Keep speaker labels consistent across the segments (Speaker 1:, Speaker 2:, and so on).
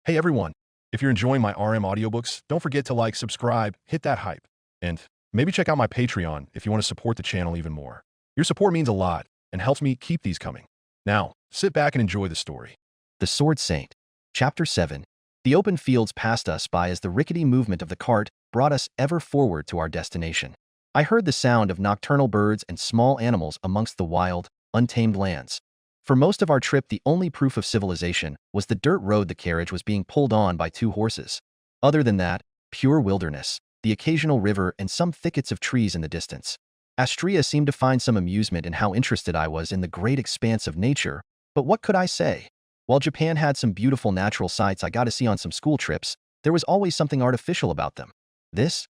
Speaker 1: Hey everyone, if you're enjoying my RM audiobooks, don't forget to like, subscribe, hit that hype, and maybe check out my Patreon if you want to support the channel even more. Your support means a lot and helps me keep these coming. Now, sit back and enjoy the story.
Speaker 2: The Sword Saint. Chapter 7. The open fields passed us by as the rickety movement of the cart brought us ever forward to our destination. I heard the sound of nocturnal birds and small animals amongst the wild, untamed lands. For most of our trip, the only proof of civilization was the dirt road the carriage was being pulled on by 2 horses. Other than that, pure wilderness, the occasional river and some thickets of trees in the distance. Astria seemed to find some amusement in how interested I was in the great expanse of nature, but what could I say? While Japan had some beautiful natural sights I got to see on some school trips, there was always something artificial about them. This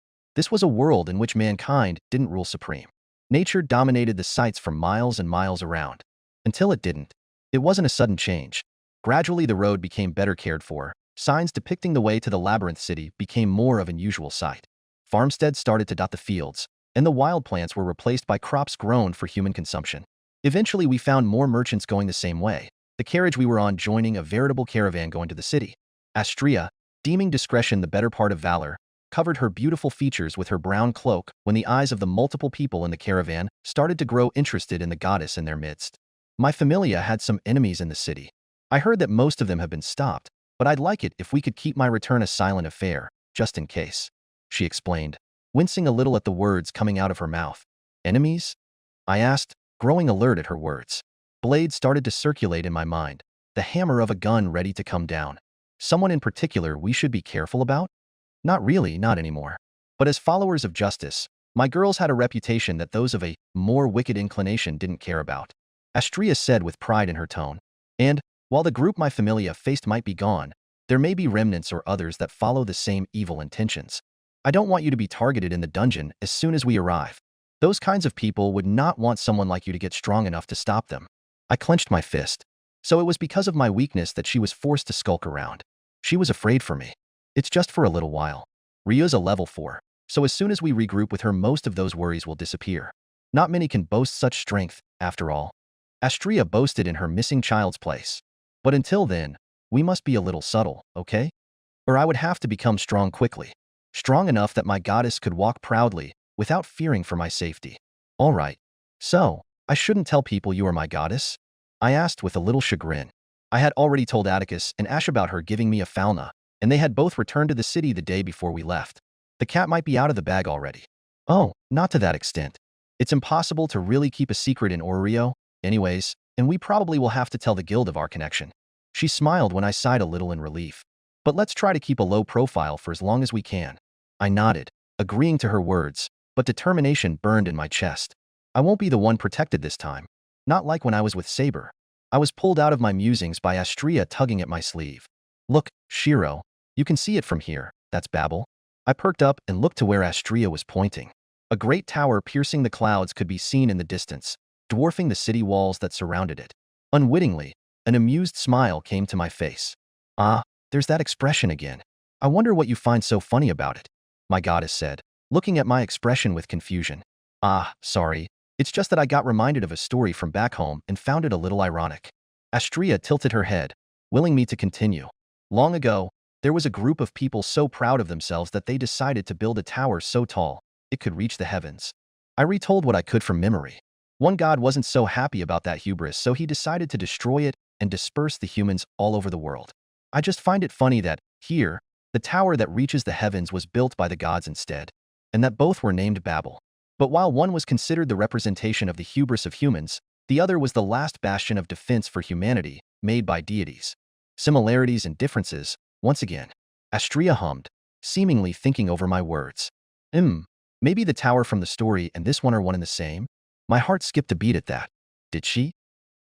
Speaker 2: was a world in which mankind didn't rule supreme. Nature dominated the sights for miles and miles around. Until it didn't. It wasn't a sudden change. Gradually the road became better cared for. Signs depicting the way to the labyrinth city became more of an usual sight. Farmsteads started to dot the fields, and the wild plants were replaced by crops grown for human consumption. Eventually we found more merchants going the same way, the carriage we were on joining a veritable caravan going to the city. Astria, deeming discretion the better part of valor, covered her beautiful features with her brown cloak when the eyes of the multiple people in the caravan started to grow interested in the goddess in their midst. My familia had some enemies in the city. I heard that most of them have been stopped, but I'd like it if we could keep my return a silent affair, just in case, she explained, wincing a little at the words coming out of her mouth. Enemies? I asked, growing alert at her words. Blades started to circulate in my mind, the hammer of a gun ready to come down. Someone in particular we should be careful about? Not really, not anymore. But as followers of justice, my girls had a reputation that those of a more wicked inclination didn't care about. Astria said with pride in her tone. And, while the group my familia faced might be gone, there may be remnants or others that follow the same evil intentions. I don't want you to be targeted in the dungeon as soon as we arrive. Those kinds of people would not want someone like you to get strong enough to stop them. I clenched my fist. So it was because of my weakness that she was forced to skulk around. She was afraid for me. It's just for a little while. Ryo's a level 4, so as soon as we regroup with her most of those worries will disappear. Not many can boast such strength, after all. Astria boasted in her missing child's place. But until then, we must be a little subtle, okay? Or I would have to become strong quickly. Strong enough that my goddess could walk proudly, without fearing for my safety. All right. So, I shouldn't tell people you are my goddess? I asked with a little chagrin. I had already told Atticus and Ash about her giving me a fauna, and they had both returned to the city the day before we left. The cat might be out of the bag already. Oh, not to that extent. It's impossible to really keep a secret in Orario. Anyways, and we probably will have to tell the guild of our connection. She smiled when I sighed a little in relief. But let's try to keep a low profile for as long as we can. I nodded, agreeing to her words, but determination burned in my chest. I won't be the one protected this time. Not like when I was with Saber. I was pulled out of my musings by Astria tugging at my sleeve. Look, Shirou, you can see it from here, that's Babel. I perked up and looked to where Astria was pointing. A great tower piercing the clouds could be seen in the distance, dwarfing the city walls that surrounded it. Unwittingly, an amused smile came to my face. Ah, there's that expression again. I wonder what you find so funny about it, my goddess said, looking at my expression with confusion. Ah, sorry, it's just that I got reminded of a story from back home and found it a little ironic. Astria tilted her head, willing me to continue. Long ago, there was a group of people so proud of themselves that they decided to build a tower so tall, it could reach the heavens. I retold what I could from memory. One god wasn't so happy about that hubris, so he decided to destroy it and disperse the humans all over the world. I just find it funny that, here, the tower that reaches the heavens was built by the gods instead, and that both were named Babel. But while one was considered the representation of the hubris of humans, the other was the last bastion of defense for humanity, made by deities. Similarities and differences, once again. Astria hummed, seemingly thinking over my words. Maybe the tower from the story and this one are one and the same? My heart skipped a beat at that. Did she?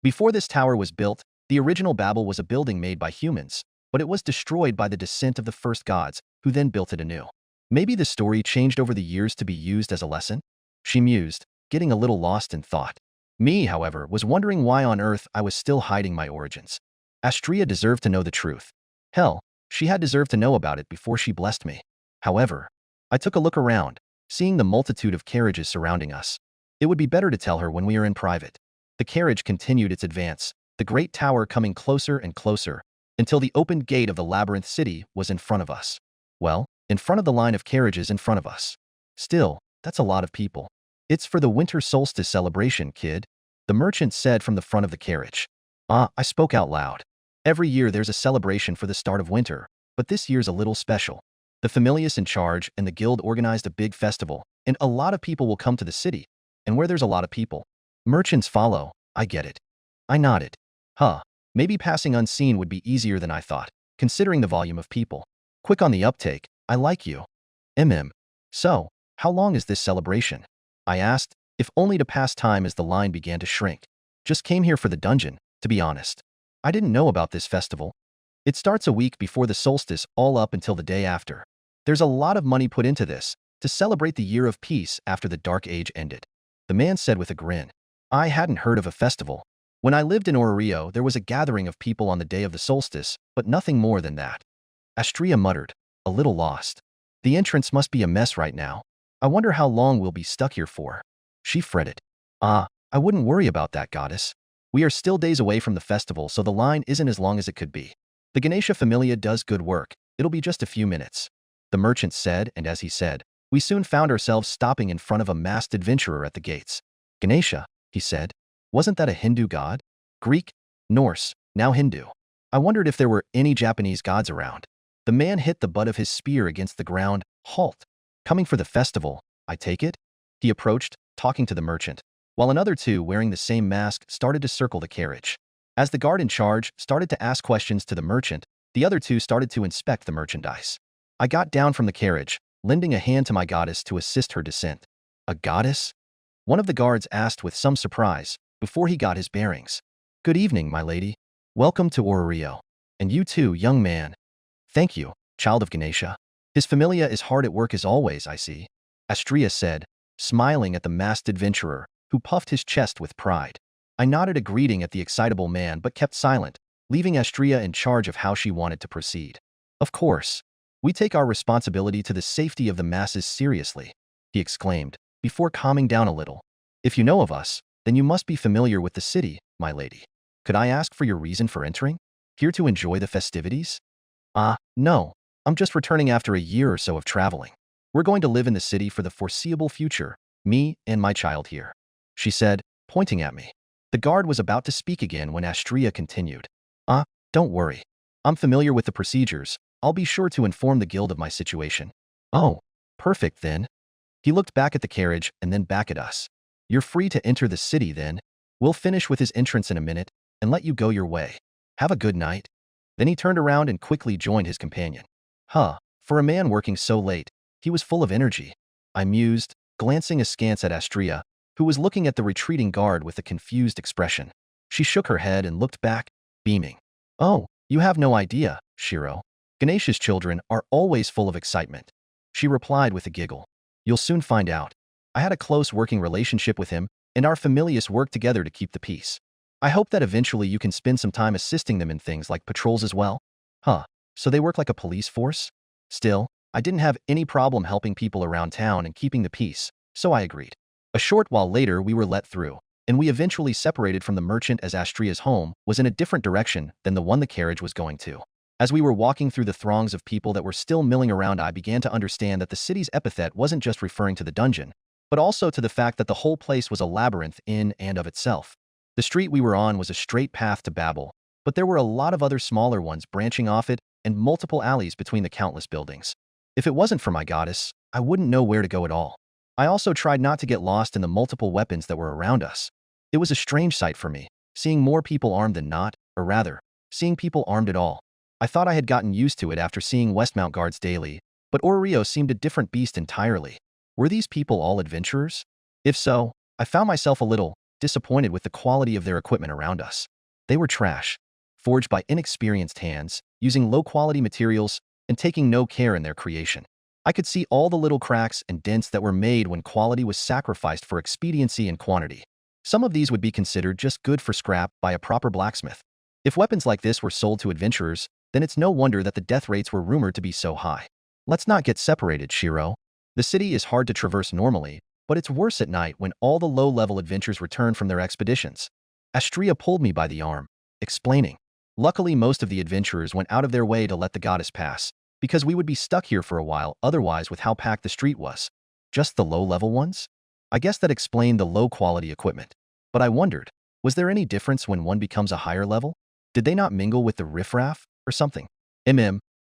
Speaker 2: Before this tower was built, the original Babel was a building made by humans, but it was destroyed by the descent of the first gods, who then built it anew. Maybe the story changed over the years to be used as a lesson? She mused, getting a little lost in thought. Me, however, was wondering why on earth I was still hiding my origins. Astria deserved to know the truth. Hell, she had deserved to know about it before she blessed me. However, I took a look around, seeing the multitude of carriages surrounding us. It would be better to tell her when we are in private. The carriage continued its advance, the great tower coming closer and closer, until the opened gate of the labyrinth city was in front of us. Well, in front of the line of carriages in front of us. Still, that's a lot of people. It's for the winter solstice celebration, kid, the merchant said from the front of the carriage. I spoke out loud. Every year there's a celebration for the start of winter, but this year's a little special. The familius in charge and the guild organized a big festival, and a lot of people will come to the city. And where there's a lot of people, merchants follow. I get it. I nodded. Maybe passing unseen would be easier than I thought, considering the volume of people. Quick on the uptake, I like you. So, how long is this celebration? I asked, if only to pass time as the line began to shrink. Just came here for the dungeon, to be honest. I didn't know about this festival. It starts a week before the solstice all up until the day after. There's a lot of money put into this, to celebrate the year of peace after the Dark Age ended. The man said with a grin. I hadn't heard of a festival. When I lived in Orario, there was a gathering of people on the day of the solstice, but nothing more than that. Astria muttered, a little lost. The entrance must be a mess right now. I wonder how long we'll be stuck here for. She fretted. I wouldn't worry about that, goddess. We are still days away from the festival, so the line isn't as long as it could be. The Ganesha Familia does good work. It'll be just a few minutes. The merchant said, and as he said, we soon found ourselves stopping in front of a masked adventurer at the gates. Ganesha, he said. Wasn't that a Hindu god? Greek, Norse, now Hindu. I wondered if there were any Japanese gods around. The man hit the butt of his spear against the ground. Halt. Coming for the festival, I take it? He approached, talking to the merchant, while another two wearing the same mask started to circle the carriage. As the guard in charge started to ask questions to the merchant, the other two started to inspect the merchandise. I got down from the carriage, lending a hand to my goddess to assist her descent. A goddess? One of the guards asked with some surprise, before he got his bearings. Good evening, my lady. Welcome to Orario. And you too, young man. Thank you, child of Ganesha. His familia is hard at work as always, I see. Astria said, smiling at the masked adventurer, who puffed his chest with pride. I nodded a greeting at the excitable man but kept silent, leaving Astria in charge of how she wanted to proceed. Of course. We take our responsibility to the safety of the masses seriously, he exclaimed, before calming down a little. If you know of us, then you must be familiar with the city, my lady. Could I ask for your reason for entering? Here to enjoy the festivities? No. I'm just returning after a year or so of traveling. We're going to live in the city for the foreseeable future, me and my child here, she said, pointing at me. The guard was about to speak again when Astria continued. Don't worry. I'm familiar with the procedures. I'll be sure to inform the guild of my situation. Oh, perfect then. He looked back at the carriage and then back at us. You're free to enter the city then. We'll finish with his entrance in a minute and let you go your way. Have a good night. Then he turned around and quickly joined his companion. For a man working so late, he was full of energy. I mused, glancing askance at Astria, who was looking at the retreating guard with a confused expression. She shook her head and looked back, beaming. Oh, you have no idea, Shirou. Ganesha's children are always full of excitement. She replied with a giggle. You'll soon find out. I had a close working relationship with him, and our familias work together to keep the peace. I hope that eventually you can spend some time assisting them in things like patrols as well. So they work like a police force? Still, I didn't have any problem helping people around town and keeping the peace, so I agreed. A short while later we were let through, and we eventually separated from the merchant as Astria's home was in a different direction than the one the carriage was going to. As we were walking through the throngs of people that were still milling around, I began to understand that the city's epithet wasn't just referring to the dungeon, but also to the fact that the whole place was a labyrinth in and of itself. The street we were on was a straight path to Babel, but there were a lot of other smaller ones branching off it and multiple alleys between the countless buildings. If it wasn't for my goddess, I wouldn't know where to go at all. I also tried not to get lost in the multiple weapons that were around us. It was a strange sight for me, seeing more people armed than not, or rather, seeing people armed at all. I thought I had gotten used to it after seeing Westmount guards daily, but Orario seemed a different beast entirely. Were these people all adventurers? If so, I found myself a little disappointed with the quality of their equipment around us. They were trash, forged by inexperienced hands, using low-quality materials and taking no care in their creation. I could see all the little cracks and dents that were made when quality was sacrificed for expediency and quantity. Some of these would be considered just good for scrap by a proper blacksmith. If weapons like this were sold to adventurers, then it's no wonder that the death rates were rumored to be so high. Let's not get separated, Shirou. The city is hard to traverse normally, but it's worse at night when all the low-level adventurers return from their expeditions. Astria pulled me by the arm, explaining. Luckily, most of the adventurers went out of their way to let the goddess pass, because we would be stuck here for a while otherwise with how packed the street was. Just the low-level ones? I guess that explained the low-quality equipment. But I wondered, was there any difference when one becomes a higher level? Did they not mingle with the riffraff or something?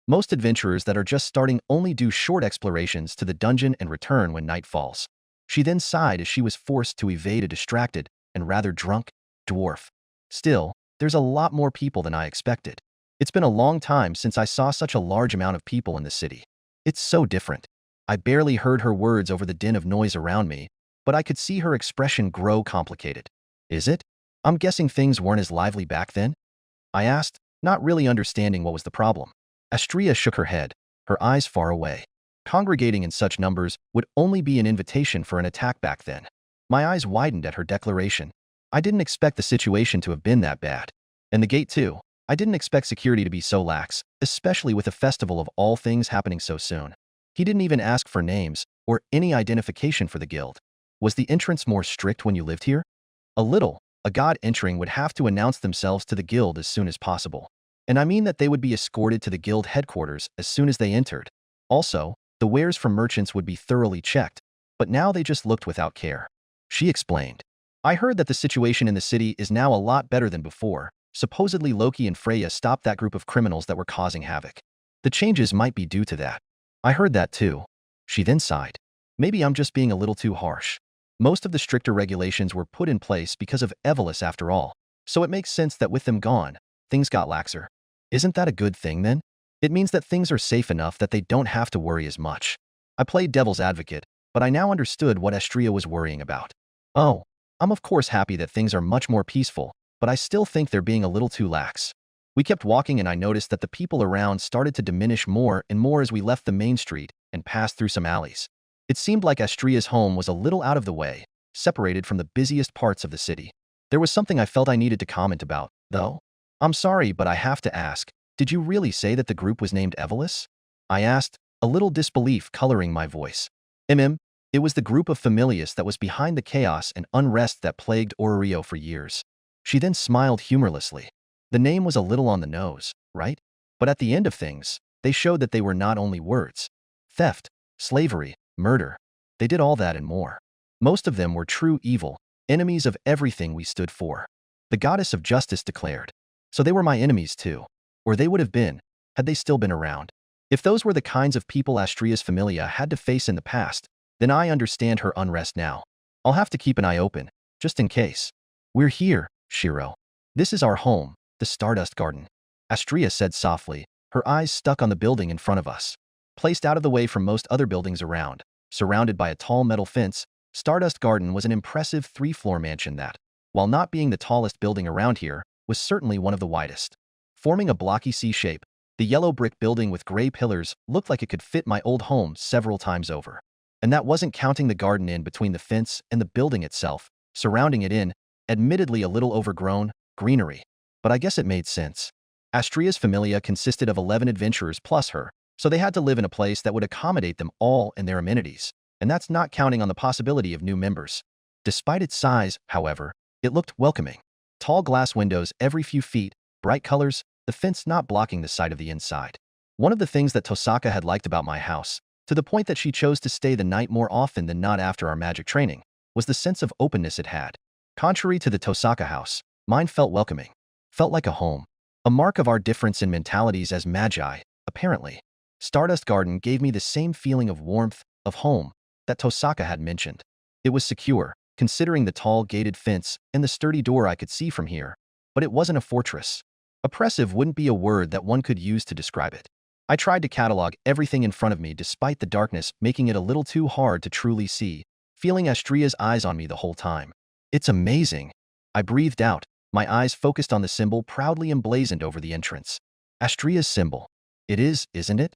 Speaker 2: Most adventurers that are just starting only do short explorations to the dungeon and return when night falls. She then sighed as she was forced to evade a distracted and rather drunk dwarf. Still, there's a lot more people than I expected. It's been a long time since I saw such a large amount of people in the city. It's so different. I barely heard her words over the din of noise around me, but I could see her expression grow complicated. Is it? I'm guessing things weren't as lively back then? I asked, not really understanding what was the problem. Astria shook her head, her eyes far away. Congregating in such numbers would only be an invitation for an attack back then. My eyes widened at her declaration. I didn't expect the situation to have been that bad. And the gate too. I didn't expect security to be so lax, especially with a festival of all things happening so soon. He didn't even ask for names or any identification for the guild. Was the entrance more strict when you lived here? A little. A god entering would have to announce themselves to the guild as soon as possible. And I mean that they would be escorted to the guild headquarters as soon as they entered. Also, the wares from merchants would be thoroughly checked, but now they just looked without care. She explained. I heard that the situation in the city is now a lot better than before. Supposedly Loki and Freya stopped that group of criminals that were causing havoc. The changes might be due to that. I heard that too. She then sighed. Maybe I'm just being a little too harsh. Most of the stricter regulations were put in place because of Evelus after all, so it makes sense that with them gone, things got laxer. Isn't that a good thing then? It means that things are safe enough that they don't have to worry as much. I played devil's advocate, but I now understood what Astria was worrying about. Oh, I'm of course happy that things are much more peaceful, but I still think they're being a little too lax. We kept walking and I noticed that the people around started to diminish more and more as we left the main street and passed through some alleys. It seemed like Astria's home was a little out of the way, separated from the busiest parts of the city. There was something I felt I needed to comment about, though. I'm sorry, but I have to ask, did you really say that the group was named Evelus? I asked, a little disbelief coloring my voice. It was the group of familiars that was behind the chaos and unrest that plagued Orario for years. She then smiled humorlessly. The name was a little on the nose, right? But at the end of things, they showed that they were not only words. Theft, slavery, murder. They did all that and more. Most of them were true evil, enemies of everything we stood for. The goddess of justice declared. So they were my enemies too. Or they would have been, had they still been around. If those were the kinds of people Astria's familia had to face in the past, then I understand her unrest now. I'll have to keep an eye open, just in case. We're here, Shirou. This is our home, the Stardust Garden. Astria said softly, her eyes stuck on the building in front of us. Placed out of the way from most other buildings around, surrounded by a tall metal fence, Stardust Garden was an impressive 3-floor mansion that, while not being the tallest building around here, was certainly one of the widest. Forming a blocky C shape, the yellow brick building with gray pillars looked like it could fit my old home several times over. And that wasn't counting the garden in between the fence and the building itself, surrounding it in, admittedly a little overgrown, greenery. But I guess it made sense. Astria's familia consisted of 11 adventurers plus her, so they had to live in a place that would accommodate them all and their amenities, and that's not counting on the possibility of new members. Despite its size, however, it looked welcoming. Tall glass windows every few feet, bright colors, the fence not blocking the sight of the inside. One of the things that Tosaka had liked about my house, to the point that she chose to stay the night more often than not after our magic training, was the sense of openness it had. Contrary to the Tosaka house, mine felt welcoming. Felt like a home. A mark of our difference in mentalities as magi, apparently. Stardust Garden gave me the same feeling of warmth, of home, that Tosaka had mentioned. It was secure, considering the tall gated fence and the sturdy door I could see from here, but it wasn't a fortress. Oppressive wouldn't be a word that one could use to describe it. I tried to catalog everything in front of me despite the darkness making it a little too hard to truly see, feeling Astria's eyes on me the whole time. It's amazing. I breathed out, my eyes focused on the symbol proudly emblazoned over the entrance. Astria's symbol. It is, isn't it?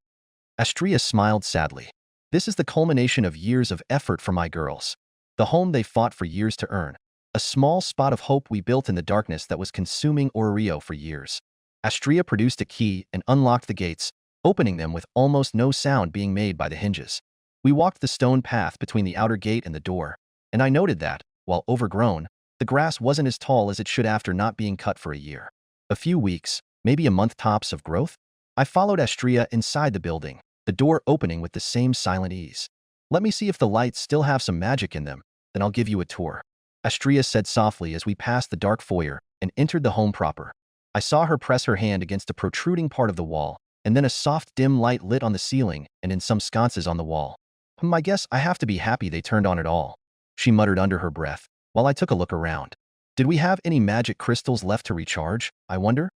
Speaker 2: Astria smiled sadly. This is the culmination of years of effort for my girls. The home they fought for years to earn. A small spot of hope we built in the darkness that was consuming Orario for years. Astria produced a key and unlocked the gates, opening them with almost no sound being made by the hinges. We walked the stone path between the outer gate and the door, and I noted that, while overgrown, the grass wasn't as tall as it should after not being cut for a year. A few weeks, Maybe a month tops of growth? I followed Astria inside the building, the door opening with the same silent ease. Let me see if the lights still have some magic in them, then I'll give you a tour. Astria said softly as we passed the dark foyer and entered the home proper. I saw her press her hand against a protruding part of the wall, and then a soft dim light lit on the ceiling and in some sconces on the wall. I guess I have to be happy they turned on at all, she muttered under her breath, while I took a look around. Did we have any magic crystals left to recharge, I wonder?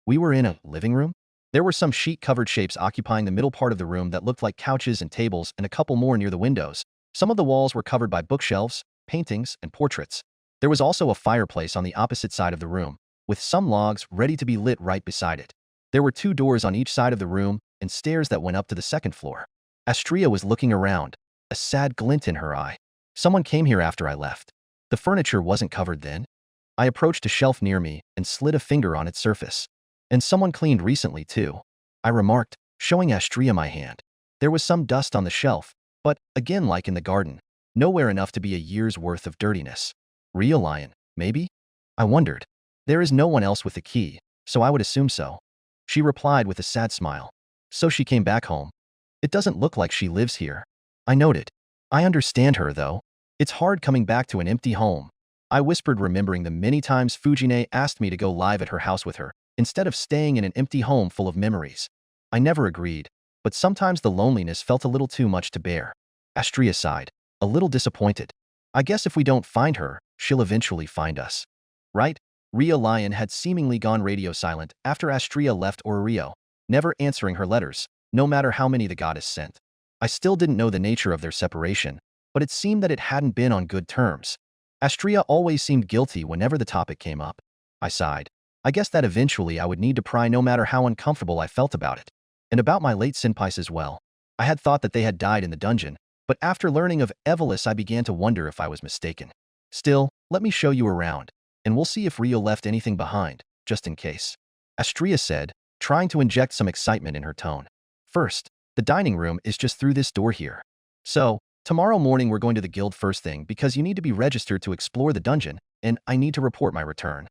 Speaker 2: We were in a living room? There were some sheet-covered shapes occupying the middle part of the room that looked like couches and tables, and a couple more near the windows. Some of the walls were covered by bookshelves, paintings, and portraits. There was also a fireplace on the opposite side of the room, with some logs ready to be lit right beside it. There were 2 doors on each side of the room and stairs that went up to the second floor. Astria was looking around, a sad glint in her eye. Someone came here after I left. The furniture wasn't covered then. I approached a shelf near me and slid a finger on its surface. And someone cleaned recently too, I remarked, showing Astria my hand. There was some dust on the shelf, but, again like in the garden, nowhere enough to be a year's worth of dirtiness. Real lion, maybe? I wondered. There is no one else with the key, so I would assume so. She replied with a sad smile. So she came back home. It doesn't look like she lives here. I noted. I understand her, though. It's hard coming back to an empty home. I whispered, remembering the many times Fujine asked me to go live at her house with her, instead of staying in an empty home full of memories. I never agreed, but sometimes the loneliness felt a little too much to bear. Astria sighed, a little disappointed. I guess if we don't find her, she'll eventually find us. Right? Ria Lion had seemingly gone radio silent after Astria left Orario, never answering her letters, no matter how many the goddess sent. I still didn't know the nature of their separation, but it seemed that it hadn't been on good terms. Astria always seemed guilty whenever the topic came up. I sighed. I guess that eventually I would need to pry no matter how uncomfortable I felt about it. And about my late senpais as well. I had thought that they had died in the dungeon, but after learning of Evelus I began to wonder if I was mistaken. Still, let me show you around, and we'll see if Rio left anything behind, just in case. Astria said, trying to inject some excitement in her tone. First, the dining room is just through this door here. So, tomorrow morning we're going to the guild first thing because you need to be registered to explore the dungeon, and I need to report my return.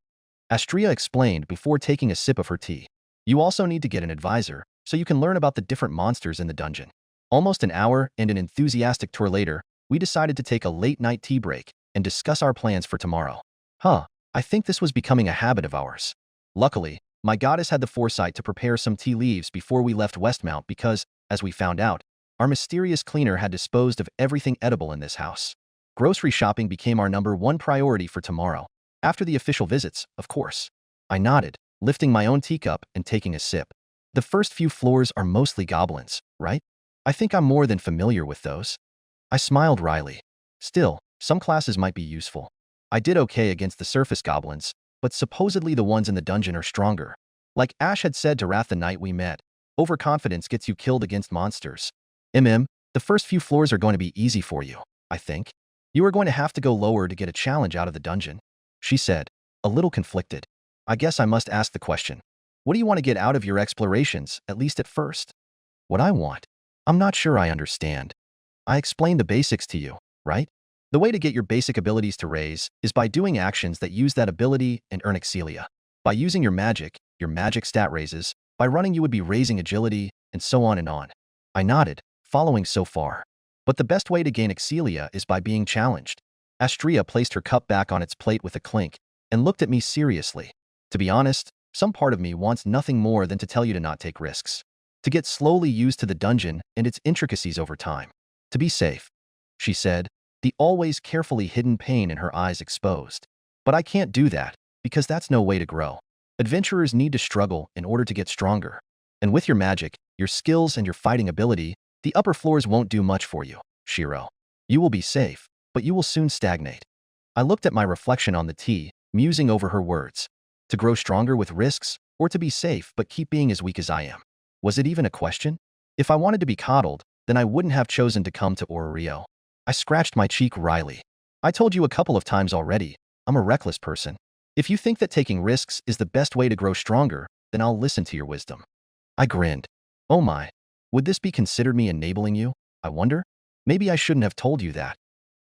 Speaker 2: Astria explained before taking a sip of her tea. You also need to get an advisor, so you can learn about the different monsters in the dungeon. Almost an hour and an enthusiastic tour later, we decided to take a late-night tea break and discuss our plans for tomorrow. I think this was becoming a habit of ours. Luckily, my goddess had the foresight to prepare some tea leaves before we left Westmount because, as we found out, our mysterious cleaner had disposed of everything edible in this house. Grocery shopping became our #1 priority for tomorrow, after the official visits, of course. I nodded, lifting my own teacup and taking a sip. The first few floors are mostly goblins, right? I think I'm more than familiar with those. I smiled wryly. Still, some classes might be useful. I did okay against the surface goblins, but supposedly the ones in the dungeon are stronger. Like Ash had said to Wrath the night we met, overconfidence gets you killed against monsters. The first few floors are going to be easy for you, I think. You are going to have to go lower to get a challenge out of the dungeon, she said, a little conflicted. I guess I must ask the question. What do you want to get out of your explorations, at least at first? What I want? I'm not sure I understand. I explained the basics to you, right? The way to get your basic abilities to raise is by doing actions that use that ability and earn Excelia. By using your magic stat raises. By running you would be raising agility, and so on and on. I nodded, following so far. But the best way to gain Excelia is by being challenged. Astria placed her cup back on its plate with a clink, and looked at me seriously. To be honest, some part of me wants nothing more than to tell you to not take risks. To get slowly used to the dungeon and its intricacies over time. To be safe, she said, the always carefully hidden pain in her eyes exposed. But I can't do that, because that's no way to grow. Adventurers need to struggle in order to get stronger. And with your magic, your skills, and your fighting ability, the upper floors won't do much for you, Shirou. You will be safe, but you will soon stagnate. I looked at my reflection on the tea, musing over her words. To grow stronger with risks, or to be safe but keep being as weak as I am? Was it even a question? If I wanted to be coddled, then I wouldn't have chosen to come to Orario. I scratched my cheek wryly. I told you a couple of times already, I'm a reckless person. If you think that taking risks is the best way to grow stronger, then I'll listen to your wisdom. I grinned. Oh my. Would this be considered me enabling you, I wonder? Maybe I shouldn't have told you that,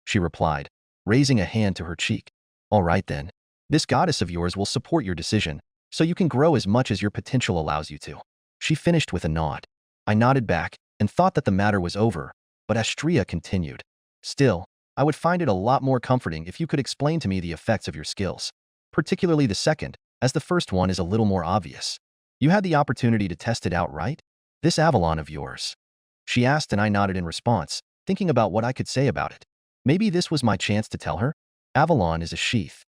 Speaker 2: she replied, raising a hand to her cheek. All right then. This goddess of yours will support your decision, so you can grow as much as your potential allows you to." She finished with a nod. I nodded back and thought that the matter was over, but Astria continued. "Still, I would find it a lot more comforting if you could explain to me the effects of your skills, particularly the second, as the first one is a little more obvious. You had the opportunity to test it out, right? This Avalon of yours." She asked and I nodded in response, thinking about what I could say about it. Maybe this was my chance to tell her. "Avalon is a sheath,"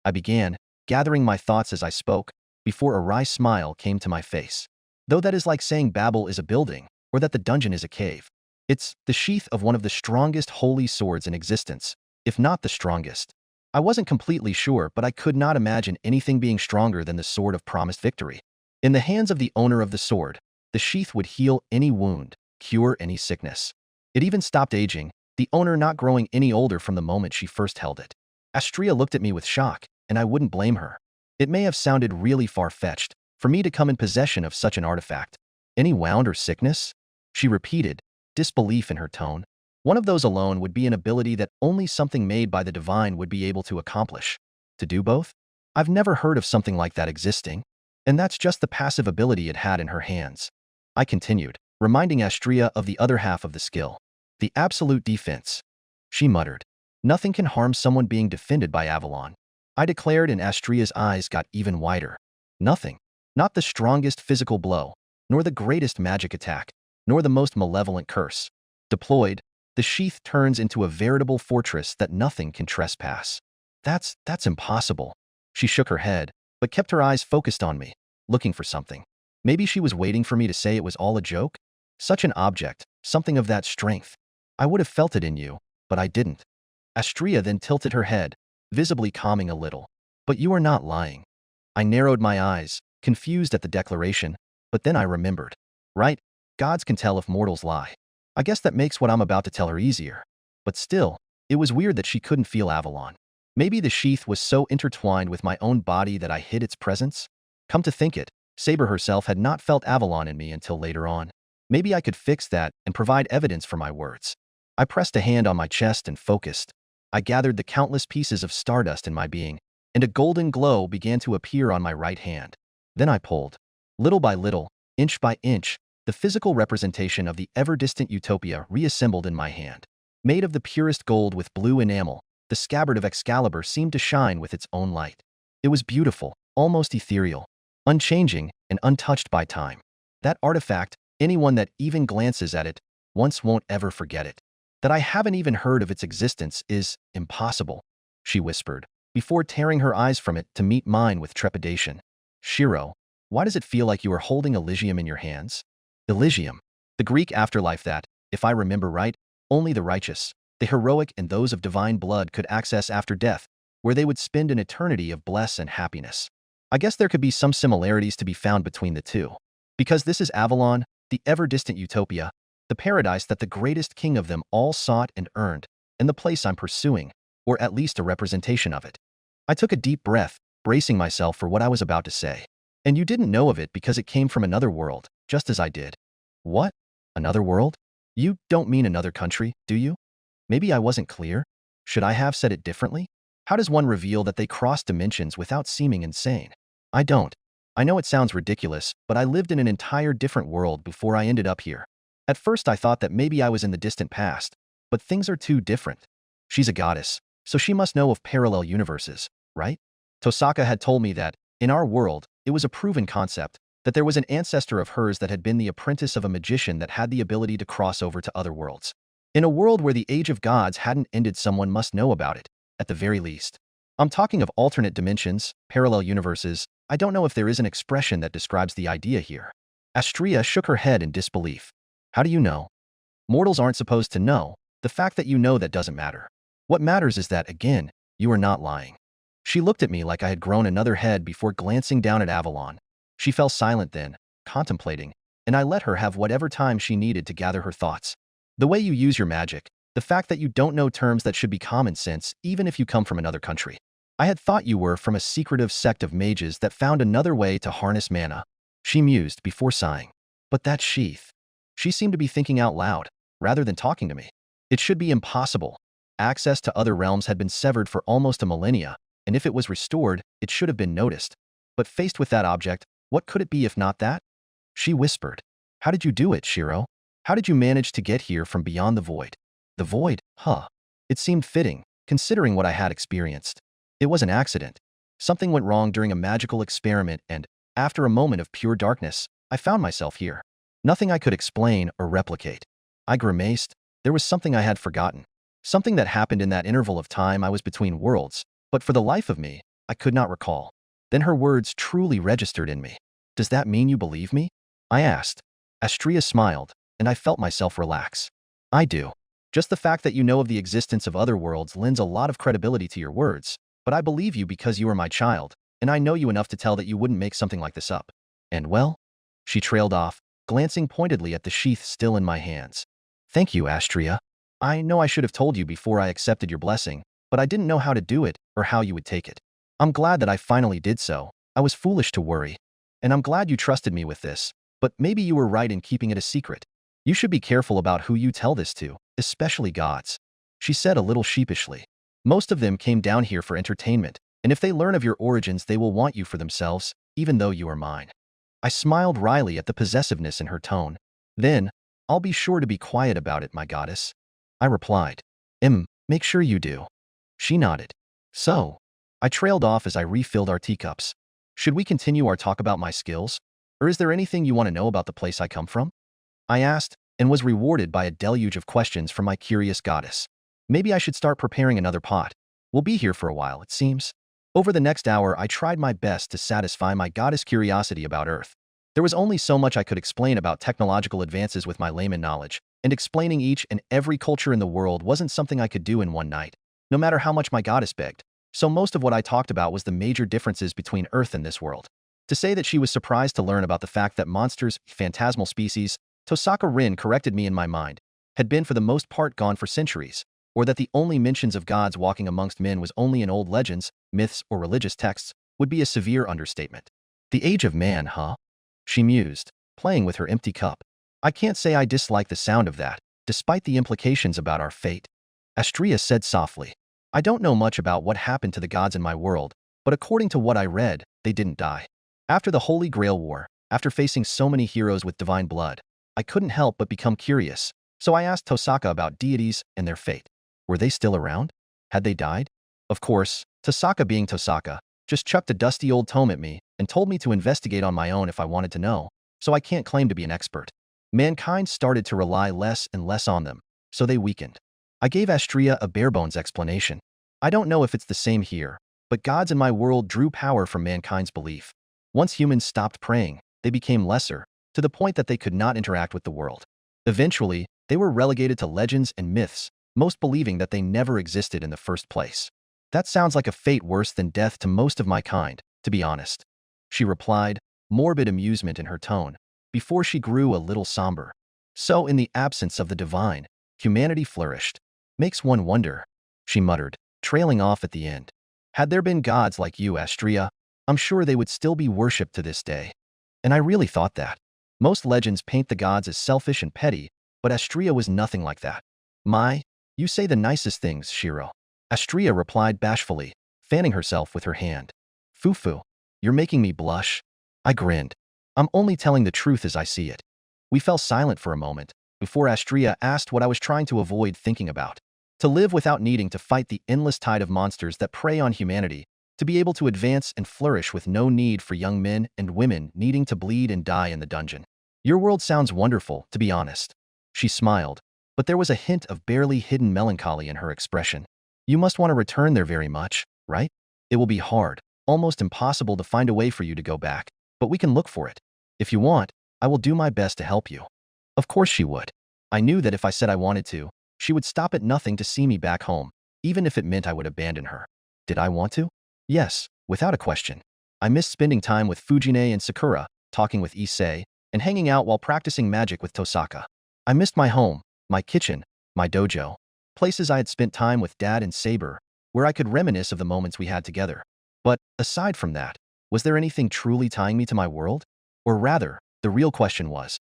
Speaker 2: I began, gathering my thoughts as I spoke, before a wry smile came to my face. "Though that is like saying Babel is a building, or that the dungeon is a cave. It's the sheath of one of the strongest holy swords in existence, if not the strongest." I wasn't completely sure, but I could not imagine anything being stronger than the sword of promised victory. In the hands of the owner of the sword, the sheath would heal any wound, cure any sickness. It even stopped aging, the owner not growing any older from the moment she first held it. Astria looked at me with shock, and I wouldn't blame her. It may have sounded really far-fetched for me to come in possession of such an artifact. "Any wound or sickness?" she repeated, disbelief in her tone. "One of those alone would be an ability that only something made by the divine would be able to accomplish. To do both? I've never heard of something like that existing. And that's just the passive ability it had in her hands." I continued, reminding Astria of the other half of the skill. "The absolute defense." She muttered. "Nothing can harm someone being defended by Avalon," I declared, and Astria's eyes got even wider. "Nothing. Not the strongest physical blow, nor the greatest magic attack, nor the most malevolent curse. Deployed, the sheath turns into a veritable fortress that nothing can trespass." That's impossible." She shook her head, but kept her eyes focused on me, looking for something. Maybe she was waiting for me to say it was all a joke? Such an object, something of that strength. I would have felt it in you, but I didn't. Astria then tilted her head, visibly calming a little. "But you are not lying." I narrowed my eyes, confused at the declaration, but then I remembered. Right, gods can tell if mortals lie. I guess that makes what I'm about to tell her easier. But still, it was weird that she couldn't feel Avalon. Maybe the sheath was so intertwined with my own body that I hid its presence? Come to think it, Saber herself had not felt Avalon in me until later on. Maybe I could fix that and provide evidence for my words. I pressed a hand on my chest and focused. I gathered the countless pieces of stardust in my being, and a golden glow began to appear on my right hand. Then I pulled. Little by little, inch by inch, the physical representation of the ever-distant utopia reassembled in my hand. Made of the purest gold with blue enamel, the scabbard of Excalibur seemed to shine with its own light. It was beautiful, almost ethereal, unchanging and untouched by time. That artifact, anyone that even glances at it once won't ever forget it. That I haven't even heard of its existence is impossible, she whispered, before tearing her eyes from it to meet mine with trepidation. "Shirou, why does it feel like you are holding Elysium in your hands?" Elysium, the Greek afterlife that, if I remember right, only the righteous, the heroic, and those of divine blood could access after death, where they would spend an eternity of bliss and happiness. I guess there could be some similarities to be found between the two. Because this is Avalon, the ever-distant utopia, the paradise that the greatest king of them all sought and earned, and the place I'm pursuing, or at least a representation of it. I took a deep breath, bracing myself for what I was about to say. "And you didn't know of it because it came from another world, just as I did." "What? Another world? You don't mean another country, do you?" Maybe I wasn't clear. Should I have said it differently? How does one reveal that they cross dimensions without seeming insane? I don't. I know it sounds ridiculous, but I lived in an entire different world before I ended up here. At first I thought that maybe I was in the distant past, but things are too different. She's a goddess, so she must know of parallel universes, right? Tosaka had told me that, in our world, it was a proven concept, that there was an ancestor of hers that had been the apprentice of a magician that had the ability to cross over to other worlds. In a world where the age of gods hadn't ended, someone must know about it, at the very least. I'm talking of alternate dimensions, parallel universes. I don't know if there is an expression that describes the idea here. Astria shook her head in disbelief. "How do you know?" "Mortals aren't supposed to know. The fact that you know that doesn't matter. What matters is that, again, you are not lying." She looked at me like I had grown another head before glancing down at Avalon. She fell silent then, contemplating, and I let her have whatever time she needed to gather her thoughts. "The way you use your magic, the fact that you don't know terms that should be common sense even if you come from another country. I had thought you were from a secretive sect of mages that found another way to harness mana," she mused before sighing. "But that sheath." She seemed to be thinking out loud, rather than talking to me. "It should be impossible. Access to other realms had been severed for almost a millennia, and if it was restored, it should have been noticed. But faced with that object, what could it be if not that? She whispered. How did you do it, Shirou? How did you manage to get here from beyond the void? The void, huh? It seemed fitting, considering what I had experienced. It was an accident. Something went wrong during a magical experiment and, after a moment of pure darkness, I found myself here. Nothing I could explain or replicate. I grimaced. There was something I had forgotten. Something that happened in that interval of time I was between worlds, but for the life of me, I could not recall. Then her words truly registered in me. Does that mean you believe me? I asked. Astria smiled, and I felt myself relax. I do. Just the fact that you know of the existence of other worlds lends a lot of credibility to your words, but I believe you because you are my child, and I know you enough to tell that you wouldn't make something like this up. And well? She trailed off, glancing pointedly at the sheath still in my hands. Thank you, Astria. I know I should have told you before I accepted your blessing, but I didn't know how to do it or how you would take it. I'm glad that I finally did so. I was foolish to worry. And I'm glad you trusted me with this, but maybe you were right in keeping it a secret. You should be careful about who you tell this to, especially gods. She said a little sheepishly. Most of them came down here for entertainment, and if they learn of your origins, they will want you for themselves, even though you are mine. I smiled wryly at the possessiveness in her tone. Then, I'll be sure to be quiet about it, my goddess. I replied. Make sure you do. She nodded. So, I trailed off as I refilled our teacups. Should we continue our talk about my skills? Or is there anything you want to know about the place I come from? I asked, and was rewarded by a deluge of questions from my curious goddess. Maybe I should start preparing another pot. We'll be here for a while, it seems. Over the next hour, I tried my best to satisfy my goddess curiosity about Earth. There was only so much I could explain about technological advances with my layman knowledge, and explaining each and every culture in the world wasn't something I could do in one night, no matter how much my goddess begged. So most of what I talked about was the major differences between Earth and this world. To say that she was surprised to learn about the fact that monsters, phantasmal species, Tosaka Rin corrected me in my mind, had been for the most part gone for centuries, or that the only mentions of gods walking amongst men was only in old legends, myths, or religious texts, would be a severe understatement. The age of man, huh? She mused, playing with her empty cup. I can't say I dislike the sound of that, despite the implications about our fate. Astria said softly. I don't know much about what happened to the gods in my world, but according to what I read, they didn't die. After the Holy Grail War, after facing so many heroes with divine blood, I couldn't help but become curious, so I asked Tosaka about deities and their fate. Were they still around? Had they died? Of course, Tosaka being Tosaka, just chucked a dusty old tome at me and told me to investigate on my own if I wanted to know, so I can't claim to be an expert. Mankind started to rely less and less on them, so they weakened. I gave Astria a bare-bones explanation. I don't know if it's the same here, but gods in my world drew power from mankind's belief. Once humans stopped praying, they became lesser, to the point that they could not interact with the world. Eventually, they were relegated to legends and myths, most believing that they never existed in the first place. That sounds like a fate worse than death to most of my kind, to be honest. She replied, morbid amusement in her tone, before she grew a little somber. So in the absence of the divine, humanity flourished. Makes one wonder, she muttered, trailing off at the end. Had there been gods like you, Astria, I'm sure they would still be worshipped to this day. And I really thought that. Most legends paint the gods as selfish and petty, but Astria was nothing like that. You say the nicest things, Shirou. Astria replied bashfully, fanning herself with her hand. Fufu, you're making me blush. I grinned. I'm only telling the truth as I see it. We fell silent for a moment, before Astria asked what I was trying to avoid thinking about. To live without needing to fight the endless tide of monsters that prey on humanity, to be able to advance and flourish with no need for young men and women needing to bleed and die in the dungeon. Your world sounds wonderful, to be honest. She smiled, but there was a hint of barely hidden melancholy in her expression. You must want to return there very much, right? It will be hard, almost impossible to find a way for you to go back, but we can look for it. If you want, I will do my best to help you. Of course she would. I knew that if I said I wanted to, she would stop at nothing to see me back home, even if it meant I would abandon her. Did I want to? Yes, without a question. I missed spending time with Fujine and Sakura, talking with Issei, and hanging out while practicing magic with Tosaka. I missed my home, my kitchen, my dojo, places I had spent time with Dad and Saber, where I could reminisce of the moments we had together. But, aside from that, was there anything truly tying me to my world? Or rather, the real question was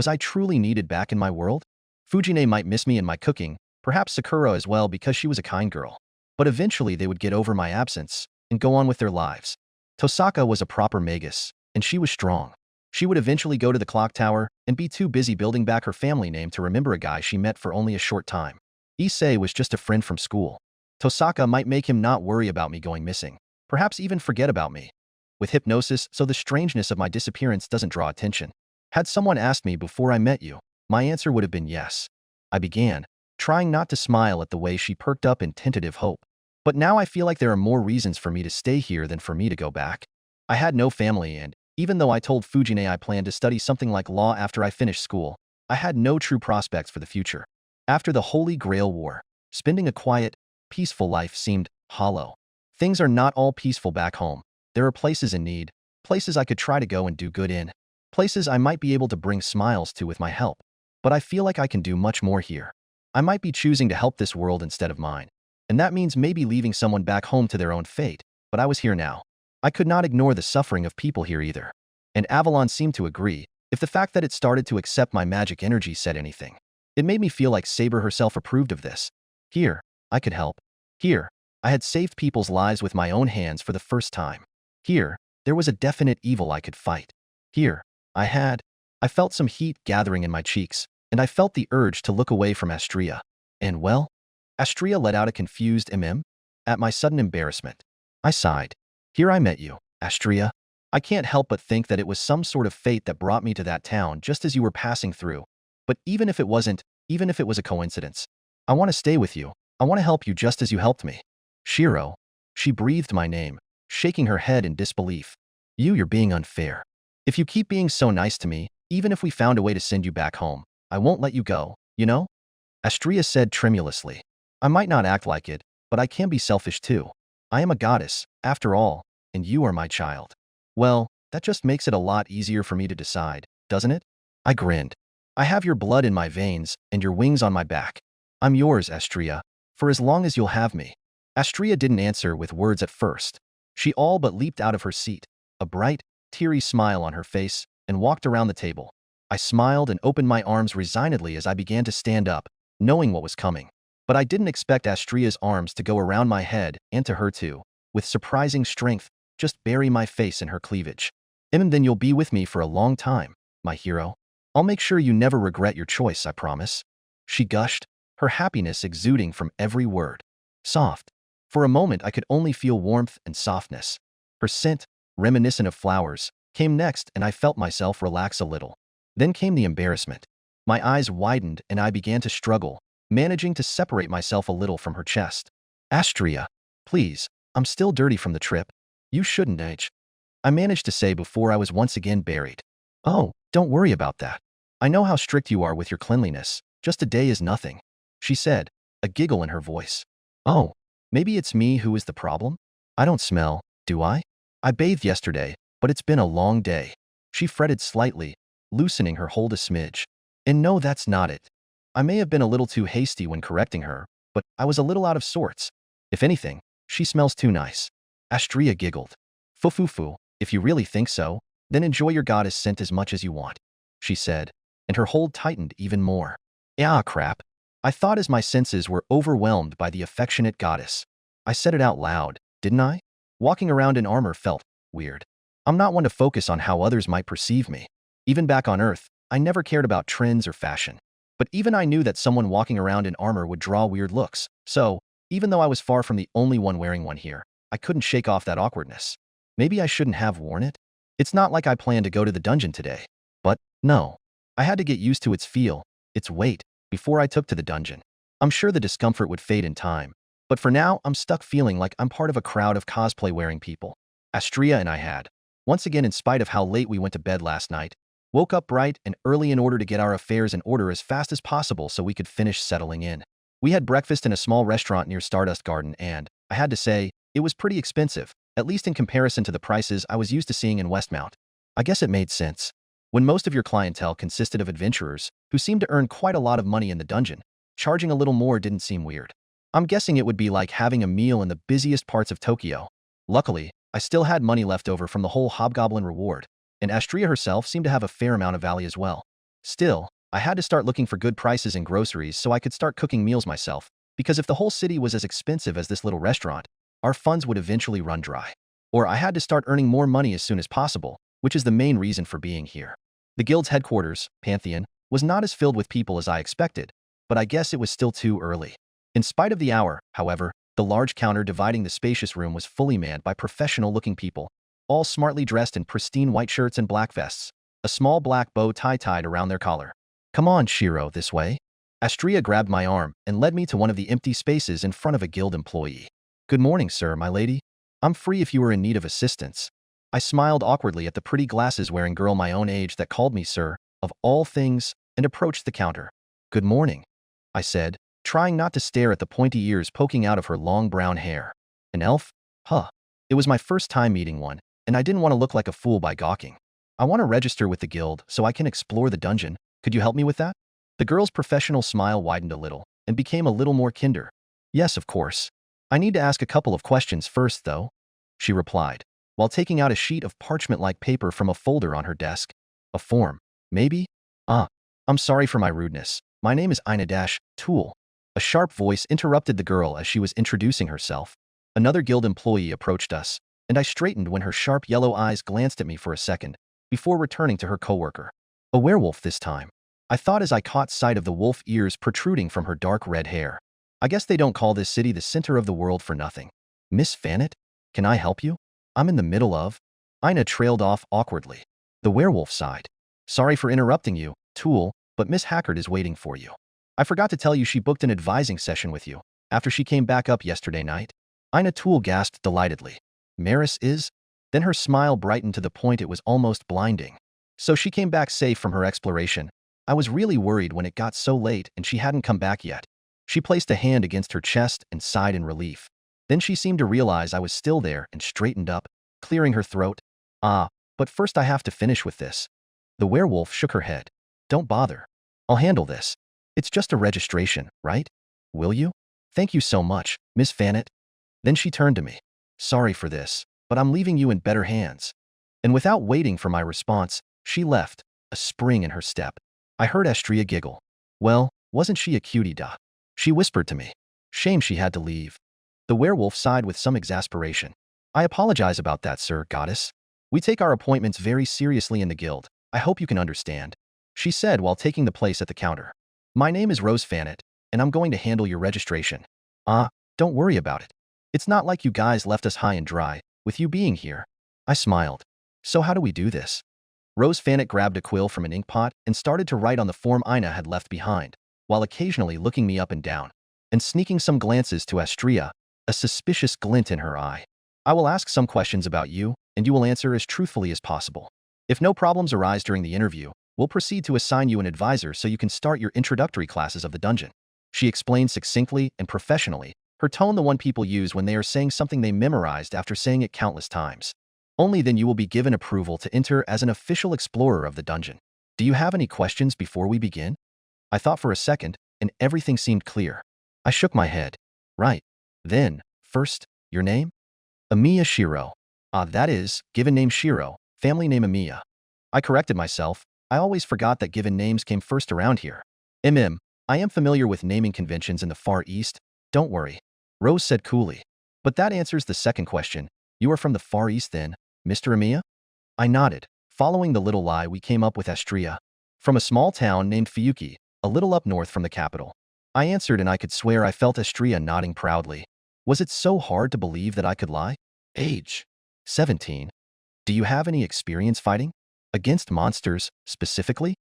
Speaker 2: I truly needed back in my world? Fujine might miss me and my cooking, perhaps Sakura as well because she was a kind girl. But eventually they would get over my absence and go on with their lives. Tosaka was a proper magus, and she was strong. She would eventually go to the clock tower and be too busy building back her family name to remember a guy she met for only a short time. Issei was just a friend from school. Tosaka might make him not worry about me going missing, perhaps even forget about me. With hypnosis, so the strangeness of my disappearance doesn't draw attention. Had someone asked me before I met you, my answer would have been yes. I began, trying not to smile at the way she perked up in tentative hope. But now I feel like there are more reasons for me to stay here than for me to go back. I had no family and, even though I told Fujine I planned to study something like law after I finished school, I had no true prospects for the future. After the Holy Grail War, spending a quiet, peaceful life seemed hollow. Things are not all peaceful back home. There are places in need, places I could try to go and do good in, places I might be able to bring smiles to with my help. But I feel like I can do much more here. I might be choosing to help this world instead of mine. And that means maybe leaving someone back home to their own fate, but I was here now. I could not ignore the suffering of people here either. And Avalon seemed to agree, if the fact that it started to accept my magic energy said anything. It made me feel like Saber herself approved of this. Here, I could help. Here, I had saved people's lives with my own hands for the first time. Here, there was a definite evil I could fight. Here, I felt some heat gathering in my cheeks, and I felt the urge to look away from Astria. And well, Astria let out a confused at my sudden embarrassment. I sighed. Here I met you, Astria. I can't help but think that it was some sort of fate that brought me to that town just as you were passing through. But even if it wasn't, even if it was a coincidence, I want to stay with you. I want to help you just as you helped me. Shirou. She breathed my name, shaking her head in disbelief. You're being unfair. If you keep being so nice to me, even if we found a way to send you back home, I won't let you go, you know? Astria said tremulously. I might not act like it, but I can be selfish too. I am a goddess, after all, and you are my child. Well, that just makes it a lot easier for me to decide, doesn't it? I grinned. I have your blood in my veins and your wings on my back. I'm yours, Astria, for as long as you'll have me. Astria didn't answer with words at first. She all but leaped out of her seat, a bright, teary smile on her face, and walked around the table. I smiled and opened my arms resignedly as I began to stand up, knowing what was coming. But I didn't expect Astria's arms to go around my head and to her too. With surprising strength, just bury my face in her cleavage. And then you'll be with me for a long time, my hero. I'll make sure you never regret your choice, I promise. She gushed, her happiness exuding from every word. Soft. For a moment I could only feel warmth and softness. Her scent, reminiscent of flowers, came next and I felt myself relax a little. Then came the embarrassment. My eyes widened and I began to struggle, managing to separate myself a little from her chest. Astria, please, I'm still dirty from the trip. You shouldn't age. I managed to say before I was once again buried. Oh, don't worry about that. I know how strict you are with your cleanliness. Just a day is nothing, she said, a giggle in her voice. Oh, maybe it's me who is the problem? I don't smell, do I? I bathed yesterday, but it's been a long day. She fretted slightly, loosening her hold a smidge. And no, that's not it. I may have been a little too hasty when correcting her, but I was a little out of sorts. If anything, she smells too nice. Astria giggled. Fufufu, if you really think so, then enjoy your goddess scent as much as you want, she said, and her hold tightened even more. Ah, crap. I thought as my senses were overwhelmed by the affectionate goddess. I said it out loud, didn't I? Walking around in armor felt weird. I'm not one to focus on how others might perceive me. Even back on Earth, I never cared about trends or fashion. But even I knew that someone walking around in armor would draw weird looks, so, even though I was far from the only one wearing one here, I couldn't shake off that awkwardness. Maybe I shouldn't have worn it? It's not like I planned to go to the dungeon today. But, no. I had to get used to its feel, its weight, before I took to the dungeon. I'm sure the discomfort would fade in time. But for now, I'm stuck feeling like I'm part of a crowd of cosplay-wearing people. Astria and I had, once again in spite of how late we went to bed last night, woke up bright and early in order to get our affairs in order as fast as possible so we could finish settling in. We had breakfast in a small restaurant near Stardust Garden and, I had to say, it was pretty expensive, at least in comparison to the prices I was used to seeing in Westmount. I guess it made sense. When most of your clientele consisted of adventurers who seemed to earn quite a lot of money in the dungeon, charging a little more didn't seem weird. I'm guessing it would be like having a meal in the busiest parts of Tokyo. Luckily, I still had money left over from the whole Hobgoblin reward, and Astria herself seemed to have a fair amount of value as well. Still, I had to start looking for good prices in groceries so I could start cooking meals myself, because if the whole city was as expensive as this little restaurant, our funds would eventually run dry. or I had to start earning more money as soon as possible, which is the main reason for being here. The guild's headquarters, Pantheon, was not as filled with people as I expected, but I guess it was still too early. In spite of the hour, however, the large counter dividing the spacious room was fully manned by professional-looking people, all smartly dressed in pristine white shirts and black vests, a small black bow tie tied around their collar. "Come on, Shirou, this way." Astria grabbed my arm and led me to one of the empty spaces in front of a guild employee. "Good morning, sir, my lady. I'm free if you are in need of assistance." I smiled awkwardly at the pretty glasses-wearing girl my own age that called me sir, of all things, and approached the counter. "Good morning," I said, trying not to stare at the pointy ears poking out of her long brown hair. An elf? Huh. It was my first time meeting one, and I didn't want to look like a fool by gawking. "I want to register with the guild so I can explore the dungeon. Could you help me with that?" The girl's professional smile widened a little and became a little more kinder. "Yes, of course. I need to ask a couple of questions first, though," she replied, while taking out a sheet of parchment-like paper from a folder on her desk. "A form, maybe?" I'm sorry for my rudeness. My name is Tool." A sharp voice interrupted the girl as she was introducing herself. Another guild employee approached us, and I straightened when her sharp yellow eyes glanced at me for a second, before returning to her coworker. A werewolf this time, I thought as I caught sight of the wolf ears protruding from her dark red hair. I guess they don't call this city the center of the world for nothing. "Miss Fanit, can I help you? I'm in the middle of..." Ina trailed off awkwardly. The werewolf sighed. "Sorry for interrupting you, Tool, but Miss Hackard is waiting for you. I forgot to tell you she booked an advising session with you after she came back up yesterday night." Ina Tool gasped delightedly. "Maris is?" Then her smile brightened to the point it was almost blinding. "So she came back safe from her exploration. I was really worried when it got so late and she hadn't come back yet." She placed a hand against her chest and sighed in relief. Then she seemed to realize I was still there and straightened up, clearing her throat. But first I have to finish with this." The werewolf shook her head. "Don't bother. I'll handle this. It's just a registration, right? Will you?" "Thank you so much, Miss Fanit." Then she turned to me. "Sorry for this, but I'm leaving you in better hands." And without waiting for my response, she left, a spring in her step. I heard Astria giggle. Well, wasn't she a cutie da? She whispered to me. Shame she had to leave. The werewolf sighed with some exasperation. "I apologize about that, sir, goddess. We take our appointments very seriously in the guild. I hope you can understand," she said while taking the place at the counter. "My name is Rose Fanit, and I'm going to handle your registration." Don't worry about it. It's not like you guys left us high and dry, with you being here." I smiled. "So how do we do this?" Rose Fanit grabbed a quill from an inkpot and started to write on the form Ina had left behind, while occasionally looking me up and down, and sneaking some glances to Astria, a suspicious glint in her eye. "I will ask some questions about you, and you will answer as truthfully as possible. If no problems arise during the interview, we'll proceed to assign you an advisor so you can start your introductory classes of the dungeon." She explained succinctly and professionally, her tone the one people use when they are saying something they memorized after saying it countless times. "Only then you will be given approval to enter as an official explorer of the dungeon. Do you have any questions before we begin?" I thought for a second, and everything seemed clear. I shook my head. "Right. Then, first, your name?" "Amiya Shirou." That is, given name Shirou, family name Amiya." I corrected myself. I always forgot that given names came first around here. I am familiar with naming conventions in the Far East. Don't worry," Rose said coolly. "But that answers the second question. You are from the Far East then, Mr. Amiya?" I nodded, following the little lie we came up with Astria. "From a small town named Fuyuki, a little up north from the capital." I answered, and I could swear I felt Astria nodding proudly. Was it so hard to believe that I could lie? "Age? 17. Do you have any experience fighting? Against monsters, specifically?"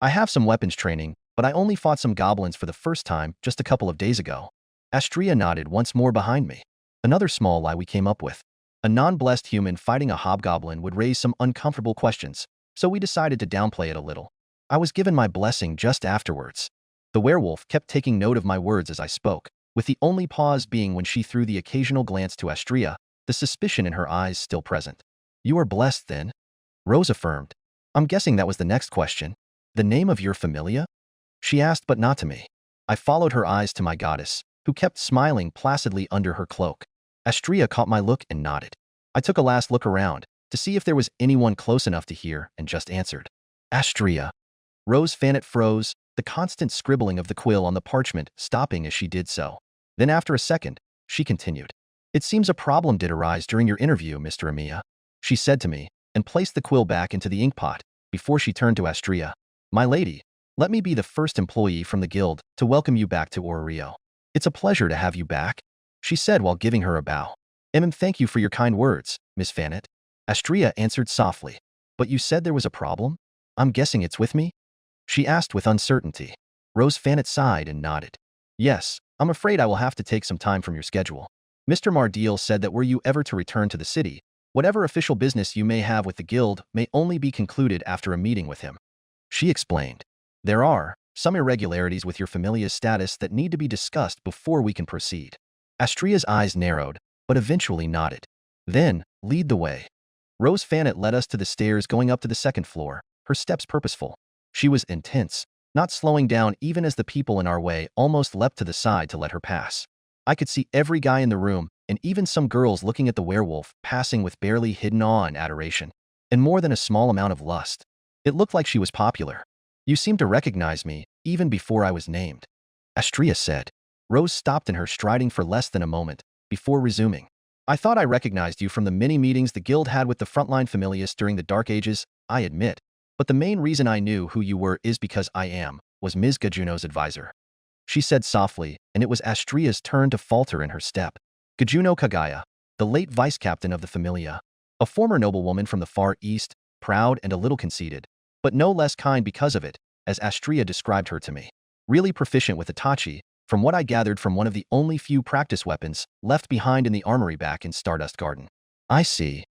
Speaker 2: "I have some weapons training, but I only fought some goblins for the first time just a couple of days ago." Astria nodded once more behind me. Another small lie we came up with. A non-blessed human fighting a hobgoblin would raise some uncomfortable questions, so we decided to downplay it a little. I was given my blessing just afterwards. The werewolf kept taking note of my words as I spoke, with the only pause being when she threw the occasional glance to Astria, the suspicion in her eyes still present. "You are blessed, then?" Rose affirmed. "I'm guessing that was the next question. The name of your familia?" She asked, but not to me. I followed her eyes to my goddess, who kept smiling placidly under her cloak. Astria caught my look and nodded. I took a last look around to see if there was anyone close enough to hear and just answered. "Astria." Rose Fanit froze, the constant scribbling of the quill on the parchment stopping as she did so. Then after a second, she continued. It seems a problem did arise during your interview, Mr. Amiya, she said to me, and placed the quill back into the inkpot before she turned to Astria. My lady, let me be the first employee from the guild to welcome you back to Orario. It's a pleasure to have you back, she said while giving her a bow. Thank you for your kind words, Miss Fanet. Astria answered softly. But you said there was a problem? I'm guessing it's with me? She asked with uncertainty. Rose Fanet sighed and nodded. Yes, I'm afraid I will have to take some time from your schedule. Mr. Mardial said that were you ever to return to the city, whatever official business you may have with the guild may only be concluded after a meeting with him. She explained. There are some irregularities with your familia's status that need to be discussed before we can proceed. Astria's eyes narrowed, but eventually nodded. Then, lead the way. Rose Fanet led us to the stairs going up to the second floor, her steps purposeful. She was intense, not slowing down even as the people in our way almost leapt to the side to let her pass. I could see every guy in the room, and even some girls looking at the werewolf passing with barely hidden awe and adoration, and more than a small amount of lust. It looked like she was popular. You seem to recognize me, even before I was named, Astria said. Rose stopped in her striding for less than a moment, before resuming. I thought I recognized you from the many meetings the guild had with the frontline familiars during the Dark Ages, I admit. But the main reason I knew who you were is because was Ms. Gajuno's advisor. She said softly, and it was Astria's turn to falter in her step. Gajuno Kagaya, the late vice-captain of the Familia, a former noblewoman from the Far East, proud and a little conceited, but no less kind because of it, as Astria described her to me. Really proficient with Itachi, from what I gathered from one of the only few practice weapons left behind in the armory back in Stardust Garden. I see.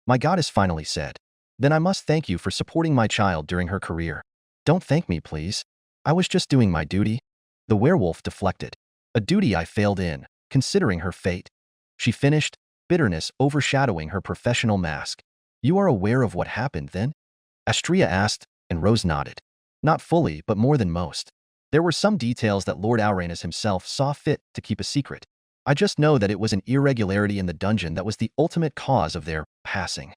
Speaker 2: My goddess finally said. Then I must thank you for supporting my child during her career. Don't thank me, please. I was just doing my duty. The werewolf deflected. A duty I failed in, considering her fate. She finished, bitterness overshadowing her professional mask. You are aware of what happened then? Astria asked, and Rose nodded. Not fully, but more than most. There were some details that Lord Auranus himself saw fit to keep a secret. I just know that it was an irregularity in the dungeon that was the ultimate cause of their passing.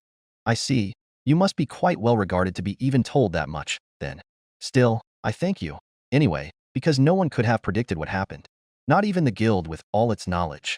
Speaker 2: I see. You must be quite well regarded to be even told that much, then. Still, I thank you. Anyway, because no one could have predicted what happened. Not even the guild with all its knowledge.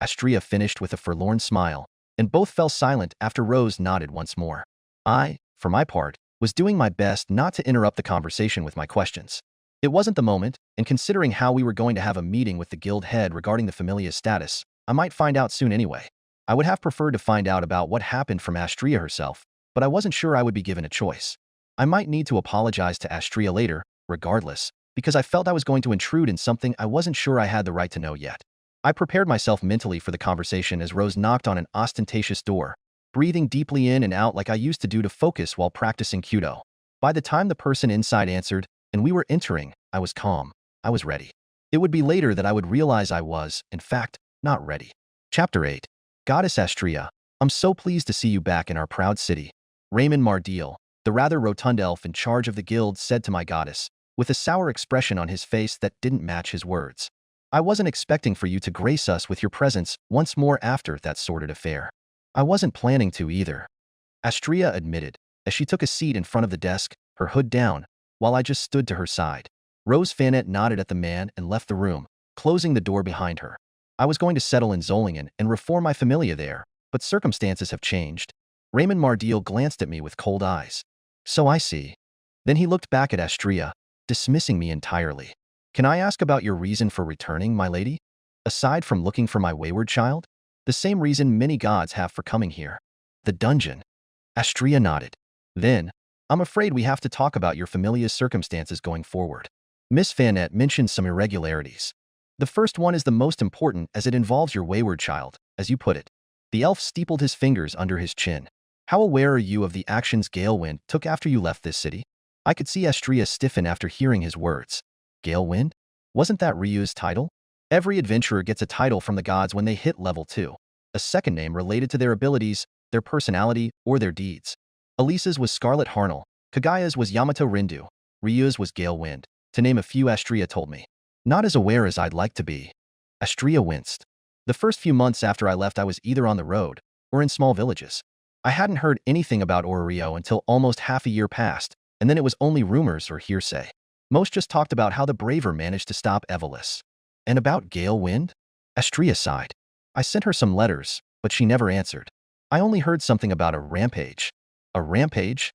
Speaker 2: Astria finished with a forlorn smile, and both fell silent after Rose nodded once more. I, for my part, was doing my best not to interrupt the conversation with my questions. It wasn't the moment, and considering how we were going to have a meeting with the guild head regarding the Familia's status, I might find out soon anyway. I would have preferred to find out about what happened from Astria herself, but I wasn't sure I would be given a choice. I might need to apologize to Astria later, regardless, because I felt I was going to intrude in something I wasn't sure I had the right to know yet. I prepared myself mentally for the conversation as Rose knocked on an ostentatious door, breathing deeply in and out like I used to do to focus while practicing Kyudo. By the time the person inside answered, and we were entering, I was calm. I was ready. It would be later that I would realize I was, in fact, not ready. Chapter 8. Goddess Astria, I'm so pleased to see you back in our proud city. Raymond Mardial, the rather rotund elf in charge of the guild, said to my goddess, with a sour expression on his face that didn't match his words. I wasn't expecting for you to grace us with your presence once more after that sordid affair. I wasn't planning to either, Astria admitted, as she took a seat in front of the desk, her hood down, while I just stood to her side. Rose Fanet nodded at the man and left the room, closing the door behind her. I was going to settle in Zollingen and reform my familia there, but circumstances have changed. Raymond Mardial glanced at me with cold eyes. So I see. Then he looked back at Astria, dismissing me entirely. Can I ask about your reason for returning, my lady? Aside from looking for my wayward child? The same reason many gods have for coming here. The dungeon. Astria nodded. Then, I'm afraid we have to talk about your familia's circumstances going forward. Miss Fanet mentioned some irregularities. The first one is the most important as it involves your wayward child, as you put it. The elf steepled his fingers under his chin. How aware are you of the actions Galewind took after you left this city? I could see Astria stiffen after hearing his words. Galewind? Wasn't that Ryu's title? Every adventurer gets a title from the gods when they hit level 2. A second name related to their abilities, their personality, or their deeds. Elisa's was Scarlet Harnel, Kagaya's was Yamato Rindu, Ryu's was Galewind, to name a few, Astria told me. Not as aware as I'd like to be. Astria winced. The first few months after I left I was either on the road, or in small villages. I hadn't heard anything about Orario until almost half a year passed, and then it was only rumors or hearsay. Most just talked about how the Braver managed to stop Evelis. And about Galewind? Astria sighed. I sent her some letters, but she never answered. I only heard something about a rampage. A rampage?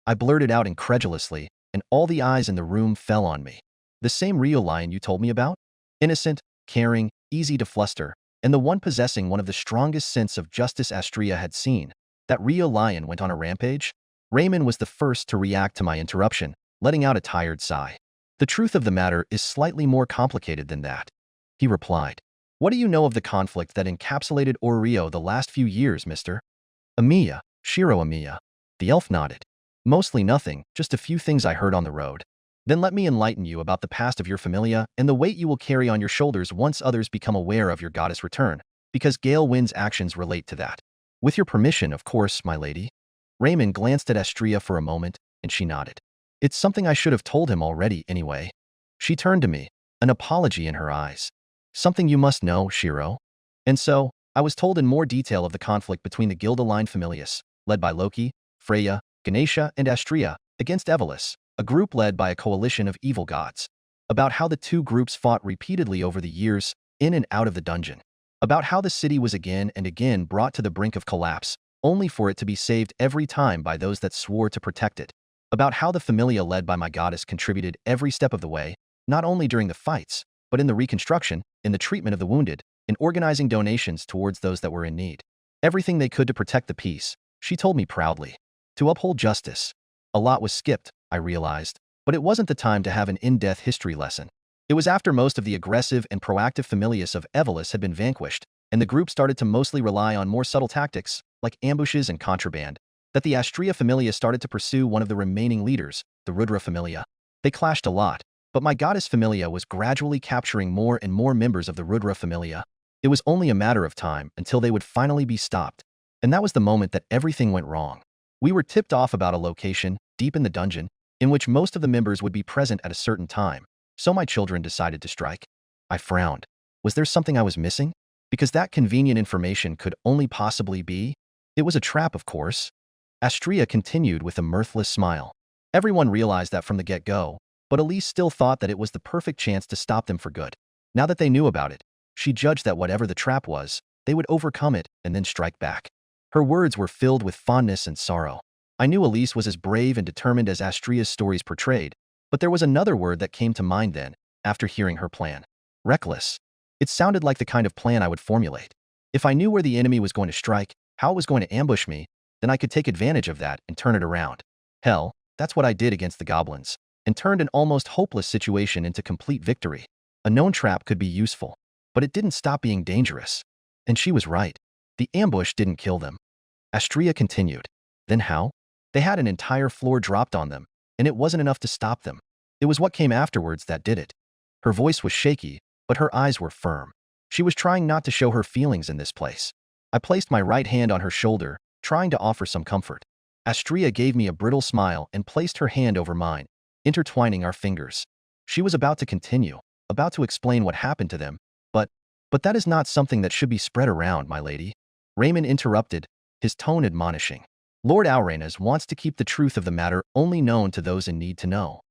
Speaker 2: I blurted out incredulously, and all the eyes in the room fell on me. The same real lion you told me about? Innocent, caring, easy to fluster, and the one possessing one of the strongest sense of justice Astria had seen. That real lion went on a rampage? Raymond was the first to react to my interruption, letting out a tired sigh. The truth of the matter is slightly more complicated than that. He replied. What do you know of the conflict that encapsulated Orario the last few years, mister? Amiya, Shirou Amiya. The elf nodded. Mostly nothing, just a few things I heard on the road. Then let me enlighten you about the past of your familia and the weight you will carry on your shoulders once others become aware of your goddess return, because Gale Wind's actions relate to that. With your permission, of course, my lady. Raymond glanced at Astria for a moment, and she nodded. It's something I should have told him already anyway. She turned to me, an apology in her eyes. Something you must know, Shirou. And so, I was told in more detail of the conflict between the guild-aligned familias, led by Loki, Freya, Ganesha, and Astria, against Evelys, a group led by a coalition of evil gods. About how the two groups fought repeatedly over the years, in and out of the dungeon. About how the city was again and again brought to the brink of collapse, only for it to be saved every time by those that swore to protect it. About how the familia led by my goddess contributed every step of the way, not only during the fights, but in the reconstruction, in the treatment of the wounded, in organizing donations towards those that were in need. Everything they could to protect the peace, she told me proudly. To uphold justice. A lot was skipped, I realized, but it wasn't the time to have an in-depth history lesson. It was after most of the aggressive and proactive familias of Evelys had been vanquished, and the group started to mostly rely on more subtle tactics, like ambushes and contraband, that the Astria familia started to pursue one of the remaining leaders, the Rudra familia. They clashed a lot, but my goddess familia was gradually capturing more and more members of the Rudra familia. It was only a matter of time until they would finally be stopped, and that was the moment that everything went wrong. We were tipped off about a location, deep in the dungeon, in which most of the members would be present at a certain time, so my children decided to strike. I frowned. Was there something I was missing? Because that convenient information could only possibly be? It was a trap, of course. Astria continued with a mirthless smile. Everyone realized that from the get-go, but Elise still thought that it was the perfect chance to stop them for good. Now that they knew about it, she judged that whatever the trap was, they would overcome it and then strike back. Her words were filled with fondness and sorrow. I knew Elise was as brave and determined as Astria's stories portrayed, but there was another word that came to mind then, after hearing her plan. Reckless. It sounded like the kind of plan I would formulate. If I knew where the enemy was going to strike, how it was going to ambush me, then I could take advantage of that and turn it around. Hell, that's what I did against the goblins, and turned an almost hopeless situation into complete victory. A known trap could be useful, but it didn't stop being dangerous. And she was right. The ambush didn't kill them. Astria continued. Then how? They had an entire floor dropped on them, and it wasn't enough to stop them. It was what came afterwards that did it. Her voice was shaky, but her eyes were firm. She was trying not to show her feelings in this place. I placed my right hand on her shoulder, trying to offer some comfort. Astria gave me a brittle smile and placed her hand over mine, intertwining our fingers. She was about to continue, about to explain what happened to them, but that is not something that should be spread around, my lady. Raymond interrupted, his tone admonishing. Lord Auranes wants to keep the truth of the matter only known to those in need to know.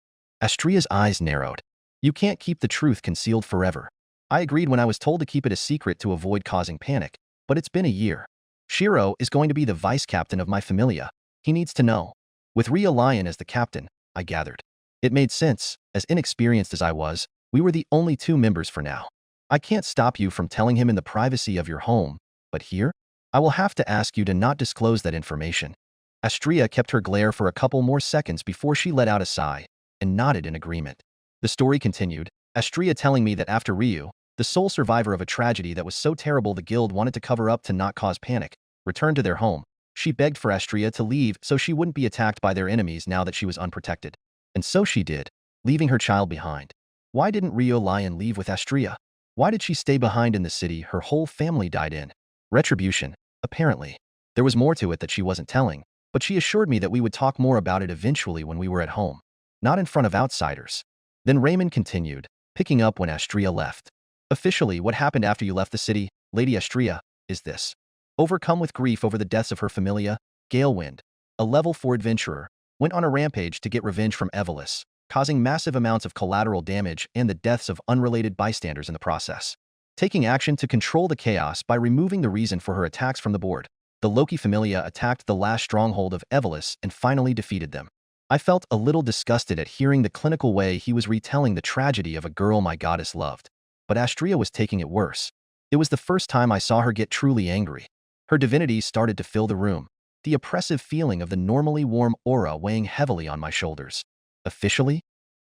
Speaker 2: Astria's eyes narrowed. You can't keep the truth concealed forever. I agreed when I was told to keep it a secret to avoid causing panic, but it's been a year. Shirou is going to be the vice-captain of my familia. He needs to know. With Ria Lion as the captain, I gathered. It made sense. As inexperienced as I was, we were the only two members for now. I can't stop you from telling him in the privacy of your home, but here, I will have to ask you to not disclose that information. Astria kept her glare for a couple more seconds before she let out a sigh and nodded in agreement. The story continued, Astria telling me that after Ryu, the sole survivor of a tragedy that was so terrible the guild wanted to cover up to not cause panic, returned to their home. She begged for Astria to leave so she wouldn't be attacked by their enemies now that she was unprotected. And so she did, leaving her child behind. Why didn't Rio Lion leave with Astria? Why did she stay behind in the city her whole family died in? Retribution, apparently. There was more to it that she wasn't telling, but she assured me that we would talk more about it eventually when we were at home. Not in front of outsiders. Then Raymond continued, picking up when Astria left. Officially, what happened after you left the city, Lady Astria, is this. Overcome with grief over the deaths of her familia, Galewind, a level 4 adventurer, went on a rampage to get revenge from Evelys, causing massive amounts of collateral damage and the deaths of unrelated bystanders in the process. taking action to control the chaos by removing the reason for her attacks from the board. The Loki Familia attacked the last stronghold of Evolus and finally defeated them. I felt a little disgusted at hearing the clinical way he was retelling the tragedy of a girl my goddess loved. But Astrea was taking it worse. It was the first time I saw her get truly angry. Her divinity started to fill the room, the oppressive feeling of the normally warm aura weighing heavily on my shoulders. Officially?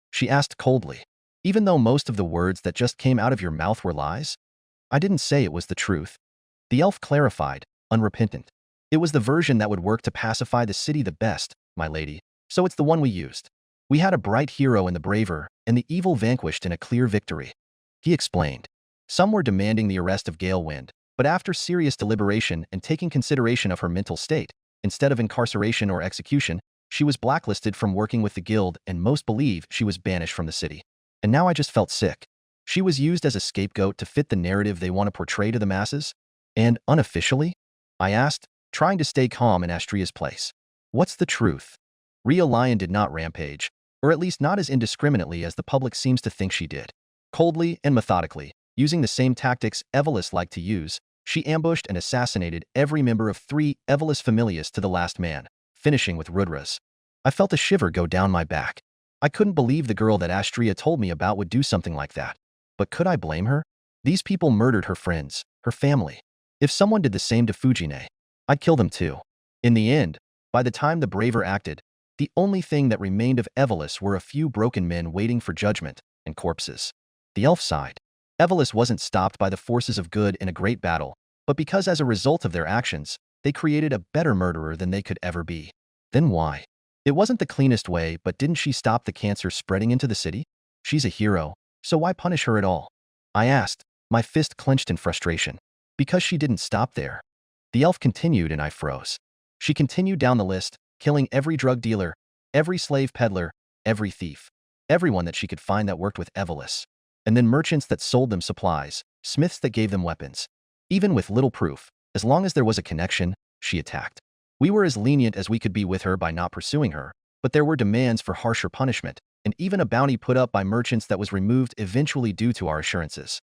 Speaker 2: She asked coldly. Even though most of the words that just came out of your mouth were lies? I didn't say it was the truth. The elf clarified, unrepentant. It was the version that would work to pacify the city the best, my lady, so it's the one we used. We had a bright hero in the braver, and the evil vanquished in a clear victory. He explained. Some were demanding the arrest of Galewind, but after serious deliberation and taking consideration of her mental state, instead of incarceration or execution, she was blacklisted from working with the guild and most believe she was banished from the city. And now I just felt sick. She was used as a scapegoat to fit the narrative they want to portray to the masses? And unofficially? I asked, trying to stay calm in Astrea's place. What's the truth? Rhea Lion did not rampage, or at least not as indiscriminately as the public seems to think she did. Coldly and methodically, using the same tactics Evolus liked to use, she ambushed and assassinated every member of 3 Evolus Familias to the last man, finishing with Rudra's. I felt a shiver go down my back. I couldn't believe the girl that Astrea told me about would do something like that. But could I blame her? These people murdered her friends, her family. If someone did the same to Fujine, I'd kill them too. In the end, by the time the braver acted, the only thing that remained of Evolus were a few broken men waiting for judgment, and corpses. The elf sighed. Evolus wasn't stopped by the forces of good in a great battle, but because as a result of their actions, they created a better murderer than they could ever be. Then why? It wasn't the cleanest way, but didn't she stop the cancer spreading into the city? She's a hero, so why punish her at all? I asked, my fist clenched in frustration. Because she didn't stop there. The elf continued and I froze. She continued down the list, killing every drug dealer, every slave peddler, every thief, everyone that she could find that worked with Evolus. And then merchants that sold them supplies, smiths that gave them weapons. Even with little proof, as long as there was a connection, she attacked. We were as lenient as we could be with her by not pursuing her, but there were demands for harsher punishment, and even a bounty put up by merchants that was removed eventually due to our assurances.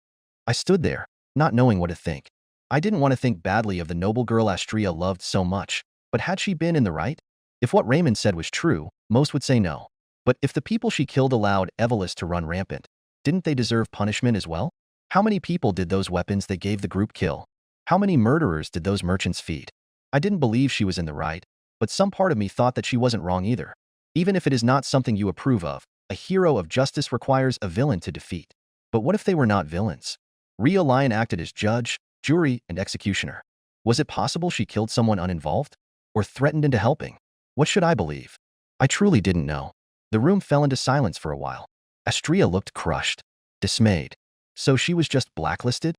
Speaker 2: I stood there, not knowing what to think. I didn't want to think badly of the noble girl Astrea loved so much, but had she been in the right? If what Raymond said was true, most would say no. But if the people she killed allowed Evolus to run rampant, didn't they deserve punishment as well? How many people did those weapons they gave the group kill? How many murderers did those merchants feed? I didn't believe she was in the right, but some part of me thought that she wasn't wrong either. Even if it is not something you approve of, a hero of justice requires a villain to defeat. But what if they were not villains? Rhea Lion acted as judge, jury, and executioner. Was it possible she killed someone uninvolved? Or threatened into helping? What should I believe? I truly didn't know. The room fell into silence for a while. Astrea looked crushed, dismayed. So she was just blacklisted?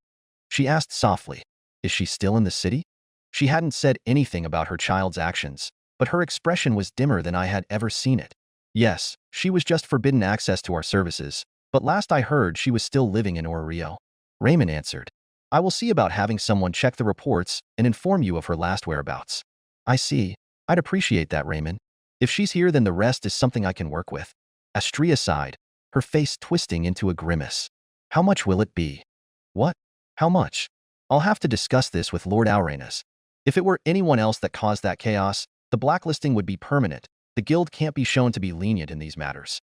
Speaker 2: She asked softly, is she still in the city? She hadn't said anything about her child's actions, but her expression was dimmer than I had ever seen it. Yes, she was just forbidden access to our services, but last I heard she was still living in Orario. Raymond answered, I will see about having someone check the reports and inform you of her last whereabouts. I see. I'd appreciate that, Raymond. If she's here, then the rest is something I can work with. Astrea sighed, her face twisting into a grimace. How much will it be? What? How much? I'll have to discuss this with Lord Aurenas. If it were anyone else that caused that chaos, the blacklisting would be permanent. The guild can't be shown to be lenient in these matters.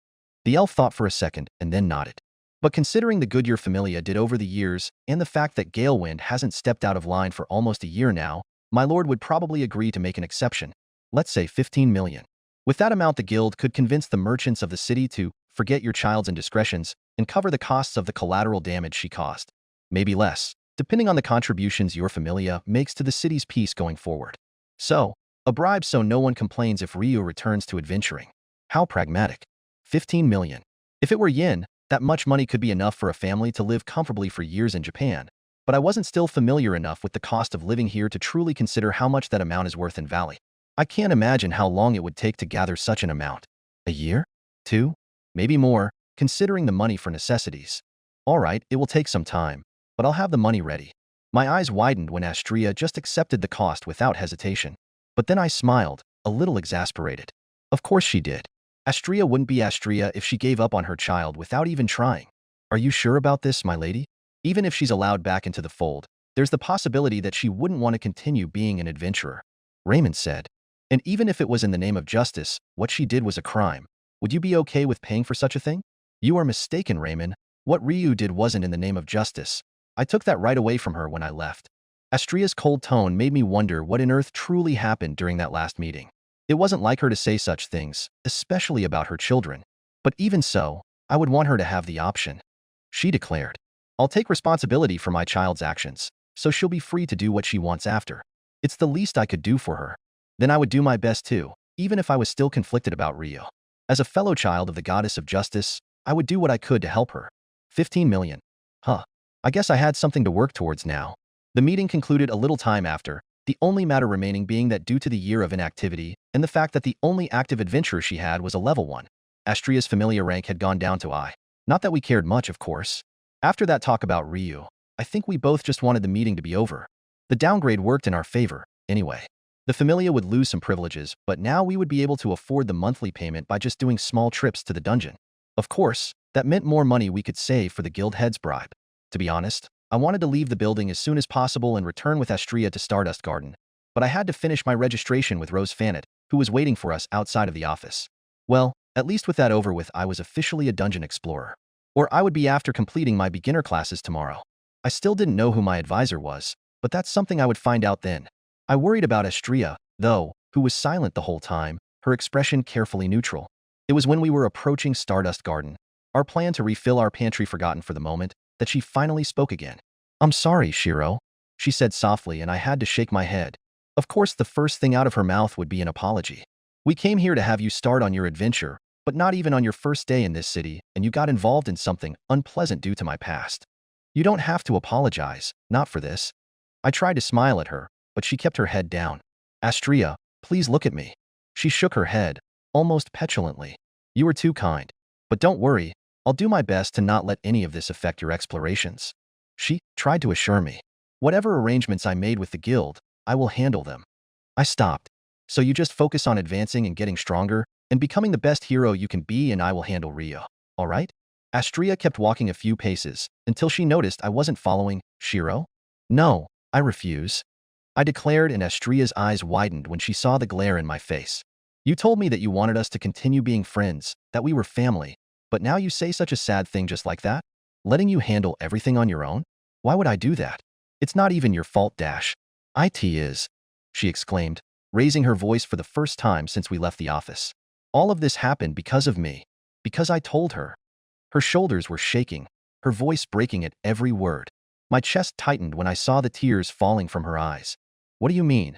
Speaker 2: The elf thought for a second and then nodded. But considering the good your familia did over the years and the fact that Galewind hasn't stepped out of line for almost a year now, my lord would probably agree to make an exception. Let's say 15 million. With that amount, the guild could convince the merchants of the city to forget your child's indiscretions and cover the costs of the collateral damage she caused. Maybe less, depending on the contributions your familia makes to the city's peace going forward. So, a bribe so no one complains if Ryu returns to adventuring. How pragmatic. 15 million. If it were yen, that much money could be enough for a family to live comfortably for years in Japan, but I wasn't still familiar enough with the cost of living here to truly consider how much that amount is worth in Valley. I can't imagine how long it would take to gather such an amount. A year? 2? Maybe more, considering the money for necessities. All right, it will take some time, but I'll have the money ready. My eyes widened when Astrea just accepted the cost without hesitation. But then I smiled, a little exasperated. Of course she did. Astrea wouldn't be Astrea if she gave up on her child without even trying. Are you sure about this, my lady? Even if she's allowed back into the fold, there's the possibility that she wouldn't want to continue being an adventurer. Raymond said. And even if it was in the name of justice, what she did was a crime. Would you be okay with paying for such a thing? You are mistaken, Raymond. What Ryu did wasn't in the name of justice. I took that right away from her when I left. Astria's cold tone made me wonder what on earth truly happened during that last meeting. It wasn't like her to say such things, especially about her children. But even so, I would want her to have the option. She declared, I'll take responsibility for my child's actions, so she'll be free to do what she wants after. It's the least I could do for her. Then I would do my best too, even if I was still conflicted about Ryu. As a fellow child of the goddess of justice, I would do what I could to help her. 15 million. Huh. I guess I had something to work towards now. The meeting concluded a little time after, the only matter remaining being that due to the year of inactivity and the fact that the only active adventurer she had was a level 1, Astria's familiar rank had gone down to I. Not that we cared much, of course. After that talk about Ryu, I think we both just wanted the meeting to be over. The downgrade worked in our favor, anyway. The familia would lose some privileges, but now we would be able to afford the monthly payment by just doing small trips to the dungeon. Of course, that meant more money we could save for the guild head's bribe. To be honest, I wanted to leave the building as soon as possible and return with Astria to Stardust Garden, but I had to finish my registration with Rose Fanet, who was waiting for us outside of the office. Well, at least with that over with, I was officially a dungeon explorer. Or I would be after completing my beginner classes tomorrow. I still didn't know who my advisor was, but that's something I would find out then. I worried about Astria, though, who was silent the whole time, her expression carefully neutral. It was when we were approaching Stardust Garden, our plan to refill our pantry forgotten for the moment, that she finally spoke again. I'm sorry, Shirou, she said softly, and I had to shake my head. Of course, the first thing out of her mouth would be an apology. We came here to have you start on your adventure, but not even on your first day in this city, and you got involved in something unpleasant due to my past. You don't have to apologize, not for this. I tried to smile at her, but she kept her head down. Astria, please look at me. She shook her head, almost petulantly. You were too kind. But don't worry, I'll do my best to not let any of this affect your explorations. She tried to assure me. Whatever arrangements I made with the guild, I will handle them. I stopped. So you just focus on advancing and getting stronger, and becoming the best hero you can be, and I will handle Ryu. All right? Astria kept walking a few paces, until she noticed I wasn't following. Shirou? No, I refuse. I declared, and Astria's eyes widened when she saw the glare in my face. You told me that you wanted us to continue being friends, that we were family, but now you say such a sad thing just like that? Letting you handle everything on your own? Why would I do that? It's not even your fault, Dash. It is, she exclaimed, raising her voice for the first time since we left the office. All of this happened because of me, because I told her. Her shoulders were shaking, her voice breaking at every word. My chest tightened when I saw the tears falling from her eyes. What do you mean?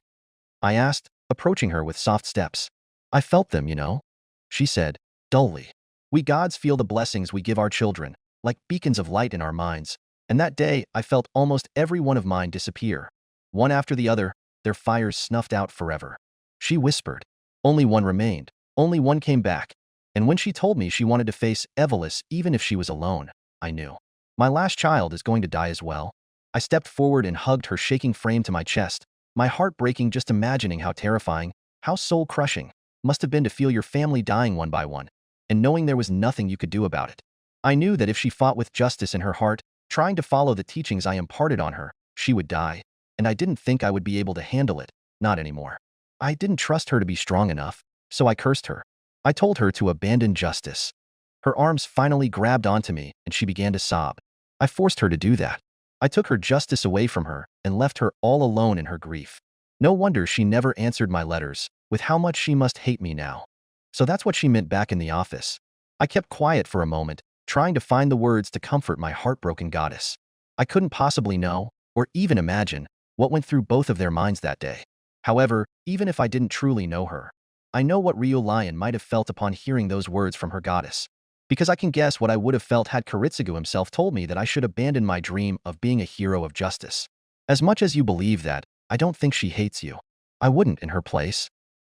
Speaker 2: I asked, approaching her with soft steps. I felt them, you know, she said, dully. We gods feel the blessings we give our children, like beacons of light in our minds, and that day I felt almost every one of mine disappear. One after the other, their fires snuffed out forever. She whispered. Only one remained, only one came back, and when she told me she wanted to face Evelis even if she was alone, I knew. My last child is going to die as well. I stepped forward and hugged her shaking frame to my chest, my heart breaking just imagining how terrifying, how soul-crushing, must have been to feel your family dying one by one, and knowing there was nothing you could do about it. I knew that if she fought with justice in her heart, trying to follow the teachings I imparted on her, she would die, and I didn't think I would be able to handle it, not anymore. I didn't trust her to be strong enough, so I cursed her. I told her to abandon justice. Her arms finally grabbed onto me, and she began to sob. I forced her to do that. I took her justice away from her and left her all alone in her grief. No wonder she never answered my letters, with how much she must hate me now. So that's what she meant back in the office. I kept quiet for a moment, trying to find the words to comfort my heartbroken goddess. I couldn't possibly know, or even imagine, what went through both of their minds that day. However, even if I didn't truly know her, I know what Ryu Lion might have felt upon hearing those words from her goddess. Because I can guess what I would have felt had Kiritsugu himself told me that I should abandon my dream of being a hero of justice. As much as you believe that, I don't think she hates you. I wouldn't in her place,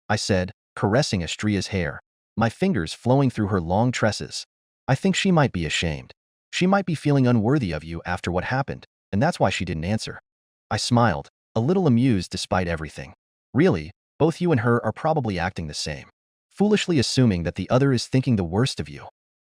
Speaker 2: I said, caressing Astria's hair, my fingers flowing through her long tresses. I think she might be ashamed. She might be feeling unworthy of you after what happened, and that's why she didn't answer. I smiled, a little amused despite everything. Really, both you and her are probably acting the same, foolishly assuming that the other is thinking the worst of you.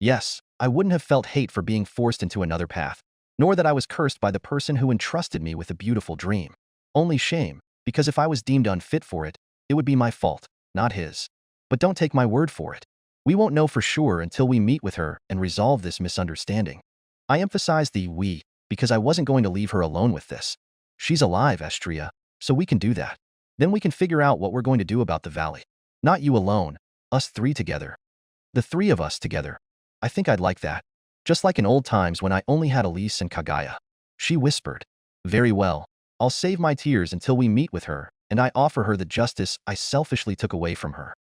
Speaker 2: Yes, I wouldn't have felt hate for being forced into another path. nor that I was cursed by the person who entrusted me with a beautiful dream. Only shame, because if I was deemed unfit for it, it would be my fault, not his. But don't take my word for it. We won't know for sure until we meet with her and resolve this misunderstanding. I emphasized the we because I wasn't going to leave her alone with this. She's alive, Astria, so we can do that. Then we can figure out what we're going to do about the valley. Not you alone, us three together. The three of us together. I think I'd like that. Just like in old times when I only had Elise and Kagaya. She whispered. Very well. I'll save my tears until we meet with her, and I offer her the justice I selfishly took away from her.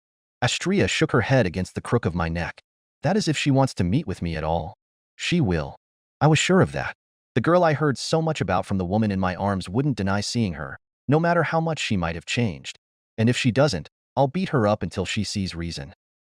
Speaker 2: Astria shook her head against the crook of my neck. That is if she wants to meet with me at all. She will. I was sure of that. The girl I heard so much about from the woman in my arms wouldn't deny seeing her, no matter how much she might have changed. And if she doesn't, I'll beat her up until she sees reason.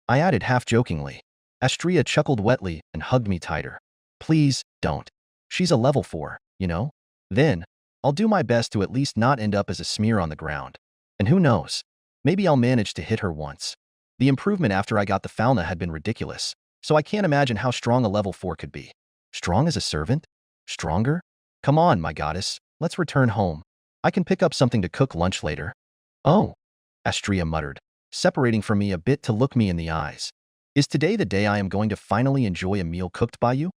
Speaker 2: I added half-jokingly. Astria chuckled wetly and hugged me tighter. Please, don't. She's a level 4, you know? Then, I'll do my best to at least not end up as a smear on the ground. And who knows? Maybe I'll manage to hit her once. The improvement after I got the Fauna had been ridiculous, so I can't imagine how strong a level 4 could be. Strong as a servant? Stronger? Come on, my goddess, let's return home. I can pick up something to cook lunch later. Oh, Astria muttered, separating from me a bit to look me in the eyes. Is today the day I am going to finally enjoy a meal cooked by you?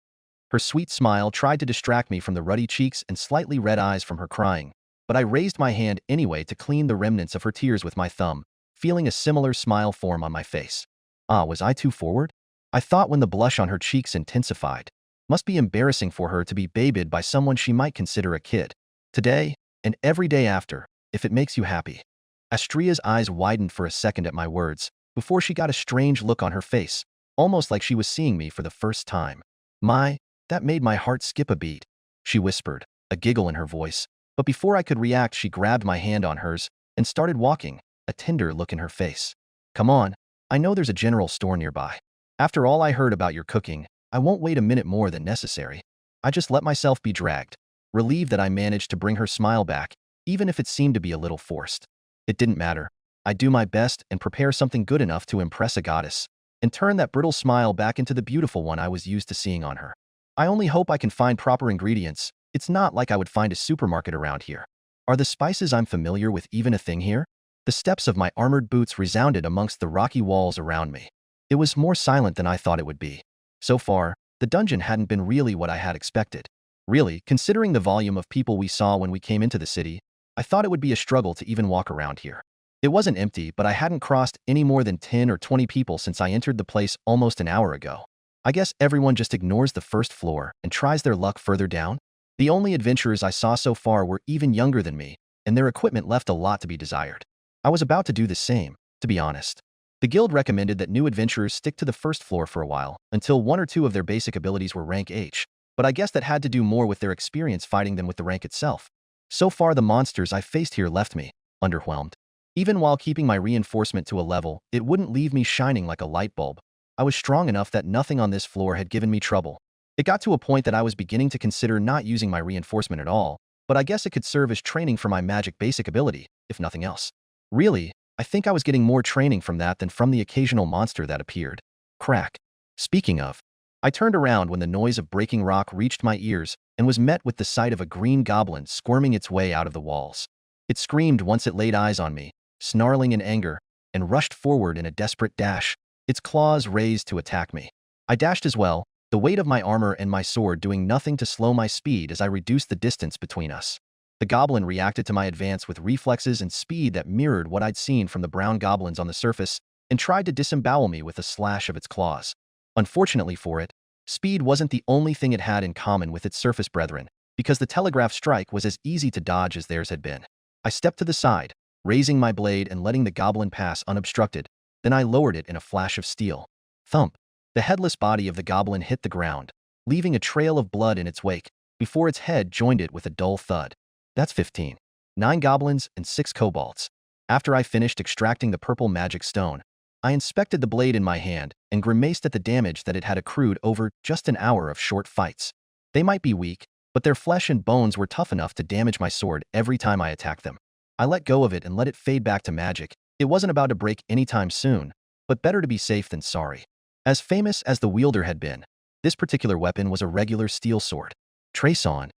Speaker 2: Her sweet smile tried to distract me from the ruddy cheeks and slightly red eyes from her crying, but I raised my hand anyway to clean the remnants of her tears with my thumb, feeling a similar smile form on my face. Ah, was I too forward? I thought when the blush on her cheeks intensified. Must be embarrassing for her to be babied by someone she might consider a kid. Today, and every day after, if it makes you happy. Astria's eyes widened for a second at my words, before she got a strange look on her face, almost like she was seeing me for the first time. That made my heart skip a beat, she whispered, a giggle in her voice. But before I could react, she grabbed my hand on hers and started walking, a tender look in her face. Come on, I know there's a general store nearby. After all I heard about your cooking, I won't wait a minute more than necessary. I just let myself be dragged, relieved that I managed to bring her smile back, even if it seemed to be a little forced. It didn't matter. I'd do my best and prepare something good enough to impress a goddess, and turn that brittle smile back into the beautiful one I was used to seeing on her. I only hope I can find proper ingredients. It's not like I would find a supermarket around here. Are the spices I'm familiar with even a thing here? The steps of my armored boots resounded amongst the rocky walls around me. It was more silent than I thought it would be. So far, the dungeon hadn't been really what I had expected. Really, considering the volume of people we saw when we came into the city, I thought it would be a struggle to even walk around here. It wasn't empty, but I hadn't crossed any more than 10 or 20 people since I entered the place almost an hour ago. I guess everyone just ignores the first floor and tries their luck further down. The only adventurers I saw so far were even younger than me, and their equipment left a lot to be desired. I was about to do the same, to be honest. The guild recommended that new adventurers stick to the first floor for a while, until 1 or 2 of their basic abilities were rank H, but I guess that had to do more with their experience fighting than with the rank itself. So far the monsters I faced here left me underwhelmed. Even while keeping my reinforcement to a level, it wouldn't leave me shining like a light bulb. I was strong enough that nothing on this floor had given me trouble. It got to a point that I was beginning to consider not using my reinforcement at all, but I guess it could serve as training for my magic basic ability, if nothing else. Really, I think I was getting more training from that than from the occasional monster that appeared. Crack. Speaking of, I turned around when the noise of breaking rock reached my ears and was met with the sight of a green goblin squirming its way out of the walls. It screamed once it laid eyes on me, snarling in anger, and rushed forward in a desperate dash, its claws raised to attack me. I dashed as well, the weight of my armor and my sword doing nothing to slow my speed as I reduced the distance between us. The goblin reacted to my advance with reflexes and speed that mirrored what I'd seen from the brown goblins on the surface and tried to disembowel me with a slash of its claws. Unfortunately for it, speed wasn't the only thing it had in common with its surface brethren, because the telegraph strike was as easy to dodge as theirs had been. I stepped to the side, raising my blade and letting the goblin pass unobstructed, then I lowered it in a flash of steel. Thump! The headless body of the goblin hit the ground, leaving a trail of blood in its wake, before its head joined it with a dull thud. That's 15. 9 goblins and 6 kobolds. After I finished extracting the purple magic stone, I inspected the blade in my hand and grimaced at the damage that it had accrued over just an hour of short fights. They might be weak, but their flesh and bones were tough enough to damage my sword every time I attacked them. I let go of it and let it fade back to magic. It wasn't about to break anytime soon, but better to be safe than sorry. As famous as the wielder had been, this particular weapon was a regular steel sword. Trace on.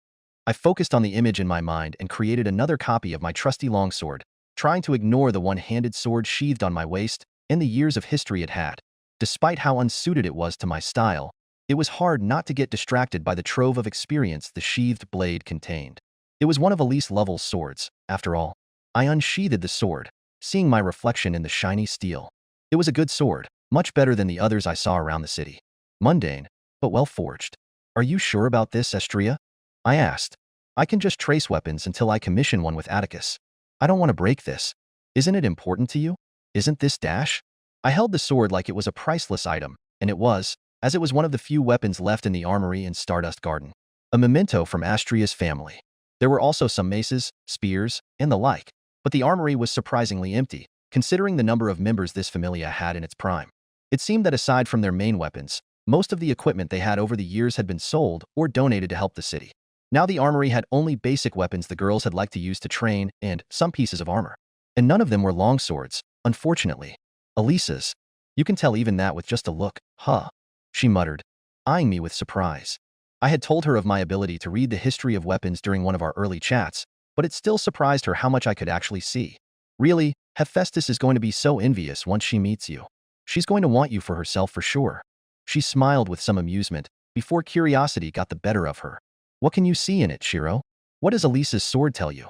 Speaker 2: I focused on the image in my mind and created another copy of my trusty longsword, trying to ignore the one-handed sword sheathed on my waist and the years of history it had. Despite how unsuited it was to my style, it was hard not to get distracted by the trove of experience the sheathed blade contained. It was one of Elise Lovell's swords, after all. I unsheathed the sword, seeing my reflection in the shiny steel. It was a good sword, much better than the others I saw around the city. Mundane, but well forged. Are you sure about this, Estria? I asked. I can just trace weapons until I commission one with Atticus. I don't want to break this. Isn't it important to you? Isn't this dash? I held the sword like it was a priceless item, and it was, as it was one of the few weapons left in the armory in Stardust Garden. A memento from Astria's family. There were also some maces, spears, and the like, but the armory was surprisingly empty, considering the number of members this familia had in its prime. It seemed that aside from their main weapons, most of the equipment they had over the years had been sold or donated to help the city. Now the armory had only basic weapons the girls had liked to use to train and some pieces of armor. And none of them were longswords, unfortunately. Elisa's. You can tell even that with just a look, huh? She muttered, eyeing me with surprise. I had told her of my ability to read the history of weapons during one of our early chats, but it still surprised her how much I could actually see. Really, Hephaestus is going to be so envious once she meets you. She's going to want you for herself for sure. She smiled with some amusement, before curiosity got the better of her. What can you see in it, Shirou? What does Elisa's sword tell you?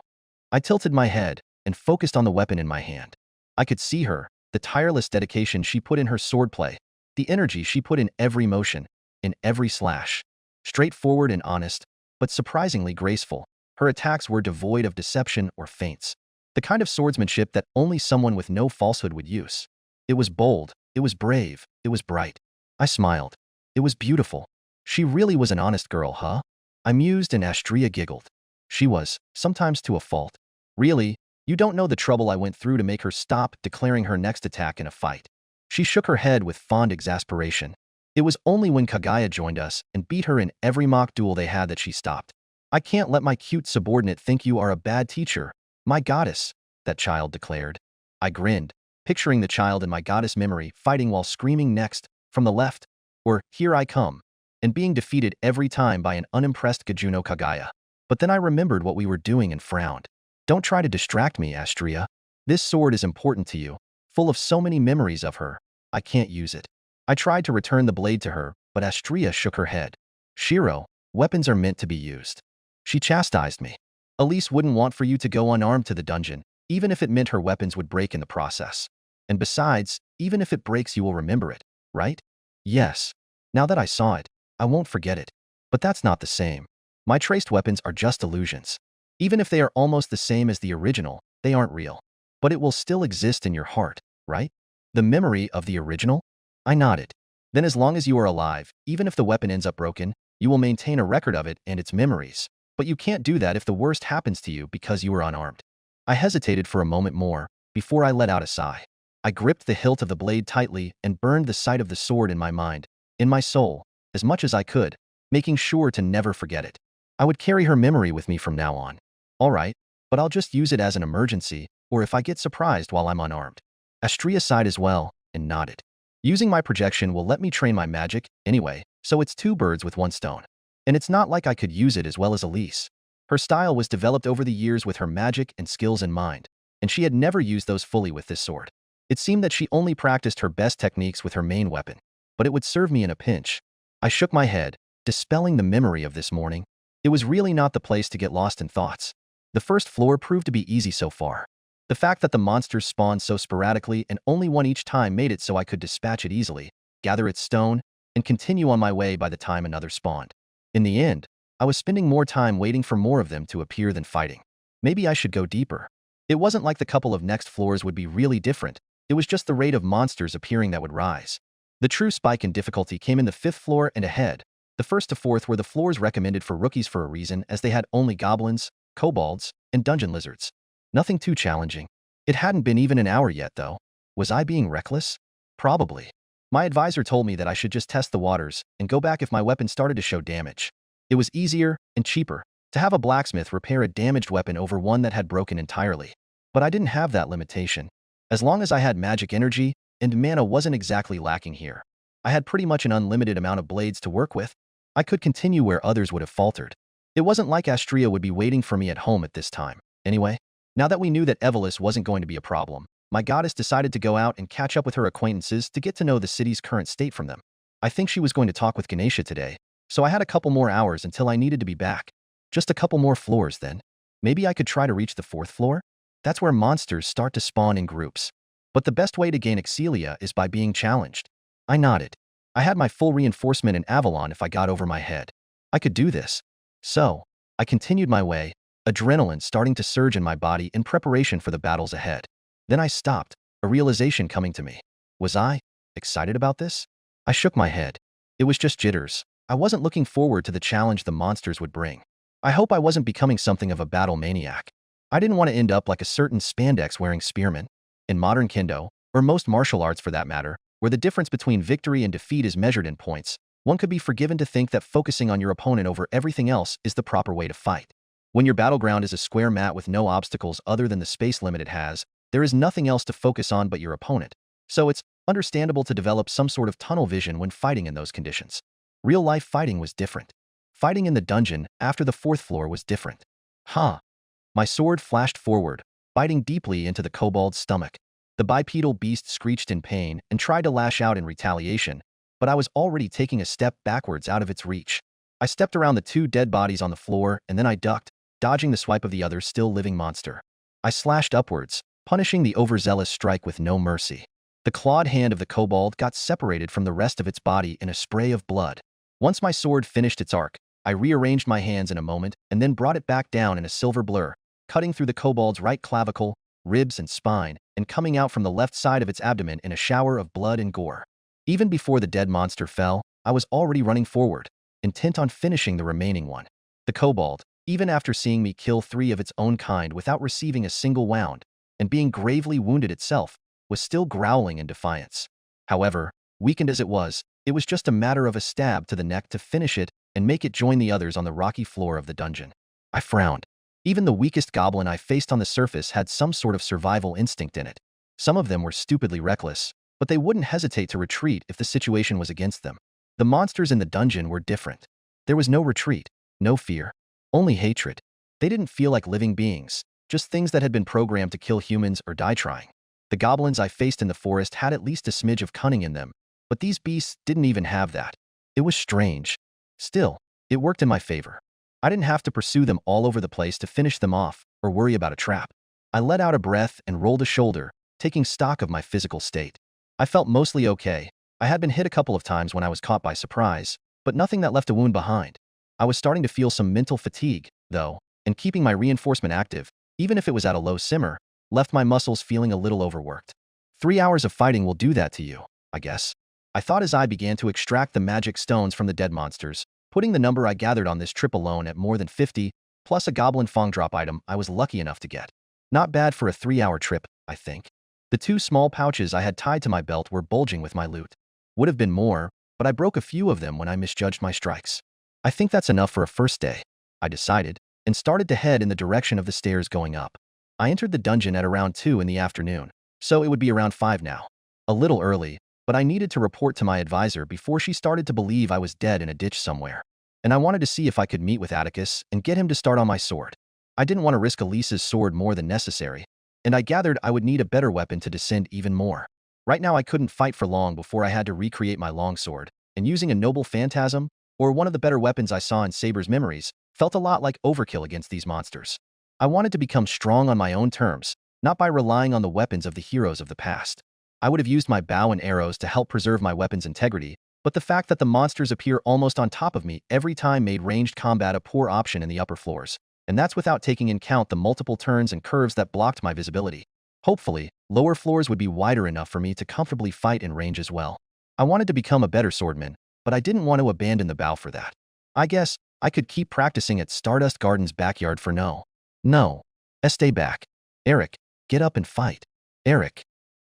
Speaker 2: I tilted my head and focused on the weapon in my hand. I could see her, the tireless dedication she put in her swordplay, the energy she put in every motion, in every slash. Straightforward and honest, but surprisingly graceful, her attacks were devoid of deception or feints. The kind of swordsmanship that only someone with no falsehood would use. It was bold, it was brave, it was bright. I smiled. It was beautiful. She really was an honest girl, huh? I mused and Astria giggled. She was, sometimes to a fault. Really, you don't know the trouble I went through to make her stop declaring her next attack in a fight. She shook her head with fond exasperation. It was only when Kaguya joined us and beat her in every mock duel they had that she stopped. I can't let my cute subordinate think you are a bad teacher, my goddess, that child declared. I grinned, picturing the child in my goddess memory fighting while screaming next, from the left, or here I come, and being defeated every time by an unimpressed Gajuno Kaguya. But then I remembered what we were doing and frowned. Don't try to distract me, Astria. This sword is important to you, full of so many memories of her. I can't use it. I tried to return the blade to her, but Astria shook her head. Shirou, weapons are meant to be used. She chastised me. Elise wouldn't want for you to go unarmed to the dungeon, even if it meant her weapons would break in the process. And besides, even if it breaks you will remember it, right? Yes. Now that I saw it, I won't forget it. But that's not the same. My traced weapons are just illusions. Even if they are almost the same as the original, they aren't real. But it will still exist in your heart, right? The memory of the original? I nodded. Then as long as you are alive, even if the weapon ends up broken, you will maintain a record of it and its memories. But you can't do that if the worst happens to you because you are unarmed. I hesitated for a moment more, before I let out a sigh. I gripped the hilt of the blade tightly and burned the sight of the sword in my mind, in my soul, as much as I could, making sure to never forget it. I would carry her memory with me from now on. All right, but I'll just use it as an emergency, or if I get surprised while I'm unarmed. Astria sighed as well, and nodded. Using my projection will let me train my magic, anyway, so it's two birds with one stone. And it's not like I could use it as well as Elise. Her style was developed over the years with her magic and skills in mind, and she had never used those fully with this sword. It seemed that she only practiced her best techniques with her main weapon, but it would serve me in a pinch. I shook my head, dispelling the memory of this morning. It was really not the place to get lost in thoughts. The first floor proved to be easy so far. The fact that the monsters spawned so sporadically and only one each time made it so I could dispatch it easily, gather its stone, and continue on my way by the time another spawned. In the end, I was spending more time waiting for more of them to appear than fighting. Maybe I should go deeper. It wasn't like the couple of next floors would be really different. It was just the rate of monsters appearing that would rise. The true spike in difficulty came in the 5th floor and ahead. The 1st to 4th were the floors recommended for rookies for a reason, as they had only goblins, kobolds, and dungeon lizards. Nothing too challenging. It hadn't been even an hour yet, though. Was I being reckless? Probably. My advisor told me that I should just test the waters and go back if my weapon started to show damage. It was easier and cheaper to have a blacksmith repair a damaged weapon over one that had broken entirely. But I didn't have that limitation. As long as I had magic energy, and mana wasn't exactly lacking here. I had pretty much an unlimited amount of blades to work with. I could continue where others would have faltered. It wasn't like Astria would be waiting for me at home at this time. Anyway, now that we knew that Evelis wasn't going to be a problem, my goddess decided to go out and catch up with her acquaintances to get to know the city's current state from them. I think she was going to talk with Ganesha today, so I had a couple more hours until I needed to be back. Just a couple more floors then. Maybe I could try to reach the 4th floor? That's where monsters start to spawn in groups. But the best way to gain Excelia is by being challenged. I nodded. I had my full reinforcement in Avalon if I got over my head. I could do this. So, I continued my way, adrenaline starting to surge in my body in preparation for the battles ahead. Then I stopped, a realization coming to me. Was I excited about this? I shook my head. It was just jitters. I wasn't looking forward to the challenge the monsters would bring. I hope I wasn't becoming something of a battle maniac. I didn't want to end up like a certain spandex-wearing spearman. In modern kendo, or most martial arts for that matter, where the difference between victory and defeat is measured in points, one could be forgiven to think that focusing on your opponent over everything else is the proper way to fight. When your battleground is a square mat with no obstacles other than the space limit it has, there is nothing else to focus on but your opponent. So it's understandable to develop some sort of tunnel vision when fighting in those conditions. Real-life fighting was different. Fighting in the dungeon after the 4th floor was different. My sword flashed forward, biting deeply into the kobold's stomach. The bipedal beast screeched in pain and tried to lash out in retaliation, but I was already taking a step backwards out of its reach. I stepped around the 2 dead bodies on the floor and then I ducked, dodging the swipe of the other still living monster. I slashed upwards, punishing the overzealous strike with no mercy. The clawed hand of the kobold got separated from the rest of its body in a spray of blood. Once my sword finished its arc, I rearranged my hands in a moment and then brought it back down in a silver blur, cutting through the kobold's right clavicle, ribs and spine, and coming out from the left side of its abdomen in a shower of blood and gore. Even before the dead monster fell, I was already running forward, intent on finishing the remaining one. The kobold, even after seeing me kill 3 of its own kind without receiving a single wound, and being gravely wounded itself, was still growling in defiance. However, weakened as it was just a matter of a stab to the neck to finish it and make it join the others on the rocky floor of the dungeon. I frowned. Even the weakest goblin I faced on the surface had some sort of survival instinct in it. Some of them were stupidly reckless, but they wouldn't hesitate to retreat if the situation was against them. The monsters in the dungeon were different. There was no retreat, no fear, only hatred. They didn't feel like living beings, just things that had been programmed to kill humans or die trying. The goblins I faced in the forest had at least a smidge of cunning in them, but these beasts didn't even have that. It was strange. Still, it worked in my favor. I didn't have to pursue them all over the place to finish them off or worry about a trap. I let out a breath and rolled a shoulder, taking stock of my physical state. I felt mostly okay. I had been hit a couple of times when I was caught by surprise, but nothing that left a wound behind. I was starting to feel some mental fatigue, though, and keeping my reinforcement active, even if it was at a low simmer, left my muscles feeling a little overworked. 3 hours of fighting will do that to you, I guess. I thought as I began to extract the magic stones from the dead monsters, putting the number I gathered on this trip alone at more than 50, plus a goblin fong drop item I was lucky enough to get. Not bad for a 3-hour trip, I think. The 2 small pouches I had tied to my belt were bulging with my loot. Would have been more, but I broke a few of them when I misjudged my strikes. I think that's enough for a first day, I decided, and started to head in the direction of the stairs going up. I entered the dungeon at around 2 in the afternoon, so it would be around 5 now. A little early, but I needed to report to my advisor before she started to believe I was dead in a ditch somewhere. And I wanted to see if I could meet with Atticus and get him to start on my sword. I didn't want to risk Elisa's sword more than necessary, and I gathered I would need a better weapon to descend even more. Right now I couldn't fight for long before I had to recreate my longsword, and using a noble phantasm, or one of the better weapons I saw in Saber's memories, felt a lot like overkill against these monsters. I wanted to become strong on my own terms, not by relying on the weapons of the heroes of the past. I would have used my bow and arrows to help preserve my weapon's integrity, but the fact that the monsters appear almost on top of me every time made ranged combat a poor option in the upper floors, and that's without taking in count the multiple turns and curves that blocked my visibility. Hopefully, lower floors would be wider enough for me to comfortably fight in range as well. I wanted to become a better swordman, but I didn't want to abandon the bow for that. I guess I could keep practicing at Stardust Garden's backyard for no. Stay back. Eric, get up and fight. Eric.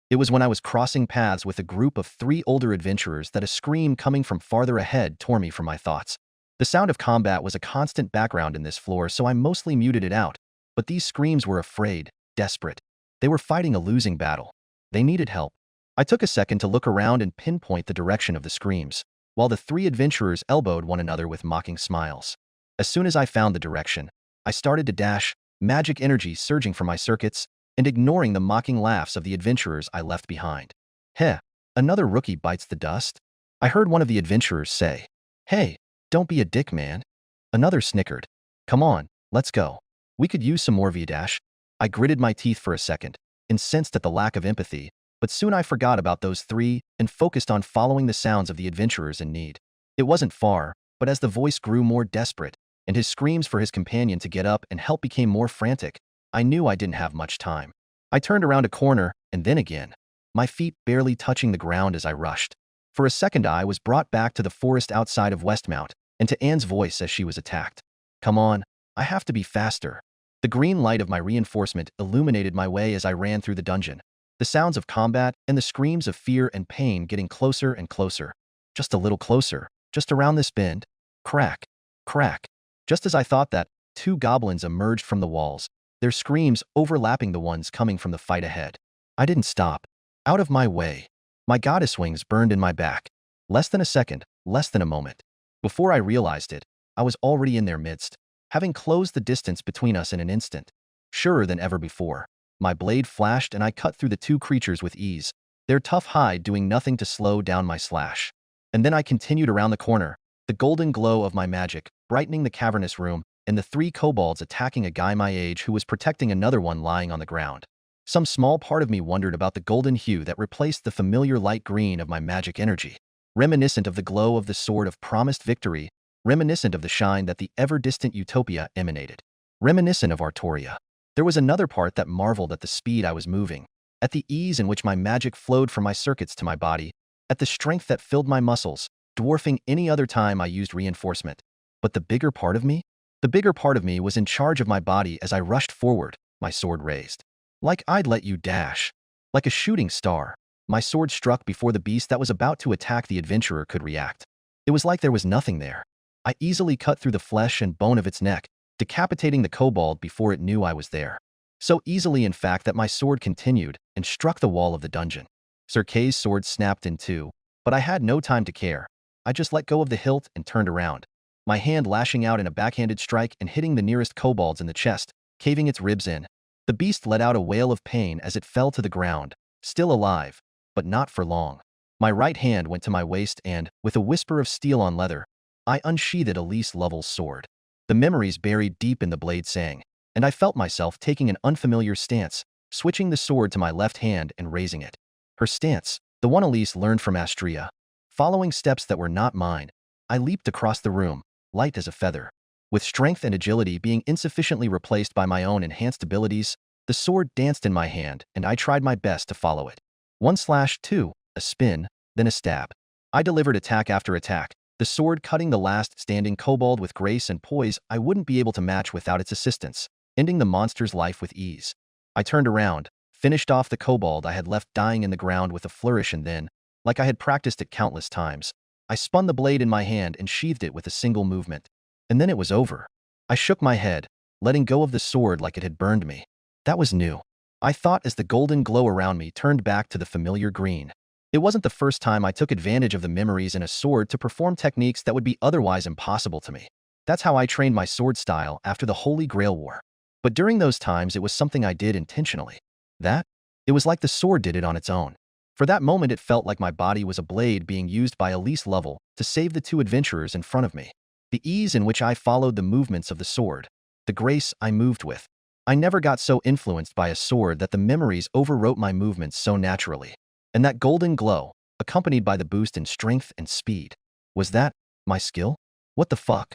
Speaker 2: It was when I was crossing paths with a group of 3 older adventurers that a scream coming from farther ahead tore me from my thoughts. The sound of combat was a constant background in this floor, so I mostly muted it out, but these screams were afraid, desperate. They were fighting a losing battle. They needed help. I took a second to look around and pinpoint the direction of the screams, while the 3 adventurers elbowed one another with mocking smiles. As soon as I found the direction, I started to dash, magic energy surging from my circuits and ignoring the mocking laughs of the adventurers I left behind. Heh, another rookie bites the dust? I heard one of the adventurers say. Hey, don't be a dick, man. Another snickered. Come on, let's go. We could use some more V-dash. I gritted my teeth for a second, incensed at the lack of empathy, but soon I forgot about those three and focused on following the sounds of the adventurers in need. It wasn't far, but as the voice grew more desperate, and his screams for his companion to get up and help became more frantic, I knew I didn't have much time. I turned around a corner, and then again, my feet barely touching the ground as I rushed. For a second I was brought back to the forest outside of Westmount, and to Anne's voice as she was attacked. Come on, I have to be faster. The green light of my reinforcement illuminated my way as I ran through the dungeon. The sounds of combat and the screams of fear and pain getting closer and closer. Just a little closer, just around this bend. Crack, crack. Just as I thought that, two goblins emerged from the walls, their screams overlapping the ones coming from the fight ahead. I didn't stop. Out of my way. My goddess wings burned in my back. Less than a second, less than a moment. Before I realized it, I was already in their midst, having closed the distance between us in an instant. Surer than ever before, my blade flashed and I cut through the two creatures with ease, their tough hide doing nothing to slow down my slash. And then I continued around the corner, the golden glow of my magic brightening the cavernous room, and the three kobolds attacking a guy my age who was protecting another one lying on the ground. Some small part of me wondered about the golden hue that replaced the familiar light green of my magic energy, reminiscent of the glow of the sword of promised victory, reminiscent of the shine that the ever-distant Utopia emanated, reminiscent of Artoria. There was another part that marveled at the speed I was moving, at the ease in which my magic flowed from my circuits to my body, at the strength that filled my muscles, dwarfing any other time I used reinforcement. But the bigger part of me? The bigger part of me was in charge of my body as I rushed forward, my sword raised. Like I'd let you dash. Like a shooting star, my sword struck before the beast that was about to attack the adventurer could react. It was like there was nothing there. I easily cut through the flesh and bone of its neck, decapitating the kobold before it knew I was there. So easily, in fact, that my sword continued and struck the wall of the dungeon. Sir Kay's sword snapped in two, but I had no time to care. I just let go of the hilt and turned around, my hand lashing out in a backhanded strike and hitting the nearest kobold's in the chest, caving its ribs in. The beast let out a wail of pain as it fell to the ground, still alive, but not for long. My right hand went to my waist and, with a whisper of steel on leather, I unsheathed Elise Lovell's sword. The memories buried deep in the blade sang, and I felt myself taking an unfamiliar stance, switching the sword to my left hand and raising it. Her stance, the one Elise learned from Astria. Following steps that were not mine, I leaped across the room, light as a feather. With strength and agility being insufficiently replaced by my own enhanced abilities, the sword danced in my hand and I tried my best to follow it. One slash, two, a spin, then a stab. I delivered attack after attack, the sword cutting the last standing kobold with grace and poise I wouldn't be able to match without its assistance, ending the monster's life with ease. I turned around, finished off the kobold I had left dying in the ground with a flourish, and then, like I had practiced it countless times, I spun the blade in my hand and sheathed it with a single movement. And then it was over. I shook my head, letting go of the sword like it had burned me. That was new, I thought as the golden glow around me turned back to the familiar green. It wasn't the first time I took advantage of the memories in a sword to perform techniques that would be otherwise impossible to me. That's how I trained my sword style after the Holy Grail War. But during those times it was something I did intentionally. It was like the sword did it on its own. For that moment it felt like my body was a blade being used by Elise Lovell to save the two adventurers in front of me. The ease in which I followed the movements of the sword, the grace I moved with. I never got so influenced by a sword that the memories overwrote my movements so naturally. And that golden glow, accompanied by the boost in strength and speed. Was that my skill? What the fuck?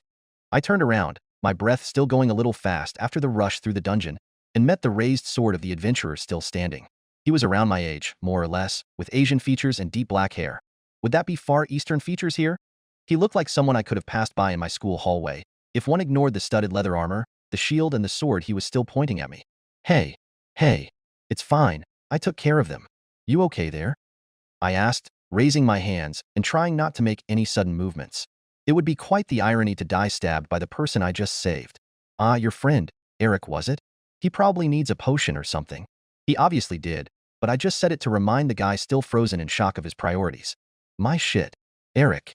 Speaker 2: I turned around, my breath still going a little fast after the rush through the dungeon, and met the raised sword of the adventurer still standing. He was around my age, more or less, with Asian features and deep black hair. Would that be Far Eastern features here? He looked like someone I could have passed by in my school hallway, if one ignored the studded leather armor, the shield, and the sword he was still pointing at me. Hey, it's fine, I took care of them. You okay there? I asked, raising my hands and trying not to make any sudden movements. It would be quite the irony to die stabbed by the person I just saved. Ah, your friend, Eric, was it? He probably needs a potion or something. He obviously did, but I just said it to remind the guy still frozen in shock of his priorities. My shit. Eric.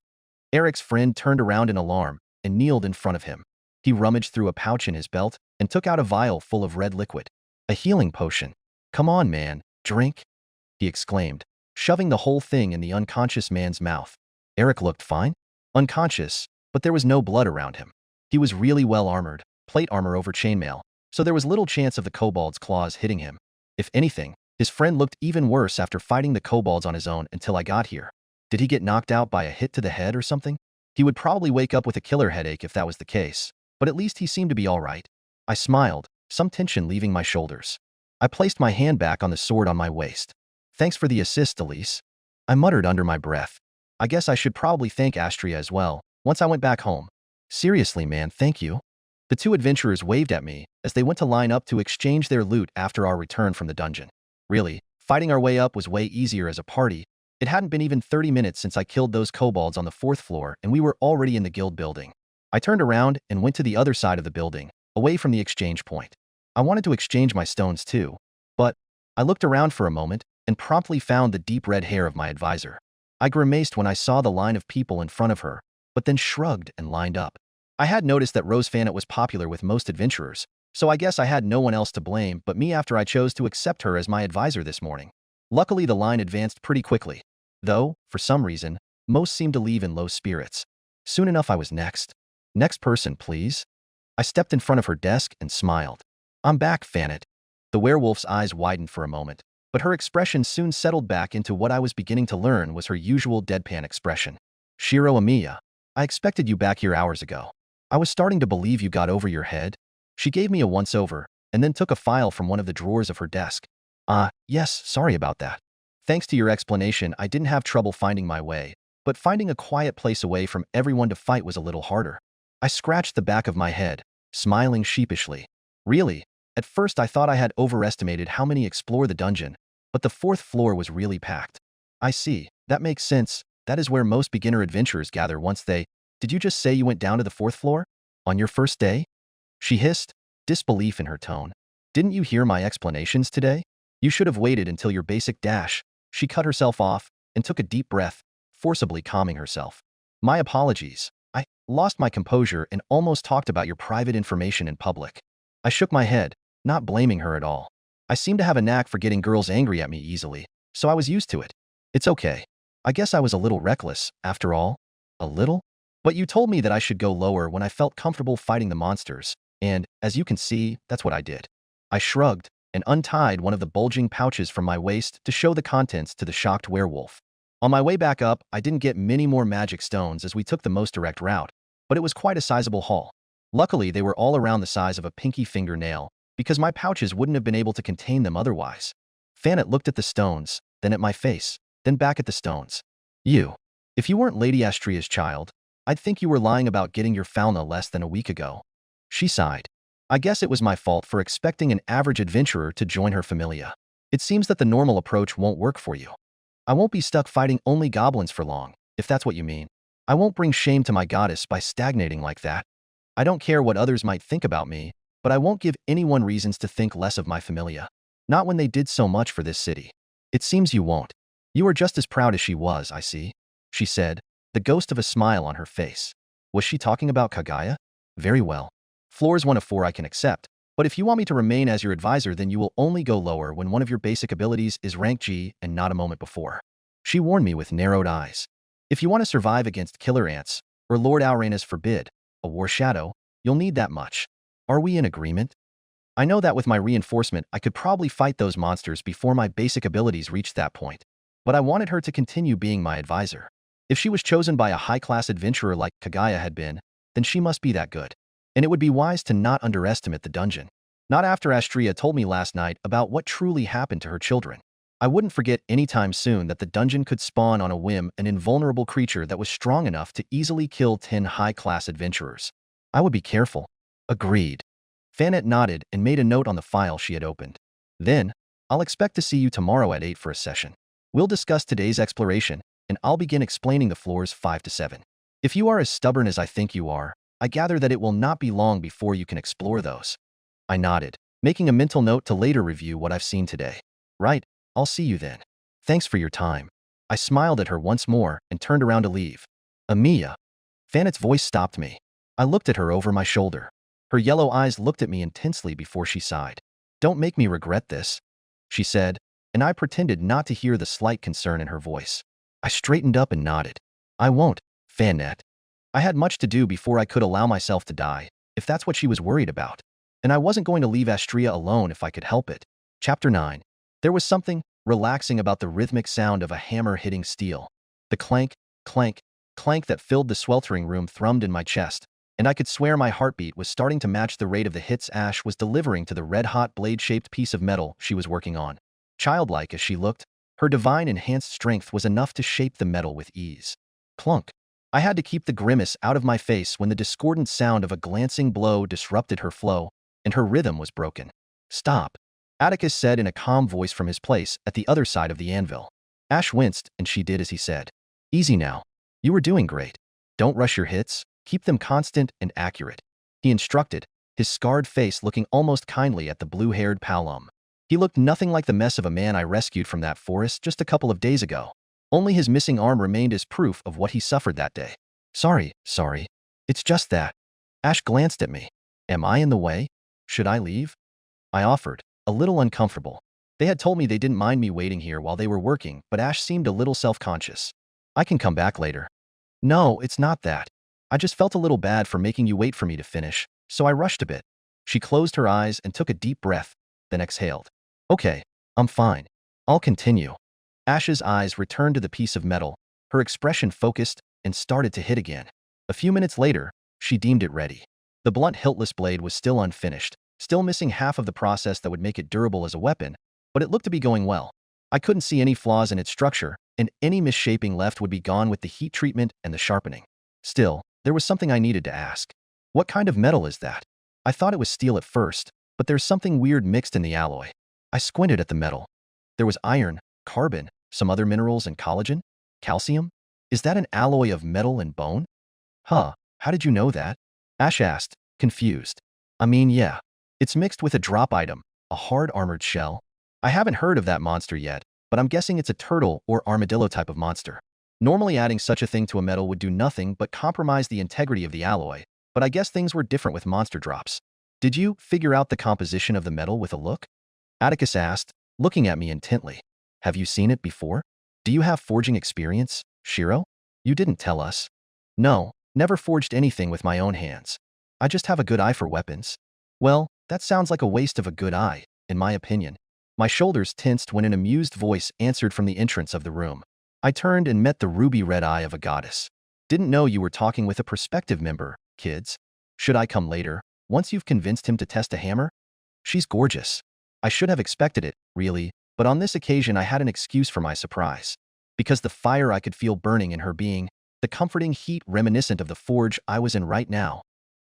Speaker 2: Eric's friend turned around in alarm and kneeled in front of him. He He rummaged through a pouch in his belt and took out a vial full of red liquid. A healing potion. Come on, man, drink, he exclaimed, shoving the whole thing in the unconscious man's mouth. Eric looked fine. Unconscious, but there was no blood around him. He was really well armored, plate armor over chainmail, so there was little chance of the kobold's claws hitting him. If anything, his friend looked even worse after fighting the kobolds on his own until I got here. Did he get knocked out by a hit to the head or something? He would probably wake up with a killer headache if that was the case, but at least he seemed to be all right. I smiled, some tension leaving my shoulders. I placed my hand back on the sword on my waist. Thanks for the assist, Elise. I muttered under my breath. I guess I should probably thank Astria as well, once I went back home. Seriously, man, thank you. The two adventurers waved at me as they went to line up to exchange their loot after our return from the dungeon. Really, fighting our way up was way easier as a party. It hadn't been even 30 minutes since I killed those kobolds on the 4th floor and we were already in the guild building. I turned around and went to the other side of the building, away from the exchange point. I wanted to exchange my stones too, but I looked around for a moment and promptly found the deep red hair of my advisor. I grimaced when I saw the line of people in front of her, but then shrugged and lined up. I had noticed that Rose Fanet was popular with most adventurers, so I guess I had no one else to blame but me after I chose to accept her as my advisor this morning. Luckily, the line advanced pretty quickly, though, for some reason, most seemed to leave in low spirits. Soon enough, I was next. Next person, please. I stepped in front of her desk and smiled. I'm back, Fanet. The werewolf's eyes widened for a moment, but her expression soon settled back into what I was beginning to learn was her usual deadpan expression. Shirou Amiya, I expected you back here hours ago. I was starting to believe you got over your head. She gave me a once-over, and then took a file from one of the drawers of her desk. Yes, sorry about that. Thanks to your explanation, I didn't have trouble finding my way, but finding a quiet place away from everyone to fight was a little harder. I scratched the back of my head, smiling sheepishly. Really, at first I thought I had overestimated how many explore the dungeon, but the 4th floor was really packed. I see, that makes sense. That is where most beginner adventurers gather once they— Did you just say you went down to the 4th floor? On your first day? She hissed, disbelief in her tone. Didn't you hear my explanations today? You should have waited until your basic dash. She cut herself off and took a deep breath, forcibly calming herself. My apologies. I lost my composure and almost talked about your private information in public. I shook my head, not blaming her at all. I seem to have a knack for getting girls angry at me easily, so I was used to it. It's okay. I guess I was a little reckless, after all. A little? But you told me that I should go lower when I felt comfortable fighting the monsters, and, as you can see, that's what I did. I shrugged and untied one of the bulging pouches from my waist to show the contents to the shocked werewolf. On my way back up, I didn't get many more magic stones as we took the most direct route, but it was quite a sizable haul. Luckily, they were all around the size of a pinky fingernail, because my pouches wouldn't have been able to contain them otherwise. Fanet looked at the stones, then at my face, then back at the stones. If you weren't Lady Astria's child, I'd think you were lying about getting your Falna less than a week ago. She sighed. I guess it was my fault for expecting an average adventurer to join her familia. It seems that the normal approach won't work for you. I won't be stuck fighting only goblins for long, if that's what you mean. I won't bring shame to my goddess by stagnating like that. I don't care what others might think about me, but I won't give anyone reasons to think less of my familia. Not when they did so much for this city. It seems you won't. You are just as proud as she was, I see, she said, the ghost of a smile on her face. Was she talking about Kaguya? Very well. Floors 1 of 4 I can accept, but if you want me to remain as your advisor, then you will only go lower when one of your basic abilities is rank G and not a moment before. She warned me with narrowed eyes. If you want to survive against killer ants, or Lord Aurena's forbid, a war shadow, you'll need that much. Are we in agreement? I know that with my reinforcement, I could probably fight those monsters before my basic abilities reached that point, but I wanted her to continue being my advisor. If she was chosen by a high-class adventurer like Kaguya had been, then she must be that good. And it would be wise to not underestimate the dungeon. Not after Astria told me last night about what truly happened to her children. I wouldn't forget anytime soon that the dungeon could spawn on a whim an invulnerable creature that was strong enough to easily kill 10 high-class adventurers. I would be careful. Agreed. Fanet nodded and made a note on the file she had opened. Then, I'll expect to see you tomorrow at 8 for a session. We'll discuss today's exploration, and I'll begin explaining the floors 5 to 7. If you are as stubborn as I think you are, I gather that it will not be long before you can explore those. I nodded, making a mental note to later review what I've seen today. Right, I'll see you then. Thanks for your time. I smiled at her once more and turned around to leave. Amiya. Fanet's voice stopped me. I looked at her over my shoulder. Her yellow eyes looked at me intensely before she sighed. "Don't make me regret this," she said, and I pretended not to hear the slight concern in her voice. I straightened up and nodded. "I won't, Fannet. I had much to do before I could allow myself to die, if that's what she was worried about. And I wasn't going to leave Astria alone if I could help it." Chapter 9. There was something relaxing about the rhythmic sound of a hammer hitting steel. The clank, clank, clank that filled the sweltering room thrummed in my chest, and I could swear my heartbeat was starting to match the rate of the hits Ash was delivering to the red-hot blade-shaped piece of metal she was working on. Childlike as she looked, her divine enhanced strength was enough to shape the metal with ease. Plunk. I had to keep the grimace out of my face when the discordant sound of a glancing blow disrupted her flow, and her rhythm was broken. "Stop," Atticus said in a calm voice from his place at the other side of the anvil. Ash winced, and she did as he said. "Easy now. You were doing great. Don't rush your hits. Keep them constant and accurate," he instructed, his scarred face looking almost kindly at the blue-haired Palom. He looked nothing like the mess of a man I rescued from that forest just a couple of days ago. Only his missing arm remained as proof of what he suffered that day. Sorry. It's just that." Ash glanced at me. "Am I in the way? Should I leave?" I offered, a little uncomfortable. They had told me they didn't mind me waiting here while they were working, but Ash seemed a little self-conscious. "I can come back later." "No, it's not that. I just felt a little bad for making you wait for me to finish, so I rushed a bit." She closed her eyes and took a deep breath, then exhaled. "Okay, I'm fine. I'll continue." Ash's eyes returned to the piece of metal, her expression focused, and started to hit again. A few minutes later, she deemed it ready. The blunt hiltless blade was still unfinished, still missing half of the process that would make it durable as a weapon, but it looked to be going well. I couldn't see any flaws in its structure, and any misshaping left would be gone with the heat treatment and the sharpening. Still, there was something I needed to ask. "What kind of metal is that?" I thought it was steel at first, but there's something weird mixed in the alloy. I squinted at the metal. There was iron, carbon, some other minerals, and collagen? Calcium? Is that an alloy of metal and bone? Huh, how did you know that? Ash asked, confused. I mean, yeah. It's mixed with a drop item, a hard armored shell. I haven't heard of that monster yet, but I'm guessing it's a turtle or armadillo type of monster. Normally adding such a thing to a metal would do nothing but compromise the integrity of the alloy, but I guess things were different with monster drops. Did you figure out the composition of the metal with a look? Atticus asked, looking at me intently. Have you seen it before? Do you have forging experience, Shirou? You didn't tell us. No, never forged anything with my own hands. I just have a good eye for weapons. Well, that sounds like a waste of a good eye, in my opinion. My shoulders tensed when an amused voice answered from the entrance of the room. I turned and met the ruby-red eye of a goddess. Didn't know you were talking with a prospective member, kids. Should I come later, once you've convinced him to test a hammer? She's gorgeous. I should have expected it, really, but on this occasion I had an excuse for my surprise. Because the fire I could feel burning in her being, the comforting heat reminiscent of the forge I was in right now.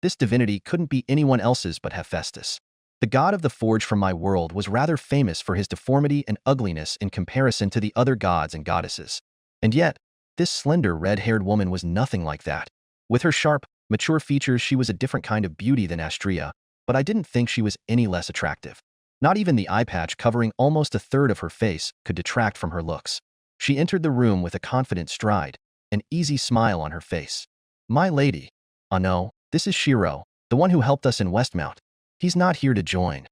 Speaker 2: This divinity couldn't be anyone else's but Hephaestus. The god of the forge from my world was rather famous for his deformity and ugliness in comparison to the other gods and goddesses. And yet, this slender red-haired woman was nothing like that. With her sharp, mature features, she was a different kind of beauty than Astria, but I didn't think she was any less attractive. Not even the eye patch covering almost a third of her face could detract from her looks. She entered the room with a confident stride, an easy smile on her face. My lady. Oh no, this is Shirou, the one who helped us in Westmount. He's not here to join.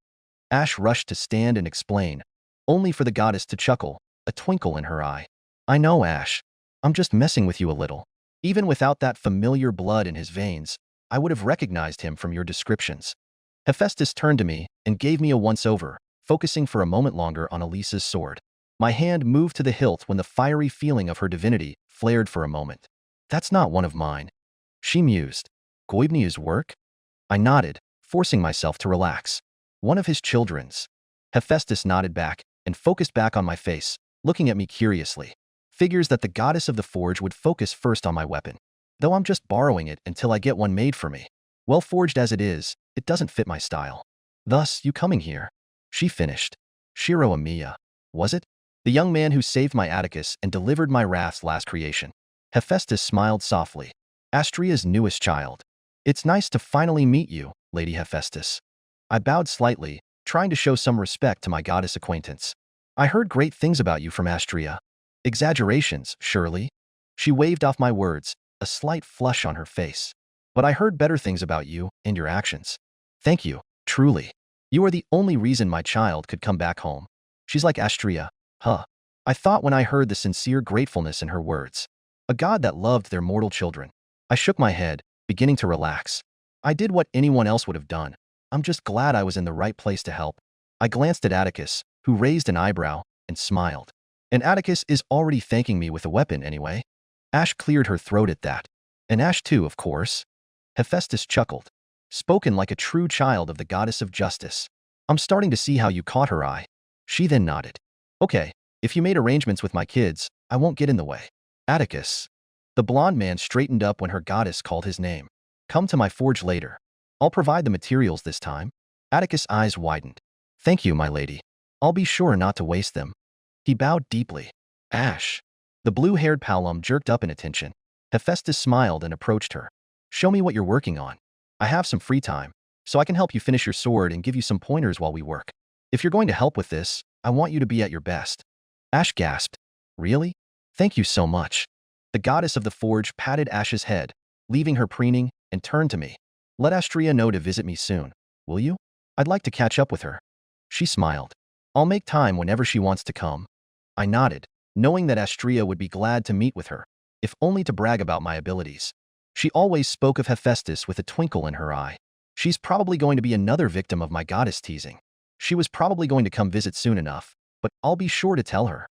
Speaker 2: Ash rushed to stand and explain, only for the goddess to chuckle, a twinkle in her eye. I know, Ash. I'm just messing with you a little. Even without that familiar blood in his veins, I would have recognized him from your descriptions. Hephaestus turned to me and gave me a once-over, focusing for a moment longer on Elisa's sword. My hand moved to the hilt when the fiery feeling of her divinity flared for a moment. That's not one of mine. She mused. Goibnia's work? I nodded, forcing myself to relax. One of his children's. Hephaestus nodded back and focused back on my face, looking at me curiously. Figures that the goddess of the forge would focus first on my weapon. Though I'm just borrowing it until I get one made for me. Well forged as it is, it doesn't fit my style. Thus, you coming here. She finished. Shirou Amiya. Was it? The young man who saved my Atticus and delivered my wrath's last creation. Hephaestus smiled softly. Astria's newest child. It's nice to finally meet you, Lady Hephaestus. I bowed slightly, trying to show some respect to my goddess acquaintance. I heard great things about you from Astria. Exaggerations, surely? She waved off my words, a slight flush on her face. But I heard better things about you and your actions. Thank you, truly. You are the only reason my child could come back home. She's like Astria, huh? I thought when I heard the sincere gratefulness in her words. A god that loved their mortal children. I shook my head, beginning to relax. I did what anyone else would have done. I'm just glad I was in the right place to help. I glanced at Atticus, who raised an eyebrow and smiled. And Atticus is already thanking me with a weapon anyway. Ash cleared her throat at that. And Ash too, of course. Hephaestus chuckled. Spoken like a true child of the goddess of justice. I'm starting to see how you caught her eye. She then nodded. Okay, if you made arrangements with my kids, I won't get in the way. Atticus. The blonde man straightened up when her goddess called his name. Come to my forge later. I'll provide the materials this time. Atticus' eyes widened. Thank you, my lady. I'll be sure not to waste them. He bowed deeply. Ash. The blue-haired Palom jerked up in attention. Hephaestus smiled and approached her. Show me what you're working on. I have some free time, so I can help you finish your sword and give you some pointers while we work. If you're going to help with this, I want you to be at your best. Ash gasped. Really? Thank you so much. The goddess of the forge patted Ash's head, leaving her preening, and turned to me. Let Astria know to visit me soon, will you? I'd like to catch up with her. She smiled. I'll make time whenever she wants to come. I nodded, knowing that Astria would be glad to meet with her, if only to brag about my abilities. She always spoke of Hephaestus with a twinkle in her eye. She's probably going to be another victim of my goddess teasing. She was probably going to come visit soon enough, but I'll be sure to tell her.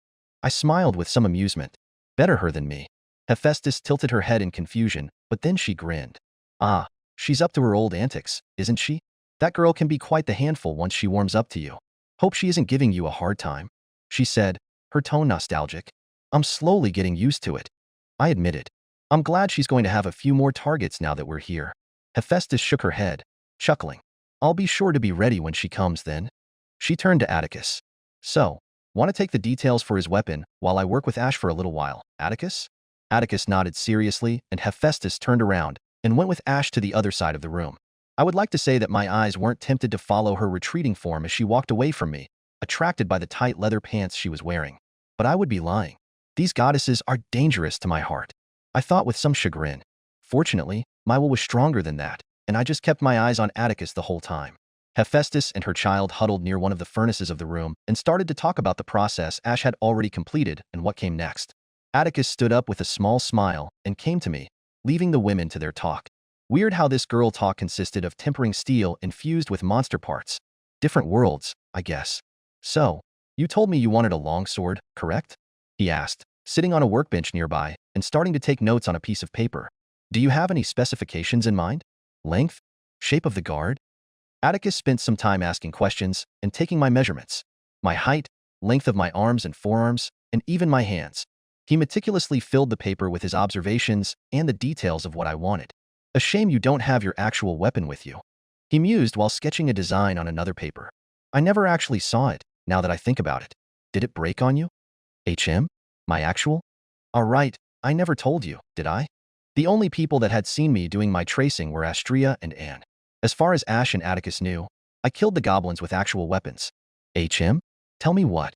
Speaker 2: I smiled with some amusement. Better her than me. Hephaestus tilted her head in confusion, but then she grinned. Ah, she's up to her old antics, isn't she? That girl can be quite the handful once she warms up to you. Hope she isn't giving you a hard time, she said, her tone nostalgic. I'm slowly getting used to it. I admitted. I'm glad she's going to have a few more targets now that we're here. Hephaestus shook her head, chuckling. I'll be sure to be ready when she comes then. She turned to Atticus. So, want to take the details for his weapon while I work with Ash for a little while, Atticus? Atticus nodded seriously, and Hephaestus turned around and went with Ash to the other side of the room. I would like to say that my eyes weren't tempted to follow her retreating form as she walked away from me, attracted by the tight leather pants she was wearing. But I would be lying. These goddesses are dangerous to my heart. I thought with some chagrin. Fortunately, my will was stronger than that, and I just kept my eyes on Atticus the whole time. Hephaestus and her child huddled near one of the furnaces of the room and started to talk about the process Ash had already completed and what came next. Atticus stood up with a small smile and came to me, leaving the women to their talk. Weird how this girl talk consisted of tempering steel infused with monster parts. Different worlds, I guess. So, you told me you wanted a long sword, correct? He asked, sitting on a workbench nearby and starting to take notes on a piece of paper. Do you have any specifications in mind? Length? Shape of the guard? Atticus spent some time asking questions and taking my measurements. My height, length of my arms and forearms, and even my hands. He meticulously filled the paper with his observations and the details of what I wanted. A shame you don't have your actual weapon with you. He mused while sketching a design on another paper. I never actually saw it, now that I think about it. Did it break on you? My actual? Alright, I never told you, did I? The only people that had seen me doing my tracing were Astria and Anne. As far as Ash and Atticus knew, I killed the goblins with actual weapons. Tell me what?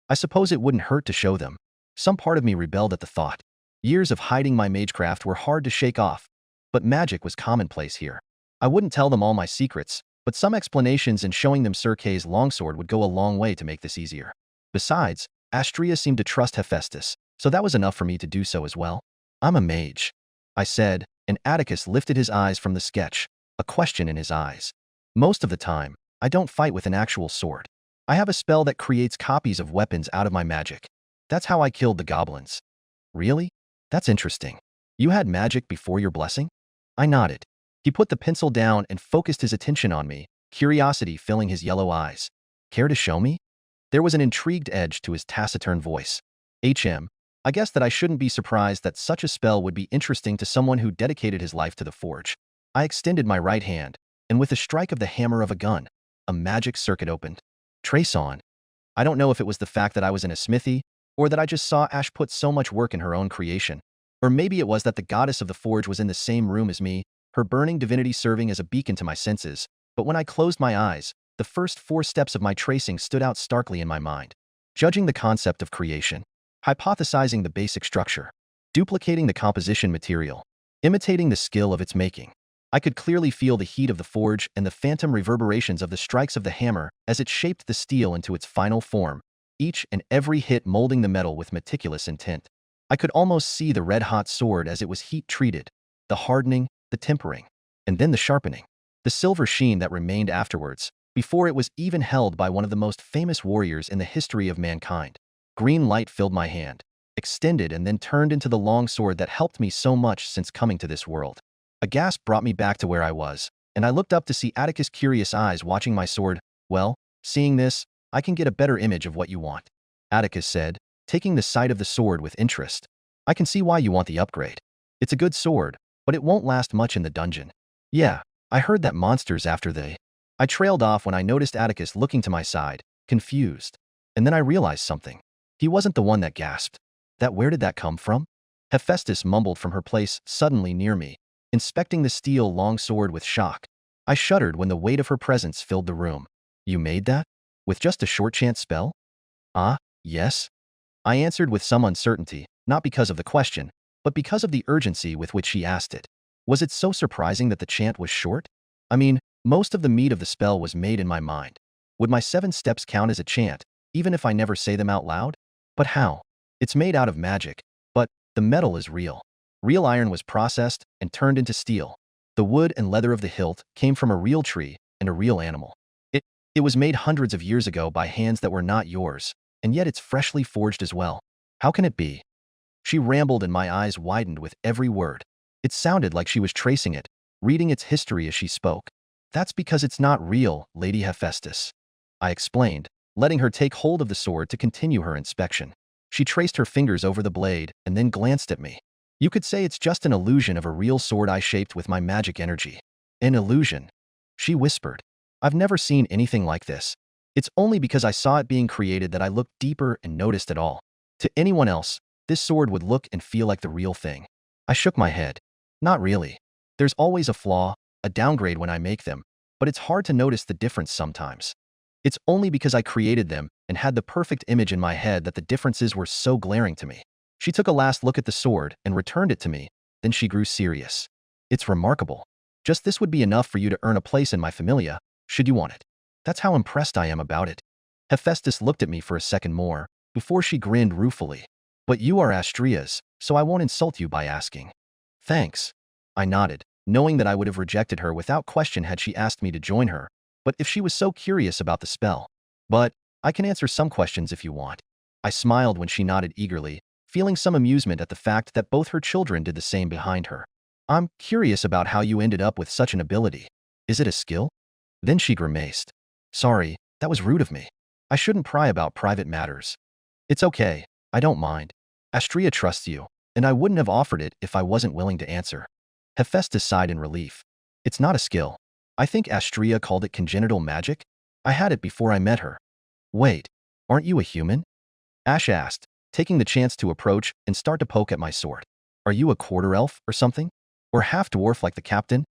Speaker 2: I suppose it wouldn't hurt to show them. Some part of me rebelled at the thought. Years of hiding my magecraft were hard to shake off, but magic was commonplace here. I wouldn't tell them all my secrets, but some explanations and showing them Sir Kay's longsword would go a long way to make this easier. Besides, Astria seemed to trust Hephaestus, so that was enough for me to do so as well. I'm a mage, I said, and Atticus lifted his eyes from the sketch, a question in his eyes. Most of the time, I don't fight with an actual sword. I have a spell that creates copies of weapons out of my magic. That's how I killed the goblins. Really? That's interesting. You had magic before your blessing? I nodded. He put the pencil down and focused his attention on me, curiosity filling his yellow eyes. Care to show me? There was an intrigued edge to his taciturn voice. I guess that I shouldn't be surprised that such a spell would be interesting to someone who dedicated his life to the forge. I extended my right hand, and with a strike of the hammer of a gun, a magic circuit opened. Trace on. I don't know if it was the fact that I was in a smithy, or that I just saw Ash put so much work in her own creation, or maybe it was that the goddess of the forge was in the same room as me, her burning divinity serving as a beacon to my senses, but when I closed my eyes, the first 4 steps of my tracing stood out starkly in my mind. Judging the concept of creation, hypothesizing the basic structure, duplicating the composition material, imitating the skill of its making. I could clearly feel the heat of the forge and the phantom reverberations of the strikes of the hammer as it shaped the steel into its final form, each and every hit molding the metal with meticulous intent. I could almost see the red-hot sword as it was heat-treated, the hardening, the tempering, and then the sharpening, the silver sheen that remained afterwards, before it was even held by one of the most famous warriors in the history of mankind. Green light filled my hand, extended and then turned into the long sword that helped me so much since coming to this world. A gasp brought me back to where I was, and I looked up to see Atticus' curious eyes watching my sword. Well, seeing this, I can get a better image of what you want, Atticus said, taking the sight of the sword with interest. I can see why you want the upgrade. It's a good sword, but it won't last much in the dungeon. Yeah, I heard that monsters after they... I trailed off when I noticed Atticus looking to my side, confused. And then I realized something. He wasn't the one that gasped. Where did that come from? Hephaestus mumbled from her place suddenly near me, inspecting the steel long sword with shock. I shuddered when the weight of her presence filled the room. You made that? With just a short chance spell? Ah, yes. I answered with some uncertainty, not because of the question, but because of the urgency with which she asked it. Was it so surprising that the chant was short? I mean, most of the meat of the spell was made in my mind. Would my 7 steps count as a chant, even if I never say them out loud? But how? It's made out of magic, but the metal is real. Real iron was processed and turned into steel. The wood and leather of the hilt came from a real tree and a real animal. It was made hundreds of years ago by hands that were not yours, and yet it's freshly forged as well. How can it be? She rambled and my eyes widened with every word. It sounded like she was tracing it, reading its history as she spoke. That's because it's not real, Lady Hephaestus, I explained, letting her take hold of the sword to continue her inspection. She traced her fingers over the blade and then glanced at me. You could say it's just an illusion of a real sword I shaped with my magic energy. An illusion, she whispered. I've never seen anything like this. It's only because I saw it being created that I looked deeper and noticed it all. To anyone else, this sword would look and feel like the real thing. I shook my head. Not really. There's always a flaw, a downgrade when I make them, but it's hard to notice the difference sometimes. It's only because I created them and had the perfect image in my head that the differences were so glaring to me. She took a last look at the sword and returned it to me, then she grew serious. It's remarkable. Just this would be enough for you to earn a place in my familia, should you want it. That's how impressed I am about it. Hephaestus looked at me for a second more, before she grinned ruefully. But you are Astria's, so I won't insult you by asking. Thanks. I nodded, knowing that I would have rejected her without question had she asked me to join her, but if she was so curious about the spell. But I can answer some questions if you want. I smiled when she nodded eagerly, feeling some amusement at the fact that both her children did the same behind her. I'm curious about how you ended up with such an ability. Is it a skill? Then she grimaced. Sorry, that was rude of me. I shouldn't pry about private matters. It's okay, I don't mind. Astria trusts you, and I wouldn't have offered it if I wasn't willing to answer. Hephaestus sighed in relief. It's not a skill. I think Astria called it congenital magic. I had it before I met her. Wait, aren't you a human? Ash asked, taking the chance to approach and start to poke at my sword. Are you a quarter elf or something? Or half-dwarf like the captain?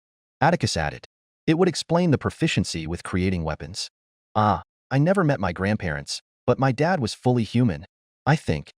Speaker 2: Atticus added. It would explain the proficiency with creating weapons. Ah, I never met my grandparents, but my dad was fully human, I think.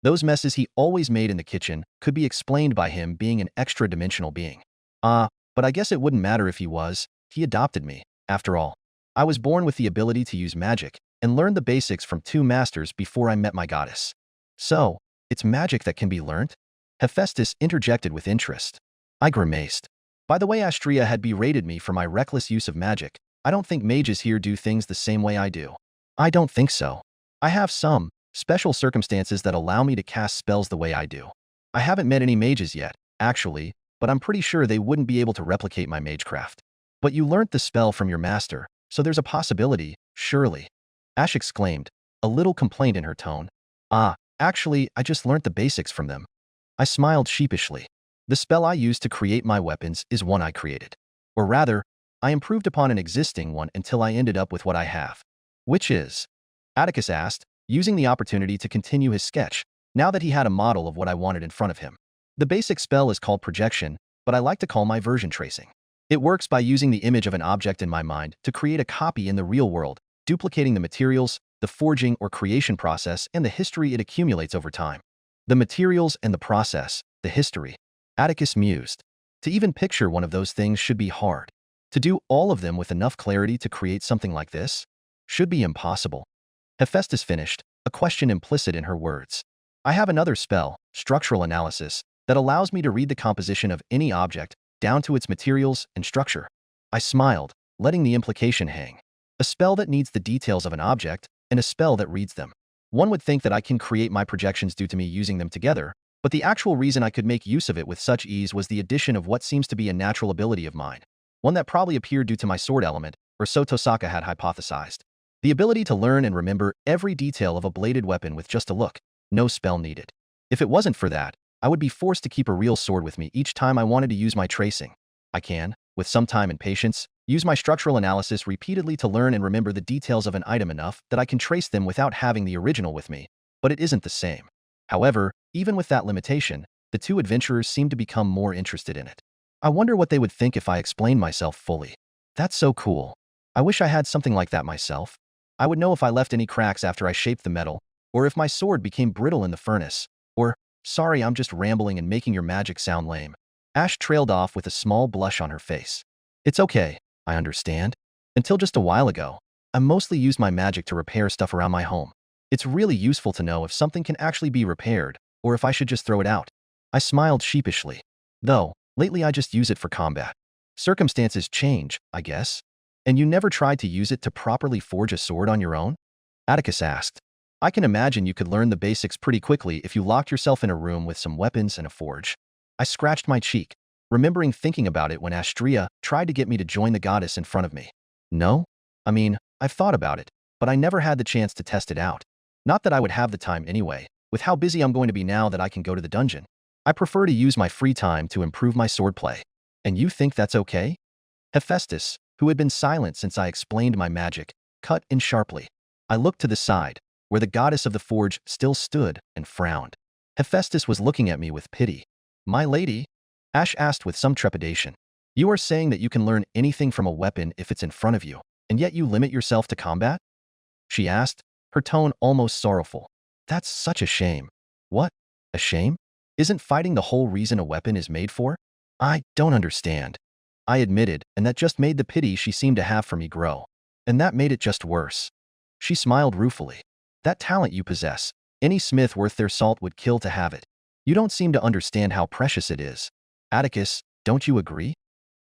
Speaker 2: Those messes he always made in the kitchen could be explained by him being an extra-dimensional being. But I guess it wouldn't matter if he was. He adopted me, after all. I was born with the ability to use magic and learned the basics from 2 masters before I met my goddess. So, it's magic that can be learnt? Hephaestus interjected with interest. I grimaced. By the way Astria had berated me for my reckless use of magic, I don't think mages here do things the same way I do. I don't think so. I have some special circumstances that allow me to cast spells the way I do. I haven't met any mages yet, actually, but I'm pretty sure they wouldn't be able to replicate my magecraft. But you learnt the spell from your master, so there's a possibility, surely. Ash exclaimed, a little complaint in her tone. Actually, I just learnt the basics from them. I smiled sheepishly. The spell I used to create my weapons is one I created. Or rather, I improved upon an existing one until I ended up with what I have. Which is? Atticus asked, using the opportunity to continue his sketch, now that he had a model of what I wanted in front of him. The basic spell is called projection, but I like to call my version tracing. It works by using the image of an object in my mind to create a copy in the real world, duplicating the materials, the forging or creation process, and the history it accumulates over time. The materials and the process, the history. Atticus mused. To even picture one of those things should be hard. To do all of them with enough clarity to create something like this should be impossible. Hephaestus finished, a question implicit in her words. I have another spell, structural analysis, that allows me to read the composition of any object down to its materials and structure. I smiled, letting the implication hang. A spell that needs the details of an object and a spell that reads them. One would think that I can create my projections due to me using them together, but the actual reason I could make use of it with such ease was the addition of what seems to be a natural ability of mine. One that probably appeared due to my sword element, or so Tosaka had hypothesized. The ability to learn and remember every detail of a bladed weapon with just a look, no spell needed. If it wasn't for that, I would be forced to keep a real sword with me each time I wanted to use my tracing. I can, with some time and patience, use my structural analysis repeatedly to learn and remember the details of an item enough that I can trace them without having the original with me, but it isn't the same. However, even with that limitation, the two adventurers seemed to become more interested in it. I wonder what they would think if I explained myself fully. That's so cool. I wish I had something like that myself. I would know if I left any cracks after I shaped the metal, or if my sword became brittle in the furnace, or, sorry, I'm just rambling and making your magic sound lame. Ash trailed off with a small blush on her face. It's okay, I understand. Until just a while ago, I mostly used my magic to repair stuff around my home. It's really useful to know if something can actually be repaired, or if I should just throw it out. I smiled sheepishly. Though, lately I just use it for combat. Circumstances change, I guess. And you never tried to use it to properly forge a sword on your own? Atticus asked. I can imagine you could learn the basics pretty quickly if you locked yourself in a room with some weapons and a forge. I scratched my cheek, remembering thinking about it when Astrea tried to get me to join the goddess in front of me. No? I mean, I've thought about it, but I never had the chance to test it out. Not that I would have the time anyway, with how busy I'm going to be now that I can go to the dungeon. I prefer to use my free time to improve my swordplay. And you think that's okay? Hephaestus, who had been silent since I explained my magic, cut in sharply. I looked to the side, where the goddess of the forge still stood, and frowned. Hephaestus was looking at me with pity. My lady? Ash asked with some trepidation. You are saying that you can learn anything from a weapon if it's in front of you, and yet you limit yourself to combat? She asked, her tone almost sorrowful. That's such a shame. What? A shame? Isn't fighting the whole reason a weapon is made for? I don't understand. I admitted, and that just made the pity she seemed to have for me grow. And that made it just worse. She smiled ruefully. That talent you possess, any smith worth their salt would kill to have it. You don't seem to understand how precious it is. Atticus, don't you agree?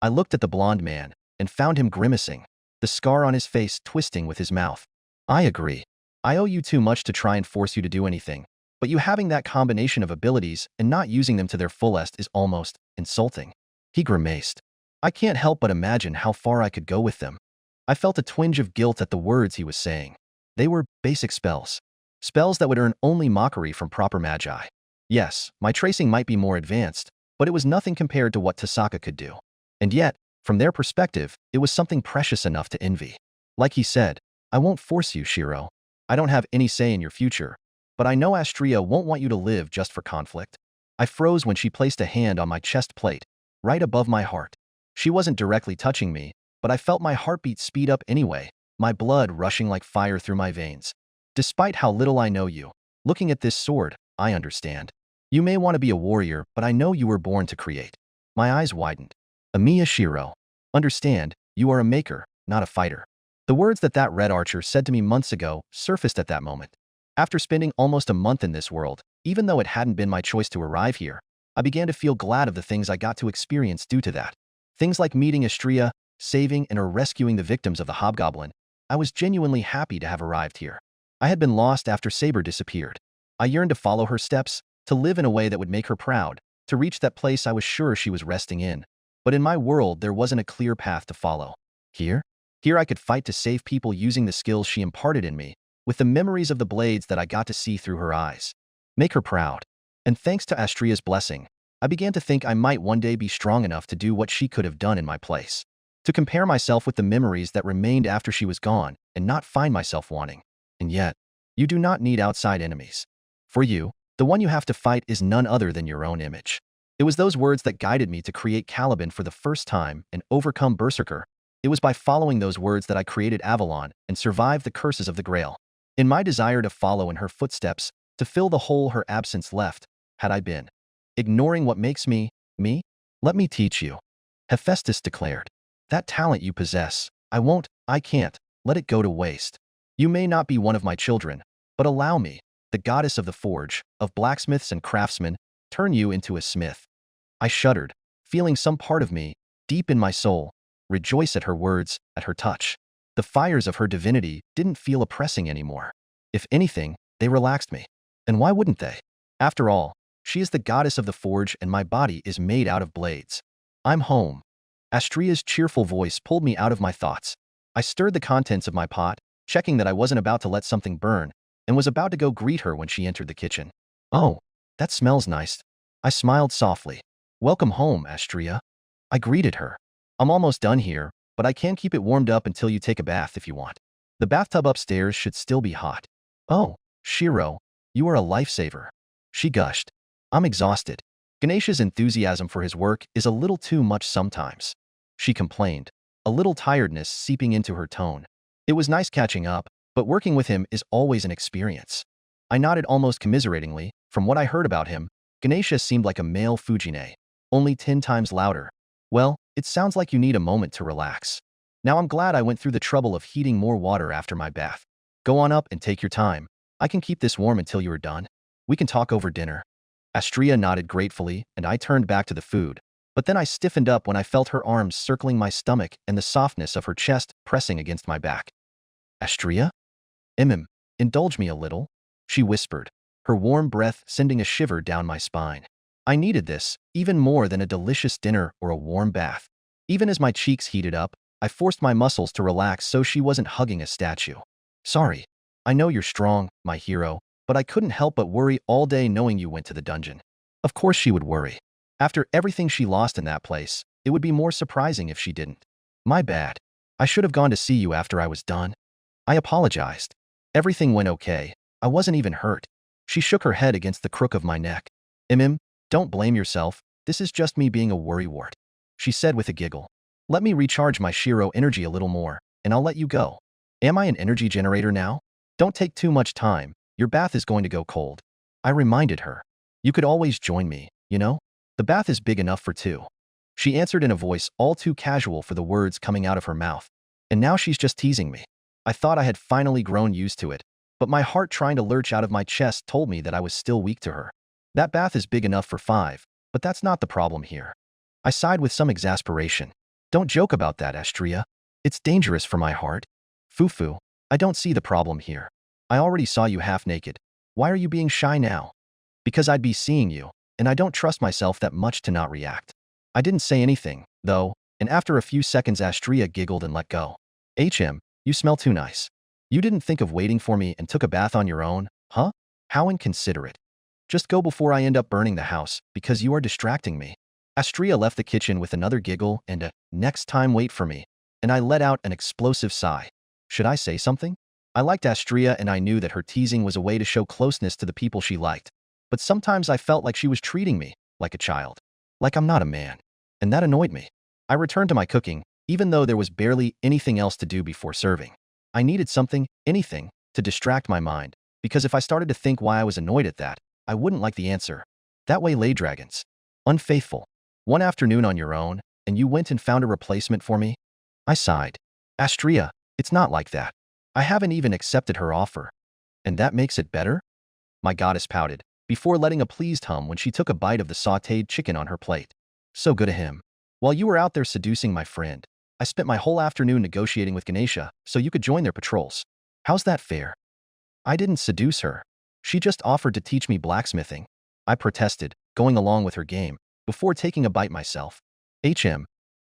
Speaker 2: I looked at the blond man, and found him grimacing, the scar on his face twisting with his mouth. I agree. I owe you too much to try and force you to do anything, but you having that combination of abilities and not using them to their fullest is almost insulting. He grimaced. I can't help but imagine how far I could go with them. I felt a twinge of guilt at the words he was saying. They were basic spells. Spells that would earn only mockery from proper magi. Yes, my tracing might be more advanced, but it was nothing compared to what Tosaka could do. And yet, from their perspective, it was something precious enough to envy. Like he said, I won't force you, Shirou. I don't have any say in your future, but I know Astrea won't want you to live just for conflict. I froze when she placed a hand on my chest plate, right above my heart. She wasn't directly touching me, but I felt my heartbeat speed up anyway, my blood rushing like fire through my veins. Despite how little I know you, looking at this sword, I understand. You may want to be a warrior, but I know you were born to create. My eyes widened. Amiya Shirou. Understand, you are a maker, not a fighter. The words that red archer said to me months ago surfaced at that moment. After spending almost a month in this world, even though it hadn't been my choice to arrive here, I began to feel glad of the things I got to experience due to that. Things like meeting Astrea, saving and or rescuing the victims of the hobgoblin. I was genuinely happy to have arrived here. I had been lost after Saber disappeared. I yearned to follow her steps, to live in a way that would make her proud, to reach that place I was sure she was resting in. But in my world, there wasn't a clear path to follow. Here I could fight to save people using the skills she imparted in me, with the memories of the blades that I got to see through her eyes. Make her proud. And thanks to Astrea's blessing, I began to think I might one day be strong enough to do what she could have done in my place. To compare myself with the memories that remained after she was gone and not find myself wanting. And yet, you do not need outside enemies. For you, the one you have to fight is none other than your own image. It was those words that guided me to create Caliban for the first time and overcome Berserker. It was by following those words that I created Avalon and survived the curses of the Grail. In my desire to follow in her footsteps, to fill the hole her absence left, had I been ignoring what makes me, me? Let me teach you, Hephaestus declared. That talent you possess, I can't, let it go to waste. You may not be one of my children, but allow me, the goddess of the forge, of blacksmiths and craftsmen, turn you into a smith. I shuddered, feeling some part of me, deep in my soul, rejoice at her words, at her touch. The fires of her divinity didn't feel oppressing anymore. If anything, they relaxed me. And why wouldn't they? After all, she is the goddess of the forge and my body is made out of blades. I'm home. Astria's cheerful voice pulled me out of my thoughts. I stirred the contents of my pot, checking that I wasn't about to let something burn, and was about to go greet her when she entered the kitchen. Oh, that smells nice. I smiled softly. Welcome home, Astria. I greeted her. I'm almost done here, but I can keep it warmed up until you take a bath if you want. The bathtub upstairs should still be hot. Oh, Shirou, you are a lifesaver. She gushed. I'm exhausted. Ganesha's enthusiasm for his work is a little too much sometimes. She complained, a little tiredness seeping into her tone. It was nice catching up, but working with him is always an experience. I nodded almost commiseratingly. From what I heard about him, Ganesha seemed like a male Fujine, only 10 times louder. Well, it sounds like you need a moment to relax. Now I'm glad I went through the trouble of heating more water after my bath. Go on up and take your time. I can keep this warm until you are done. We can talk over dinner. Astria nodded gratefully, and I turned back to the food. But then I stiffened up when I felt her arms circling my stomach and the softness of her chest pressing against my back. Astria? Indulge me a little, she whispered, her warm breath sending a shiver down my spine. I needed this, even more than a delicious dinner or a warm bath. Even as my cheeks heated up, I forced my muscles to relax so she wasn't hugging a statue. Sorry. I know you're strong, my hero, but I couldn't help but worry all day knowing you went to the dungeon. Of course she would worry. After everything she lost in that place, it would be more surprising if she didn't. My bad. I should have gone to see you after I was done. I apologized. Everything went okay. I wasn't even hurt. She shook her head against the crook of my neck. Don't blame yourself. This is just me being a worrywart, she said with a giggle. Let me recharge my Shirou energy a little more, and I'll let you go. Am I an energy generator now? Don't take too much time. Your bath is going to go cold. I reminded her. You could always join me, you know? The bath is big enough for two. She answered in a voice all too casual for the words coming out of her mouth. And now she's just teasing me. I thought I had finally grown used to it, but my heart trying to lurch out of my chest told me that I was still weak to her. That bath is big enough for 5, but that's not the problem here. I sighed with some exasperation. Don't joke about that, Astria. It's dangerous for my heart. Fufu, I don't see the problem here. I already saw you half naked. Why are you being shy now? Because I'd be seeing you, and I don't trust myself that much to not react. I didn't say anything, though, and after a few seconds Astria giggled and let go. You smell too nice. You didn't think of waiting for me and took a bath on your own, huh? How inconsiderate. Just go before I end up burning the house, because you are distracting me. Astria left the kitchen with another giggle and a, next time wait for me, and I let out an explosive sigh. Should I say something? I liked Astria and I knew that her teasing was a way to show closeness to the people she liked. But sometimes I felt like she was treating me like a child. Like I'm not a man. And that annoyed me. I returned to my cooking, even though there was barely anything else to do before serving. I needed something, anything, to distract my mind, because if I started to think why I was annoyed at that, I wouldn't like the answer. That way lay dragons. Unfaithful. One afternoon on your own, and you went and found a replacement for me? I sighed. Astria, it's not like that. I haven't even accepted her offer. And that makes it better? My goddess pouted, before letting a pleased hum when she took a bite of the sautéed chicken on her plate. So good of him. While you were out there seducing my friend, I spent my whole afternoon negotiating with Ganesha so you could join their patrols. How's that fair? I didn't seduce her. She just offered to teach me blacksmithing. I protested, going along with her game, before taking a bite myself.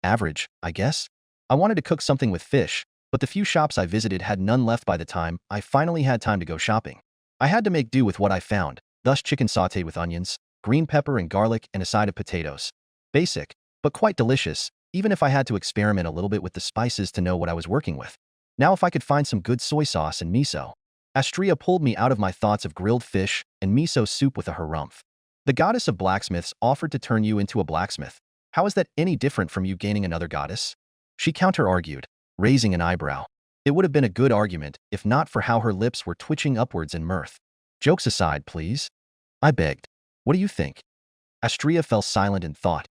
Speaker 2: Average, I guess? I wanted to cook something with fish, but the few shops I visited had none left by the time I finally had time to go shopping. I had to make do with what I found, thus chicken sautéed with onions, green pepper and garlic and a side of potatoes. Basic, but quite delicious, even if I had to experiment a little bit with the spices to know what I was working with. Now if I could find some good soy sauce and miso. Astria pulled me out of my thoughts of grilled fish and miso soup with a harumph. The goddess of blacksmiths offered to turn you into a blacksmith. How is that any different from you gaining another goddess? She counter-argued, raising an eyebrow. It would have been a good argument if not for how her lips were twitching upwards in mirth. Jokes aside, please. I begged. What do you think? Astria fell silent in thought.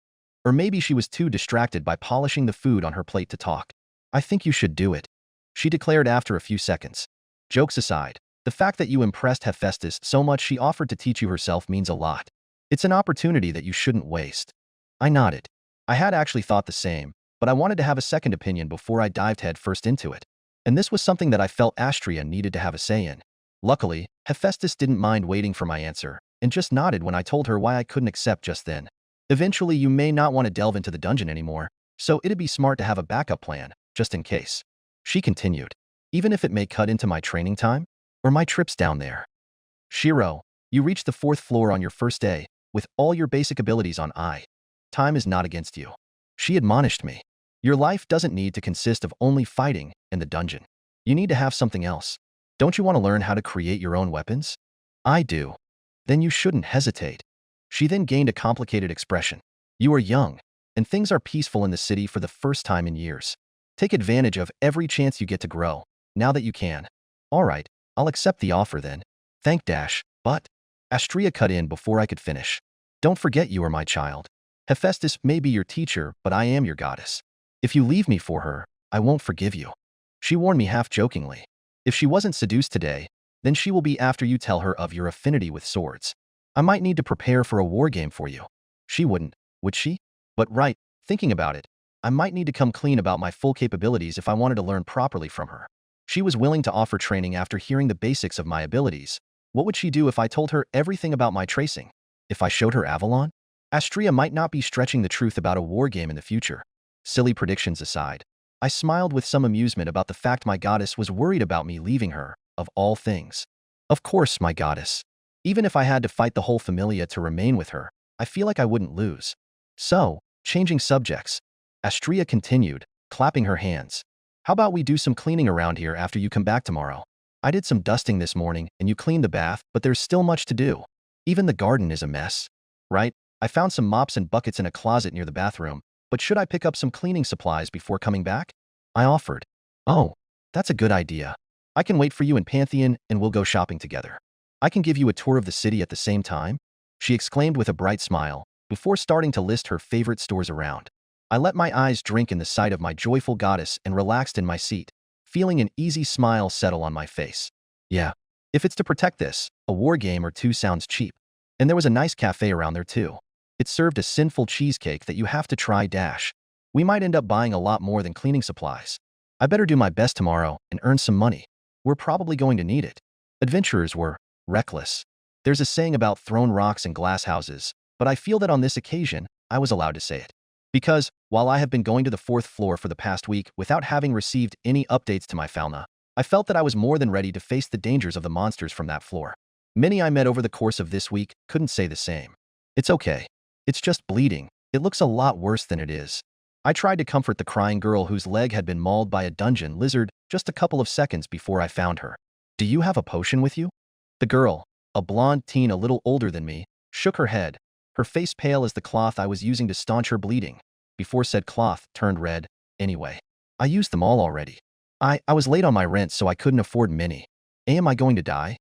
Speaker 2: Or maybe she was too distracted by polishing the food on her plate to talk. I think you should do it, she declared after a few seconds. Jokes aside, the fact that you impressed Hephaestus so much she offered to teach you herself means a lot. It's an opportunity that you shouldn't waste. I nodded. I had actually thought the same, but I wanted to have a second opinion before I dived headfirst into it. And this was something that I felt Astrea needed to have a say in. Luckily, Hephaestus didn't mind waiting for my answer, and just nodded when I told her why I couldn't accept just then. Eventually, you may not want to delve into the dungeon anymore, so it'd be smart to have a backup plan, just in case. She continued, even if it may cut into my training time, or my trips down there. Shirou, you reached the 4th floor on your first day, with all your basic abilities on I. Time is not against you. She admonished me. Your life doesn't need to consist of only fighting in the dungeon. You need to have something else. Don't you want to learn how to create your own weapons? I do. Then you shouldn't hesitate. She then gained a complicated expression. You are young, and things are peaceful in the city for the first time in years. Take advantage of every chance you get to grow, now that you can. All right, I'll accept the offer then. Thank Dash, but... Astrea cut in before I could finish. Don't forget you are my child. Hephaestus may be your teacher, but I am your goddess. If you leave me for her, I won't forgive you. She warned me half-jokingly. If she wasn't seduced today, then she will be after you tell her of your affinity with swords. I might need to prepare for a war game for you. She wouldn't, would she? But right, thinking about it, I might need to come clean about my full capabilities if I wanted to learn properly from her. She was willing to offer training after hearing the basics of my abilities. What would she do if I told her everything about my tracing? If I showed her Avalon? Astrea might not be stretching the truth about a war game in the future. Silly predictions aside, I smiled with some amusement about the fact my goddess was worried about me leaving her, of all things. Of course, my goddess. Even if I had to fight the whole familia to remain with her, I feel like I wouldn't lose. So, changing subjects, Astrea continued, clapping her hands. How about we do some cleaning around here after you come back tomorrow? I did some dusting this morning and you cleaned the bath, but there's still much to do. Even the garden is a mess. Right? I found some mops and buckets in a closet near the bathroom, but should I pick up some cleaning supplies before coming back? I offered. Oh, that's a good idea. I can wait for you in Pantheon and we'll go shopping together. I can give you a tour of the city at the same time, she exclaimed with a bright smile, before starting to list her favorite stores around. I let my eyes drink in the sight of my joyful goddess and relaxed in my seat, feeling an easy smile settle on my face. Yeah, if it's to protect this, a war game or two sounds cheap. And there was a nice cafe around there too. It served a sinful cheesecake that you have to try dash. We might end up buying a lot more than cleaning supplies. I better do my best tomorrow and earn some money. We're probably going to need it. Adventurers were reckless. There's a saying about thrown rocks in glass houses, but I feel that on this occasion, I was allowed to say it. Because, while I have been going to the 4th floor for the past week without having received any updates to my fauna, I felt that I was more than ready to face the dangers of the monsters from that floor. Many I met over the course of this week couldn't say the same. It's okay. It's just bleeding. It looks a lot worse than it is. I tried to comfort the crying girl whose leg had been mauled by a dungeon lizard just a couple of seconds before I found her. Do you have a potion with you? The girl, a blonde teen a little older than me, shook her head, her face pale as the cloth I was using to staunch her bleeding. Before said cloth turned red, anyway. I used them all already. I was late on my rent so I couldn't afford many. Am I going to die?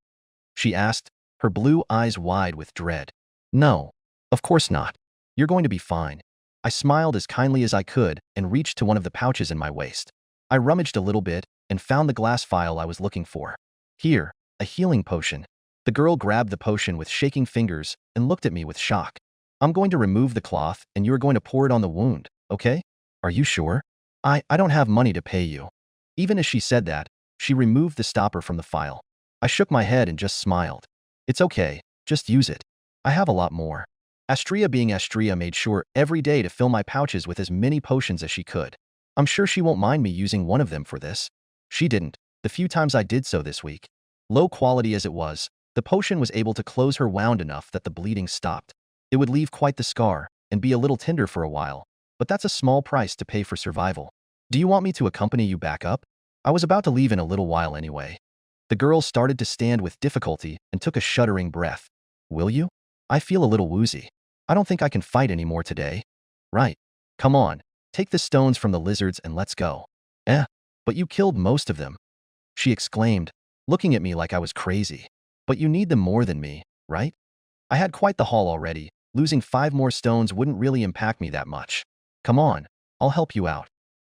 Speaker 2: She asked, her blue eyes wide with dread. No, of course not. You're going to be fine. I smiled as kindly as I could and reached to one of the pouches in my waist. I rummaged a little bit and found the glass vial I was looking for. Here, a healing potion. The girl grabbed the potion with shaking fingers and looked at me with shock. I'm going to remove the cloth and you're going to pour it on the wound, okay? Are you sure? I don't have money to pay you. Even as she said that, she removed the stopper from the vial. I shook my head and just smiled. It's okay, just use it. I have a lot more. Astrea being Astrea made sure every day to fill my pouches with as many potions as she could. I'm sure she won't mind me using one of them for this. She didn't, the few times I did so this week. Low quality as it was, the potion was able to close her wound enough that the bleeding stopped. It would leave quite the scar and be a little tender for a while, but that's a small price to pay for survival. Do you want me to accompany you back up? I was about to leave in a little while anyway. The girl started to stand with difficulty and took a shuddering breath. Will you? I feel a little woozy. I don't think I can fight anymore today. Right. Come on, take the stones from the lizards and let's go. But you killed most of them, she exclaimed, looking at me like I was crazy. But you need them more than me, right? I had quite the haul already, Losing 5 more stones wouldn't really impact me that much. Come on, I'll help you out.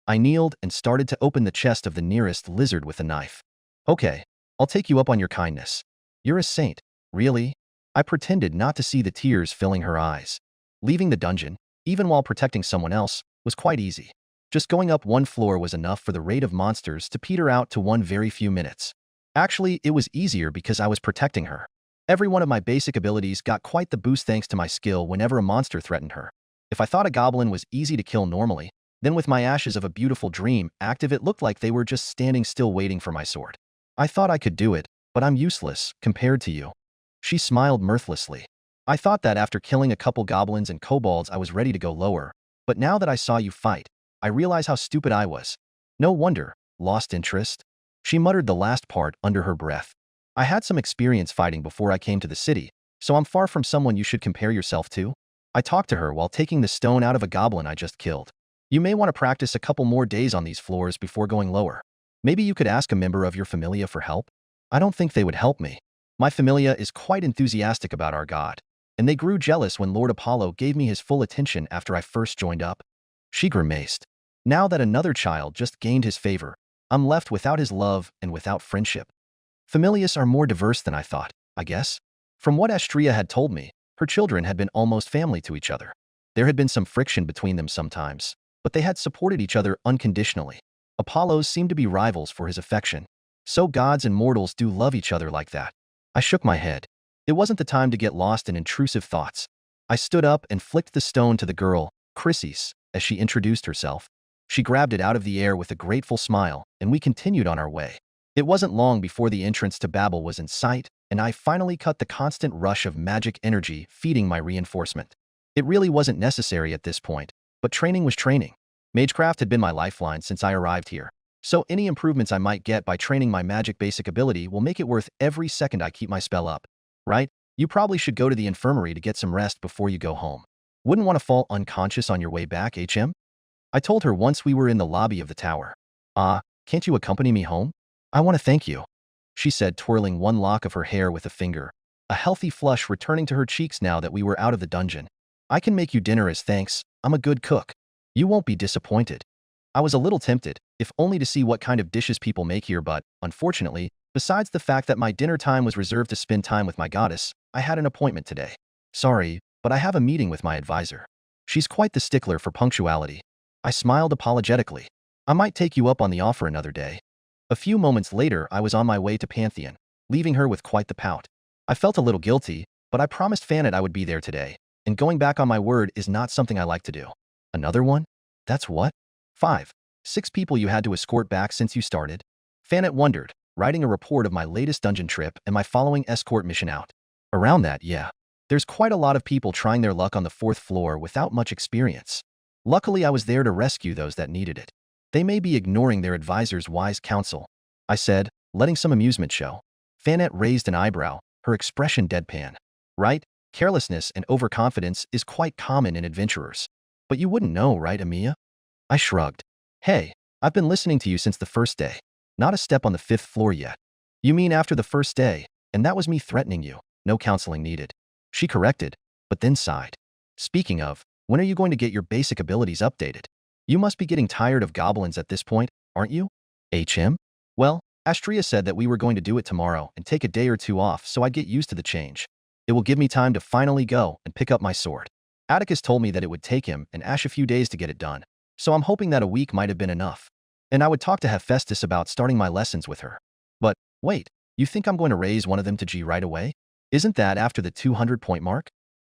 Speaker 2: I kneeled and started to open the chest of the nearest lizard with a knife. Okay, I'll take you up on your kindness. You're a saint, really? I pretended not to see the tears filling her eyes. Leaving the dungeon, even while protecting someone else, was quite easy. Just going up one floor was enough for the rate of monsters to peter out to one very few minutes. Actually, it was easier because I was protecting her. Every one of my basic abilities got quite the boost thanks to my skill whenever a monster threatened her. If I thought a goblin was easy to kill normally, then with my Ashes of a Beautiful Dream active it looked like they were just standing still waiting for my sword. I thought I could do it, but I'm useless compared to you. She smiled mirthlessly. I thought that after killing a couple goblins and kobolds I was ready to go lower, but now that I saw you fight, I realize how stupid I was. No wonder, lost interest. She muttered the last part under her breath. I had some experience fighting before I came to the city, so I'm far from someone you should compare yourself to. I talked to her while taking the stone out of a goblin I just killed. You may want to practice a couple more days on these floors before going lower. Maybe you could ask a member of your familia for help? I don't think they would help me. My familia is quite enthusiastic about our god, and they grew jealous when Lord Apollo gave me his full attention after I first joined up. She grimaced. Now that another child just gained his favor, I'm left without his love and without friendship. Familias are more diverse than I thought, I guess. From what Astria had told me, her children had been almost family to each other. There had been some friction between them sometimes, but they had supported each other unconditionally. Apollos seemed to be rivals for his affection. So gods and mortals do love each other like that. I shook my head. It wasn't the time to get lost in intrusive thoughts. I stood up and flicked the stone to the girl, Chrysis, as she introduced herself. She grabbed it out of the air with a grateful smile, and we continued on our way. It wasn't long before the entrance to Babel was in sight, and I finally cut the constant rush of magic energy feeding my reinforcement. It really wasn't necessary at this point, but training was training. Magecraft had been my lifeline since I arrived here, so any improvements I might get by training my magic basic ability will make it worth every second I keep my spell up. Right? You probably should go to the infirmary to get some rest before you go home. Wouldn't want to fall unconscious on your way back, HM? I told her once we were in the lobby of the tower. Can't you accompany me home? I want to thank you, she said, twirling one lock of her hair with a finger, a healthy flush returning to her cheeks now that we were out of the dungeon. I can make you dinner as thanks. I'm a good cook. You won't be disappointed. I was a little tempted, if only to see what kind of dishes people make here, but, unfortunately, besides the fact that my dinner time was reserved to spend time with my goddess, I had an appointment today. Sorry, but I have a meeting with my advisor. She's quite the stickler for punctuality. I smiled apologetically. I might take you up on the offer another day. A few moments later, I was on my way to Pantheon, leaving her with quite the pout. I felt a little guilty, but I promised Fanet I would be there today, and going back on my word is not something I like to do. Another one? That's what? 5. 6 people you had to escort back since you started? Fanet wondered, writing a report of my latest dungeon trip and my following escort mission out. Around that, yeah. There's quite a lot of people trying their luck on the 4th floor without much experience. Luckily, I was there to rescue those that needed it. They may be ignoring their advisor's wise counsel, I said, letting some amusement show. Fanet raised an eyebrow, her expression deadpan. Right? Carelessness and overconfidence is quite common in adventurers. But you wouldn't know, right, Amiya? I shrugged. Hey, I've been listening to you since the first day. Not a step on the 5th floor yet. You mean after the first day, and that was me threatening you. No counseling needed. She corrected, but then sighed. Speaking of, when are you going to get your basic abilities updated? You must be getting tired of goblins at this point, aren't you? HM? Well, Astria said that we were going to do it tomorrow and take a day or 2 off so I'd get used to the change. It will give me time to finally go and pick up my sword. Atticus told me that it would take him and Ash a few days to get it done, so I'm hoping that a week might have been enough. And I would talk to Hephaestus about starting my lessons with her. But, wait, you think I'm going to raise one of them to G right away? Isn't that after the 200-point mark?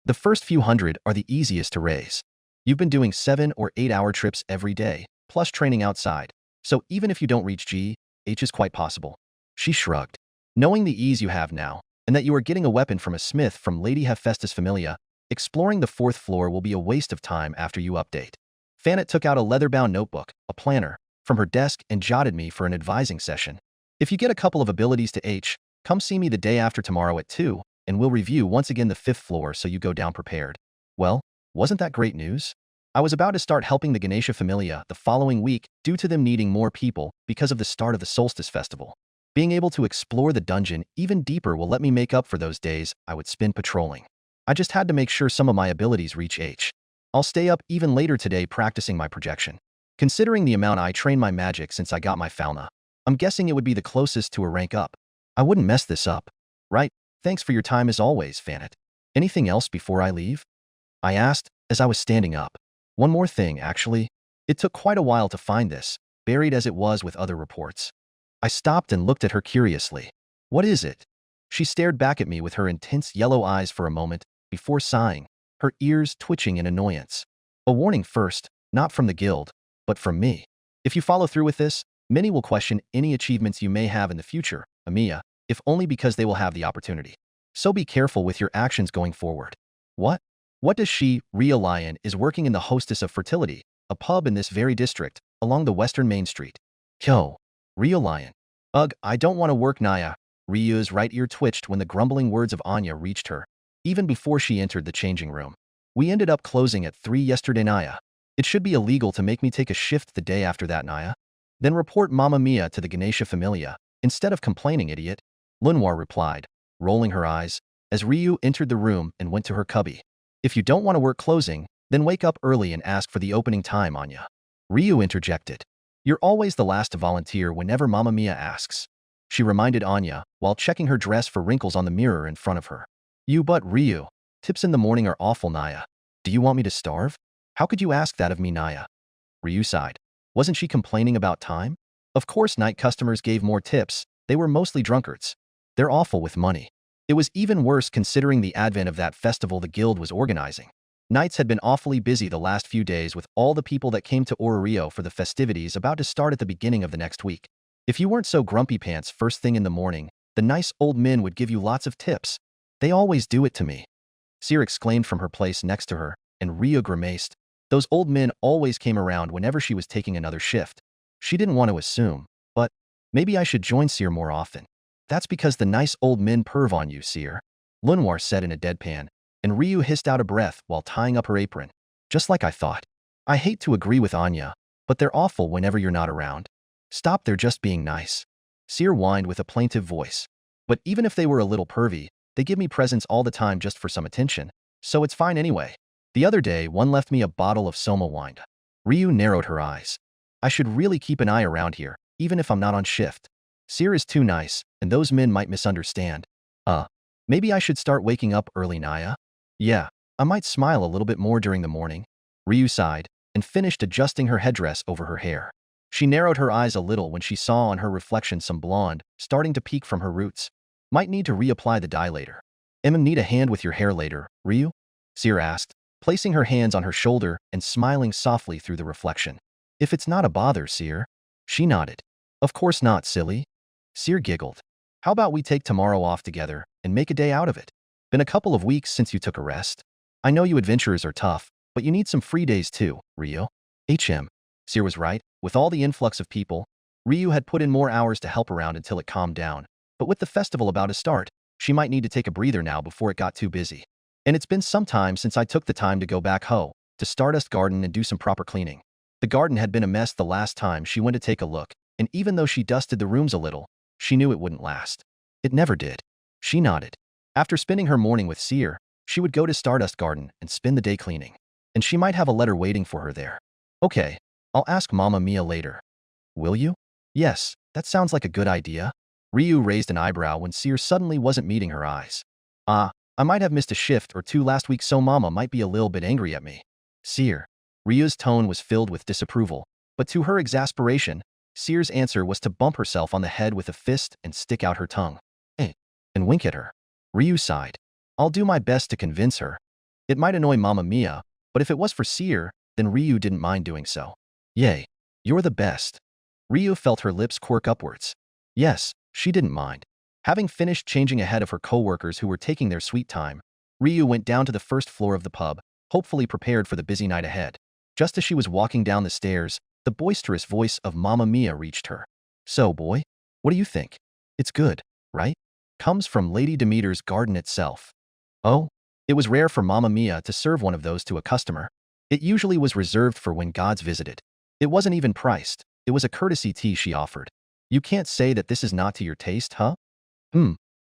Speaker 2: The first few hundred are the easiest to raise. You've been doing 7 or 8-hour trips every day, plus training outside, so even if you don't reach G, H is quite possible. She shrugged. Knowing the ease you have now, and that you are getting a weapon from a smith from Lady Hephaestus Familia, exploring the 4th floor will be a waste of time after you update. Fanet took out a leather-bound notebook, a planner, from her desk and jotted me for an advising session. If you get a couple of abilities to H, come see me the day after tomorrow at 2, and we'll review once again the 5th floor so you go down prepared. Well, wasn't that great news? I was about to start helping the Ganesha Familia the following week due to them needing more people because of the start of the Solstice Festival. Being able to explore the dungeon even deeper will let me make up for those days I would spend patrolling. I just had to make sure some of my abilities reach H. I'll stay up even later today practicing my projection. Considering the amount I trained my magic since I got my Falna, I'm guessing it would be the closest to a rank up. I wouldn't mess this up. Right? Thanks for your time as always, Fanit. Anything else before I leave? I asked as I was standing up. One more thing, actually. It took quite a while to find this, buried as it was with other reports. I stopped and looked at her curiously. What is it? She stared back at me with her intense yellow eyes for a moment, before sighing, her ears twitching in annoyance. A warning first, not from the guild, but from me. If you follow through with this, many will question any achievements you may have in the future, Amiya, if only because they will have the opportunity. So be careful with your actions going forward. What? What does she, Ria Lion, is working in the Hostess of Fertility, a pub in this very district, along the western main street. Kyo. Ria Lion. Ugh, I don't want to work, Naya. Ryu's right ear twitched when the grumbling words of Anya reached her, even before she entered the changing room. We ended up closing at 3 yesterday, Naya. It should be illegal to make me take a shift the day after that, Naya. Then report Mamma Mia to the Ganesha Familia, instead of complaining, idiot. Lunwar replied, rolling her eyes, as Ryu entered the room and went to her cubby. If you don't want to work closing, then wake up early and ask for the opening time, Anya. Ryu interjected. You're always the last to volunteer whenever Mamma Mia asks. She reminded Anya, while checking her dress for wrinkles on the mirror in front of her. But Ryu, tips in the morning are awful, Naya. Do you want me to starve? How could you ask that of me, Naya? Ryu sighed. Wasn't she complaining about time? Of course night customers gave more tips, they were mostly drunkards. They're awful with money. It was even worse considering the advent of that festival the guild was organizing. Nights had been awfully busy the last few days with all the people that came to Orario for the festivities about to start at the beginning of the next week. If you weren't so grumpy pants first thing in the morning, the nice old men would give you lots of tips. They always do it to me. Seer exclaimed from her place next to her, and Rio grimaced. Those old men always came around whenever she was taking another shift. She didn't want to assume, but maybe I should join Seer more often. That's because the nice old men perv on you, Seer. Lunwar said in a deadpan, and Ryu hissed out a breath while tying up her apron. Just like I thought. I hate to agree with Anya, but they're awful whenever you're not around. Stop, they're just being nice. Seer whined with a plaintive voice. But even if they were a little pervy, they give me presents all the time just for some attention, so it's fine anyway. The other day, one left me a bottle of Soma wine. Ryu narrowed her eyes. I should really keep an eye around here, even if I'm not on shift. Seer is too nice, and those men might misunderstand. Maybe I should start waking up early, Naya? Yeah, I might smile a little bit more during the morning. Ryu sighed, and finished adjusting her headdress over her hair. She narrowed her eyes a little when she saw on her reflection some blonde, starting to peek from her roots. Might need to reapply the dye later. Need a hand with your hair later, Ryu? Seer asked, placing her hands on her shoulder and smiling softly through the reflection. If it's not a bother, Seer. She nodded. Of course not, silly. Seer giggled. How about we take tomorrow off together and make a day out of it? Been a couple of weeks since you took a rest. I know you adventurers are tough, but you need some free days too, Ryu. Seer was right. With all the influx of people, Ryu had put in more hours to help around until it calmed down. But with the festival about to start, she might need to take a breather now before it got too busy. And it's been some time since I took the time to go back to Stardust Garden and do some proper cleaning. The garden had been a mess the last time she went to take a look, and even though she dusted the rooms a little, she knew it wouldn't last. It never did. She nodded. After spending her morning with Seer, she would go to Stardust Garden and spend the day cleaning. And she might have a letter waiting for her there. Okay, I'll ask Mamma Mia later. Will you? Yes, that sounds like a good idea. Ryu raised an eyebrow when Seer suddenly wasn't meeting her eyes. I might have missed a shift or two last week, so Mama might be a little bit angry at me. Seer. Ryu's tone was filled with disapproval, but to her exasperation, Seer's answer was to bump herself on the head with a fist and stick out her tongue. And wink at her. Ryu sighed. I'll do my best to convince her. It might annoy Mamma Mia, but if it was for Seer, then Ryu didn't mind doing so. Yay. You're the best. Ryu felt her lips quirk upwards. Yes, she didn't mind. Having finished changing ahead of her co-workers who were taking their sweet time, Ryu went down to the first floor of the pub, hopefully prepared for the busy night ahead. Just as she was walking down the stairs, the boisterous voice of Mamma Mia reached her. So, boy, what do you think? It's good, right? Comes from Lady Demeter's garden itself. Oh, it was rare for Mamma Mia to serve one of those to a customer. It usually was reserved for when gods visited. It wasn't even priced. It was a courtesy tea she offered. You can't say that this is not to your taste, huh?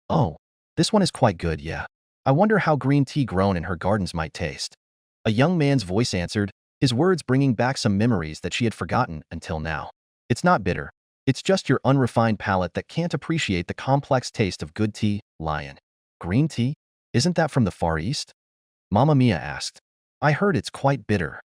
Speaker 2: Oh, this one is quite good, yeah. I wonder how green tea grown in her gardens might taste. A young man's voice answered, his words bringing back some memories that she had forgotten until now. It's not bitter. It's just your unrefined palate that can't appreciate the complex taste of good tea, Lion. Green tea? Isn't that from the Far East? Mamma Mia asked. I heard it's quite bitter.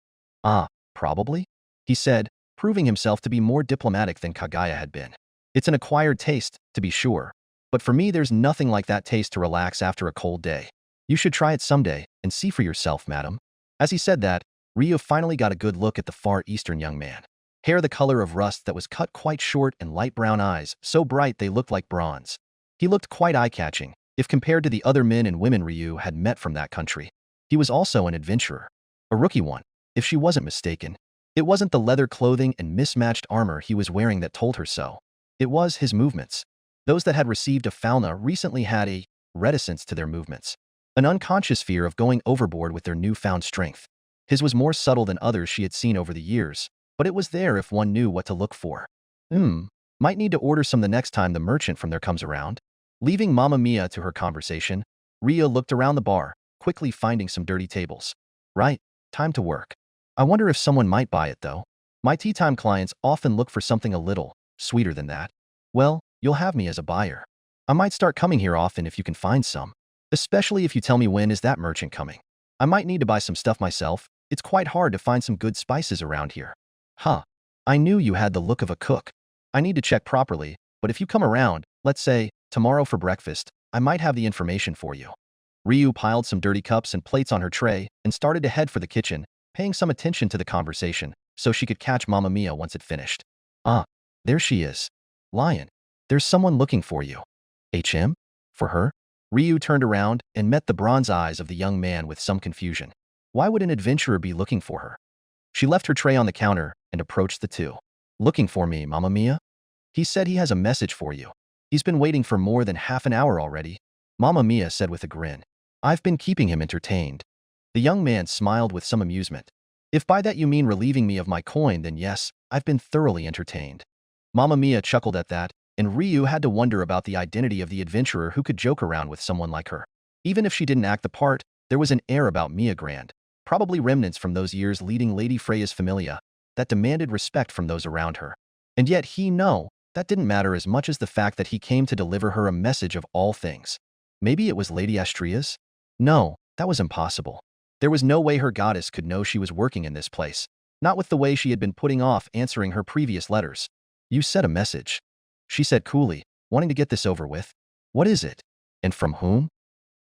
Speaker 2: Ah, probably? He said, proving himself to be more diplomatic than Kaguya had been. It's an acquired taste, to be sure. But for me there's nothing like that taste to relax after a cold day. You should try it someday, and see for yourself, madam. As he said that, Ryo finally got a good look at the Far Eastern young man. Hair the color of rust that was cut quite short and light brown eyes, so bright they looked like bronze. He looked quite eye-catching, if compared to the other men and women Ryu had met from that country. He was also an adventurer. A rookie one, if she wasn't mistaken. It wasn't the leather clothing and mismatched armor he was wearing that told her so. It was his movements. Those that had received a fauna recently had a reticence to their movements. An unconscious fear of going overboard with their newfound strength. His was more subtle than others she had seen over the years, but it was there if one knew what to look for. Might need to order some the next time the merchant from there comes around. Leaving Mamma Mia to her conversation, Ryo looked around the bar, quickly finding some dirty tables. Right, time to work. I wonder if someone might buy it though. My tea time clients often look for something a little sweeter than that. Well, you'll have me as a buyer. I might start coming here often if you can find some. Especially if you tell me when is that merchant coming. I might need to buy some stuff myself. It's quite hard to find some good spices around here. Huh. I knew you had the look of a cook. I need to check properly, but if you come around, let's say, tomorrow for breakfast, I might have the information for you. Ryu piled some dirty cups and plates on her tray and started to head for the kitchen, paying some attention to the conversation so she could catch Mamma Mia once it finished. Ah, there she is. Lion, there's someone looking for you. HM? For her? Ryu turned around and met the bronze eyes of the young man with some confusion. Why would an adventurer be looking for her? She left her tray on the counter and approached the two. Looking for me, Mamma Mia? He said he has a message for you. He's been waiting for more than half an hour already, Mamma Mia said with a grin. I've been keeping him entertained. The young man smiled with some amusement. If by that you mean relieving me of my coin, then yes, I've been thoroughly entertained. Mamma Mia chuckled at that, and Ryu had to wonder about the identity of the adventurer who could joke around with someone like her. Even if she didn't act the part, there was an air about Mia Grand, probably remnants from those years leading Lady Freya's familia, that demanded respect from those around her. And yet that didn't matter as much as the fact that he came to deliver her a message of all things. Maybe it was Lady Astria's? No, that was impossible. There was no way her goddess could know she was working in this place, not with the way she had been putting off answering her previous letters. You said a message, she said coolly, wanting to get this over with. What is it? And from whom?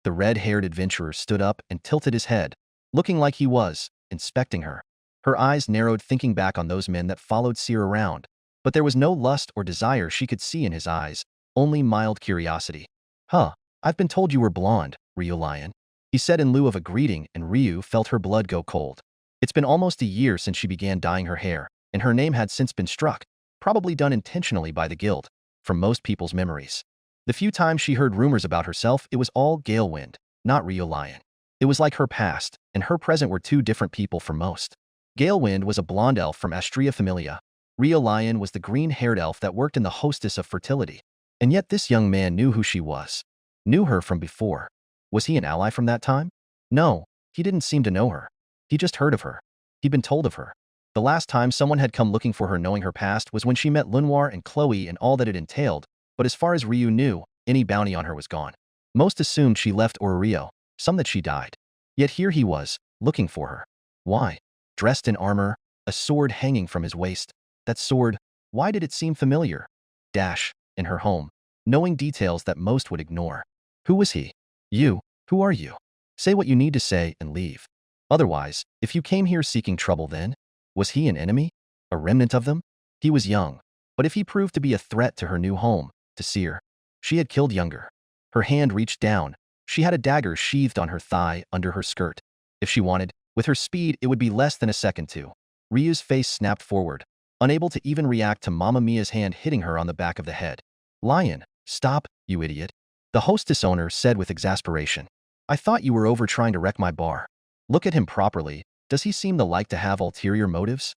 Speaker 2: The red-haired adventurer stood up and tilted his head, looking like he was inspecting her. Her eyes narrowed thinking back on those men that followed Seer around, but there was no lust or desire she could see in his eyes, only mild curiosity. Huh, I've been told you were blonde, Ryu Lion, he said in lieu of a greeting, and Ryu felt her blood go cold. It's been almost a year since she began dyeing her hair, and her name had since been struck, probably done intentionally by the guild, from most people's memories. The few times she heard rumors about herself, it was all Galewind, not Ryu Lion. It was like her past and her present were two different people for most. Galewind was a blonde elf from Astria Familia. Ryu Lion was the green-haired elf that worked in the Hostess of Fertility. And yet this young man knew who she was. Knew her from before. Was he an ally from that time? No, he didn't seem to know her. He just heard of her. He'd been told of her. The last time someone had come looking for her knowing her past was when she met Lenoir and Chloe and all that it entailed, but as far as Ryu knew, any bounty on her was gone. Most assumed she left Orario, some that she died. Yet here he was, looking for her. Why? Dressed in armor, a sword hanging from his waist. That sword, why did it seem familiar? In her home, knowing details that most would ignore. Who was he? You, who are you? Say what you need to say and leave. Otherwise, if you came here seeking trouble then, was he an enemy? A remnant of them? He was young, but if he proved to be a threat to her new home, to Seer, she had killed younger. Her hand reached down. She had a dagger sheathed on her thigh under her skirt. If she wanted, with her speed, it would be less than a second to. Ryu's face snapped forward, unable to even react to Mamma Mia's hand hitting her on the back of the head. Lion, stop, you idiot. The hostess owner said with exasperation. I thought you were over trying to wreck my bar. Look at him properly. Does he seem to like to have ulterior motives?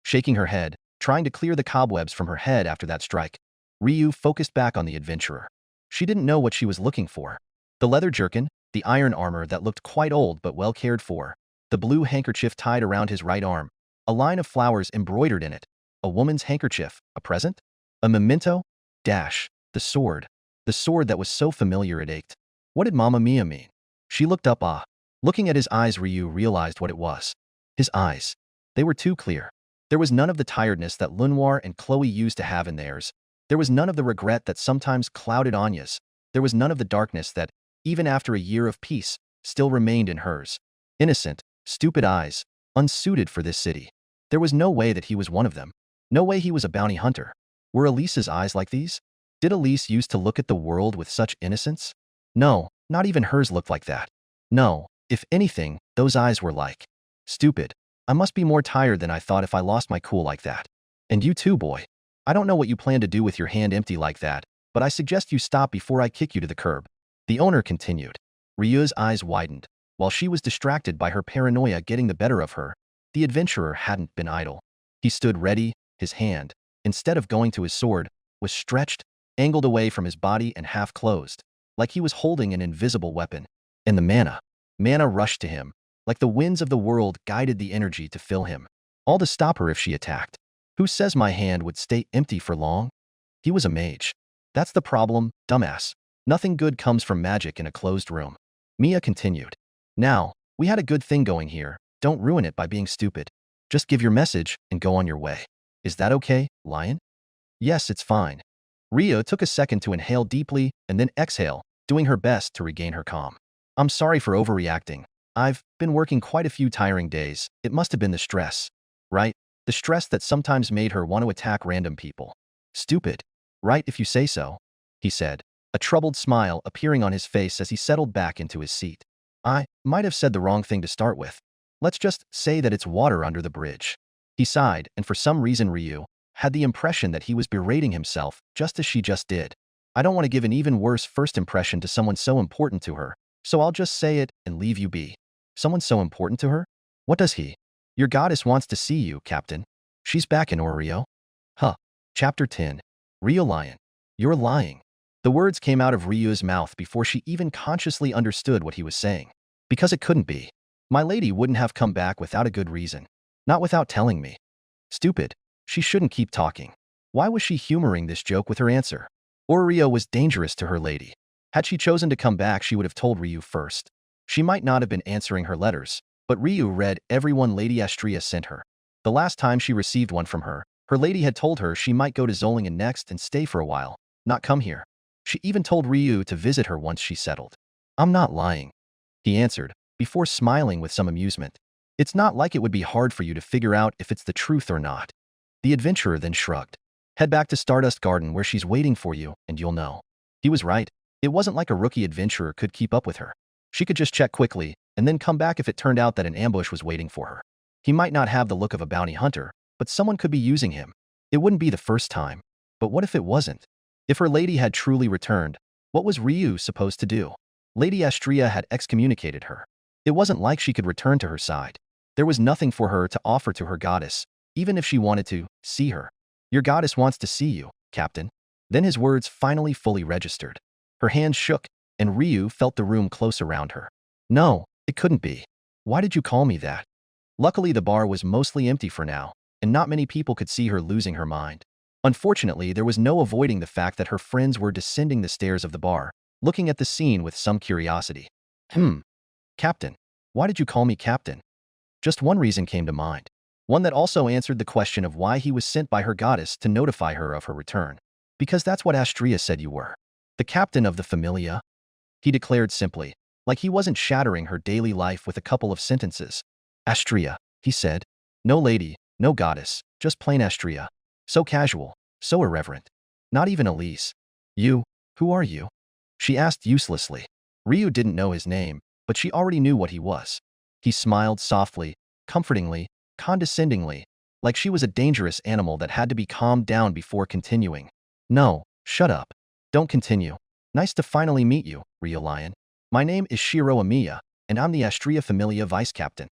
Speaker 2: Shaking her head, trying to clear the cobwebs from her head after that strike, Ryu focused back on the adventurer. She didn't know what she was looking for. The leather jerkin, the iron armor that looked quite old but well cared for, the blue handkerchief tied around his right arm, a line of flowers embroidered in it, a woman's handkerchief, a present? A memento? Dash. The sword that was so familiar it ached. What did Mamma Mia mean? She looked up. Looking at his eyes, Ryu realized what it was. His eyes. They were too clear. There was none of the tiredness that Lenoir and Chloe used to have in theirs. There was none of the regret that sometimes clouded Anya's. There was none of the darkness that, even after a year of peace, still remained in hers. Innocent, stupid eyes, unsuited for this city. There was no way that he was one of them. No way he was a bounty hunter. Were Elise's eyes like these? Did Elise used to look at the world with such innocence? No, not even hers looked like that. No, if anything, those eyes were like, stupid. I must be more tired than I thought if I lost my cool like that. And you too, boy. I don't know what you plan to do with your hand empty like that, but I suggest you stop before I kick you to the curb. The owner continued. Ryu's eyes widened. While she was distracted by her paranoia getting the better of her, the adventurer hadn't been idle. He stood ready, his hand, instead of going to his sword, was stretched, angled away from his body and half closed, like he was holding an invisible weapon. And the mana rushed to him, like the winds of the world guided the energy to fill him. All to stop her if she attacked. Who says my hand would stay empty for long? He was a mage. That's the problem, dumbass. Nothing good comes from magic in a closed room. Mia continued. Now, we had a good thing going here. Don't ruin it by being stupid. Just give your message and go on your way. Is that okay, Lion? Yes, it's fine. Ryo took a second to inhale deeply and then exhale, doing her best to regain her calm. I'm sorry for overreacting. I've been working quite a few tiring days. It must have been the stress. Right? The stress that sometimes made her want to attack random people. Stupid. Right if you say so, he said, a troubled smile appearing on his face as he settled back into his seat. I might have said the wrong thing to start with. Let's just say that it's water under the bridge. He sighed, and for some reason Ryu had the impression that he was berating himself, just as she just did. I don't want to give an even worse first impression to someone so important to her, so I'll just say it and leave you be. Someone so important to her? What does he? Your goddess wants to see you, Captain. She's back in Orario. Huh. Chapter 10. Ryo Lion. You're lying. The words came out of Ryu's mouth before she even consciously understood what he was saying. Because it couldn't be. My lady wouldn't have come back without a good reason. Not without telling me. Stupid. She shouldn't keep talking. Why was she humoring this joke with her answer? Orario was dangerous to her lady. Had she chosen to come back, she would have told Ryu first. She might not have been answering her letters, but Ryu read every one Lady Astrea sent her. The last time she received one from her, her lady had told her she might go to Zollingen next and stay for a while, not come here. She even told Ryu to visit her once she settled. I'm not lying, he answered, before smiling with some amusement. It's not like it would be hard for you to figure out if it's the truth or not. The adventurer then shrugged. Head back to Stardust Garden where she's waiting for you, and you'll know. He was right. It wasn't like a rookie adventurer could keep up with her. She could just check quickly, and then come back if it turned out that an ambush was waiting for her. He might not have the look of a bounty hunter, but someone could be using him. It wouldn't be the first time. But what if it wasn't? If her lady had truly returned, what was Ryu supposed to do? Lady Astrea had excommunicated her. It wasn't like she could return to her side. There was nothing for her to offer to her goddess, even if she wanted to see her. Your goddess wants to see you, Captain. Then his words finally fully registered. Her hands shook, and Ryu felt the room close around her. No, it couldn't be. Why did you call me that? Luckily, the bar was mostly empty for now, and not many people could see her losing her mind. Unfortunately, there was no avoiding the fact that her friends were descending the stairs of the bar, looking at the scene with some curiosity. Captain. Why did you call me Captain? Just one reason came to mind. One that also answered the question of why he was sent by her goddess to notify her of her return. Because that's what Astrea said you were. The captain of the Familia? He declared simply, like he wasn't shattering her daily life with a couple of sentences. Astrea, he said. No lady, no goddess, just plain Astrea. So casual, so irreverent. Not even Elise. You, who are you? She asked uselessly. Ryu didn't know his name, but she already knew what he was. He smiled softly, comfortingly, condescendingly, like she was a dangerous animal that had to be calmed down before continuing. No, shut up. Don't continue. Nice to finally meet you, Ryo Lion. My name is Shirou Amiya, and I'm the Astrea Familia Vice Captain.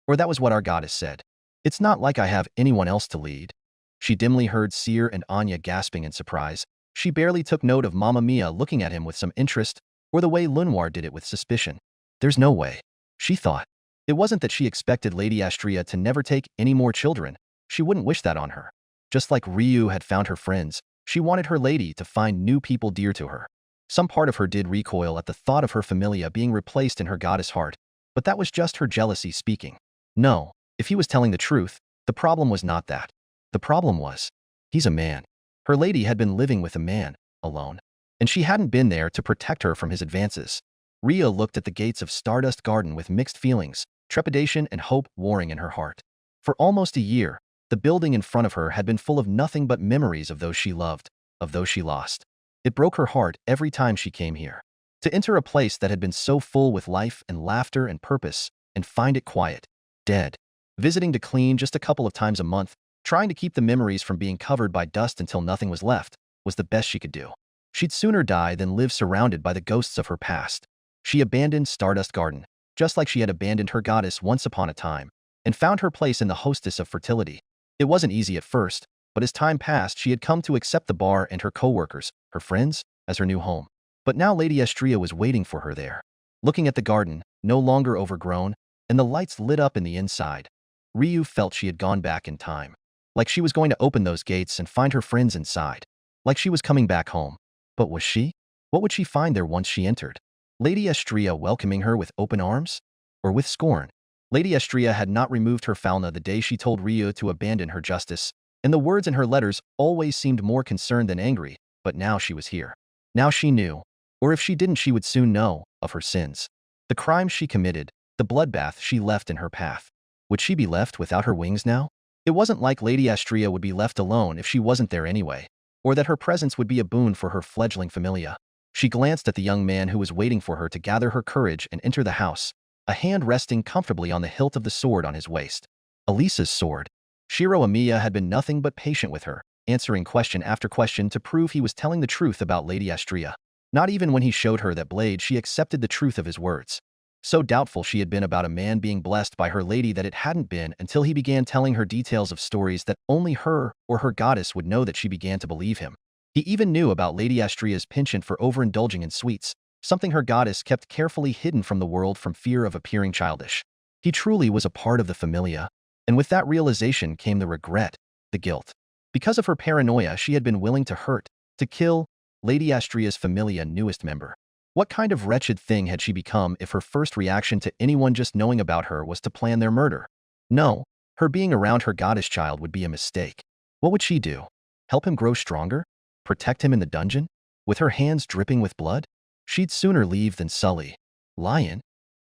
Speaker 2: Or that was what our goddess said. It's not like I have anyone else to lead. She dimly heard Seer and Anya gasping in surprise. She barely took note of Mamma Mia looking at him with some interest, or the way Lenoir did it with suspicion. There's no way. She thought. It wasn't that she expected Lady Astrea to never take any more children. She wouldn't wish that on her. Just like Ryu had found her friends, she wanted her lady to find new people dear to her. Some part of her did recoil at the thought of her familia being replaced in her goddess heart, but that was just her jealousy speaking. No, if he was telling the truth, the problem was not that. The problem was, he's a man. Her lady had been living with a man, alone, and she hadn't been there to protect her from his advances. Rhea looked at the gates of Stardust Garden with mixed feelings, trepidation and hope warring in her heart. For almost a year, the building in front of her had been full of nothing but memories of those she loved, of those she lost. It broke her heart every time she came here. To enter a place that had been so full with life and laughter and purpose, and find it quiet, dead. Visiting to clean just a couple of times a month, trying to keep the memories from being covered by dust until nothing was left, was the best she could do. She'd sooner die than live surrounded by the ghosts of her past. She abandoned Stardust Garden, just like she had abandoned her goddess once upon a time, and found her place in the hostess of fertility. It wasn't easy at first, but as time passed, she had come to accept the bar and her co-workers, her friends, as her new home. But now Lady Astrea was waiting for her there. Looking at the garden, no longer overgrown, and the lights lit up in the inside, Ryu felt she had gone back in time. Like she was going to open those gates and find her friends inside. Like she was coming back home. But was she? What would she find there once she entered? Lady Astrea welcoming her with open arms? Or with scorn? Lady Astrea had not removed her falna the day she told Ryu to abandon her justice, and the words in her letters always seemed more concerned than angry, but now she was here. Now she knew, or if she didn't she would soon know, of her sins. The crimes she committed, the bloodbath she left in her path. Would she be left without her wings now? It wasn't like Lady Astrea would be left alone if she wasn't there anyway, or that her presence would be a boon for her fledgling familia. She glanced at the young man who was waiting for her to gather her courage and enter the house, a hand resting comfortably on the hilt of the sword on his waist. Elisa's sword. Shirou Amiya had been nothing but patient with her, answering question after question to prove he was telling the truth about Lady Astrea. Not even when he showed her that blade she accepted the truth of his words. So doubtful she had been about a man being blessed by her lady that it hadn't been until he began telling her details of stories that only her or her goddess would know that she began to believe him. He even knew about Lady Astrea's penchant for overindulging in sweets, something her goddess kept carefully hidden from the world from fear of appearing childish. He truly was a part of the familia, and with that realization came the regret, the guilt. Because of her paranoia, she had been willing to hurt, to kill, Lady Astrea's familia newest member. What kind of wretched thing had she become if her first reaction to anyone just knowing about her was to plan their murder? No, her being around her goddess child would be a mistake. What would she do? Help him grow stronger? Protect him in the dungeon? With her hands dripping with blood? She'd sooner leave than sully. Lion?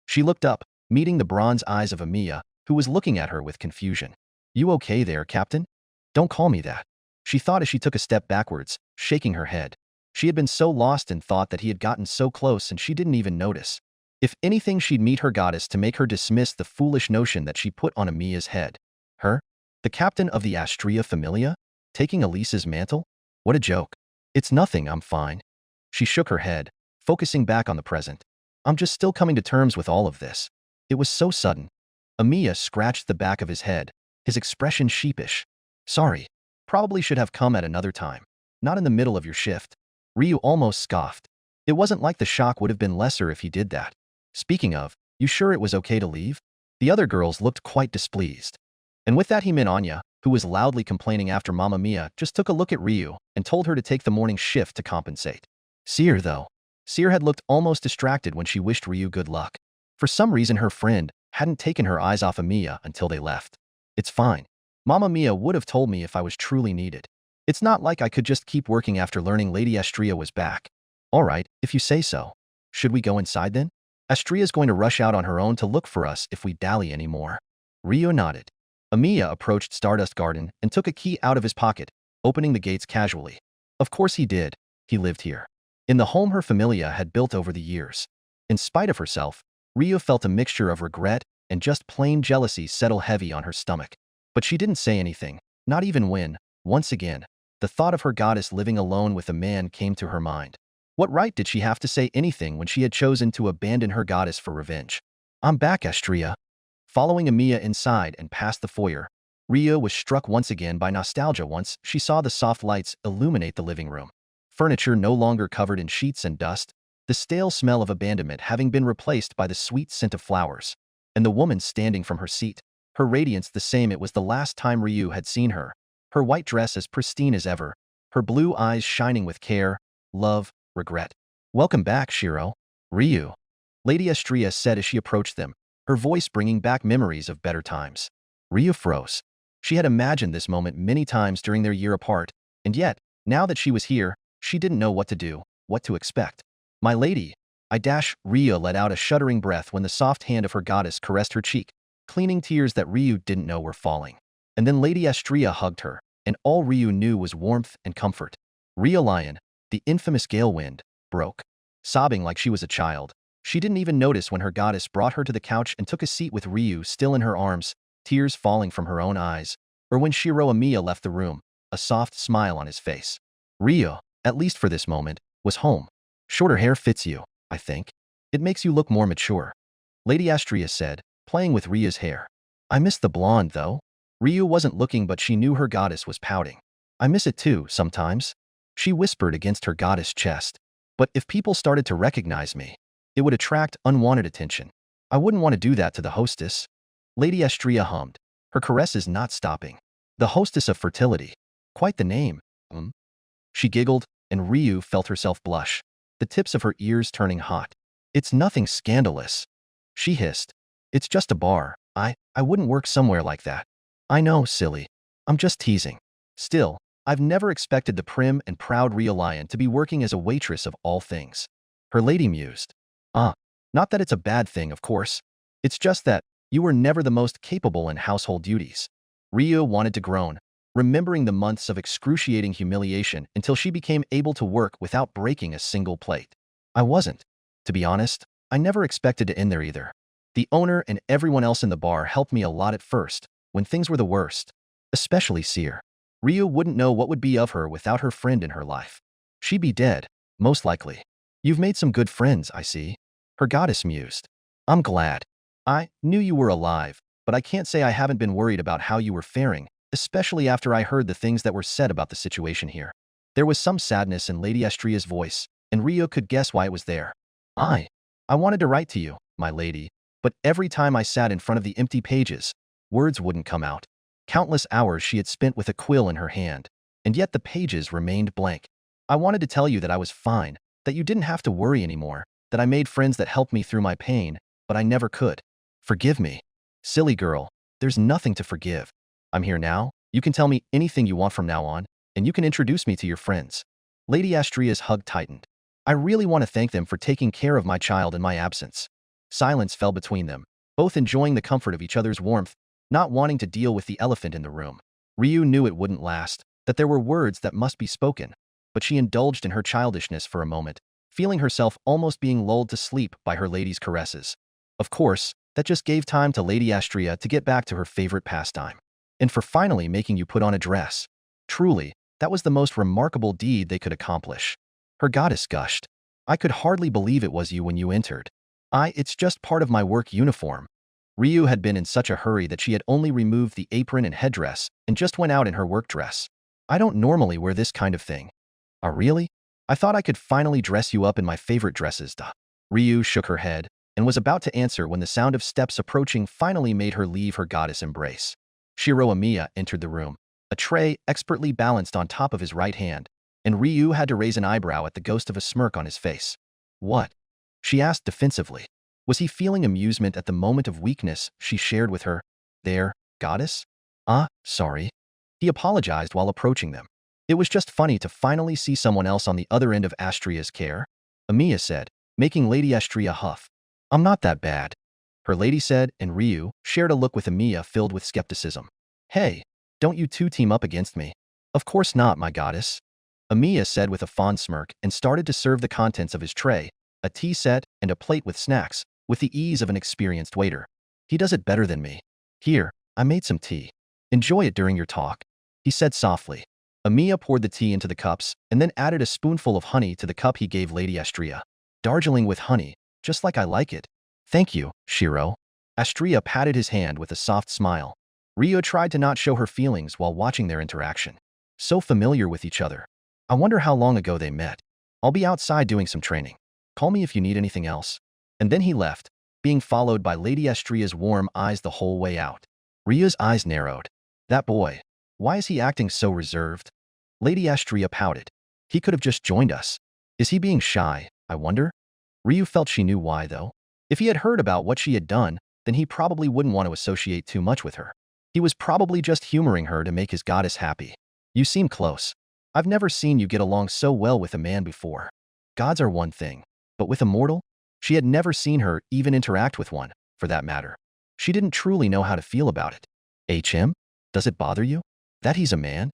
Speaker 2: She looked up, meeting the bronze eyes of Amiya, who was looking at her with confusion. You okay there, Captain? Don't call me that. She thought as she took a step backwards, shaking her head. She had been so lost in thought that he had gotten so close and she didn't even notice. If anything, she'd meet her goddess to make her dismiss the foolish notion that she put on Amiya's head. Her? The captain of the Astrea Familia? Taking Elisa's mantle? What a joke. It's nothing, I'm fine. She shook her head, focusing back on the present. I'm just still coming to terms with all of this. It was so sudden. Amiya scratched the back of his head, his expression sheepish. Sorry. Probably should have come at another time. Not in the middle of your shift. Ryu almost scoffed. It wasn't like the shock would have been lesser if he did that. Speaking of, you sure it was okay to leave? The other girls looked quite displeased. And with that he meant Anya, who was loudly complaining after Mamma Mia just took a look at Ryu and told her to take the morning shift to compensate. Seer, though. Seer had looked almost distracted when she wished Ryu good luck. For some reason her friend hadn't taken her eyes off Amiya until they left. It's fine. Mamma Mia would have told me if I was truly needed. It's not like I could just keep working after learning Lady Astrea was back. All right, if you say so. Should we go inside then? Astrea's going to rush out on her own to look for us if we dally anymore. Ryu nodded. Amiya approached Stardust Garden and took a key out of his pocket, opening the gates casually. Of course he did. He lived here. In the home her familia had built over the years. In spite of herself, Ryu felt a mixture of regret and just plain jealousy settle heavy on her stomach. But she didn't say anything, not even when, once again, the thought of her goddess living alone with a man came to her mind. What right did she have to say anything when she had chosen to abandon her goddess for revenge? I'm back, Astrea. Following Amiya inside and past the foyer, Ryu was struck once again by nostalgia once she saw the soft lights illuminate the living room. Furniture no longer covered in sheets and dust, the stale smell of abandonment having been replaced by the sweet scent of flowers. And the woman standing from her seat, her radiance the same it was the last time Ryu had seen her, her white dress as pristine as ever, her blue eyes shining with care, love, regret. "Welcome back, Shirou." "Ryu," Lady Estrella said as she approached them, her voice bringing back memories of better times. Ryu froze. She had imagined this moment many times during their year apart, and yet, now that she was here, she didn't know what to do, what to expect. "My lady," Ryu let out a shuddering breath when the soft hand of her goddess caressed her cheek, cleaning tears that Ryu didn't know were falling. And then Lady Estrella hugged her, and all Ryu knew was warmth and comfort. Rhea Lion, the infamous gale wind, broke. Sobbing like she was a child, she didn't even notice when her goddess brought her to the couch and took a seat with Ryu still in her arms, tears falling from her own eyes, or when Shirou Amiya left the room, a soft smile on his face. Ryu, at least for this moment, was home. "Shorter hair fits you, I think. It makes you look more mature," Lady Estrella said, playing with Rhea's hair. "I miss the blonde, though." Ryu wasn't looking, but she knew her goddess was pouting. "I miss it too, sometimes," she whispered against her goddess' chest. "But if people started to recognize me, it would attract unwanted attention. I wouldn't want to do that to the hostess." Lady Estrella hummed, her caresses not stopping. "The hostess of fertility. Quite the name, She giggled, and Ryu felt herself blush, the tips of her ears turning hot. "It's nothing scandalous," she hissed. "It's just a bar. I wouldn't work somewhere like that." "I know, silly. I'm just teasing. Still, I've never expected the prim and proud Rhea Lion to be working as a waitress of all things." Her lady mused. Not that it's a bad thing, of course. It's just that you were never the most capable in household duties." Ryu wanted to groan, remembering the months of excruciating humiliation until she became able to work without breaking a single plate. "I wasn't. To be honest, I never expected to end there either. The owner and everyone else in the bar helped me a lot at first, when things were the worst. Especially Seer. Ryu wouldn't know what would be of her without her friend in her life. She'd be dead, most likely." "You've made some good friends, I see," her goddess mused. "I'm glad. I knew you were alive, but I can't say I haven't been worried about how you were faring, especially after I heard the things that were said about the situation here." There was some sadness in Lady Estrella's voice, and Ryu could guess why it was there. I wanted to write to you, my lady, but every time I sat in front of the empty pages, words wouldn't come out. Countless hours she had spent with a quill in her hand, and yet the pages remained blank. I wanted to tell you that I was fine, that you didn't have to worry anymore, that I made friends that helped me through my pain, but I never could. Forgive me." "Silly girl, there's nothing to forgive. I'm here now, you can tell me anything you want from now on, and you can introduce me to your friends." Lady Estrella's hug tightened. "I really want to thank them for taking care of my child in my absence." Silence fell between them, both enjoying the comfort of each other's warmth, not wanting to deal with the elephant in the room. Ryu knew it wouldn't last, that there were words that must be spoken, but she indulged in her childishness for a moment, feeling herself almost being lulled to sleep by her lady's caresses. Of course, that just gave time to Lady Estrella to get back to her favorite pastime. "And for finally making you put on a dress. Truly, that was the most remarkable deed they could accomplish." Her goddess gushed. "I could hardly believe it was you when you entered." It's just part of my work uniform." Ryu had been in such a hurry that she had only removed the apron and headdress and just went out in her work dress. "I don't normally wear this kind of thing." "Oh, really? I thought I could finally dress you up in my favorite dresses, duh." Ryu shook her head and was about to answer when the sound of steps approaching finally made her leave her goddess embrace. Shirou Amiya entered the room, a tray expertly balanced on top of his right hand, and Ryu had to raise an eyebrow at the ghost of a smirk on his face. "What?" she asked defensively. Was he feeling amusement at the moment of weakness she shared with her? "There, goddess?" Sorry." He apologized while approaching them. "It was just funny to finally see someone else on the other end of Estrella's care," Amiya said, making Lady Estrella huff. "I'm not that bad," her lady said, and Ryu shared a look with Amiya filled with skepticism. "Hey, don't you two team up against me?" "Of course not, my goddess," Amiya said with a fond smirk and started to serve the contents of his tray, a tea set and a plate with snacks, with the ease of an experienced waiter. "He does it better than me. Here, I made some tea. Enjoy it during your talk," he said softly. Amiya poured the tea into the cups and then added a spoonful of honey to the cup he gave Lady Estrella. "Darjeeling with honey, just like I like it." "Thank you, Shirou." Estrella patted his hand with a soft smile. Ryu tried to not show her feelings while watching their interaction. So familiar with each other. I wonder how long ago they met. "I'll be outside doing some training." Call me if you need anything else. And then he left, being followed by Lady Estria's warm eyes the whole way out. Ryu's eyes narrowed. That boy. Why is he acting so reserved? Lady Estria pouted. He could have just joined us. Is he being shy, I wonder? Ryu felt she knew why, though. If he had heard about what she had done, then he probably wouldn't want to associate too much with her. He was probably just humoring her to make his goddess happy. You seem close. I've never seen you get along so well with a man before. Gods are one thing, but with a mortal? She had never seen her even interact with one, for that matter. She didn't truly know how to feel about it. HM? Does it bother you? That he's a man?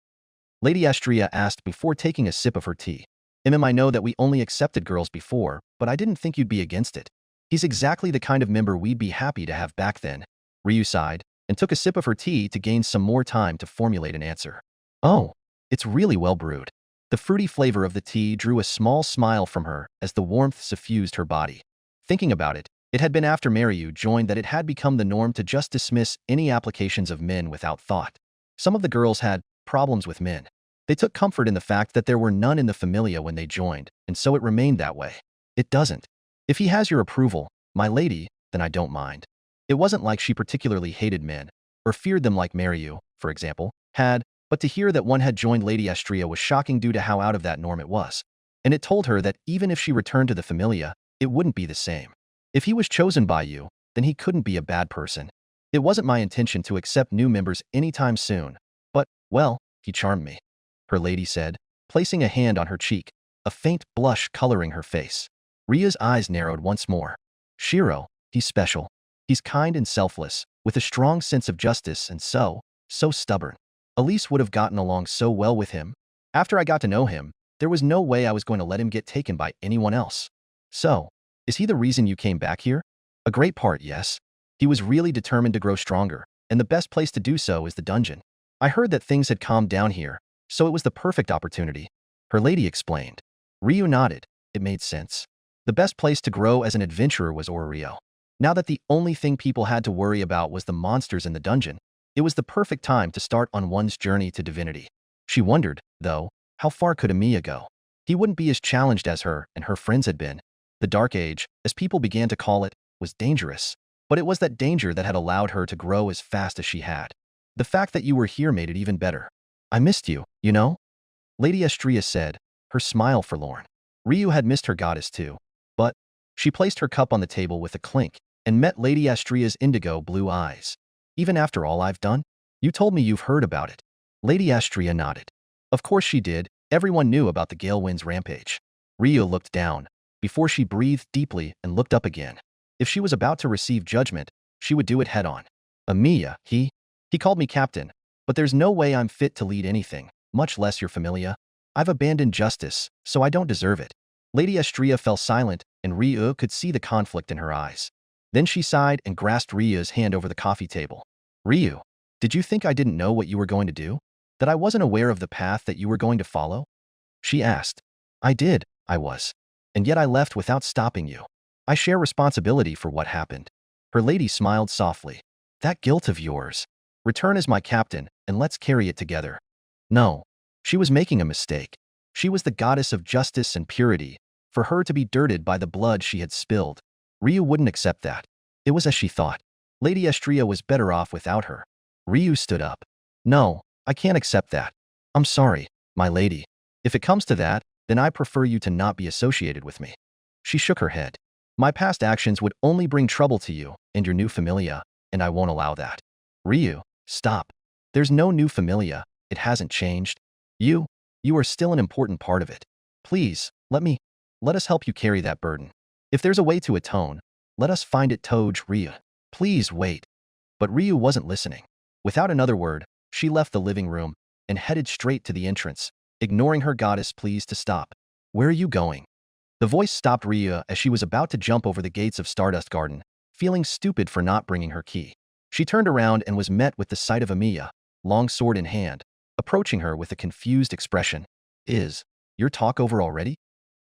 Speaker 2: Lady Estria asked before taking a sip of her tea. I know that we only accepted girls before, but I didn't think you'd be against it. He's exactly the kind of member we'd be happy to have back then. Ryu sighed and took a sip of her tea to gain some more time to formulate an answer. Oh, it's really well brewed. The fruity flavor of the tea drew a small smile from her as the warmth suffused her body. Thinking about it, it had been after Ryu joined that it had become the norm to just dismiss any applications of men without thought. Some of the girls had problems with men. They took comfort in the fact that there were none in the familia when they joined, and so it remained that way. It doesn't. If he has your approval, my lady, then I don't mind. It wasn't like she particularly hated men, or feared them like Ryu, for example, had, but to hear that one had joined Lady Estria was shocking due to how out of that norm it was. And it told her that even if she returned to the familia, it wouldn't be the same. If he was chosen by you, then he couldn't be a bad person. It wasn't my intention to accept new members anytime soon, but, well, he charmed me. Her lady said, placing a hand on her cheek, a faint blush coloring her face. Ria's eyes narrowed once more. Shirou, he's special. He's kind and selfless, with a strong sense of justice and so stubborn. Elise would have gotten along so well with him. After I got to know him, there was no way I was going to let him get taken by anyone else. So, is he the reason you came back here? A great part, yes. He was really determined to grow stronger, and the best place to do so is the dungeon. I heard that things had calmed down here, so it was the perfect opportunity. Her lady explained. Ryu nodded. It made sense. The best place to grow as an adventurer was Orario. Now that the only thing people had to worry about was the monsters in the dungeon, it was the perfect time to start on one's journey to divinity. She wondered, though, how far could Amiya go? He wouldn't be as challenged as her and her friends had been. The Dark Age, as people began to call it, was dangerous, but it was that danger that had allowed her to grow as fast as she had. The fact that you were here made it even better. I missed you, you know? Lady Estria said, her smile forlorn. Ryu had missed her goddess too, but she placed her cup on the table with a clink and met Lady Estria's indigo blue eyes. Even after all I've done? You told me you've heard about it. Lady Estria nodded. Of course she did. Everyone knew about the Galewind's rampage. Ryu looked down, before she breathed deeply and looked up again. If she was about to receive judgment, she would do it head-on. Amiya, he called me captain, but there's no way I'm fit to lead anything, much less your familia. I've abandoned justice, so I don't deserve it. Lady Estria fell silent, and Ryu could see the conflict in her eyes. Then she sighed and grasped Ryu's hand over the coffee table. Ryu, did you think I didn't know what you were going to do? That I wasn't aware of the path that you were going to follow? She asked. I did, I was. And yet I left without stopping you. I share responsibility for what happened. Her lady smiled softly. That guilt of yours. Return as my captain, and let's carry it together. No. She was making a mistake. She was the goddess of justice and purity. For her to be dirted by the blood she had spilled, Ryu wouldn't accept that. It was as she thought. Lady Estria was better off without her. Ryu stood up. No, I can't accept that. I'm sorry, my lady. If it comes to that, then I prefer you to not be associated with me. She shook her head. My past actions would only bring trouble to you and your new familia, and I won't allow that. Ryu, stop. There's no new familia. It hasn't changed. You are still an important part of it. Please, let us help you carry that burden. If there's a way to atone, let us find it, Toj. Ryu. Please wait. But Ryu wasn't listening. Without another word, she left the living room and headed straight to the entrance, ignoring her goddess pleas to stop. Where are you going? The voice stopped Ryu as she was about to jump over the gates of Stardust Garden, feeling stupid for not bringing her key. She turned around and was met with the sight of Amiya, long sword in hand, approaching her with a confused expression. Is your talk over already?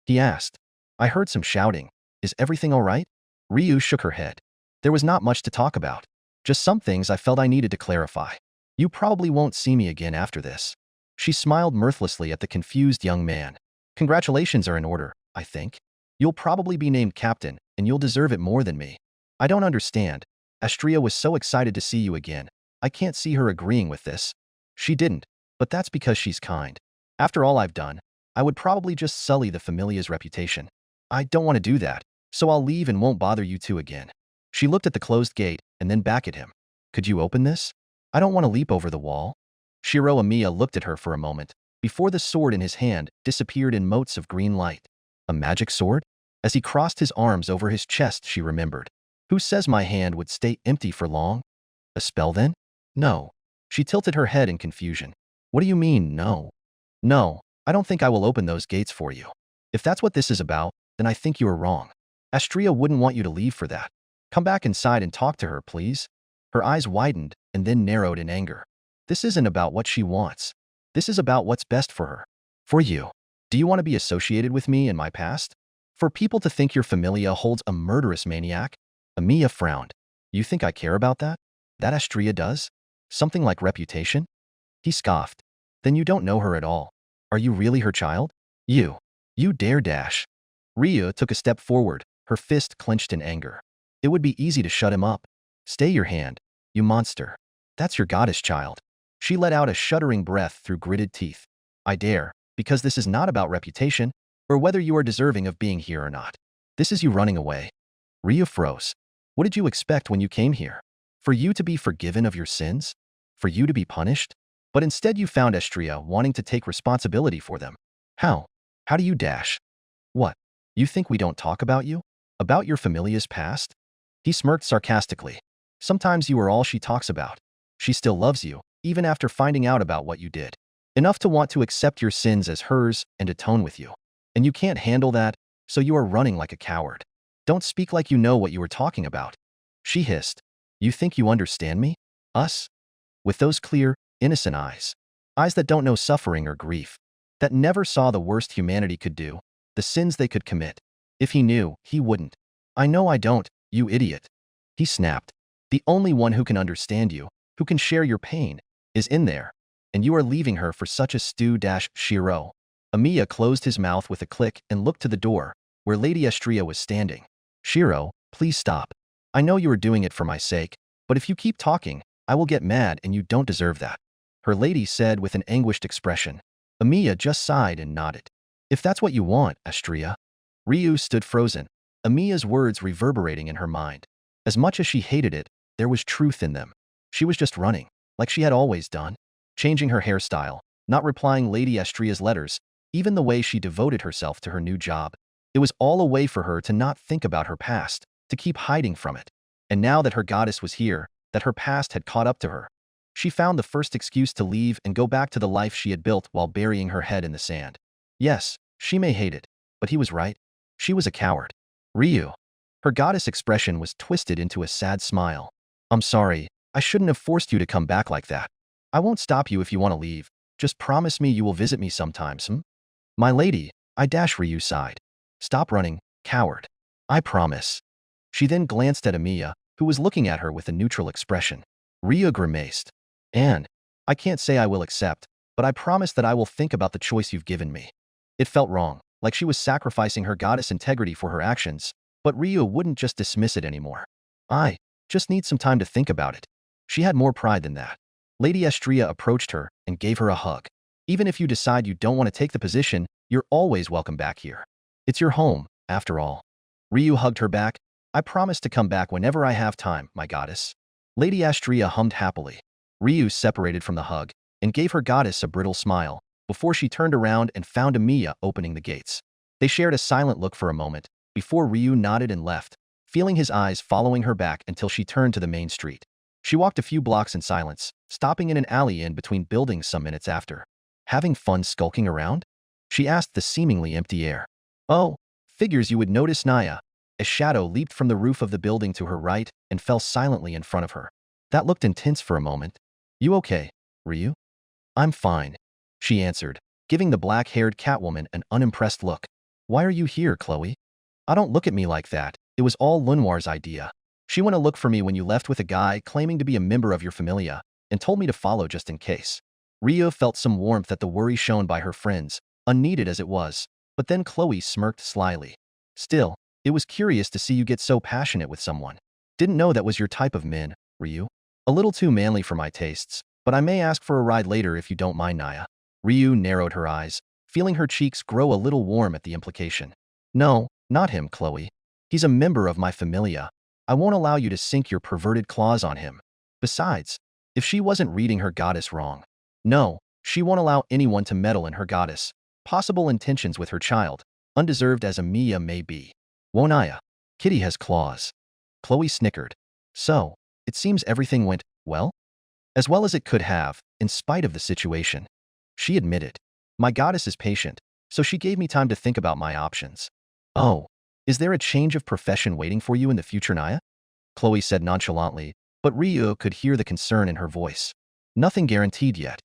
Speaker 2: He asked. I heard some shouting. Is everything all right? Ryu shook her head. There was not much to talk about. Just some things I felt I needed to clarify. You probably won't see me again after this. She smiled mirthlessly at the confused young man. Congratulations are in order, I think. You'll probably be named captain, and you'll deserve it more than me. I don't understand. Astria was so excited to see you again. I can't see her agreeing with this. She didn't, but that's because she's kind. After all I've done, I would probably just sully the familia's reputation. I don't want to do that, so I'll leave and won't bother you two again. She looked at the closed gate and then back at him. Could you open this? I don't want to leap over the wall. Shirou Amiya looked at her for a moment, before the sword in his hand disappeared in motes of green light. A magic sword? As he crossed his arms over his chest, she remembered. Who says my hand would stay empty for long? A spell then? No. She tilted her head in confusion. What do you mean, no? No, I don't think I will open those gates for you. If that's what this is about, then I think you are wrong. Astria wouldn't want you to leave for that. Come back inside and talk to her, please. Her eyes widened and then narrowed in anger. This isn't about what she wants. This is about what's best for her. For you. Do you want to be associated with me and my past? For people to think your familia holds a murderous maniac? Amiya frowned. You think I care about that? That Astria does? Something like reputation? He scoffed. Then you don't know her at all. Are you really her child? You dare dash. Ryu took a step forward, her fist clenched in anger. It would be easy to shut him up. Stay your hand, you monster. That's your goddess child. She let out a shuddering breath through gritted teeth. I dare, because this is not about reputation, or whether you are deserving of being here or not. This is you running away. Ryu froze. What did you expect when you came here? For you to be forgiven of your sins? For you to be punished? But instead you found Astria wanting to take responsibility for them. How? How do you dash? What? You think we don't talk about you? About your familia's past? He smirked sarcastically. Sometimes you are all she talks about. She still loves you, even after finding out about what you did. Enough to want to accept your sins as hers and atone with you. And you can't handle that, so you are running like a coward. Don't speak like you know what you are talking about. She hissed. You think you understand me? Us? With those clear, innocent eyes. Eyes that don't know suffering or grief. That never saw the worst humanity could do, the sins they could commit. If he knew, he wouldn't. I know I don't, you idiot. He snapped. The only one who can understand you, who can share your pain, is in there. And you are leaving her for such a Shirou. Amiya closed his mouth with a click and looked to the door, where Lady Astria was standing. Shirou, please stop. I know you are doing it for my sake, but if you keep talking, I will get mad and you don't deserve that. Her lady said with an anguished expression. Amiya just sighed and nodded. If that's what you want, Astria. Ryu stood frozen, Amiya's words reverberating in her mind. As much as she hated it, there was truth in them. She was just running, like she had always done, changing her hairstyle, not replying Lady Astria's letters, even the way she devoted herself to her new job. It was all a way for her to not think about her past, to keep hiding from it. And now that her goddess was here, that her past had caught up to her, she found the first excuse to leave and go back to the life she had built while burying her head in the sand. Yes, she may hate it, but he was right. She was a coward. Ryu. Her goddess expression was twisted into a sad smile. I'm sorry, I shouldn't have forced you to come back like that. I won't stop you if you want to leave. Just promise me you will visit me sometimes, My lady, Ryu sighed. Stop running, coward. I promise. She then glanced at Amiya, who was looking at her with a neutral expression. Ryu grimaced. And I can't say I will accept, but I promise that I will think about the choice you've given me. It felt wrong, like she was sacrificing her goddess integrity for her actions, but Ryu wouldn't just dismiss it anymore. I just need some time to think about it. She had more pride than that. Lady Astria approached her and gave her a hug. Even if you decide you don't want to take the position, you're always welcome back here. It's your home, after all. Ryu hugged her back. I promise to come back whenever I have time, my goddess. Lady Astria hummed happily. Ryu separated from the hug and gave her goddess a brittle smile before she turned around and found Amiya opening the gates. They shared a silent look for a moment before Ryu nodded and left, feeling his eyes following her back until she turned to the main street. She walked a few blocks in silence, stopping in an alley in between buildings some minutes after. Having fun skulking around? She asked the seemingly empty air. Oh, figures you would notice Naya. A shadow leaped from the roof of the building to her right and fell silently in front of her. That looked intense for a moment. You okay, Ryu? I'm fine, she answered, giving the black-haired Catwoman an unimpressed look. Why are you here, Chloe? I don't look at me like that. It was all Lenoir's idea. She went to look for me when you left with a guy claiming to be a member of your familia and told me to follow just in case. Ryu felt some warmth at the worry shown by her friends, unneeded as it was, but then Chloe smirked slyly. Still, it was curious to see you get so passionate with someone. Didn't know that was your type of min, Ryu. A little too manly for my tastes, but I may ask for a ride later if you don't mind, Naya. Ryu narrowed her eyes, feeling her cheeks grow a little warm at the implication. No, not him, Chloe. He's a member of my familia. I won't allow you to sink your perverted claws on him. Besides, if she wasn't reading her goddess wrong. No, she won't allow anyone to meddle in her goddess' possible intentions with her child, undeserved as Amiya may be. Won't Naya? Kitty has claws. Chloe snickered. So, it seems everything went, well? As well as it could have, in spite of the situation. She admitted. My goddess is patient, so she gave me time to think about my options. Oh, is there a change of profession waiting for you in the future, Naya? Chloe said nonchalantly, but Ryu could hear the concern in her voice. Nothing guaranteed yet.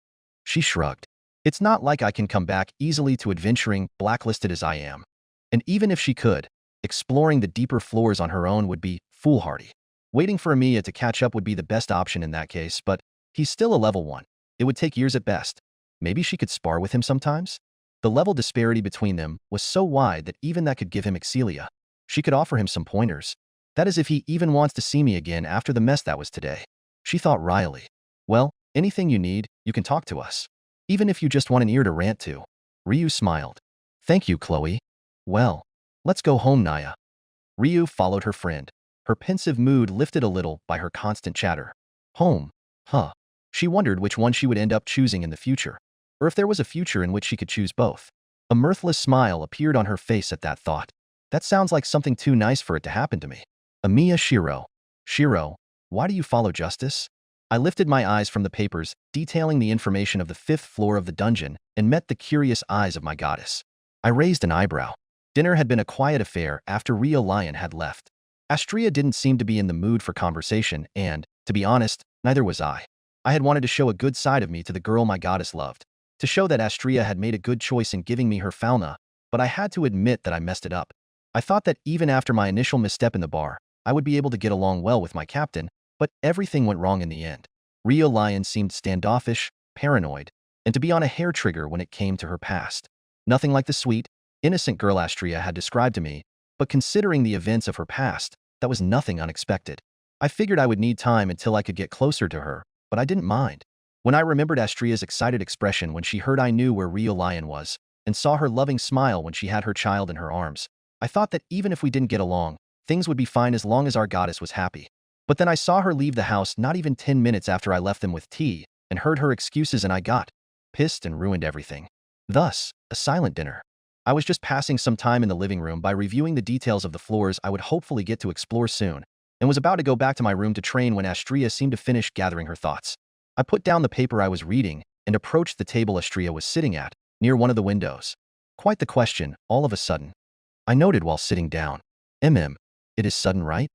Speaker 2: She shrugged. It's not like I can come back easily to adventuring, blacklisted as I am. And even if she could, exploring the deeper floors on her own would be foolhardy. Waiting for Amiya to catch up would be the best option in that case, but he's still a level 1. It would take years at best. Maybe she could spar with him sometimes? The level disparity between them was so wide that even that could give him Excelia. She could offer him some pointers. That is if he even wants to see me again after the mess that was today. She thought wryly. Well, anything you need, you can talk to us. Even if you just want an ear to rant to. Ryu smiled. Thank you, Chloe. Well, let's go home, Naya. Ryu followed her friend. Her pensive mood lifted a little by her constant chatter. Home? Huh. She wondered which one she would end up choosing in the future. Or if there was a future in which she could choose both. A mirthless smile appeared on her face at that thought. That sounds like something too nice for it to happen to me. Amiya Shirou. Shirou, why do you follow justice? I lifted my eyes from the papers, detailing the information of the 5th floor of the dungeon, and met the curious eyes of my goddess. I raised an eyebrow. Dinner had been a quiet affair after Rio Lion had left. Astria didn't seem to be in the mood for conversation and, to be honest, neither was I. I had wanted to show a good side of me to the girl my goddess loved. To show that Astria had made a good choice in giving me her fauna, but I had to admit that I messed it up. I thought that even after my initial misstep in the bar, I would be able to get along well with my captain, but everything went wrong in the end. Rio Lion seemed standoffish, paranoid, and to be on a hair trigger when it came to her past. Nothing like the sweet, innocent girl Astria had described to me, but considering the events of her past, that was nothing unexpected. I figured I would need time until I could get closer to her, but I didn't mind. When I remembered Astria's excited expression when she heard I knew where Rio Lion was, and saw her loving smile when she had her child in her arms, I thought that even if we didn't get along, things would be fine as long as our goddess was happy. But then I saw her leave the house not even 10 minutes after I left them with tea, and heard her excuses, and I got pissed and ruined everything. Thus, a silent dinner. I was just passing some time in the living room by reviewing the details of the floors I would hopefully get to explore soon, and was about to go back to my room to train when Astria seemed to finish gathering her thoughts. I put down the paper I was reading and approached the table Astria was sitting at, near one of the windows. Quite the question, all of a sudden. I noted while sitting down. It is sudden, right?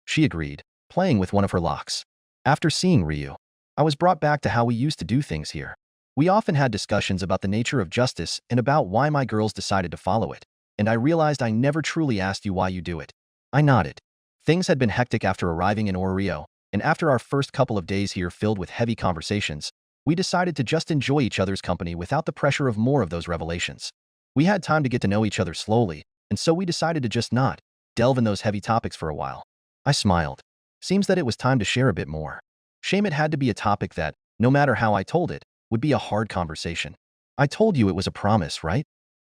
Speaker 2: She agreed, playing with one of her locks. After seeing Ryu, I was brought back to how we used to do things here. We often had discussions about the nature of justice and about why my girls decided to follow it, and I realized I never truly asked you why you do it. I nodded. Things had been hectic after arriving in Orario, and after our first couple of days here filled with heavy conversations, we decided to just enjoy each other's company without the pressure of more of those revelations. We had time to get to know each other slowly, and so we decided to just not delve in those heavy topics for a while. I smiled. Seems that it was time to share a bit more. Shame it had to be a topic that, no matter how I told it, would be a hard conversation. I told you it was a promise, right?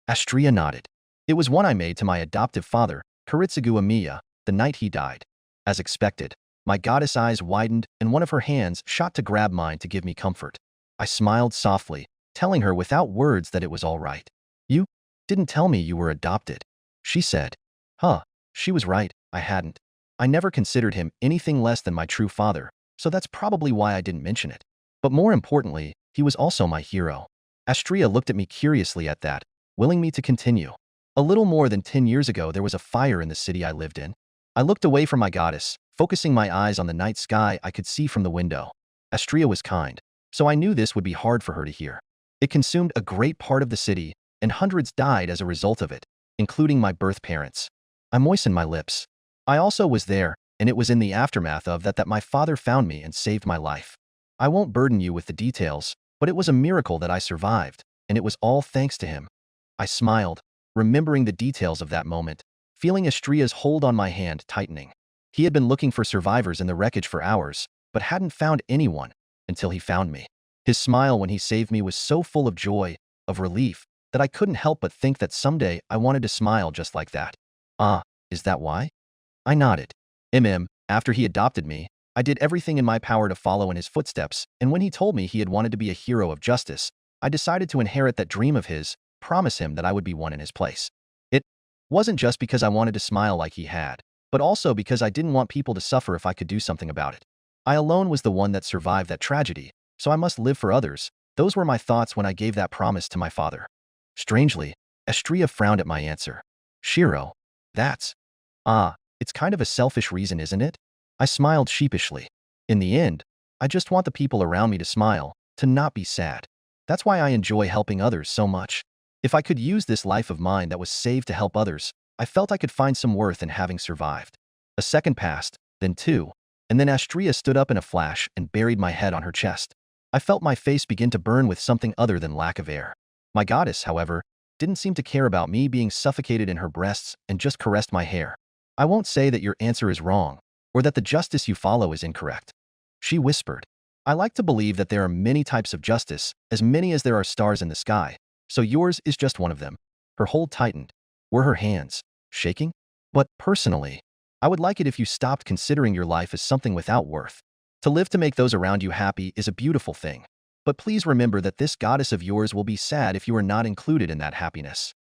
Speaker 2: Astria nodded. It was one I made to my adoptive father, Kuritsugu Amiya, the night he died. As expected, my goddess eyes widened and one of her hands shot to grab mine to give me comfort. I smiled softly, telling her without words that it was all right. You didn't tell me you were adopted, she said. Huh, she was right, I hadn't. I never considered him anything less than my true father, so that's probably why I didn't mention it. But more importantly, he was also my hero. Astria looked at me curiously at that, willing me to continue. A little more than 10 years ago, there was a fire in the city I lived in. I looked away from my goddess, focusing my eyes on the night sky I could see from the window. Astria was kind, so I knew this would be hard for her to hear. It consumed a great part of the city, and hundreds died as a result of it, including my birth parents. I moistened my lips. I also was there, and it was in the aftermath of that my father found me and saved my life. I won't burden you with the details, but it was a miracle that I survived, and it was all thanks to him. I smiled, remembering the details of that moment, feeling Estria's hold on my hand tightening. He had been looking for survivors in the wreckage for hours, but hadn't found anyone until he found me. His smile when he saved me was so full of joy, of relief, that I couldn't help but think that someday I wanted to smile just like that. Ah, is that why? I nodded. After he adopted me, I did everything in my power to follow in his footsteps, and when he told me he had wanted to be a hero of justice, I decided to inherit that dream of his, promise him that I would be one in his place. It wasn't just because I wanted to smile like he had, but also because I didn't want people to suffer if I could do something about it. I alone was the one that survived that tragedy, so I must live for others. Those were my thoughts when I gave that promise to my father. Strangely, Estria frowned at my answer. Shirou, that's… it's kind of a selfish reason, isn't it? I smiled sheepishly. In the end, I just want the people around me to smile, to not be sad. That's why I enjoy helping others so much. If I could use this life of mine that was saved to help others, I felt I could find some worth in having survived. A second passed, then two, and then Astria stood up in a flash and buried my head on her chest. I felt my face begin to burn with something other than lack of air. My goddess, however, didn't seem to care about me being suffocated in her breasts and just caressed my hair. I won't say that your answer is wrong, or that the justice you follow is incorrect. She whispered. I like to believe that there are many types of justice, as many as there are stars in the sky, so yours is just one of them. Her hold tightened. Were her hands shaking? But personally, I would like it if you stopped considering your life as something without worth. To live to make those around you happy is a beautiful thing. But please remember that this goddess of yours will be sad if you are not included in that happiness.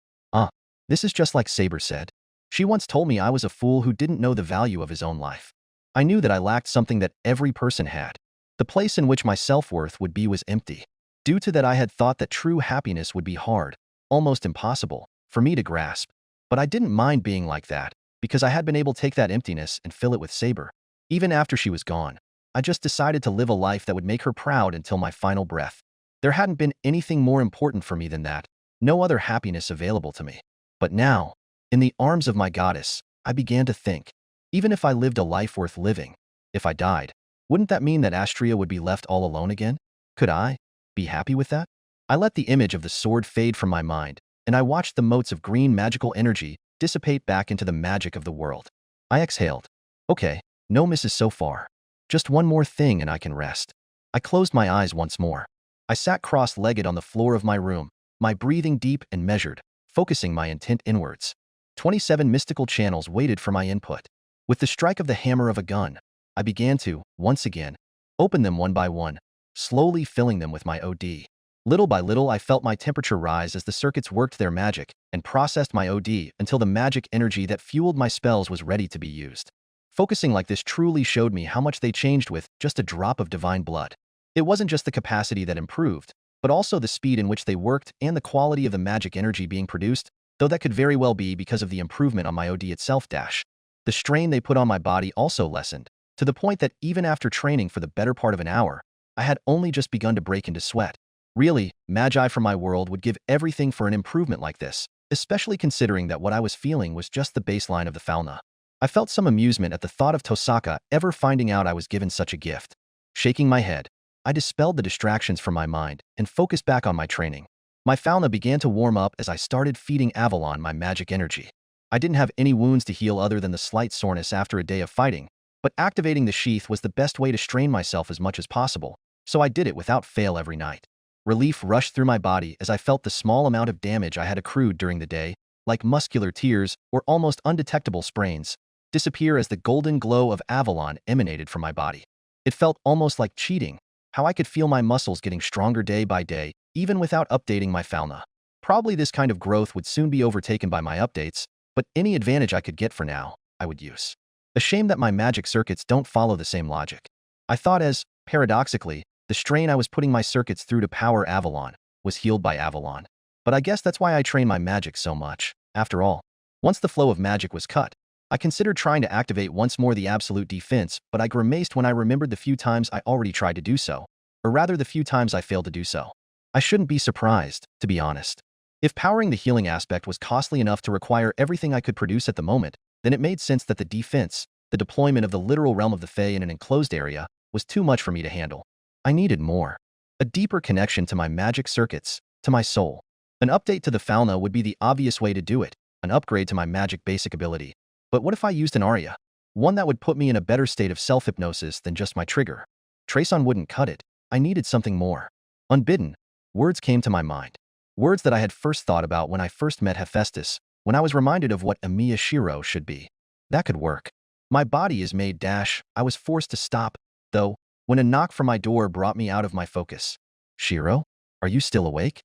Speaker 2: This is just like Saber said. She once told me I was a fool who didn't know the value of his own life. I knew that I lacked something that every person had. The place in which my self-worth would be was empty. Due to that, I had thought that true happiness would be hard, almost impossible, for me to grasp. But I didn't mind being like that, because I had been able to take that emptiness and fill it with Saber. Even after she was gone, I just decided to live a life that would make her proud until my final breath. There hadn't been anything more important for me than that, no other happiness available to me. But now, in the arms of my goddess, I began to think, even if I lived a life worth living, if I died, wouldn't that mean that Astria would be left all alone again? Could I be happy with that? I let the image of the sword fade from my mind, and I watched the motes of green magical energy dissipate back into the magic of the world. I exhaled. Okay, no misses so far. Just one more thing and I can rest. I closed my eyes once more. I sat cross-legged on the floor of my room, my breathing deep and measured, focusing my intent inwards. 27 mystical channels waited for my input. With the strike of the hammer of a gun, I began to, once again, open them one by one, slowly filling them with my OD. Little by little, I felt my temperature rise as the circuits worked their magic and processed my OD until the magic energy that fueled my spells was ready to be used. Focusing like this truly showed me how much they changed with just a drop of divine blood. It wasn't just the capacity that improved, but also the speed in which they worked and the quality of the magic energy being produced, though that could very well be because of the improvement on my OD itself. The strain they put on my body also lessened, to the point that even after training for the better part of an hour, I had only just begun to break into sweat. Really, Magi from my world would give everything for an improvement like this, especially considering that what I was feeling was just the baseline of the fauna. I felt some amusement at the thought of Tosaka ever finding out I was given such a gift. Shaking my head, I dispelled the distractions from my mind and focused back on my training. My fauna began to warm up as I started feeding Avalon my magic energy. I didn't have any wounds to heal other than the slight soreness after a day of fighting, but activating the sheath was the best way to strain myself as much as possible, so I did it without fail every night. Relief rushed through my body as I felt the small amount of damage I had accrued during the day, like muscular tears or almost undetectable sprains, disappear as the golden glow of Avalon emanated from my body. It felt almost like cheating, how I could feel my muscles getting stronger day by day, even without updating my fauna. Probably this kind of growth would soon be overtaken by my updates, but any advantage I could get for now, I would use. A shame that my magic circuits don't follow the same logic. I thought as, paradoxically, the strain I was putting my circuits through to power Avalon was healed by Avalon. But I guess that's why I train my magic so much. After all, once the flow of magic was cut, I considered trying to activate once more the absolute defense, but I grimaced when I remembered the few times I already tried to do so, or rather the few times I failed to do so. I shouldn't be surprised, to be honest. If powering the healing aspect was costly enough to require everything I could produce at the moment, then it made sense that the defense, the deployment of the literal realm of the Fae in an enclosed area, was too much for me to handle. I needed more. A deeper connection to my magic circuits, to my soul. An update to the fauna would be the obvious way to do it, an upgrade to my magic basic ability. But what if I used an aria? One that would put me in a better state of self-hypnosis than just my trigger. Trace-on wouldn't cut it. I needed something more. Unbidden, words came to my mind. Words that I had first thought about when I first met Hephaestus, when I was reminded of what Emiya Shirou should be. That could work. My body is made dash. I was forced to stop, though, when a knock from my door brought me out of my focus. Shirou, are you still awake?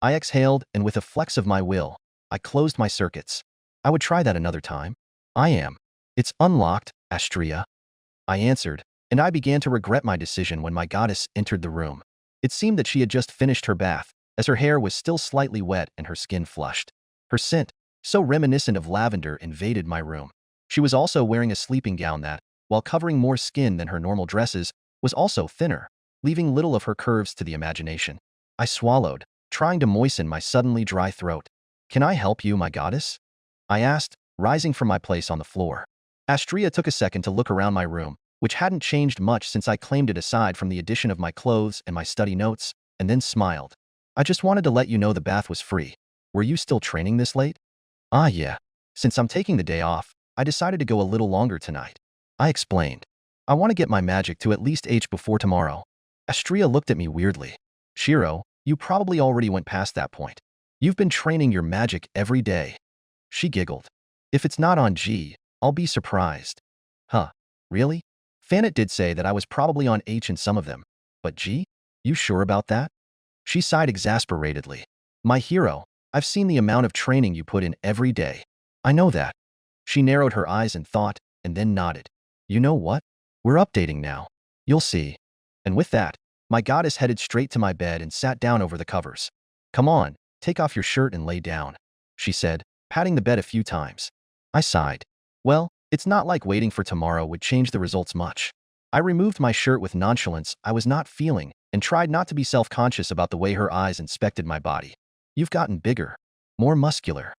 Speaker 2: I exhaled, and with a flex of my will, I closed my circuits. I would try that another time. I am. It's unlocked, Astria. I answered, and I began to regret my decision when my goddess entered the room. It seemed that she had just finished her bath, as her hair was still slightly wet and her skin flushed. Her scent, so reminiscent of lavender, invaded my room. She was also wearing a sleeping gown that, while covering more skin than her normal dresses, was also thinner, leaving little of her curves to the imagination. I swallowed, trying to moisten my suddenly dry throat. "Can I help you, my goddess?" I asked, rising from my place on the floor. Astria took a second to look around my room, which hadn't changed much since I claimed it aside from the addition of my clothes and my study notes, and then smiled. "I just wanted to let you know the bath was free. Were you still training this late?" "Ah, yeah. Since I'm taking the day off, I decided to go a little longer tonight." I explained. "I want to get my magic to at least H before tomorrow." Astria looked at me weirdly. "Shirou, you probably already went past that point. You've been training your magic every day." She giggled. "If it's not on G, I'll be surprised." "Huh, really? Fanet did say that I was probably on H in some of them. But G? You sure about that?" She sighed exasperatedly. "My hero, I've seen the amount of training you put in every day." "I know that." She narrowed her eyes in thought, and then nodded. "You know what? We're updating now. You'll see." And with that, my goddess headed straight to my bed and sat down over the covers. "Come on, take off your shirt and lay down," she said, patting the bed a few times. I sighed. Well, it's not like waiting for tomorrow would change the results much. I removed my shirt with nonchalance I was not feeling and tried not to be self-conscious about the way her eyes inspected my body. "You've gotten bigger, more muscular,"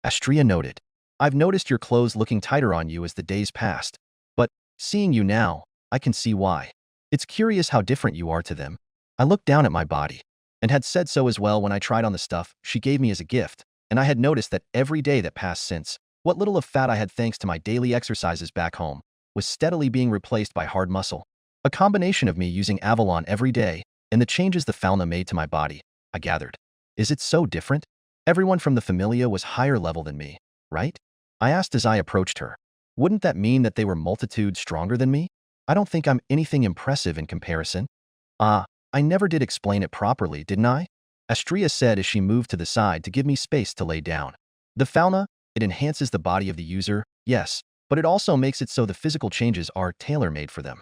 Speaker 2: Astria noted. "I've noticed your clothes looking tighter on you as the days passed. But, seeing you now, I can see why. It's curious how different you are to them." I looked down at my body, and had said so as well when I tried on the stuff she gave me as a gift, and I had noticed that every day that passed since, what little of fat I had thanks to my daily exercises back home, was steadily being replaced by hard muscle. A combination of me using Avalon every day, and the changes the fauna made to my body, I gathered. Is it so different? Everyone from the Familia was higher level than me, right? I asked as I approached her. Wouldn't that mean that they were multitudes stronger than me? I don't think I'm anything impressive in comparison. "Ah, I never did explain it properly, didn't I?" Astria said as she moved to the side to give me space to lay down. "The fauna, it enhances the body of the user, yes, but it also makes it so the physical changes are tailor-made for them."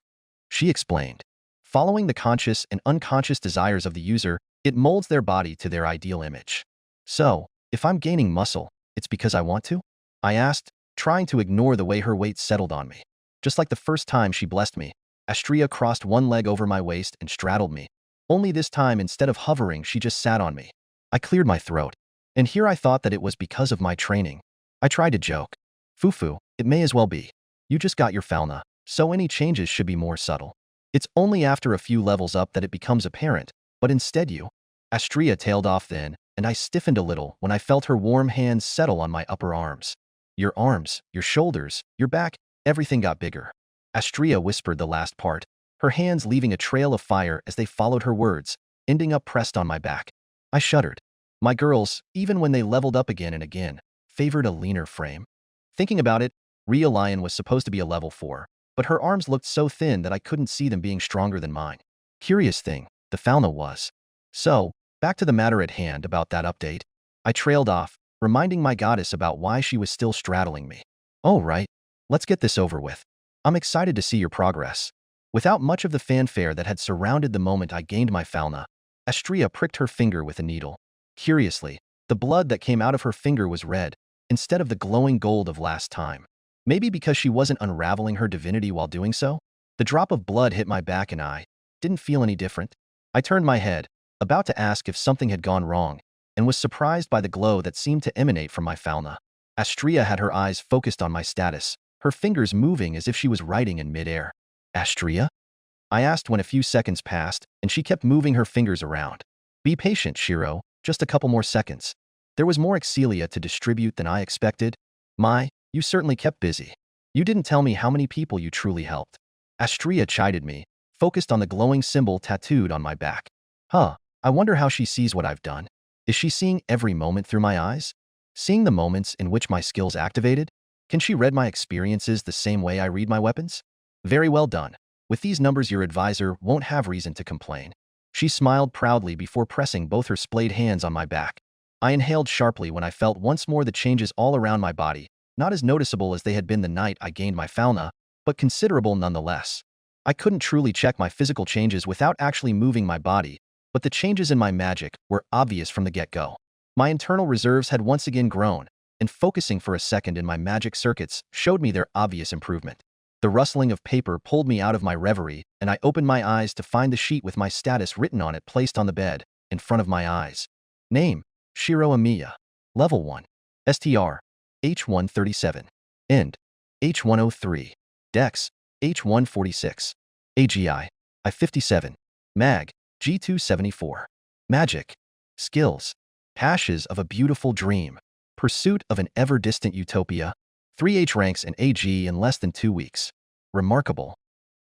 Speaker 2: She explained. Following the conscious and unconscious desires of the user, it molds their body to their ideal image. "So, if I'm gaining muscle, it's because I want to?" I asked, trying to ignore the way her weight settled on me. Just like the first time she blessed me, Astria crossed one leg over my waist and straddled me. Only this time, instead of hovering, she just sat on me. I cleared my throat. And here I thought that it was because of my training. I tried to joke. "Fufu, it may as well be. You just got your fauna, so any changes should be more subtle. It's only after a few levels up that it becomes apparent, but instead you..." Astria tailed off then, and I stiffened a little when I felt her warm hands settle on my upper arms. "Your arms, your shoulders, your back, everything got bigger." Astria whispered the last part, her hands leaving a trail of fire as they followed her words, ending up pressed on my back. I shuddered. My girls, even when they leveled up again and again, favored a leaner frame. Thinking about it, Rhea Lion was supposed to be a level 4, but her arms looked so thin that I couldn't see them being stronger than mine. Curious thing, the fauna was. So, back to the matter at hand about that update. I trailed off, reminding my goddess about why she was still straddling me. "Oh right, let's get this over with. I'm excited to see your progress." Without much of the fanfare that had surrounded the moment I gained my fauna, Astria pricked her finger with a needle. Curiously, the blood that came out of her finger was red, instead of the glowing gold of last time. Maybe because she wasn't unraveling her divinity while doing so? The drop of blood hit my back and I didn't feel any different. I turned my head, about to ask if something had gone wrong, and was surprised by the glow that seemed to emanate from my fauna. Astria had her eyes focused on my status, her fingers moving as if she was writing in midair. "Astria?" I asked when a few seconds passed, and she kept moving her fingers around. "Be patient, Shirou, just a couple more seconds." There was more Excelia to distribute than I expected. You certainly kept busy. You didn't tell me how many people you truly helped. Astria chided me, focused on the glowing symbol tattooed on my back. I wonder how she sees what I've done. Is she seeing every moment through my eyes? Seeing the moments in which my skills activated? Can she read my experiences the same way I read my weapons? Very well done. With these numbers, your advisor won't have reason to complain. She smiled proudly before pressing both her splayed hands on my back. I inhaled sharply when I felt once more the changes all around my body, not as noticeable as they had been the night I gained my fauna, but considerable nonetheless. I couldn't truly check my physical changes without actually moving my body, but the changes in my magic were obvious from the get-go. My internal reserves had once again grown, and focusing for a second in my magic circuits showed me their obvious improvement. The rustling of paper pulled me out of my reverie, and I opened my eyes to find the sheet with my status written on it placed on the bed, in front of my eyes. Name: Shirou Amiya. Level 1. STR: H137. End: H103. Dex: H146. AGI: I57. Mag: G274. Magic. Skills: Ashes of a Beautiful Dream. Pursuit of an Ever-Distant Utopia. 3H ranks in AG in less than 2 weeks. Remarkable,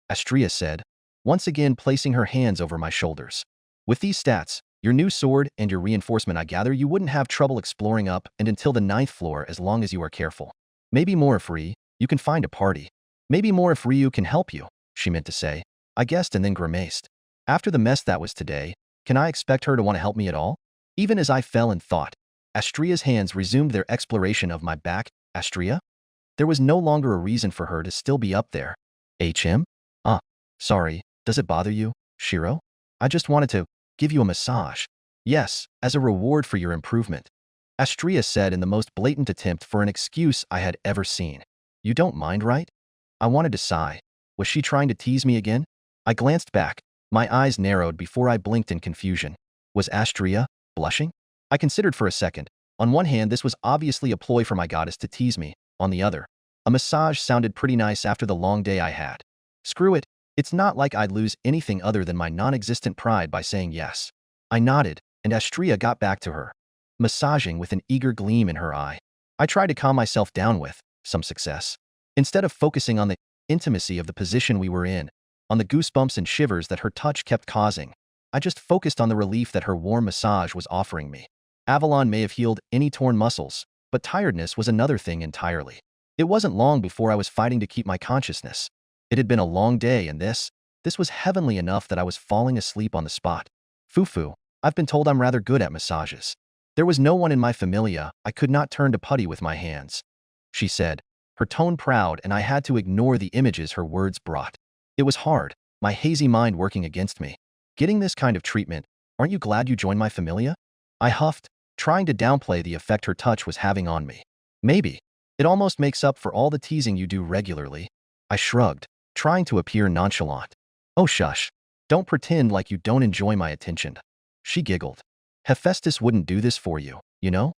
Speaker 2: Astria said, once again placing her hands over my shoulders. With these stats, your new sword and your reinforcement, I gather you wouldn't have trouble exploring up and until the 9th floor as long as you are careful. Maybe more if you can find a party. Maybe more if Ryu can help you, she meant to say. I guessed and then grimaced. After the mess that was today, can I expect her to want to help me at all? Even as I fell in thought, Astria's hands resumed their exploration of my back. Astria? There was no longer a reason for her to still be up there. HM? Sorry, does it bother you, Shirou? I just wanted to give you a massage. Yes, as a reward for your improvement, Astria said in the most blatant attempt for an excuse I had ever seen. You don't mind, right? I wanted to sigh. Was she trying to tease me again? I glanced back. My eyes narrowed before I blinked in confusion. Was Astria blushing? I considered for a second. On one hand, this was obviously a ploy for my goddess to tease me. On the other, a massage sounded pretty nice after the long day I had. Screw it. It's not like I'd lose anything other than my non-existent pride by saying yes. I nodded, and Astria got back to her, massaging with an eager gleam in her eye. I tried to calm myself down with some success. Instead of focusing on the intimacy of the position we were in, on the goosebumps and shivers that her touch kept causing, I just focused on the relief that her warm massage was offering me. Avalon may have healed any torn muscles, but tiredness was another thing entirely. It wasn't long before I was fighting to keep my consciousness. It had been a long day, and this was heavenly enough that I was falling asleep on the spot. Fufu, I've been told I'm rather good at massages. There was no one in my familia I could not turn to putty with my hands, she said, her tone proud, and I had to ignore the images her words brought. It was hard, my hazy mind working against me. Getting this kind of treatment, aren't you glad you joined my familia? I huffed, trying to downplay the effect her touch was having on me. Maybe. It almost makes up for all the teasing you do regularly. I shrugged, trying to appear nonchalant. Oh shush. Don't pretend like you don't enjoy my attention. She giggled. Hephaestus wouldn't do this for you, you know?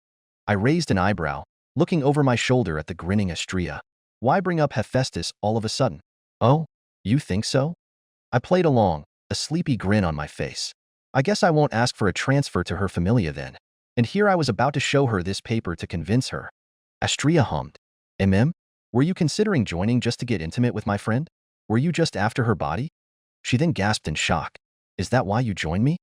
Speaker 2: I raised an eyebrow, looking over my shoulder at the grinning Astria. Why bring up Hephaestus all of a sudden? Oh, you think so? I played along, a sleepy grin on my face. I guess I won't ask for a transfer to her familia then. And here I was about to show her this paper to convince her. Astria hummed. Were you considering joining just to get intimate with my friend? Were you just after her body? She then gasped in shock. Is that why you joined me?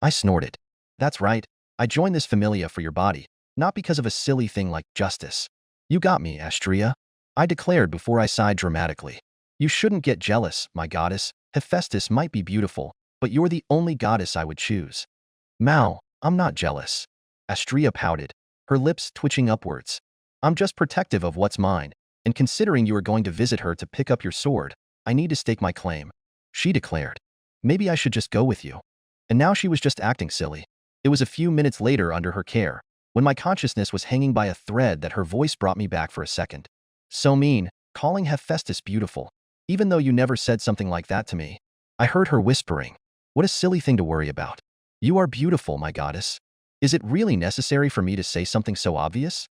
Speaker 2: I snorted. That's right. I joined this familia for your body, not because of a silly thing like justice. You got me, Astria, I declared before I sighed dramatically. You shouldn't get jealous, my goddess. Hephaestus might be beautiful, but you're the only goddess I would choose. Mao, I'm not jealous. Astria pouted, her lips twitching upwards. I'm just protective of what's mine, and considering you are going to visit her to pick up your sword, I need to stake my claim. She declared. Maybe I should just go with you. And now she was just acting silly. It was a few minutes later under her care, when my consciousness was hanging by a thread, that her voice brought me back for a second. So mean, calling Hephaestus beautiful, even though you never said something like that to me. I heard her whispering. What a silly thing to worry about. You are beautiful, my goddess. Is it really necessary for me to say something so obvious?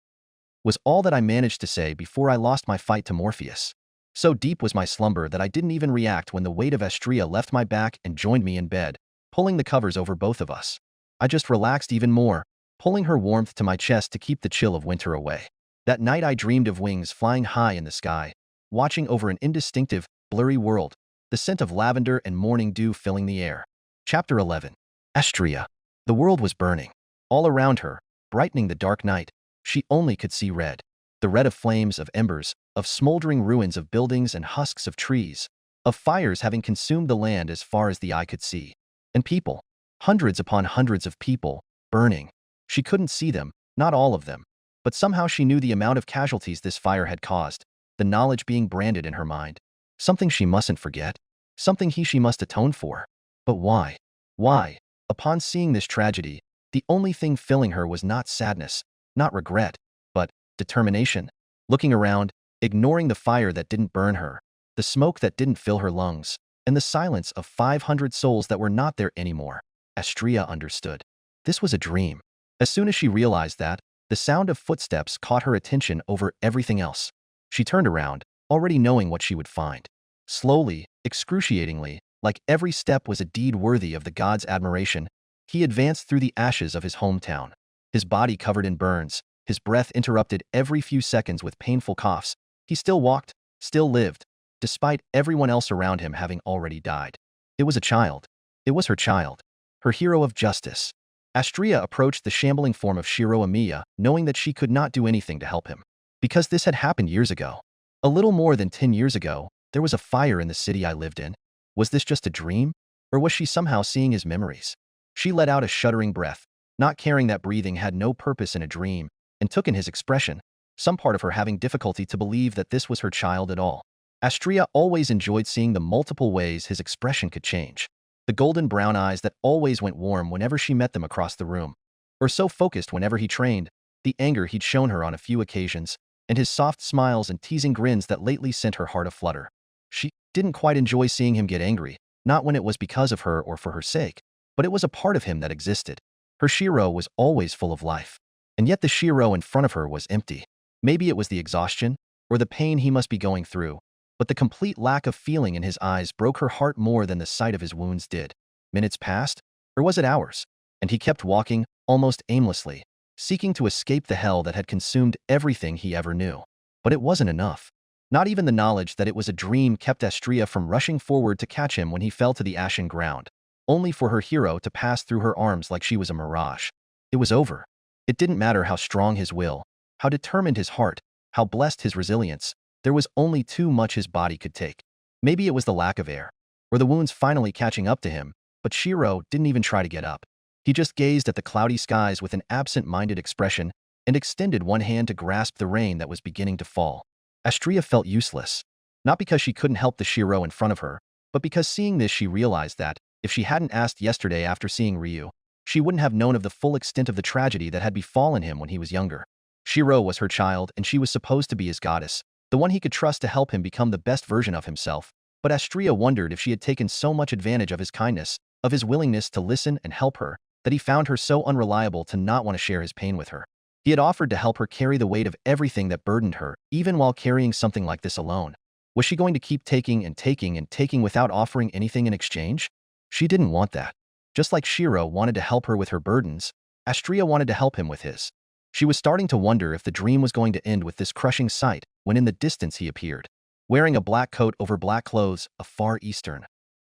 Speaker 2: Was all that I managed to say before I lost my fight to Morpheus. So deep was my slumber that I didn't even react when the weight of Astria left my back and joined me in bed, pulling the covers over both of us. I just relaxed even more, pulling her warmth to my chest to keep the chill of winter away. That night I dreamed of wings flying high in the sky, watching over an indistinctive, blurry world, the scent of lavender and morning dew filling the air. Chapter 11. Astria. The world was burning. All around her, brightening the dark night, she only could see red. The red of flames, of embers, of smoldering ruins of buildings and husks of trees, of fires having consumed the land as far as the eye could see. And people, hundreds upon hundreds of people, burning. She couldn't see them, not all of them, but somehow she knew the amount of casualties this fire had caused, the knowledge being branded in her mind. Something she mustn't forget, something she must atone for. But why? Why? Upon seeing this tragedy, the only thing filling her was not sadness, not regret, but determination. Looking around, ignoring the fire that didn't burn her, the smoke that didn't fill her lungs, and the silence of 500 souls that were not there anymore, Astria understood. This was a dream. As soon as she realized that, the sound of footsteps caught her attention over everything else. She turned around, already knowing what she would find. Slowly, excruciatingly, like every step was a deed worthy of the god's admiration, he advanced through the ashes of his hometown. His body covered in burns, his breath interrupted every few seconds with painful coughs. He still walked, still lived, despite everyone else around him having already died. It was a child. It was her child. Her hero of justice. Astria approached the shambling form of Shirou Amiya, knowing that she could not do anything to help him. Because this had happened years ago. A little more than 10 years ago, there was a fire in the city I lived in. Was this just a dream? Or was she somehow seeing his memories? She let out a shuddering breath, not caring that breathing had no purpose in a dream, and took in his expression, some part of her having difficulty to believe that this was her child at all. Astria always enjoyed seeing the multiple ways his expression could change. The golden brown eyes that always went warm whenever she met them across the room, or so focused whenever he trained, the anger he'd shown her on a few occasions, and his soft smiles and teasing grins that lately sent her heart aflutter. She didn't quite enjoy seeing him get angry, not when it was because of her or for her sake, but it was a part of him that existed. Her Shirou was always full of life, and yet the Shirou in front of her was empty. Maybe it was the exhaustion, or the pain he must be going through, but the complete lack of feeling in his eyes broke her heart more than the sight of his wounds did. Minutes passed, or was it hours? And he kept walking, almost aimlessly, seeking to escape the hell that had consumed everything he ever knew. But it wasn't enough. Not even the knowledge that it was a dream kept Astria from rushing forward to catch him when he fell to the ashen ground, only for her hero to pass through her arms like she was a mirage. It was over. It didn't matter how strong his will, how determined his heart, how blessed his resilience. There was only too much his body could take. Maybe it was the lack of air, or the wounds finally catching up to him, but Shirou didn't even try to get up. He just gazed at the cloudy skies with an absent-minded expression and extended one hand to grasp the rain that was beginning to fall. Astria felt useless, not because she couldn't help the Shirou in front of her, but because seeing this she realized that, if she hadn't asked yesterday after seeing Ryu, she wouldn't have known of the full extent of the tragedy that had befallen him when he was younger. Shirou was her child and she was supposed to be his goddess, the one he could trust to help him become the best version of himself. But Astria wondered if she had taken so much advantage of his kindness, of his willingness to listen and help her, that he found her so unreliable to not want to share his pain with her. He had offered to help her carry the weight of everything that burdened her, even while carrying something like this alone. Was she going to keep taking and taking and taking without offering anything in exchange? She didn't want that. Just like Shirou wanted to help her with her burdens, Astria wanted to help him with his. She was starting to wonder if the dream was going to end with this crushing sight when in the distance he appeared, wearing a black coat over black clothes, a Far Eastern.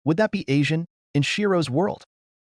Speaker 2: Would that be Asian, in Shirou's world?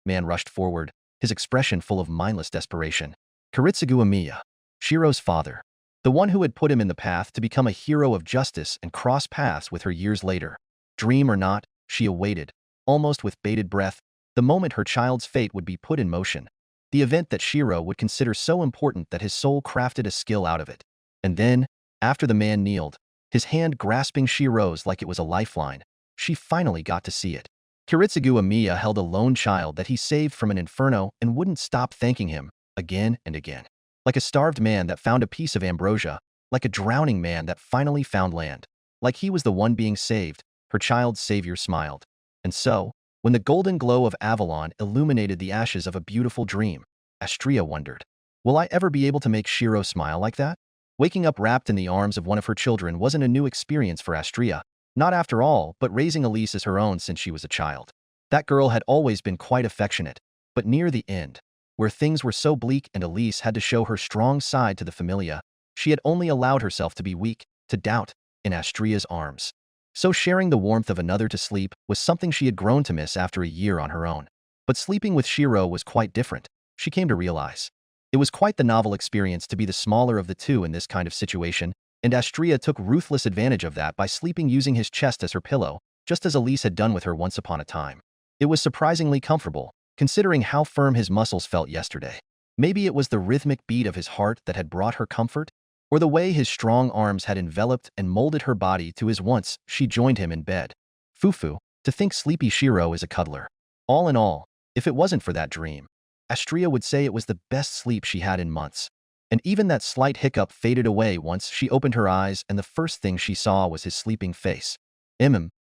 Speaker 2: Man rushed forward, his expression full of mindless desperation. Kiritsugu Amiya, Shirou's father, the one who had put him in the path to become a hero of justice and cross paths with her years later. Dream or not, she awaited, almost with bated breath, the moment her child's fate would be put in motion. The event that Shirou would consider so important that his soul crafted a skill out of it. And then, after the man kneeled, his hand grasping Shirou's like it was a lifeline, she finally got to see it. Kiritsugu Amiya held a lone child that he saved from an inferno and wouldn't stop thanking him, again and again. Like a starved man that found a piece of ambrosia, like a drowning man that finally found land. Like he was the one being saved, her child's savior smiled. And so, when the golden glow of Avalon illuminated the ashes of a beautiful dream, Astria wondered, will I ever be able to make Shirou smile like that? Waking up wrapped in the arms of one of her children wasn't a new experience for Astria, not after all, but raising Elise as her own since she was a child. That girl had always been quite affectionate, but near the end, where things were so bleak and Elise had to show her strong side to the familia. She had only allowed herself to be weak, to doubt, in Astria's arms. So sharing the warmth of another to sleep was something she had grown to miss after a year on her own. But sleeping with Shirou was quite different, she came to realize. It was quite the novel experience to be the smaller of the two in this kind of situation, and Astria took ruthless advantage of that by sleeping using his chest as her pillow, just as Elise had done with her once upon a time. It was surprisingly comfortable, considering how firm his muscles felt yesterday. Maybe it was the rhythmic beat of his heart that had brought her comfort, or the way his strong arms had enveloped and molded her body to his once she joined him in bed. Fufu, to think sleepy Shirou is a cuddler. All in all, if it wasn't for that dream, Astria would say it was the best sleep she had in months. And even that slight hiccup faded away once she opened her eyes and the first thing she saw was his sleeping face.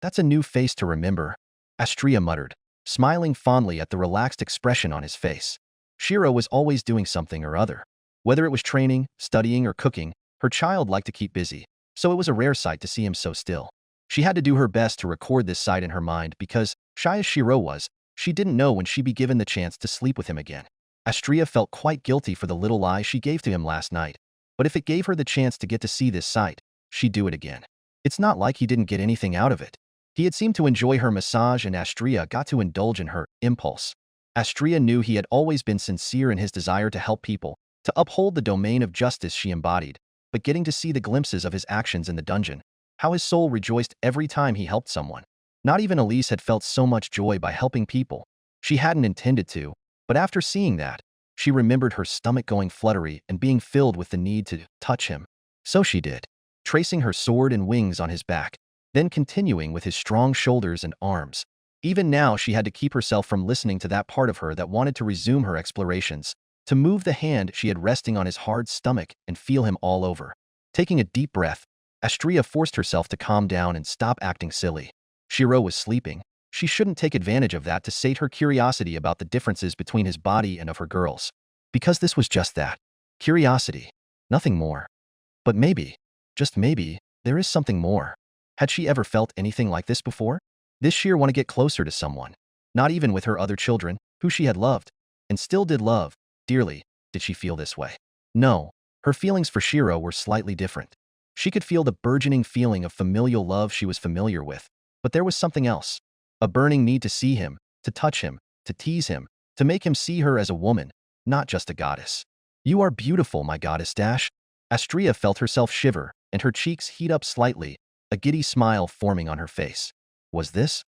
Speaker 2: That's a new face to remember, Astria muttered, smiling fondly at the relaxed expression on his face. Shirou was always doing something or other. Whether it was training, studying, or cooking, her child liked to keep busy, so it was a rare sight to see him so still. She had to do her best to record this sight in her mind because, shy as Shirou was, she didn't know when she'd be given the chance to sleep with him again. Astria felt quite guilty for the little lie she gave to him last night, but if it gave her the chance to get to see this sight, she'd do it again. It's not like he didn't get anything out of it. He had seemed to enjoy her massage and Astria got to indulge in her impulse. Astria knew he had always been sincere in his desire to help people, to uphold the domain of justice she embodied, but getting to see the glimpses of his actions in the dungeon, how his soul rejoiced every time he helped someone. Not even Elise had felt so much joy by helping people. She hadn't intended to, but after seeing that, she remembered her stomach going fluttery and being filled with the need to touch him. So she did, tracing her sword and wings on his back, then continuing with his strong shoulders and arms. Even now she had to keep herself from listening to that part of her that wanted to resume her explorations, to move the hand she had resting on his hard stomach and feel him all over. Taking a deep breath, Astria forced herself to calm down and stop acting silly. Shirou was sleeping. She shouldn't take advantage of that to sate her curiosity about the differences between his body and of her girls. Because this was just that. Curiosity. Nothing more. But maybe, just maybe, there is something more. Had she ever felt anything like this before? This sheer want to get closer to someone. Not even with her other children, who she had loved, and still did love, dearly, did she feel this way. No, her feelings for Shirou were slightly different. She could feel the burgeoning feeling of familial love she was familiar with, but there was something else. A burning need to see him, to touch him, to tease him, to make him see her as a woman, not just a goddess. You are beautiful, my goddess dash. Astria felt herself shiver, and her cheeks heat up slightly, a giddy smile forming on her face. Was this?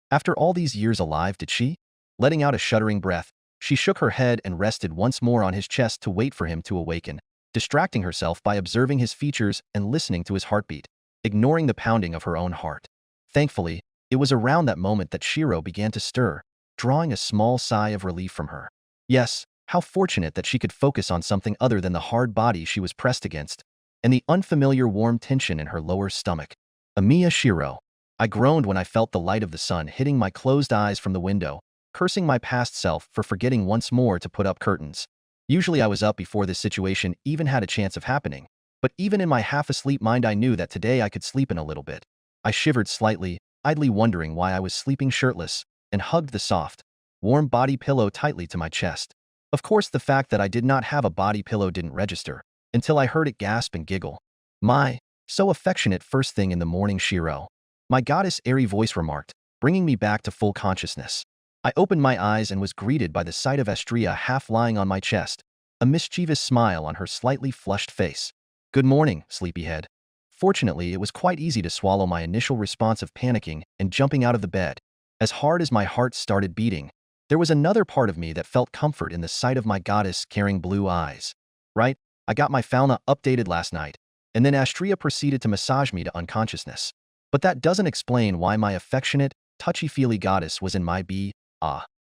Speaker 2: After all these years alive, did she? Letting out a shuddering breath, she shook her head and rested once more on his chest to wait for him to awaken, distracting herself by observing his features and listening to his heartbeat, ignoring the pounding of her own heart. Thankfully, it was around that moment that Shirou began to stir, drawing a small sigh of relief from her. Yes, how fortunate that she could focus on something other than the hard body she was pressed against, and the unfamiliar warm tension in her lower stomach. Amiya Shirou. I groaned when I felt the light of the sun hitting my closed eyes from the window, cursing my past self for forgetting once more to put up curtains. Usually I was up before this situation even had a chance of happening, but even in my half-asleep mind I knew that today I could sleep in a little bit. I shivered slightly, idly wondering why I was sleeping shirtless, and hugged the soft, warm body pillow tightly to my chest. Of course, the fact that I did not have a body pillow didn't register, until I heard it gasp and giggle. My, so affectionate first thing in the morning, Shirou. My goddess airy voice remarked, bringing me back to full consciousness. I opened my eyes and was greeted by the sight of Astria half lying on my chest, a mischievous smile on her slightly flushed face. Good morning, sleepyhead. Fortunately, it was quite easy to swallow my initial response of panicking and jumping out of the bed. As hard as my heart started beating, there was another part of me that felt comfort in the sight of my goddess carrying blue eyes. Right? I got my fauna updated last night, and then Astria proceeded to massage me to unconsciousness. But that doesn't explain why my affectionate, touchy-feely goddess was in my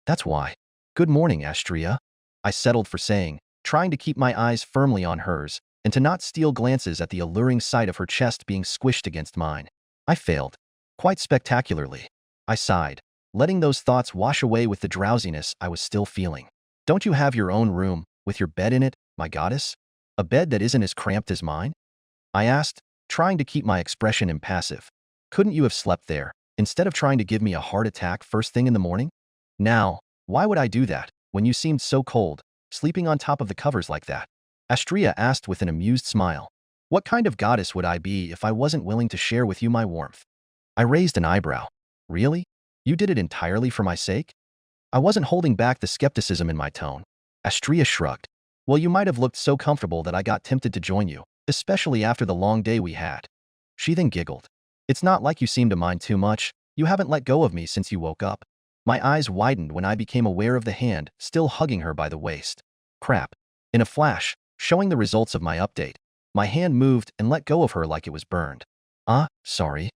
Speaker 2: that's why. Good morning, Astria. I settled for saying, trying to keep my eyes firmly on hers, and to not steal glances at the alluring sight of her chest being squished against mine. I failed. Quite spectacularly. I sighed, letting those thoughts wash away with the drowsiness I was still feeling. Don't you have your own room, with your bed in it, my goddess? A bed that isn't as cramped as mine? I asked, trying to keep my expression impassive. Couldn't you have slept there, instead of trying to give me a heart attack first thing in the morning? Now, why would I do that? when you seemed so cold, sleeping on top of the covers like that?" Astria asked with an amused smile. "What kind of goddess would I be if I wasn't willing to share with you my warmth?" I raised an eyebrow. "Really? You did it entirely for my sake?" I wasn't holding back the skepticism in my tone. Astria shrugged. "Well, you might have looked so comfortable that I got tempted to join you, especially after the long day we had." She then giggled. "It's not like you seem to mind too much. You haven't let go of me since you woke up." My eyes widened when I became aware of the hand still hugging her by the waist. Crap. In a flash, showing the results of my update, my hand moved and let go of her like it was burned. Sorry.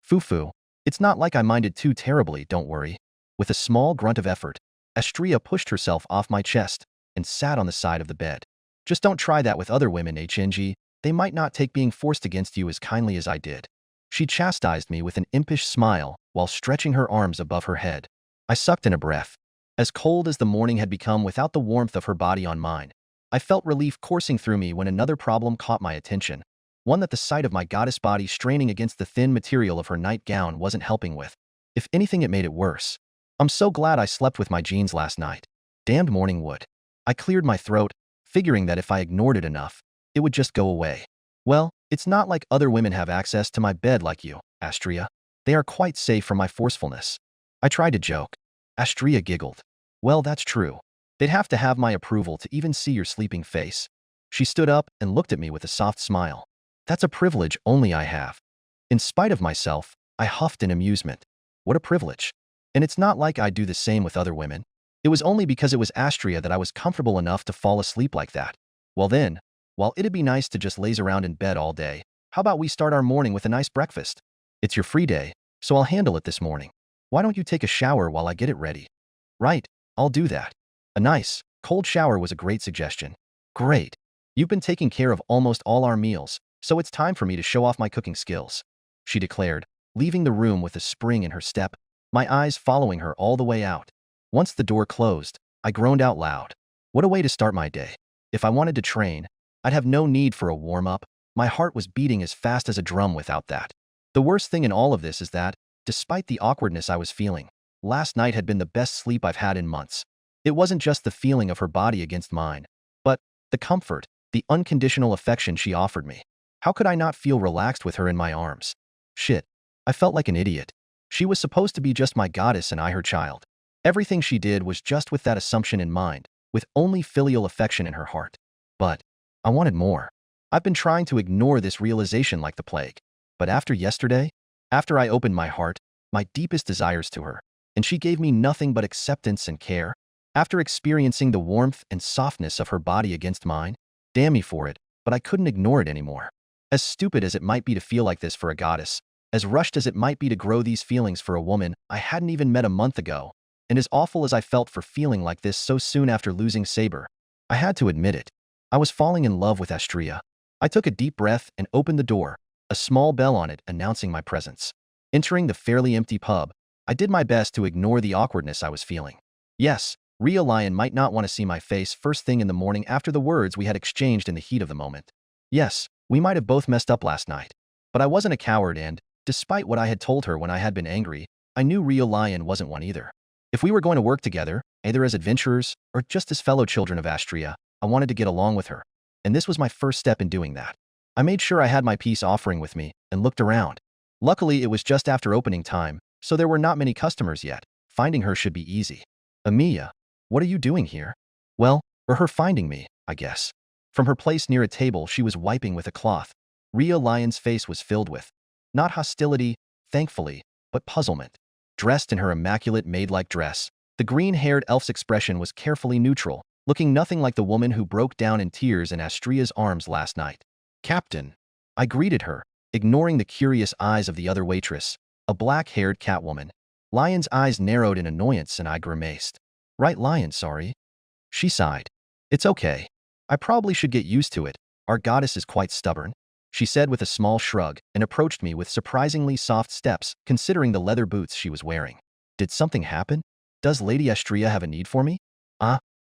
Speaker 2: Fufu. It's not like I minded too terribly, don't worry." With a small grunt of effort, Astria pushed herself off my chest and sat on the side of the bed. "Just don't try that with other women, HNG. They might not take being forced against you as kindly as I did." She chastised me with an impish smile while stretching her arms above her head. I sucked in a breath. As cold as the morning had become without the warmth of her body on mine, I felt relief coursing through me when another problem caught my attention, one that the sight of my goddess body straining against the thin material of her nightgown wasn't helping with. If anything, it made it worse. "I'm so glad I slept with my jeans last night. Damned morning wood." I cleared my throat, figuring that if I ignored it enough, it would just go away. "Well, it's not like other women have access to my bed like you, Astria. They are quite safe from my forcefulness." I tried to joke. Astria giggled. "Well, that's true. They'd have to have my approval to even see your sleeping face." She stood up and looked at me with a soft smile. "That's a privilege only I have." In spite of myself, I huffed in amusement. What a privilege. And it's not like I'd do the same with other women. It was only because it was Astria that I was comfortable enough to fall asleep like that. Well then, while it'd be nice to just laze around in bed all day, how about we start our morning with a nice breakfast? It's your free day, so I'll handle it this morning. Why don't you take a shower while I get it ready? Right, I'll do that. A nice, cold shower was a great suggestion. Great. You've been taking care of almost all our meals, so it's time for me to show off my cooking skills," she declared, leaving the room with a spring in her step, my eyes following her all the way out. Once the door closed, I groaned out loud. What a way to start my day. If I wanted to train, I'd have no need for a warm-up. My heart was beating as fast as a drum without that. The worst thing in all of this is that, despite the awkwardness I was feeling, last night had been the best sleep I've had in months. It wasn't just the feeling of her body against mine, but the comfort, the unconditional affection she offered me. How could I not feel relaxed with her in my arms? Shit. I felt like an idiot. She was supposed to be just my goddess and I her child. Everything she did was just with that assumption in mind, with only filial affection in her heart. But I wanted more. I've been trying to ignore this realization like the plague. But after yesterday, after I opened my heart, my deepest desires to her, and she gave me nothing but acceptance and care, after experiencing the warmth and softness of her body against mine, damn me for it, but I couldn't ignore it anymore. As stupid as it might be to feel like this for a goddess, as rushed as it might be to grow these feelings for a woman I hadn't even met a month ago, and as awful as I felt for feeling like this so soon after losing Saber, I had to admit it. I was falling in love with Astria. I took a deep breath and opened the door, a small bell on it announcing my presence. Entering the fairly empty pub, I did my best to ignore the awkwardness I was feeling. Yes, Ria Lion might not want to see my face first thing in the morning after the words we had exchanged in the heat of the moment. Yes, we might have both messed up last night. But I wasn't a coward and, despite what I had told her when I had been angry, I knew Ria Lion wasn't one either. If we were going to work together, either as adventurers or just as fellow children of Astria, I wanted to get along with her. And this was my first step in doing that. I made sure I had my peace offering with me and looked around. Luckily, it was just after opening time, so there were not many customers yet. Finding her should be easy. Emilia, what are you doing here? Well, or her finding me, I guess. From her place near a table she was wiping with a cloth, Ria Lion's face was filled with, not hostility, thankfully, but puzzlement. Dressed in her immaculate maid-like dress, the green-haired elf's expression was carefully neutral, looking nothing like the woman who broke down in tears in Astria's arms last night. Captain. I greeted her, ignoring the curious eyes of the other waitress, a black-haired catwoman. Lion's eyes narrowed in annoyance and I grimaced. Right, Lion, sorry. She sighed. It's okay. I probably should get used to it. Our goddess is quite stubborn, she said with a small shrug and approached me with surprisingly soft steps considering the leather boots she was wearing. Did something happen? Does Lady Astria have a need for me?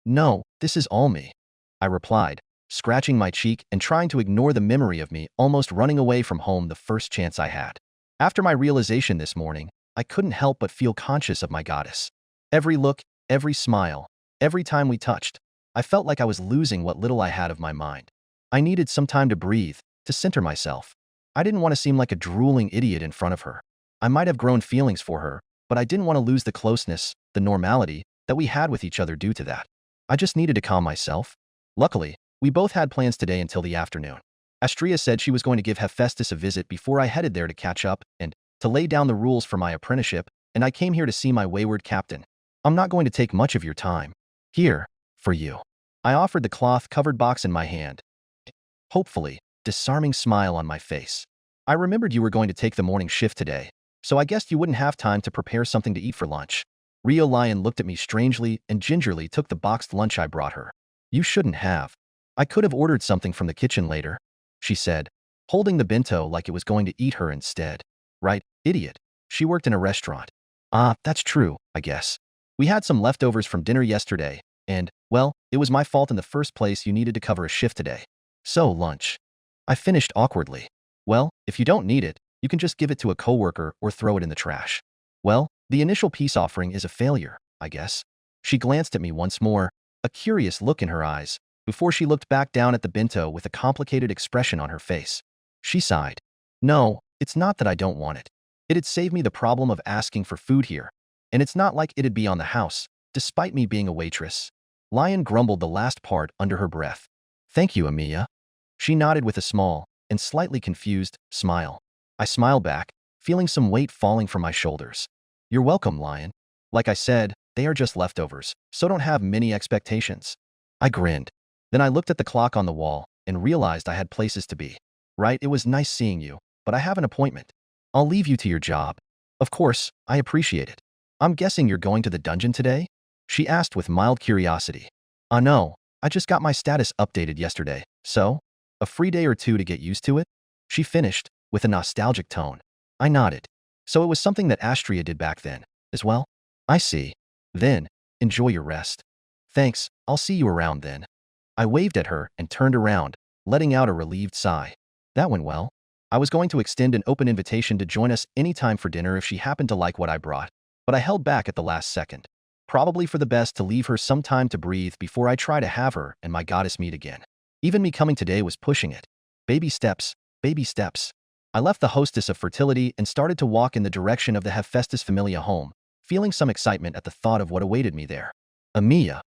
Speaker 2: No, this is all me, I replied, scratching my cheek and trying to ignore the memory of me almost running away from home the first chance I had. After my realization this morning, I couldn't help but feel conscious of my goddess. Every look, every smile, Every time we touched, I felt like I was losing what little I had of my mind. I needed some time to breathe, to center myself. I didn't want to seem like a drooling idiot in front of her. I might have grown feelings for her, but I didn't want to lose the closeness, the normality that we had with each other due to that. I just needed to calm myself. Luckily, we both had plans today until the afternoon. Astria said she was going to give Hephaestus a visit before I headed there to catch up and to lay down the rules for my apprenticeship, and I came here to see my wayward captain. I'm not going to take much of your time. Here, for you. I offered the cloth-covered box in my hand. Hopefully, disarming smile on my face. I remembered you were going to take the morning shift today, so I guessed you wouldn't have time to prepare something to eat for lunch. Rio Lion looked at me strangely and gingerly took the boxed lunch I brought her. You shouldn't have. I could have ordered something from the kitchen later, she said, holding the bento like it was going to eat her instead. Right, idiot. She worked in a restaurant. Ah, that's true, I guess. We had some leftovers from dinner yesterday, and, well, it was my fault in the first place you needed to cover a shift today. So, lunch. I finished awkwardly. Well, if you don't need it, you can just give it to a coworker or throw it in the trash. Well, the initial peace offering is a failure, I guess. She glanced at me once more, a curious look in her eyes, before she looked back down at the bento with a complicated expression on her face. She sighed. No, it's not that I don't want it. It'd save me the problem of asking for food here. And it's not like it'd be on the house, despite me being a waitress. Lion grumbled the last part under her breath. Thank you, Amiya. She nodded with a small, and slightly confused, smile. I smiled back, feeling some weight falling from my shoulders. You're welcome, Lion. Like I said, they are just leftovers, so don't have many expectations. I grinned. Then I looked at the clock on the wall and realized I had places to be. Right, it was nice seeing you, but I have an appointment. I'll leave you to your job. Of course, I appreciate it. I'm guessing you're going to the dungeon today? She asked with mild curiosity. No, I just got my status updated yesterday, so? A free day or two to get used to it? She finished, with a nostalgic tone. I nodded. So it was something that Astria did back then, as well? I see. Then, enjoy your rest. Thanks, I'll see you around then. I waved at her and turned around, letting out a relieved sigh. That went well. I was going to extend an open invitation to join us anytime for dinner if she happened to like what I brought, but I held back at the last second. Probably for the best to leave her some time to breathe before I try to have her and my goddess meet again. Even me coming today was pushing it. Baby steps, baby steps. I left the hostess of fertility and started to walk in the direction of the Hephaestus Familia home, feeling some excitement at the thought of what awaited me there. Amiya.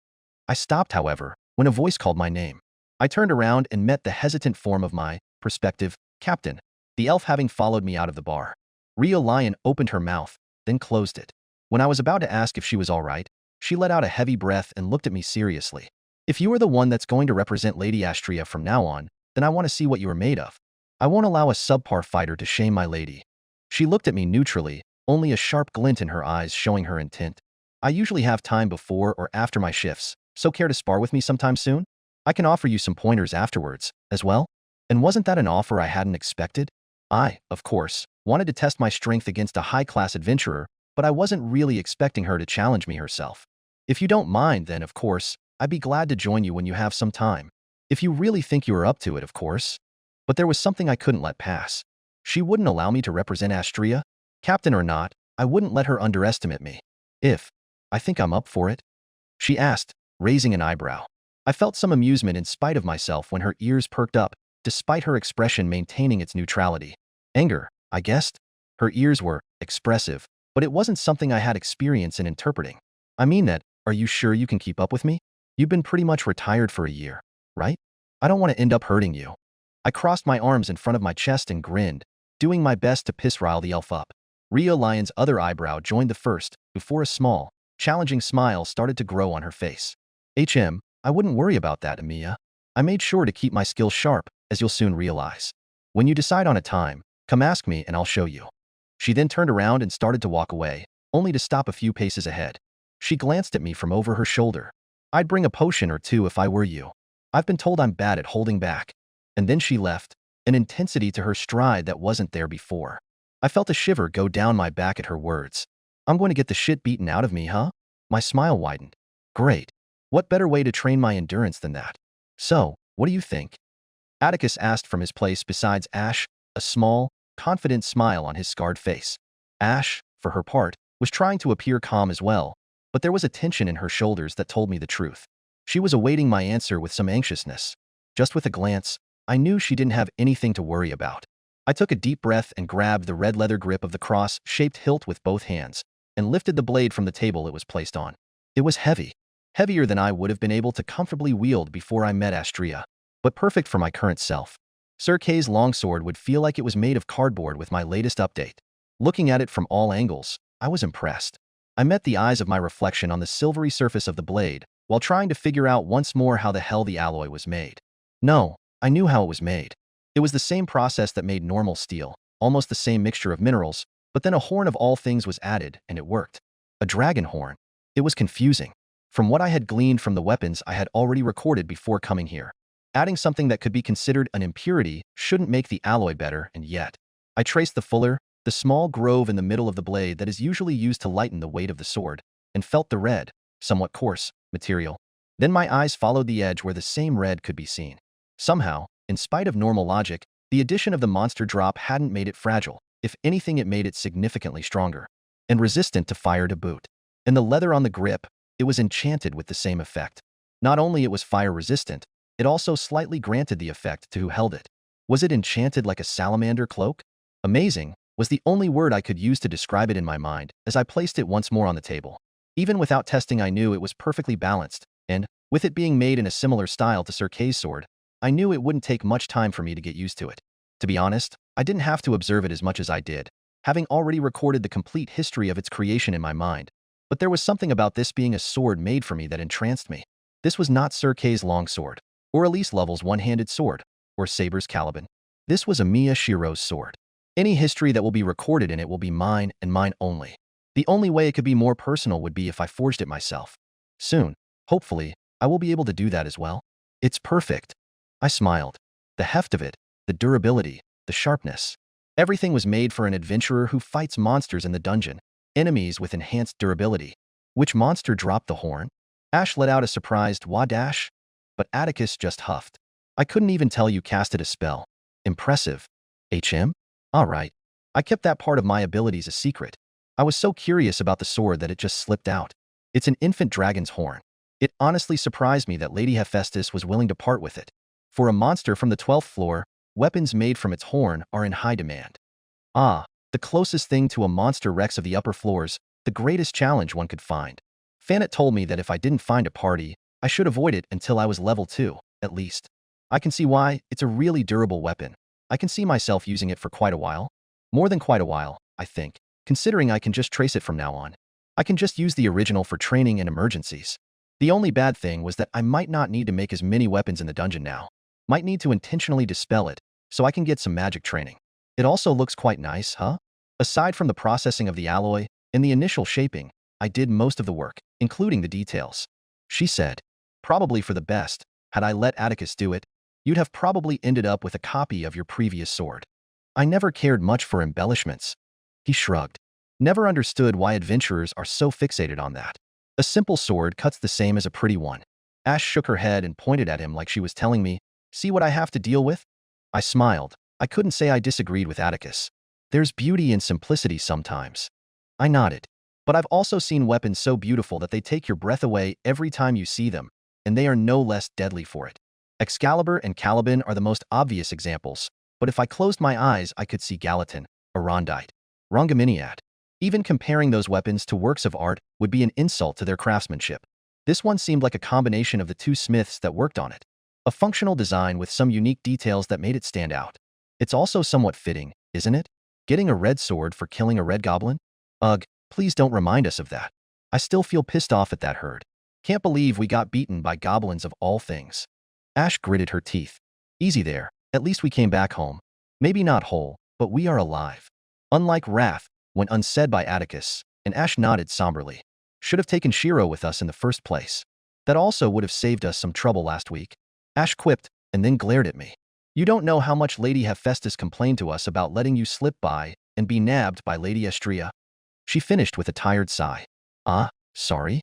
Speaker 2: I stopped, however, when a voice called my name. I turned around and met the hesitant form of my prospective captain, the elf having followed me out of the bar. Rio Lion opened her mouth, then closed it. When I was about to ask if she was all right, she let out a heavy breath and looked at me seriously. If you are the one that's going to represent Lady Astria from now on, then I want to see what you are made of. I won't allow a subpar fighter to shame my lady. She looked at me neutrally, only a sharp glint in her eyes showing her intent. I usually have time before or after my shifts, so care to spar with me sometime soon? I can offer you some pointers afterwards, as well? And wasn't that an offer I hadn't expected? I, of course, wanted to test my strength against a high-class adventurer, but I wasn't really expecting her to challenge me herself. If you don't mind, then, of course, I'd be glad to join you when you have some time. If you really think you are up to it, of course. But there was something I couldn't let pass. She wouldn't allow me to represent Astria? Captain or not, I wouldn't let her underestimate me. I think I'm up for it? She asked, raising an eyebrow. I felt some amusement in spite of myself when her ears perked up, despite her expression maintaining its neutrality. Anger, I guessed? Her ears were expressive, but it wasn't something I had experience in interpreting. I mean that, are you sure you can keep up with me? You've been pretty much retired for a year, right? I don't want to end up hurting you. I crossed my arms in front of my chest and grinned, doing my best to piss-rile the elf up. Rio Lion's other eyebrow joined the first, before a small, challenging smile started to grow on her face. I wouldn't worry about that, Amiya. I made sure to keep my skills sharp, as you'll soon realize. When you decide on a time, come ask me and I'll show you. She then turned around and started to walk away, only to stop a few paces ahead. She glanced at me from over her shoulder. I'd bring a potion or two if I were you. I've been told I'm bad at holding back. And then she left, an intensity to her stride that wasn't there before. I felt a shiver go down my back at her words. I'm going to get the shit beaten out of me, huh? My smile widened. Great. What better way to train my endurance than that? So, what do you think? Atticus asked from his place besides Ash, a small, confident smile on his scarred face. Ash, for her part, was trying to appear calm as well, but there was a tension in her shoulders that told me the truth. She was awaiting my answer with some anxiousness. Just with a glance, I knew she didn't have anything to worry about. I took a deep breath and grabbed the red leather grip of the cross-shaped hilt with both hands, and lifted the blade from the table it was placed on. It was heavy, heavier than I would have been able to comfortably wield before I met Astria, but perfect for my current self. Sir Kay's longsword would feel like it was made of cardboard with my latest update. Looking at it from all angles, I was impressed. I met the eyes of my reflection on the silvery surface of the blade, while trying to figure out once more how the hell the alloy was made. No, I knew how it was made. It was the same process that made normal steel, almost the same mixture of minerals, but then a horn of all things was added, and it worked. A dragon horn. It was confusing. From what I had gleaned from the weapons I had already recorded before coming here, adding something that could be considered an impurity shouldn't make the alloy better, and yet. I traced the fuller, the small grove in the middle of the blade that is usually used to lighten the weight of the sword, and felt the red, somewhat coarse, material. Then my eyes followed the edge where the same red could be seen. Somehow, in spite of normal logic, the addition of the monster drop hadn't made it fragile. If anything, it made it significantly stronger. And resistant to fire to boot. And the leather on the grip, it was enchanted with the same effect. Not only it was fire resistant, it also slightly granted the effect to who held it. Was it enchanted like a salamander cloak? Amazing was the only word I could use to describe it in my mind as I placed it once more on the table. Even without testing, I knew it was perfectly balanced, and, with it being made in a similar style to Sir Kay's sword, I knew it wouldn't take much time for me to get used to it. To be honest, I didn't have to observe it as much as I did, having already recorded the complete history of its creation in my mind. But there was something about this being a sword made for me that entranced me. This was not Sir Kay's longsword, or Elise Level's one-handed sword, or Saber's Caliban. This was Amiya Shirou's sword. Any history that will be recorded in it will be mine and mine only. The only way it could be more personal would be if I forged it myself. Soon, hopefully, I will be able to do that as well. It's perfect. I smiled. The heft of it, the durability, the sharpness. Everything was made for an adventurer who fights monsters in the dungeon, enemies with enhanced durability. Which monster dropped the horn? Ash let out a surprised "Wah dash?" But Atticus just huffed. I couldn't even tell you casted a spell. Impressive. HM? Alright. I kept that part of my abilities a secret. I was so curious about the sword that it just slipped out. It's an infant dragon's horn. It honestly surprised me that Lady Hephaestus was willing to part with it. For a monster from the 12th floor, weapons made from its horn are in high demand. Ah, the closest thing to a monster Rex of the upper floors, the greatest challenge one could find. Fanet told me that if I didn't find a party, I should avoid it until I was level 2, at least. I can see why. It's a really durable weapon. I can see myself using it for quite a while. More than quite a while, I think, considering I can just trace it from now on. I can just use the original for training and emergencies. The only bad thing was that I might not need to make as many weapons in the dungeon now. Might need to intentionally dispel it, so I can get some magic training. It also looks quite nice, huh? Aside from the processing of the alloy and the initial shaping, I did most of the work, including the details. She said, probably for the best. Had I let Atticus do it, you'd have probably ended up with a copy of your previous sword. I never cared much for embellishments. He shrugged. Never understood why adventurers are so fixated on that. A simple sword cuts the same as a pretty one. Ash shook her head and pointed at him like she was telling me, see what I have to deal with? I smiled. I couldn't say I disagreed with Atticus. There's beauty in simplicity sometimes. I nodded. But I've also seen weapons so beautiful that they take your breath away every time you see them, and they are no less deadly for it. Excalibur and Caliban are the most obvious examples, but if I closed my eyes I could see Gallatin, Arondite, Rongaminiad. Even comparing those weapons to works of art would be an insult to their craftsmanship. This one seemed like a combination of the two smiths that worked on it. A functional design with some unique details that made it stand out. It's also somewhat fitting, isn't it? Getting a red sword for killing a red goblin? Ugh, please don't remind us of that. I still feel pissed off at that herd. Can't believe we got beaten by goblins of all things. Ash gritted her teeth. Easy there, at least we came back home. Maybe not whole, but we are alive. Unlike Wrath, went unsaid by Atticus, and Ash nodded somberly. Should have taken Shirou with us in the first place. That also would have saved us some trouble last week. Ash quipped, and then glared at me. You don't know how much Lady Hephaestus complained to us about letting you slip by and be nabbed by Lady Astria. She finished with a tired sigh. Ah, sorry?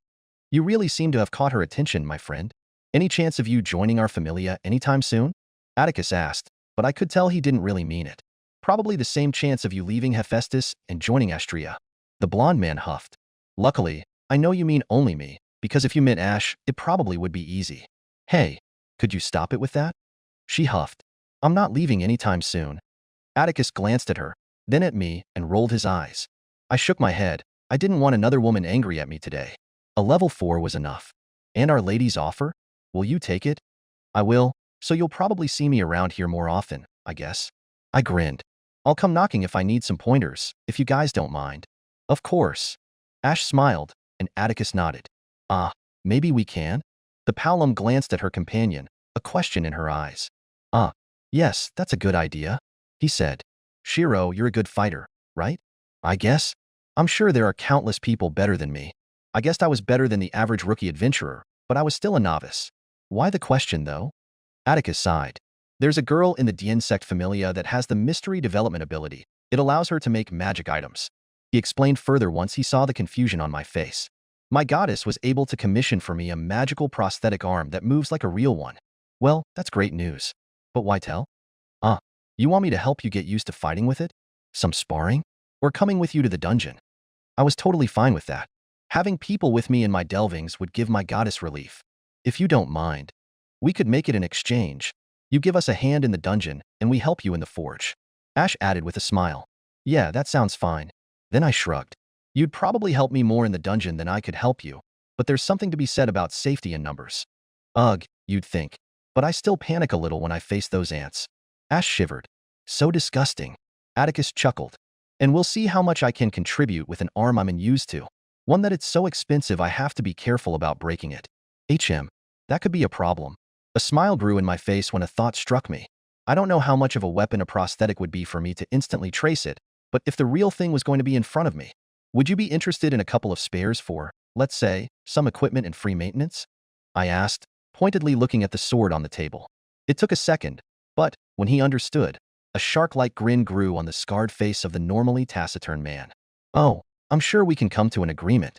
Speaker 2: You really seem to have caught her attention, my friend. Any chance of you joining our familia anytime soon? Atticus asked, but I could tell he didn't really mean it. Probably the same chance of you leaving Hephaestus and joining Astria. The blonde man huffed. Luckily, I know you mean only me, because if you meant Ash, it probably would be easy. Hey, could you stop it with that? She huffed. I'm not leaving anytime soon. Atticus glanced at her, then at me, and rolled his eyes. I shook my head. I didn't want another woman angry at me today. A level 4 was enough. And Our Lady's offer? Will you take it? I will, so you'll probably see me around here more often, I guess. I grinned. I'll come knocking if I need some pointers, if you guys don't mind. Of course. Ash smiled, and Atticus nodded. Ah, maybe we can? The Palom glanced at her companion, a question in her eyes. Ah, yes, that's a good idea, he said. Shirou, you're a good fighter, right? I guess. I'm sure there are countless people better than me. I guessed I was better than the average rookie adventurer, but I was still a novice. Why the question, though? Atticus sighed. There's a girl in the Insect Familia that has the mystery development ability. It allows her to make magic items. He explained further once he saw the confusion on my face. My goddess was able to commission for me a magical prosthetic arm that moves like a real one. Well, that's great news. But why tell? You want me to help you get used to fighting with it? Some sparring? Or coming with you to the dungeon? I was totally fine with that. Having people with me in my delvings would give my goddess relief. If you don't mind, we could make it an exchange. You give us a hand in the dungeon, and we help you in the forge. Ash added with a smile. Yeah, that sounds fine. Then I shrugged. You'd probably help me more in the dungeon than I could help you, but there's something to be said about safety in numbers. Ugh, you'd think. But I still panic a little when I face those ants. Ash shivered. So disgusting. Atticus chuckled. And we'll see how much I can contribute with an arm I'm unused to. One that it's so expensive I have to be careful about breaking it. That could be a problem. A smile grew in my face when a thought struck me. I don't know how much of a weapon a prosthetic would be for me to instantly trace it, but if the real thing was going to be in front of me, would you be interested in a couple of spares for, let's say, some equipment and free maintenance? I asked, pointedly looking at the sword on the table. It took a second, but, when he understood, a shark-like grin grew on the scarred face of the normally taciturn man. Oh, I'm sure we can come to an agreement.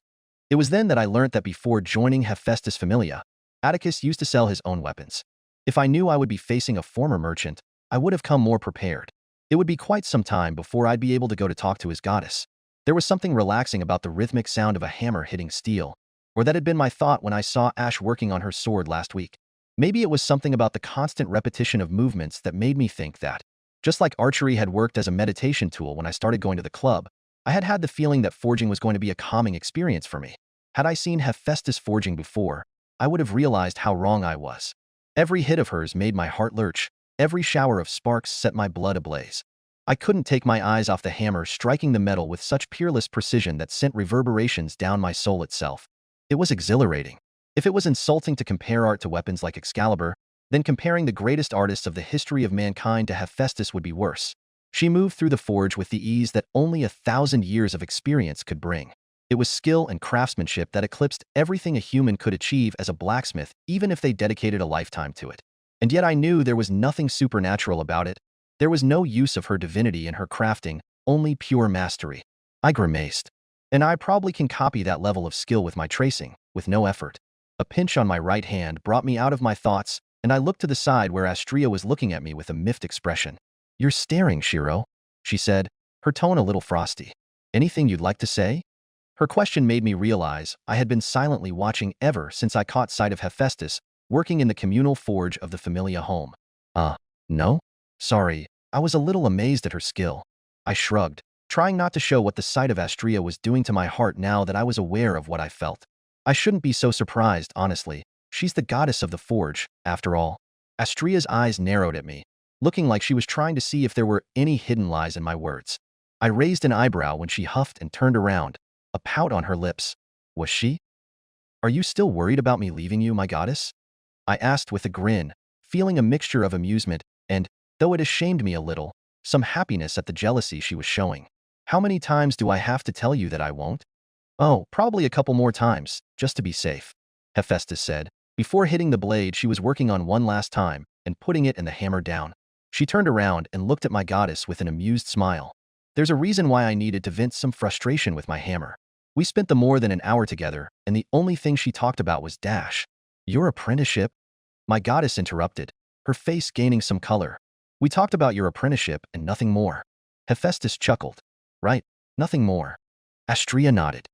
Speaker 2: It was then that I learnt that before joining Hephaestus Familia, Atticus used to sell his own weapons. If I knew I would be facing a former merchant, I would have come more prepared. It would be quite some time before I'd be able to go to talk to his goddess. There was something relaxing about the rhythmic sound of a hammer hitting steel, or that had been my thought when I saw Ash working on her sword last week. Maybe it was something about the constant repetition of movements that made me think that. Just like archery had worked as a meditation tool when I started going to the club, I had had the feeling that forging was going to be a calming experience for me. Had I seen Hephaestus forging before, I would have realized how wrong I was. Every hit of hers made my heart lurch. Every shower of sparks set my blood ablaze. I couldn't take my eyes off the hammer striking the metal with such peerless precision that sent reverberations down my soul itself. It was exhilarating. If it was insulting to compare art to weapons like Excalibur, then comparing the greatest artists of the history of mankind to Hephaestus would be worse. She moved through the forge with the ease that only 1,000 years of experience could bring. It was skill and craftsmanship that eclipsed everything a human could achieve as a blacksmith, even if they dedicated a lifetime to it. And yet I knew there was nothing supernatural about it. There was no use of her divinity in her crafting, only pure mastery. I grimaced. And I probably can copy that level of skill with my tracing, with no effort. A pinch on my right hand brought me out of my thoughts, and I looked to the side where Astria was looking at me with a miffed expression. You're staring, Shirou, she said, her tone a little frosty. Anything you'd like to say? Her question made me realize I had been silently watching ever since I caught sight of Hephaestus working in the communal forge of the Familia home. No? Sorry, I was a little amazed at her skill. I shrugged, trying not to show what the sight of Astria was doing to my heart now that I was aware of what I felt. I shouldn't be so surprised, honestly. She's the goddess of the forge, after all. Astria's eyes narrowed at me, looking like she was trying to see if there were any hidden lies in my words. I raised an eyebrow when she huffed and turned around, a pout on her lips. Was she? Are you still worried about me leaving you, my goddess? I asked with a grin, feeling a mixture of amusement and, though it ashamed me a little, some happiness at the jealousy she was showing. How many times do I have to tell you that I won't? Oh, probably a couple more times, just to be safe, Hephaestus said. Before hitting the blade, she was working on one last time and putting it and the hammer down. She turned around and looked at my goddess with an amused smile. There's a reason why I needed to vent some frustration with my hammer. We spent the more than an hour together, and the only thing she talked about was Dash. Your apprenticeship? My goddess interrupted, her face gaining some color. We talked about your apprenticeship and nothing more. Hephaestus chuckled. Right, nothing more. Astria nodded.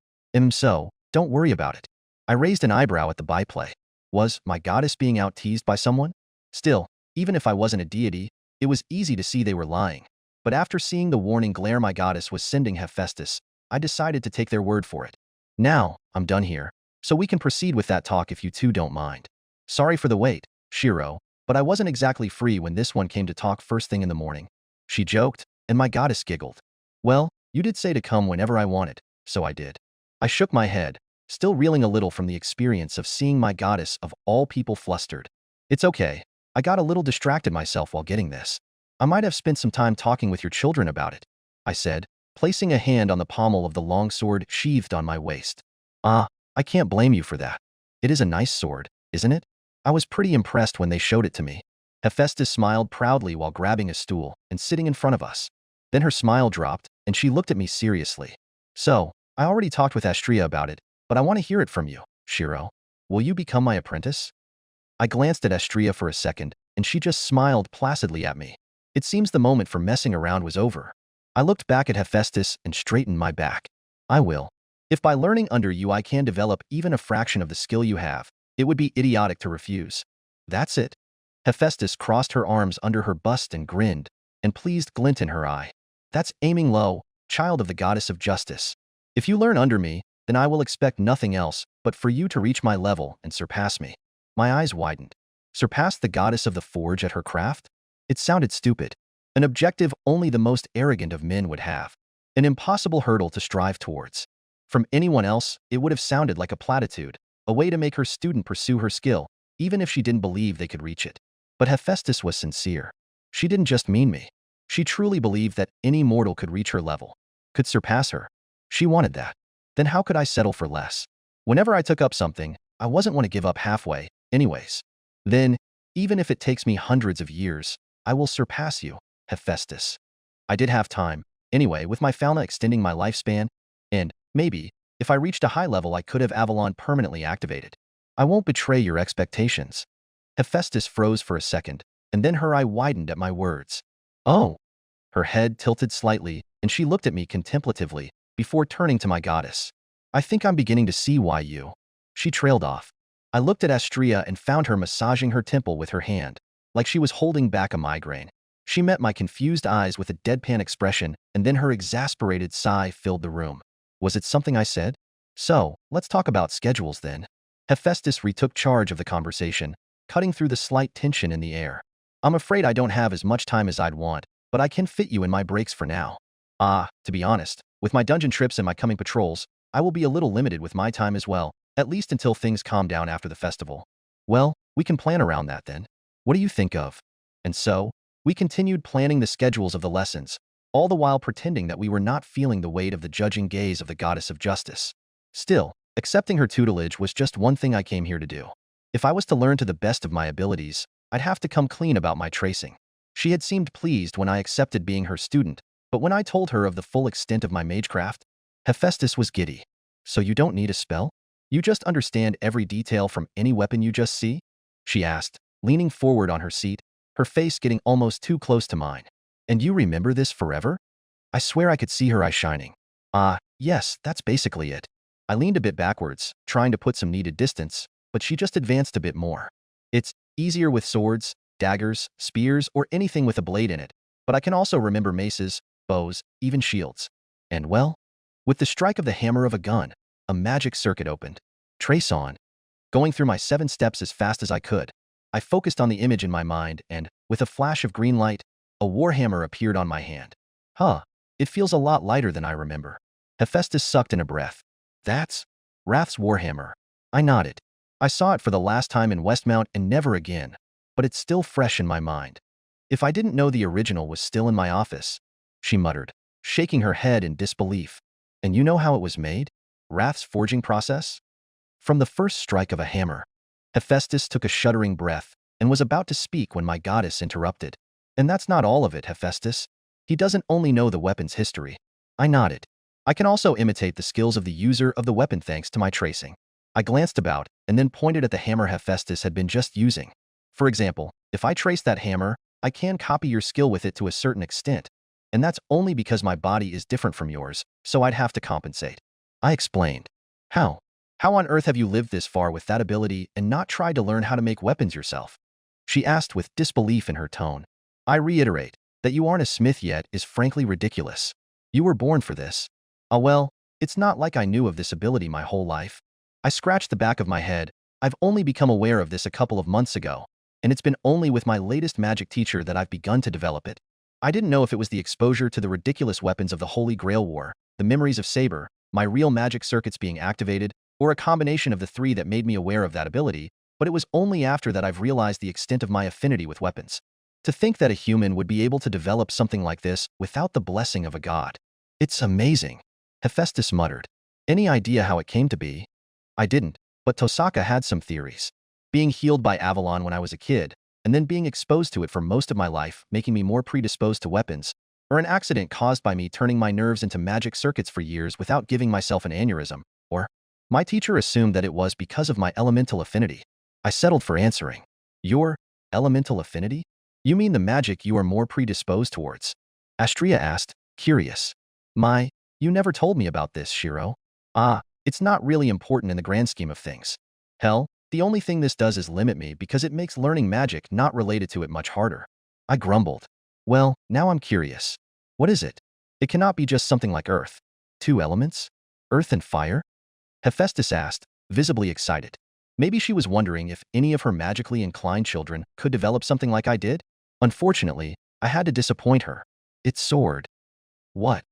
Speaker 2: So, Don't worry about it. I raised an eyebrow at the byplay. Was my goddess being out-teased by someone? Still, even if I wasn't a deity, it was easy to see they were lying. But after seeing the warning glare my goddess was sending Hephaestus, I decided to take their word for it. Now, I'm done here, so we can proceed with that talk if you two don't mind. Sorry for the wait, Shirou, but I wasn't exactly free when this one came to talk first thing in the morning. She joked, and my goddess giggled. Well, you did say to come whenever I wanted, so I did. I shook my head, still reeling a little from the experience of seeing my goddess of all people flustered. It's okay. I got a little distracted myself while getting this. I might have spent some time talking with your children about it, I said, placing a hand on the pommel of the long sword sheathed on my waist. I can't blame you for that. It is a nice sword, isn't it? I was pretty impressed when they showed it to me. Hephaestus smiled proudly while grabbing a stool and sitting in front of us. Then her smile dropped, and she looked at me seriously. So, I already talked with Astrea about it, but I want to hear it from you, Shirou. Will you become my apprentice? I glanced at Astrea for a second, and she just smiled placidly at me. It seems the moment for messing around was over. I looked back at Hephaestus and straightened my back. I will. If by learning under you I can develop even a fraction of the skill you have, it would be idiotic to refuse. That's it. Hephaestus crossed her arms under her bust and grinned, an pleased glint in her eye. That's aiming low, child of the goddess of justice. If you learn under me, then I will expect nothing else but for you to reach my level and surpass me. My eyes widened. Surpass the goddess of the forge at her craft? It sounded stupid. An objective only the most arrogant of men would have. An impossible hurdle to strive towards. From anyone else, it would have sounded like a platitude, a way to make her student pursue her skill, even if she didn't believe they could reach it. But Hephaestus was sincere. She didn't just mean me. She truly believed that any mortal could reach her level, could surpass her. She wanted that. Then how could I settle for less? Whenever I took up something, I wasn't want to give up halfway, anyways. Then, even if it takes me hundreds of years, I will surpass you, Hephaestus. I did have time, anyway, with my fauna extending my lifespan, and, maybe, if I reached a high level I could have Avalon permanently activated. I won't betray your expectations. Hephaestus froze for a second, and then her eye widened at my words. Oh. Her head tilted slightly, and she looked at me contemplatively, before turning to my goddess. I think I'm beginning to see why you. She trailed off. I looked at Astrea and found her massaging her temple with her hand, like she was holding back a migraine. She met my confused eyes with a deadpan expression, and then her exasperated sigh filled the room. Was it something I said? So, let's talk about schedules then. Hephaestus retook charge of the conversation, cutting through the slight tension in the air. I'm afraid I don't have as much time as I'd want, but I can fit you in my breaks for now. To be honest, with my dungeon trips and my coming patrols, I will be a little limited with my time as well, at least until things calm down after the festival. Well, we can plan around that then. What do you think of? And so, we continued planning the schedules of the lessons, all the while pretending that we were not feeling the weight of the judging gaze of the goddess of justice. Still, accepting her tutelage was just one thing I came here to do. If I was to learn to the best of my abilities, I'd have to come clean about my tracing. She had seemed pleased when I accepted being her student, but when I told her of the full extent of my magecraft, Hephaestus was giddy. So you don't need a spell? You just understand every detail from any weapon you just see? She asked, leaning forward on her seat, her face getting almost too close to mine. And you remember this forever? I swear I could see her eyes shining. Yes, that's basically it. I leaned a bit backwards, trying to put some needed distance, but she just advanced a bit more. It's easier with swords, daggers, spears, or anything with a blade in it, but I can also remember maces, bows, even shields. And well, with the strike of the hammer of a gun, a magic circuit opened. Trace on. Going through my 7 steps as fast as I could, I focused on the image in my mind and, with a flash of green light, a warhammer appeared on my hand. It feels a lot lighter than I remember. Hephaestus sucked in a breath. That's Wrath's warhammer. I nodded. I saw it for the last time in Westmount and never again, but it's still fresh in my mind. If I didn't know the original was still in my office, she muttered, shaking her head in disbelief. And you know how it was made? Wrath's forging process? From the first strike of a hammer. Hephaestus took a shuddering breath and was about to speak when my goddess interrupted. And that's not all of it, Hephaestus. He doesn't only know the weapon's history. I nodded. I can also imitate the skills of the user of the weapon thanks to my tracing. I glanced about and then pointed at the hammer Hephaestus had been just using. For example, if I trace that hammer, I can copy your skill with it to a certain extent. And that's only because my body is different from yours, so I'd have to compensate. I explained. How? How on earth have you lived this far with that ability and not tried to learn how to make weapons yourself? She asked with disbelief in her tone. I reiterate, that you aren't a smith yet is frankly ridiculous. You were born for this. Well, it's not like I knew of this ability my whole life. I scratched the back of my head. I've only become aware of this a couple of months ago, and it's been only with my latest magic teacher that I've begun to develop it. I didn't know if it was the exposure to the ridiculous weapons of the Holy Grail War, the memories of Saber, my real magic circuits being activated, or a combination of the three that made me aware of that ability, but it was only after that I've realized the extent of my affinity with weapons. To think that a human would be able to develop something like this without the blessing of a god. It's amazing. Hephaestus muttered. Any idea how it came to be? I didn't, but Tosaka had some theories. Being healed by Avalon when I was a kid, and then being exposed to it for most of my life, making me more predisposed to weapons, or an accident caused by me turning my nerves into magic circuits for years without giving myself an aneurysm, or my teacher assumed that it was because of my elemental affinity. I settled for answering. Your elemental affinity? You mean the magic you are more predisposed towards? Astria asked, curious. You never told me about this, Shirou. It's not really important in the grand scheme of things. Hell, the only thing this does is limit me because it makes learning magic not related to it much harder. I grumbled. Well, now I'm curious. What is it? It cannot be just something like earth. 2 elements? Earth and fire? Hephaestus asked, visibly excited. Maybe she was wondering if any of her magically inclined children could develop something like I did? Unfortunately, I had to disappoint her. It's sword. What?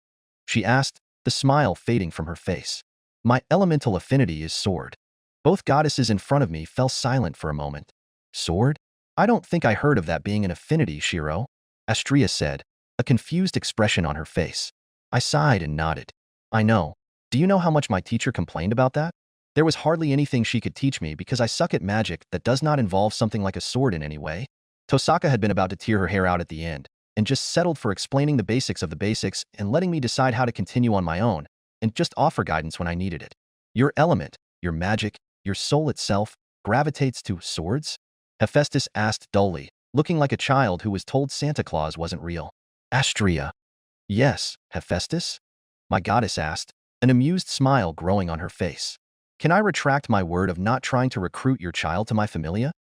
Speaker 2: She asked, the smile fading from her face. My elemental affinity is sword. Both goddesses in front of me fell silent for a moment. Sword? I don't think I heard of that being an affinity, Shirou, Astria said, a confused expression on her face. I sighed and nodded. I know. Do you know how much my teacher complained about that? There was hardly anything she could teach me because I suck at magic that does not involve something like a sword in any way. Tosaka had been about to tear her hair out at the end, and just settled for explaining the basics of the basics and letting me decide how to continue on my own, and just offer guidance when I needed it. Your element, your magic, your soul itself, gravitates to swords? Hephaestus asked dully, looking like a child who was told Santa Claus wasn't real. Astria. Yes, Hephaestus? My goddess asked, an amused smile growing on her face. Can I retract my word of not trying to recruit your child to my familia?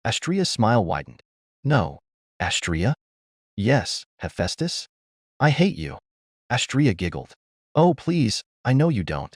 Speaker 2: Astria's smile widened. No. Astria? Yes, Hephaestus? I hate you. Astria giggled. Oh, please, I know you don't.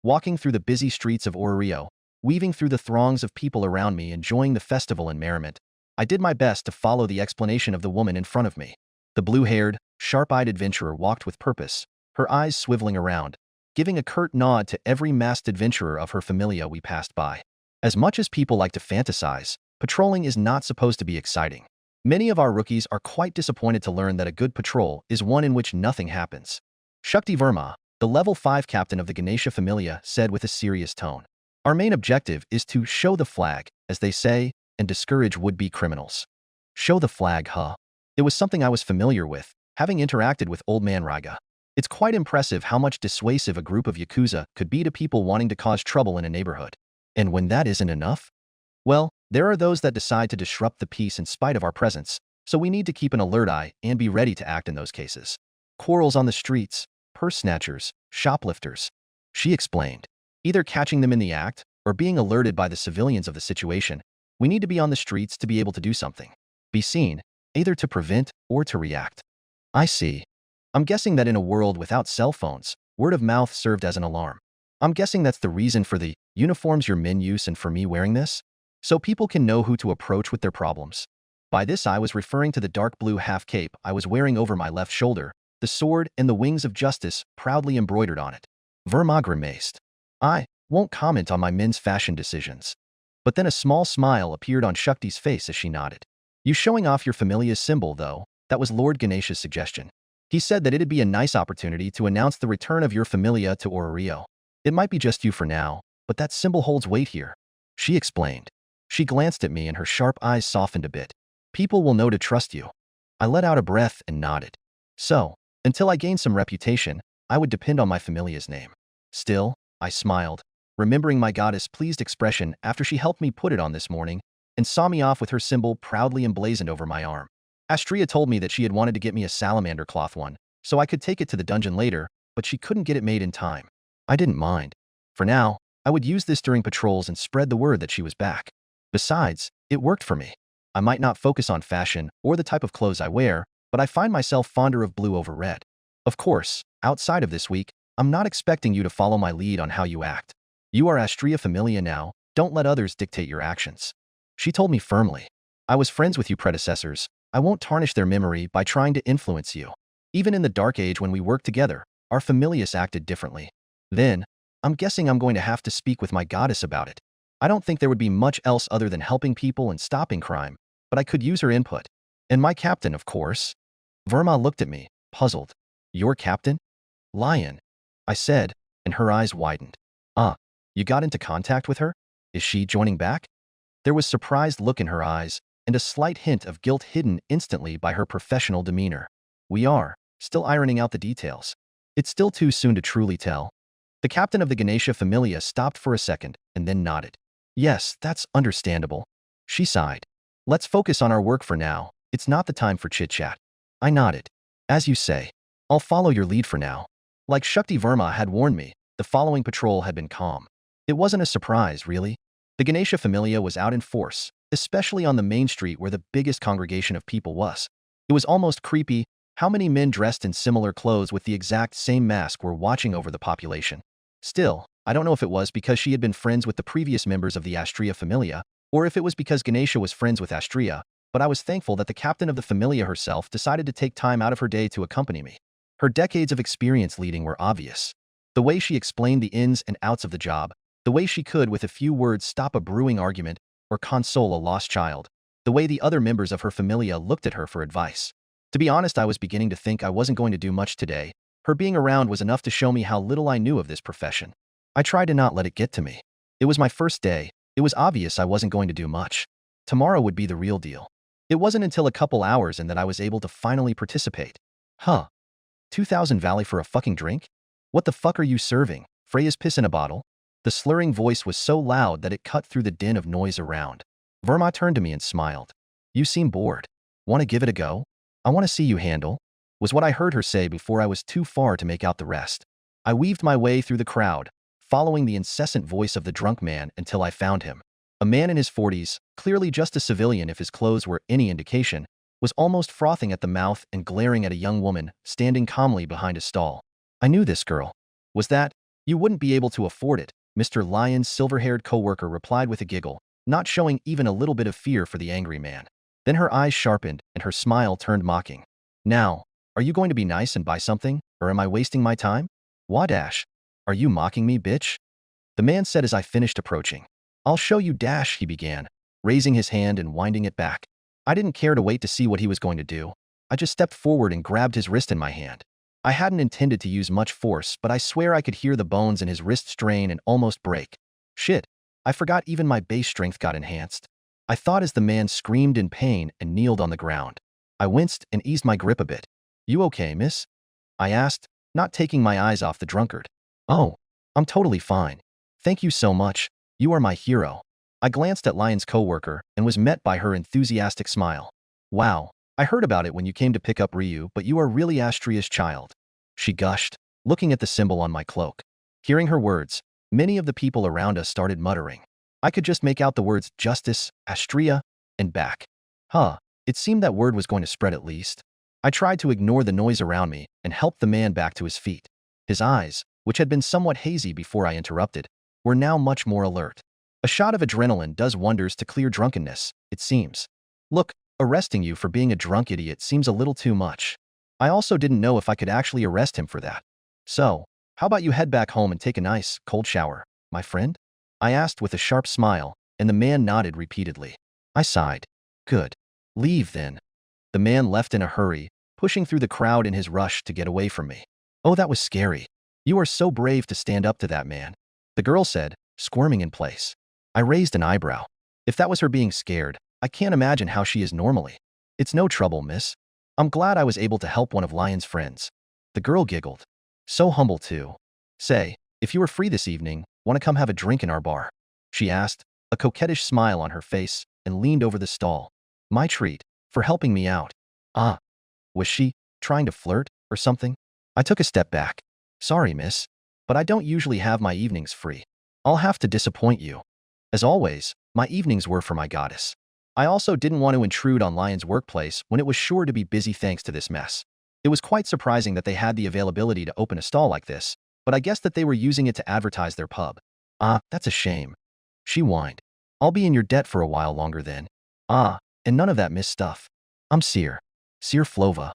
Speaker 2: Walking through the busy streets of Orario, weaving through the throngs of people around me enjoying the festival and merriment, I did my best to follow the explanation of the woman in front of me. The blue-haired, sharp-eyed adventurer walked with purpose, her eyes swiveling around, giving a curt nod to every masked adventurer of her familia we passed by. As much as people like to fantasize, patrolling is not supposed to be exciting. Many of our rookies are quite disappointed to learn that a good patrol is one in which nothing happens. Shakti Verma, the level 5 captain of the Ganesha familia, said with a serious tone. Our main objective is to show the flag, as they say, and discourage would-be criminals. Show the flag, huh? It was something I was familiar with, having interacted with Old Man Raiga. It's quite impressive how much dissuasive a group of Yakuza could be to people wanting to cause trouble in a neighborhood. And when that isn't enough? Well, there are those that decide to disrupt the peace in spite of our presence, so we need to keep an alert eye and be ready to act in those cases. Quarrels on the streets, purse snatchers, shoplifters. She explained. Either catching them in the act, or being alerted by the civilians of the situation, we need to be on the streets to be able to do something. Be seen, either to prevent or to react. I see. I'm guessing that in a world without cell phones, word of mouth served as an alarm. I'm guessing that's the reason for the uniforms your men use and for me wearing this? So people can know who to approach with their problems. By this I was referring to the dark blue half cape I was wearing over my left shoulder, the sword and the wings of justice proudly embroidered on it. Verma grimaced. I won't comment on my men's fashion decisions. But then a small smile appeared on Shakti's face as she nodded. You showing off your familia's symbol, though, that was Lord Ganesha's suggestion. He said that it'd be a nice opportunity to announce the return of your familia to Orario. It might be just you for now, but that symbol holds weight here. She explained. She glanced at me and her sharp eyes softened a bit. People will know to trust you. I let out a breath and nodded. So, until I gained some reputation, I would depend on my familia's name. Still, I smiled, remembering my goddess-pleased expression after she helped me put it on this morning, and saw me off with her symbol proudly emblazoned over my arm. Astria told me that she had wanted to get me a salamander cloth one, so I could take it to the dungeon later, but she couldn't get it made in time. I didn't mind. For now, I would use this during patrols and spread the word that she was back. Besides, it worked for me. I might not focus on fashion or the type of clothes I wear, but I find myself fonder of blue over red. Of course, outside of this week, I'm not expecting you to follow my lead on how you act. You are Astria Familia now, don't let others dictate your actions. She told me firmly. I was friends with you predecessors. I won't tarnish their memory by trying to influence you. Even in the dark age when we worked together, our familias acted differently. Then, I'm guessing I'm going to have to speak with my goddess about it. I don't think there would be much else other than helping people and stopping crime, but I could use her input. And my captain, of course. Verma looked at me, puzzled. Your captain? Lion, I said, and her eyes widened. You got into contact with her? Is she joining back? There was surprised look in her eyes, and a slight hint of guilt hidden instantly by her professional demeanor. We are, still ironing out the details. It's still too soon to truly tell. The captain of the Ganesha Familia stopped for a second and then nodded. Yes, that's understandable. She sighed. Let's focus on our work for now. It's not the time for chit-chat. I nodded. As you say. I'll follow your lead for now. Like Shakti Verma had warned me, the following patrol had been calm. It wasn't a surprise, really. The Ganesha Familia was out in force, especially on the main street where the biggest congregation of people was. It was almost creepy how many men dressed in similar clothes with the exact same mask were watching over the population. Still, I don't know if it was because she had been friends with the previous members of the Astria Familia, or if it was because Ganesha was friends with Astria, but I was thankful that the captain of the Familia herself decided to take time out of her day to accompany me. Her decades of experience leading were obvious. The way she explained the ins and outs of the job, the way she could with a few words stop a brewing argument or console a lost child, the way the other members of her Familia looked at her for advice. To be honest, I was beginning to think I wasn't going to do much today. Her being around was enough to show me how little I knew of this profession. I tried to not let it get to me. It was my first day. It was obvious I wasn't going to do much. Tomorrow would be the real deal. It wasn't until a couple hours in that I was able to finally participate. 2000 Valley for a fucking drink? What the fuck are you serving? Freya's piss in a bottle? The slurring voice was so loud that it cut through the din of noise around. Verma turned to me and smiled. You seem bored. Want to give it a go? I want to see you handle, was what I heard her say before I was too far to make out the rest. I weaved my way through the crowd, following the incessant voice of the drunk man until I found him. A man in his 40s, clearly just a civilian if his clothes were any indication, was almost frothing at the mouth and glaring at a young woman standing calmly behind a stall. I knew this girl. Was that? You wouldn't be able to afford it, Mr. Lyon's silver-haired co-worker replied with a giggle, not showing even a little bit of fear for the angry man. Then her eyes sharpened and her smile turned mocking. Now, are you going to be nice and buy something, or am I wasting my time? Wadash. Are you mocking me, bitch? The man said as I finished approaching. I'll show you dash, he began, raising his hand and winding it back. I didn't care to wait to see what he was going to do. I just stepped forward and grabbed his wrist in my hand. I hadn't intended to use much force, but I swear I could hear the bones in his wrist strain and almost break. Shit, I forgot even my base strength got enhanced. I thought as the man screamed in pain and kneeled on the ground. I winced and eased my grip a bit. You okay, miss? I asked, not taking my eyes off the drunkard. Oh, I'm totally fine. Thank you so much. You are my hero. I glanced at Lion's co-worker and was met by her enthusiastic smile. Wow, I heard about it when you came to pick up Ryu, but you are really Astria's child. She gushed, looking at the symbol on my cloak. Hearing her words, many of the people around us started muttering. I could just make out the words justice, Astria, and back. It seemed that word was going to spread at least. I tried to ignore the noise around me and helped the man back to his feet. His eyes, which had been somewhat hazy before I interrupted, were now much more alert. A shot of adrenaline does wonders to clear drunkenness, it seems. Look, arresting you for being a drunk idiot seems a little too much. I also didn't know if I could actually arrest him for that. So, how about you head back home and take a nice, cold shower, my friend? I asked with a sharp smile, and the man nodded repeatedly. I sighed. Good. Leave then. The man left in a hurry, pushing through the crowd in his rush to get away from me. Oh, that was scary. You are so brave to stand up to that man, the girl said, squirming in place. I raised an eyebrow. If that was her being scared, I can't imagine how she is normally. It's no trouble, miss. I'm glad I was able to help one of Lion's friends. The girl giggled. So humble too. Say, if you were free this evening, want to come have a drink in our bar? She asked, a coquettish smile on her face, and leaned over the stall. My treat, for helping me out. Was she trying to flirt or something? I took a step back. Sorry, miss, but I don't usually have my evenings free. I'll have to disappoint you. As always, my evenings were for my goddess. I also didn't want to intrude on Lion's workplace when it was sure to be busy thanks to this mess. It was quite surprising that they had the availability to open a stall like this, but I guess that they were using it to advertise their pub. Ah, that's a shame. She whined. I'll be in your debt for a while longer then. Ah, and none of that Miss stuff. I'm Seer Flova,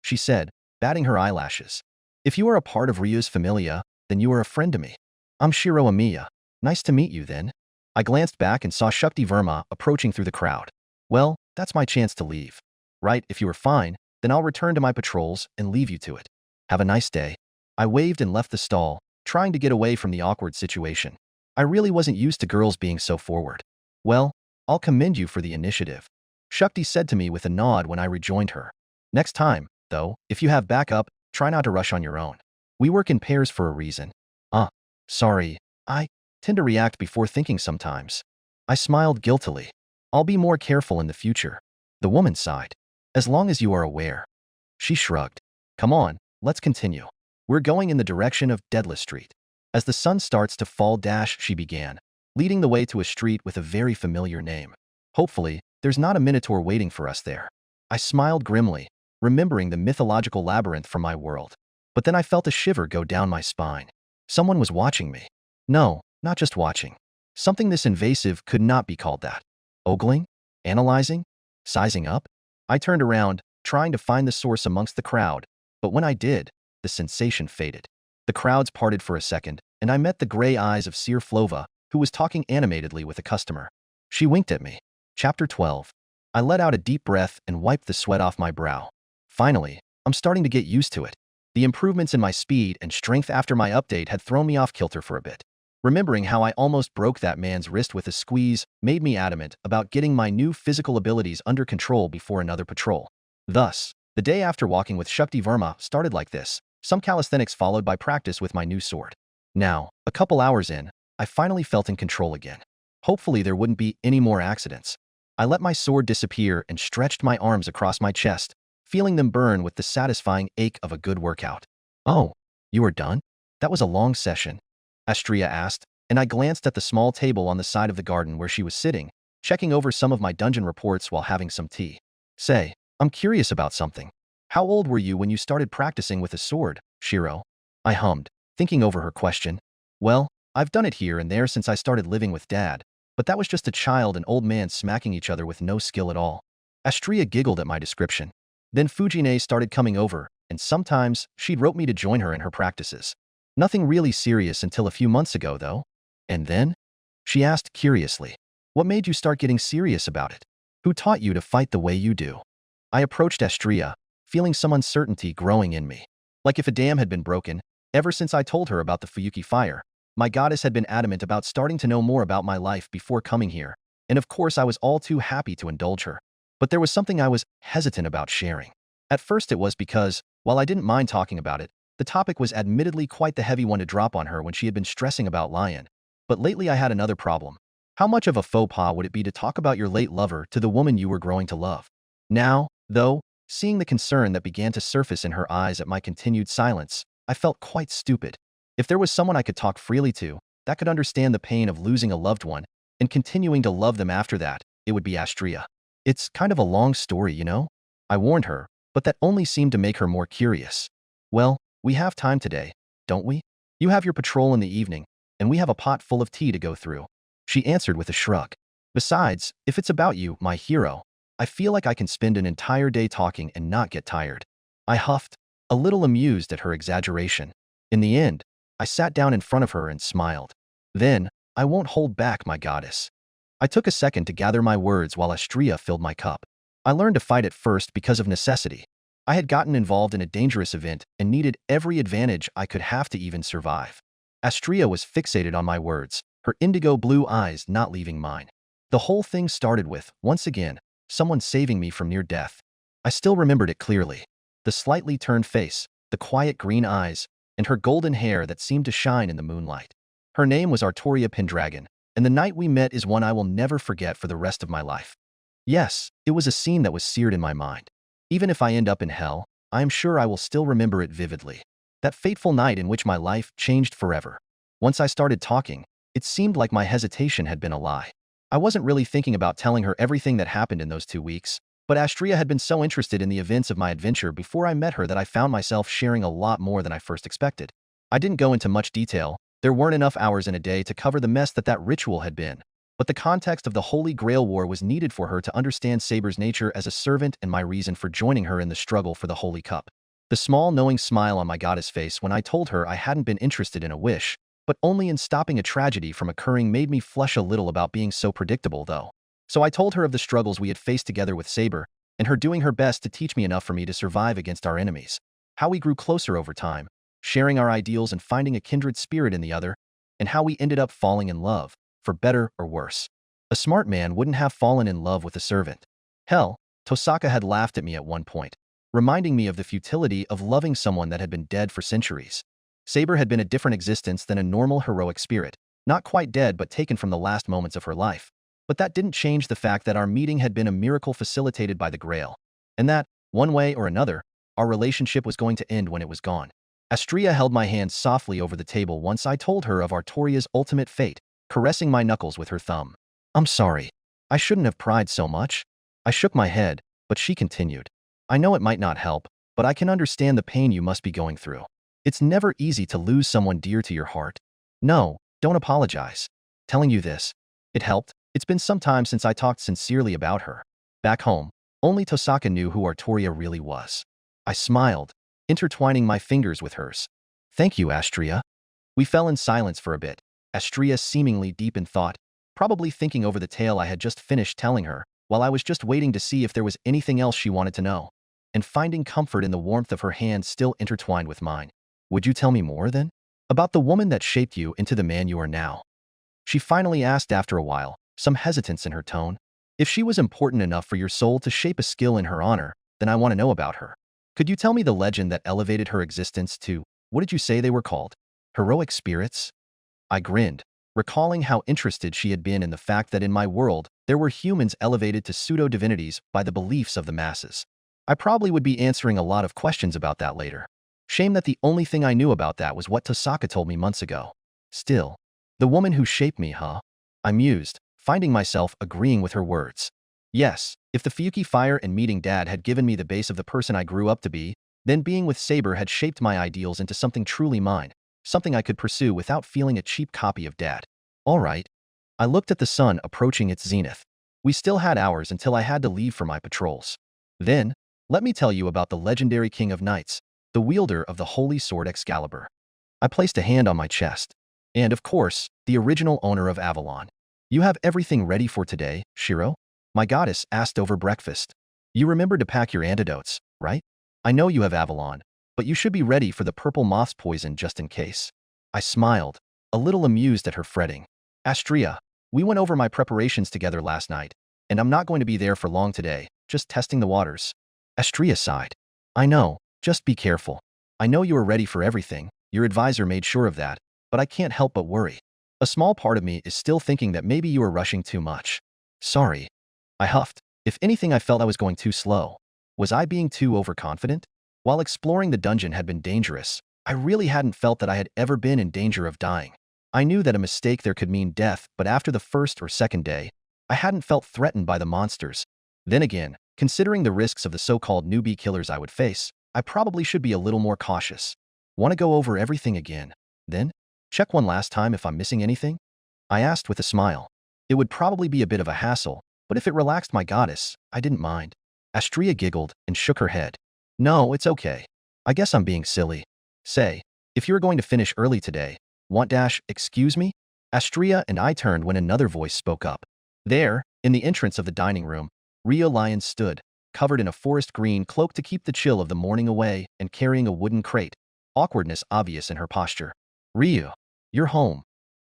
Speaker 2: she said, batting her eyelashes. If you are a part of Ryu's familia, then you are a friend to me. I'm Shirou Amiya. Nice to meet you then. I glanced back and saw Shukti Verma approaching through the crowd. Well, that's my chance to leave. Right, if you are fine, then I'll return to my patrols and leave you to it. Have a nice day. I waved and left the stall, trying to get away from the awkward situation. I really wasn't used to girls being so forward. Well, I'll commend you for the initiative, Shukti said to me with a nod when I rejoined her. Next time, though, if you have backup, try not to rush on your own. We work in pairs for a reason. Sorry, I tend to react before thinking sometimes. I smiled guiltily. I'll be more careful in the future. The woman sighed. As long as you are aware. She shrugged. Come on, let's continue. We're going in the direction of Deadless Street. As the sun starts to fall, she began, leading the way to a street with a very familiar name. Hopefully, there's not a minotaur waiting for us there. I smiled grimly, remembering the mythological labyrinth from my world. But then I felt a shiver go down my spine. Someone was watching me. No, not just watching. Something this invasive could not be called that. Ogling? Analyzing? Sizing up? I turned around, trying to find the source amongst the crowd, but when I did, the sensation faded. The crowds parted for a second, and I met the gray eyes of Seer Flova, who was talking animatedly with a customer. She winked at me. Chapter 12. I let out a deep breath and wiped the sweat off my brow. Finally, I'm starting to get used to it. The improvements in my speed and strength after my update had thrown me off kilter for a bit. Remembering how I almost broke that man's wrist with a squeeze made me adamant about getting my new physical abilities under control before another patrol. Thus, the day after walking with Shukti Verma started like this, some calisthenics followed by practice with my new sword. Now, a couple hours in, I finally felt in control again. Hopefully there wouldn't be any more accidents. I let my sword disappear and stretched my arms across my chest, feeling them burn with the satisfying ache of a good workout. Oh, you are done? That was a long session, Astria asked, and I glanced at the small table on the side of the garden where she was sitting, checking over some of my dungeon reports while having some tea. Say, I'm curious about something. How old were you when you started practicing with a sword, Shirou? I hummed, thinking over her question. Well, I've done it here and there since I started living with Dad, but that was just a child and old man smacking each other with no skill at all. Astria giggled at my description. Then Fujine started coming over, and sometimes she'd rope me to join her in her practices. Nothing really serious until a few months ago, though. And then? She asked curiously. What made you start getting serious about it? Who taught you to fight the way you do? I approached Astria, feeling some uncertainty growing in me. Like if a dam had been broken, ever since I told her about the Fuyuki fire, my goddess had been adamant about starting to know more about my life before coming here, and of course I was all too happy to indulge her. But there was something I was hesitant about sharing. At first it was because, while I didn't mind talking about it, the topic was admittedly quite the heavy one to drop on her when she had been stressing about Lion. But lately I had another problem. How much of a faux pas would it be to talk about your late lover to the woman you were growing to love? Now, though, seeing the concern that began to surface in her eyes at my continued silence, I felt quite stupid. If there was someone I could talk freely to, that could understand the pain of losing a loved one, and continuing to love them after that, it would be Astria. It's kind of a long story, you know? I warned her, but that only seemed to make her more curious. Well, we have time today, don't we? You have your patrol in the evening, and we have a pot full of tea to go through. She answered with a shrug. Besides, if it's about you, my hero, I feel like I can spend an entire day talking and not get tired. I huffed, a little amused at her exaggeration. In the end, I sat down in front of her and smiled. Then, I won't hold back, my goddess. I took a second to gather my words while Astria filled my cup. I learned to fight at first because of necessity. I had gotten involved in a dangerous event and needed every advantage I could have to even survive. Astria was fixated on my words, her indigo blue eyes not leaving mine. The whole thing started with, once again, someone saving me from near death. I still remembered it clearly. The slightly turned face, the quiet green eyes, and her golden hair that seemed to shine in the moonlight. Her name was Artoria Pendragon, and the night we met is one I will never forget for the rest of my life. Yes, it was a scene that was seared in my mind. Even if I end up in hell, I am sure I will still remember it vividly. That fateful night in which my life changed forever. Once I started talking, It seemed like my hesitation had been a lie. I wasn't really thinking about telling her everything that happened in those 2 weeks, but Astria had been so interested in the events of my adventure before I met her that I found myself sharing a lot more than I first expected. I didn't go into much detail. There weren't enough hours in a day to cover the mess that ritual had been. But the context of the Holy Grail War was needed for her to understand Saber's nature as a servant and my reason for joining her in the struggle for the Holy Cup. The small, knowing smile on my goddess face when I told her I hadn't been interested in a wish, but only in stopping a tragedy from occurring made me flush a little about being so predictable, though. So I told her of the struggles we had faced together with Saber, and her doing her best to teach me enough for me to survive against our enemies. How we grew closer over time, sharing our ideals and finding a kindred spirit in the other, and how we ended up falling in love, for better or worse. A smart man wouldn't have fallen in love with a servant. Hell, Tosaka had laughed at me at one point, reminding me of the futility of loving someone that had been dead for centuries. Saber had been a different existence than a normal heroic spirit, not quite dead but taken from the last moments of her life. But that didn't change the fact that our meeting had been a miracle facilitated by the Grail, and that, one way or another, our relationship was going to end when it was gone. Astria held my hand softly over the table once I told her of Artoria's ultimate fate, caressing my knuckles with her thumb. I'm sorry. I shouldn't have pried so much. I shook my head, but she continued. I know it might not help, but I can understand the pain you must be going through. It's never easy to lose someone dear to your heart. No, don't apologize. Telling you this. It helped. It's been some time since I talked sincerely about her. Back home, only Tosaka knew who Artoria really was. I smiled, intertwining my fingers with hers. Thank you, Astria. We fell in silence for a bit, Astria seemingly deep in thought, probably thinking over the tale I had just finished telling her, while I was just waiting to see if there was anything else she wanted to know, and finding comfort in the warmth of her hand still intertwined with mine. Would you tell me more, then? About the woman that shaped you into the man you are now? She finally asked after a while, some hesitance in her tone. If she was important enough for your soul to shape a skill in her honor, then I want to know about her. Could you tell me the legend that elevated her existence to, what did you say they were called? Heroic spirits? I grinned, recalling how interested she had been in the fact that in my world, there were humans elevated to pseudo-divinities by the beliefs of the masses. I probably would be answering a lot of questions about that later. Shame that the only thing I knew about that was what Tosaka told me months ago. Still, the woman who shaped me, huh? I mused, finding myself agreeing with her words. Yes, if the Fuyuki fire and meeting Dad had given me the base of the person I grew up to be, then being with Saber had shaped my ideals into something truly mine, something I could pursue without feeling a cheap copy of Dad. All right. I looked at the sun approaching its zenith. We still had hours until I had to leave for my patrols. Then, let me tell you about the legendary King of Knights, the wielder of the holy sword Excalibur. I placed a hand on my chest. And, of course, the original owner of Avalon. You have everything ready for today, Shirou? My goddess asked over breakfast. You remembered to pack your antidotes, right? I know you have Avalon, but you should be ready for the purple moth's poison just in case. I smiled, a little amused at her fretting. Astria, we went over my preparations together last night, and I'm not going to be there for long today, just testing the waters. Astria sighed. I know, just be careful. I know you are ready for everything, your advisor made sure of that, but I can't help but worry. A small part of me is still thinking that maybe you are rushing too much. Sorry. I huffed. If anything, I felt I was going too slow. Was I being too overconfident? While exploring the dungeon had been dangerous, I really hadn't felt that I had ever been in danger of dying. I knew that a mistake there could mean death, but after the first or second day, I hadn't felt threatened by the monsters. Then again, considering the risks of the so-called newbie killers I would face, I probably should be a little more cautious. Want to go over everything again, then? Check one last time if I'm missing anything? I asked with a smile. It would probably be a bit of a hassle, but if it relaxed my goddess, I didn't mind. Astria giggled and shook her head. No, it's okay. I guess I'm being silly. Say, if you're going to finish early today, excuse me? Astria and I turned when another voice spoke up. There, in the entrance of the dining room, Rio Lion stood, covered in a forest green cloak to keep the chill of the morning away and carrying a wooden crate, awkwardness obvious in her posture. Rio, you're home.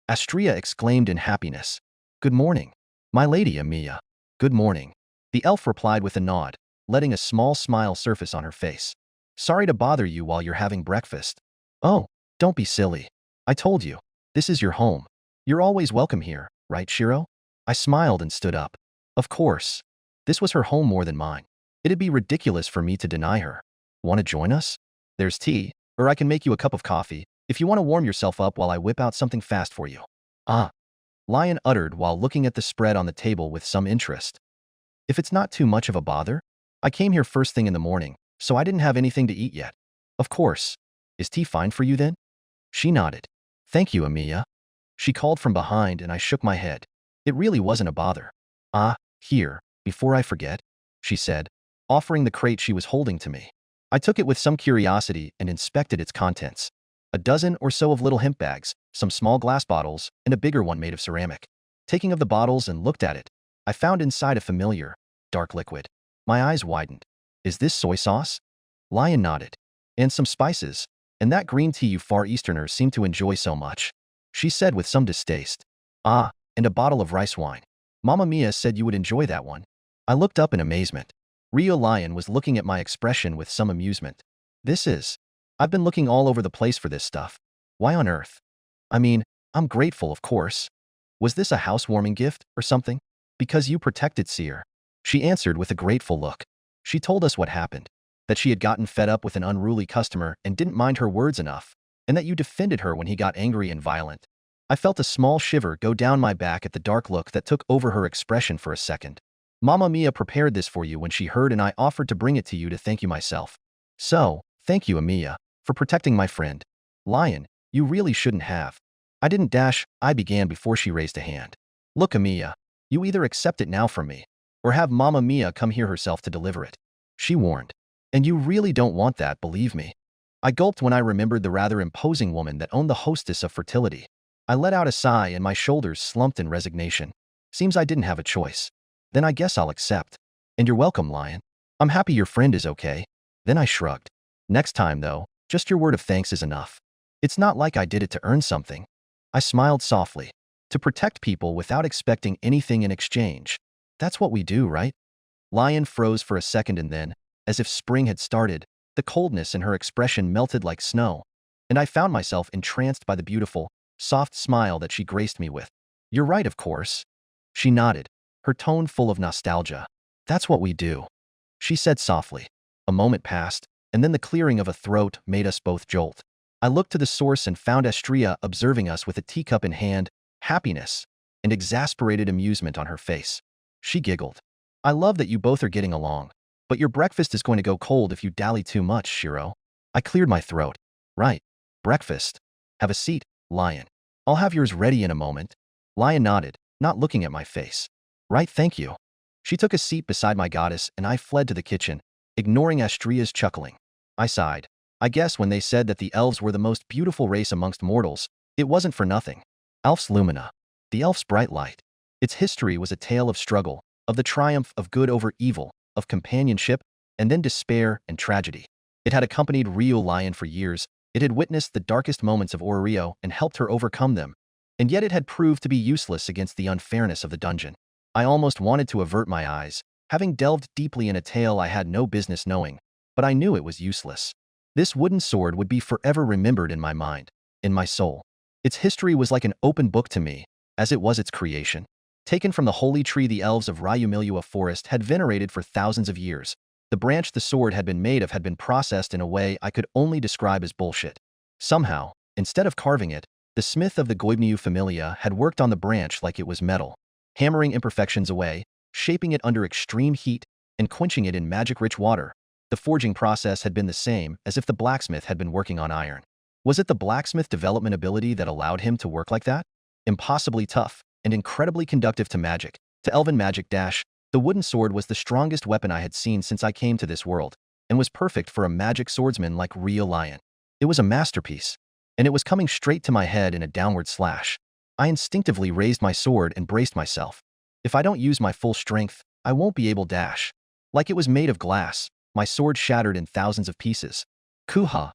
Speaker 2: Astria exclaimed in happiness. Good morning. My lady Emilia. Good morning. The elf replied with a nod, letting a small smile surface on her face. Sorry to bother you while you're having breakfast. Oh, don't be silly. I told you, this is your home. You're always welcome here, right, Shirou? I smiled and stood up. Of course. This was her home more than mine. It'd be ridiculous for me to deny her. Want to join us? There's tea, or I can make you a cup of coffee, if you want to warm yourself up while I whip out something fast for you. Ah, Lion uttered while looking at the spread on the table with some interest. If it's not too much of a bother, I came here first thing in the morning, so I didn't have anything to eat yet. Of course. Is tea fine for you then? She nodded. Thank you, Amiya. She called from behind and I shook my head. It really wasn't a bother. Ah, here, before I forget, she said, offering the crate she was holding to me. I took it with some curiosity and inspected its contents. A dozen or so of little hemp bags, some small glass bottles, and a bigger one made of ceramic. Taking of the bottles and looked at it, I found inside a familiar, dark liquid. My eyes widened. Is this soy sauce? Lion nodded. And some spices, and that green tea you Far Easterners seem to enjoy so much. She said with some distaste. Ah, and a bottle of rice wine. Mamma Mia said you would enjoy that one. I looked up in amazement. Rio Lion was looking at my expression with some amusement. I've been looking all over the place for this stuff. Why on earth? I mean, I'm grateful, of course. Was this a housewarming gift or something? Because you protected Seer. She answered with a grateful look. She told us what happened, that she had gotten fed up with an unruly customer and didn't mind her words enough, and that you defended her when he got angry and violent. I felt a small shiver go down my back at the dark look that took over her expression for a second. Mamma Mia prepared this for you when she heard and I offered to bring it to you to thank you myself. So, thank you, Amiya, for protecting my friend. Lion, you really shouldn't have. I began before she raised a hand. Look, Amiya, you either accept it now from me, or have Mamma Mia come here herself to deliver it. She warned. And you really don't want that, believe me. I gulped when I remembered the rather imposing woman that owned the hostess of fertility. I let out a sigh and my shoulders slumped in resignation. Seems I didn't have a choice. Then I guess I'll accept. And you're welcome, Lion. I'm happy your friend is okay. Then I shrugged. Next time, though, just your word of thanks is enough. It's not like I did it to earn something. I smiled softly. To protect people without expecting anything in exchange. That's what we do, right? Lion froze for a second and then, as if spring had started, the coldness in her expression melted like snow, and I found myself entranced by the beautiful, soft smile that she graced me with. You're right, of course. She nodded, her tone full of nostalgia. That's what we do. She said softly. A moment passed, and then the clearing of a throat made us both jolt. I looked to the source and found Astria observing us with a teacup in hand, happiness and exasperated amusement on her face. She giggled. I love that you both are getting along, but your breakfast is going to go cold if you dally too much, Shirou. I cleared my throat. Right. Breakfast. Have a seat, Lion. I'll have yours ready in a moment. Lion nodded, not looking at my face. Right, thank you. She took a seat beside my goddess and I fled to the kitchen, ignoring Astria's chuckling. I sighed. I guess when they said that the elves were the most beautiful race amongst mortals, it wasn't for nothing. Elf's Lumina. The elf's bright light. Its history was a tale of struggle, of the triumph of good over evil, of companionship, and then despair and tragedy. It had accompanied Rio Lion for years. It had witnessed the darkest moments of Orario and helped her overcome them. And yet it had proved to be useless against the unfairness of the dungeon. I almost wanted to avert my eyes, having delved deeply in a tale I had no business knowing, but I knew it was useless. This wooden sword would be forever remembered in my mind, in my soul. Its history was like an open book to me, as it was its creation. Taken from the holy tree the elves of Ryumilua Forest had venerated for thousands of years, the branch the sword had been made of had been processed in a way I could only describe as bullshit. Somehow, instead of carving it, the smith of the Goibniu Familia had worked on the branch like it was metal, hammering imperfections away, shaping it under extreme heat, and quenching it in magic-rich water. The forging process had been the same as if the blacksmith had been working on iron. Was it the blacksmith development ability that allowed him to work like that? Impossibly tough, and incredibly conductive to magic, to elven magic dash, the wooden sword was the strongest weapon I had seen since I came to this world, and was perfect for a magic swordsman like Rio Lion. It was a masterpiece, and it was coming straight to my head in a downward slash. I instinctively raised my sword and braced myself. If I don't use my full strength, I won't be able to dash. Like it was made of glass, my sword shattered in thousands of pieces. Kuha!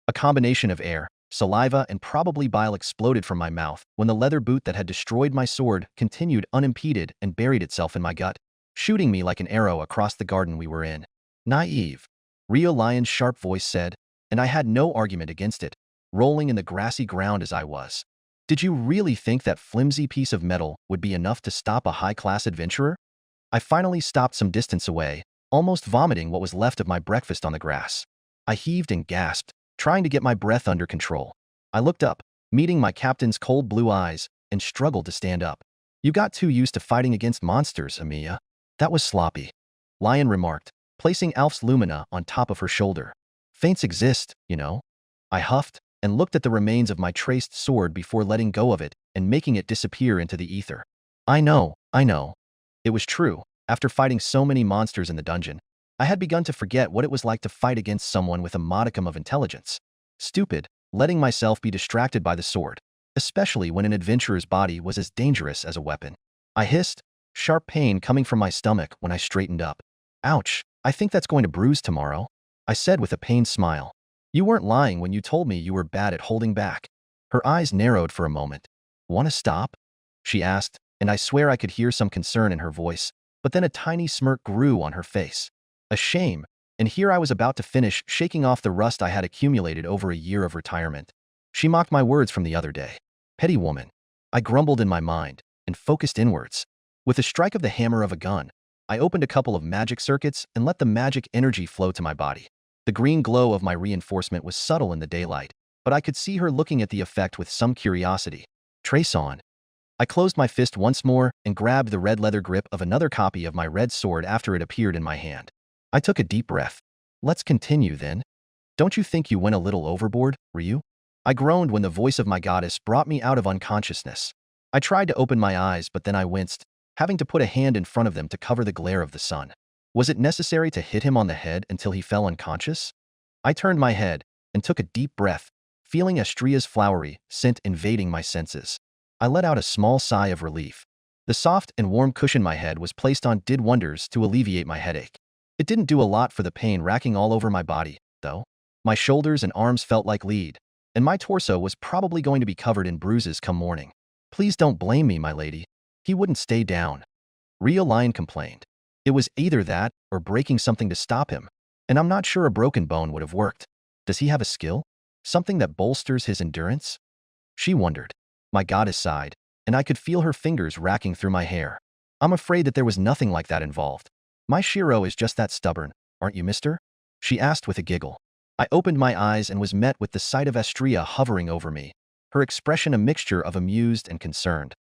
Speaker 2: A combination of air, saliva, and probably bile exploded from my mouth when the leather boot that had destroyed my sword continued unimpeded and buried itself in my gut, shooting me like an arrow across the garden we were in. Naive, Rio Lion's sharp voice said, and I had no argument against it, rolling in the grassy ground as I was. Did you really think that flimsy piece of metal would be enough to stop a high-class adventurer? I finally stopped some distance away, almost vomiting what was left of my breakfast on the grass. I heaved and gasped, trying to get my breath under control. I looked up, meeting my captain's cold blue eyes, and struggled to stand up. You got too used to fighting against monsters, Amiya. That was sloppy. Lion remarked, placing Alf's Lumina on top of her shoulder. Faints exist, you know. I huffed and looked at the remains of my traced sword before letting go of it and making it disappear into the ether. I know. It was true. After fighting so many monsters in the dungeon, I had begun to forget what it was like to fight against someone with a modicum of intelligence. Stupid, letting myself be distracted by the sword, especially when an adventurer's body was as dangerous as a weapon. I hissed, sharp pain coming from my stomach when I straightened up. Ouch, I think that's going to bruise tomorrow, I said with a pained smile. You weren't lying when you told me you were bad at holding back. Her eyes narrowed for a moment. Want to stop? She asked, and I swear I could hear some concern in her voice, but then a tiny smirk grew on her face. A shame, and here I was about to finish shaking off the rust I had accumulated over a year of retirement. She mocked my words from the other day. Petty woman. I grumbled in my mind and focused inwards. With a strike of the hammer of a gun, I opened a couple of magic circuits and let the magic energy flow to my body. The green glow of my reinforcement was subtle in the daylight, but I could see her looking at the effect with some curiosity. Trace on. I closed my fist once more and grabbed the red leather grip of another copy of my red sword after it appeared in my hand. I took a deep breath. Let's continue then. Don't you think you went a little overboard, Ryu? I groaned when the voice of my goddess brought me out of unconsciousness. I tried to open my eyes, but then I winced, having to put a hand in front of them to cover the glare of the sun. Was it necessary to hit him on the head until he fell unconscious? I turned my head and took a deep breath, feeling Astria's flowery scent invading my senses. I let out a small sigh of relief. The soft and warm cushion my head was placed on did wonders to alleviate my headache. It didn't do a lot for the pain racking all over my body, though. My shoulders and arms felt like lead, and my torso was probably going to be covered in bruises come morning. Please don't blame me, my lady. He wouldn't stay down. Rio Lion complained. It was either that or breaking something to stop him, and I'm not sure a broken bone would have worked. Does he have a skill? Something that bolsters his endurance? She wondered. My goddess sighed, and I could feel her fingers racking through my hair. I'm afraid that there was nothing like that involved. My Shirou is just that stubborn, aren't you, mister? She asked with a giggle. I opened my eyes and was met with the sight of Astria hovering over me, her expression a mixture of amused and concerned.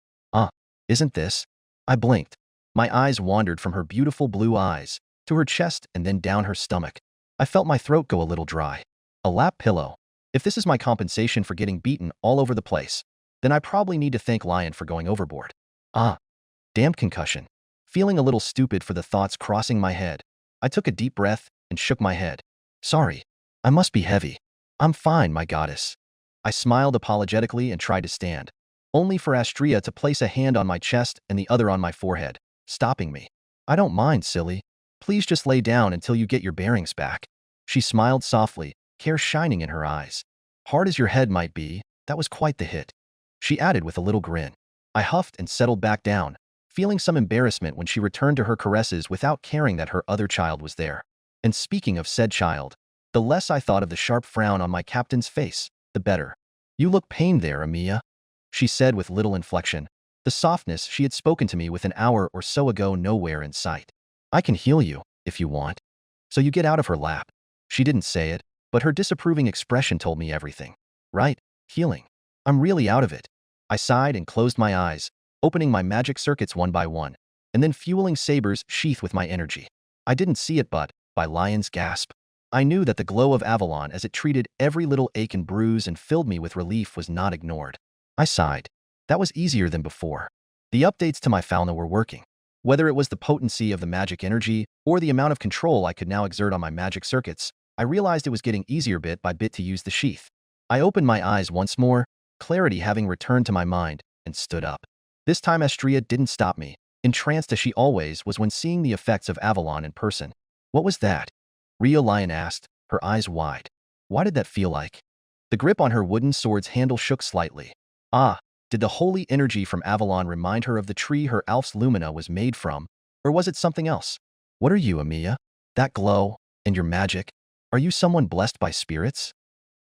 Speaker 2: Isn't this? I blinked. My eyes wandered from her beautiful blue eyes to her chest and then down her stomach. I felt my throat go a little dry. A lap pillow. If this is my compensation for getting beaten all over the place, then I probably need to thank Lion for going overboard. Damned concussion. Feeling a little stupid for the thoughts crossing my head, I took a deep breath and shook my head. Sorry, I must be heavy. I'm fine, my goddess. I smiled apologetically and tried to stand, only for Astria to place a hand on my chest and the other on my forehead, stopping me. I don't mind, silly. Please just lay down until you get your bearings back. She smiled softly, care shining in her eyes. Hard as your head might be, that was quite the hit. She added with a little grin. I huffed and settled back down, feeling some embarrassment when she returned to her caresses without caring that her other child was there. And speaking of said child, the less I thought of the sharp frown on my captain's face, the better. You look pained there, Amiya, she said with little inflection, the softness she had spoken to me with an hour or so ago nowhere in sight. I can heal you, if you want. So you get out of her lap. She didn't say it, but her disapproving expression told me everything. Right, healing. I'm really out of it. I sighed and closed my eyes, opening my magic circuits one by one, and then fueling sabers sheath with my energy. I didn't see it, but, by Lion's gasp, I knew that the glow of Avalon as it treated every little ache and bruise and filled me with relief was not ignored. I sighed. That was easier than before. The updates to my Fauna were working. Whether it was the potency of the magic energy or the amount of control I could now exert on my magic circuits, I realized it was getting easier bit by bit to use the sheath. I opened my eyes once more, clarity having returned to my mind, and stood up. This time Astria didn't stop me, entranced as she always was when seeing the effects of Avalon in person. What was that? Rio Lion asked, her eyes wide. Why did that feel like? The grip on her wooden sword's handle shook slightly. Did the holy energy from Avalon remind her of the tree her Alf's Lumina was made from, or was it something else? What are you, Amiya? That glow, and your magic? Are you someone blessed by spirits?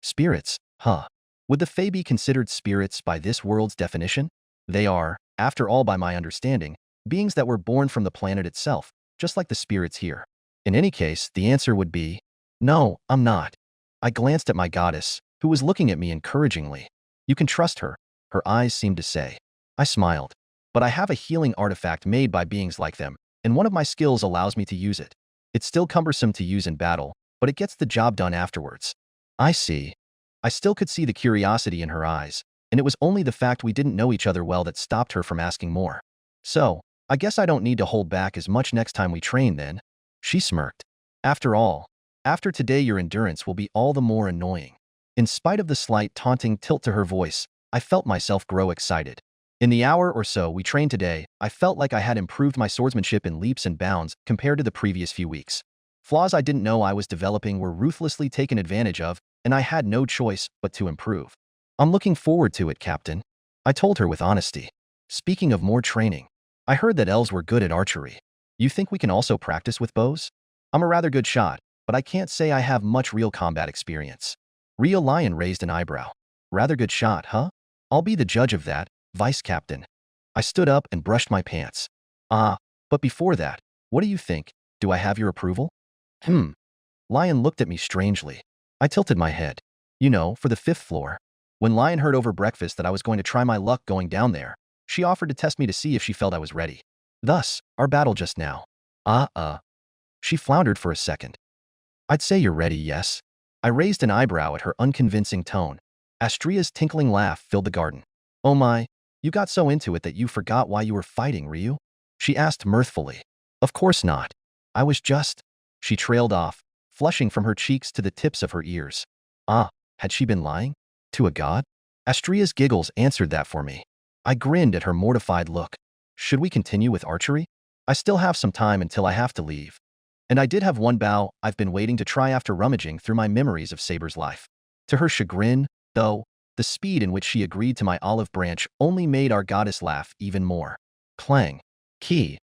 Speaker 2: Spirits, huh? Would the Fae be considered spirits by this world's definition? They are, after all by my understanding, beings that were born from the planet itself, just like the spirits here. In any case, the answer would be, no, I'm not. I glanced at my goddess, who was looking at me encouragingly. You can trust her, her eyes seemed to say. I smiled. But I have a healing artifact made by beings like them, and one of my skills allows me to use it. It's still cumbersome to use in battle, but it gets the job done afterwards. I see. I still could see the curiosity in her eyes, and it was only the fact we didn't know each other well that stopped her from asking more. So, I guess I don't need to hold back as much next time we train then. She smirked. After all, after today your endurance will be all the more annoying. In spite of the slight taunting tilt to her voice, I felt myself grow excited. In the hour or so we trained today, I felt like I had improved my swordsmanship in leaps and bounds compared to the previous few weeks. Flaws I didn't know I was developing were ruthlessly taken advantage of, and I had no choice but to improve. I'm looking forward to it, Captain. I told her with honesty. Speaking of more training, I heard that elves were good at archery. You think we can also practice with bows? I'm a rather good shot, but I can't say I have much real combat experience. Real Lion raised an eyebrow. Rather good shot, huh? I'll be the judge of that, Vice Captain. I stood up and brushed my pants. But before that, what do you think? Do I have your approval? Lion looked at me strangely. I tilted my head. You know, for the 5th floor. When Lion heard over breakfast that I was going to try my luck going down there, she offered to test me to see if she felt I was ready. Thus, our battle just now. She floundered for a second. I'd say you're ready, yes. I raised an eyebrow at her unconvincing tone. Astria's tinkling laugh filled the garden. Oh my, you got so into it that you forgot why you were fighting, Ryu? She asked mirthfully. Of course not. I was just... She trailed off, flushing from her cheeks to the tips of her ears. Had she been lying? To a god? Astria's giggles answered that for me. I grinned at her mortified look. Should we continue with archery? I still have some time until I have to leave. And I did have one bow I've been waiting to try after rummaging through my memories of Saber's life. To her chagrin, though, the speed in which she agreed to my olive branch only made our goddess laugh even more. Clang. Key.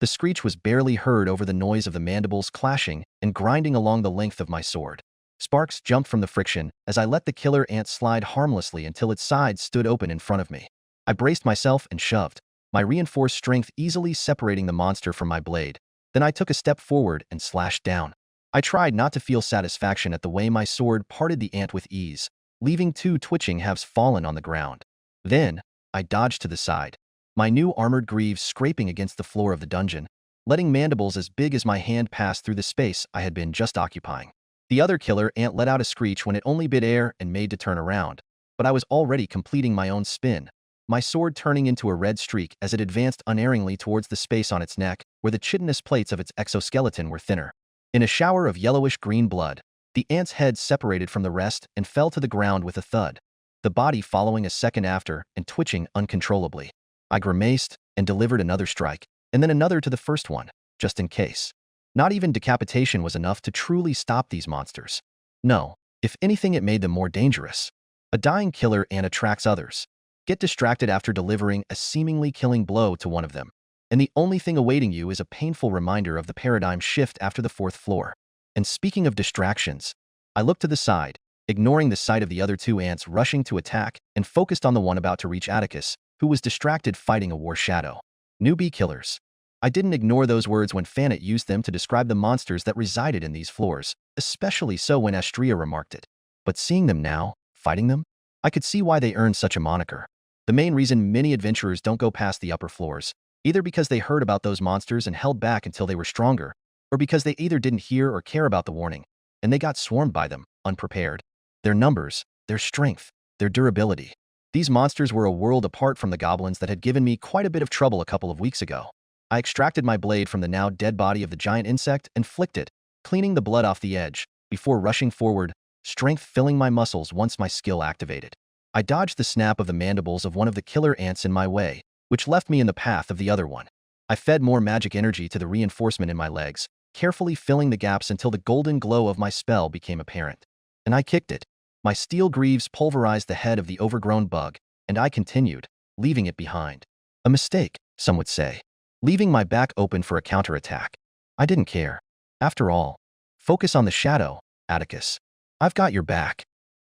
Speaker 2: The screech was barely heard over the noise of the mandibles clashing and grinding along the length of my sword. Sparks jumped from the friction as I let the killer ant slide harmlessly until its sides stood open in front of me. I braced myself and shoved, my reinforced strength easily separating the monster from my blade. Then I took a step forward and slashed down. I tried not to feel satisfaction at the way my sword parted the ant with ease, leaving 2 twitching halves fallen on the ground. Then, I dodged to the side, my new armored greaves scraping against the floor of the dungeon, letting mandibles as big as my hand pass through the space I had been just occupying. The other killer ant let out a screech when it only bit air and made to turn around, but I was already completing my own spin, my sword turning into a red streak as it advanced unerringly towards the space on its neck, where the chitinous plates of its exoskeleton were thinner. In a shower of yellowish-green blood, the ant's head separated from the rest and fell to the ground with a thud, the body following a second after and twitching uncontrollably. I grimaced and delivered another strike, and then another to the first one, just in case. Not even decapitation was enough to truly stop these monsters. No, if anything it made them more dangerous. A dying killer ant attracts others. Get distracted after delivering a seemingly killing blow to one of them, and the only thing awaiting you is a painful reminder of the paradigm shift after the 4th floor. And speaking of distractions, I looked to the side, ignoring the sight of the other 2 ants rushing to attack and focused on the one about to reach Atticus, who was distracted fighting a war shadow. Newbie killers. I didn't ignore those words when Fanet used them to describe the monsters that resided in these floors, especially so when Astria remarked it. But seeing them now, fighting them, I could see why they earned such a moniker. The main reason many adventurers don't go past the upper floors, either because they heard about those monsters and held back until they were stronger, or because they either didn't hear or care about the warning, and they got swarmed by them, unprepared. Their numbers, their strength, their durability. These monsters were a world apart from the goblins that had given me quite a bit of trouble a couple of weeks ago. I extracted my blade from the now dead body of the giant insect and flicked it, cleaning the blood off the edge, before rushing forward, strength filling my muscles once my skill activated. I dodged the snap of the mandibles of one of the killer ants in my way, which left me in the path of the other one. I fed more magic energy to the reinforcement in my legs, carefully filling the gaps until the golden glow of my spell became apparent. And I kicked it. My steel greaves pulverized the head of the overgrown bug, and I continued, leaving it behind. A mistake, some would say. Leaving my back open for a counterattack. I didn't care. After all, focus on the shadow, Atticus. I've got your back,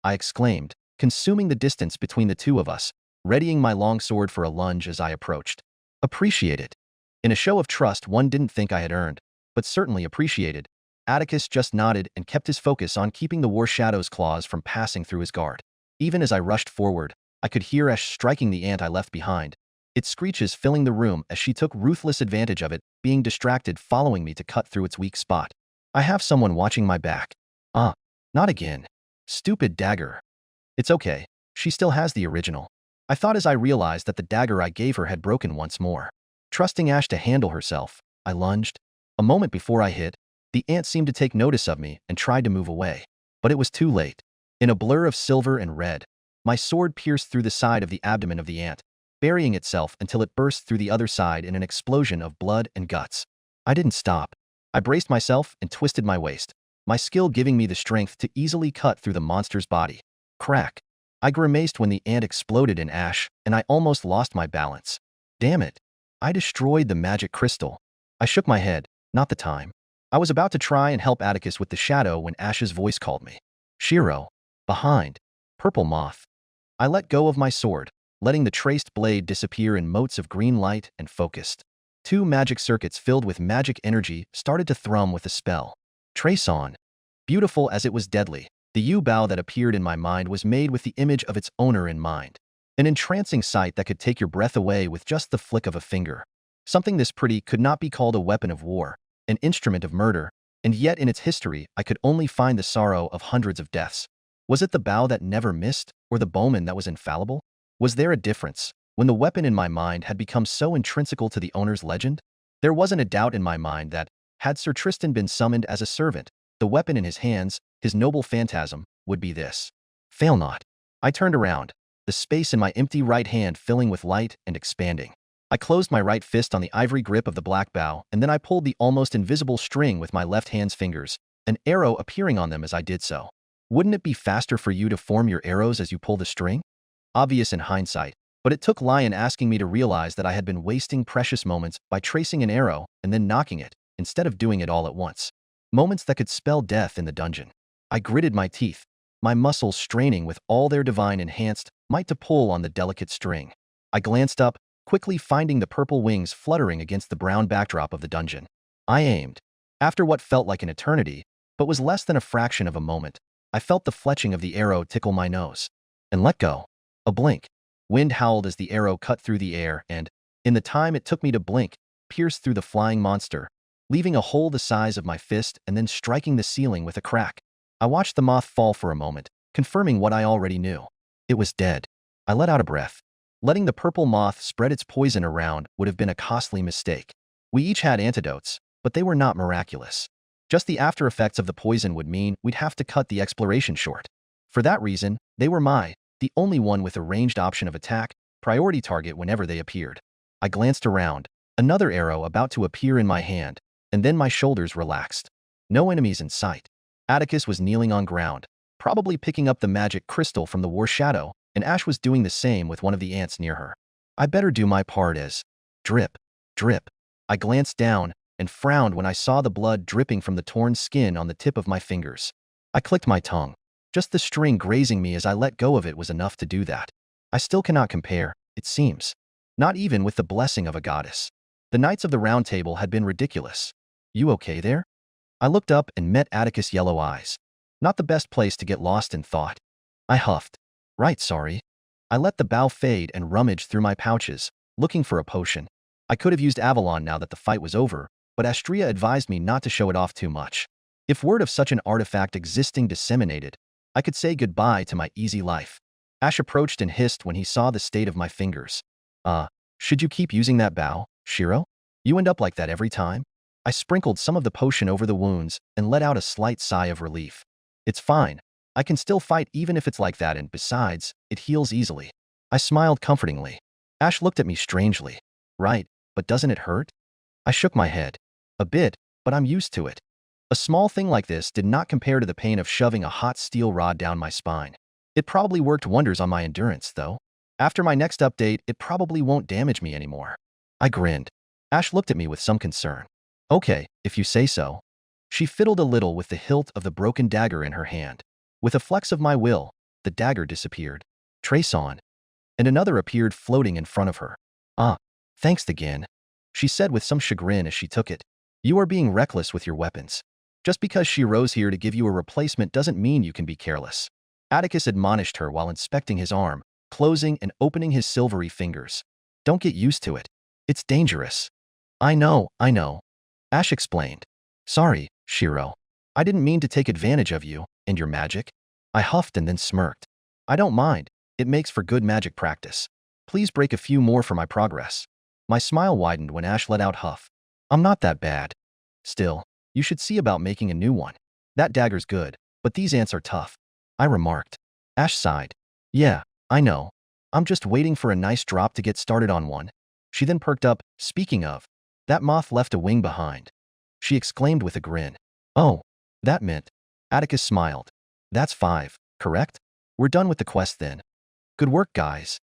Speaker 2: I exclaimed, consuming the distance between the 2 of us, readying my long sword for a lunge as I approached. Appreciate it. In a show of trust one didn't think I had earned, but certainly appreciated, Atticus just nodded and kept his focus on keeping the war shadow's claws from passing through his guard. Even as I rushed forward, I could hear Ash striking the ant I left behind, Its screeches filling the room as she took ruthless advantage of it, being distracted following me to cut through its weak spot. I have someone watching my back. Not again. Stupid dagger. It's okay. She still has the original. I thought as I realized that the dagger I gave her had broken once more. Trusting Ash to handle herself, I lunged. A moment before I hit, the ant seemed to take notice of me and tried to move away. But it was too late. In a blur of silver and red, my sword pierced through the side of the abdomen of the ant, burying itself until it burst through the other side in an explosion of blood and guts. I didn't stop. I braced myself and twisted my waist, my skill giving me the strength to easily cut through the monster's body. Crack. I grimaced when the ant exploded in ash, and I almost lost my balance. Damn it. I destroyed the magic crystal. I shook my head. Not the time. I was about to try and help Atticus with the shadow when Ash's voice called me. Shirou. Behind. Purple moth. I let go of my sword, letting the traced blade disappear in motes of green light and focused. 2 magic circuits filled with magic energy started to thrum with a spell. Trace on. Beautiful as it was deadly, the yew-bow that appeared in my mind was made with the image of its owner in mind. An entrancing sight that could take your breath away with just the flick of a finger. Something this pretty could not be called a weapon of war, an instrument of murder, and yet in its history I could only find the sorrow of hundreds of deaths. Was it the bow that never missed, or the bowman that was infallible? Was there a difference, when the weapon in my mind had become so intrinsical to the owner's legend? There wasn't a doubt in my mind that, had Sir Tristan been summoned as a servant, the weapon in his hands, his noble phantasm, would be this. Fail not. I turned around, the space in my empty right hand filling with light and expanding. I closed my right fist on the ivory grip of the black bow, and then I pulled the almost invisible string with my left hand's fingers, an arrow appearing on them as I did so. Wouldn't it be faster for you to form your arrows as you pull the string? Obvious in hindsight, but it took Lion asking me to realize that I had been wasting precious moments by tracing an arrow and then knocking it, instead of doing it all at once. Moments that could spell death in the dungeon. I gritted my teeth, my muscles straining with all their divine enhanced might to pull on the delicate string. I glanced up, quickly finding the purple wings fluttering against the brown backdrop of the dungeon. I aimed. After what felt like an eternity, but was less than a fraction of a moment, I felt the fletching of the arrow tickle my nose. And let go. A blink. Wind howled as the arrow cut through the air and, in the time it took me to blink, pierced through the flying monster, leaving a hole the size of my fist and then striking the ceiling with a crack. I watched the moth fall for a moment, confirming what I already knew. It was dead. I let out a breath. Letting the purple moth spread its poison around would have been a costly mistake. We each had antidotes, but they were not miraculous. Just the after effects of the poison would mean we'd have to cut the exploration short. For that reason, they were the only one with a ranged option of attack, priority target whenever they appeared. I glanced around, another arrow about to appear in my hand, and then my shoulders relaxed. No enemies in sight. Atticus was kneeling on ground, probably picking up the magic crystal from the war shadow, and Ash was doing the same with one of the ants near her. I better do my part as drip, drip. I glanced down and frowned when I saw the blood dripping from the torn skin on the tip of my fingers. I clicked my tongue. Just the string grazing me as I let go of it was enough to do that. I still cannot compare, it seems. Not even with the blessing of a goddess. The Knights of the Round Table had been ridiculous. You okay there? I looked up and met Atticus' yellow eyes. Not the best place to get lost in thought. I huffed. Right, sorry. I let the bow fade and rummaged through my pouches, looking for a potion. I could have used Avalon now that the fight was over, but Astria advised me not to show it off too much. If word of such an artifact existing disseminated, I could say goodbye to my easy life. Ash approached and hissed when he saw the state of my fingers. Should you keep using that bow, Shirou? You end up like that every time? I sprinkled some of the potion over the wounds and let out a slight sigh of relief. It's fine. I can still fight even if it's like that, and besides, it heals easily. I smiled comfortingly. Ash looked at me strangely. Right, but doesn't it hurt? I shook my head. A bit, but I'm used to it. A small thing like this did not compare to the pain of shoving a hot steel rod down my spine. It probably worked wonders on my endurance, though. After my next update, it probably won't damage me anymore. I grinned. Ash looked at me with some concern. Okay, if you say so. She fiddled a little with the hilt of the broken dagger in her hand. With a flex of my will, the dagger disappeared. Trace on. And another appeared floating in front of her. Thanks again, she said with some chagrin as she took it. You are being reckless with your weapons. Just because Shirou's here to give you a replacement doesn't mean you can be careless. Atticus admonished her while inspecting his arm, closing and opening his silvery fingers. Don't get used to it. It's dangerous. I know. Ash explained. Sorry, Shirou. I didn't mean to take advantage of you and your magic. I huffed and then smirked. I don't mind. It makes for good magic practice. Please break a few more for my progress. My smile widened when Ash let out huff. I'm not that bad. Still, you should see about making a new one. That dagger's good, but these ants are tough. I remarked. Ash sighed. Yeah, I know. I'm just waiting for a nice drop to get started on one. She then perked up. Speaking of, that moth left a wing behind. She exclaimed with a grin. Oh, that meant. Atticus smiled. That's 5, correct? We're done with the quest then. Good work, guys.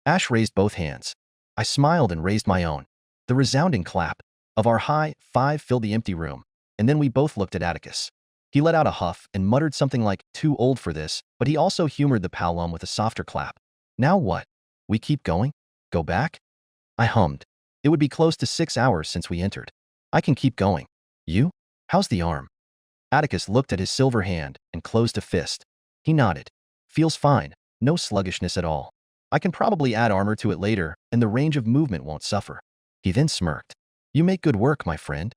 Speaker 2: Ash raised both hands. I smiled and raised my own. The resounding clap of our high 5 filled the empty room, and then we both looked at Atticus. He let out a huff and muttered something like, too old for this, but he also humored the palom with a softer clap. Now what? We keep going? Go back? I hummed. It would be close to 6 hours since we entered. I can keep going. You? How's the arm? Atticus looked at his silver hand and closed a fist. He nodded. Feels fine. No sluggishness at all. I can probably add armor to it later, and the range of movement won't suffer. He then smirked. You make good work, my friend.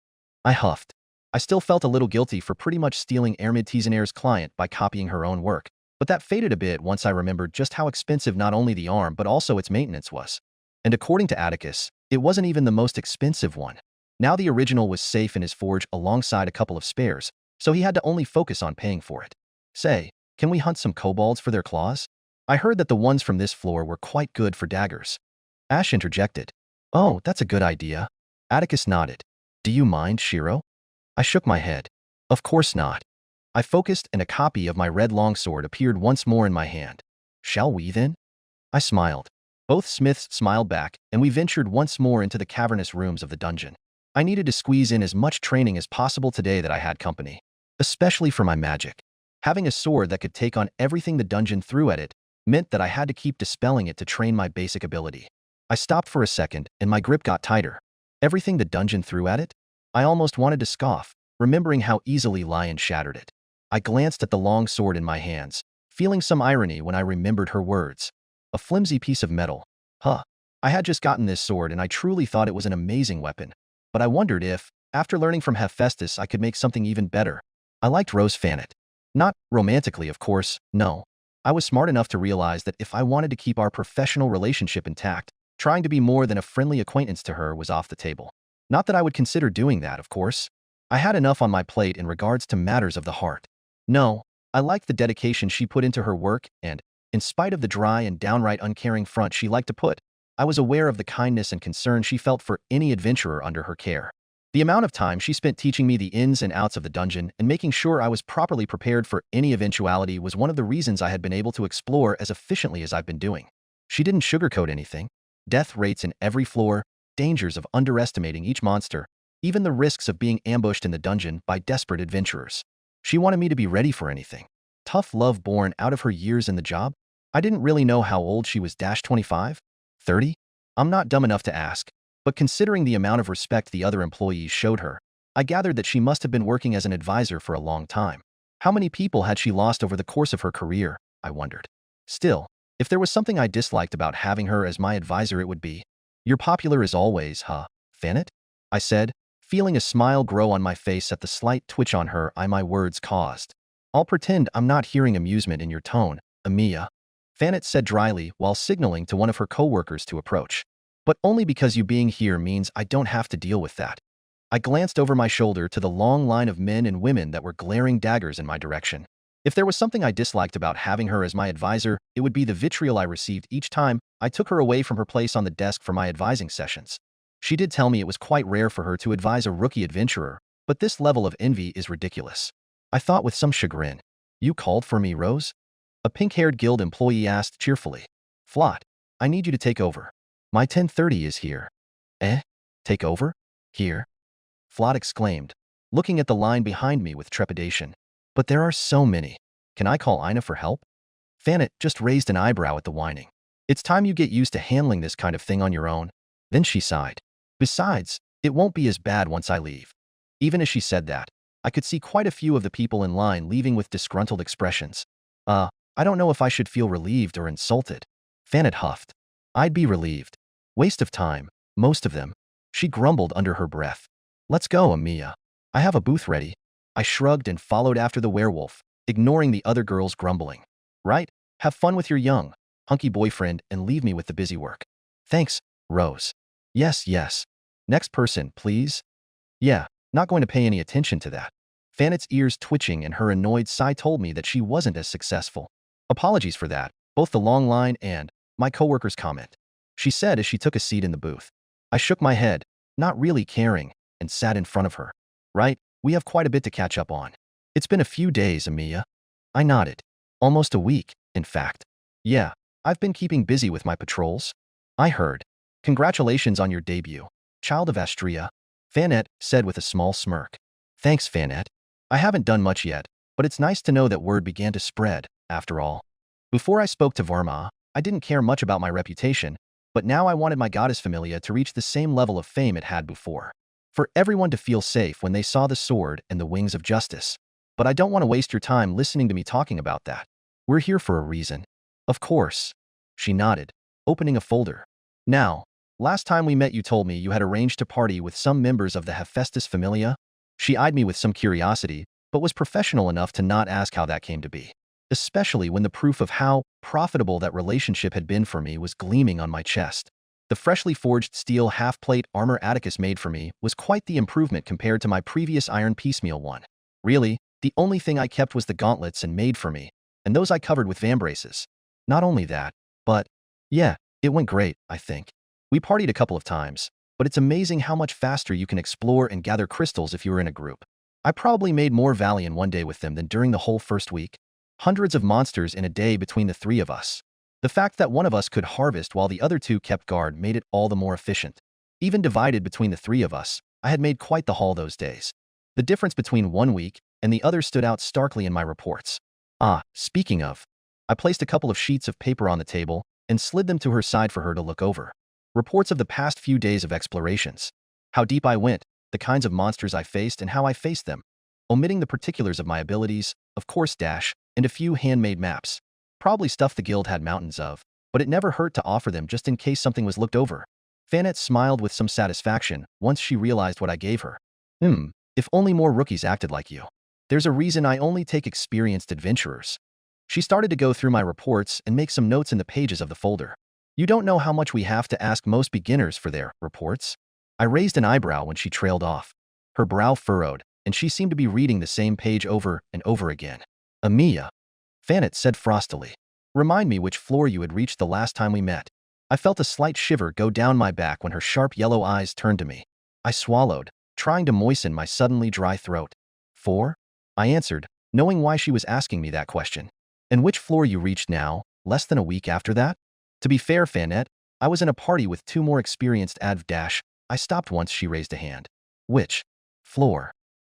Speaker 2: I huffed. I still felt a little guilty for pretty much stealing Hermid Tizonair's client by copying her own work, but that faded a bit once I remembered just how expensive not only the arm but also its maintenance was. And according to Atticus, it wasn't even the most expensive one. Now the original was safe in his forge alongside a couple of spares, so he had to only focus on paying for it. Say, can we hunt some kobolds for their claws? I heard that the ones from this floor were quite good for daggers. Ash interjected. Oh, that's a good idea. Atticus nodded. Do you mind, Shirou? I shook my head. Of course not. I focused and a copy of my red longsword appeared once more in my hand. Shall we then? I smiled. Both smiths smiled back, and we ventured once more into the cavernous rooms of the dungeon. I needed to squeeze in as much training as possible today that I had company, especially for my magic. Having a sword that could take on everything the dungeon threw at it meant that I had to keep dispelling it to train my basic ability. I stopped for a second, and my grip got tighter. Everything the dungeon threw at it? I almost wanted to scoff, remembering how easily Lion shattered it. I glanced at the long sword in my hands, feeling some irony when I remembered her words. A flimsy piece of metal. Huh. I had just gotten this sword and I truly thought it was an amazing weapon. But I wondered if, after learning from Hephaestus, I could make something even better. I liked Rose Fanet. Not romantically, of course, no. I was smart enough to realize that if I wanted to keep our professional relationship intact, trying to be more than a friendly acquaintance to her was off the table. Not that I would consider doing that, of course. I had enough on my plate in regards to matters of the heart. No, I liked the dedication she put into her work and, in spite of the dry and downright uncaring front she liked to put, I was aware of the kindness and concern she felt for any adventurer under her care. The amount of time she spent teaching me the ins and outs of the dungeon and making sure I was properly prepared for any eventuality was one of the reasons I had been able to explore as efficiently as I've been doing. She didn't sugarcoat anything. Death rates in every floor, dangers of underestimating each monster, even the risks of being ambushed in the dungeon by desperate adventurers. She wanted me to be ready for anything. Tough love born out of her years in the job? I didn't really know how old she was. 25? 30? I'm not dumb enough to ask, but considering the amount of respect the other employees showed her, I gathered that she must have been working as an advisor for a long time. How many people had she lost over the course of her career, I wondered. Still, if there was something I disliked about having her as my advisor, it would be, "You're popular as always, huh, Fanet?" I said, feeling a smile grow on my face at the slight twitch on her eye my words caused. I'll pretend I'm not hearing amusement in your tone, Amiya, Fanet said dryly while signaling to one of her co-workers to approach. But only because you being here means I don't have to deal with that. I glanced over my shoulder to the long line of men and women that were glaring daggers in my direction. If there was something I disliked about having her as my advisor, it would be the vitriol I received each time I took her away from her place on the desk for my advising sessions. She did tell me it was quite rare for her to advise a rookie adventurer, but this level of envy is ridiculous. I thought with some chagrin. You called for me, Rose? A pink-haired guild employee asked cheerfully. Flot, I need you to take over. My 1030 is here. Eh? Take over? Here? Flot exclaimed, looking at the line behind me with trepidation. But there are so many. Can I call Ina for help? Fanet just raised an eyebrow at the whining. It's time you get used to handling this kind of thing on your own. Then she sighed. Besides, it won't be as bad once I leave. Even as she said that, I could see quite a few of the people in line leaving with disgruntled expressions. I don't know if I should feel relieved or insulted. Fanet huffed. I'd be relieved. Waste of time, most of them. She grumbled under her breath. Let's go, Amiya. I have a booth ready. I shrugged and followed after the werewolf, ignoring the other girls grumbling. Right? Have fun with your young, hunky boyfriend and leave me with the busy work. Thanks, Rose. Yes, yes. Next person, please. Yeah, not going to pay any attention to that. Fanet's ears twitching and her annoyed sigh told me that she wasn't as successful. Apologies for that, both the long line and my coworker's comment, she said as she took a seat in the booth. I shook my head, not really caring, and sat in front of her. Right, we have quite a bit to catch up on. It's been a few days, Amiya. I nodded. Almost a week, in fact. Yeah, I've been keeping busy with my patrols. I heard. Congratulations on your debut, child of Astria, Fanet said with a small smirk. Thanks, Fanet. I haven't done much yet, but it's nice to know that word began to spread, after all. Before I spoke to Varma, I didn't care much about my reputation, but now I wanted my goddess familia to reach the same level of fame it had before. For everyone to feel safe when they saw the sword and the wings of justice. But I don't want to waste your time listening to me talking about that. We're here for a reason. Of course. She nodded, opening a folder. Now, last time we met you told me you had arranged a party with some members of the Hephaestus familia. She eyed me with some curiosity, but was professional enough to not ask how that came to be. Especially when the proof of how profitable that relationship had been for me was gleaming on my chest. The freshly forged steel half-plate armor Atticus made for me was quite the improvement compared to my previous iron piecemeal one. Really, the only thing I kept was the gauntlets and made for me, and those I covered with vambraces. Not only that, but, yeah, it went great, I think. We partied a couple of times, but it's amazing how much faster you can explore and gather crystals if you're in a group. I probably made more Valley in one day with them than during the whole first week. Hundreds of monsters in a day between the three of us. The fact that one of us could harvest while the other two kept guard made it all the more efficient. Even divided between the three of us, I had made quite the haul those days. The difference between 1 week and the other stood out starkly in my reports. Speaking of, I placed a couple of sheets of paper on the table and slid them to her side for her to look over. Reports of the past few days of explorations. How deep I went, the kinds of monsters I faced and how I faced them. Omitting the particulars of my abilities, of course and a few handmade maps. Probably stuff the guild had mountains of, but it never hurt to offer them just in case something was looked over. Fanet smiled with some satisfaction once she realized what I gave her. If only more rookies acted like you. There's a reason I only take experienced adventurers. She started to go through my reports and make some notes in the pages of the folder. You don't know how much we have to ask most beginners for their reports? I raised an eyebrow when she trailed off. Her brow furrowed, and she seemed to be reading the same page over and over again. Amiya, Fanet said frostily. Remind me which floor you had reached the last time we met. I felt a slight shiver go down my back when her sharp yellow eyes turned to me. I swallowed, trying to moisten my suddenly dry throat. 4? I answered, knowing why she was asking me that question. And which floor you reached now, less than a week after that? To be fair, Fanet, I was in a party with 2 more experienced adv- I stopped once she raised a hand. Which? Floor.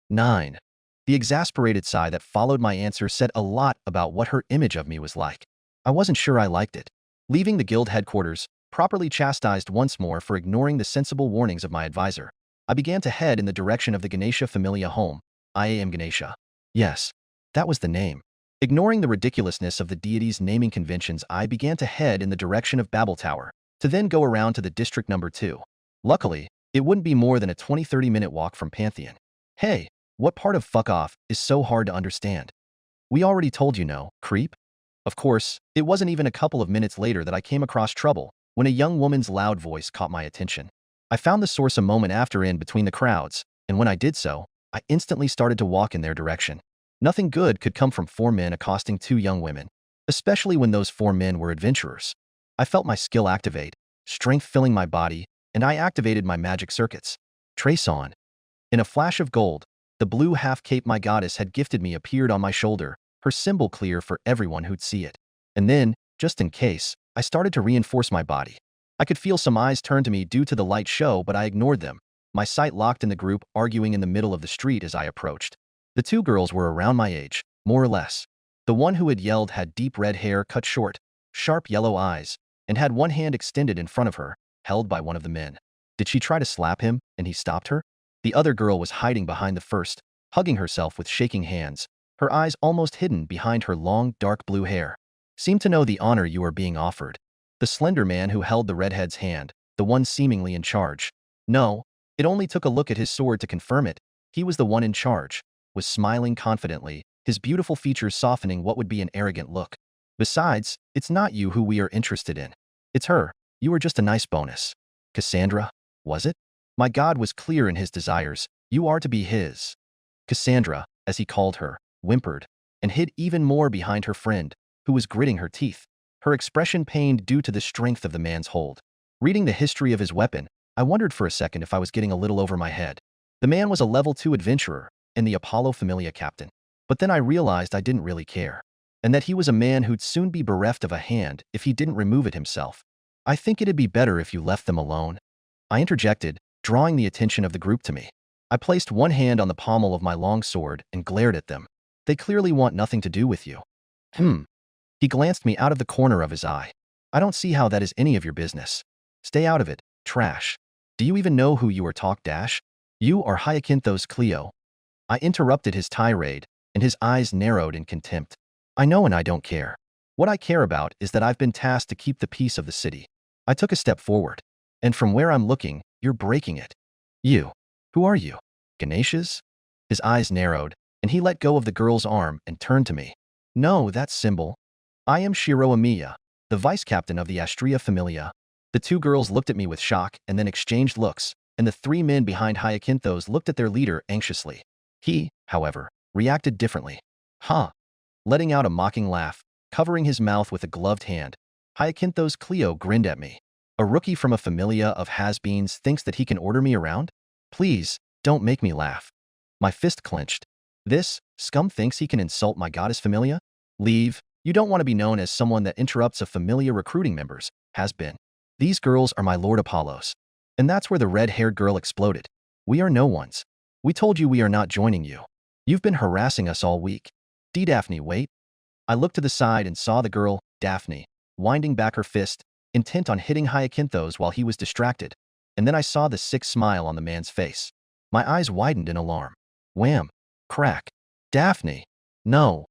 Speaker 2: 9. The exasperated sigh that followed my answer said a lot about what her image of me was like. I wasn't sure I liked it. Leaving the guild headquarters, properly chastised once more for ignoring the sensible warnings of my advisor, I began to head in the direction of the Ganesha Familia home. I am Ganesha. Yes, that was the name. Ignoring the ridiculousness of the deity's naming conventions, I began to head in the direction of Babel Tower, to then go around to the district number 2. Luckily, it wouldn't be more than a 20-30 minute walk from Pantheon. Hey, what part of fuck off is so hard to understand? We already told you no, creep. Of course, it wasn't even a couple of minutes later that I came across trouble, when a young woman's loud voice caught my attention. I found the source a moment after in between the crowds, and when I did so, I instantly started to walk in their direction. Nothing good could come from 4 men accosting 2 young women, especially when those 4 men were adventurers. I felt my skill activate, strength filling my body, and I activated my magic circuits. Trace on. In a flash of gold, the blue half-cape my goddess had gifted me appeared on my shoulder, her symbol clear for everyone who'd see it. And then, just in case, I started to reinforce my body. I could feel some eyes turn to me due to the light show, but I ignored them, my sight locked in the group arguing in the middle of the street as I approached. The 2 girls were around my age, more or less. The one who had yelled had deep red hair cut short, sharp yellow eyes, and had one hand extended in front of her, held by one of the men. Did she try to slap him, and he stopped her? The other girl was hiding behind the first, hugging herself with shaking hands, her eyes almost hidden behind her long, dark blue hair. Seem to know the honor you are being offered. The slender man who held the redhead's hand, the the one seemingly in charge. No, it only took a look at his sword to confirm it. He was the one in charge, was smiling confidently, his beautiful features softening what would be an arrogant look. Besides, it's not you who we are interested in. It's her. You are just a nice bonus. Cassandra, was it? My God was clear in his desires. You are to be his. Cassandra, as he called her, whimpered, and hid even more behind her friend, who was gritting her teeth, her expression pained due to the strength of the man's hold. Reading the history of his weapon, I wondered for a second if I was getting a little over my head. The man was a level 2 adventurer and the Apollo Familia captain. But then I realized I didn't really care, and that he was a man who'd soon be bereft of a hand if he didn't remove it himself. I think it'd be better if you left them alone. I interjected, drawing the attention of the group to me. I placed one hand on the pommel of my long sword and glared at them. They clearly want nothing to do with you. He glanced me out of the corner of his eye. I don't see how that is any of your business. Stay out of it, trash. Do you even know who you are dash? You are Hyacinthos Cleo. I interrupted his tirade, and his eyes narrowed in contempt. I know and I don't care. What I care about is that I've been tasked to keep the peace of the city. I took a step forward, and from where I'm looking, you're breaking it. You. Who are you? Ganesha's? His eyes narrowed, and he let go of the girl's arm and turned to me. No, that's Symbol. I am Shirou Amiya, the vice captain of the Astria Familia. The two girls looked at me with shock and then exchanged looks, and the three men behind Hyacinthos looked at their leader anxiously. He, however, reacted differently. Letting out a mocking laugh, covering his mouth with a gloved hand, Hyacinthos Cleo grinned at me. A rookie from a familia of has-beens thinks that he can order me around? Please, don't make me laugh. My fist clenched. This scum thinks he can insult my goddess familia? Leave. You don't want to be known as someone that interrupts a familia recruiting members, has been. These girls are my Lord Apollos. And that's where the red-haired girl exploded. We are no ones. We told you we are not joining you. You've been harassing us all week. Daphne, wait. I looked to the side and saw the girl, Daphne, winding back her fist, intent on hitting Hyacinthos while he was distracted. And then I saw the sick smile on the man's face. My eyes widened in alarm. Wham! Crack! Daphne! No!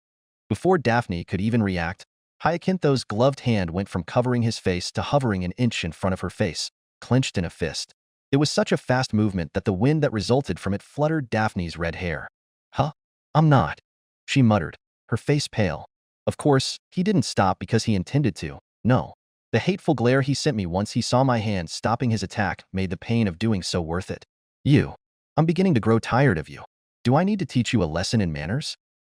Speaker 2: Before Daphne could even react, Hyacinthos' gloved hand went from covering his face to hovering an inch in front of her face, clenched in a fist. It was such a fast movement that the wind that resulted from it fluttered Daphne's red hair. I'm not, she muttered, her face pale. Of course, he didn't stop because he intended to. No. The hateful glare he sent me once he saw my hand stopping his attack made the pain of doing so worth it. I'm beginning to grow tired of you. Do I need to teach you a lesson in manners?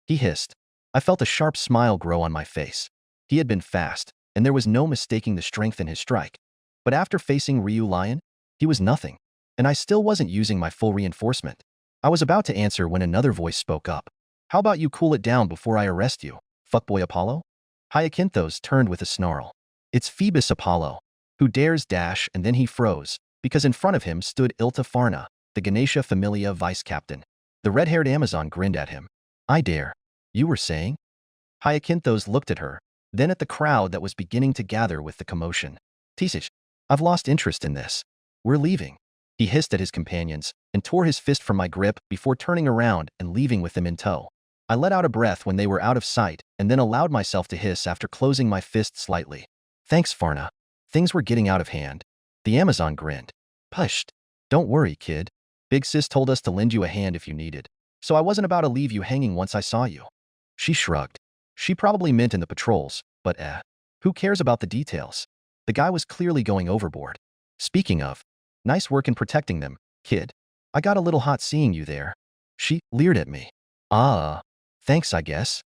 Speaker 2: He hissed. I felt a sharp smile grow on my face. He had been fast, and there was no mistaking the strength in his strike. But after facing Ryu Lion, he was nothing, and I still wasn't using my full reinforcement. I was about to answer when another voice spoke up. How about you cool it down before I arrest you, fuckboy Apollo? Hyacinthos turned with a snarl. It's Phoebus Apollo, who dares dash, and then he froze, because in front of him stood Ilta Farna, the Ganesha Familia vice captain. The red-haired Amazon grinned at him. I dare. You were saying? Hyacinthos looked at her, then at the crowd that was beginning to gather with the commotion. Tisich, I've lost interest in this. We're leaving. He hissed at his companions and tore his fist from my grip before turning around and leaving with them in tow. I let out a breath when they were out of sight and then allowed myself to hiss after closing my fist slightly. Thanks, Farna. Things were getting out of hand. The Amazon grinned. Pushed. Don't worry, kid. Big Sis told us to lend you a hand if you needed, so I wasn't about to leave you hanging once I saw you. She shrugged. She probably meant in the patrols, but who cares about the details? The guy was clearly going overboard. Speaking of, nice work in protecting them, kid. I got a little hot seeing you there. She leered at me. Thanks, I guess.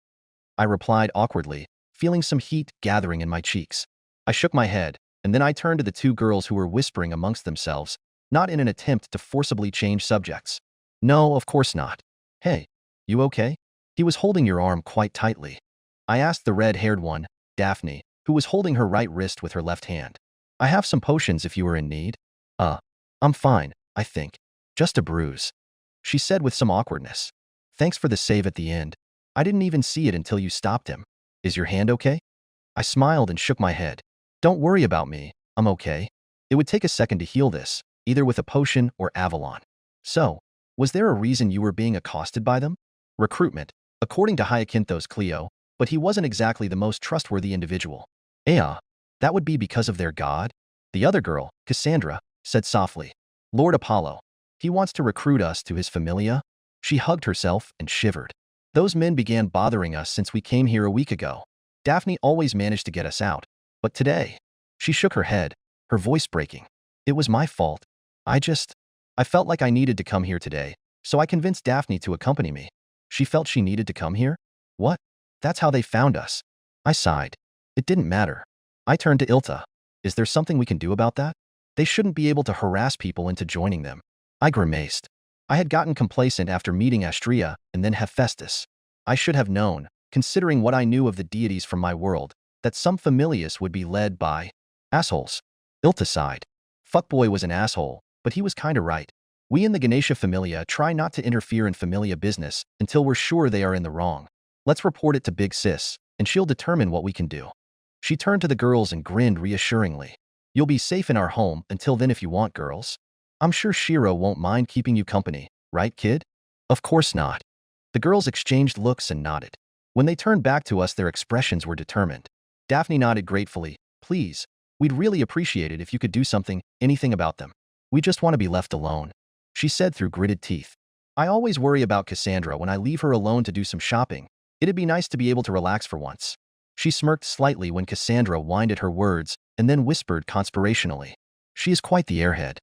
Speaker 2: I replied awkwardly, feeling some heat gathering in my cheeks. I shook my head, and then I turned to the two girls who were whispering amongst themselves, not in an attempt to forcibly change subjects. No, of course not. Hey, you okay? He was holding your arm quite tightly. I asked the red-haired one, Daphne, who was holding her right wrist with her left hand. I have some potions if you are in need. I'm fine, I think. Just a bruise. She said with some awkwardness. Thanks for the save at the end. I didn't even see it until you stopped him. Is your hand okay? I smiled and shook my head. Don't worry about me, I'm okay. It would take a second to heal this, either with a potion or Avalon. So, was there a reason you were being accosted by them? Recruitment, according to Hyacinthos Cleo, but he wasn't exactly the most trustworthy individual. That would be because of their god? The other girl, Cassandra, said softly. Lord Apollo. He wants to recruit us to his familia? She hugged herself and shivered. Those men began bothering us since we came here a week ago. Daphne always managed to get us out. But today, she shook her head, her voice breaking. It was my fault. I felt like I needed to come here today, so I convinced Daphne to accompany me. She felt she needed to come here? What? That's how they found us. I sighed. It didn't matter. I turned to Ilta. Is there something we can do about that? They shouldn't be able to harass people into joining them. I grimaced. I had gotten complacent after meeting Astrea and then Hephaestus. I should have known, considering what I knew of the deities from my world, that some familias would be led by assholes. Ilta sighed. Fuckboy was an asshole, but he was kinda right. We in the Ganesha familia try not to interfere in familia business until we're sure they are in the wrong. Let's report it to Big Sis, and she'll determine what we can do. She turned to the girls and grinned reassuringly. You'll be safe in our home until then if you want, girls. I'm sure Shirou won't mind keeping you company, right, kid? Of course not. The girls exchanged looks and nodded. When they turned back to us, their expressions were determined. Daphne nodded gratefully. Please, we'd really appreciate it if you could do anything about them. We just want to be left alone, she said through gritted teeth. I always worry about Cassandra when I leave her alone to do some shopping. It'd be nice to be able to relax for once. She smirked slightly when Cassandra winded her words and then whispered conspirationally. She is quite the airhead.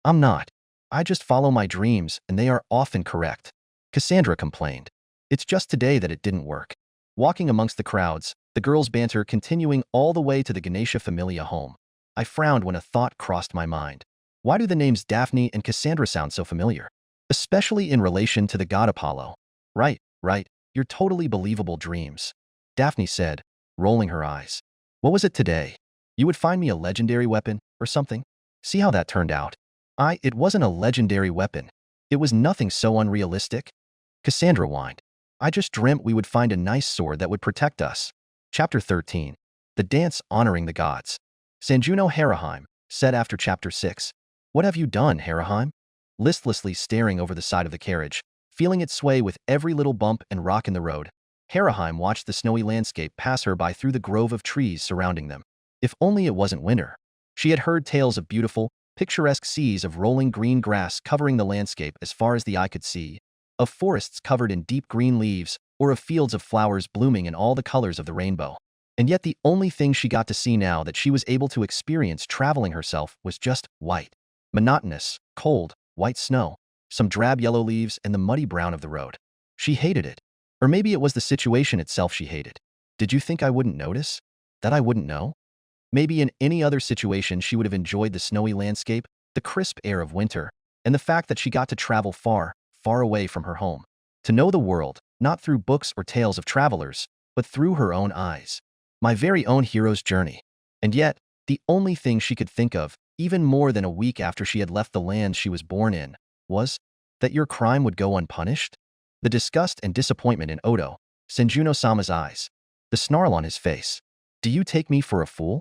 Speaker 2: I'm not. I just follow my dreams and they are often correct. Cassandra complained. It's just today that it didn't work. Walking amongst the crowds, the girls' banter continuing all the way to the Ganesha Familia home. I frowned when a thought crossed my mind. Why do the names Daphne and Cassandra sound so familiar? Especially in relation to the god Apollo. Right, your totally believable dreams. Daphne said, rolling her eyes. What was it today? You would find me a legendary weapon or something? See how that turned out? It wasn't a legendary weapon. It was nothing so unrealistic. Cassandra whined. I just dreamt we would find a nice sword that would protect us. Chapter 13. The Dance Honoring the Gods. Sanjuno Haraheim said after Chapter 6. What have you done, Haraheim? Listlessly staring over the side of the carriage, feeling it sway with every little bump and rock in the road, Haraheim watched the snowy landscape pass her by through the grove of trees surrounding them. If only it wasn't winter. She had heard tales of beautiful, picturesque seas of rolling green grass covering the landscape as far as the eye could see, of forests covered in deep green leaves, or of fields of flowers blooming in all the colors of the rainbow. And yet the only thing she got to see now that she was able to experience traveling herself was just white. Monotonous, cold, white snow, some drab yellow leaves, and the muddy brown of the road. She hated it. Or maybe it was the situation itself she hated. Did you think I wouldn't notice? That I wouldn't know? Maybe in any other situation she would have enjoyed the snowy landscape, the crisp air of winter, and the fact that she got to travel far, far away from her home. To know the world, not through books or tales of travelers, but through her own eyes. My very own hero's journey. And yet, the only thing she could think of, even more than a week after she had left the land she was born in, was that your crime would go unpunished? The disgust and disappointment in Odo, Senjuno-sama's eyes. The snarl on his face. Do you take me for a fool?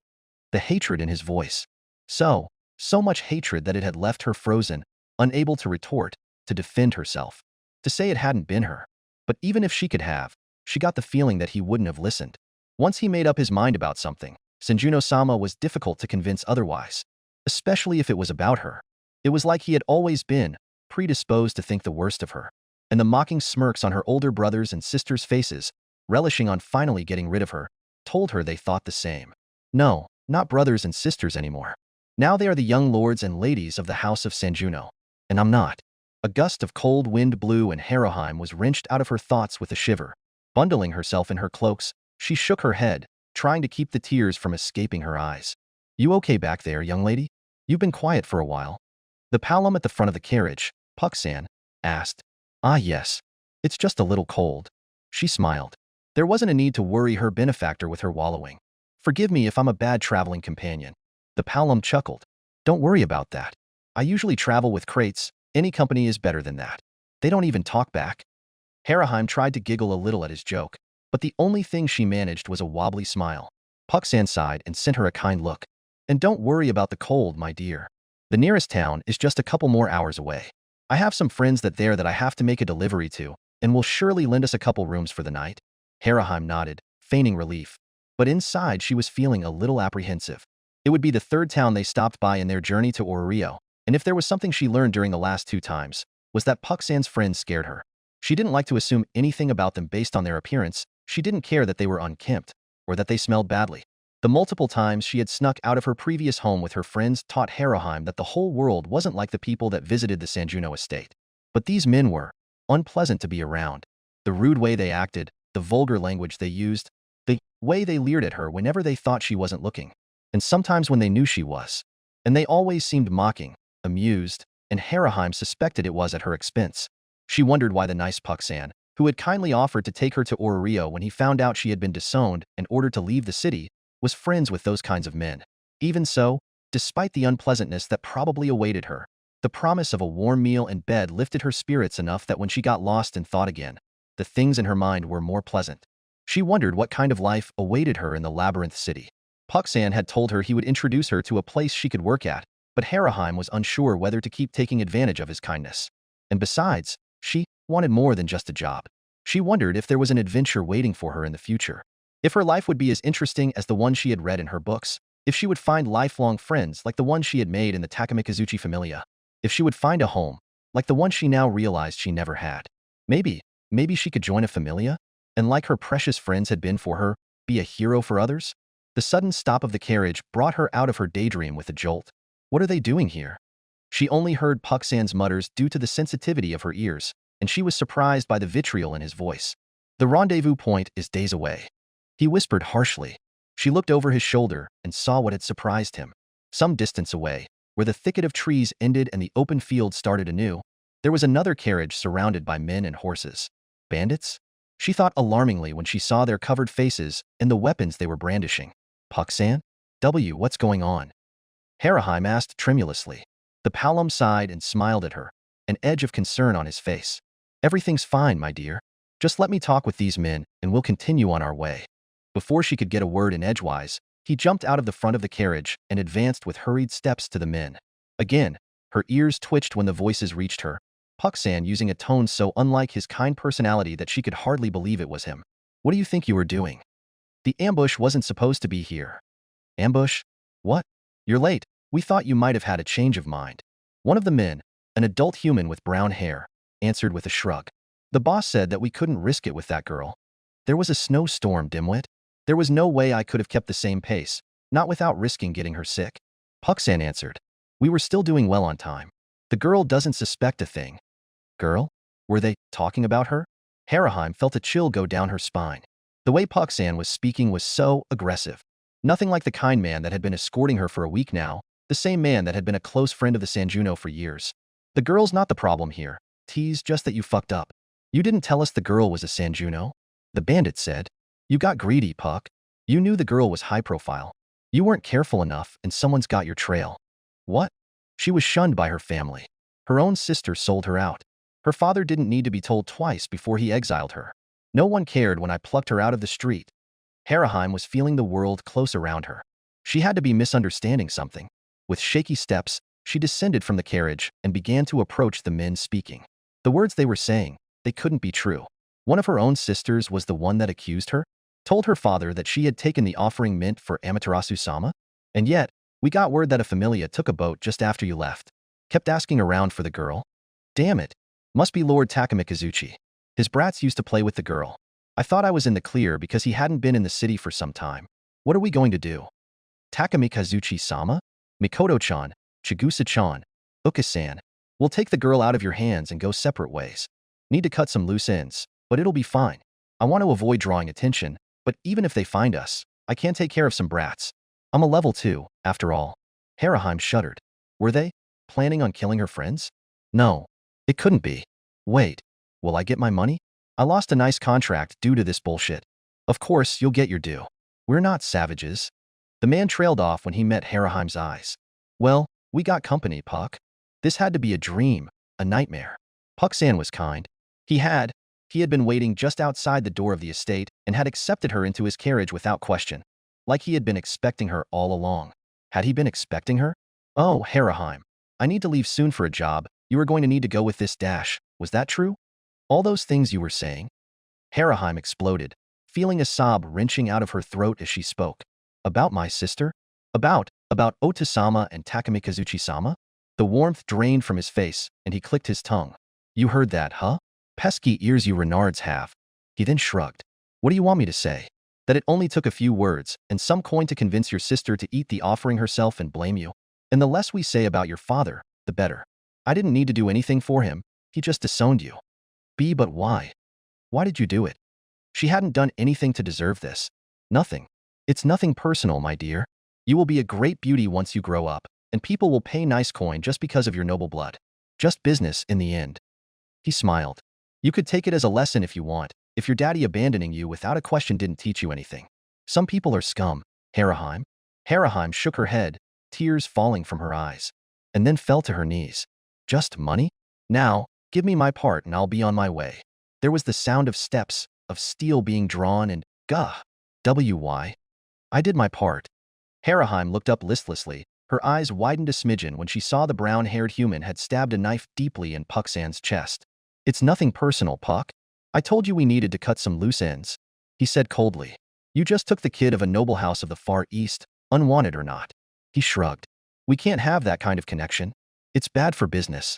Speaker 2: The hatred in his voice. So much hatred that it had left her frozen, unable to retort, to defend herself, to say it hadn't been her. But even if she could have, she got the feeling that he wouldn't have listened. Once he made up his mind about something, Senjuno-sama was difficult to convince otherwise, especially if it was about her. It was like he had always been predisposed to think the worst of her, and the mocking smirks on her older brothers and sisters' faces, relishing on finally getting rid of her, told her they thought the same. No, not brothers and sisters anymore. Now they are the young lords and ladies of the house of Sanjuno. And I'm not. A gust of cold wind blew and Haraheim was wrenched out of her thoughts with a shiver. Bundling herself in her cloaks, she shook her head, trying to keep the tears from escaping her eyes. You okay back there, young lady? You've been quiet for a while. The Palom at the front of the carriage, Puck-san, asked. Ah yes. It's just a little cold. She smiled. There wasn't a need to worry her benefactor with her wallowing. Forgive me if I'm a bad traveling companion. The Palom chuckled. Don't worry about that. I usually travel with crates. Any company is better than that. They don't even talk back. Haraheim tried to giggle a little at his joke, but the only thing she managed was a wobbly smile. Puck-san sighed and sent her a kind look. And don't worry about the cold, my dear. The nearest town is just a couple more hours away. I have some friends that I have to make a delivery to, and will surely lend us a couple rooms for the night. Haraheim nodded, feigning relief. But inside she was feeling a little apprehensive. It would be the third town they stopped by in their journey to Orario, and if there was something she learned during the last 2 times, was that Puck-san's friends scared her. She didn't like to assume anything about them based on their appearance. She didn't care that they were unkempt, or that they smelled badly. The multiple times she had snuck out of her previous home with her friends taught Haruheim that the whole world wasn't like the people that visited the Sanjuno estate. But these men were unpleasant to be around. The rude way they acted, the vulgar language they used, the way they leered at her whenever they thought she wasn't looking, and sometimes when they knew she was. And they always seemed mocking, amused, and Haruheim suspected it was at her expense. She wondered why the nice Puck-san, who had kindly offered to take her to Orario when he found out she had been disowned and ordered to leave the city, was friends with those kinds of men. Even so, despite the unpleasantness that probably awaited her, the promise of a warm meal and bed lifted her spirits enough that when she got lost in thought again, the things in her mind were more pleasant. She wondered what kind of life awaited her in the labyrinth city. Puck-san had told her he would introduce her to a place she could work at, but Haruheim was unsure whether to keep taking advantage of his kindness. And besides, she wanted more than just a job. She wondered if there was an adventure waiting for her in the future. If her life would be as interesting as the one she had read in her books. If she would find lifelong friends like the one she had made in the Takamikazuchi familia. If she would find a home, like the one she now realized she never had. Maybe she could join a familia, and like her precious friends had been for her, be a hero for others? The sudden stop of the carriage brought her out of her daydream with a jolt. What are they doing here? She only heard Puck-san's mutters due to the sensitivity of her ears, and she was surprised by the vitriol in his voice. The rendezvous point is days away. He whispered harshly. She looked over his shoulder and saw what had surprised him. Some distance away, where the thicket of trees ended and the open field started anew, there was another carriage surrounded by men and horses. Bandits? She thought alarmingly when she saw their covered faces and the weapons they were brandishing. Puck-san? What's going on? Haruheim asked tremulously. The Palom sighed and smiled at her, an edge of concern on his face. Everything's fine, my dear. Just let me talk with these men and we'll continue on our way. Before she could get a word in edgewise, he jumped out of the front of the carriage and advanced with hurried steps to the men. Again, her ears twitched when the voices reached her, Puck-san using a tone so unlike his kind personality that she could hardly believe it was him. What do you think you were doing? The ambush wasn't supposed to be here. Ambush? What? You're late. We thought you might have had a change of mind. One of the men, an adult human with brown hair, answered with a shrug. The boss said that we couldn't risk it with that girl. There was a snowstorm, dimwit. There was no way I could have kept the same pace, not without risking getting her sick. Puck-san answered. We were still doing well on time. The girl doesn't suspect a thing. Girl? Were they talking about her? Haruheim felt a chill go down her spine. The way Puck-san was speaking was so aggressive. Nothing like the kind man that had been escorting her for a week now, the same man that had been a close friend of the Sanjuno for years. The girl's not the problem here. T's just that you fucked up. You didn't tell us the girl was a Sanjuno? The bandit said. You got greedy, Puck. You knew the girl was high profile. You weren't careful enough and someone's got your trail. What? She was shunned by her family. Her own sister sold her out. Her father didn't need to be told twice before he exiled her. No one cared when I plucked her out of the street. Haruheim was feeling the world close around her. She had to be misunderstanding something. With shaky steps, she descended from the carriage and began to approach the men speaking. The words they were saying, they couldn't be true. One of her own sisters was the one that accused her? Told her father that she had taken the offering meant for Amaterasu-sama? And yet, we got word that a familia took a boat just after you left. Kept asking around for the girl. Damn it. Must be Lord Takamikazuchi. His brats used to play with the girl. I thought I was in the clear because he hadn't been in the city for some time. What are we going to do? Takamikazuchi-sama? Mikoto-chan, Chigusa-chan, Uka-san. We'll take the girl out of your hands and go separate ways. Need to cut some loose ends, but it'll be fine. I want to avoid drawing attention, but even if they find us, I can take care of some brats. I'm a level 2, after all. Haruheim shuddered. Were they planning on killing her friends? No, it couldn't be. Wait, will I get my money? I lost a nice contract due to this bullshit. Of course, you'll get your due. We're not savages. The man trailed off when he met Haruheim's eyes. Well, we got company, Puck. This had to be a dream, a nightmare. Puck-san was kind. He had been waiting just outside the door of the estate and had accepted her into his carriage without question. Like he had been expecting her all along. Had he been expecting her? Oh, Haruheim. I need to leave soon for a job. You are going to need to go with this dash. Was that true? All those things you were saying? Haruheim exploded, feeling a sob wrenching out of her throat as she spoke. About my sister? About About Otasama and Takamikazuchi-sama? The warmth drained from his face, and he clicked his tongue. You heard that, huh? Pesky ears you Renards have. He then shrugged. What do you want me to say? That it only took a few words and some coin to convince your sister to eat the offering herself and blame you? And the less we say about your father, the better. I didn't need to do anything for him. He just disowned you. But why? Why did you do it? She hadn't done anything to deserve this. Nothing. It's nothing personal, my dear. You will be a great beauty once you grow up, and people will pay nice coin just because of your noble blood. Just business in the end. He smiled. You could take it as a lesson if you want, if your daddy abandoning you without a question didn't teach you anything. Some people are scum, Haraheim. Haraheim shook her head, tears falling from her eyes, and then fell to her knees. Just money? Now, give me my part and I'll be on my way. There was the sound of steps, of steel being drawn and, why? I did my part. Haraheim looked up listlessly. Her eyes widened a smidgen when she saw the brown-haired human had stabbed a knife deeply in Pucksan's chest. It's nothing personal, Puck. I told you we needed to cut some loose ends. He said coldly. You just took the kid of a noble house of the Far East, unwanted or not. He shrugged. We can't have that kind of connection. It's bad for business.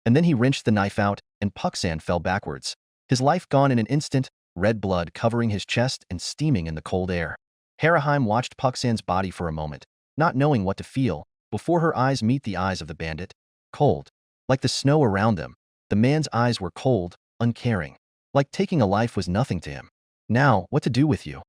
Speaker 2: And then he wrenched the knife out, and Pucksan fell backwards. His life gone in an instant, red blood covering his chest and steaming in the cold air. Haraheim watched Pucksan's body for a moment, not knowing what to feel, before her eyes meet the eyes of the bandit. Cold. Like the snow around them, the man's eyes were cold, uncaring. Like taking a life was nothing to him. Now, what to do with you?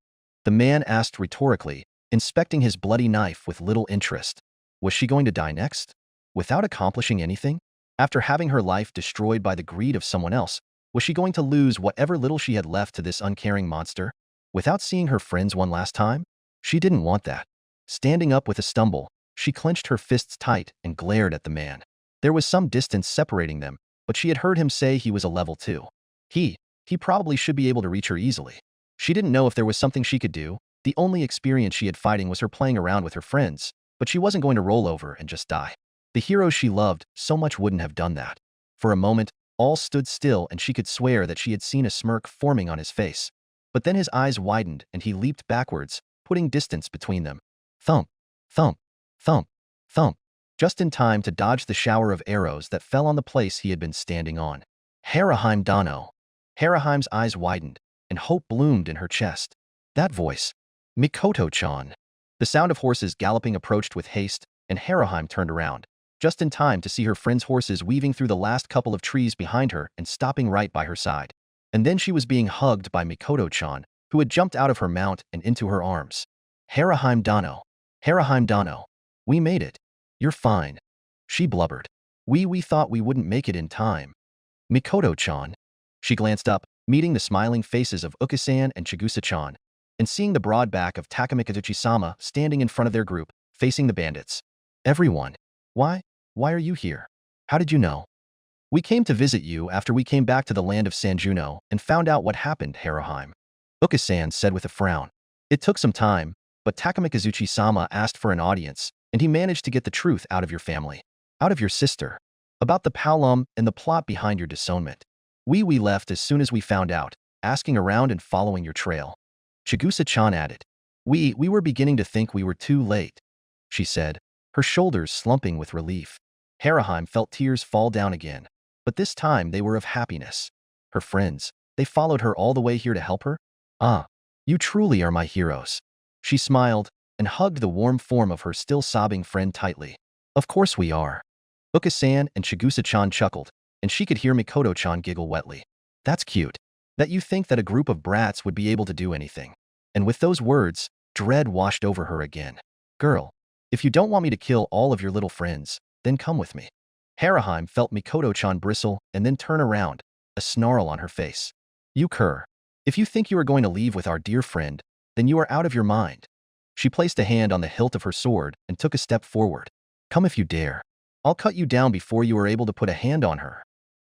Speaker 2: The man asked rhetorically, inspecting his bloody knife with little interest. Was she going to die next? Without accomplishing anything? After having her life destroyed by the greed of someone else, was she going to lose whatever little she had left to this uncaring monster? Without seeing her friends one last time? She didn't want that. Standing up with a stumble, she clenched her fists tight and glared at the man. There was some distance separating them, but she had heard him say he was a level 2. He probably should be able to reach her easily. She didn't know if there was something she could do. The only experience she had fighting was her playing around with her friends, but she wasn't going to roll over and just die. The heroes she loved so much wouldn't have done that. For a moment, all stood still and she could swear that she had seen a smirk forming on his face. But then his eyes widened and he leaped backwards, putting distance between them. Thump, thump, thump, thump, just in time to dodge the shower of arrows that fell on the place he had been standing on. Haraheim Dano. Haraheim's eyes widened, and hope bloomed in her chest. That voice. Mikoto-chan. The sound of horses galloping approached with haste, and Haraheim turned around, just in time to see her friend's horses weaving through the last couple of trees behind her and stopping right by her side. And then she was being hugged by Mikoto-chan, who had jumped out of her mount and into her arms. Haraheim Dano. Haraheim Dano. We made it. You're fine. She blubbered. We thought we wouldn't make it in time. Mikoto-chan. She glanced up, meeting the smiling faces of Uka-san and Chigusa-chan, and seeing the broad back of Takamikazuchi-sama standing in front of their group, facing the bandits. Everyone. Why are you here? How did you know? We came to visit you after we came back to the land of Sanjuno and found out what happened, Haraheim. Uka-san said with a frown. It took some time, but Takamikazuchi-sama asked for an audience, and he managed to get the truth out of your family. Out of your sister. About the Palom and the plot behind your disownment. We left as soon as we found out, asking around and following your trail. Chigusa-chan added. We were beginning to think we were too late, she said, her shoulders slumping with relief. Haraheim felt tears fall down again, but this time they were of happiness. Her friends, they followed her all the way here to help her? Ah, you truly are my heroes. She smiled and hugged the warm form of her still sobbing friend tightly. Of course we are. Uka-san and Chigusa-chan chuckled, and she could hear Mikoto-chan giggle wetly. That's cute. That you think that a group of brats would be able to do anything. And with those words, dread washed over her again. Girl, if you don't want me to kill all of your little friends, then come with me. Haraheim felt Mikoto-chan bristle and then turn around, a snarl on her face. You cur. If you think you are going to leave with our dear friend, then you are out of your mind. She placed a hand on the hilt of her sword and took a step forward. Come if you dare. I'll cut you down before you are able to put a hand on her.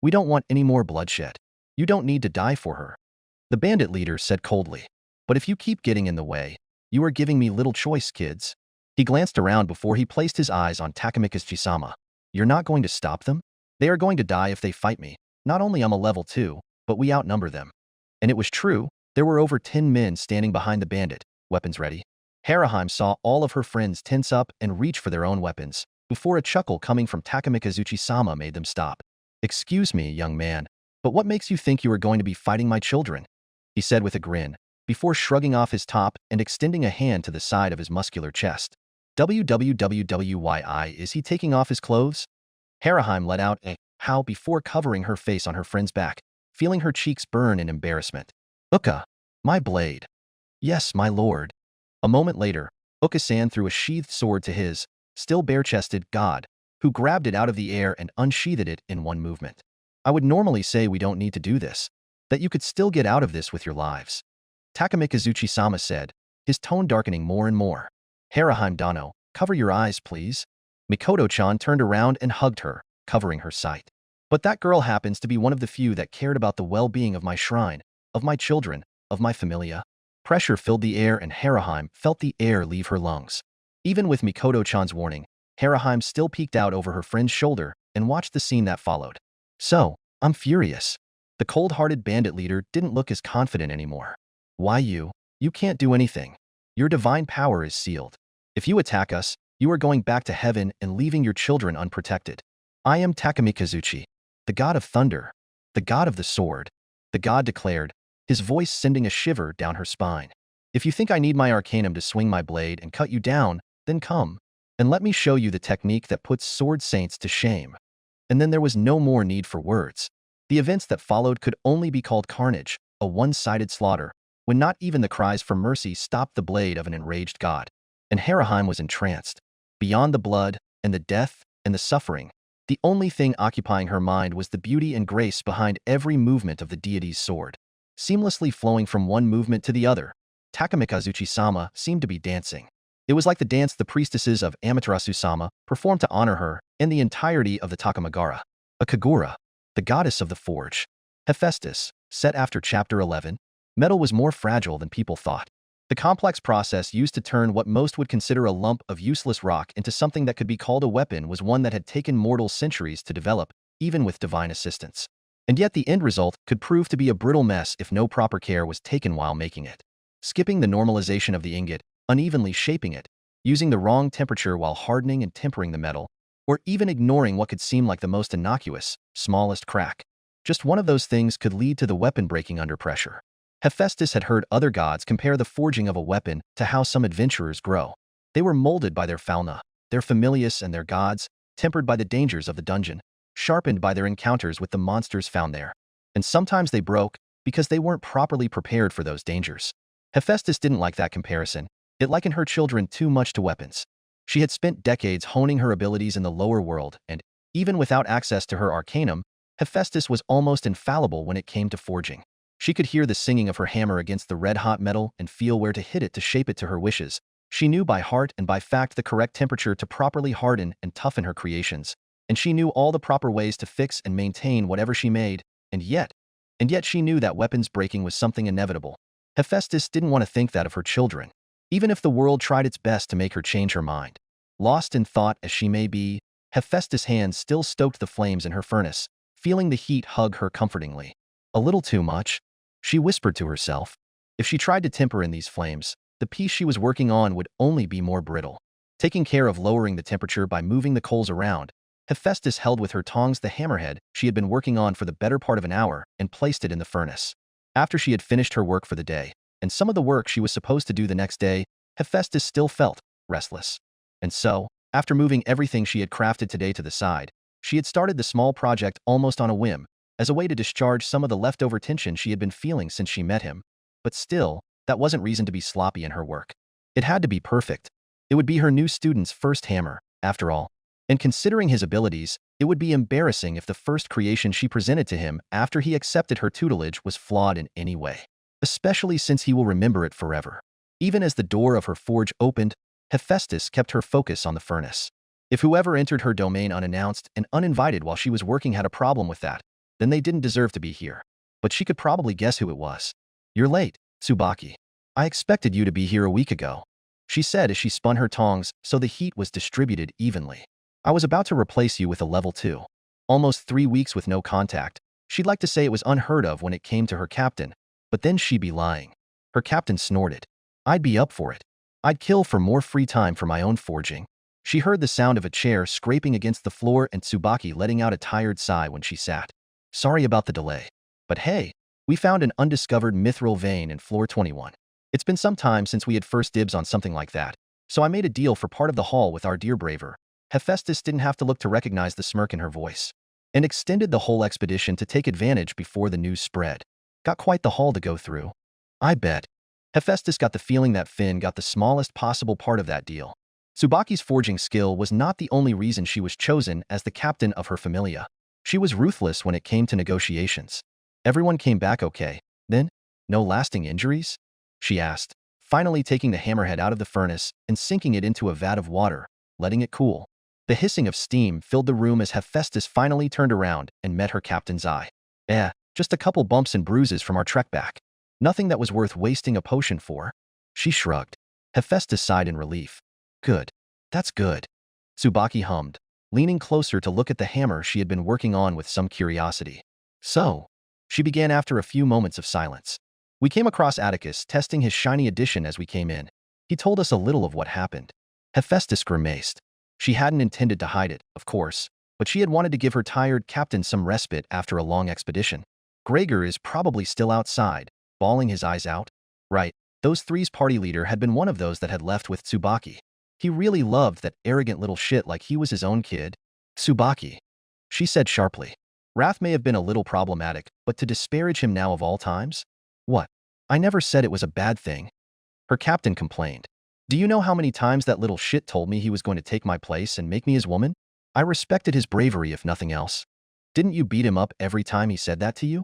Speaker 2: We don't want any more bloodshed. You don't need to die for her. The bandit leader said coldly. But if you keep getting in the way, you are giving me little choice, kids. He glanced around before he placed his eyes on Takamikazuchi-sama. You're not going to stop them? They are going to die if they fight me. Not only I'm a level 2, but we outnumber them. And it was true, there were over 10 men standing behind the bandit, weapons ready. Harahime saw all of her friends tense up and reach for their own weapons, before a chuckle coming from Takamikazuchi-sama made them stop. "Excuse me, young man, but what makes you think you are going to be fighting my children?" he said with a grin, before shrugging off his top and extending a hand to the side of his muscular chest. "Why is he taking off his clothes?" Harahime let out a howl before covering her face on her friend's back, feeling her cheeks burn in embarrassment. "Uka, my blade." "Yes, my lord." A moment later, Uka-san threw a sheathed sword to his, still bare-chested, god, who grabbed it out of the air and unsheathed it in one movement. "I would normally say we don't need to do this, that you could still get out of this with your lives," Takamikazuchi-sama said, his tone darkening more and more. "Harahime Dano, cover your eyes, please." Mikoto-chan turned around and hugged her, covering her sight. "But that girl happens to be one of the few that cared about the well-being of my shrine, of my children, of my familia." Pressure filled the air and Harahime felt the air leave her lungs. Even with Mikoto-chan's warning, Harahime still peeked out over her friend's shoulder and watched the scene that followed. "So, I'm furious." The cold-hearted bandit leader didn't look as confident anymore. "Why you? You can't do anything. Your divine power is sealed. If you attack us, you are going back to heaven and leaving your children unprotected. I am Takamikazuchi, the god of thunder, the god of the sword," the god declared, his voice sending a shiver down her spine. "If you think I need my arcanum to swing my blade and cut you down, then come, and let me show you the technique that puts sword saints to shame." And then there was no more need for words. The events that followed could only be called carnage, a one-sided slaughter, when not even the cries for mercy stopped the blade of an enraged god. And Harahime was entranced. Beyond the blood, and the death, and the suffering, the only thing occupying her mind was the beauty and grace behind every movement of the deity's sword. Seamlessly flowing from one movement to the other, Takamikazuchi-sama seemed to be dancing. It was like the dance the priestesses of Amaterasu-sama performed to honor her and the entirety of the Takamagara. A Kagura, the goddess of the forge. Hephaestus, set after Chapter 11, metal was more fragile than people thought. The complex process used to turn what most would consider a lump of useless rock into something that could be called a weapon was one that had taken mortals centuries to develop, even with divine assistance. And yet the end result could prove to be a brittle mess if no proper care was taken while making it. Skipping the normalization of the ingot, unevenly shaping it, using the wrong temperature while hardening and tempering the metal, or even ignoring what could seem like the most innocuous, smallest crack. Just one of those things could lead to the weapon breaking under pressure. Hephaestus had heard other gods compare the forging of a weapon to how some adventurers grow. They were molded by their fauna, their familius and their gods, tempered by the dangers of the dungeon, sharpened by their encounters with the monsters found there. And sometimes they broke because they weren't properly prepared for those dangers. Hephaestus didn't like that comparison. It likened her children too much to weapons. She had spent decades honing her abilities in the lower world, and, even without access to her arcanum, Hephaestus was almost infallible when it came to forging. She could hear the singing of her hammer against the red-hot metal and feel where to hit it to shape it to her wishes. She knew by heart and by fact the correct temperature to properly harden and toughen her creations. And she knew all the proper ways to fix and maintain whatever she made, and yet she knew that weapons breaking was something inevitable. Hephaestus didn't want to think that of her children, even if the world tried its best to make her change her mind. Lost in thought as she may be, Hephaestus' hands still stoked the flames in her furnace, feeling the heat hug her comfortingly. "A little too much," she whispered to herself. If she tried to temper in these flames, the piece she was working on would only be more brittle. Taking care of lowering the temperature by moving the coals around, Hephaestus held with her tongs the hammerhead she had been working on for the better part of an hour and placed it in the furnace. After she had finished her work for the day, and some of the work she was supposed to do the next day, Hephaestus still felt restless. And so, after moving everything she had crafted today to the side, she had started the small project almost on a whim, as a way to discharge some of the leftover tension she had been feeling since she met him. But still, that wasn't reason to be sloppy in her work. It had to be perfect. It would be her new student's first hammer, after all. And considering his abilities, it would be embarrassing if the first creation she presented to him after he accepted her tutelage was flawed in any way. Especially since he will remember it forever. Even as the door of her forge opened, Hephaestus kept her focus on the furnace. If whoever entered her domain unannounced and uninvited while she was working had a problem with that, then they didn't deserve to be here. But she could probably guess who it was. "You're late, Tsubaki. I expected you to be here a week ago," she said as she spun her tongs so the heat was distributed evenly. "I was about to replace you with a level 2. Almost 3 weeks with no contact. She'd like to say it was unheard of when it came to her captain, but then she'd be lying. Her captain snorted. "I'd be up for it. I'd kill for more free time for my own forging. She heard the sound of a chair scraping against the floor and Tsubaki letting out a tired sigh when she sat. Sorry about the delay. But hey, we found an undiscovered mithril vein in floor 21. It's been some time since we had first dibs on something like that, so I made a deal for part of the haul with our dear braver. Hephaestus didn't have to look to recognize the smirk in her voice, and extended the whole expedition to take advantage before the news spread. Got quite the haul to go through. I bet. Hephaestus got the feeling that Finn got the smallest possible part of that deal. Tsubaki's forging skill was not the only reason she was chosen as the captain of her familia. She was ruthless when it came to negotiations. Everyone came back okay, then? No lasting injuries? She asked, finally taking the hammerhead out of the furnace and sinking it into a vat of water, letting it cool. The hissing of steam filled the room as Hephaestus finally turned around and met her captain's eye. Just a couple bumps and bruises from our trek back. Nothing that was worth wasting a potion for. She shrugged. Hephaestus sighed in relief. Good. That's good. Tsubaki hummed, leaning closer to look at the hammer she had been working on with some curiosity. So, she began after a few moments of silence. We came across Atticus testing his shiny edition as we came in. He told us a little of what happened. Hephaestus grimaced. She hadn't intended to hide it, of course, but she had wanted to give her tired captain some respite after a long expedition. Gregor is probably still outside, bawling his eyes out. Right, those three's party leader had been one of those that had left with Tsubaki. He really loved that arrogant little shit like he was his own kid. Tsubaki, she said sharply. Wrath may have been a little problematic, but to disparage him now of all times? What? I never said it was a bad thing. Her captain complained. Do you know how many times that little shit told me he was going to take my place and make me his woman? I respected his bravery if nothing else. Didn't you beat him up every time he said that to you?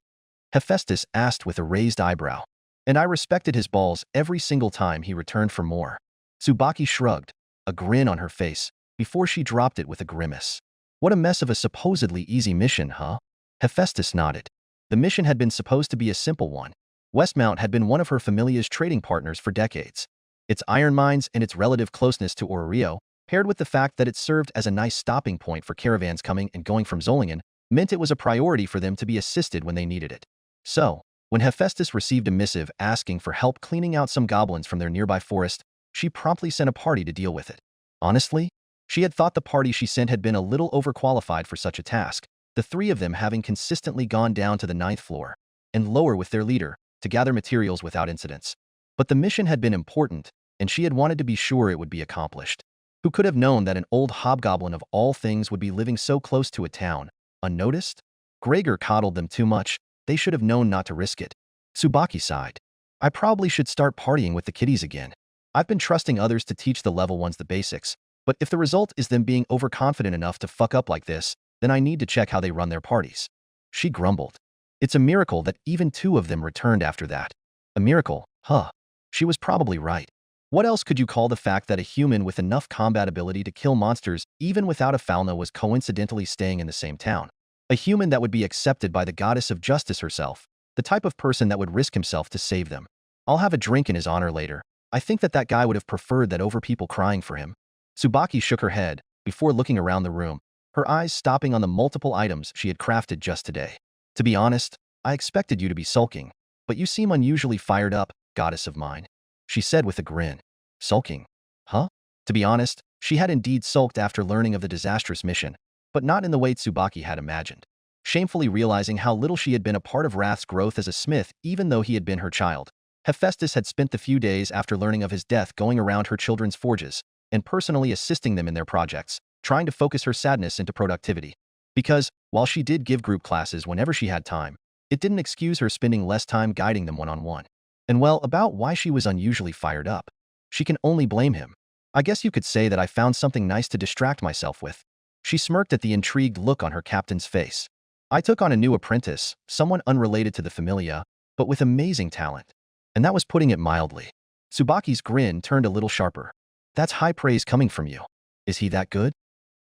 Speaker 2: Hephaestus asked with a raised eyebrow. And I respected his balls every single time he returned for more. Tsubaki shrugged, a grin on her face, before she dropped it with a grimace. What a mess of a supposedly easy mission, huh? Hephaestus nodded. The mission had been supposed to be a simple one. Westmount had been one of her familia's trading partners for decades. Its iron mines and its relative closeness to Orario, paired with the fact that it served as a nice stopping point for caravans coming and going from Zolingen, meant it was a priority for them to be assisted when they needed it. So, when Hephaestus received a missive asking for help cleaning out some goblins from their nearby forest, she promptly sent a party to deal with it. Honestly, she had thought the party she sent had been a little overqualified for such a task, the three of them having consistently gone down to the 9th floor and lower with their leader to gather materials without incidents. But the mission had been important, and she had wanted to be sure it would be accomplished. Who could have known that an old hobgoblin of all things would be living so close to a town, unnoticed? Gregor coddled them too much. They should have known not to risk it. Tsubaki sighed. I probably should start partying with the kiddies again. I've been trusting others to teach the level ones the basics, but if the result is them being overconfident enough to fuck up like this, then I need to check how they run their parties. She grumbled. It's a miracle that even two of them returned after that. A miracle, huh? She was probably right. What else could you call the fact that a human with enough combat ability to kill monsters even without a Falna was coincidentally staying in the same town? A human that would be accepted by the goddess of justice herself, the type of person that would risk himself to save them. I'll have a drink in his honor later. I think that guy would have preferred that over people crying for him. Tsubaki shook her head before looking around the room, her eyes stopping on the multiple items she had crafted just today. To be honest, I expected you to be sulking, but you seem unusually fired up, goddess of mine, she said with a grin. Sulking? Huh? To be honest, she had indeed sulked after learning of the disastrous mission, but not in the way Tsubaki had imagined. Shamefully realizing how little she had been a part of Wrath's growth as a smith even though he had been her child, Hephaestus had spent the few days after learning of his death going around her children's forges and personally assisting them in their projects, trying to focus her sadness into productivity. Because, while she did give group classes whenever she had time, it didn't excuse her spending less time guiding them one-on-one. And well, about why she was unusually fired up. She can only blame him. I guess you could say that I found something nice to distract myself with. She smirked at the intrigued look on her captain's face. I took on a new apprentice, someone unrelated to the familia, but with amazing talent. And that was putting it mildly. Tsubaki's grin turned a little sharper. That's high praise coming from you. Is he that good?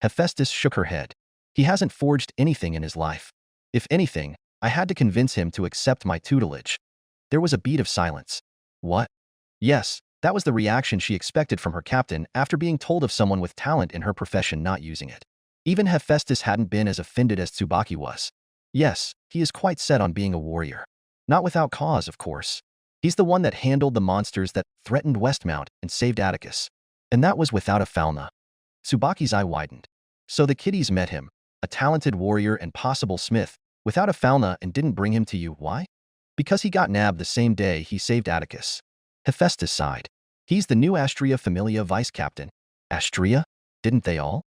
Speaker 2: Hephaestus shook her head. He hasn't forged anything in his life. If anything, I had to convince him to accept my tutelage. There was a beat of silence. What? Yes, that was the reaction she expected from her captain after being told of someone with talent in her profession not using it. Even Hephaestus hadn't been as offended as Tsubaki was. Yes, he is quite set on being a warrior. Not without cause, of course. He's the one that handled the monsters that threatened Westmount and saved Atticus. And that was without a Falna. Tsubaki's eye widened. So the kiddies met him, a talented warrior and possible smith, without a Falna and didn't bring him to you. Why? Because he got nabbed the same day he saved Atticus. Hephaestus sighed. He's the new Astria Familia vice captain. Astria? Didn't they all?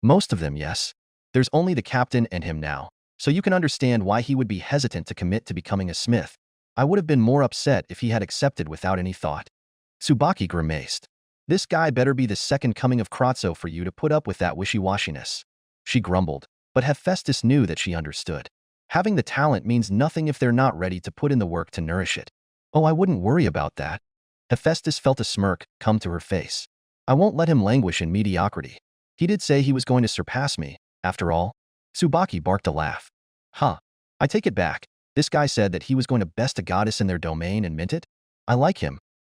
Speaker 2: Most of them, yes. There's only the captain and him now, so you can understand why he would be hesitant to commit to becoming a smith. I would have been more upset if he had accepted without any thought. Tsubaki grimaced. This guy better be the second coming of Crozzo for you to put up with that wishy-washiness. She grumbled, but Hephaestus knew that she understood. Having the talent means nothing if they're not ready to put in the work to nourish it. Oh, I wouldn't worry about that. Hephaestus felt a smirk come to her face. I won't let him languish in mediocrity. He did say he was going to surpass me, after all. Tsubaki barked a laugh. Huh. I take it back. This guy said that he was going to best a goddess in their domain and meant it? I like him.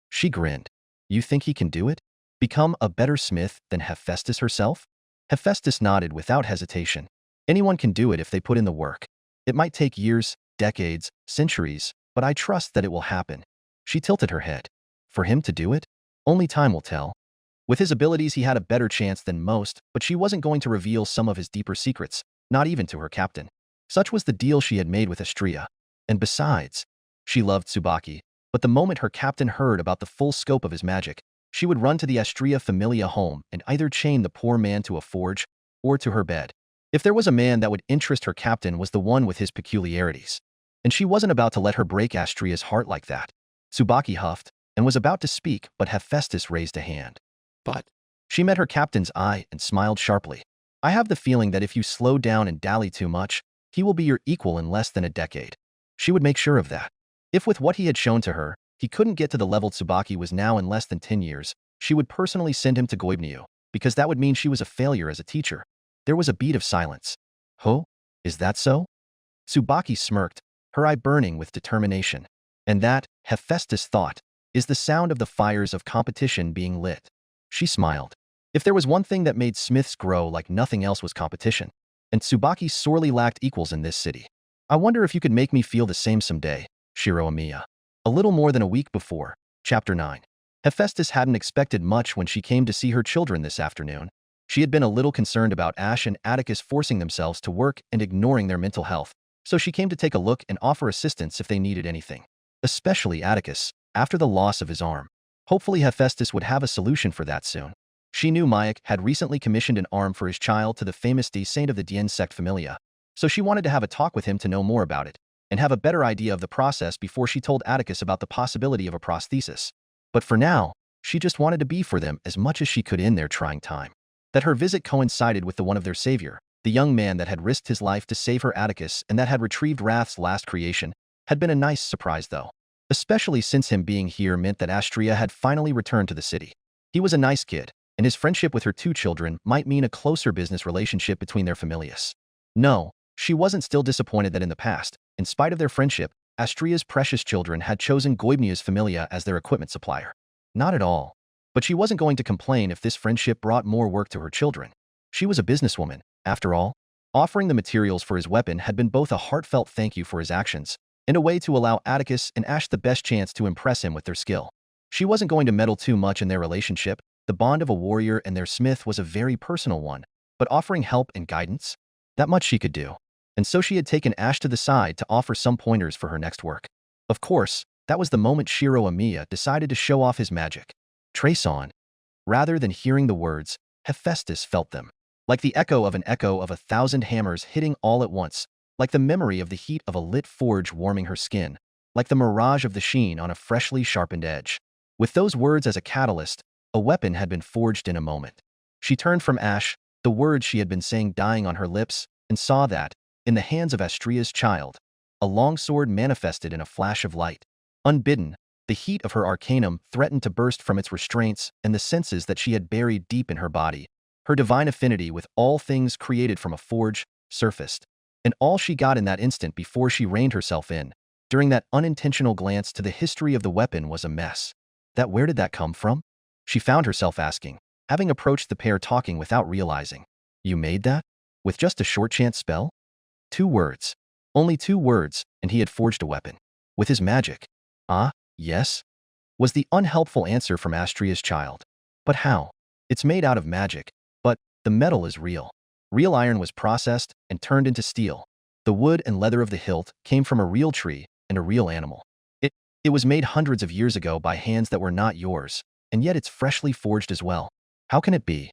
Speaker 2: She grinned. You think he can do it? Become a better smith than Hephaestus herself? Hephaestus nodded without hesitation. Anyone can do it if they put in the work. It might take years, decades, centuries, but I trust that it will happen. She tilted her head. For him to do it? Only time will tell. With his abilities, he had a better chance than most, but she wasn't going to reveal some of his deeper secrets, not even to her captain. Such was the deal she had made with Astria. And besides, she loved Tsubaki, but the moment her captain heard about the full scope of his magic, she would run to the Astria Familia home and either chain the poor man to a forge or to her bed. If there was a man that would interest her captain was the one with his peculiarities. And she wasn't about to let her break Astria's heart like that. Tsubaki huffed and was about to speak, but Hephaestus raised a hand. But she met her captain's eye and smiled sharply. I have the feeling that if you slow down and dally too much, he will be your equal in less than a decade. She would make sure of that. If with what he had shown to her, he couldn't get to the level Tsubaki was now in less than 10 years, she would personally send him to Goibniu, because that would mean she was a failure as a teacher. There was a beat of silence. Ho? Is that so? Tsubaki smirked, her eye burning with determination. And that, Hephaestus thought, is the sound of the fires of competition being lit. She smiled. If there was one thing that made smiths grow like nothing else was competition, and Tsubaki sorely lacked equals in this city. I wonder if you could make me feel the same someday, Shirou Amiya. A little more than a week before, Chapter 9. Hephaestus hadn't expected much when she came to see her children this afternoon. She had been a little concerned about Ash and Atticus forcing themselves to work and ignoring their mental health, so she came to take a look and offer assistance if they needed anything. Especially Atticus, after the loss of his arm. Hopefully Hephaestus would have a solution for that soon. She knew Mayak had recently commissioned an arm for his child to the famous saint of the Dien sect Familia, so she wanted to have a talk with him to know more about it, and have a better idea of the process before she told Atticus about the possibility of a prosthesis. But for now, she just wanted to be for them as much as she could in their trying time. That her visit coincided with the one of their savior, the young man that had risked his life to save her Atticus and that had retrieved Wrath's last creation, had been a nice surprise though. Especially since him being here meant that Astria had finally returned to the city. He was a nice kid, and his friendship with her two children might mean a closer business relationship between their familias. No, she wasn't still disappointed that in the past, in spite of their friendship, Astria's precious children had chosen Goibnia's Familia as their equipment supplier. Not at all. But she wasn't going to complain if this friendship brought more work to her children. She was a businesswoman, after all. Offering the materials for his weapon had been both a heartfelt thank you for his actions, and a way to allow Atticus and Ash the best chance to impress him with their skill. She wasn't going to meddle too much in their relationship. The bond of a warrior and their smith was a very personal one, but offering help and guidance? That much she could do. And so she had taken Ash to the side to offer some pointers for her next work. Of course, that was the moment Shirou Amiya decided to show off his magic. Trace on. Rather than hearing the words, Hephaestus felt them. Like the echo of 1,000 hammers hitting all at once. Like the memory of the heat of a lit forge warming her skin. Like the mirage of the sheen on a freshly sharpened edge. With those words as a catalyst, a weapon had been forged in a moment. She turned from Ash, the words she had been saying dying on her lips, and saw that, in the hands of Astria's child, a longsword manifested in a flash of light. Unbidden, the heat of her arcanum threatened to burst from its restraints and the senses that she had buried deep in her body. Her divine affinity with all things created from a forge surfaced. And all she got in that instant before she reined herself in, during that unintentional glance to the history of the weapon, was a mess. Where did that come from? She found herself asking, having approached the pair talking without realizing. You made that? With just a short chance spell? 2 words. Only 2 words, and he had forged a weapon. With his magic. Ah? Yes, was the unhelpful answer from Astria's child. But how? It's made out of magic, but the metal is real. Real iron was processed and turned into steel. The wood and leather of the hilt came from a real tree and a real animal. It was made hundreds of years ago by hands that were not yours, and yet it's freshly forged as well. How can it be?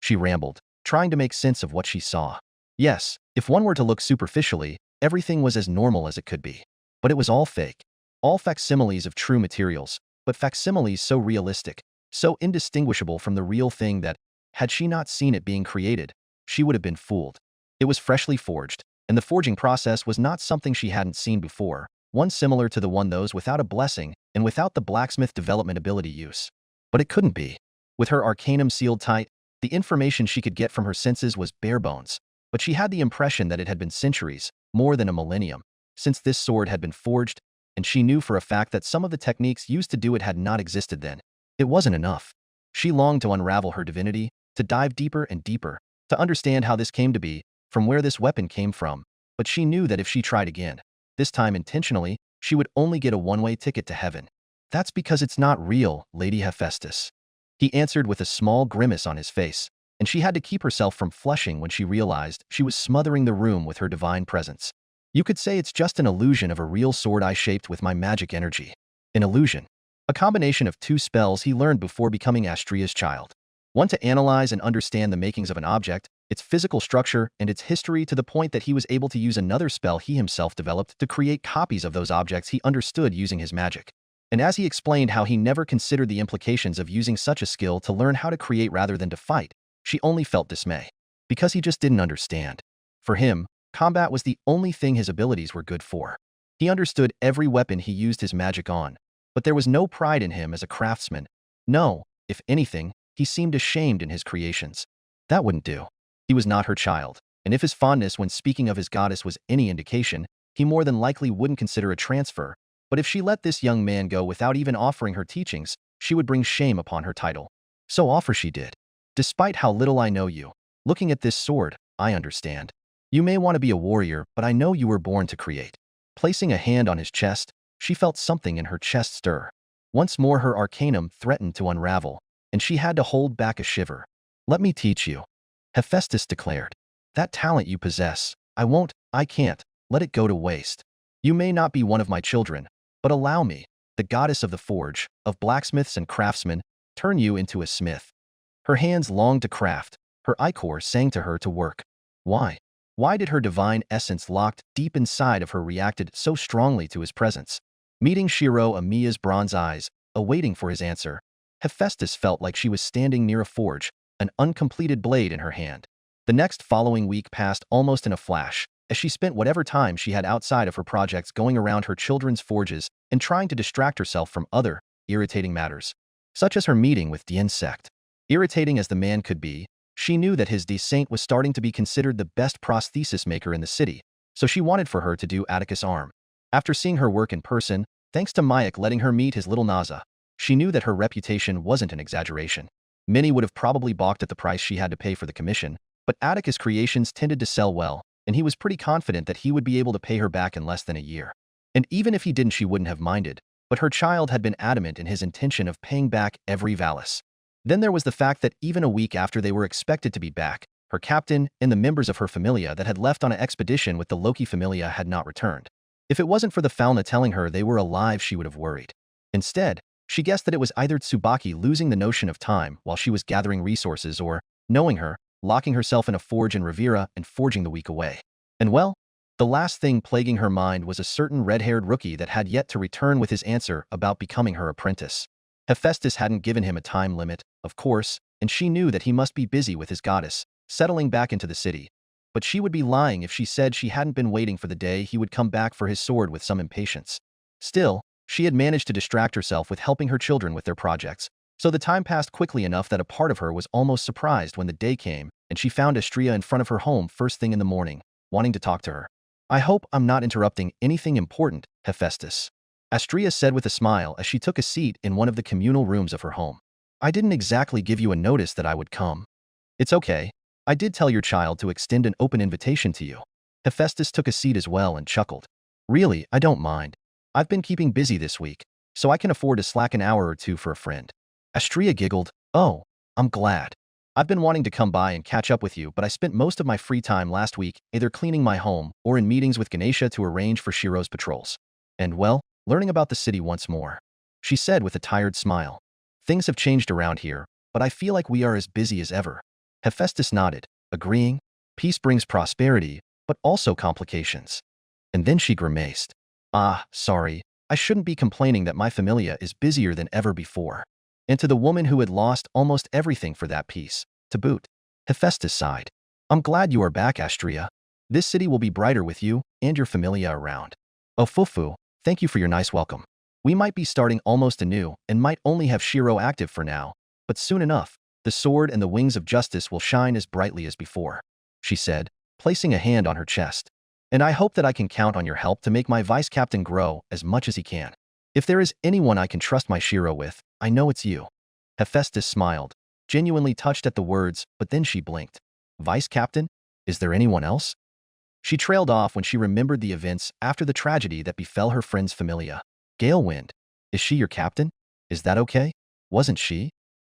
Speaker 2: She rambled, trying to make sense of what she saw. Yes, if one were to look superficially, everything was as normal as it could be. But it was all fake. All facsimiles of true materials, but facsimiles so realistic, so indistinguishable from the real thing that, had she not seen it being created, she would have been fooled. It was freshly forged, and the forging process was not something she hadn't seen before, one similar to the one those without a blessing and without the blacksmith development ability use. But it couldn't be. With her arcanum sealed tight, the information she could get from her senses was bare bones, but she had the impression that it had been centuries, more than a millennium, since this sword had been forged, and she knew for a fact that some of the techniques used to do it had not existed then. It wasn't enough. She longed to unravel her divinity, to dive deeper and deeper, to understand how this came to be, from where this weapon came from, but she knew that if she tried again, this time intentionally, she would only get a one-way ticket to heaven. That's because it's not real, Lady Hephaestus. He answered with a small grimace on his face, and she had to keep herself from flushing when she realized she was smothering the room with her divine presence. You could say it's just an illusion of a real sword I shaped with my magic energy. An illusion. A combination of two spells he learned before becoming Astria's child. One to analyze and understand the makings of an object, its physical structure, and its history to the point that he was able to use another spell he himself developed to create copies of those objects he understood using his magic. And as he explained how he never considered the implications of using such a skill to learn how to create rather than to fight, she only felt dismay. Because he just didn't understand. For him, combat was the only thing his abilities were good for. He understood every weapon he used his magic on, but there was no pride in him as a craftsman. No, if anything, he seemed ashamed in his creations. That wouldn't do. He was not her child, and if his fondness when speaking of his goddess was any indication, he more than likely wouldn't consider a transfer. But if she let this young man go without even offering her teachings, she would bring shame upon her title. So offer she did. Despite how little I know you, looking at this sword, I understand. You may want to be a warrior, but I know you were born to create. Placing a hand on his chest, she felt something in her chest stir. Once more her arcanum threatened to unravel, and she had to hold back a shiver. Let me teach you, Hephaestus declared. That talent you possess, I can't, let it go to waste. You may not be one of my children, but allow me, the goddess of the forge, of blacksmiths and craftsmen, turn you into a smith. Her hands longed to craft, her ichor sang to her to work. Why? Why did her divine essence locked deep inside of her reacted so strongly to his presence? Meeting Shirou Amiya's bronze eyes, awaiting for his answer, Hephaestus felt like she was standing near a forge, an uncompleted blade in her hand. The next following week passed almost in a flash, as she spent whatever time she had outside of her projects going around her children's forges and trying to distract herself from other, irritating matters, such as her meeting with the insect. Irritating as the man could be, she knew that his saint was starting to be considered the best prosthesis maker in the city, so she wanted for her to do Atticus' arm. After seeing her work in person, thanks to Mayak letting her meet his little Naza, she knew that her reputation wasn't an exaggeration. Many would have probably balked at the price she had to pay for the commission, but Atticus' creations tended to sell well, and he was pretty confident that he would be able to pay her back in less than a year. And even if he didn't, she wouldn't have minded, but her child had been adamant in his intention of paying back every Valis. Then there was the fact that even a week after they were expected to be back, her captain and the members of her familia that had left on an expedition with the Loki familia had not returned. If it wasn't for the Fauna telling her they were alive, she would have worried. Instead, she guessed that it was either Tsubaki losing the notion of time while she was gathering resources or, knowing her, locking herself in a forge in Rivera and forging the week away. And well, the last thing plaguing her mind was a certain red-haired rookie that had yet to return with his answer about becoming her apprentice. Hephaestus hadn't given him a time limit, of course, and she knew that he must be busy with his goddess, settling back into the city. But she would be lying if she said she hadn't been waiting for the day he would come back for his sword with some impatience. Still, she had managed to distract herself with helping her children with their projects, so the time passed quickly enough that a part of her was almost surprised when the day came and she found Astria in front of her home first thing in the morning, wanting to talk to her. I hope I'm not interrupting anything important, Hephaestus, Astria said with a smile as she took a seat in one of the communal rooms of her home. I didn't exactly give you a notice that I would come. It's okay. I did tell your child to extend an open invitation to you. Hephaestus took a seat as well and chuckled. Really, I don't mind. I've been keeping busy this week, so I can afford to slack an hour or two for a friend. Astria giggled. Oh, I'm glad. I've been wanting to come by and catch up with you, but I spent most of my free time last week either cleaning my home or in meetings with Ganesha to arrange for Shirou's patrols. And well, learning about the city once more. She said with a tired smile. Things have changed around here, but I feel like we are as busy as ever. Hephaestus nodded, agreeing. Peace brings prosperity, but also complications. And then she grimaced. Ah, sorry, I shouldn't be complaining that my familia is busier than ever before. And to the woman who had lost almost everything for that peace, to boot. Hephaestus sighed. I'm glad you are back, Astria. This city will be brighter with you and your familia around. Oh, Fufu, thank you for your nice welcome. We might be starting almost anew and might only have Shirou active for now, but soon enough, the sword and the wings of justice will shine as brightly as before, she said, placing a hand on her chest. And I hope that I can count on your help to make my vice captain grow as much as he can. If there is anyone I can trust my Shirou with, I know it's you. Hephaestus smiled, genuinely touched at the words, but then she blinked. Vice captain? Is there anyone else? She trailed off when she remembered the events after the tragedy that befell her friend's familia. Galewind, is she your captain? Is that okay? Wasn't she?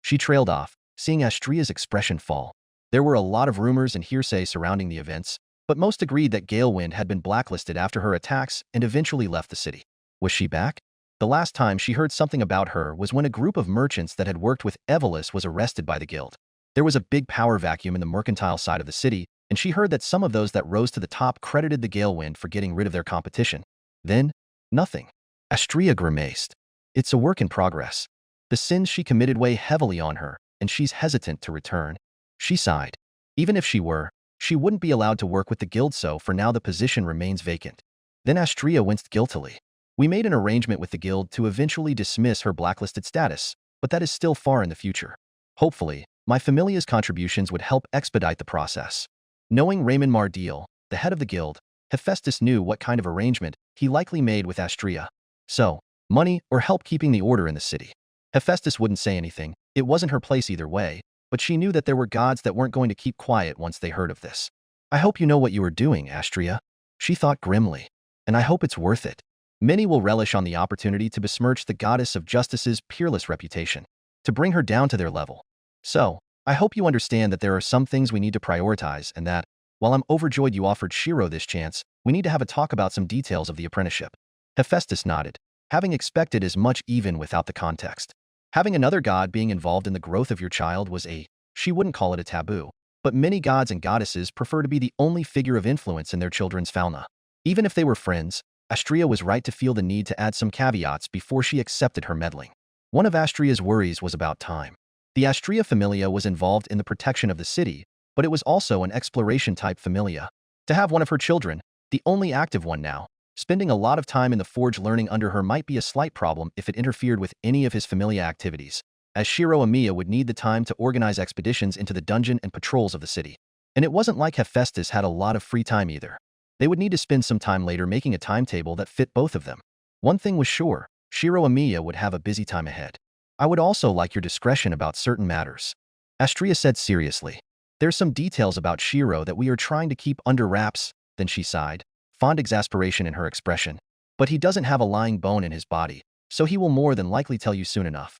Speaker 2: She trailed off, seeing Astria's expression fall. There were a lot of rumors and hearsay surrounding the events, but most agreed that Galewind had been blacklisted after her attacks and eventually left the city. Was she back? The last time she heard something about her was when a group of merchants that had worked with Evelus was arrested by the guild. There was a big power vacuum in the mercantile side of the city, and she heard that some of those that rose to the top credited the Galewind for getting rid of their competition. Then, nothing. Astria grimaced. It's a work in progress. The sins she committed weigh heavily on her, and she's hesitant to return. She sighed. Even if she were, she wouldn't be allowed to work with the guild, so for now the position remains vacant. Then Astria winced guiltily. We made an arrangement with the guild to eventually dismiss her blacklisted status, but that is still far in the future. Hopefully, my familia's contributions would help expedite the process. Knowing Raymond Mardial, the head of the guild, Hephaestus knew what kind of arrangement he likely made with Astria. So, money or help keeping the order in the city. Hephaestus wouldn't say anything, it wasn't her place either way, but she knew that there were gods that weren't going to keep quiet once they heard of this. I hope you know what you are doing, Astria, she thought grimly. And I hope it's worth it. Many will relish on the opportunity to besmirch the goddess of justice's peerless reputation, to bring her down to their level. So, I hope you understand that there are some things we need to prioritize and that, while I'm overjoyed you offered Shirou this chance, we need to have a talk about some details of the apprenticeship. Hephaestus nodded, having expected as much even without the context. Having another god being involved in the growth of your child was she wouldn't call it a taboo, but many gods and goddesses prefer to be the only figure of influence in their children's fauna. Even if they were friends, Astria was right to feel the need to add some caveats before she accepted her meddling. One of Astria's worries was about time. The Astria familia was involved in the protection of the city, but it was also an exploration-type familia. To have one of her children, the only active one now, spending a lot of time in the forge learning under her might be a slight problem if it interfered with any of his familia activities, as Shirou Amiya would need the time to organize expeditions into the dungeon and patrols of the city. And it wasn't like Hephaestus had a lot of free time either. They would need to spend some time later making a timetable that fit both of them. One thing was sure, Shirou Amiya would have a busy time ahead. I would also like your discretion about certain matters, Astria said seriously. There's some details about Shirou that we are trying to keep under wraps, then she sighed, fond exasperation in her expression. But he doesn't have a lying bone in his body, so he will more than likely tell you soon enough.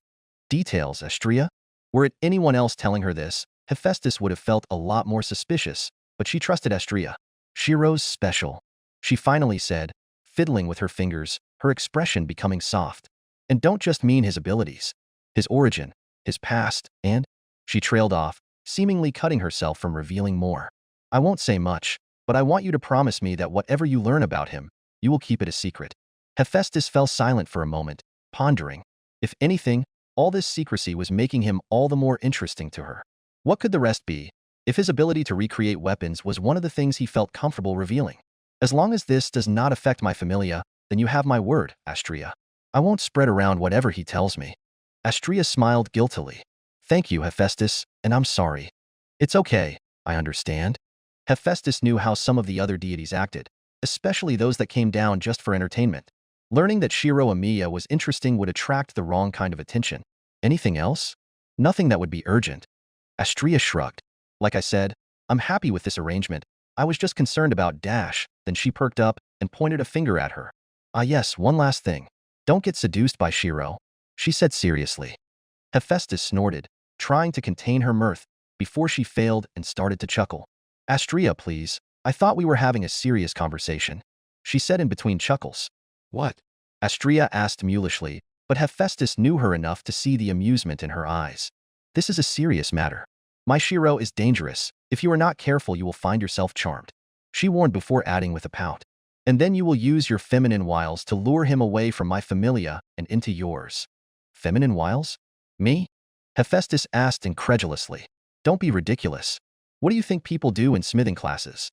Speaker 2: Details, Astria? Were it anyone else telling her this, Hephaestus would have felt a lot more suspicious, but she trusted Astria. Shirou's special, she finally said, fiddling with her fingers, her expression becoming soft. And don't just mean his abilities. His origin, his past, and… She trailed off, seemingly cutting herself from revealing more. I won't say much, but I want you to promise me that whatever you learn about him, you will keep it a secret. Hephaestus fell silent for a moment, pondering. If anything, all this secrecy was making him all the more interesting to her. What could the rest be? If his ability to recreate weapons was one of the things he felt comfortable revealing. As long as this does not affect my familia, then you have my word, Astria. I won't spread around whatever he tells me. Astria smiled guiltily. Thank you, Hephaestus, and I'm sorry. It's okay, I understand. Hephaestus knew how some of the other deities acted, especially those that came down just for entertainment. Learning that Shirou Amiya was interesting would attract the wrong kind of attention. Anything else? Nothing that would be urgent. Astria shrugged. Like I said, I'm happy with this arrangement. I was just concerned about Dash. Then she perked up and pointed a finger at her. Ah yes, one last thing. Don't get seduced by Shirou, she said seriously. Hephaestus snorted, trying to contain her mirth, before she failed and started to chuckle. Astria, please. I thought we were having a serious conversation, she said in between chuckles.
Speaker 1: What?
Speaker 2: Astria asked mulishly, but Hephaestus knew her enough to see the amusement in her eyes. This is a serious matter. My Shirou is dangerous. If you are not careful, you will find yourself charmed, she warned before adding with a pout. And then you will use your feminine wiles to lure him away from my familia and into yours. Feminine wiles? Me? Hephaestus asked incredulously. Don't be ridiculous. What do you think people do in smithing classes?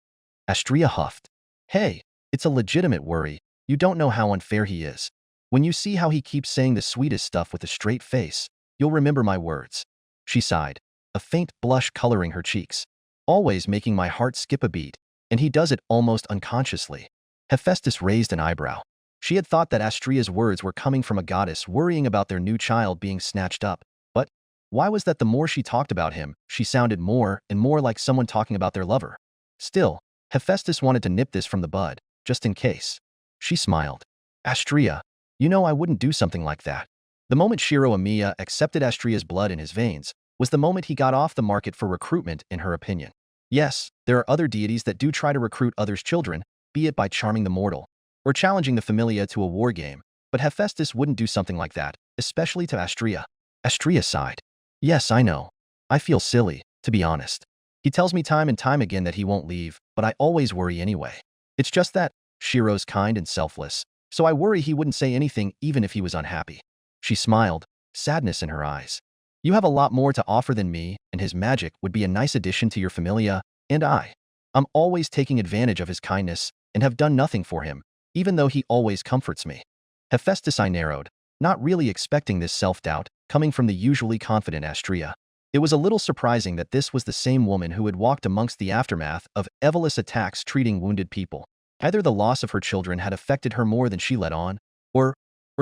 Speaker 2: Astria huffed. Hey, it's a legitimate worry. You don't know how unfair he is. When you see how he keeps saying the sweetest stuff with a straight face, you'll remember my words. She sighed, a faint blush coloring her cheeks. Always making my heart skip a beat, and he does it almost unconsciously. Hephaestus raised an eyebrow. She had thought that Astria's words were coming from a goddess worrying about their new child being snatched up. But why was that the more she talked about him, she sounded more and more like someone talking about their lover? Still, Hephaestus wanted to nip this from the bud, just in case. She smiled. Astria, you know I wouldn't do something like that. The moment Shirou Amiya accepted Astria's blood in his veins was the moment he got off the market for recruitment, in her opinion. Yes, there are other deities that do try to recruit others' children, be it by charming the mortal or challenging the familia to a war game, but Hephaestus wouldn't do something like that, especially to Astria. Astria sighed. Yes, I know. I feel silly, to be honest. He tells me time and time again that he won't leave, but I always worry anyway. It's just that Shirou's kind and selfless, so I worry he wouldn't say anything even if he was unhappy. She smiled, sadness in her eyes. You have a lot more to offer than me, and his magic would be a nice addition to your familia, and I'm always taking advantage of his kindness and have done nothing for him, even though he always comforts me. Hephaestus, I narrowed, not really expecting this self-doubt coming from the usually confident Astria. It was a little surprising that this was the same woman who had walked amongst the aftermath of Evelyn's attacks treating wounded people. Either the loss of her children had affected her more than she let on, or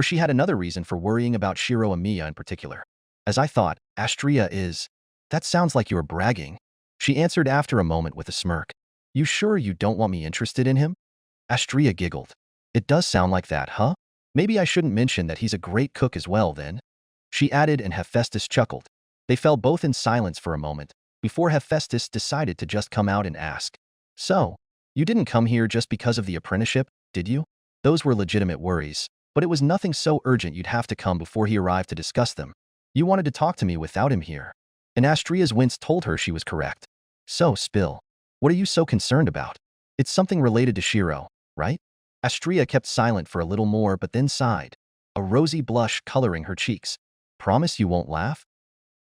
Speaker 2: she had another reason for worrying about Shirou Amiya in particular. As I thought, Astria is... That sounds like you're bragging, she answered after a moment with a smirk. You sure you don't want me interested in him? Astria giggled. It does sound like that, huh? Maybe I shouldn't mention that he's a great cook as well, then. She added, and Hephaestus chuckled. They fell both in silence for a moment, before Hephaestus decided to just come out and ask. So, you didn't come here just because of the apprenticeship, did you? Those were legitimate worries, but it was nothing so urgent you'd have to come before he arrived to discuss them. You wanted to talk to me without him here. And Astria's wince told her she was correct. So, Spill, what are you so concerned about? It's something related to Shirou, right? Astria kept silent for a little more but then sighed, a rosy blush coloring her cheeks. Promise you won't laugh?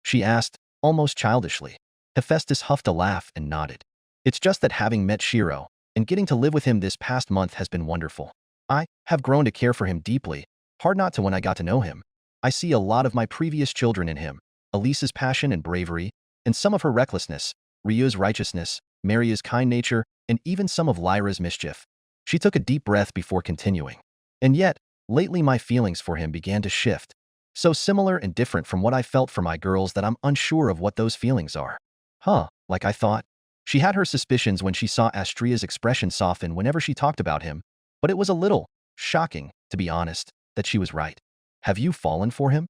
Speaker 2: She asked, almost childishly. Hephaestus huffed a laugh and nodded. It's just that having met Shirou and getting to live with him this past month has been wonderful. I have grown to care for him deeply, hard not to when I got to know him. I see a lot of my previous children in him, Elisa's passion and bravery, and some of her recklessness, Ryu's righteousness, Maria's kind nature, and even some of Lyra's mischief. She took a deep breath before continuing. And yet, lately my feelings for him began to shift. So similar and different from what I felt for my girls that I'm unsure of what those feelings are. Huh, like I thought. She had her suspicions when she saw Astria's expression soften whenever she talked about him, but it was a little shocking, to be honest, that she was right. Have you fallen for him?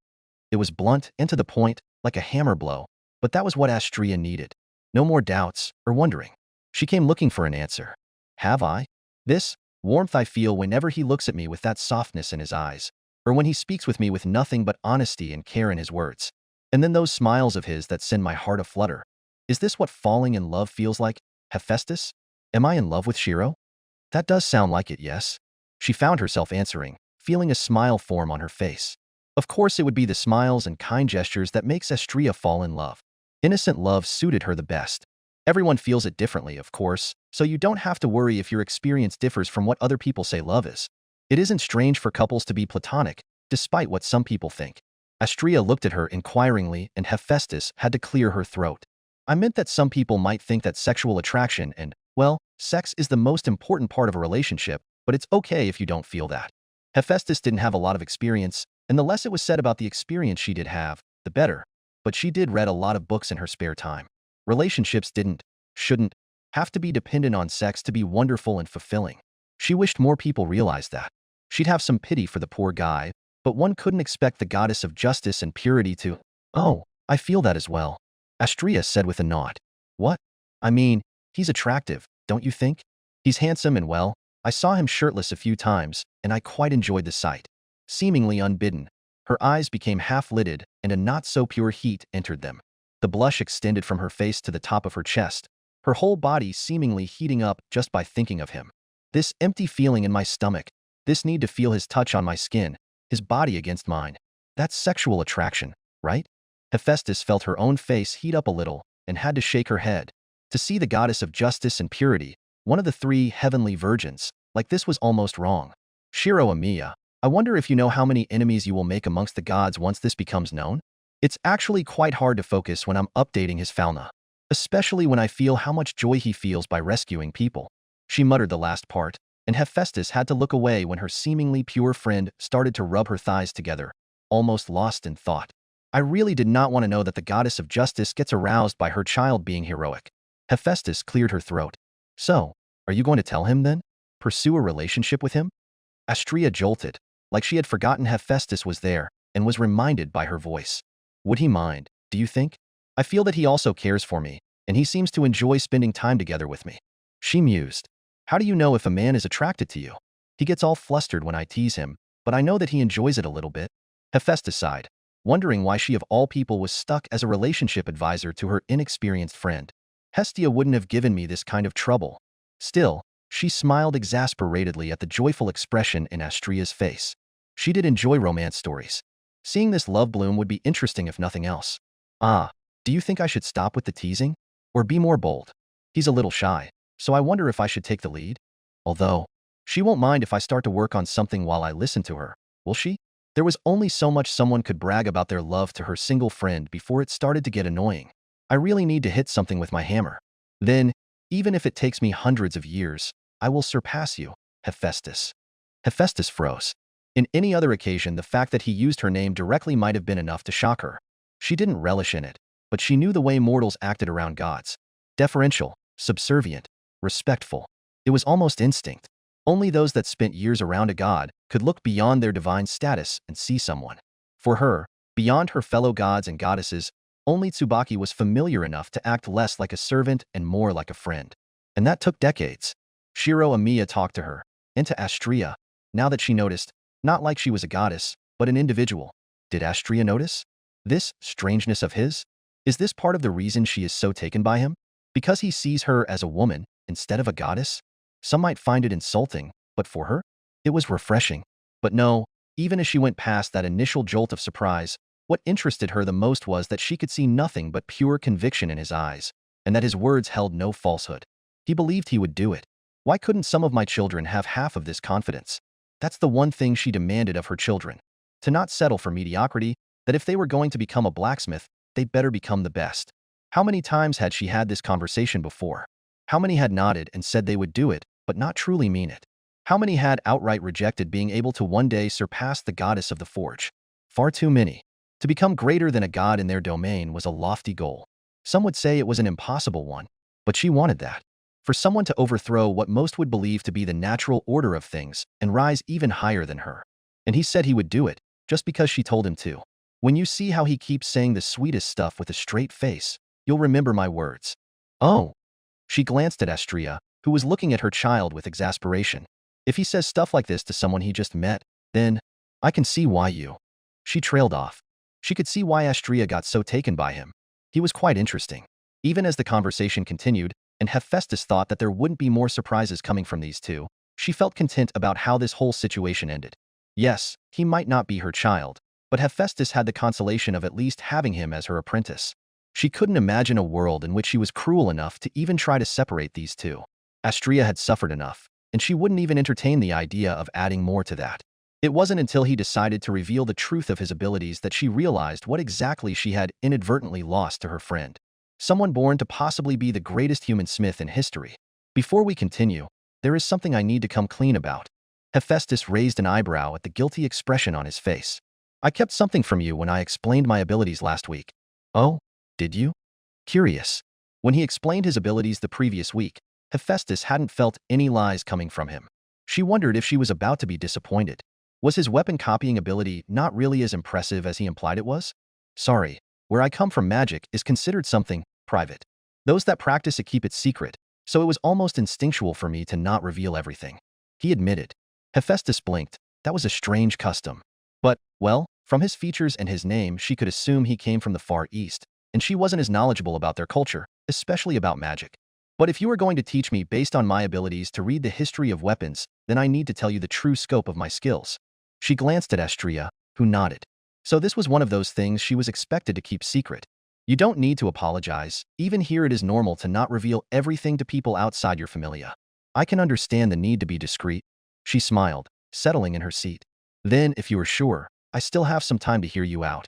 Speaker 2: It was blunt and to the point, like a hammer blow, but that was what Astria needed. No more doubts or wondering. She came looking for an answer. Have I? This warmth I feel whenever he looks at me with that softness in his eyes, or when he speaks with me with nothing but honesty and care in his words. And then those smiles of his that send my heart aflutter. Is this what falling in love feels like, Hephaestus? Am I in love with Shirou? That does sound like it, yes. She found herself answering, feeling a smile form on her face. Of course it would be the smiles and kind gestures that makes Astria fall in love. Innocent love suited her the best. Everyone feels it differently, of course, so you don't have to worry if your experience differs from what other people say love is. It isn't strange for couples to be platonic, despite what some people think. Astria looked at her inquiringly, and Hephaestus had to clear her throat. I meant that some people might think that sexual attraction and, well, sex is the most important part of a relationship, but it's okay if you don't feel that. Hephaestus didn't have a lot of experience, and the less it was said about the experience she did have, the better. But she did read a lot of books in her spare time. Relationships shouldn't have to be dependent on sex to be wonderful and fulfilling. She wished more people realized that. She'd have some pity for the poor guy, but one couldn't expect the goddess of justice and purity to— "Oh, I feel that as well," Astria said with a nod. "What? I mean, he's attractive, don't you think? He's handsome and well, I saw him shirtless a few times, and I quite enjoyed the sight." Seemingly unbidden, her eyes became half-lidded and a not-so-pure heat entered them. The blush extended from her face to the top of her chest, her whole body seemingly heating up just by thinking of him. This empty feeling in my stomach, this need to feel his touch on my skin, his body against mine. That's sexual attraction, right? Hephaestus felt her own face heat up a little and had to shake her head. To see the goddess of justice and purity, one of the three heavenly virgins, like this was almost wrong. Shirou Amiya, I wonder if you know how many enemies you will make amongst the gods once this becomes known? It's actually quite hard to focus when I'm updating his fauna, especially when I feel how much joy he feels by rescuing people. She muttered the last part, and Hephaestus had to look away when her seemingly pure friend started to rub her thighs together, almost lost in thought. I really did not want to know that the goddess of justice gets aroused by her child being heroic. Hephaestus cleared her throat. So, are you going to tell him then? Pursue a relationship with him? Astria jolted, like she had forgotten Hephaestus was there, and was reminded by her voice. Would he mind, do you think? I feel that he also cares for me, and he seems to enjoy spending time together with me. She mused. How do you know if a man is attracted to you? He gets all flustered when I tease him, but I know that he enjoys it a little bit. Hephaestus sighed, wondering why she of all people was stuck as a relationship advisor to her inexperienced friend. Hestia wouldn't have given me this kind of trouble. Still, she smiled exasperatedly at the joyful expression in Astria's face. She did enjoy romance stories. Seeing this love bloom would be interesting if nothing else. Ah, do you think I should stop with the teasing? Or be more bold? He's a little shy, so I wonder if I should take the lead? Although, she won't mind if I start to work on something while I listen to her, will she? There was only so much someone could brag about their love to her single friend before it started to get annoying. I really need to hit something with my hammer. Then, even if it takes me hundreds of years, I will surpass you, Hephaestus. Hephaestus froze. In any other occasion, the fact that he used her name directly might have been enough to shock her. She didn't relish in it, but she knew the way mortals acted around gods. Deferential, subservient, respectful. It was almost instinct. Only those that spent years around a god could look beyond their divine status and see someone. For her, beyond her fellow gods and goddesses, only Tsubaki was familiar enough to act less like a servant and more like a friend. And that took decades. Shirou Amiya talked to her, and to Astria, now that she noticed, not like she was a goddess, but an individual. Did Astria notice? This strangeness of his? Is this part of the reason she is so taken by him? Because he sees her as a woman instead of a goddess? Some might find it insulting, but for her, it was refreshing. But no, even as she went past that initial jolt of surprise, what interested her the most was that she could see nothing but pure conviction in his eyes, and that his words held no falsehood. He believed he would do it. Why couldn't some of my children have half of this confidence? That's the one thing she demanded of her children. To not settle for mediocrity, that if they were going to become a blacksmith, they'd better become the best. How many times had she had this conversation before? How many had nodded and said they would do it, but not truly mean it? How many had outright rejected being able to one day surpass the goddess of the forge? Far too many. To become greater than a god in their domain was a lofty goal. Some would say it was an impossible one, but she wanted that. For someone to overthrow what most would believe to be the natural order of things and rise even higher than her. And he said he would do it, just because she told him to. When you see how he keeps saying the sweetest stuff with a straight face, you'll remember my words. Oh. She glanced at Astria, who was looking at her child with exasperation. If he says stuff like this to someone he just met, then I can see why you. She trailed off. She could see why Astria got so taken by him. He was quite interesting. Even as the conversation continued, and Hephaestus thought that there wouldn't be more surprises coming from these two, she felt content about how this whole situation ended. Yes, he might not be her child, but Hephaestus had the consolation of at least having him as her apprentice. She couldn't imagine a world in which she was cruel enough to even try to separate these two. Astria had suffered enough, and she wouldn't even entertain the idea of adding more to that. It wasn't until he decided to reveal the truth of his abilities that she realized what exactly she had inadvertently lost to her friend. Someone born to possibly be the greatest human smith in history. Before we continue, there is something I need to come clean about. Hephaestus raised an eyebrow at the guilty expression on his face. I kept something from you when I explained my abilities last week. Oh, did you? Curious. When he explained his abilities the previous week, Hephaestus hadn't felt any lies coming from him. She wondered if she was about to be disappointed. Was his weapon copying ability not really as impressive as he implied it was? Sorry, where I come from, magic is considered something private. Those that practice it keep it secret, so it was almost instinctual for me to not reveal everything. He admitted. Hephaestus blinked. That was a strange custom. But, well, from his features and his name, she could assume he came from the Far East, and she wasn't as knowledgeable about their culture, especially about magic. But if you are going to teach me based on my abilities to read the history of weapons, then I need to tell you the true scope of my skills. She glanced at Astrea, who nodded. So this was one of those things she was expected to keep secret. You don't need to apologize. Even here it is normal to not reveal everything to people outside your familia. I can understand the need to be discreet. She smiled, settling in her seat. Then, if you are sure, I still have some time to hear you out.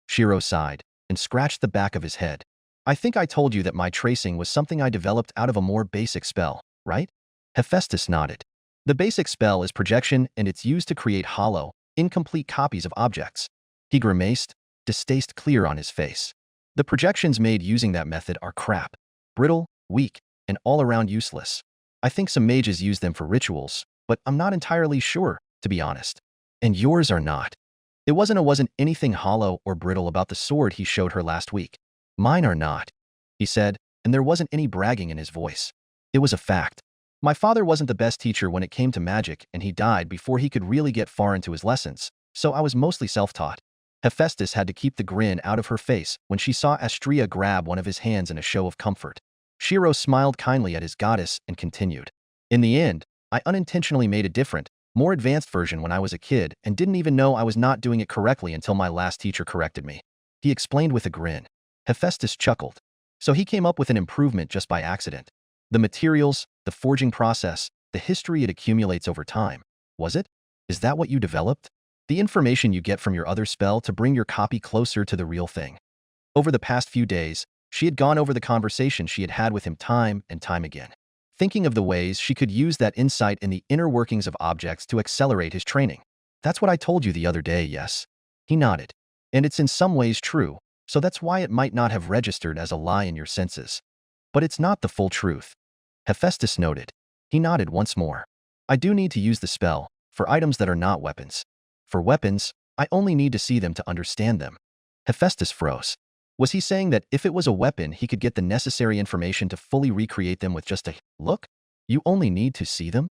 Speaker 2: Shirou sighed and scratched the back of his head. I think I told you that my tracing was something I developed out of a more basic spell, right? Hephaestus nodded. The basic spell is projection, and it's used to create hollow, incomplete copies of objects. He grimaced, distaste clear on his face. The projections made using that method are crap, brittle, weak, and all around useless. I think some mages use them for rituals, but I'm not entirely sure, to be honest. And yours are not. It wasn't anything hollow or brittle about the sword he showed her last week. Mine are not, he said, and there wasn't any bragging in his voice. It was a fact. My father wasn't the best teacher when it came to magic, and he died before he could really get far into his lessons, so I was mostly self-taught. Hephaestus had to keep the grin out of her face when she saw Astrea grab one of his hands in a show of comfort. Shirou smiled kindly at his goddess and continued. In the end, I unintentionally made a different, more advanced version when I was a kid and didn't even know I was not doing it correctly until my last teacher corrected me. He explained with a grin. Hephaestus chuckled. So he came up with an improvement just by accident. The materials, the forging process, the history it accumulates over time. Was it? Is that what you developed? The information you get from your other spell to bring your copy closer to the real thing. Over the past few days, she had gone over the conversation she had had with him time and time again, thinking of the ways she could use that insight in the inner workings of objects to accelerate his training. That's what I told you the other day, yes? He nodded. And it's in some ways true, so that's why it might not have registered as a lie in your senses. But it's not the full truth. Hephaestus noted. He nodded once more. I do need to use the spell for items that are not weapons. For weapons, I only need to see them to understand them. Hephaestus froze. Was he saying that if it was a weapon, he could get the necessary information to fully recreate them with just a look? You only need to see them?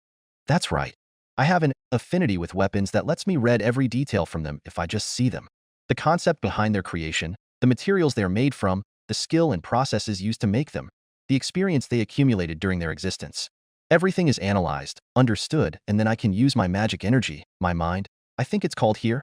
Speaker 2: That's right. I have an affinity with weapons that lets me read every detail from them if I just see them. The concept behind their creation, the materials they are made from, the skill and processes used to make them, the experience they accumulated during their existence. Everything is analyzed, understood, and then I can use my magic energy, my mind, I think it's called here,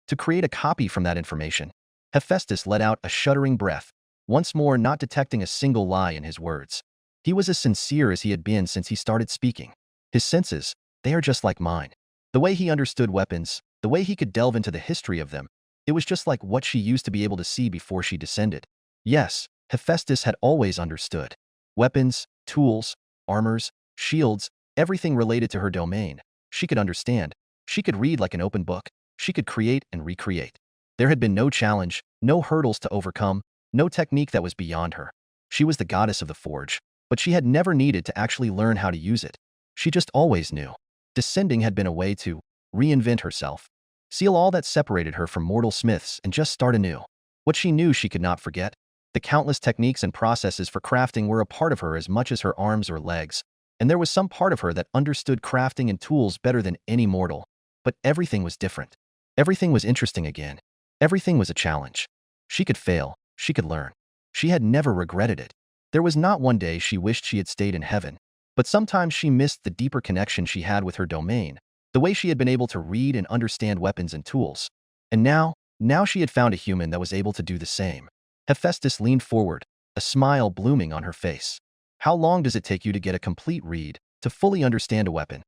Speaker 2: to create a copy from that information. Hephaestus let out a shuddering breath, once more not detecting a single lie in his words. He was as sincere as he had been since he started speaking. His senses, they are just like mine. The way he understood weapons, the way he could delve into the history of them, it was just like what she used to be able to see before she descended. Yes, Hephaestus had always understood. Weapons, tools, armors, shields, everything related to her domain. She could understand. She could read like an open book. She could create and recreate. There had been no challenge, no hurdles to overcome, no technique that was beyond her. She was the goddess of the forge, but she had never needed to actually learn how to use it. She just always knew. Descending had been a way to reinvent herself, seal all that separated her from mortal smiths and just start anew. What she knew she could not forget. The countless techniques and processes for crafting were a part of her as much as her arms or legs, and there was some part of her that understood crafting and tools better than any mortal. But everything was different. Everything was interesting again. Everything was a challenge. She could fail. She could learn. She had never regretted it. There was not one day she wished she had stayed in heaven, but sometimes she missed the deeper connection she had with her domain, the way she had been able to read and understand weapons and tools. And now she had found a human that was able to do the same. Hephaestus leaned forward, a smile blooming on her face. How long does it take you to get a complete read, to fully understand a weapon?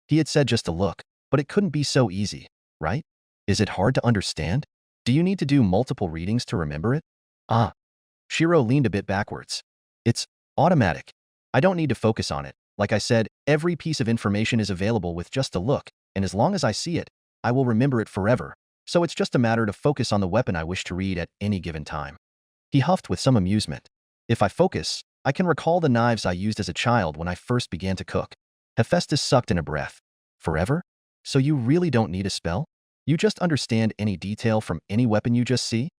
Speaker 2: He had said just a look, but it couldn't be so easy, right? Is it hard to understand? Do you need to do multiple readings to remember it? Ah. Shirou leaned a bit backwards. It's automatic. I don't need to focus on it. Like I said, every piece of information is available with just a look, and as long as I see it, I will remember it forever. So it's just a matter to focus on the weapon I wish to read at any given time. He huffed with some amusement. If I focus, I can recall the knives I used as a child when I first began to cook. Hephaestus sucked in a breath. Forever? So you really don't need a spell? You just understand any detail from any weapon you just see?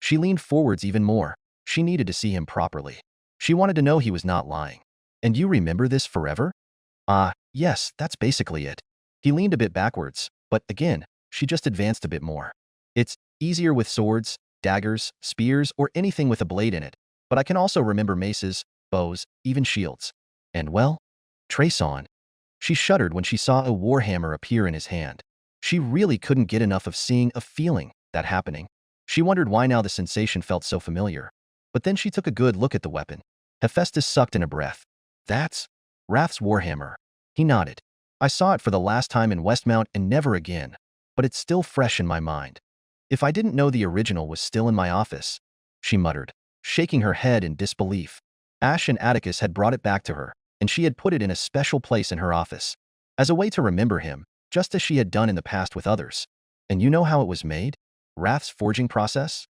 Speaker 2: She leaned forwards even more. She needed to see him properly. She wanted to know he was not lying. And you remember this forever? Yes, that's basically it. He leaned a bit backwards, but again, she just advanced a bit more. It's easier with swords, daggers, spears, or anything with a blade in it, but I can also remember maces, bows, even shields. And well, trace on. She shuddered when she saw a warhammer appear in his hand. She really couldn't get enough of seeing a feeling that happening. She wondered why now the sensation felt so familiar. But then she took a good look at the weapon. Hephaestus sucked in a breath. That's Wrath's warhammer. He nodded. I saw it for the last time in Westmount and never again, but it's still fresh in my mind. If I didn't know the original was still in my office, she muttered, shaking her head in disbelief. Ash and Atticus had brought it back to her, and she had put it in a special place in her office, as a way to remember him, just as she had done in the past with others. And you know how it was made? Wrath's forging process?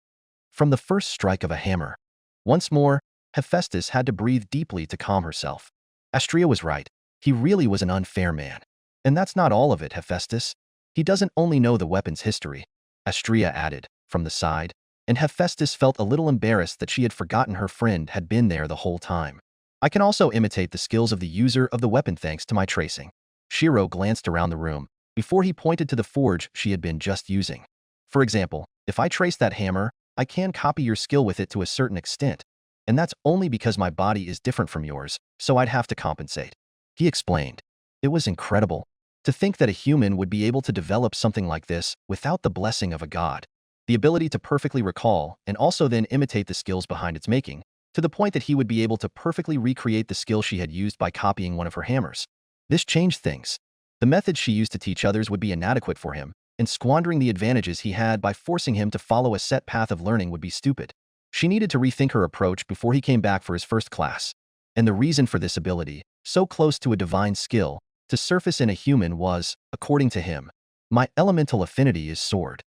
Speaker 2: From the first strike of a hammer. Once more, Hephaestus had to breathe deeply to calm herself. Astrea was right. He really was an unfair man. And that's not all of it, Hephaestus. He doesn't only know the weapon's history, Astrea added, from the side, and Hephaestus felt a little embarrassed that she had forgotten her friend had been there the whole time. I can also imitate the skills of the user of the weapon thanks to my tracing. Shirou glanced around the room before he pointed to the forge she had been just using. For example, if I trace that hammer, I can copy your skill with it to a certain extent, and that's only because my body is different from yours, so I'd have to compensate. He explained. It was incredible. To think that a human would be able to develop something like this without the blessing of a god. The ability to perfectly recall and also then imitate the skills behind its making, to the point that he would be able to perfectly recreate the skill she had used by copying one of her hammers. This changed things. The methods she used to teach others would be inadequate for him, and squandering the advantages he had by forcing him to follow a set path of learning would be stupid. She needed to rethink her approach before he came back for his first class. And the reason for this ability, so close to a divine skill, to surface in a human was, according to him, my elemental affinity is sword.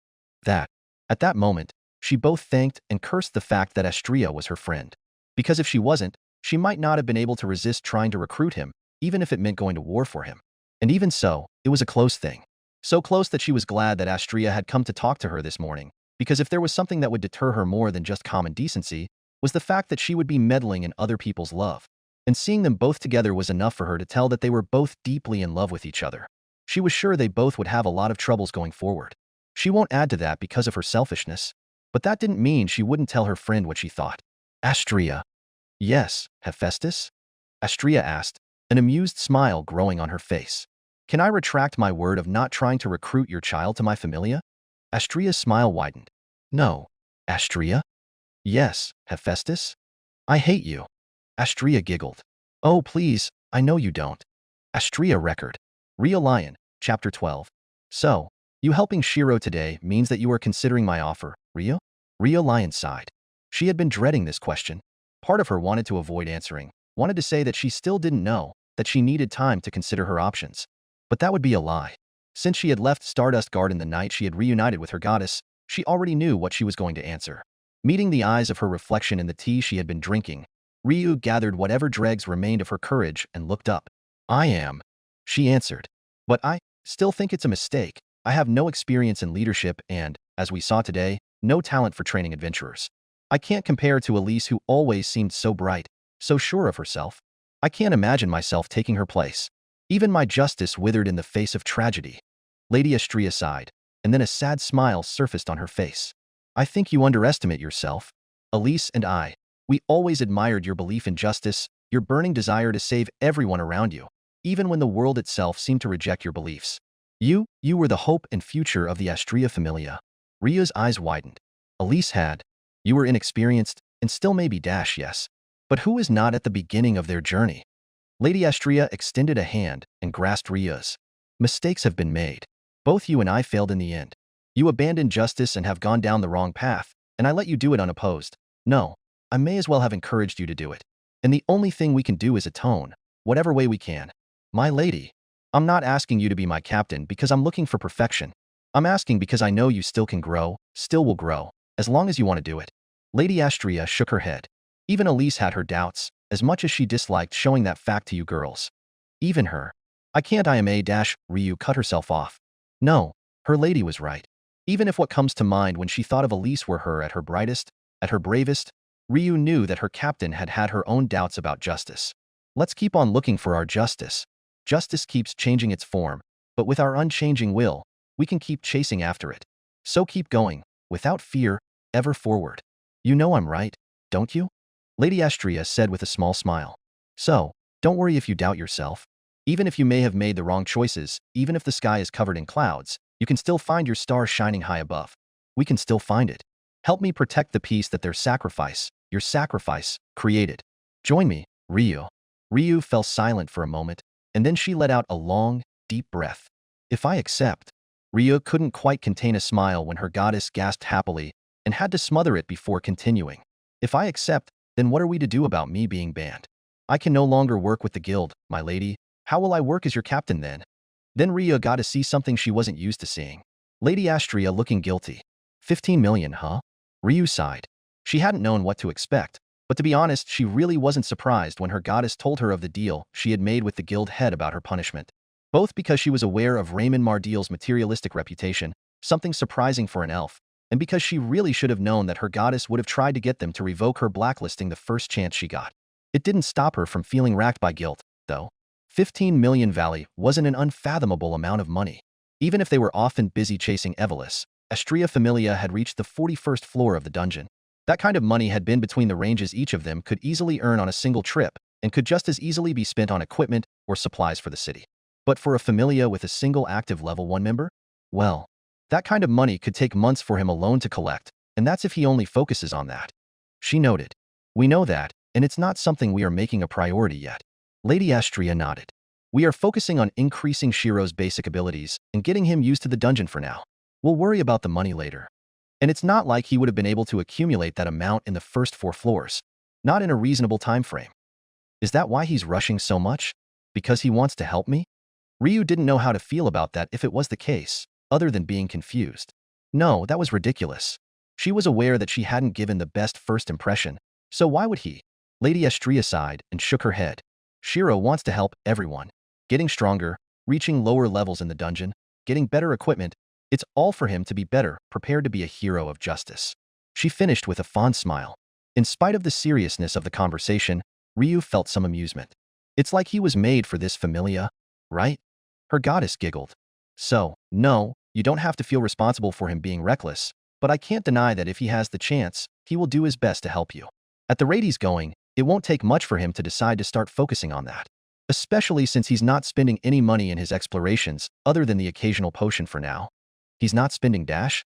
Speaker 2: At that moment, she both thanked and cursed the fact that Astrea was her friend. Because if she wasn't, she might not have been able to resist trying to recruit him, even if it meant going to war for him. And even so, it was a close thing. So close that she was glad that Astrea had come to talk to her this morning, because if there was something that would deter her more than just common decency, was the fact that she would be meddling in other people's love. And seeing them both together was enough for her to tell that they were both deeply in love with each other. She was sure they both would have a lot of troubles going forward. She won't add to that because of her selfishness, but that didn't mean she wouldn't tell her friend what she thought. Astrea. Yes, Hephaestus? Astrea asked, an amused smile growing on her face. Can I retract my word of not trying to recruit your child to my familia? Astrea's smile widened. No. Astrea? Yes, Hephaestus? I hate you. Astrea giggled. Oh, please, I know you don't. Astrea record. Real Lion, Chapter 12. So, you helping Shirou today means that you are considering my offer, Rio? Rio Lion sighed. She had been dreading this question. Part of her wanted to avoid answering, wanted to say that she still didn't know, that she needed time to consider her options. But that would be a lie. Since she had left Stardust Garden the night she had reunited with her goddess, she already knew what she was going to answer. Meeting the eyes of her reflection in the tea she had been drinking, Ryu gathered whatever dregs remained of her courage and looked up. I am, she answered. But I still think it's a mistake. I have no experience in leadership and, as we saw today, no talent for training adventurers. I can't compare to Elise who always seemed so bright, so sure of herself. I can't imagine myself taking her place. Even my justice withered in the face of tragedy. Lady Astrea sighed, and then a sad smile surfaced on her face. I think you underestimate yourself. Elise and I, we always admired your belief in justice, your burning desire to save everyone around you, even when the world itself seemed to reject your beliefs. You were the hope and future of the Astrea Familia. Ria's eyes widened. Elise had. You were inexperienced, and still maybe dash yes. But who is not at the beginning of their journey? Lady Astrea extended a hand and grasped Ria's. Mistakes have been made. Both you and I failed in the end. You abandoned justice and have gone down the wrong path, and I let you do it unopposed. No, I may as well have encouraged you to do it. And the only thing we can do is atone, whatever way we can. My lady, I'm not asking you to be my captain because I'm looking for perfection. I'm asking because I know you still can grow, still will grow, as long as you want to do it. Lady Astrea shook her head. Even Elise had her doubts, as much as she disliked showing that fact to you girls. Even her. I can't Ryu cut herself off. No, her lady was right. Even if what comes to mind when she thought of Elise were her at her brightest, at her bravest, Ryu knew that her captain had had her own doubts about justice. Let's keep on looking for our justice. Justice keeps changing its form, but with our unchanging will, we can keep chasing after it. So keep going, without fear, ever forward. You know I'm right, don't you? Lady Astrea said with a small smile. So, don't worry if you doubt yourself. Even if you may have made the wrong choices, even if the sky is covered in clouds, you can still find your star shining high above. We can still find it. Help me protect the peace that your sacrifice, created. Join me, Ryu. Ryu fell silent for a moment, and then she let out a long, deep breath. If I accept. Ryu couldn't quite contain a smile when her goddess gasped happily and had to smother it before continuing. If I accept, then what are we to do about me being banned? I can no longer work with the guild, my lady. How will I work as your captain then? Then Ryu got to see something she wasn't used to seeing. Lady Astrea looking guilty. 15 million, huh? Ryu sighed. She hadn't known what to expect, but to be honest, she really wasn't surprised when her goddess told her of the deal she had made with the guild head about her punishment. Both because she was aware of Raymond Mardiel's materialistic reputation, something surprising for an elf, and because she really should have known that her goddess would have tried to get them to revoke her blacklisting the first chance she got. It didn't stop her from feeling racked by guilt, though. 15 million Valley wasn't an unfathomable amount of money. Even if they were often busy chasing Evelis, Astrea Familia had reached the 41st floor of the dungeon. That kind of money had been between the ranges each of them could easily earn on a single trip, and could just as easily be spent on equipment or supplies for the city. But for a Familia with a single active level 1 member? Well, that kind of money could take months for him alone to collect, and that's if he only focuses on that. She noted. We know that, and it's not something we are making a priority yet. Lady Astrea nodded. We are focusing on increasing Shirou's basic abilities and getting him used to the dungeon for now. We'll worry about the money later. And it's not like he would have been able to accumulate that amount in the first 4 floors. Not in a reasonable time frame. Is that why he's rushing so much? Because he wants to help me? Ryu didn't know how to feel about that if it was the case, other than being confused. No, that was ridiculous. She was aware that she hadn't given the best first impression, so why would he? Lady Astrea sighed and shook her head. Shirou wants to help everyone. Getting stronger, reaching lower levels in the dungeon, getting better equipment, it's all for him to be better, prepared to be a hero of justice. She finished with a fond smile. In spite of the seriousness of the conversation, Ryu felt some amusement. It's like he was made for this Familia, right? Her goddess giggled. So, no, you don't have to feel responsible for him being reckless, but I can't deny that if he has the chance, he will do his best to help you. At the rate he's going, it won't take much for him to decide to start focusing on that. Especially since he's not spending any money in his explorations other than the occasional potion for now. He's not spending dash?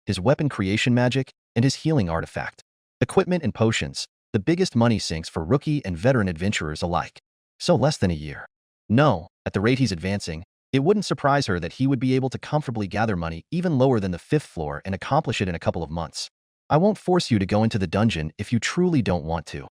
Speaker 2: His weapon creation magic and his healing artifact. Equipment and potions, the biggest money sinks for rookie and veteran adventurers alike. So less than a year. No, at the rate he's advancing, it wouldn't surprise her that he would be able to comfortably gather money even lower than the 5th floor and accomplish it in a couple of months. I won't force you to go into the dungeon if you truly don't want to.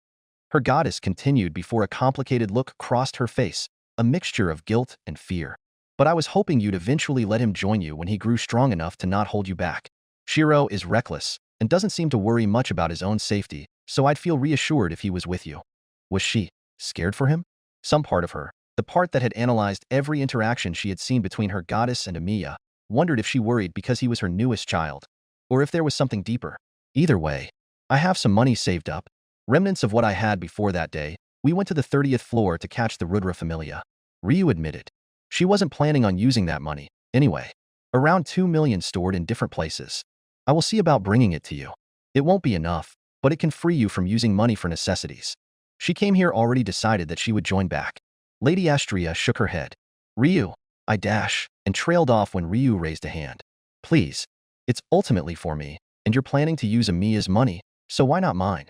Speaker 2: Her goddess continued before a complicated look crossed her face, a mixture of guilt and fear. But I was hoping you'd eventually let him join you when he grew strong enough to not hold you back. Shirou is reckless and doesn't seem to worry much about his own safety, so I'd feel reassured if he was with you. Was she scared for him? Some part of her, the part that had analyzed every interaction she had seen between her goddess and Emiya, wondered if she worried because he was her newest child, or if there was something deeper. Either way, I have some money saved up. Remnants of what I had before that day. We went to the 30th floor to catch the Rudra Familia. Ryu admitted. She wasn't planning on using that money, anyway. Around 2 million stored in different places. I will see about bringing it to you. It won't be enough, but it can free you from using money for necessities. She came here already decided that she would join back. Lady Astrea shook her head. Ryu, I dash, and trailed off when Ryu raised a hand. Please, it's ultimately for me, and you're planning to use Amiya's money, so why not mine?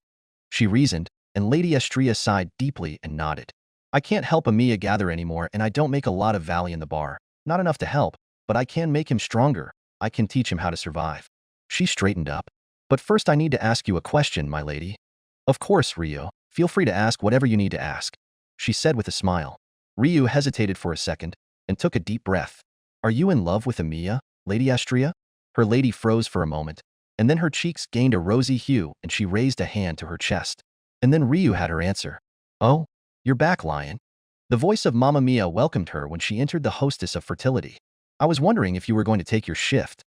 Speaker 2: She reasoned, and Lady Astrea sighed deeply and nodded. I can't help Amiya gather anymore, and I don't make a lot of Valley in the bar. Not enough to help, but I can make him stronger. I can teach him how to survive. She straightened up. But first I need to ask you a question, my lady. Of course, Ryu. Feel free to ask whatever you need to ask, she said with a smile. Ryu hesitated for a second and took a deep breath. Are you in love with Amiya, Lady Astrea? Her lady froze for a moment, and then her cheeks gained a rosy hue and she raised a hand to her chest. And then Ryu had her answer. Oh? You're back, Lion. The voice of Mamma Mia welcomed her when she entered the hostess of fertility. I was wondering if you were going to take your shift.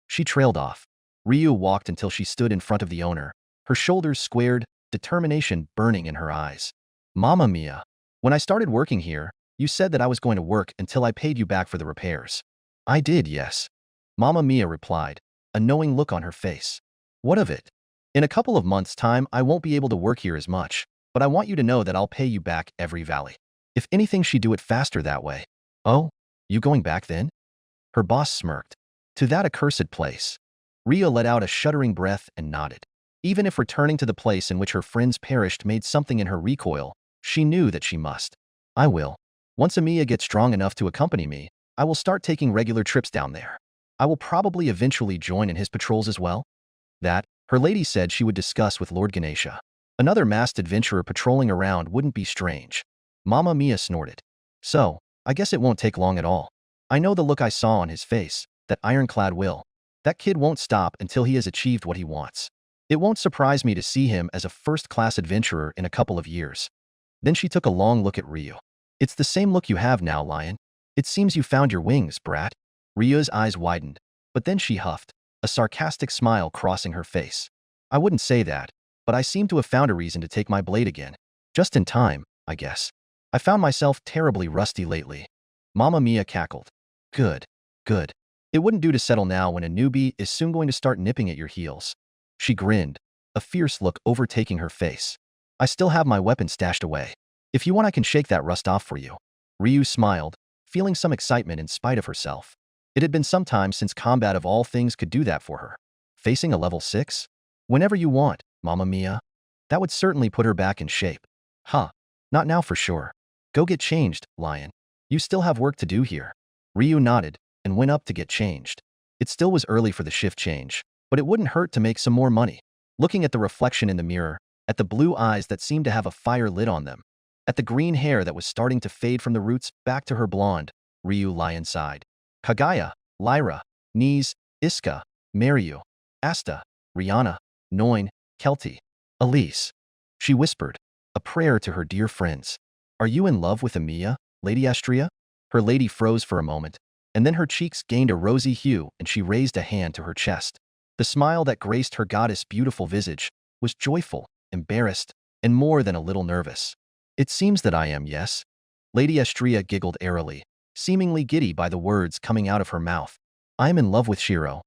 Speaker 2: She trailed off. Ryu walked until she stood in front of the owner, her shoulders squared, determination burning in her eyes. Mamma mia. When I started working here, you said that I was going to work until I paid you back for the repairs. I did, yes. Mamma mia replied, a knowing look on her face. What of it? In a couple of months' time, I won't be able to work here as much, but I want you to know that I'll pay you back every valley. If anything, she'd do it faster that way. Oh, you going back then? Her boss smirked. To that accursed place. Ryo let out a shuddering breath and nodded. Even if returning to the place in which her friends perished made something in her recoil, she knew that she must. I will. Once Amiya gets strong enough to accompany me, I will start taking regular trips down there. I will probably eventually join in his patrols as well. That, her lady said she would discuss with Lord Ganesha. Another masked adventurer patrolling around wouldn't be strange. Mamma Mia snorted. So, I guess it won't take long at all. I know the look I saw on his face, that ironclad will. That kid won't stop until he has achieved what he wants. It won't surprise me to see him as a first-class adventurer in a couple of years. Then she took a long look at Ryu. It's the same look you have now, Lion. It seems you found your wings, brat. Ryu's eyes widened, but then she huffed, a sarcastic smile crossing her face. I wouldn't say that, but I seem to have found a reason to take my blade again. Just in time, I guess. I found myself terribly rusty lately. Mamma Mia cackled. Good. It wouldn't do to settle now when a newbie is soon going to start nipping at your heels. She grinned, a fierce look overtaking her face. I still have my weapon stashed away. If you want, I can shake that rust off for you. Ryu smiled, feeling some excitement in spite of herself. It had been some time since combat of all things could do that for her. Facing a level 6? Whenever you want, Mamma Mia. That would certainly put her back in shape. Huh. Not now for sure. Go get changed, Lion. You still have work to do here. Ryu nodded and went up to get changed. It still was early for the shift change, but it wouldn't hurt to make some more money. Looking at the reflection in the mirror, at the blue eyes that seemed to have a fire lit on them, at the green hair that was starting to fade from the roots back to her blonde, Ryu Lion sighed. Kagaya, Lyra, Nise, Iska, Mariu, Asta, Rihanna, Noin, Kelty, Elise. She whispered, a prayer to her dear friends. Are you in love with Amiya, Lady Astria? Her lady froze for a moment, and then her cheeks gained a rosy hue and she raised a hand to her chest. The smile that graced her goddess' beautiful visage was joyful, embarrassed, and more than a little nervous. It seems that I am, yes. Lady Astria giggled airily, seemingly giddy by the words coming out of her mouth. I am in love with Shirou.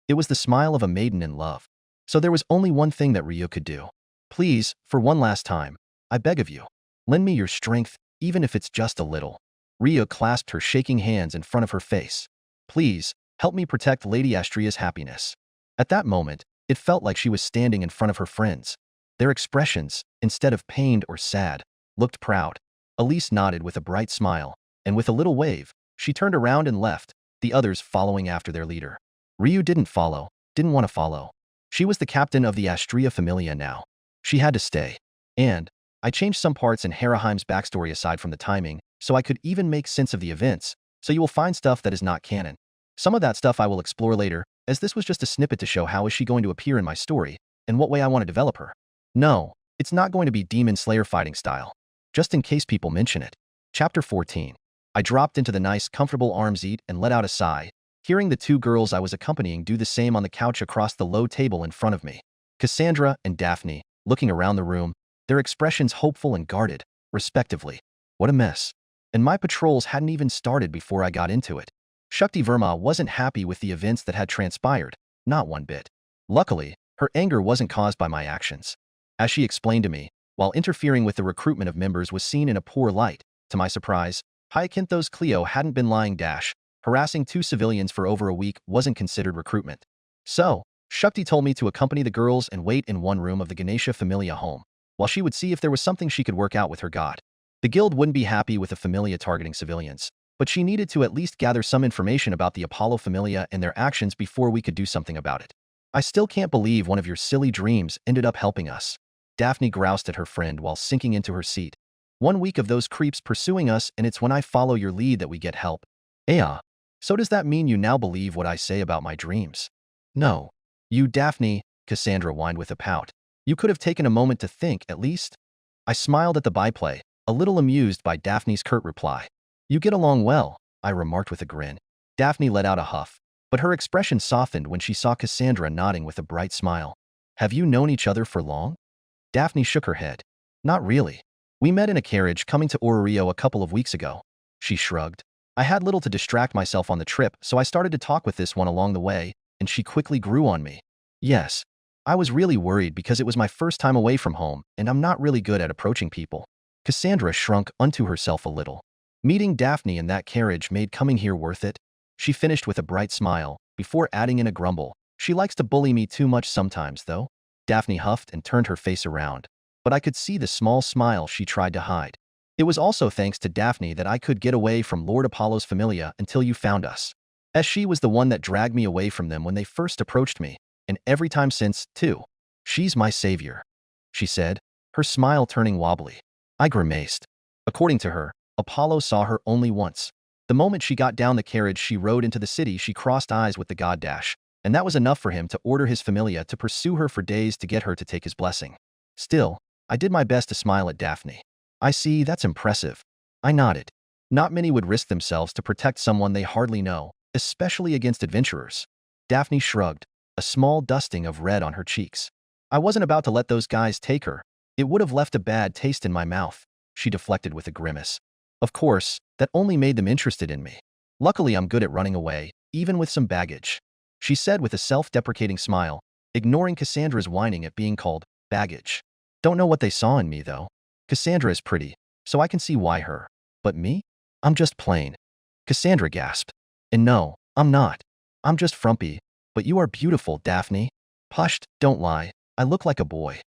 Speaker 2: It was the smile of a maiden in love. So there was only one thing that Ryu could do. Please, for one last time, I beg of you, lend me your strength, even if it's just a little. Ryu clasped her shaking hands in front of her face. Please, help me protect Lady Astria's happiness. At that moment, it felt like she was standing in front of her friends. Their expressions, instead of pained or sad, looked proud. Elise nodded with a bright smile, and with a little wave, she turned around and left, the others following after their leader. Ryu didn't want to follow. She was the captain of the Astria Familia now. She had to stay. And I changed some parts in Haraheim's backstory aside from the timing, so I could even make sense of the events, so you will find stuff that is not canon. Some of that stuff I will explore later, as this was just a snippet to show how is she going to appear in my story, and what way I want to develop her. No, it's not going to be Demon Slayer fighting style. Just in case people mention it. Chapter 14. I dropped into the nice, comfortable arms eat and let out a sigh, hearing the two girls I was accompanying do the same on the couch across the low table in front of me. Cassandra and Daphne, looking around the room, their expressions hopeful and guarded, respectively. What a mess. And my patrols hadn't even started before I got into it. Shakti Verma wasn't happy with the events that had transpired, not one bit. Luckily, her anger wasn't caused by my actions. As she explained to me, while interfering with the recruitment of members was seen in a poor light, to my surprise, Hyacinthos Cleo hadn't been lying dash. Harassing 2 civilians for over a week wasn't considered recruitment. So, Shakti told me to accompany the girls and wait in one room of the Ganesha Familia home, while she would see if there was something she could work out with her god. The guild wouldn't be happy with the Familia targeting civilians, but she needed to at least gather some information about the Apollo Familia and their actions before we could do something about it. I still can't believe one of your silly dreams ended up helping us. Daphne groused at her friend while sinking into her seat. 1 week of those creeps pursuing us, and it's when I follow your lead that we get help. So does that mean you now believe what I say about my dreams? No. You, Daphne, Cassandra whined with a pout. You could have taken a moment to think, at least. I smiled at the byplay, a little amused by Daphne's curt reply. You get along well. I remarked with a grin. Daphne let out a huff, but her expression softened when she saw Cassandra nodding with a bright smile. Have you known each other for long? Daphne shook her head. Not really. We met in a carriage coming to Orario a couple of weeks ago. She shrugged. I had little to distract myself on the trip, so I started to talk with this one along the way, and she quickly grew on me. Yes. I was really worried because it was my first time away from home, and I'm not really good at approaching people. Cassandra shrunk unto herself a little. Meeting Daphne in that carriage made coming here worth it. She finished with a bright smile, before adding in a grumble. She likes to bully me too much sometimes, though. Daphne huffed and turned her face around, but I could see the small smile she tried to hide. It was also thanks to Daphne that I could get away from Lord Apollo's familia until you found us. As she was the one that dragged me away from them when they first approached me, and every time since, too. She's my savior, she said, her smile turning wobbly. I grimaced. According to her, Apollo saw her only once. The moment she got down the carriage she rode into the city, she crossed eyes with the god Dash, and that was enough for him to order his familia to pursue her for days to get her to take his blessing. Still, I did my best to smile at Daphne. I see, that's impressive. I nodded. Not many would risk themselves to protect someone they hardly know, especially against adventurers. Daphne shrugged, a small dusting of red on her cheeks. I wasn't about to let those guys take her. It would have left a bad taste in my mouth. She deflected with a grimace. Of course, that only made them interested in me. Luckily, I'm good at running away, even with some baggage, she said with a self-deprecating smile, ignoring Cassandra's whining at being called baggage. Don't know what they saw in me, though. Cassandra is pretty, so I can see why her. But me? I'm just plain. Cassandra gasped. And no, I'm not. I'm just frumpy. But you are beautiful, Daphne. Pushed, don't lie. I look like a boy.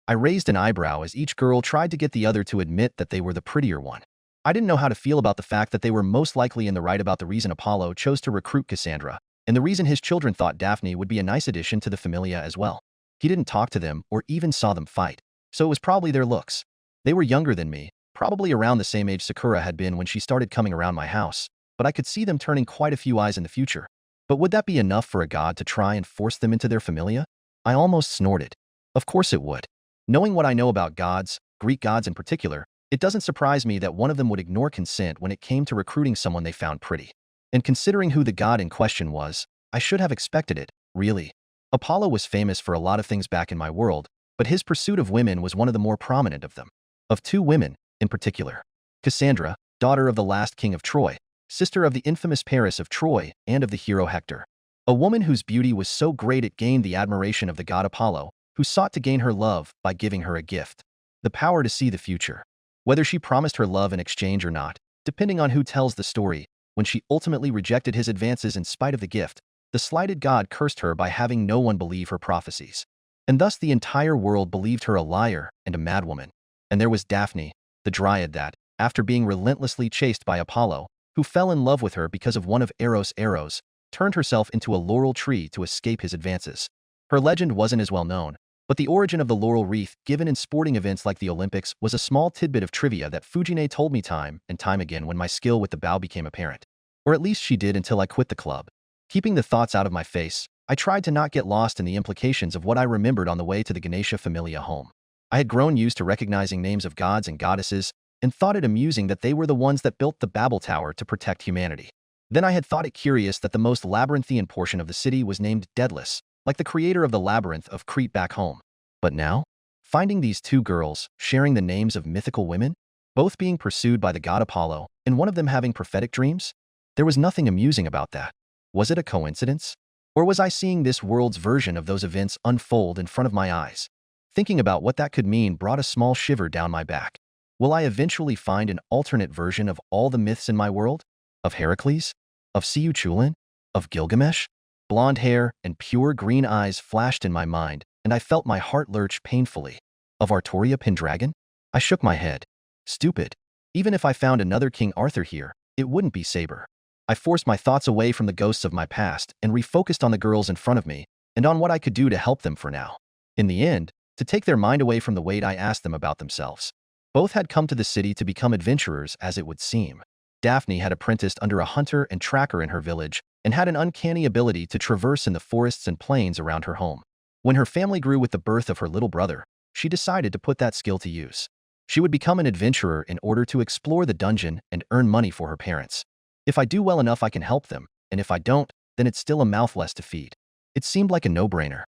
Speaker 2: I raised an eyebrow as each girl tried to get the other to admit that they were the prettier one. I didn't know how to feel about the fact that they were most likely in the right about the reason Apollo chose to recruit Cassandra, and the reason his children thought Daphne would be a nice addition to the familia as well. He didn't talk to them or even saw them fight, so it was probably their looks. They were younger than me, probably around the same age Sakura had been when she started coming around my house, but I could see them turning quite a few eyes in the future. But would that be enough for a god to try and force them into their familia? I almost snorted. Of course it would. Knowing what I know about gods, Greek gods in particular, it doesn't surprise me that one of them would ignore consent when it came to recruiting someone they found pretty. And considering who the god in question was, I should have expected it, really. Apollo was famous for a lot of things back in my world, but his pursuit of women was one of the more prominent of them. Of two women, in particular. Cassandra, daughter of the last king of Troy, sister of the infamous Paris of Troy and of the hero Hector. A woman whose beauty was so great it gained the admiration of the god Apollo, who sought to gain her love by giving her a gift. The power to see the future. Whether she promised her love in exchange or not, depending on who tells the story, when she ultimately rejected his advances in spite of the gift, the slighted god cursed her by having no one believe her prophecies. And thus the entire world believed her a liar and a madwoman. And there was Daphne, the dryad that, after being relentlessly chased by Apollo, who fell in love with her because of one of Eros' arrows, turned herself into a laurel tree to escape his advances. Her legend wasn't as well known, but the origin of the laurel wreath given in sporting events like the Olympics was a small tidbit of trivia that Fujine told me time and time again when my skill with the bow became apparent. Or at least she did until I quit the club. Keeping the thoughts out of my face, I tried to not get lost in the implications of what I remembered on the way to the Ganesha Familia home. I had grown used to recognizing names of gods and goddesses, and thought it amusing that they were the ones that built the Babel Tower to protect humanity. Then I had thought it curious that the most labyrinthian portion of the city was named Daedalus, like the creator of the labyrinth of Crete back home. But now, finding these two girls sharing the names of mythical women, both being pursued by the god Apollo, and one of them having prophetic dreams, there was nothing amusing about that. Was it a coincidence? Or was I seeing this world's version of those events unfold in front of my eyes? Thinking about what that could mean brought a small shiver down my back. Will I eventually find an alternate version of all the myths in my world? Of Heracles? Of Siu Chulin? Of Gilgamesh? Blonde hair and pure green eyes flashed in my mind, and I felt my heart lurch painfully. Of Artoria Pendragon? I shook my head. Stupid. Even if I found another King Arthur here, it wouldn't be Saber. I forced my thoughts away from the ghosts of my past and refocused on the girls in front of me and on what I could do to help them for now. In the end, to take their mind away from the weight I asked them about themselves. Both had come to the city to become adventurers, as it would seem. Daphne had apprenticed under a hunter and tracker in her village and had an uncanny ability to traverse in the forests and plains around her home. When her family grew with the birth of her little brother, she decided to put that skill to use. She would become an adventurer in order to explore the dungeon and earn money for her parents. If I do well enough, I can help them, and if I don't, then it's still a mouth less to feed. It seemed like a no-brainer.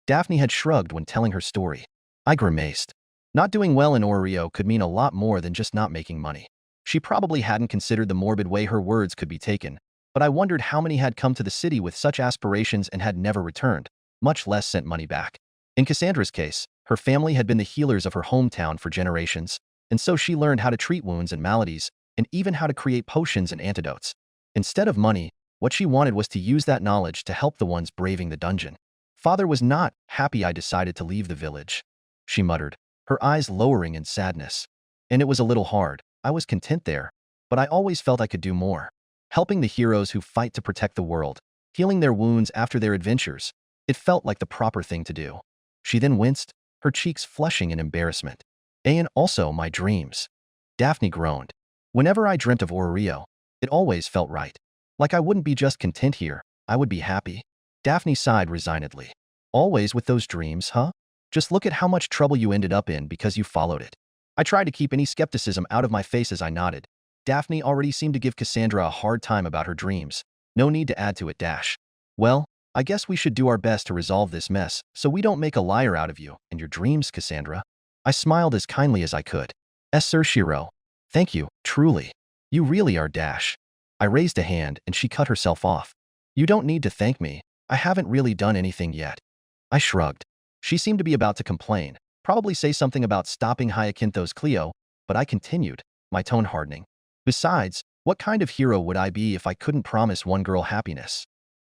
Speaker 2: Daphne had shrugged when telling her story. I grimaced. Not doing well in Orario could mean a lot more than just not making money. She probably hadn't considered the morbid way her words could be taken, but I wondered how many had come to the city with such aspirations and had never returned, much less sent money back. In Cassandra's case, her family had been the healers of her hometown for generations, and so she learned how to treat wounds and maladies, and even how to create potions and antidotes. Instead of money, what she wanted was to use that knowledge to help the ones braving the dungeon. Father was not happy I decided to leave the village, she muttered, her eyes lowering in sadness. And it was a little hard. I was content there, but I always felt I could do more. Helping the heroes who fight to protect the world, healing their wounds after their adventures, it felt like the proper thing to do. She then winced, her cheeks flushing in embarrassment. And also my dreams. Daphne groaned. Whenever I dreamt of Orario, it always felt right. Like I wouldn't be just content here, I would be happy. Daphne sighed resignedly. Always with those dreams, huh? Just look at how much trouble you ended up in because you followed it. I tried to keep any skepticism out of my face as I nodded. Daphne already seemed to give Cassandra a hard time about her dreams. No need to add to it. Well, I guess we should do our best to resolve this mess so we don't make a liar out of you and your dreams, Cassandra. I smiled as kindly as I could. Yes, sir, Shirou. Thank you, truly. You really are . I raised a hand and she cut herself off. You don't need to thank me. I haven't really done anything yet. I shrugged. She seemed to be about to complain, probably say something about stopping Hyacinthos Cleo, but I continued, my tone hardening. Besides, what kind of hero would I be if I couldn't promise one girl happiness?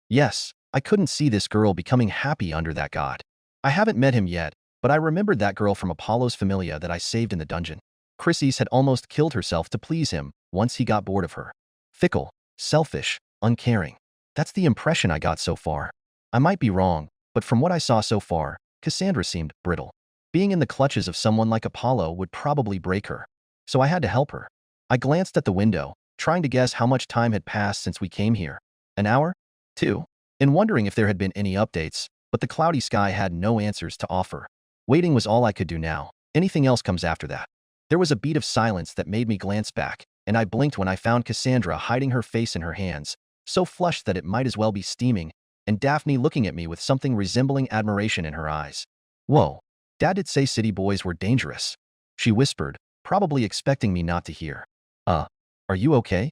Speaker 2: Yes, I couldn't see this girl becoming happy under that god. I haven't met him yet, but I remembered that girl from Apollo's Familia that I saved in the dungeon. Chrysis had almost killed herself to please him once he got bored of her. Fickle, selfish, uncaring. That's the impression I got so far. I might be wrong, but from what I saw so far, Cassandra seemed brittle. Being in the clutches of someone like Apollo would probably break her. So I had to help her. I glanced at the window, trying to guess how much time had passed since we came here. An hour? 2? And wondering if there had been any updates, but the cloudy sky had no answers to offer. Waiting was all I could do now. Anything else comes after that. There was a beat of silence that made me glance back, and I blinked when I found Cassandra hiding her face in her hands, so flushed that it might as well be steaming, and Daphne looking at me with something resembling admiration in her eyes. Whoa, Dad did say city boys were dangerous. She whispered, probably expecting me not to hear. Are you okay?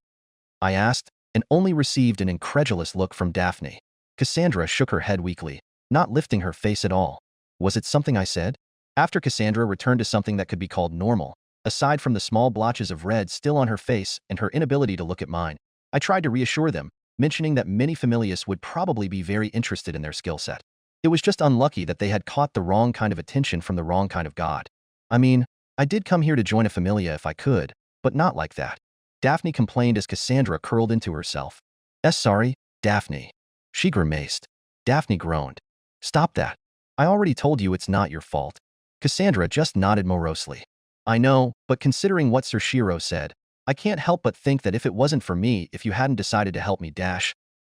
Speaker 2: I asked, and only received an incredulous look from Daphne. Cassandra shook her head weakly, not lifting her face at all. Was it something I said? After Cassandra returned to something that could be called normal, aside from the small blotches of red still on her face and her inability to look at mine, I tried to reassure them, mentioning that many familiars would probably be very interested in their skill set. It was just unlucky that they had caught the wrong kind of attention from the wrong kind of god. I mean, I did come here to join a familia if I could, but not like that. Daphne complained as Cassandra curled into herself. Sorry, Daphne. She grimaced. Daphne groaned. Stop that. I already told you it's not your fault. Cassandra just nodded morosely. I know, but considering what Sir Shirou said, I can't help but think that if it wasn't for me, if you hadn't decided to help me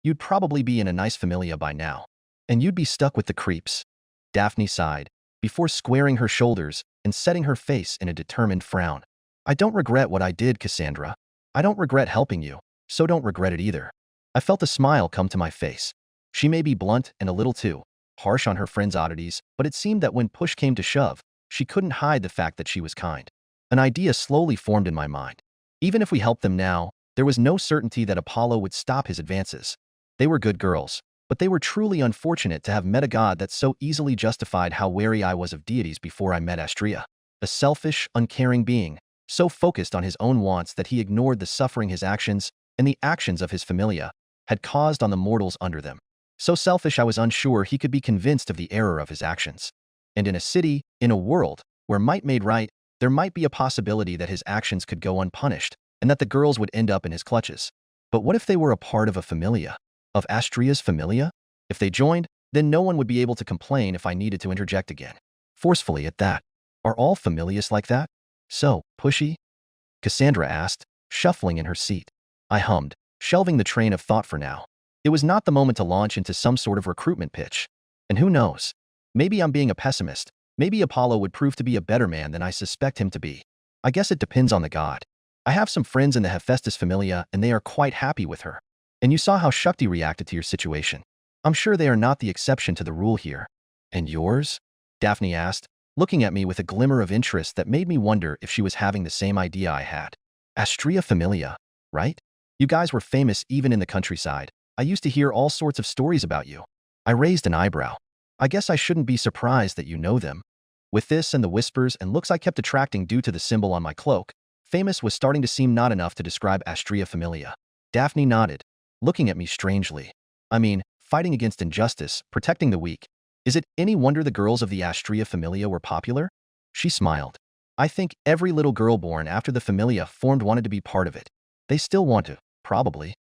Speaker 2: you'd probably be in a nice familia by now. And you'd be stuck with the creeps. Daphne sighed, before squaring her shoulders and setting her face in a determined frown. I don't regret what I did, Cassandra. I don't regret helping you, so don't regret it either. I felt a smile come to my face. She may be blunt and a little too harsh on her friend's oddities, but it seemed that when push came to shove, she couldn't hide the fact that she was kind. An idea slowly formed in my mind. Even if we helped them now, there was no certainty that Apollo would stop his advances. They were good girls, but they were truly unfortunate to have met a god that so easily justified how wary I was of deities before I met Astrea. A selfish, uncaring being, so focused on his own wants that he ignored the suffering his actions and the actions of his familia had caused on the mortals under them. So selfish I was unsure he could be convinced of the error of his actions. And in a city, in a world, where might made right, there might be a possibility that his actions could go unpunished, and that the girls would end up in his clutches. But what if they were a part of a familia? Of Astrea's familia? If they joined, then no one would be able to complain if I needed to interject again. Forcefully at that. Are all familias like that? So, pushy? Cassandra asked, shuffling in her seat. I hummed, shelving the train of thought for now. It was not the moment to launch into some sort of recruitment pitch. And who knows? Maybe I'm being a pessimist. Maybe Apollo would prove to be a better man than I suspect him to be. I guess it depends on the god. I have some friends in the Hephaestus Familia and they are quite happy with her. And you saw how Shakti reacted to your situation. I'm sure they are not the exception to the rule here. And yours? Daphne asked, looking at me with a glimmer of interest that made me wonder if she was having the same idea I had. Astrea Familia, right? You guys were famous even in the countryside. I used to hear all sorts of stories about you. I raised an eyebrow. I guess I shouldn't be surprised that you know them. With this and the whispers and looks I kept attracting due to the symbol on my cloak, famous was starting to seem not enough to describe Astrea Familia. Daphne nodded, looking at me strangely. I mean, fighting against injustice, protecting the weak. Is it any wonder the girls of the Astrea Familia were popular? She smiled. I think every little girl born after the Familia formed wanted to be part of it. They still want to, probably.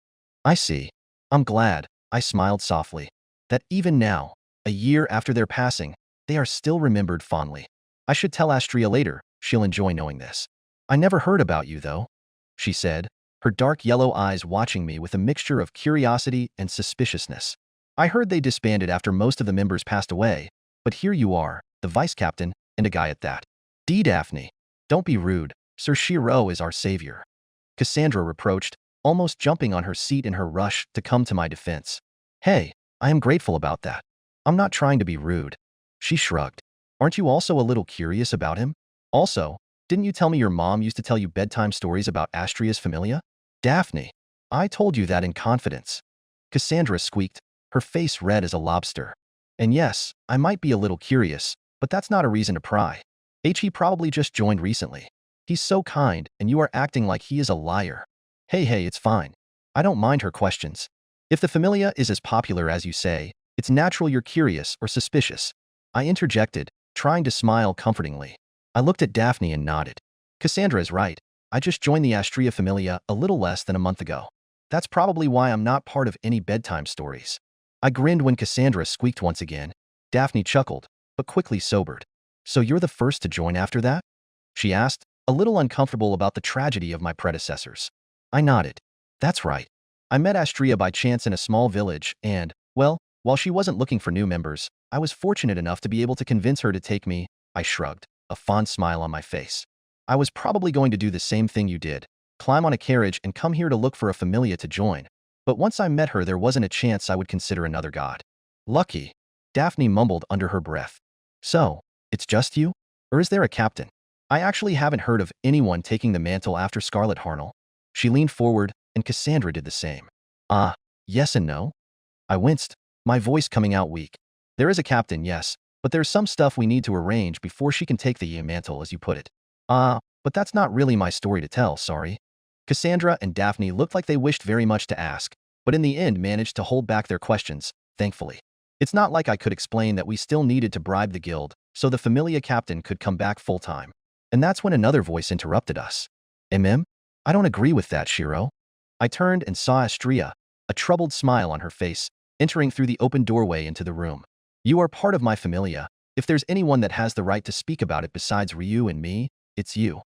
Speaker 2: I see. I'm glad, I smiled softly, that even now, a year after their passing, they are still remembered fondly. I should tell Astrea later, she'll enjoy knowing this. I never heard about you, though, she said, her dark yellow eyes watching me with a mixture of curiosity and suspiciousness. I heard they disbanded after most of the members passed away, but here you are, the vice-captain, and a guy at that. Daphne. Don't be rude, Sir Shirou is our savior. Cassandra reproached, almost jumping on her seat in her rush to come to my defense. Hey, I am grateful about that. I'm not trying to be rude. She shrugged. Aren't you also a little curious about him? Also, didn't you tell me your mom used to tell you bedtime stories about Astrea's Familia? Daphne. I told you that in confidence. Cassandra squeaked, her face red as a lobster. And yes, I might be a little curious, but that's not a reason to pry. He probably just joined recently. He's so kind, and you are acting like he is a liar. Hey, it's fine. I don't mind her questions. If the Familia is as popular as you say, it's natural you're curious or suspicious. I interjected, trying to smile comfortingly. I looked at Daphne and nodded. Cassandra is right. I just joined the Astrea Familia a little less than a month ago. That's probably why I'm not part of any bedtime stories. I grinned when Cassandra squeaked once again. Daphne chuckled, but quickly sobered. So you're the first to join after that? She asked, a little uncomfortable about the tragedy of my predecessors. I nodded. That's right. I met Astrea by chance in a small village and, well, while she wasn't looking for new members, I was fortunate enough to be able to convince her to take me. I shrugged, a fond smile on my face. I was probably going to do the same thing you did, climb on a carriage and come here to look for a Familia to join. But once I met her, there wasn't a chance I would consider another god. Lucky, Daphne mumbled under her breath. So, it's just you? Or is there a captain? I actually haven't heard of anyone taking the mantle after Scarlet Harnell. She leaned forward, and Cassandra did the same. Yes and no? I winced, my voice coming out weak. There is a captain, yes, but there's some stuff we need to arrange before she can take the mantle, as you put it. But that's not really my story to tell, sorry. Cassandra and Daphne looked like they wished very much to ask, but in the end managed to hold back their questions, thankfully. It's not like I could explain that we still needed to bribe the guild, so the Familia captain could come back full-time. And that's when another voice interrupted us. I don't agree with that, Shirou. I turned and saw Astrea, a troubled smile on her face, entering through the open doorway into the room. You are part of my Familia. If there's anyone that has the right to speak about it besides Ryu and me, it's you.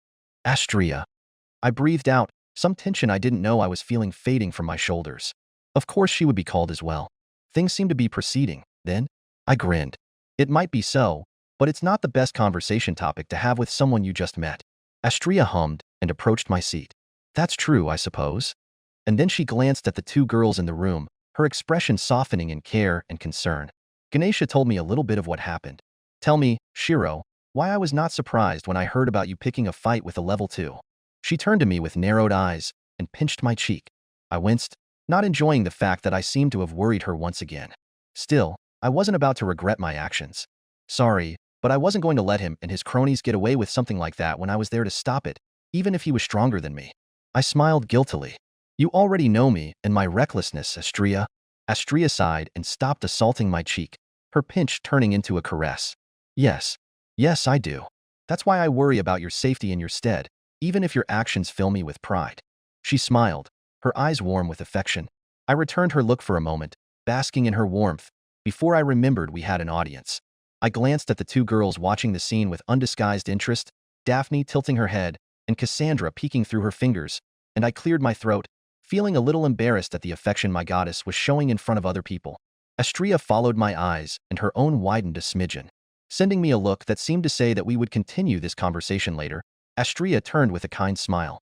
Speaker 2: Astrea. I breathed out, some tension I didn't know I was feeling fading from my shoulders. Of course she would be called as well. Things seemed to be proceeding, then. I grinned. It might be so, but it's not the best conversation topic to have with someone you just met. Astrea hummed and approached my seat. That's true, I suppose. And then she glanced at the two girls in the room, her expression softening in care and concern. Ganesha told me a little bit of what happened. Tell me, Shirou, why I was not surprised when I heard about you picking a fight with a level 2. She turned to me with narrowed eyes and pinched my cheek. I winced, not enjoying the fact that I seemed to have worried her once again. Still, I wasn't about to regret my actions. Sorry, but I wasn't going to let him and his cronies get away with something like that when I was there to stop it, even if he was stronger than me. I smiled guiltily. You already know me and my recklessness, Astrea. Astrea sighed and stopped assaulting my cheek, her pinch turning into a caress. Yes, I do. That's why I worry about your safety in your stead, even if your actions fill me with pride. She smiled, her eyes warm with affection. I returned her look for a moment, basking in her warmth, before I remembered we had an audience. I glanced at the two girls watching the scene with undisguised interest, Daphne tilting her head, and Cassandra peeking through her fingers, and I cleared my throat, feeling a little embarrassed at the affection my goddess was showing in front of other people. Astrea followed my eyes, and her own widened a smidgen. Sending me a look that seemed to say that we would continue this conversation later, Astrea turned with a kind smile.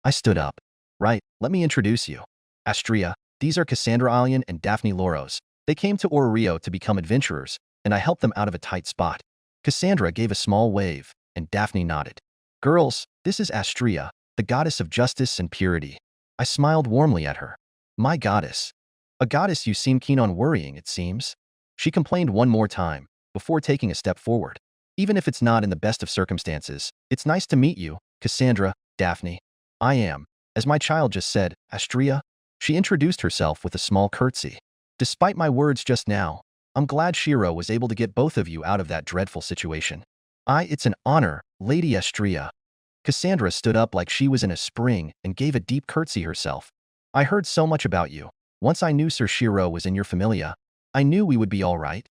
Speaker 2: I stood up. Right, let me introduce you. Astria, these are Cassandra Allian and Daphne Loros. They came to Orario to become adventurers, and I helped them out of a tight spot. Cassandra gave a small wave, and Daphne nodded. Girls, this is Astria, the goddess of justice and purity. I smiled warmly at her. My goddess. A goddess you seem keen on worrying, it seems. She complained one more time, before taking a step forward. Even if it's not in the best of circumstances, it's nice to meet you, Cassandra, Daphne. I am, as my child just said, Astria. She introduced herself with a small curtsy. Despite my words just now, I'm glad Shirou was able to get both of you out of that dreadful situation. It's an honor, Lady Astria. Cassandra stood up like she was in a spring and gave a deep curtsy herself. I heard so much about you. Once I knew Sir Shirou was in your familia, I knew we would be all right.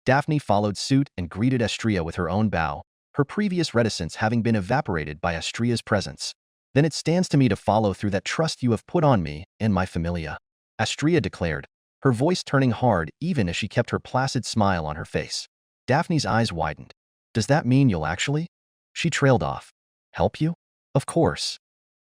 Speaker 2: Daphne followed suit and greeted Astria with her own bow, her previous reticence having been evaporated by Astria's presence. Then it stands to me to follow through that trust you have put on me and my familia, Astria declared, her voice turning hard even as she kept her placid smile on her face. Daphne's eyes widened. Does that mean you'll actually? She trailed off. Help you? Of course.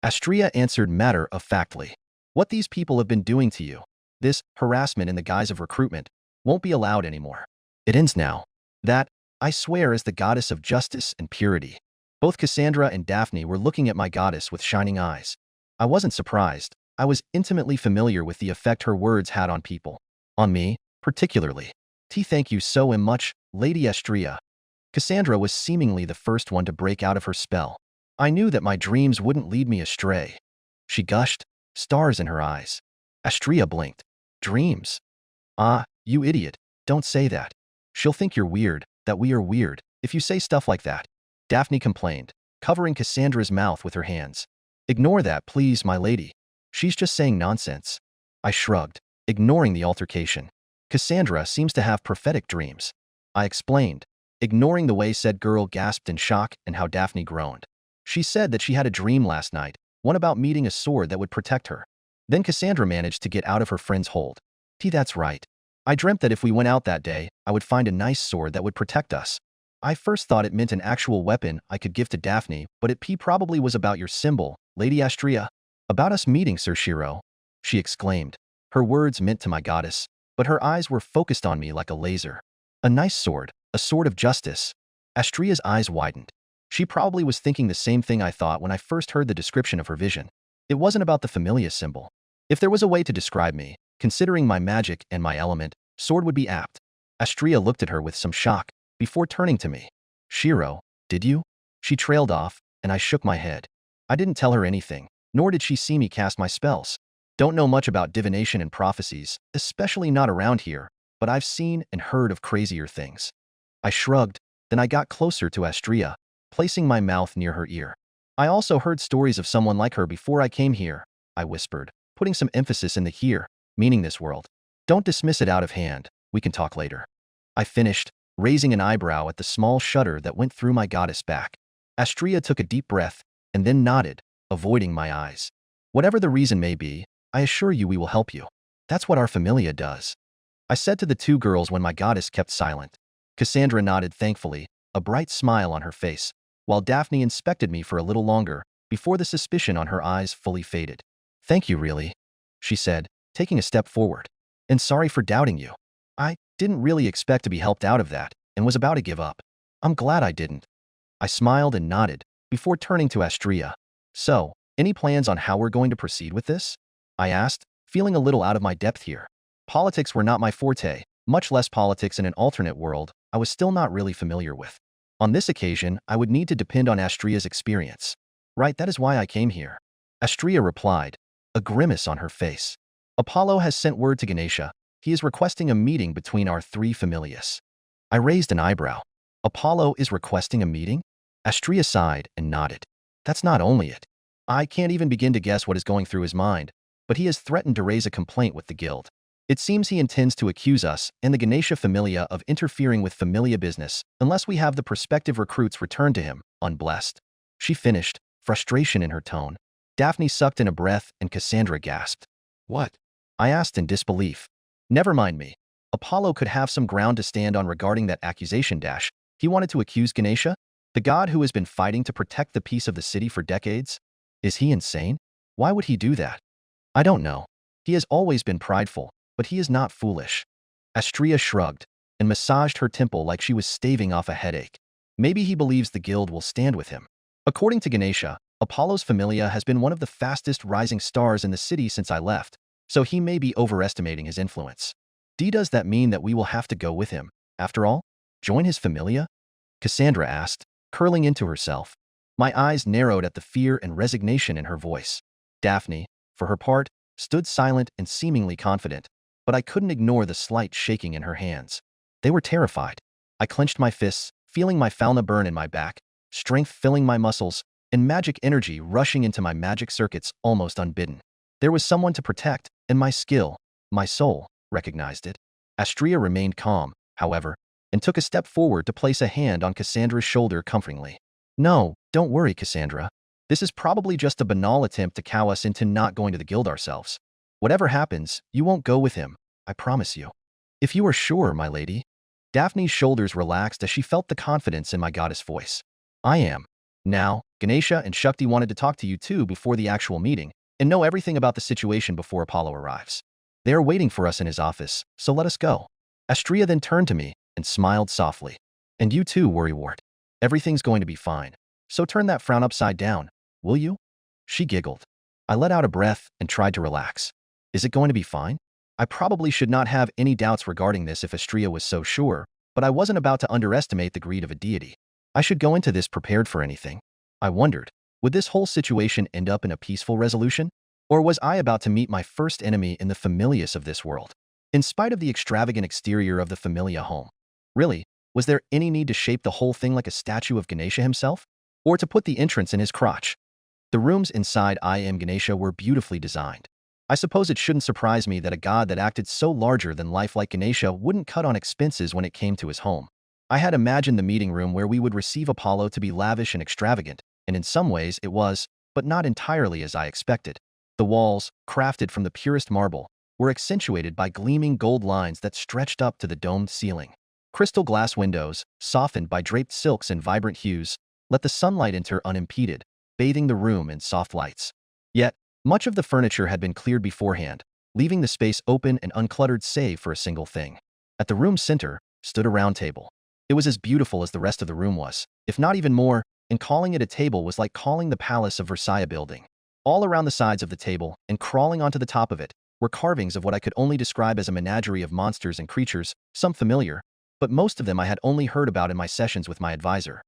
Speaker 2: Astria answered matter-of-factly. What these people have been doing to you, this harassment in the guise of recruitment, won't be allowed anymore. It ends now. That, I swear, is the goddess of justice and purity. Both Cassandra and Daphne were looking at my goddess with shining eyes. I wasn't surprised. I was intimately familiar with the effect her words had on people. On me, particularly. Thank you so much, Lady Astria. Cassandra was seemingly the first one to break out of her spell. I knew that my dreams wouldn't lead me astray. She gushed, stars in her eyes. Astria blinked. Dreams? Ah, you idiot, don't say that. She'll think you're weird, that we are weird, if you say stuff like that. Daphne complained, covering Cassandra's mouth with her hands. Ignore that, please, my lady. She's just saying nonsense. I shrugged, ignoring the altercation. Cassandra seems to have prophetic dreams. I explained, ignoring the way said girl gasped in shock and how Daphne groaned. She said that she had a dream last night, one about meeting a sword that would protect her. Then Cassandra managed to get out of her friend's hold. That's right. I dreamt that if we went out that day, I would find a nice sword that would protect us. I first thought it meant an actual weapon I could give to Daphne, but it probably was about your symbol, Lady Astria. About us meeting Sir Shirou, she exclaimed. Her words meant to my goddess, but her eyes were focused on me like a laser. A nice sword, a sword of justice. Astria's eyes widened. She probably was thinking the same thing I thought when I first heard the description of her vision. It wasn't about the familia symbol. If there was a way to describe me, considering my magic and my element, sword would be apt. Astria looked at her with some shock, before turning to me. Shirou, did you? She trailed off, and I shook my head. I didn't tell her anything, nor did she see me cast my spells. Don't know much about divination and prophecies, especially not around here, but I've seen and heard of crazier things. I shrugged, then I got closer to Astria, placing my mouth near her ear. I also heard stories of someone like her before I came here, I whispered, putting some emphasis in the here, meaning this world. Don't dismiss it out of hand, we can talk later. I finished, raising an eyebrow at the small shudder that went through my goddess back. Astria took a deep breath, and then nodded, avoiding my eyes. Whatever the reason may be, I assure you we will help you. That's what our familia does. I said to the two girls when my goddess kept silent. Cassandra nodded thankfully, a bright smile on her face, while Daphne inspected me for a little longer, before the suspicion on her eyes fully faded. Thank you, really, she said, taking a step forward. And sorry for doubting you. I didn't really expect to be helped out of that, and was about to give up. I'm glad I didn't. I smiled and nodded, before turning to Astria. So, any plans on how we're going to proceed with this? I asked, feeling a little out of my depth here. Politics were not my forte, much less politics in an alternate world I was still not really familiar with. On this occasion, I would need to depend on Astria's experience. Right, that is why I came here. Astria replied, a grimace on her face. Apollo has sent word to Ganesha. He is requesting a meeting between our three familias. I raised an eyebrow. Apollo is requesting a meeting? Astria sighed and nodded. That's not only it. I can't even begin to guess what is going through his mind, but he has threatened to raise a complaint with the guild. It seems he intends to accuse us and the Ganesha familia of interfering with familia business unless we have the prospective recruits returned to him, unblessed. She finished, frustration in her tone. Daphne sucked in a breath and Cassandra gasped. What? I asked in disbelief. Never mind me. Apollo could have some ground to stand on regarding that accusation dash. He wanted to accuse Ganesha, the god who has been fighting to protect the peace of the city for decades? Is he insane? Why would he do that? I don't know. He has always been prideful, but he is not foolish. Astria shrugged and massaged her temple like she was staving off a headache. Maybe he believes the guild will stand with him. According to Ganesha, Apollo's familia has been one of the fastest rising stars in the city since I left, so he may be overestimating his influence. Does that mean that we will have to go with him, after all? Join his familia? Cassandra asked, curling into herself. My eyes narrowed at the fear and resignation in her voice. Daphne, for her part, stood silent and seemingly confident, but I couldn't ignore the slight shaking in her hands. They were terrified. I clenched my fists, feeling my fauna burn in my back, strength filling my muscles, and magic energy rushing into my magic circuits almost unbidden. There was someone to protect, and my skill, my soul, recognized it. Astria remained calm, however, and took a step forward to place a hand on Cassandra's shoulder comfortingly. No, don't worry, Cassandra. This is probably just a banal attempt to cow us into not going to the guild ourselves. Whatever happens, you won't go with him, I promise you. If you are sure, my lady. Daphne's shoulders relaxed as she felt the confidence in my goddess voice. I am. Now, Ganesha and Shakti wanted to talk to you too before the actual meeting, and know everything about the situation before Apollo arrives. They are waiting for us in his office, so let us go. Astria then turned to me and smiled softly. And you too, worrywart. Everything's going to be fine. So turn that frown upside down, will you? She giggled. I let out a breath and tried to relax. Is it going to be fine? I probably should not have any doubts regarding this if Astria was so sure, but I wasn't about to underestimate the greed of a deity. I should go into this prepared for anything. I wondered, would this whole situation end up in a peaceful resolution? Or was I about to meet my first enemy in the familias of this world? In spite of the extravagant exterior of the familia home. Really, was there any need to shape the whole thing like a statue of Ganesha himself? Or to put the entrance in his crotch? The rooms inside I Am Ganesha were beautifully designed. I suppose it shouldn't surprise me that a god that acted so larger than life like Ganesha wouldn't cut on expenses when it came to his home. I had imagined the meeting room where we would receive Apollo to be lavish and extravagant, and in some ways it was, but not entirely as I expected. The walls, crafted from the purest marble, were accentuated by gleaming gold lines that stretched up to the domed ceiling. Crystal glass windows, softened by draped silks in vibrant hues, let the sunlight enter unimpeded, bathing the room in soft lights. Yet, much of the furniture had been cleared beforehand, leaving the space open and uncluttered save for a single thing. At the room's center stood a round table. It was as beautiful as the rest of the room was, if not even more, and calling it a table was like calling the Palace of Versailles a building. All around the sides of the table, and crawling onto the top of it, were carvings of what I could only describe as a menagerie of monsters and creatures, some familiar, but most of them I had only heard about in my sessions with my advisor.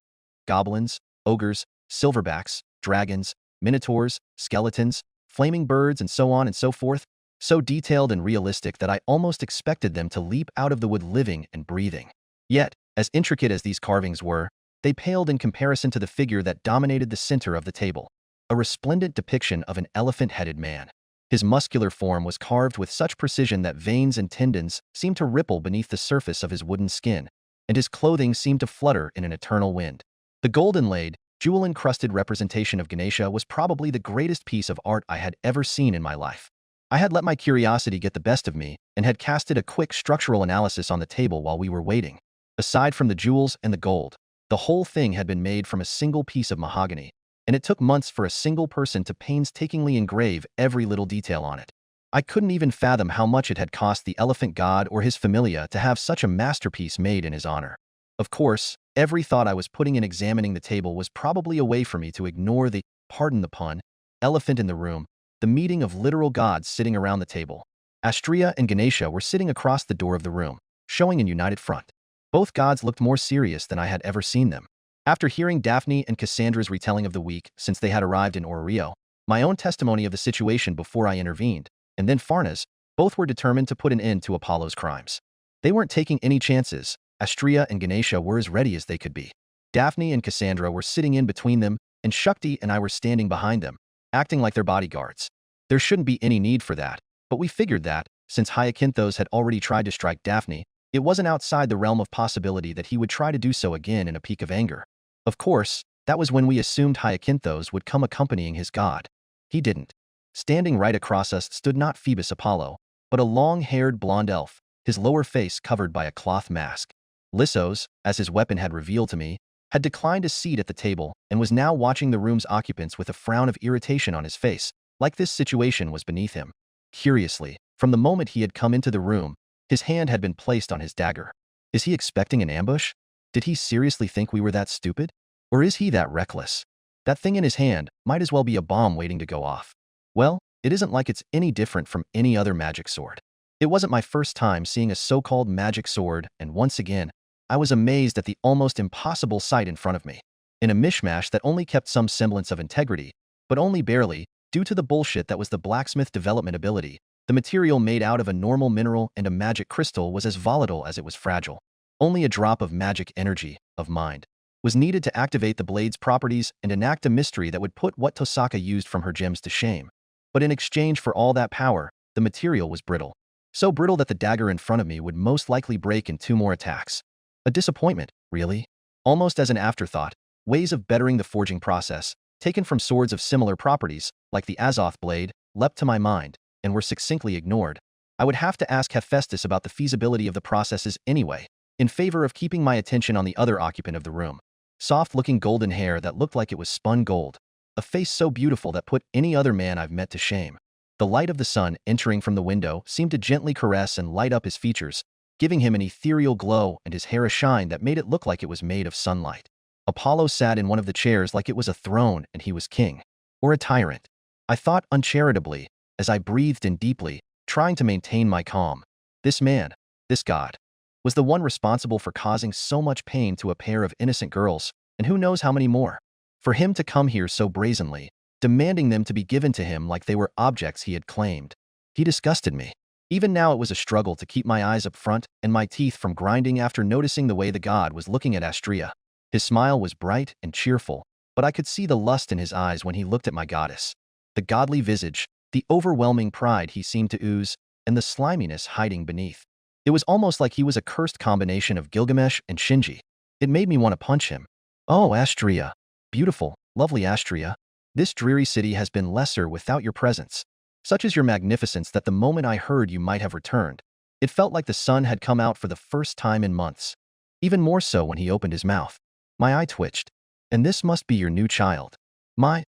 Speaker 2: Goblins, ogres, silverbacks, dragons, minotaurs, skeletons, flaming birds, and so on and so forth, so detailed and realistic that I almost expected them to leap out of the wood living and breathing. Yet, as intricate as these carvings were, they paled in comparison to the figure that dominated the center of the table, a resplendent depiction of an elephant-headed man. His muscular form was carved with such precision that veins and tendons seemed to ripple beneath the surface of his wooden skin, and his clothing seemed to flutter in an eternal wind. The gold-inlaid, jewel-encrusted representation of Ganesha was probably the greatest piece of art I had ever seen in my life. I had let my curiosity get the best of me and had casted a quick structural analysis on the table while we were waiting. Aside from the jewels and the gold, the whole thing had been made from a single piece of mahogany, and it took months for a single person to painstakingly engrave every little detail on it. I couldn't even fathom how much it had cost the elephant god or his familia to have such a masterpiece made in his honor. Of course, every thought I was putting in examining the table was probably a way for me to ignore the, pardon the pun, elephant in the room, the meeting of literal gods sitting around the table. Astria and Ganesha were sitting across the door of the room, showing an united front. Both gods looked more serious than I had ever seen them. After hearing Daphne and Cassandra's retelling of the week since they had arrived in Orario, my own testimony of the situation before I intervened, and then Farna's, both were determined to put an end to Apollo's crimes. They weren't taking any chances. Astria and Ganesha were as ready as they could be. Daphne and Cassandra were sitting in between them, and Shakti and I were standing behind them, acting like their bodyguards. There shouldn't be any need for that, but we figured that, since Hyacinthos had already tried to strike Daphne, it wasn't outside the realm of possibility that he would try to do so again in a peak of anger. Of course, that was when we assumed Hyacinthos would come accompanying his god. He didn't. Standing right across us stood not Phoebus Apollo, but a long-haired blonde elf, his lower face covered by a cloth mask. Lissos, as his weapon had revealed to me, had declined a seat at the table and was now watching the room's occupants with a frown of irritation on his face, like this situation was beneath him. Curiously, from the moment he had come into the room, his hand had been placed on his dagger. Is he expecting an ambush? Did he seriously think we were that stupid? Or is he that reckless? That thing in his hand might as well be a bomb waiting to go off. Well, it isn't like it's any different from any other magic sword. It wasn't my first time seeing a so-called magic sword, and once again, I was amazed at the almost impossible sight in front of me. In a mishmash that only kept some semblance of integrity, but only barely, due to the bullshit that was the blacksmith development ability, the material made out of a normal mineral and a magic crystal was as volatile as it was fragile. Only a drop of magic energy, of mind, was needed to activate the blade's properties and enact a mystery that would put what Tosaka used from her gems to shame. But in exchange for all that power, the material was brittle. So brittle that the dagger in front of me would most likely break in 2 more attacks. A disappointment, really? Almost as an afterthought, ways of bettering the forging process, taken from swords of similar properties, like the Azoth blade, leapt to my mind, and were succinctly ignored. I would have to ask Hephaestus about the feasibility of the processes anyway, in favor of keeping my attention on the other occupant of the room. Soft-looking golden hair that looked like it was spun gold. A face so beautiful that put any other man I've met to shame. The light of the sun entering from the window seemed to gently caress and light up his features, giving him an ethereal glow and his hair a shine that made it look like it was made of sunlight. Apollo sat in one of the chairs like it was a throne and he was king. Or a tyrant. I thought uncharitably, as I breathed in deeply, trying to maintain my calm. This man, this god, was the one responsible for causing so much pain to a pair of innocent girls, and who knows how many more. For him to come here so brazenly, demanding them to be given to him like they were objects he had claimed. He disgusted me. Even now it was a struggle to keep my eyes up front and my teeth from grinding after noticing the way the god was looking at Astrea. His smile was bright and cheerful, but I could see the lust in his eyes when he looked at my goddess. The godly visage, the overwhelming pride he seemed to ooze, and the sliminess hiding beneath. It was almost like he was a cursed combination of Gilgamesh and Shinji. It made me want to punch him. Oh, Astrea. Beautiful, lovely Astrea. This dreary city has been lesser without your presence. Such is your magnificence that the moment I heard you might have returned, it felt like the sun had come out for the first time in months. Even more so when he opened his mouth. My eye twitched. And this must be your new child.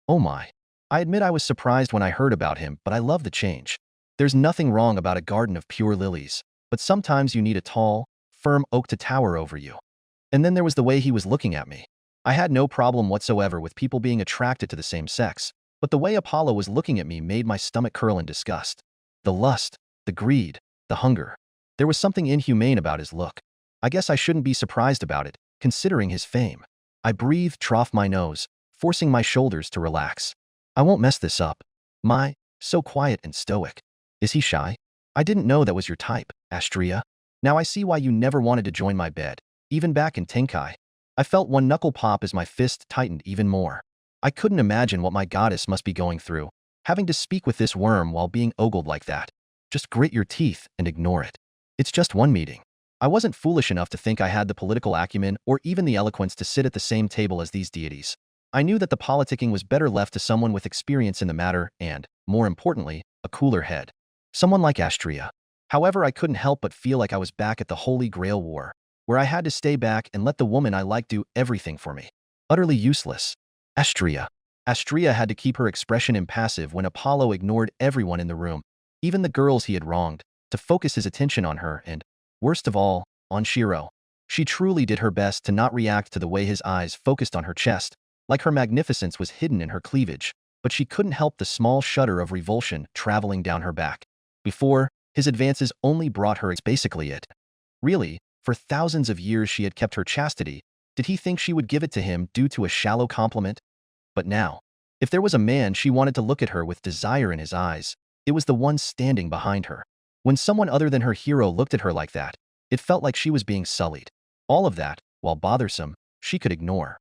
Speaker 2: Oh my. I admit I was surprised when I heard about him, but I love the change. There's nothing wrong about a garden of pure lilies, but sometimes you need a tall, firm oak to tower over you. And then there was the way he was looking at me. I had no problem whatsoever with people being attracted to the same sex, but the way Apollo was looking at me made my stomach curl in disgust. The lust, the greed, the hunger. There was something inhumane about his look. I guess I shouldn't be surprised about it, considering his fame. I breathed, troughed my nose, forcing my shoulders to relax. I won't mess this up. So quiet and stoic. Is he shy? I didn't know that was your type, Astrea. Now I see why you never wanted to join my bed, even back in Tenkai. I felt one knuckle pop as my fist tightened even more. I couldn't imagine what my goddess must be going through, having to speak with this worm while being ogled like that. Just grit your teeth and ignore it. It's just one meeting. I wasn't foolish enough to think I had the political acumen or even the eloquence to sit at the same table as these deities. I knew that the politicking was better left to someone with experience in the matter and, more importantly, a cooler head. Someone like Astrea. However, I couldn't help but feel like I was back at the Holy Grail War, where I had to stay back and let the woman I liked do everything for me. Utterly useless. Astrea. Astrea had to keep her expression impassive when Apollo ignored everyone in the room, even the girls he had wronged, to focus his attention on her and, worst of all, on Shirou. She truly did her best to not react to the way his eyes focused on her chest, like her magnificence was hidden in her cleavage, but she couldn't help the small shudder of revulsion traveling down her back. Before, his advances only brought her basically it. Really, for thousands of years she had kept her chastity. Did he think she would give it to him due to a shallow compliment? But now, if there was a man she wanted to look at her with desire in his eyes, it was the one standing behind her. When someone other than her hero looked at her like that, it felt like she was being sullied. All of that, while bothersome, she could ignore.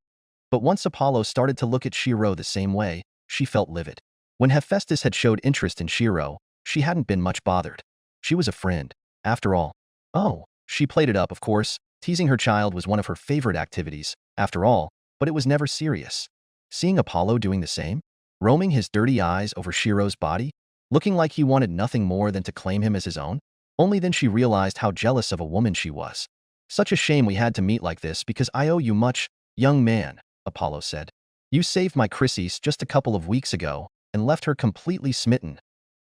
Speaker 2: But once Apollo started to look at Shirou the same way, she felt livid. When Hephaestus had showed interest in Shirou, she hadn't been much bothered. She was a friend, after all. Oh, she played it up, of course. Teasing her child was one of her favorite activities, after all, but it was never serious. Seeing Apollo doing the same, roaming his dirty eyes over Shirou's body, looking like he wanted nothing more than to claim him as his own, only then she realized how jealous of a woman she was. Such a shame we had to meet like this because I owe you much, young man, Apollo said. You saved my Chrysis just a couple of weeks ago, and left her completely smitten.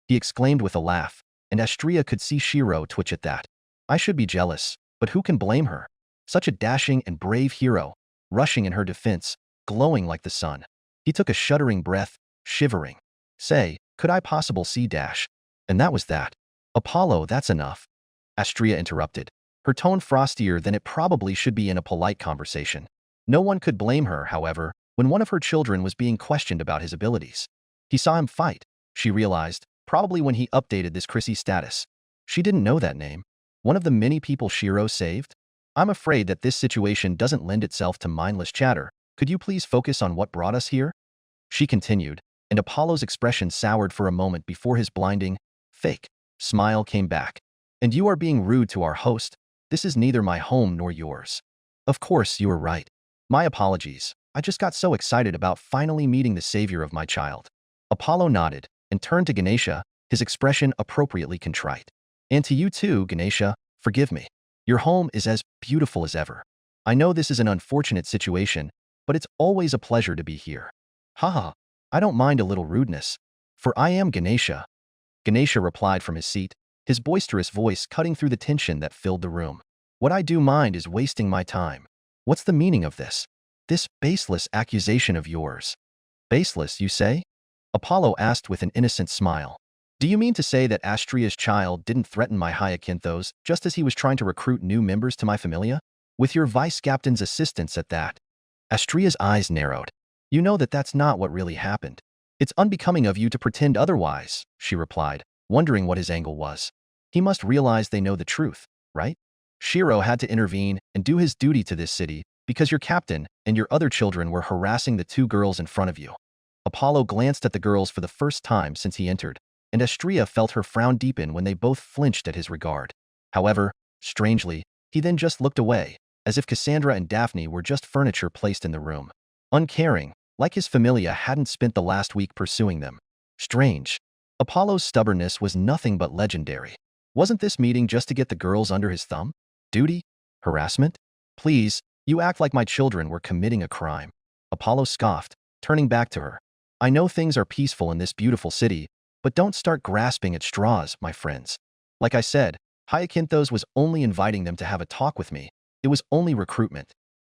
Speaker 2: He exclaimed with a laugh, and Astria could see Shirou twitch at that. I should be jealous, but who can blame her? Such a dashing and brave hero, rushing in her defense, glowing like the sun. He took a shuddering breath, shivering. Say, could I possibly see dash? And that was that. Apollo, that's enough. Astria interrupted, her tone frostier than it probably should be in a polite conversation. No one could blame her, however, when one of her children was being questioned about his abilities. He saw him fight, she realized, probably when he updated this Chrissy status. She didn't know that name. One of the many people Shirou saved? I'm afraid that this situation doesn't lend itself to mindless chatter. Could you please focus on what brought us here? She continued, and Apollo's expression soured for a moment before his blinding, fake, smile came back. And you are being rude to our host. This is neither my home nor yours. Of course, you are right. My apologies. I just got so excited about finally meeting the savior of my child. Apollo nodded and turned to Ganesha, his expression appropriately contrite. And to you too, Ganesha, forgive me. Your home is as beautiful as ever. I know this is an unfortunate situation, but it's always a pleasure to be here. Haha, I don't mind a little rudeness, for I am Ganesha. Ganesha replied from his seat, his boisterous voice cutting through the tension that filled the room. What I do mind is wasting my time. What's the meaning of this? This baseless accusation of yours. Baseless, you say? Apollo asked with an innocent smile. Do you mean to say that Astria's child didn't threaten my hyacinthos just as he was trying to recruit new members to my familia? With your vice-captain's assistance at that? Astria's eyes narrowed. You know that that's not what really happened. It's unbecoming of you to pretend otherwise, she replied, wondering what his angle was. He must realize they know the truth, right? Shirou had to intervene and do his duty to this city because your captain and your other children were harassing the two girls in front of you. Apollo glanced at the girls for the first time since he entered, and Astria felt her frown deepen when they both flinched at his regard. However, strangely, he then just looked away, as if Cassandra and Daphne were just furniture placed in the room. Uncaring, like his familia hadn't spent the last week pursuing them. Strange. Apollo's stubbornness was nothing but legendary. Wasn't this meeting just to get the girls under his thumb? Duty? Harassment? Please, you act like my children were committing a crime. Apollo scoffed, turning back to her. I know things are peaceful in this beautiful city, but don't start grasping at straws, my friends. Like I said, Hyacinthos was only inviting them to have a talk with me. It was only recruitment,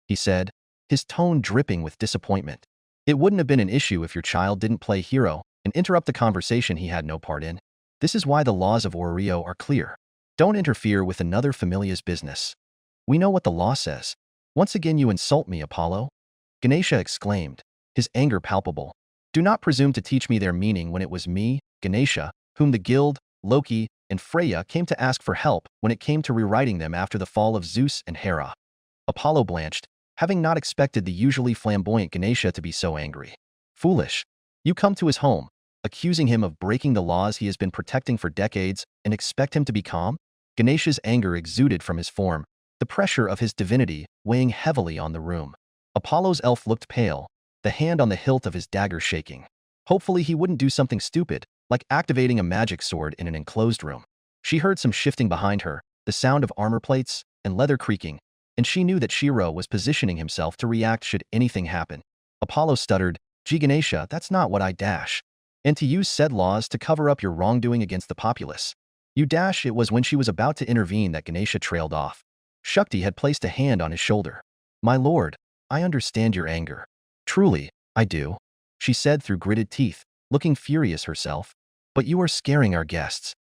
Speaker 2: he said, his tone dripping with disappointment. It wouldn't have been an issue if your child didn't play hero and interrupt the conversation he had no part in. This is why the laws of Orario are clear. Don't interfere with another familia's business. We know what the law says. Once again you insult me, Apollo. Ganesha exclaimed, his anger palpable. Do not presume to teach me their meaning when it was me, Ganesha, whom the guild, Loki, and Freya came to ask for help when it came to rewriting them after the fall of Zeus and Hera. Apollo blanched, having not expected the usually flamboyant Ganesha to be so angry. Foolish. You come to his home, accusing him of breaking the laws he has been protecting for decades, and expect him to be calm? Ganesha's anger exuded from his form, the pressure of his divinity weighing heavily on the room. Apollo's elf looked pale, the hand on the hilt of his dagger shaking. Hopefully he wouldn't do something stupid, like activating a magic sword in an enclosed room. She heard some shifting behind her, the sound of armor plates and leather creaking, and she knew that Shirou was positioning himself to react should anything happen. Apollo stuttered, Gee Ganesha, that's not what I dash. And to use said laws to cover up your wrongdoing against the populace. You dash. It was when she was about to intervene that Ganesha trailed off. Shakti had placed a hand on his shoulder. My lord, I understand your anger. Truly, I do, she said through gritted teeth, looking furious herself. But you are scaring our guests.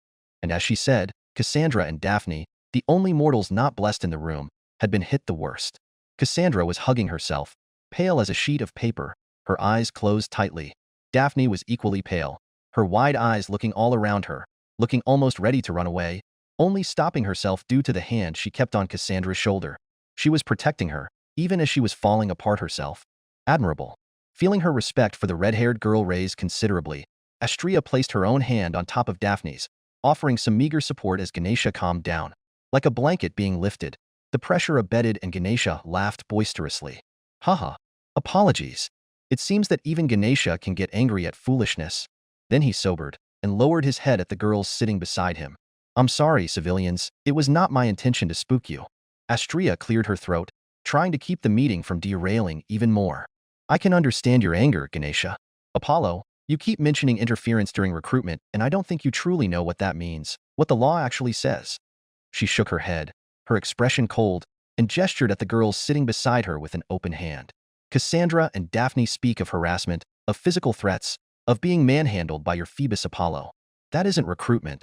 Speaker 2: And as she said, Cassandra and Daphne, the only mortals not blessed in the room, had been hit the worst. Cassandra was hugging herself, pale as a sheet of paper, her eyes closed tightly. Daphne was equally pale, her wide eyes looking all around her, looking almost ready to run away, only stopping herself due to the hand she kept on Cassandra's shoulder. She was protecting her, even as she was falling apart herself. Admirable. Feeling her respect for the red-haired girl raise considerably, Astria placed her own hand on top of Daphne's, offering some meager support as Ganesha calmed down. Like a blanket being lifted, the pressure abated and Ganesha laughed boisterously. Haha. Apologies. It seems that even Ganesha can get angry at foolishness. Then he sobered and lowered his head at the girls sitting beside him. I'm sorry, civilians. It was not my intention to spook you. Astria cleared her throat, trying to keep the meeting from derailing even more. I can understand your anger, Ganesha. Apollo, You keep mentioning interference during recruitment, and I don't think you truly know what that means, what the law actually says. She shook her head, her expression cold, and gestured at the girls sitting beside her with an open hand. Cassandra and Daphne speak of harassment, of physical threats, of being manhandled by your Phoebus Apollo. That isn't recruitment,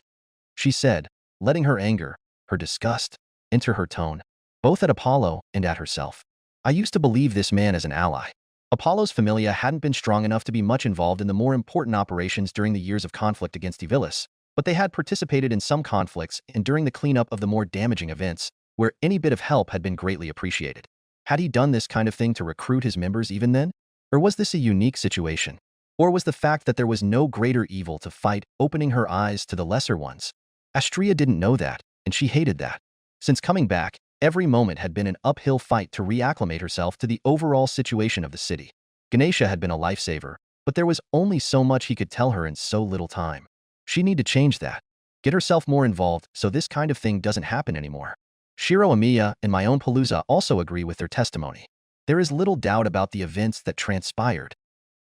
Speaker 2: she said, letting her anger, her disgust, enter her tone, both at Apollo and at herself. I used to believe this man as an ally. Apollo's familia hadn't been strong enough to be much involved in the more important operations during the years of conflict against Evilis, but they had participated in some conflicts and during the cleanup of the more damaging events, where any bit of help had been greatly appreciated. Had he done this kind of thing to recruit his members even then? Or was this a unique situation? Or was the fact that there was no greater evil to fight opening her eyes to the lesser ones? Astria didn't know that, and she hated that. Since coming back, every moment had been an uphill fight to reacclimate herself to the overall situation of the city. Ganesha had been a lifesaver, but there was only so much he could tell her in so little time. She needed to change that. Get herself more involved so this kind of thing doesn't happen anymore. Shirou, Amiya, and my own Palooza also agree with their testimony. There is little doubt about the events that transpired.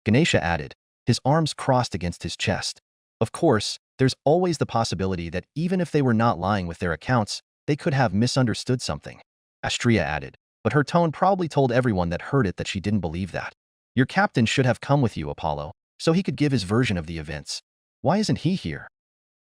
Speaker 2: Ganesha added, his arms crossed against his chest. Of course, there's always the possibility that even if they were not lying with their accounts, they could have misunderstood something. Astria added, but her tone probably told everyone that heard it that she didn't believe that. Your captain should have come with you, Apollo, so he could give his version of the events. Why isn't he here?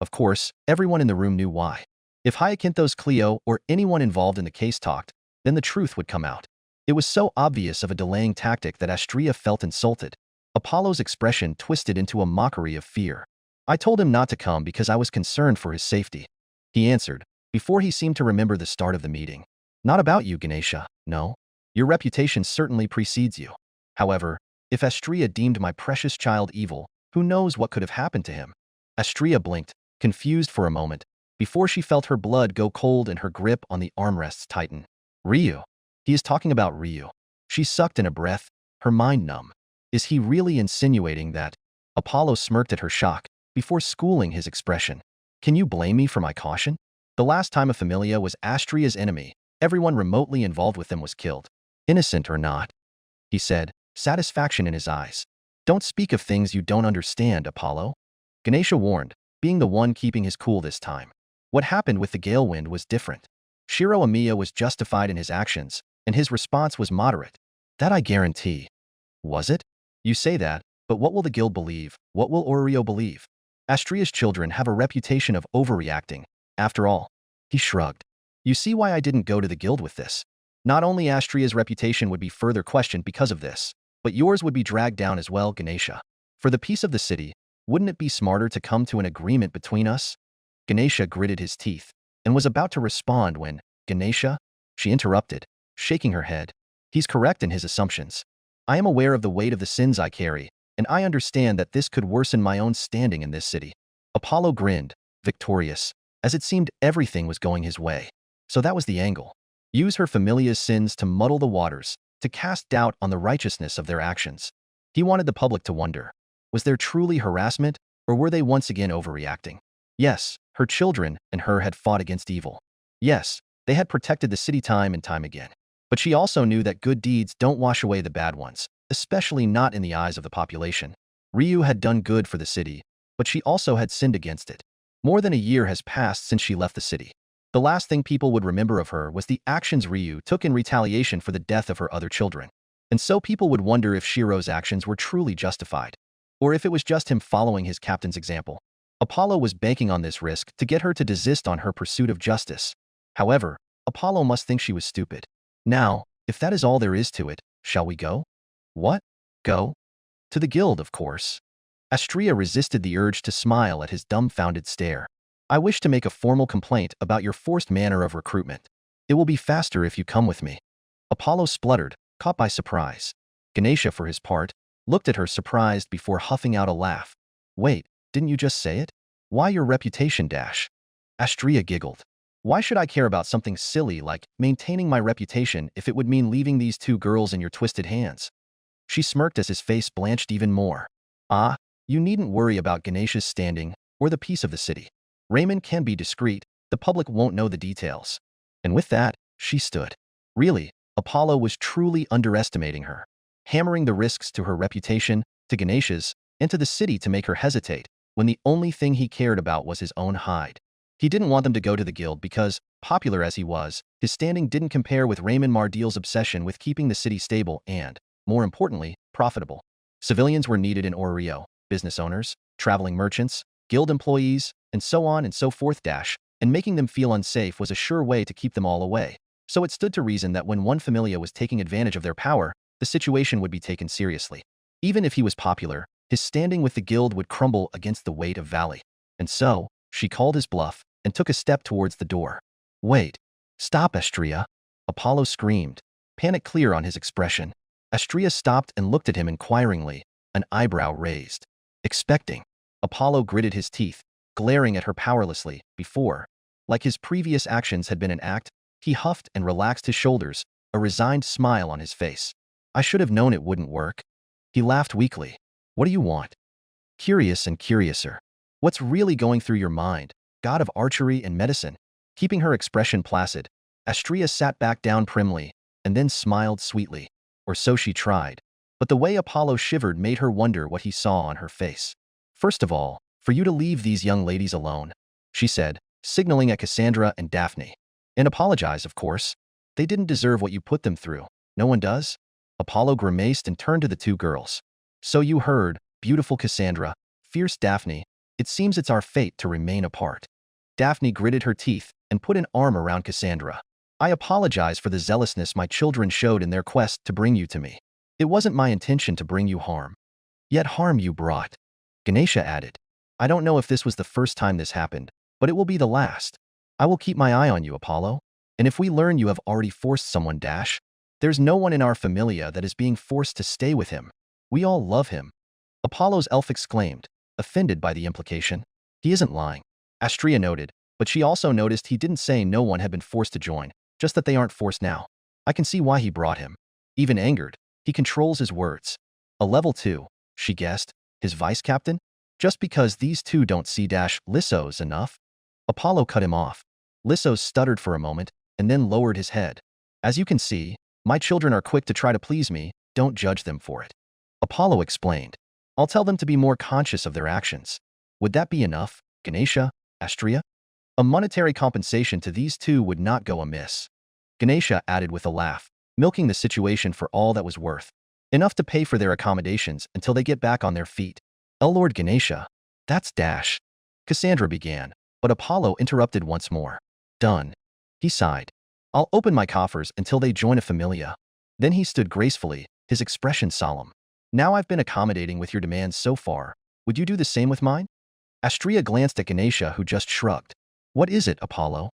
Speaker 2: Of course, everyone in the room knew why. If Hyacinthos Cleo or anyone involved in the case talked, then the truth would come out. It was so obvious of a delaying tactic that Astria felt insulted. Apollo's expression twisted into a mockery of fear. I told him not to come because I was concerned for his safety, he answered, before he seemed to remember the start of the meeting. Not about you, Ganesha, no. Your reputation certainly precedes you. However, if Astria deemed my precious child evil, who knows what could have happened to him? Astria blinked, confused for a moment, before she felt her blood go cold and her grip on the armrests tighten. Ryu. He is talking about Ryu. She sucked in a breath, her mind numb. Is he really insinuating that? Apollo smirked at her shock, before schooling his expression. Can you blame me for my caution? The last time a familia was Astria's enemy, everyone remotely involved with them was killed. Innocent or not, he said, satisfaction in his eyes. Don't speak of things you don't understand, Apollo. Ganesha warned, being the one keeping his cool this time. What happened with the gale wind was different. Shirou Amiya was justified in his actions, and his response was moderate. That I guarantee. Was it? You say that, but what will the guild believe? What will Orario believe? Astria's children have a reputation of overreacting. After all, he shrugged. You see why I didn't go to the guild with this. Not only Astria's reputation would be further questioned because of this, but yours would be dragged down as well, Ganesha. For the peace of the city, wouldn't it be smarter to come to an agreement between us? Ganesha gritted his teeth and was about to respond when, Ganesha? She interrupted, shaking her head. He's correct in his assumptions. I am aware of the weight of the sins I carry, and I understand that this could worsen my own standing in this city. Apollo grinned, victorious, as it seemed everything was going his way. So that was the angle. Use her familia's sins to muddle the waters, to cast doubt on the righteousness of their actions. He wanted the public to wonder, was there truly harassment, or were they once again overreacting? Yes, her children and her had fought against evil. Yes, they had protected the city time and time again. But she also knew that good deeds don't wash away the bad ones, especially not in the eyes of the population. Ryu had done good for the city, but she also had sinned against it. More than a year has passed since she left the city. The last thing people would remember of her was the actions Ryu took in retaliation for the death of her other children. And so people would wonder if Shirou's actions were truly justified, or if it was just him following his captain's example. Apollo was banking on this risk to get her to desist on her pursuit of justice. However, Apollo must think she was stupid. Now, if that is all there is to it, shall we go? What? Go? To the guild, of course. Astria resisted the urge to smile at his dumbfounded stare. I wish to make a formal complaint about your forced manner of recruitment. It will be faster if you come with me. Apollo spluttered, caught by surprise. Ganesha, for his part, looked at her surprised before huffing out a laugh. Wait, didn't you just say it? Why your reputation dash? Astria giggled. Why should I care about something silly like maintaining my reputation if it would mean leaving these two girls in your twisted hands? She smirked as his face blanched even more. Ah, you needn't worry about Ganesha's standing or the peace of the city. Raymond can be discreet, the public won't know the details. And with that, she stood. Really, Apollo was truly underestimating her. Hammering the risks to her reputation, to Ganesha's, into the city to make her hesitate, when the only thing he cared about was his own hide. He didn't want them to go to the guild because, popular as he was, his standing didn't compare with Raymond Mardiel's obsession with keeping the city stable and, more importantly, profitable. Civilians were needed in Orario, business owners, traveling merchants, guild employees, and so on and so forth. And making them feel unsafe was a sure way to keep them all away. So it stood to reason that when one familia was taking advantage of their power, the situation would be taken seriously. Even if he was popular, his standing with the guild would crumble against the weight of Valley. And so, she called his bluff and took a step towards the door. Wait. Stop, Astria. Apollo screamed, panic clear on his expression. Astria stopped and looked at him inquiringly, an eyebrow raised. Expecting. Apollo gritted his teeth, glaring at her powerlessly. Before, like his previous actions had been an act, he huffed and relaxed his shoulders, a resigned smile on his face. I should have known it wouldn't work. He laughed weakly. What do you want? Curious and curiouser. What's really going through your mind, god of archery and medicine? Keeping her expression placid, Astria sat back down primly, and then smiled sweetly. Or so she tried. But the way Apollo shivered made her wonder what he saw on her face. First of all, for you to leave these young ladies alone, she said, signaling at Cassandra and Daphne. And apologize, of course. They didn't deserve what you put them through. No one does? Apollo grimaced and turned to the two girls. So you heard, beautiful Cassandra, fierce Daphne. It seems it's our fate to remain apart. Daphne gritted her teeth and put an arm around Cassandra. I apologize for the zealousness my children showed in their quest to bring you to me. It wasn't my intention to bring you harm. Yet harm you brought. Ganesha added. I don't know if this was the first time this happened, but it will be the last. I will keep my eye on you, Apollo. And if we learn you have already forced someone, there's no one in our familia that is being forced to stay with him. We all love him. Apollo's elf exclaimed, offended by the implication. He isn't lying. Astria noted, but she also noticed he didn't say no one had been forced to join, just that they aren't forced now. I can see why he brought him. Even angered, he controls his words. A level 2, she guessed, his vice captain? Just because these two don't see Lissos enough? Apollo cut him off. Lissos stuttered for a moment, and then lowered his head. As you can see, my children are quick to try to please me, don't judge them for it. Apollo explained. I'll tell them to be more conscious of their actions. Would that be enough, Ganesha, Astria? A monetary compensation to these two would not go amiss. Ganesha added with a laugh, milking the situation for all that was worth. Enough to pay for their accommodations until they get back on their feet. Lord Ganesha, that's Cassandra began, but Apollo interrupted once more. Done. He sighed. I'll open my coffers until they join a familia. Then he stood gracefully, his expression solemn. Now I've been accommodating with your demands so far. Would you do the same with mine? Astria glanced at Ganesha, who just shrugged. What is it, Apollo?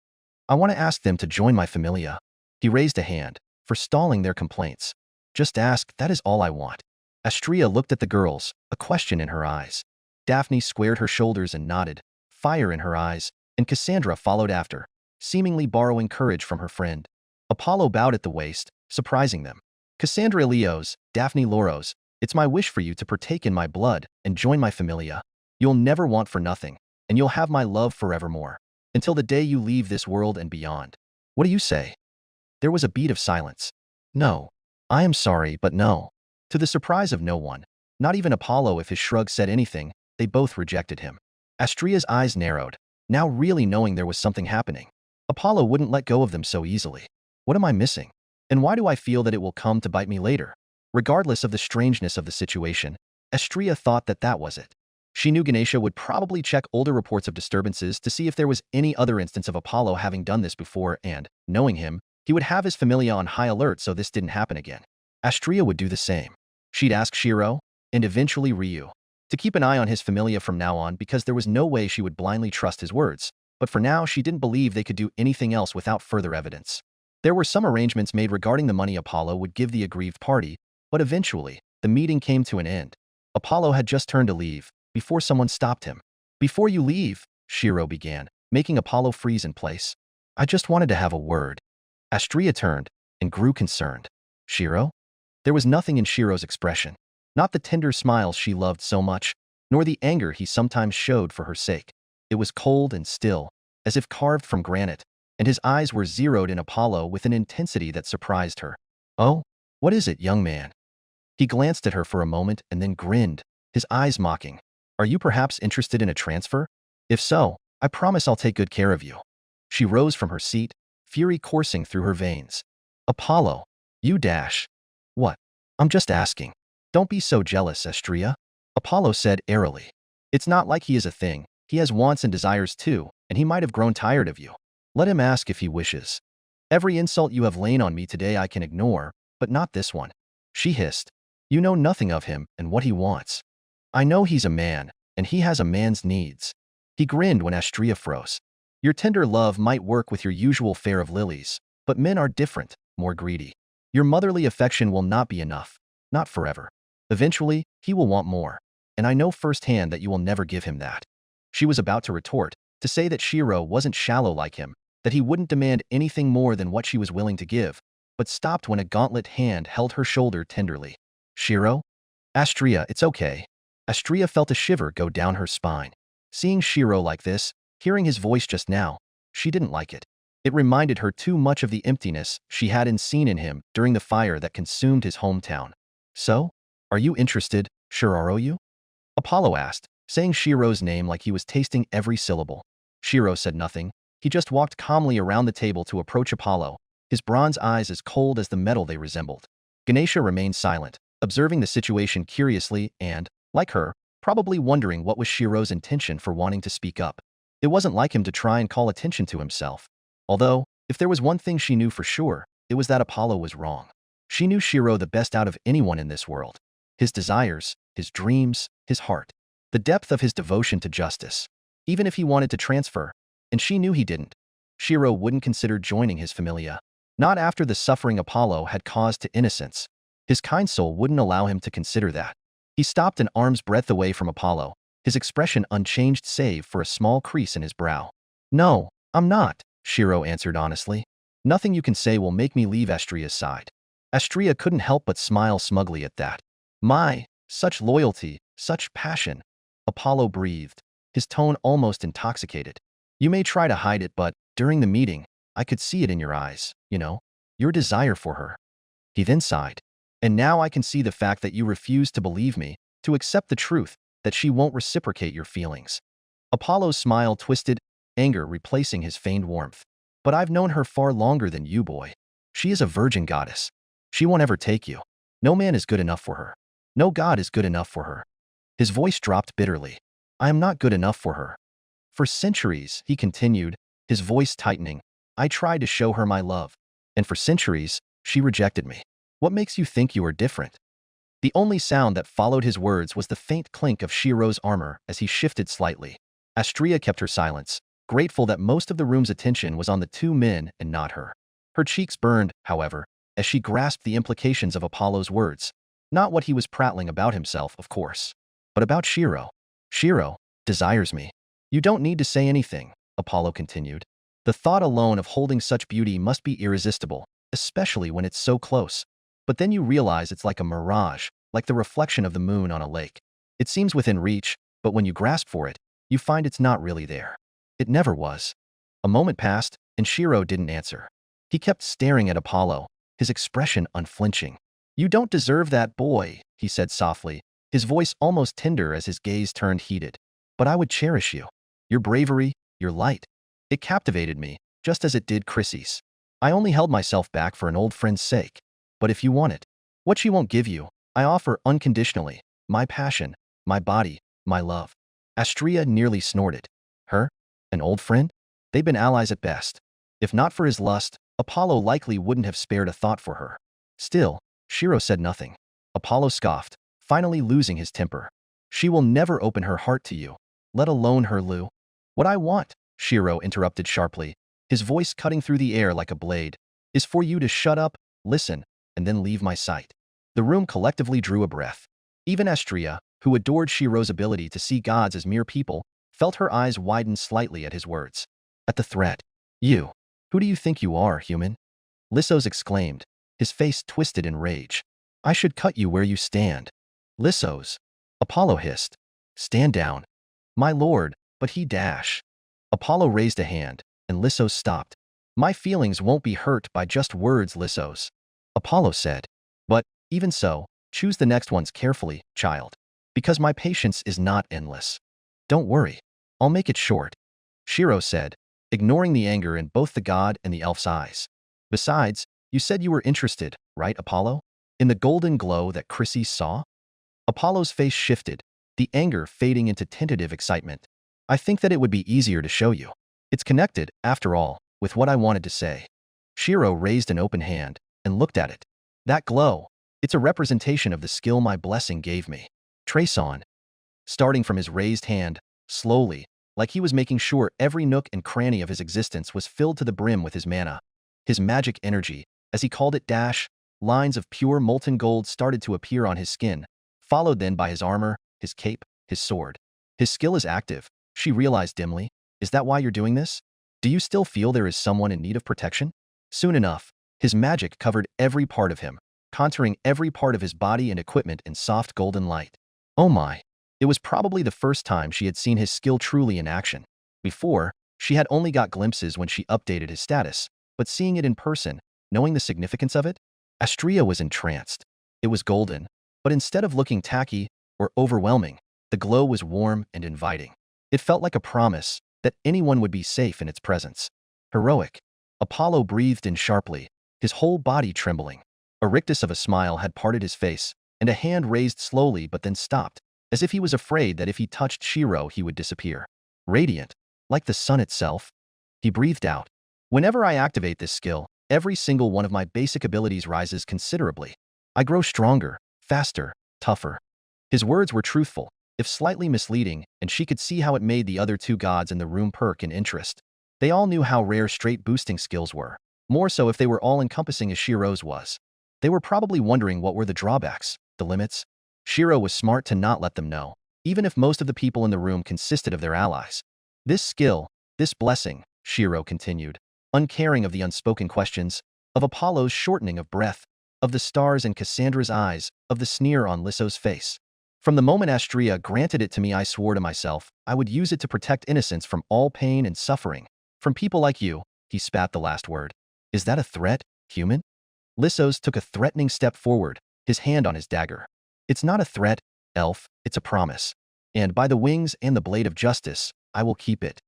Speaker 2: I want to ask them to join my familia. He raised a hand, forestalling their complaints. Just ask, that is all I want. Astria looked at the girls, a question in her eyes. Daphne squared her shoulders and nodded, fire in her eyes, and Cassandra followed after, seemingly borrowing courage from her friend. Apollo bowed at the waist, surprising them. Cassandra Leos, Daphne Loros, it's my wish for you to partake in my blood and join my familia. You'll never want for nothing, and you'll have my love forevermore, until the day you leave this world and beyond. What do you say? There was a beat of silence. No. I am sorry, but no. To the surprise of no one, not even Apollo if his shrug said anything, they both rejected him. Astria's eyes narrowed, now really knowing there was something happening. Apollo wouldn't let go of them so easily. What am I missing? And why do I feel that it will come to bite me later? Regardless of the strangeness of the situation, Astria thought that that was it. She knew Ganesha would probably check older reports of disturbances to see if there was any other instance of Apollo having done this before and, knowing him, he would have his familia on high alert so this didn't happen again. Astria would do the same. She'd ask Shirou, and eventually Ryu, to keep an eye on his familia from now on because there was no way she would blindly trust his words, but for now she didn't believe they could do anything else without further evidence. There were some arrangements made regarding the money Apollo would give the aggrieved party, but eventually, the meeting came to an end. Apollo had just turned to leave, before someone stopped him. Before you leave, Shirou began, making Apollo freeze in place. I just wanted to have a word. Astria turned, and grew concerned. Shirou? There was nothing in Shirou's expression. Not the tender smiles she loved so much, nor the anger he sometimes showed for her sake. It was cold and still, as if carved from granite, and his eyes were zeroed in Apollo with an intensity that surprised her. Oh? What is it, young man? He glanced at her for a moment and then grinned. his eyes mocking. Are you perhaps interested in a transfer? If so, I promise I'll take good care of you. She rose from her seat, fury coursing through her veins. Apollo, you dash. What? I'm just asking. Don't be so jealous, Astria. Apollo said airily. It's not like he is a thing. He has wants and desires too, and he might have grown tired of you. Let him ask if he wishes. Every insult you have lain on me today I can ignore, but not this one. She hissed. You know nothing of him and what he wants. I know he's a man, and he has a man's needs. He grinned when Astria froze. Your tender love might work with your usual fare of lilies, but men are different, more greedy. Your motherly affection will not be enough, not forever. Eventually, he will want more, and I know firsthand that you will never give him that. She was about to retort, to say that Shirou wasn't shallow like him, that he wouldn't demand anything more than what she was willing to give, but stopped when a gauntlet hand held her shoulder tenderly. Shirou? Astria, it's okay. Astria felt a shiver go down her spine. Seeing Shirou like this, hearing his voice just now, she didn't like it. It reminded her too much of the emptiness she hadn't seen in him during the fire that consumed his hometown. So? Are you interested, Shirou? Apollo asked, saying Shirou's name like he was tasting every syllable. Shirou said nothing. He just walked calmly around the table to approach Apollo, his bronze eyes as cold as the metal they resembled. Ganesha remained silent, observing the situation curiously and, like her, probably wondering what was Shirou's intention for wanting to speak up. It wasn't like him to try and call attention to himself. Although, if there was one thing she knew for sure, it was that Apollo was wrong. She knew Shirou the best out of anyone in this world. His desires, his dreams, his heart. The depth of his devotion to justice. Even if he wanted to transfer, and she knew he didn't, Shirou wouldn't consider joining his familia. Not after the suffering Apollo had caused to innocence. His kind soul wouldn't allow him to consider that. He stopped an arm's breadth away from Apollo, his expression unchanged save for a small crease in his brow. No, I'm not, Shirou answered honestly. Nothing you can say will make me leave Astria's side. Astria couldn't help but smile smugly at that. My, such loyalty, such passion. Apollo breathed, his tone almost intoxicated. You may try to hide it, but during the meeting, I could see it in your eyes, your desire for her. He then sighed. And now I can see the fact that you refuse to believe me, to accept the truth, that she won't reciprocate your feelings. Apollo's smile twisted, anger replacing his feigned warmth. But I've known her far longer than you, boy. She is a virgin goddess. She won't ever take you. No man is good enough for her. No god is good enough for her. His voice dropped bitterly. I am not good enough for her. For centuries, he continued, his voice tightening, I tried to show her my love. And for centuries, she rejected me. What makes you think you are different? The only sound that followed his words was the faint clink of Shirou's armor as he shifted slightly. Astria kept her silence, grateful that most of the room's attention was on the two men and not her. Her cheeks burned, however, as she grasped the implications of Apollo's words. Not what he was prattling about himself, of course, but about Shirou. Shirou desires me. You don't need to say anything, Apollo continued. The thought alone of holding such beauty must be irresistible, especially when it's so close. But then you realize it's like a mirage, like the reflection of the moon on a lake. It seems within reach, but when you grasp for it, you find it's not really there. It never was. A moment passed, and Shirou didn't answer. He kept staring at Apollo, his expression unflinching. You don't deserve that, boy, he said softly, his voice almost tender as his gaze turned heated. But I would cherish you. Your bravery, your light. It captivated me, just as it did Chrissy's. I only held myself back for an old friend's sake. But if you want it, what she won't give you, I offer unconditionally, my passion, my body, my love. Astria nearly snorted. Her? An old friend? They'd been allies at best. If not for his lust, Apollo likely wouldn't have spared a thought for her. Still, Shirou said nothing. Apollo scoffed, finally losing his temper. She will never open her heart to you, let alone her Lu. What I want, Shirou interrupted sharply, his voice cutting through the air like a blade, is for you to shut up, listen, and then leave my sight. The room collectively drew a breath. Even Astria, who adored Shirou's ability to see gods as mere people, felt her eyes widen slightly at his words. At the threat. You. Who do you think you are, human? Lissos exclaimed, his face twisted in rage. I should cut you where you stand. Lissos. Apollo hissed. Stand down. My lord, but he dash. Apollo raised a hand, and Lissos stopped. My feelings won't be hurt by just words, Lissos. Apollo said. But, even so, choose the next ones carefully, child. Because my patience is not endless. Don't worry. I'll make it short, Shirou said, ignoring the anger in both the god and the elf's eyes. Besides, you said you were interested, right, Apollo? In the golden glow that Chryses saw? Apollo's face shifted, the anger fading into tentative excitement. I think that it would be easier to show you. It's connected, after all, with what I wanted to say. Shirou raised an open hand and looked at it. That glow, it's a representation of the skill my blessing gave me. Trace on. Starting from his raised hand, slowly, like he was making sure every nook and cranny of his existence was filled to the brim with his mana. His magic energy, as he called it, lines of pure molten gold started to appear on his skin, followed then by his armor, his cape, his sword. His skill is active, she realized dimly. Is that why you're doing this? Do you still feel there is someone in need of protection? Soon enough, his magic covered every part of him, contouring every part of his body and equipment in soft golden light. Oh my! It was probably the first time she had seen his skill truly in action. Before, she had only got glimpses when she updated his status, but seeing it in person, knowing the significance of it, Astria was entranced. It was golden, but instead of looking tacky or overwhelming, the glow was warm and inviting. It felt like a promise that anyone would be safe in its presence. Heroic. Apollo breathed in sharply, his whole body trembling. A rictus of a smile had parted his face, and a hand raised slowly but then stopped, as if he was afraid that if he touched Shirou he would disappear. Radiant, like the sun itself. He breathed out. Whenever I activate this skill, every single one of my basic abilities rises considerably. I grow stronger, faster, tougher. His words were truthful, if slightly misleading, and she could see how it made the other two gods in the room perk in interest. They all knew how rare straight boosting skills were, more so if they were all-encompassing as Shirou's was. They were probably wondering what were the drawbacks, the limits. Shirou was smart to not let them know, even if most of the people in the room consisted of their allies. This skill, this blessing, Shirou continued, uncaring of the unspoken questions, of Apollo's shortening of breath, of the stars in Cassandra's eyes, of the sneer on Lisso's face. From the moment Astria granted it to me, I swore to myself I would use it to protect innocence from all pain and suffering. From people like you, he spat the last word. Is that a threat, human? Lissos took a threatening step forward, his hand on his dagger. It's not a threat, elf, it's a promise. And by the wings and the blade of justice, I will keep it.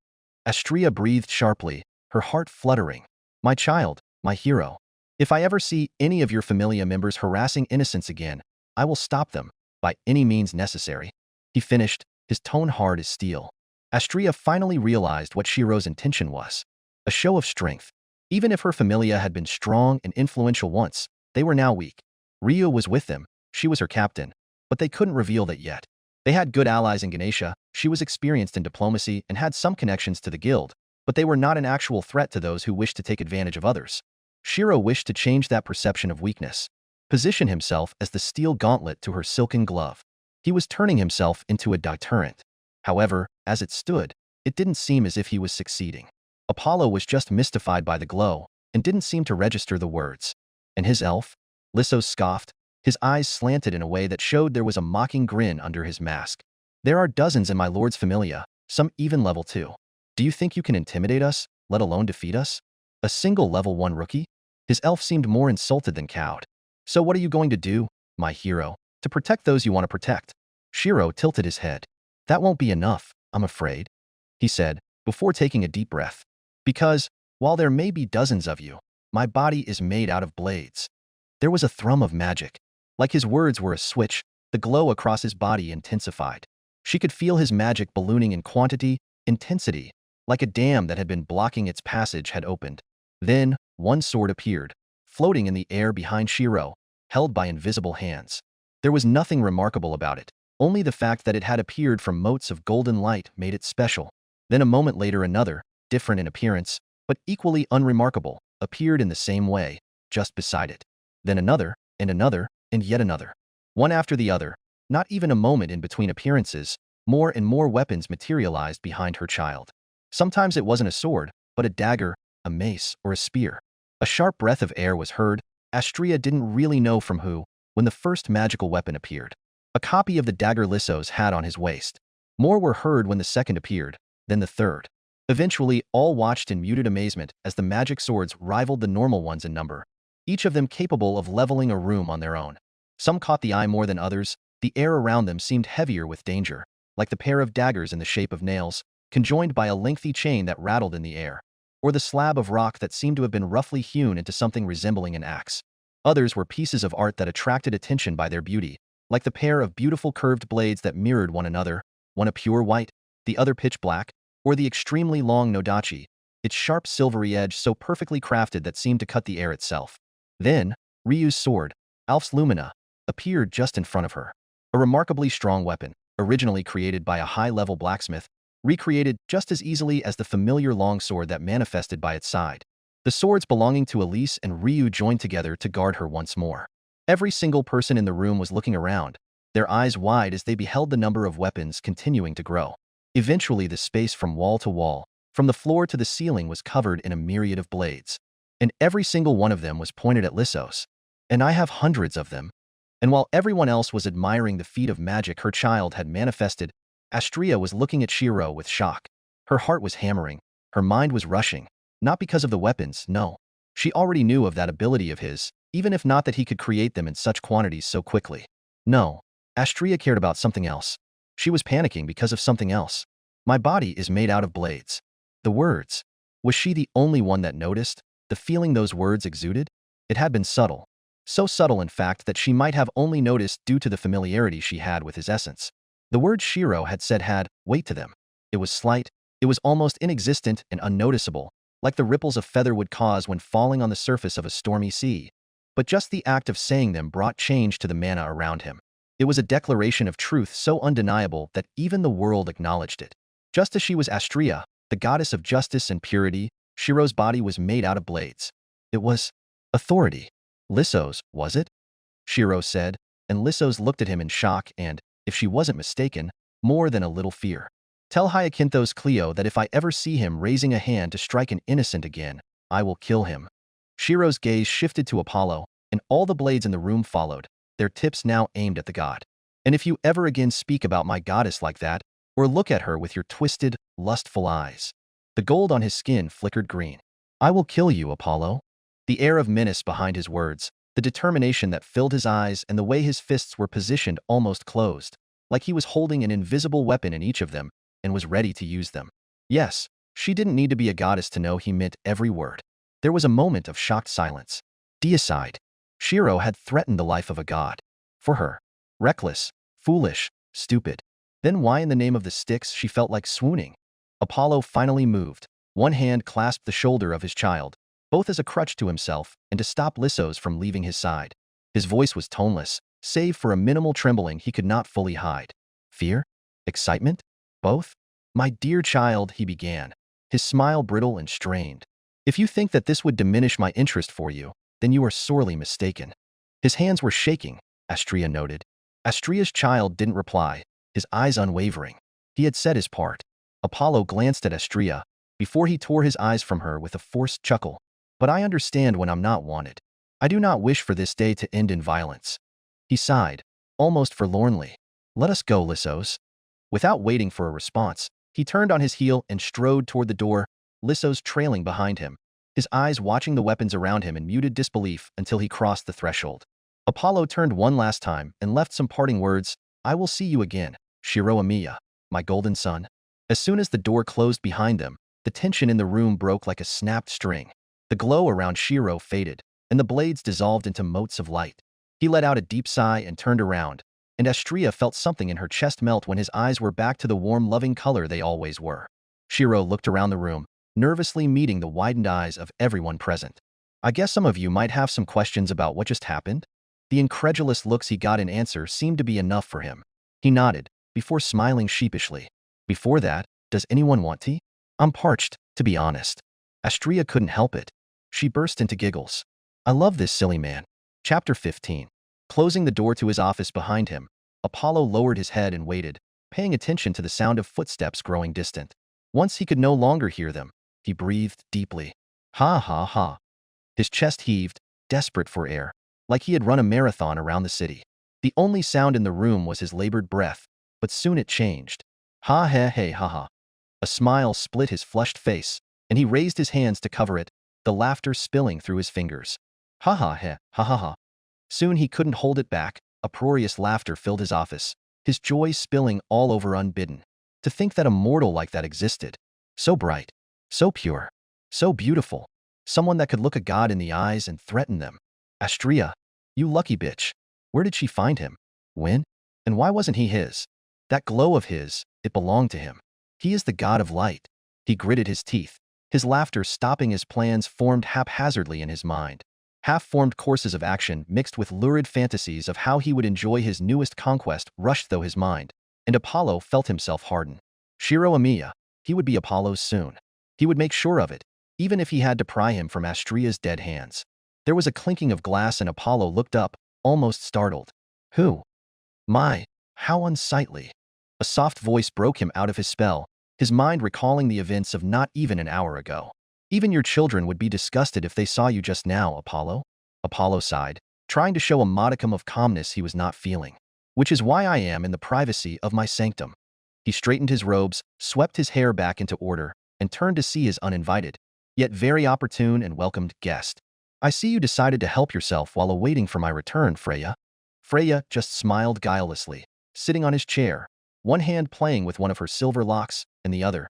Speaker 2: Astria breathed sharply, her heart fluttering. My child, my hero. If I ever see any of your familia members harassing innocents again, I will stop them, by any means necessary. He finished, his tone hard as steel. Astria finally realized what Shirou's intention was. A show of strength. Even if her familia had been strong and influential once, they were now weak. Ryu was with them, she was her captain, but they couldn't reveal that yet. They had good allies in Ganesha, she was experienced in diplomacy and had some connections to the guild, but they were not an actual threat to those who wished to take advantage of others. Shirou wished to change that perception of weakness, position himself as the steel gauntlet to her silken glove. He was turning himself into a deterrent. However, as it stood, it didn't seem as if he was succeeding. Apollo was just mystified by the glow and didn't seem to register the words. And his elf? Lissos scoffed, his eyes slanted in a way that showed there was a mocking grin under his mask. There are dozens in my lord's familia, some even level 2. Do you think you can intimidate us, let alone defeat us? A single level 1 rookie? His elf seemed more insulted than cowed. So what are you going to do, my hero, to protect those you want to protect? Shirou tilted his head. That won't be enough, I'm afraid, he said, before taking a deep breath. Because, while there may be dozens of you, my body is made out of blades. There was a thrum of magic. Like his words were a switch, the glow across his body intensified. She could feel his magic ballooning in quantity, intensity, like a dam that had been blocking its passage had opened. Then, one sword appeared, floating in the air behind Shirou, held by invisible hands. There was nothing remarkable about it, only the fact that it had appeared from motes of golden light made it special. Then a moment later another, different in appearance, but equally unremarkable, appeared in the same way, just beside it. Then another, and yet another. One after the other, not even a moment in between appearances, more and more weapons materialized behind her child. Sometimes it wasn't a sword, but a dagger, a mace, or a spear. A sharp breath of air was heard. Astria didn't really know from who, when the first magical weapon appeared. A copy of the dagger Lissos had on his waist. More were heard when the second appeared, then the third. Eventually, all watched in muted amazement as the magic swords rivaled the normal ones in number, each of them capable of leveling a room on their own. Some caught the eye more than others, The air around them seemed heavier with danger, like the pair of daggers in the shape of nails, conjoined by a lengthy chain that rattled in the air, or the slab of rock that seemed to have been roughly hewn into something resembling an axe. Others were pieces of art that attracted attention by their beauty, like the pair of beautiful curved blades that mirrored one another, one a pure white, the other pitch black, or the extremely long nodachi, its sharp silvery edge so perfectly crafted that seemed to cut the air itself. Then, Ryu's sword, Alf's Lumina, appeared just in front of her. A remarkably strong weapon, originally created by a high-level blacksmith, recreated just as easily as the familiar longsword that manifested by its side. The swords belonging to Elise and Ryu joined together to guard her once more. Every single person in the room was looking around, their eyes wide as they beheld the number of weapons continuing to grow. Eventually, the space from wall to wall, from the floor to the ceiling was covered in a myriad of blades. And every single one of them was pointed at Lissos. And I have hundreds of them. And while everyone else was admiring the feat of magic her child had manifested, Astria was looking at Shirou with shock. Her heart was hammering, her mind was rushing, not because of the weapons, no. She already knew of that ability of his, even if not that he could create them in such quantities so quickly. No, Astria cared about something else. She was panicking because of something else. My body is made out of blades. The words. Was she the only one that noticed the feeling those words exuded? It had been subtle. So subtle, in fact, that she might have only noticed due to the familiarity she had with his essence. The word Shirou had said had weight to them. It was slight, it was almost inexistent and unnoticeable, like the ripples a feather would cause when falling on the surface of a stormy sea. But just the act of saying them brought change to the mana around him. It was a declaration of truth so undeniable that even the world acknowledged it. Just as she was Astria, the goddess of justice and purity, Shirou's body was made out of blades. It was authority. Lissos, was it? Shirou said, and Lissos looked at him in shock and, if she wasn't mistaken, more than a little fear. Tell Hyacinthos Cleo that if I ever see him raising a hand to strike an innocent again, I will kill him. Shirou's gaze shifted to Apollo, and all the blades in the room followed, their tips now aimed at the god. And if you ever again speak about my goddess like that, or look at her with your twisted, lustful eyes. The gold on his skin flickered green. I will kill you, Apollo. The air of menace behind his words, the determination that filled his eyes and the way his fists were positioned almost closed, like he was holding an invisible weapon in each of them and was ready to use them. Yes, she didn't need to be a goddess to know he meant every word. There was a moment of shocked silence. Deicide. Shirou had threatened the life of a god. For her. Reckless, foolish, stupid. Then why in the name of the sticks she felt like swooning? Apollo finally moved. One hand clasped the shoulder of his child, both as a crutch to himself and to stop Lissos from leaving his side. His voice was toneless, save for a minimal trembling he could not fully hide. Fear? Excitement? Both? My dear child, he began, his smile brittle and strained. If you think that this would diminish my interest for you, then you are sorely mistaken. His hands were shaking, Astria noted. Astria's child didn't reply, his eyes unwavering. He had said his part. Apollo glanced at Astria, before he tore his eyes from her with a forced chuckle. But I understand when I'm not wanted. I do not wish for this day to end in violence. He sighed, almost forlornly. Let us go, Lissos. Without waiting for a response, he turned on his heel and strode toward the door, Lissos trailing behind him, his eyes watching the weapons around him in muted disbelief until he crossed the threshold. Apollo turned one last time and left some parting words. I will see you again, Shirou Amiya, my golden son. As soon as the door closed behind them, the tension in the room broke like a snapped string. The glow around Shirou faded, and the blades dissolved into motes of light. He let out a deep sigh and turned around, and Astria felt something in her chest melt when his eyes were back to the warm, loving color they always were. Shirou looked around the room, nervously meeting the widened eyes of everyone present. I guess some of you might have some questions about what just happened? The incredulous looks he got in answer seemed to be enough for him. He nodded, before smiling sheepishly. Before that, does anyone want tea? I'm parched, to be honest. Astria couldn't help it. She burst into giggles. I love this silly man. Chapter 15. Closing the door to his office behind him, Apollo lowered his head and waited, paying attention to the sound of footsteps growing distant. Once he could no longer hear them, he breathed deeply. Ha ha ha. His chest heaved, desperate for air, like he had run a marathon around the city. The only sound in the room was his labored breath, but soon it changed. Ha ha hey ha ha. A smile split his flushed face, and he raised his hands to cover it, the laughter spilling through his fingers. Ha ha he, ha ha ha. Soon he couldn't hold it back, uproarious laughter filled his office, his joy spilling all over unbidden. To think that a mortal like that existed. So bright, so pure, so beautiful. Someone that could look a god in the eyes and threaten them. Astria, you lucky bitch. Where did she find him? When? And why wasn't he his? That glow of his, it belonged to him. He is the god of light. He gritted his teeth, his laughter stopping as plans formed haphazardly in his mind. Half-formed courses of action mixed with lurid fantasies of how he would enjoy his newest conquest rushed through his mind, and Apollo felt himself harden. Shirou Amiya, he would be Apollo's soon. He would make sure of it, even if he had to pry him from Astria's dead hands. There was a clinking of glass and Apollo looked up, almost startled. Who? My, how unsightly. A soft voice broke him out of his spell, his mind recalling the events of not even an hour ago. Even your children would be disgusted if they saw you just now, Apollo. Apollo sighed, trying to show a modicum of calmness he was not feeling. Which is why I am in the privacy of my sanctum. He straightened his robes, swept his hair back into order, and turned to see his uninvited, yet very opportune and welcomed guest. I see you decided to help yourself while awaiting for my return, Freya. Freya just smiled guilelessly, sitting on his chair, one hand playing with one of her silver locks, and the other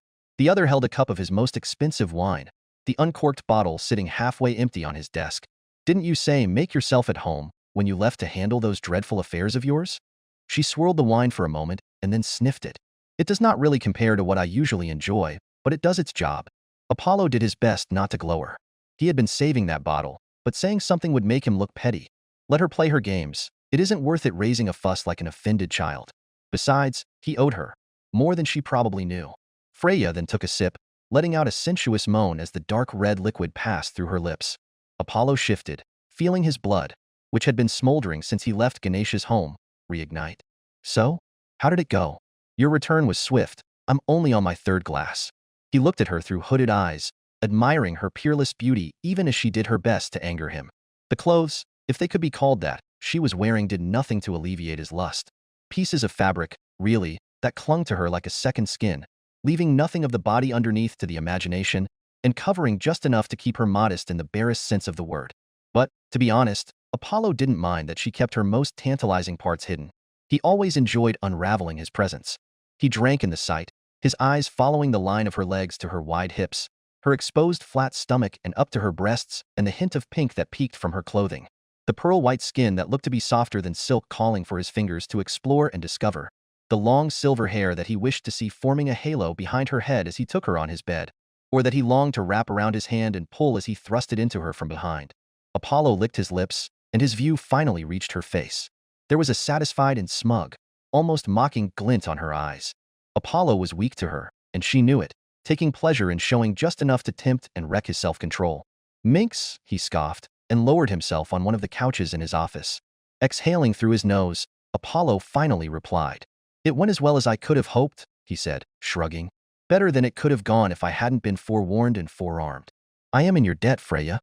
Speaker 2: held a cup of his most expensive wine, the uncorked bottle sitting halfway empty on his desk. Didn't you say make yourself at home when you left to handle those dreadful affairs of yours? She swirled the wine for a moment and then sniffed it. It does not really compare to what I usually enjoy, but it does its job. Apollo did his best not to glower. He had been saving that bottle, but saying something would make him look petty. Let her play her games. It isn't worth it raising a fuss like an offended child. Besides, he owed her more than she probably knew. Freya then took a sip, letting out a sensuous moan as the dark red liquid passed through her lips. Apollo shifted, feeling his blood, which had been smoldering since he left Ganesha's home, reignite. So? How did it go? Your return was swift. I'm only on my third glass. He looked at her through hooded eyes, admiring her peerless beauty even as she did her best to anger him. The clothes, if they could be called that, she was wearing did nothing to alleviate his lust. Pieces of fabric, really, that clung to her like a second skin, leaving nothing of the body underneath to the imagination, and covering just enough to keep her modest in the barest sense of the word. But, to be honest, Apollo didn't mind that she kept her most tantalizing parts hidden. He always enjoyed unraveling his presence. He drank in the sight, his eyes following the line of her legs to her wide hips, her exposed flat stomach and up to her breasts, and the hint of pink that peeked from her clothing. The pearl-white skin that looked to be softer than silk calling for his fingers to explore and discover. The long silver hair that he wished to see forming a halo behind her head as he took her on his bed, or that he longed to wrap around his hand and pull as he thrust it into her from behind. Apollo licked his lips, and his view finally reached her face. There was a satisfied and smug, almost mocking glint on her eyes. Apollo was weak to her, and she knew it, taking pleasure in showing just enough to tempt and wreck his self-control. Minx, he scoffed, and lowered himself on one of the couches in his office. Exhaling through his nose, Apollo finally replied. It went as well as I could have hoped, he said, shrugging. Better than it could have gone if I hadn't been forewarned and forearmed. I am in your debt, Freya.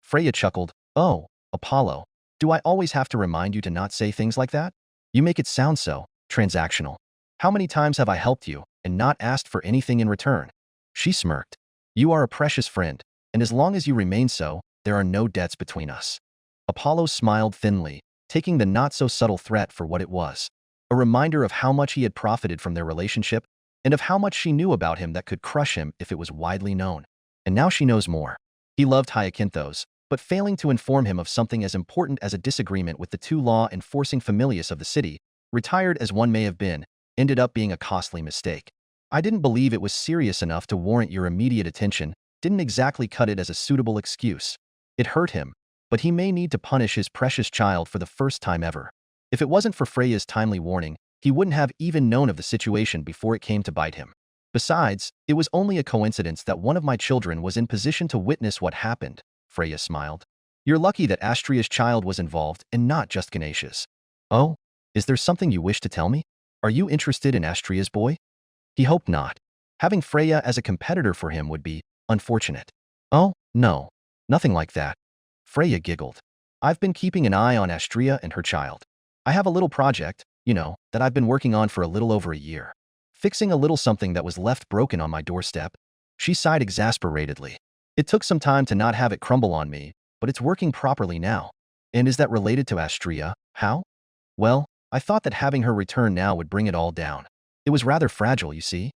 Speaker 2: Freya chuckled. Oh, Apollo, do I always have to remind you to not say things like that? You make it sound so transactional. How many times have I helped you and not asked for anything in return? She smirked. You are a precious friend, and as long as you remain so, there are no debts between us. Apollo smiled thinly, taking the not-so-subtle threat for what it was. A reminder of how much he had profited from their relationship, and of how much she knew about him that could crush him if it was widely known. And now she knows more. He loved Hyacinthos, but failing to inform him of something as important as a disagreement with the two law-enforcing familias of the city, retired as one may have been, ended up being a costly mistake. I didn't believe it was serious enough to warrant your immediate attention, didn't exactly cut it as a suitable excuse. It hurt him, but he may need to punish his precious child for the first time ever. If it wasn't for Freya's timely warning, he wouldn't have even known of the situation before it came to bite him. Besides, it was only a coincidence that one of my children was in position to witness what happened, Freya smiled. You're lucky that Astria's child was involved and not just Ganesha's. Oh, is there something you wish to tell me? Are you interested in Astria's boy? He hoped not. Having Freya as a competitor for him would be unfortunate. Oh, no. Nothing like that. Freya giggled. I've been keeping an eye on Astria and her child. I have a little project, that I've been working on for a little over a year. Fixing a little something that was left broken on my doorstep. She sighed exasperatedly. It took some time to not have it crumble on me, but it's working properly now. And is that related to Astria? How? Well, I thought that having her return now would bring it all down. It was rather fragile, you see.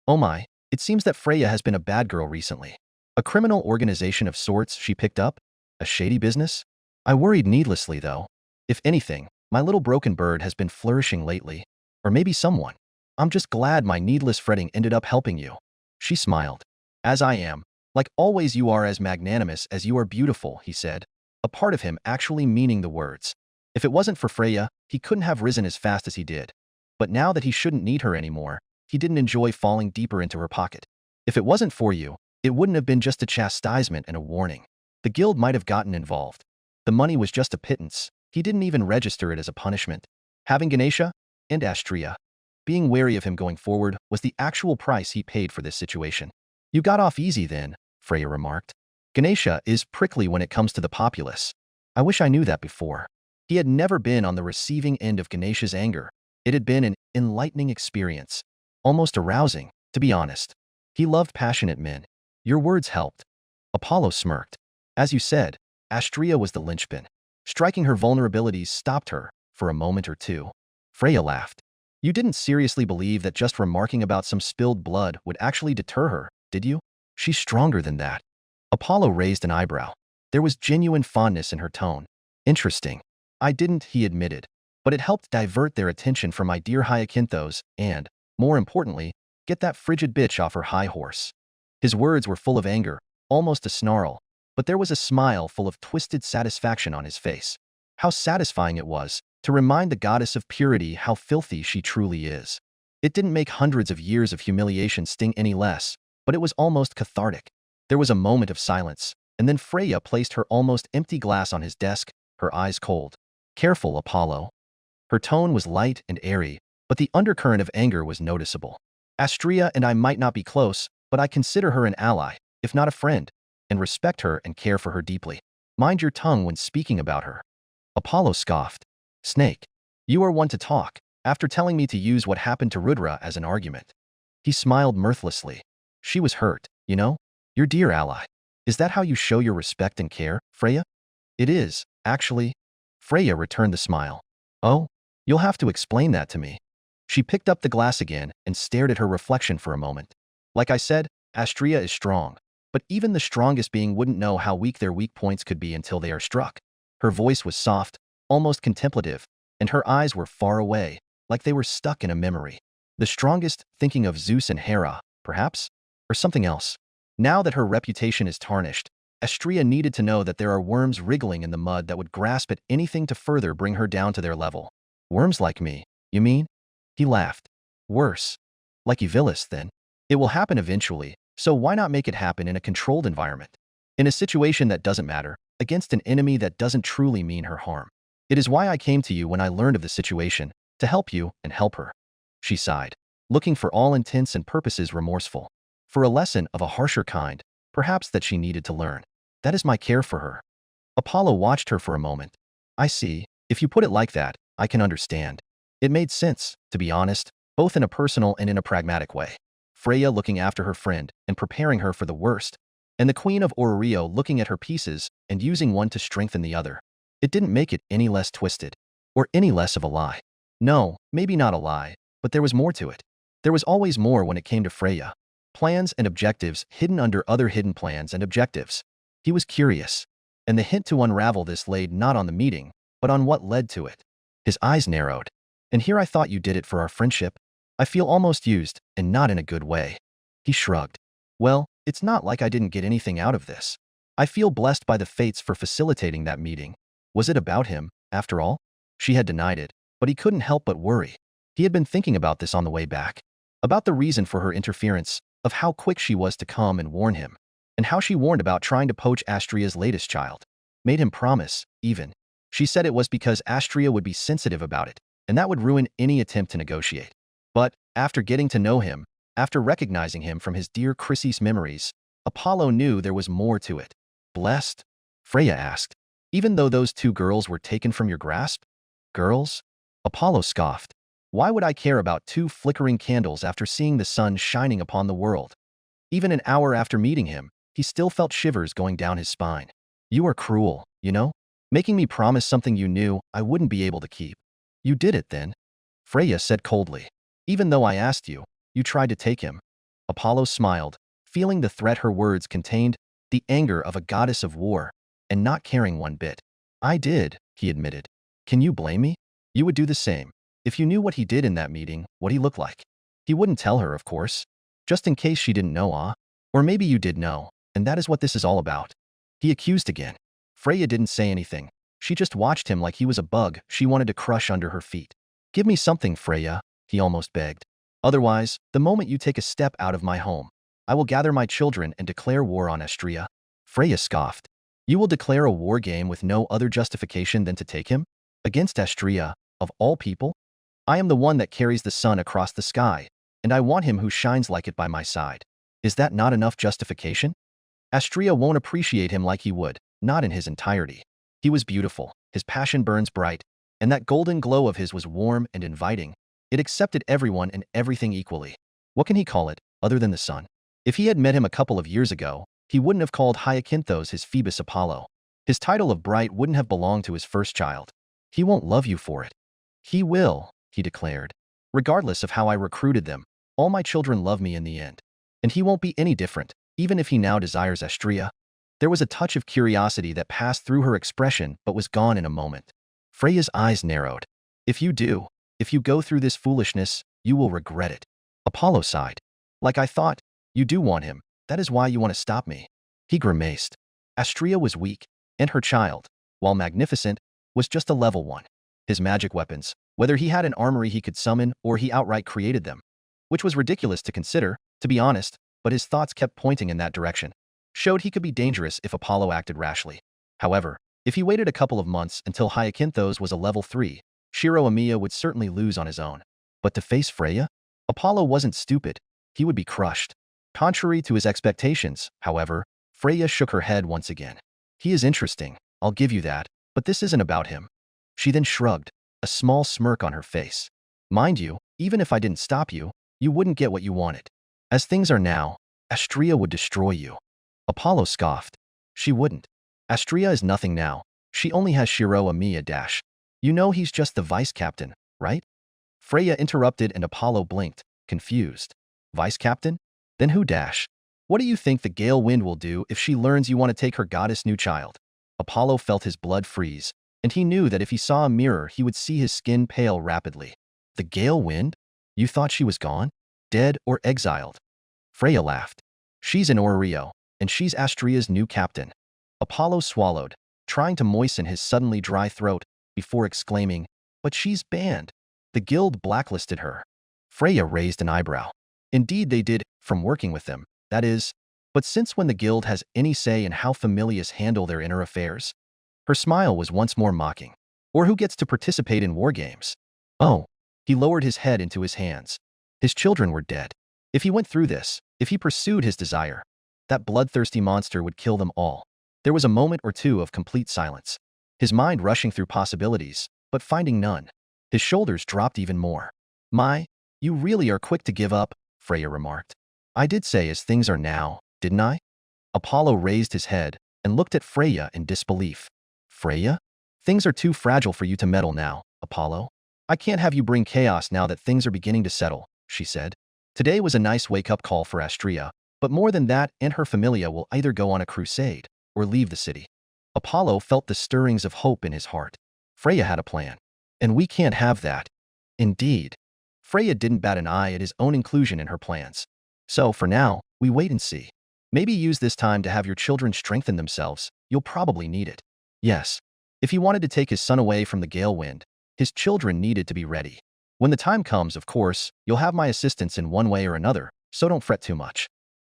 Speaker 2: Oh my, it seems that Freya has been a bad girl recently. A criminal organization of sorts she picked up? A shady business? I worried needlessly, though. If anything, my little broken bird has been flourishing lately. Or maybe someone. I'm just glad my needless fretting ended up helping you. She smiled. As I am. Like always, you are as magnanimous as you are beautiful, he said, a part of him actually meaning the words. If it wasn't for Freya, he couldn't have risen as fast as he did. But now that he shouldn't need her anymore, he didn't enjoy falling deeper into her pocket. If it wasn't for you, it wouldn't have been just a chastisement and a warning. The guild might have gotten involved. The money was just a pittance. He didn't even register it as a punishment. Having Ganesha and Astria being wary of him going forward was the actual price he paid for this situation. You got off easy then, Freya remarked. Ganesha is prickly when it comes to the populace. I wish I knew that before. He had never been on the receiving end of Ganesha's anger. It had been an enlightening experience. Almost arousing, to be honest. He loved passionate men. Your words helped. Apollo smirked. As you said, Astria was the linchpin. Striking her vulnerabilities stopped her, for a moment or two. Freya laughed. You didn't seriously believe that just remarking about some spilled blood would actually deter her, did you? She's stronger than that. Apollo raised an eyebrow. There was genuine fondness in her tone. Interesting. I didn't, he admitted, but it helped divert their attention from my dear Hyacinthos and, more importantly, get that frigid bitch off her high horse. His words were full of anger, almost a snarl, but there was a smile full of twisted satisfaction on his face. How satisfying it was to remind the goddess of purity how filthy she truly is. It didn't make hundreds of years of humiliation sting any less, but it was almost cathartic. There was a moment of silence, and then Freya placed her almost empty glass on his desk, her eyes cold. Careful, Apollo. Her tone was light and airy, but the undercurrent of anger was noticeable. Astria and I might not be close, but I consider her an ally, if not a friend, and respect her and care for her deeply. Mind your tongue when speaking about her. Apollo scoffed. Snake, you are one to talk, after telling me to use what happened to Rudra as an argument. He smiled mirthlessly. She was hurt, you know? Your dear ally. Is that how you show your respect and care, Freya? It is, actually. Freya returned the smile. Oh, you'll have to explain that to me. She picked up the glass again and stared at her reflection for a moment. Like I said, Astria is strong, but even the strongest being wouldn't know how weak their weak points could be until they are struck. Her voice was soft, almost contemplative, and her eyes were far away, like they were stuck in a memory. The strongest thinking of Zeus and Hera, perhaps? Or something else. Now that her reputation is tarnished, Astria needed to know that there are worms wriggling in the mud that would grasp at anything to further bring her down to their level. Worms like me, you mean? He laughed. Worse. Like Evilis, then. It will happen eventually, so why not make it happen in a controlled environment? In a situation that doesn't matter, against an enemy that doesn't truly mean her harm. It is why I came to you when I learned of the situation, to help you and help her. She sighed, looking for all intents and purposes remorseful. For a lesson of a harsher kind, perhaps that she needed to learn. That is my care for her. Apollo watched her for a moment. I see. If you put it like that, I can understand. It made sense, to be honest, both in a personal and in a pragmatic way. Freya looking after her friend and preparing her for the worst, and the Queen of Orario looking at her pieces and using one to strengthen the other. It didn't make it any less twisted, or any less of a lie. No, maybe not a lie, but there was more to it. There was always more when it came to Freya. Plans and objectives hidden under other hidden plans and objectives. He was curious, and the hint to unravel this laid not on the meeting, but on what led to it. His eyes narrowed. And here I thought you did it for our friendship. I feel almost used, and not in a good way. He shrugged. Well, it's not like I didn't get anything out of this. I feel blessed by the fates for facilitating that meeting. Was it about him, after all? She had denied it, but he couldn't help but worry. He had been thinking about this on the way back. About the reason for her interference, of how quick she was to come and warn him, and how she warned about trying to poach Astria's latest child. Made him promise, even. She said it was because Astria would be sensitive about it, and that would ruin any attempt to negotiate. But, after getting to know him, after recognizing him from his dear Chryseis memories, Apollo knew there was more to it. Blessed? Freya asked. Even though those two girls were taken from your grasp? Girls? Apollo scoffed. Why would I care about two flickering candles after seeing the sun shining upon the world? Even an hour after meeting him, he still felt shivers going down his spine. You are cruel, you know? Making me promise something you knew I wouldn't be able to keep. You did it then, Freya said coldly. Even though I asked you, you tried to take him. Apollo smiled, feeling the threat her words contained, the anger of a goddess of war, and not caring one bit. I did, he admitted. Can you blame me? You would do the same. If you knew what he did in that meeting, what he looked like. He wouldn't tell her, of course. Just in case she didn't know, Or maybe you did know, and that is what this is all about. He accused again. Freya didn't say anything. She just watched him like he was a bug she wanted to crush under her feet. Give me something, Freya, he almost begged. Otherwise, the moment you take a step out of my home, I will gather my children and declare war on Astria. Freya scoffed. You will declare a war game with no other justification than to take him? Against Astria, of all people? I am the one that carries the sun across the sky, and I want him who shines like it by my side. Is that not enough justification? Astria won't appreciate him like he would, not in his entirety. He was beautiful, his passion burns bright, and that golden glow of his was warm and inviting. It accepted everyone and everything equally. What can he call it, other than the sun? If he had met him a couple of years ago, he wouldn't have called Hyacinthos his Phoebus Apollo. His title of bright wouldn't have belonged to his first child. He won't love you for it. He will, he declared. Regardless of how I recruited them, all my children love me in the end. And he won't be any different, even if he now desires Astria. There was a touch of curiosity that passed through her expression but was gone in a moment. Freya's eyes narrowed. If you go through this foolishness, you will regret it. Apollo sighed. Like I thought, you do want him. That is why you want to stop me. He grimaced. Astria was weak, and her child, while magnificent, was just a level 1. His magic weapons, whether he had an armory he could summon or he outright created them, which was ridiculous to consider, to be honest, but his thoughts kept pointing in that direction, showed he could be dangerous if Apollo acted rashly. However, if he waited a couple of months until Hyacinthos was a level 3, Shirou Amiya would certainly lose on his own. But to face Freya? Apollo wasn't stupid. He would be crushed. Contrary to his expectations, however, Freya shook her head once again. He is interesting, I'll give you that, but this isn't about him. She then shrugged, a small smirk on her face. Mind you, even if I didn't stop you, you wouldn't get what you wanted. As things are now, Astria would destroy you. Apollo scoffed. She wouldn't. Astria is nothing now. She only has Shirou Amiya dash. You know he's just the vice captain, right? Freya interrupted and Apollo blinked, confused. Vice captain? Then who dash? What do you think the Gale Wind will do if she learns you want to take her goddess new child? Apollo felt his blood freeze, and he knew that if he saw a mirror he would see his skin pale rapidly. The Gale Wind? You thought she was gone? Dead or exiled? Freya laughed. She's in Orario, and she's Astria's new captain. Apollo swallowed, trying to moisten his suddenly dry throat, before exclaiming, but she's banned. The guild blacklisted her. Freya raised an eyebrow. Indeed they did, from working with them, that is. But since when the guild has any say in how familiars handle their inner affairs? Her smile was once more mocking. Or who gets to participate in war games? Oh. He lowered his head into his hands. His children were dead. If he went through this, if he pursued his desire, that bloodthirsty monster would kill them all. There was a moment or two of complete silence. His mind rushing through possibilities, but finding none. His shoulders dropped even more. You really are quick to give up, Freya remarked. I did say as things are now, didn't I? Apollo raised his head and looked at Freya in disbelief. Freya? Things are too fragile for you to meddle now, Apollo. I can't have you bring chaos now that things are beginning to settle, she said. Today was a nice wake-up call for Astria, but more than that, and her familia will either go on a crusade or leave the city. Apollo felt the stirrings of hope in his heart. Freya had a plan, and we can't have that. Indeed. Freya didn't bat an eye at his own inclusion in her plans. So, for now, we wait and see. Maybe use this time to have your children strengthen themselves. You'll probably need it. Yes. If he wanted to take his son away from the Gale Wind, his children needed to be ready. When the time comes, of course, you'll have my assistance in one way or another, so don't fret too much.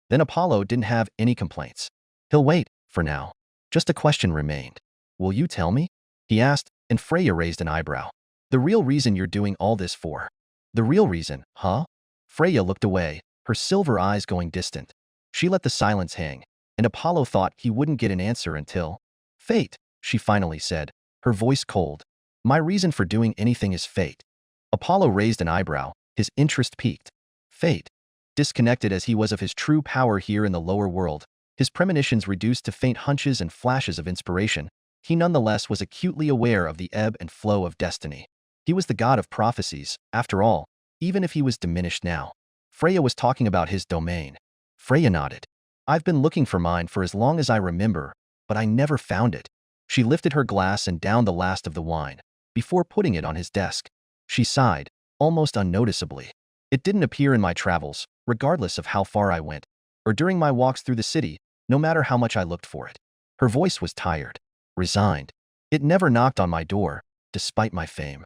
Speaker 2: Then Apollo didn't have any complaints. He'll wait, for now. Just a question remained. Will you tell me? He asked, and Freya raised an eyebrow. The real reason you're doing all this for. The real reason, huh? Freya looked away, her silver eyes going distant. She let the silence hang, and Apollo thought he wouldn't get an answer until... Fate, she finally said, her voice cold. My reason for doing anything is fate. Apollo raised an eyebrow, his interest piqued. Fate. Disconnected as he was of his true power here in the lower world, his premonitions reduced to faint hunches and flashes of inspiration, he nonetheless was acutely aware of the ebb and flow of destiny. He was the god of prophecies, after all, even if he was diminished now. Freya was talking about his domain. Freya nodded. I've been looking for mine for as long as I remember, but I never found it. She lifted her glass and downed the last of the wine, before putting it on his desk. She sighed, almost unnoticeably. It didn't appear in my travels, regardless of how far I went, or during my walks through the city, no matter how much I looked for it. Her voice was tired, resigned. It never knocked on my door, despite my fame.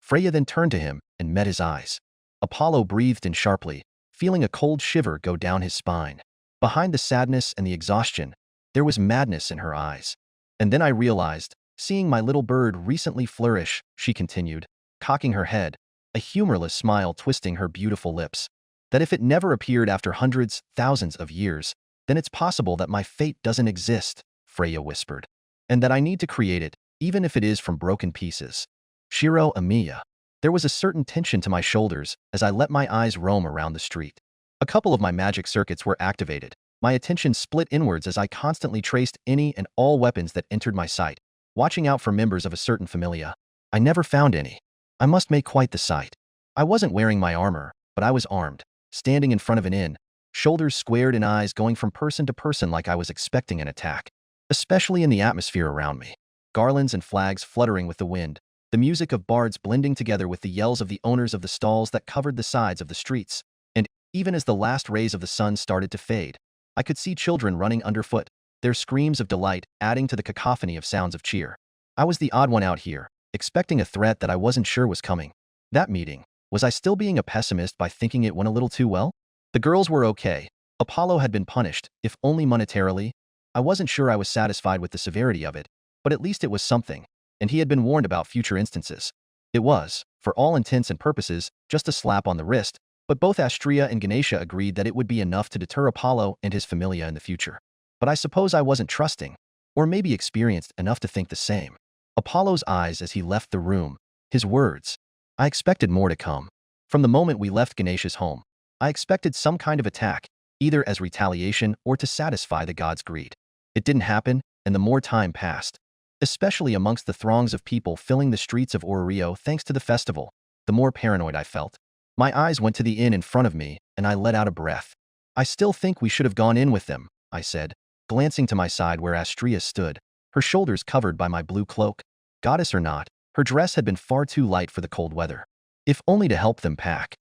Speaker 2: Freya then turned to him and met his eyes. Apollo breathed in sharply, feeling a cold shiver go down his spine. Behind the sadness and the exhaustion, there was madness in her eyes. And then I realized, seeing my little bird recently flourish, she continued, cocking her head, a humorless smile twisting her beautiful lips, that if it never appeared after hundreds, thousands of years, then it's possible that my fate doesn't exist, Freya whispered, and that I need to create it, even if it is from broken pieces. Shirou Amiya. There was a certain tension to my shoulders as I let my eyes roam around the street. A couple of my magic circuits were activated. My attention split inwards as I constantly traced any and all weapons that entered my sight, watching out for members of a certain familia. I never found any. I must make quite the sight. I wasn't wearing my armor, but I was armed, standing in front of an inn, shoulders squared and eyes going from person to person like I was expecting an attack, especially in the atmosphere around me. Garlands and flags fluttering with the wind, the music of bards blending together with the yells of the owners of the stalls that covered the sides of the streets. And even as the last rays of the sun started to fade, I could see children running underfoot, their screams of delight adding to the cacophony of sounds of cheer. I was the odd one out here, expecting a threat that I wasn't sure was coming. That meeting, was I still being a pessimist by thinking it went a little too well? The girls were okay. Apollo had been punished, if only monetarily. I wasn't sure I was satisfied with the severity of it, but at least it was something, and he had been warned about future instances. It was, for all intents and purposes, just a slap on the wrist, but both Astrea and Ganesha agreed that it would be enough to deter Apollo and his familia in the future. But I suppose I wasn't trusting, or maybe experienced enough to think the same. Apollo's eyes as he left the room, his words. I expected more to come. From the moment we left Ganesha's home, I expected some kind of attack, either as retaliation or to satisfy the god's greed. It didn't happen, and the more time passed, especially amongst the throngs of people filling the streets of Orario thanks to the festival, the more paranoid I felt. My eyes went to the inn in front of me, and I let out a breath. I still think we should have gone in with them, I said, glancing to my side where Astrea stood, her shoulders covered by my blue cloak. Goddess or not, her dress had been far too light for the cold weather. If only to help them pack.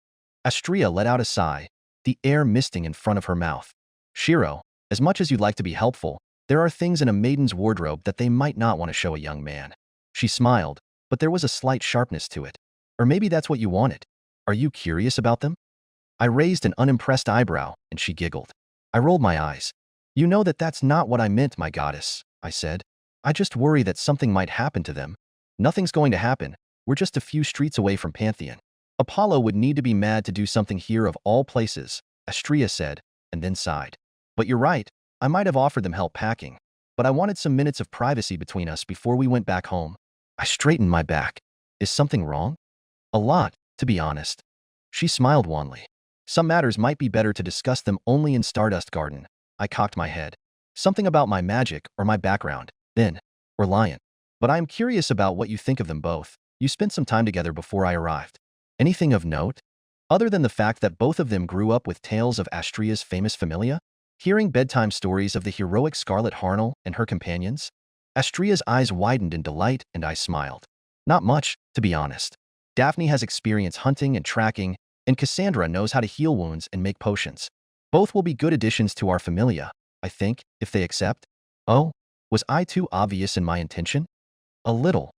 Speaker 2: Astrea let out a sigh, the air misting in front of her mouth. Shirou, as much as you'd like to be helpful, there are things in a maiden's wardrobe that they might not want to show a young man. She smiled, but there was a slight sharpness to it. Or maybe that's what you wanted. Are you curious about them? I raised an unimpressed eyebrow, and she giggled. I rolled my eyes. You know that that's not what I meant, my goddess, I said. I just worry that something might happen to them. Nothing's going to happen. We're just a few streets away from Pantheon. Apollo would need to be mad to do something here of all places, Astrea said, and then sighed. But you're right. I might have offered them help packing, but I wanted some minutes of privacy between us before we went back home. I straightened my back. Is something wrong? A lot, to be honest. She smiled wanly. Some matters might be better to discuss them only in Stardust Garden. I cocked my head. Something about my magic or my background, then, or Lion. But I am curious about what you think of them both. You spent some time together before I arrived. Anything of note? Other than the fact that both of them grew up with tales of Astrea's famous familia? Hearing bedtime stories of the heroic Scarlet Harnel and her companions? Astrea's eyes widened in delight and I smiled. Not much, to be honest. Daphne has experience hunting and tracking, and Cassandra knows how to heal wounds and make potions. Both will be good additions to our familia, I think, if they accept. Oh, was I too obvious in my intention? A little.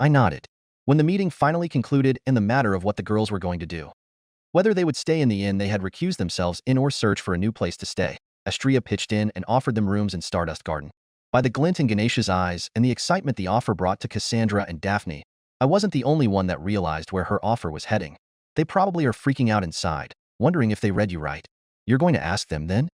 Speaker 2: I nodded. When the meeting finally concluded in the matter of what the girls were going to do. Whether they would stay in the inn they had recused themselves in or search for a new place to stay, Astrea pitched in and offered them rooms in Stardust Garden. By the glint in Ganesha's eyes and the excitement the offer brought to Cassandra and Daphne, I wasn't the only one that realized where her offer was heading. They probably are freaking out inside, wondering if they read you right. You're going to ask them then?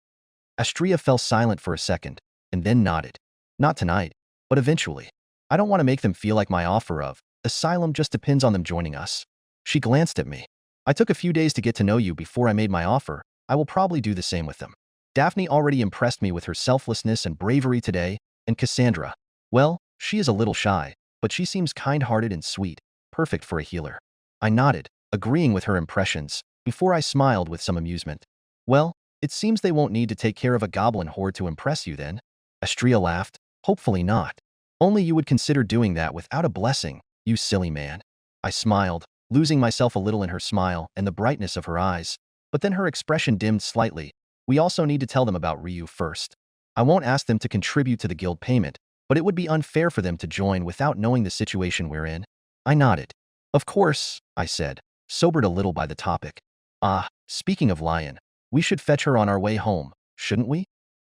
Speaker 2: Astrea fell silent for a second, and then nodded. Not tonight, but eventually. I don't want to make them feel like my offer of asylum just depends on them joining us. She glanced at me. I took a few days to get to know you before I made my offer. I will probably do the same with them. Daphne already impressed me with her selflessness and bravery today, and Cassandra, well, she is a little shy, but she seems kind-hearted and sweet, perfect for a healer. I nodded, agreeing with her impressions, before I smiled with some amusement. Well, it seems they won't need to take care of a goblin horde to impress you then. Astria laughed. Hopefully not. Only you would consider doing that without a blessing, you silly man. I smiled, losing myself a little in her smile and the brightness of her eyes. But then her expression dimmed slightly. We also need to tell them about Ryu first. I won't ask them to contribute to the guild payment, but it would be unfair for them to join without knowing the situation we're in. I nodded. Of course, I said, sobered a little by the topic. Speaking of Lion, we should fetch her on our way home, shouldn't we?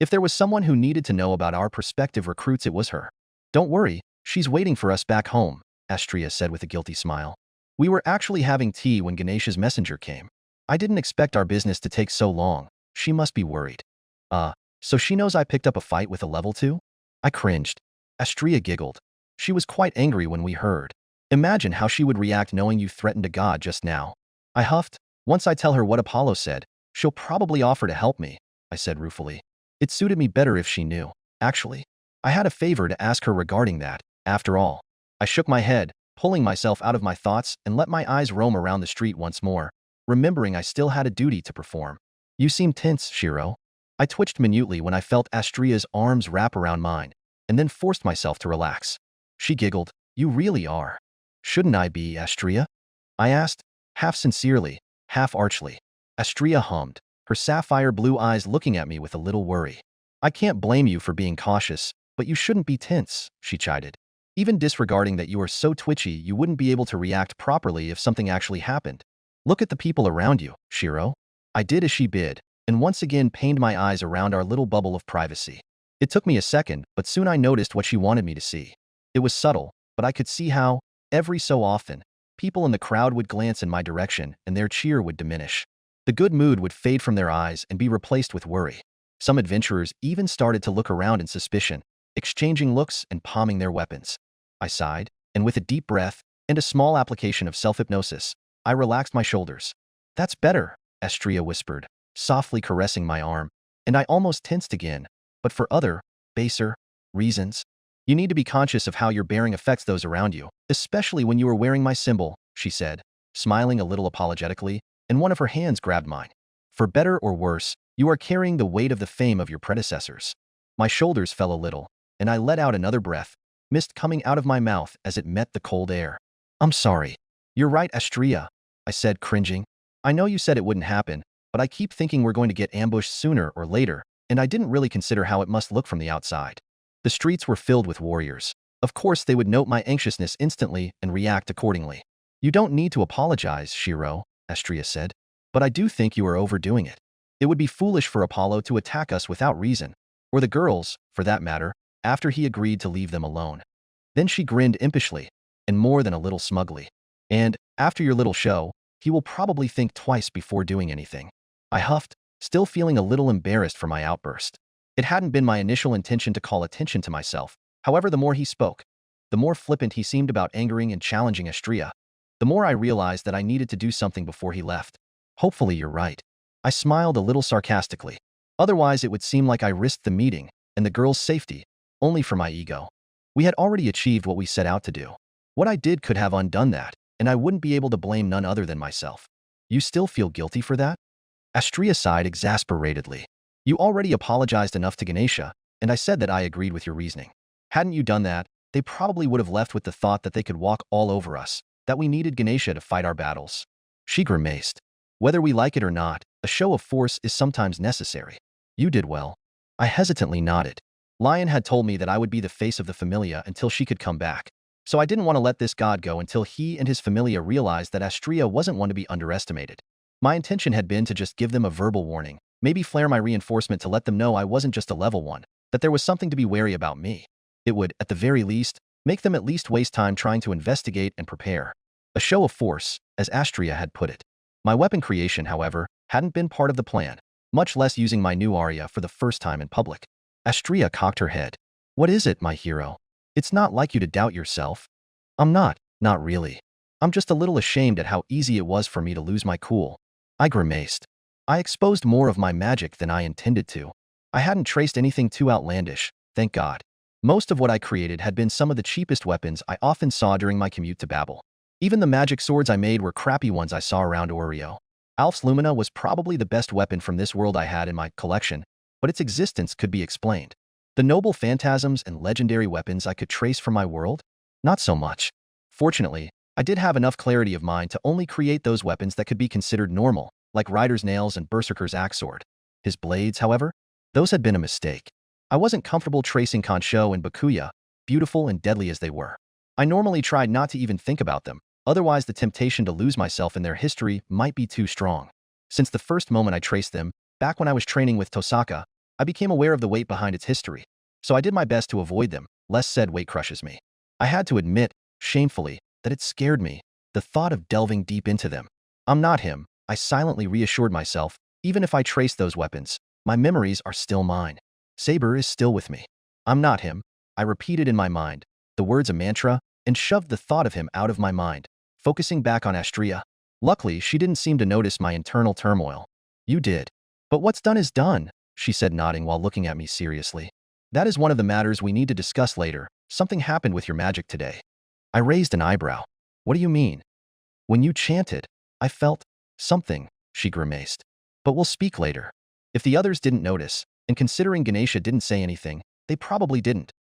Speaker 2: If there was someone who needed to know about our prospective recruits, it was her. Don't worry, she's waiting for us back home, Astria said with a guilty smile. We were actually having tea when Ganesha's messenger came. I didn't expect our business to take so long. She must be worried. So she knows I picked up a fight with a level 2? I cringed. Astria giggled. She was quite angry when we heard. Imagine how she would react knowing you threatened a god just now. I huffed. Once I tell her what Apollo said, she'll probably offer to help me, I said ruefully. It suited me better if she knew. Actually, I had a favor to ask her regarding that, after all. I shook my head, pulling myself out of my thoughts and let my eyes roam around the street once more, remembering I still had a duty to perform. You seem tense, Shirou. I twitched minutely when I felt Astria's arms wrap around mine, and then forced myself to relax. She giggled. You really are. Shouldn't I be, Astria? I asked, half sincerely, half archly. Astria hummed, her sapphire blue eyes looking at me with a little worry. I can't blame you for being cautious, but you shouldn't be tense, she chided. Even disregarding that you are so twitchy, you wouldn't be able to react properly if something actually happened. Look at the people around you, Shirou. I did as she bid, and once again pained my eyes around our little bubble of privacy. It took me a second, but soon I noticed what she wanted me to see. It was subtle, but I could see how, every so often, people in the crowd would glance in my direction and their cheer would diminish. The good mood would fade from their eyes and be replaced with worry. Some adventurers even started to look around in suspicion, exchanging looks and palming their weapons. I sighed, and with a deep breath and a small application of self-hypnosis, I relaxed my shoulders. That's better, Astria whispered, softly caressing my arm, and I almost tensed again, but for other, baser, reasons. You need to be conscious of how your bearing affects those around you, especially when you are wearing my symbol, she said, smiling a little apologetically, and one of her hands grabbed mine. For better or worse, you are carrying the weight of the fame of your predecessors. My shoulders fell a little, and I let out another breath, mist coming out of my mouth as it met the cold air. I'm sorry. You're right, Astria, I said, cringing. I know you said it wouldn't happen, but I keep thinking we're going to get ambushed sooner or later, and I didn't really consider how it must look from the outside. The streets were filled with warriors. Of course, they would note my anxiousness instantly and react accordingly. You don't need to apologize, Shirou, Astria said, but I do think you are overdoing it. It would be foolish for Apollo to attack us without reason, or the girls, for that matter, after he agreed to leave them alone. Then she grinned impishly, and more than a little smugly. And, after your little show, he will probably think twice before doing anything. I huffed, still feeling a little embarrassed for my outburst. It hadn't been my initial intention to call attention to myself. However, the more he spoke, the more flippant he seemed about angering and challenging Astria, the more I realized that I needed to do something before he left. Hopefully you're right. I smiled a little sarcastically. Otherwise, it would seem like I risked the meeting and the girl's safety, only for my ego. We had already achieved what we set out to do. What I did could have undone that, and I wouldn't be able to blame none other than myself. You still feel guilty for that? Astria sighed exasperatedly. You already apologized enough to Ganesha, and I said that I agreed with your reasoning. Hadn't you done that, they probably would have left with the thought that they could walk all over us, that we needed Ganesha to fight our battles. She grimaced. Whether we like it or not, a show of force is sometimes necessary. You did well. I hesitantly nodded. Lion had told me that I would be the face of the Familia until she could come back. So I didn't want to let this god go until he and his Familia realized that Astria wasn't one to be underestimated. My intention had been to just give them a verbal warning, maybe flare my reinforcement to let them know I wasn't just a level 1, that there was something to be wary about me. It would, at the very least, make them at least waste time trying to investigate and prepare. A show of force, as Astria had put it. My weapon creation, however, hadn't been part of the plan, much less using my new aria for the first time in public. Astria cocked her head. What is it, my hero? It's not like you to doubt yourself. I'm not really. I'm just a little ashamed at how easy it was for me to lose my cool. I grimaced. I exposed more of my magic than I intended to. I hadn't traced anything too outlandish, thank God. Most of what I created had been some of the cheapest weapons I often saw during my commute to Babel. Even the magic swords I made were crappy ones I saw around Orario. Alf's Lumina was probably the best weapon from this world I had in my collection, but its existence could be explained. The noble phantasms and legendary weapons I could trace from my world? Not so much. Fortunately, I did have enough clarity of mind to only create those weapons that could be considered normal, like Rider's Nails and Berserker's Axe Sword. His blades, however, those had been a mistake. I wasn't comfortable tracing Kansho and Bakuya, beautiful and deadly as they were. I normally tried not to even think about them, otherwise the temptation to lose myself in their history might be too strong. Since the first moment I traced them, back when I was training with Tosaka, I became aware of the weight behind its history, so I did my best to avoid them, lest said weight crushes me. I had to admit, shamefully, that it scared me, the thought of delving deep into them. I'm not him, I silently reassured myself. Even if I trace those weapons, my memories are still mine. Saber is still with me. I'm not him, I repeated in my mind, the words a mantra, and shoved the thought of him out of my mind, focusing back on Astria. Luckily, she didn't seem to notice my internal turmoil. You did. But what's done is done, she said, nodding while looking at me seriously. That is one of the matters we need to discuss later. Something happened with your magic today. I raised an eyebrow. What do you mean? When you chanted, I felt something, she grimaced. But we'll speak later. If the others didn't notice, and considering Ganesha didn't say anything, they probably didn't.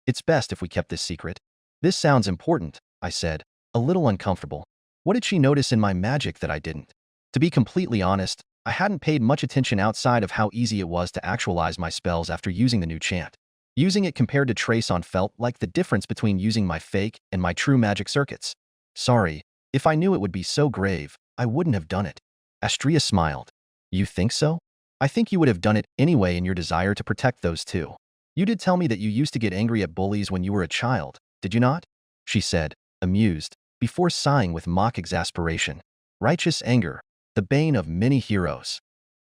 Speaker 2: It's best if we kept this secret. This sounds important, I said, a little uncomfortable. What did she notice in my magic that I didn't? To be completely honest, I hadn't paid much attention outside of how easy it was to actualize my spells after using the new chant. Using it compared to Trace on felt like the difference between using my fake and my true magic circuits. Sorry, if I knew it would be so grave, I wouldn't have done it. Astria smiled. You think so? I think you would have done it anyway in your desire to protect those two. You did tell me that you used to get angry at bullies when you were a child, did you not? She said, amused, before sighing with mock exasperation. Righteous anger, the bane of many heroes.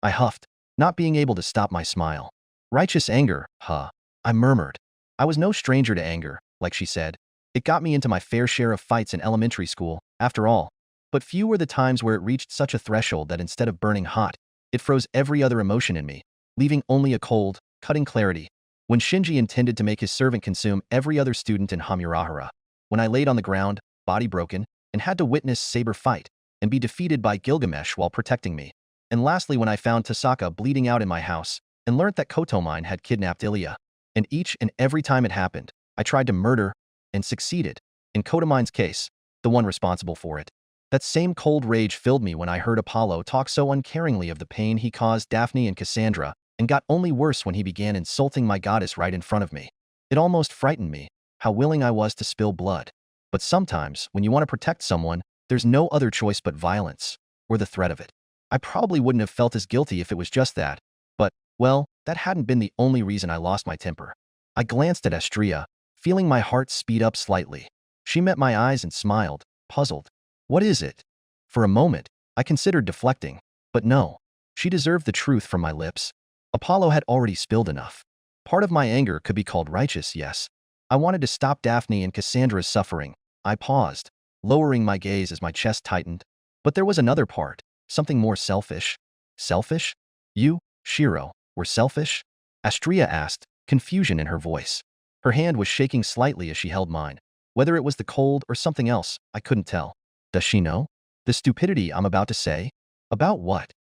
Speaker 2: I huffed, not being able to stop my smile. Righteous anger, huh? I murmured. I was no stranger to anger, like she said. It got me into my fair share of fights in elementary school, after all. But few were the times where it reached such a threshold that instead of burning hot, it froze every other emotion in me, leaving only a cold, cutting clarity. When Shinji intended to make his servant consume every other student in Hamurahara. When I laid on the ground, body broken, and had to witness Saber fight, and be defeated by Gilgamesh while protecting me. And lastly, when I found Tasaka bleeding out in my house, and learnt that Kotomine had kidnapped Ilya. And each and every time it happened, I tried to murder, and succeeded. In Kotomine's case, the one responsible for it. That same cold rage filled me when I heard Apollo talk so uncaringly of the pain he caused Daphne and Cassandra, and got only worse when he began insulting my goddess right in front of me. It almost frightened me, how willing I was to spill blood. But sometimes, when you want to protect someone, there's no other choice but violence, or the threat of it. I probably wouldn't have felt as guilty if it was just that, but, well, that hadn't been the only reason I lost my temper. I glanced at Astria, feeling my heart speed up slightly. She met my eyes and smiled, puzzled. What is it? For a moment, I considered deflecting, but no. She deserved the truth from my lips. Apollo had already spilled enough. Part of my anger could be called righteous, yes. I wanted to stop Daphne and Cassandra's suffering. I paused, lowering my gaze as my chest tightened. But there was another part, something more selfish. Selfish? You, Shirou, were selfish? Astria asked, confusion in her voice. Her hand was shaking slightly as she held mine. Whether it was the cold or something else, I couldn't tell. Does she know? The stupidity I'm about to say? About what?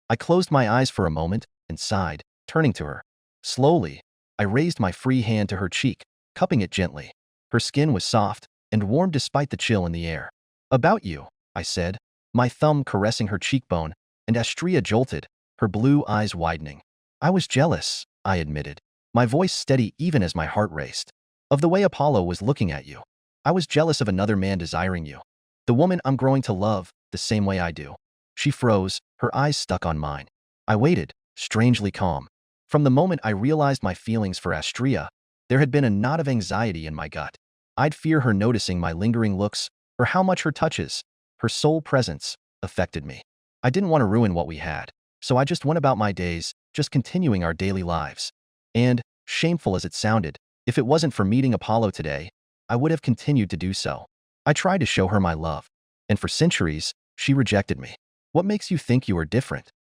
Speaker 2: I closed my eyes for a moment and sighed, turning to her. Slowly, I raised my free hand to her cheek, cupping it gently. Her skin was soft and warm despite the chill in the air. About you, I said, my thumb caressing her cheekbone, and Astria jolted, her blue eyes widening. I was jealous, I admitted, my voice steady even as my heart raced. Of the way Apollo was looking at you. I was jealous of another man desiring you. The woman I'm growing to love, the same way I do. She froze, her eyes stuck on mine. I waited, strangely calm. From the moment I realized my feelings for Astria, there had been a knot of anxiety in my gut. I'd fear her noticing my lingering looks, or how much her touches, her sole presence, affected me. I didn't want to ruin what we had, so I just went about my days, just continuing our daily lives. And, shameful as it sounded, if it wasn't for meeting Apollo today, I would have continued to do so. I tried to show her my love, and for centuries, she rejected me. What makes you think you are different?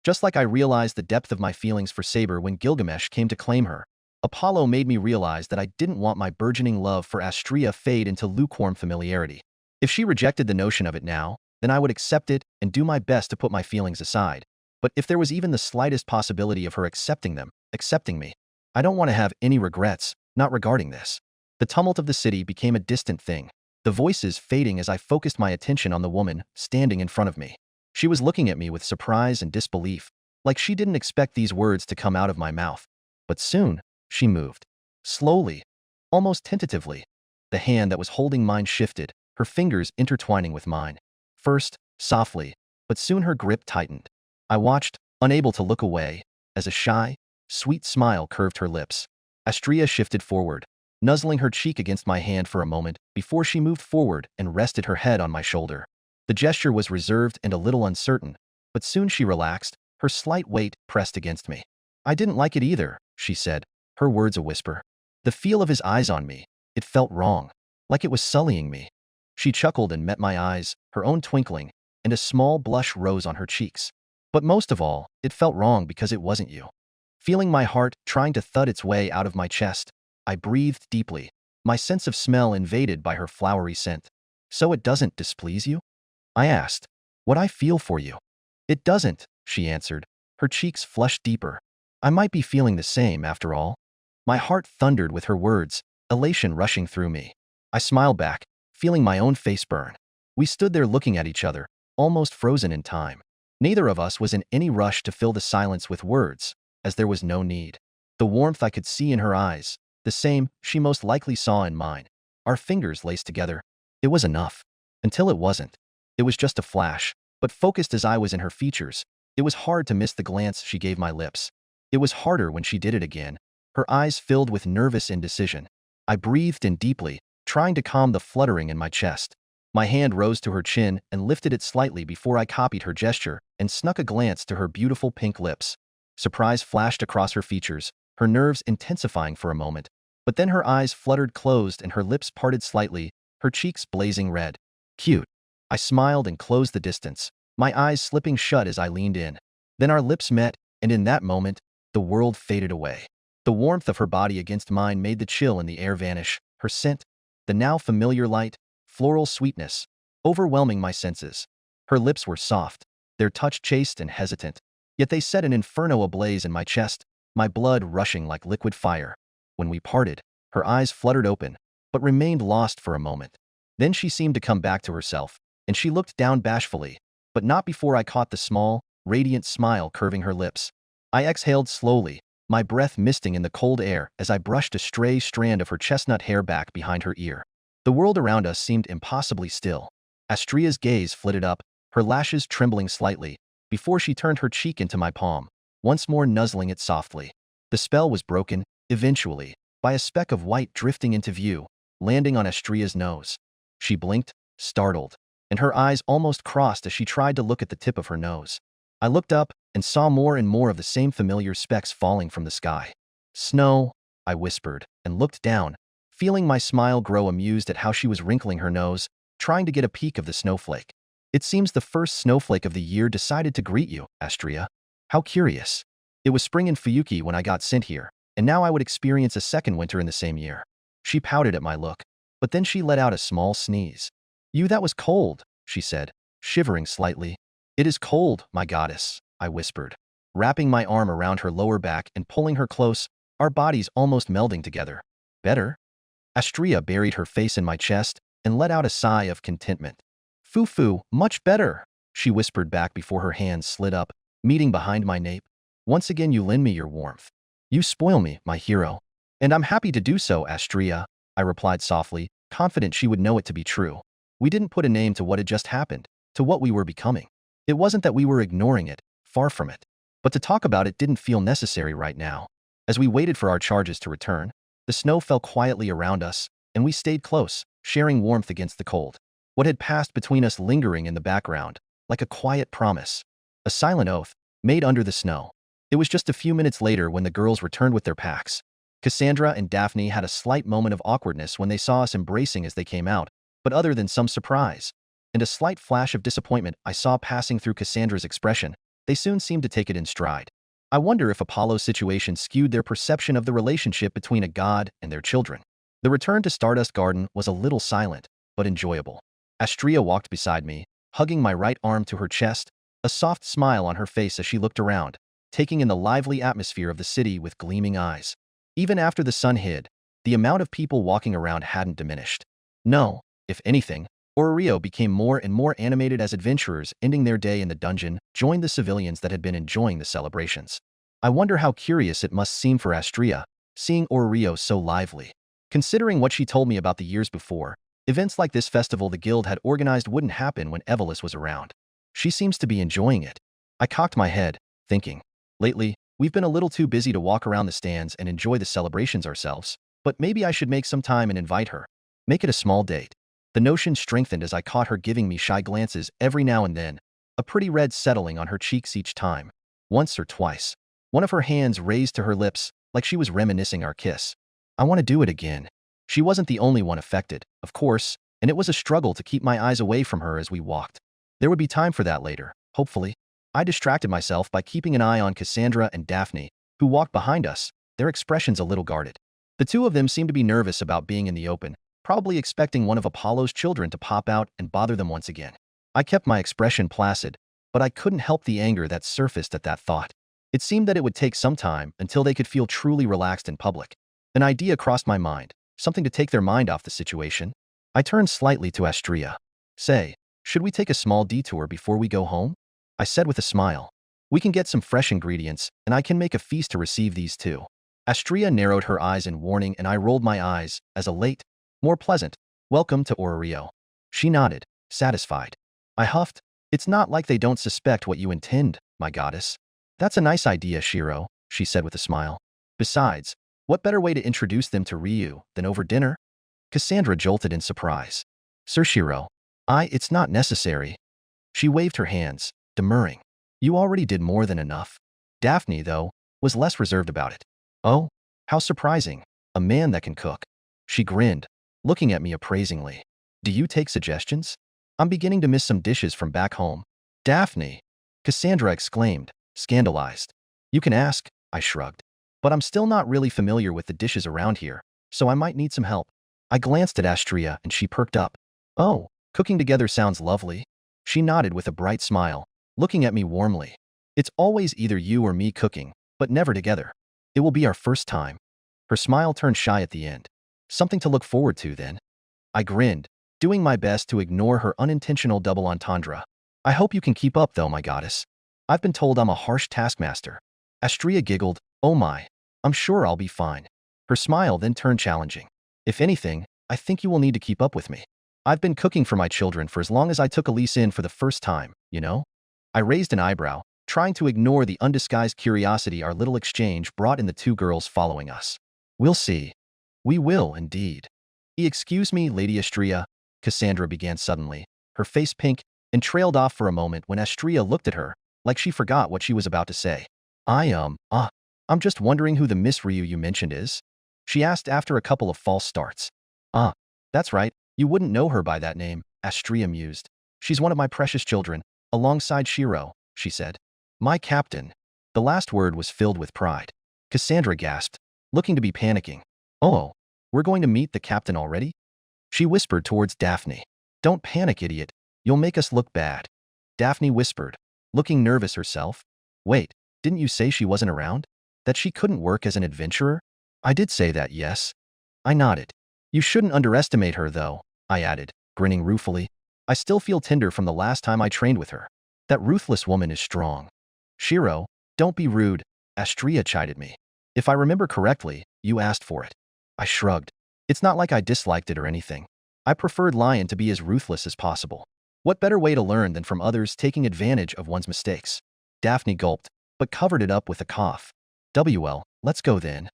Speaker 2: Just like I realized the depth of my feelings for Saber when Gilgamesh came to claim her, Apollo made me realize that I didn't want my burgeoning love for Astria fade into lukewarm familiarity. If she rejected the notion of it now, then I would accept it and do my best to put my feelings aside. But if there was even the slightest possibility of her accepting me, I don't want to have any regrets, not regarding this. The tumult of the city became a distant thing, the voices fading as I focused my attention on the woman standing in front of me. She was looking at me with surprise and disbelief, like she didn't expect these words to come out of my mouth. But soon, she moved. Slowly, almost tentatively. The hand that was holding mine shifted, her fingers intertwining with mine. First, softly, but soon her grip tightened. I watched, unable to look away, as a shy, sweet smile curved her lips. Astria shifted forward, nuzzling her cheek against my hand for a moment before she moved forward and rested her head on my shoulder. The gesture was reserved and a little uncertain, but soon she relaxed, her slight weight pressed against me. I didn't like it either, she said, her words a whisper. The feel of his eyes on me, it felt wrong, like it was sullying me. She chuckled and met my eyes, her own twinkling, and a small blush rose on her cheeks. But most of all, it felt wrong because it wasn't you. Feeling my heart trying to thud its way out of my chest, I breathed deeply, my sense of smell invaded by her flowery scent. So it doesn't displease you? I asked. What I feel for you? It doesn't, she answered, her cheeks flushed deeper. I might be feeling the same after all. My heart thundered with her words, elation rushing through me. I smiled back, feeling my own face burn. We stood there looking at each other, almost frozen in time. Neither of us was in any rush to fill the silence with words, as there was no need. The warmth I could see in her eyes, the same she most likely saw in mine. Our fingers laced together. It was enough. Until it wasn't. It was just a flash, but focused as I was in her features, it was hard to miss the glance she gave my lips. It was harder when she did it again, her eyes filled with nervous indecision. I breathed in deeply, trying to calm the fluttering in my chest. My hand rose to her chin and lifted it slightly before I copied her gesture and snuck a glance to her beautiful pink lips. Surprise flashed across her features, her nerves intensifying for a moment. But then her eyes fluttered closed and her lips parted slightly, her cheeks blazing red. Cute. I smiled and closed the distance, my eyes slipping shut as I leaned in. Then our lips met, and in that moment, the world faded away. The warmth of her body against mine made the chill in the air vanish, her scent, the now familiar light, floral sweetness, overwhelming my senses. Her lips were soft, their touch chaste and hesitant, yet they set an inferno ablaze in my chest, my blood rushing like liquid fire. When we parted, her eyes fluttered open, but remained lost for a moment. Then she seemed to come back to herself, and she looked down bashfully, but not before I caught the small, radiant smile curving her lips. I exhaled slowly, my breath misting in the cold air as I brushed a stray strand of her chestnut hair back behind her ear. The world around us seemed impossibly still. Astria's gaze flitted up, her lashes trembling slightly, before she turned her cheek into my palm, once more nuzzling it softly. The spell was broken, eventually, by a speck of white drifting into view, landing on Astria's nose. She blinked, startled, and her eyes almost crossed as she tried to look at the tip of her nose. I looked up and saw more and more of the same familiar specks falling from the sky. Snow, I whispered, and looked down, feeling my smile grow amused at how she was wrinkling her nose, trying to get a peek of the snowflake. It seems the first snowflake of the year decided to greet you, Astria. How curious. It was spring in Fuyuki when I got sent here, and now I would experience a second winter in the same year. She pouted at my look, but then she let out a small sneeze. That was cold, she said, shivering slightly. It is cold, my goddess, I whispered, wrapping my arm around her lower back and pulling her close, our bodies almost melding together. Better? Astria buried her face in my chest and let out a sigh of contentment. Foo, much better, she whispered back before her hands slid up, meeting behind my nape. Once again you lend me your warmth. You spoil me, my hero. And I'm happy to do so, Astria, I replied softly, confident she would know it to be true. We didn't put a name to what had just happened, to what we were becoming. It wasn't that we were ignoring it, far from it. But to talk about it didn't feel necessary right now. As we waited for our charges to return, the snow fell quietly around us, and we stayed close, sharing warmth against the cold. What had passed between us lingering in the background, like a quiet promise. A silent oath, made under the snow. It was just a few minutes later when the girls returned with their packs. Cassandra and Daphne had a slight moment of awkwardness when they saw us embracing as they came out, but other than some surprise and a slight flash of disappointment I saw passing through Cassandra's expression, they soon seemed to take it in stride. I wonder if Apollo's situation skewed their perception of the relationship between a god and their children. The return to Stardust Garden was a little silent, but enjoyable. Astria walked beside me, hugging my right arm to her chest, a soft smile on her face as she looked around, taking in the lively atmosphere of the city with gleaming eyes. Even after the sun hid, the amount of people walking around hadn't diminished. No, if anything, Orario became more and more animated as adventurers ending their day in the dungeon joined the civilians that had been enjoying the celebrations. I wonder how curious it must seem for Astria, seeing Orario so lively. Considering what she told me about the years before, events like this festival the guild had organized wouldn't happen when Evelis was around. She seems to be enjoying it. I cocked my head, thinking, lately, we've been a little too busy to walk around the stands and enjoy the celebrations ourselves, but maybe I should make some time and invite her. Make it a small date. The notion strengthened as I caught her giving me shy glances every now and then, a pretty red settling on her cheeks each time. Once or twice. One of her hands raised to her lips, like she was reminiscing our kiss. I want to do it again. She wasn't the only one affected, of course, and it was a struggle to keep my eyes away from her as we walked. There would be time for that later, hopefully. I distracted myself by keeping an eye on Cassandra and Daphne, who walked behind us, their expressions a little guarded. The two of them seemed to be nervous about being in the open, probably expecting one of Apollo's children to pop out and bother them once again. I kept my expression placid, but I couldn't help the anger that surfaced at that thought. It seemed that it would take some time until they could feel truly relaxed in public. An idea crossed my mind, something to take their mind off the situation. I turned slightly to Astria. Say, should we take a small detour before we go home? I said with a smile. We can get some fresh ingredients, and I can make a feast to receive these too. Astria narrowed her eyes in warning and I rolled my eyes as a late, more pleasant, welcome to Orario. She nodded, satisfied. I huffed. It's not like they don't suspect what you intend, my goddess. That's a nice idea, Shirou, she said with a smile. Besides, what better way to introduce them to Ryu than over dinner? Cassandra jolted in surprise. Sir Shirou, it's not necessary. She waved her hands, demurring. You already did more than enough. Daphne, though, was less reserved about it. Oh, how surprising. A man that can cook. She grinned, looking at me appraisingly. Do you take suggestions? I'm beginning to miss some dishes from back home. Daphne, Cassandra exclaimed, scandalized. You can ask, I shrugged. But I'm still not really familiar with the dishes around here, so I might need some help. I glanced at Astria and she perked up. Oh, cooking together sounds lovely. She nodded with a bright smile, looking at me warmly. It's always either you or me cooking, but never together. It will be our first time. Her smile turned shy at the end. Something to look forward to, then. I grinned, doing my best to ignore her unintentional double entendre. I hope you can keep up, though, my goddess. I've been told I'm a harsh taskmaster. Astria giggled. Oh my, I'm sure I'll be fine. Her smile then turned challenging. If anything, I think you will need to keep up with me. I've been cooking for my children for as long as I took Elise in for the first time, you know? I raised an eyebrow, trying to ignore the undisguised curiosity our little exchange brought in the two girls following us. We'll see. We will, indeed. Excuse me, Lady Astria, Cassandra began suddenly, her face pink, and trailed off for a moment when Astria looked at her, like she forgot what she was about to say. I'm just wondering who the Miss Ryu you mentioned is? She asked after a couple of false starts. That's right, you wouldn't know her by that name, Astria mused. She's one of my precious children, alongside Shirou, she said. My captain. The last word was filled with pride. Cassandra gasped, looking to be panicking. Oh, we're going to meet the captain already? She whispered towards Daphne. Don't panic, idiot. You'll make us look bad. Daphne whispered, looking nervous herself. Wait, didn't you say she wasn't around? That she couldn't work as an adventurer? I did say that, yes. I nodded. You shouldn't underestimate her, though, I added, grinning ruefully. I still feel tender from the last time I trained with her. That ruthless woman is strong. Shirou, don't be rude, Astria chided me. If I remember correctly, you asked for it. I shrugged. It's not like I disliked it or anything. I preferred Lion to be as ruthless as possible. What better way to learn than from others taking advantage of one's mistakes? Daphne gulped, but covered it up with a cough. Well, let's go then.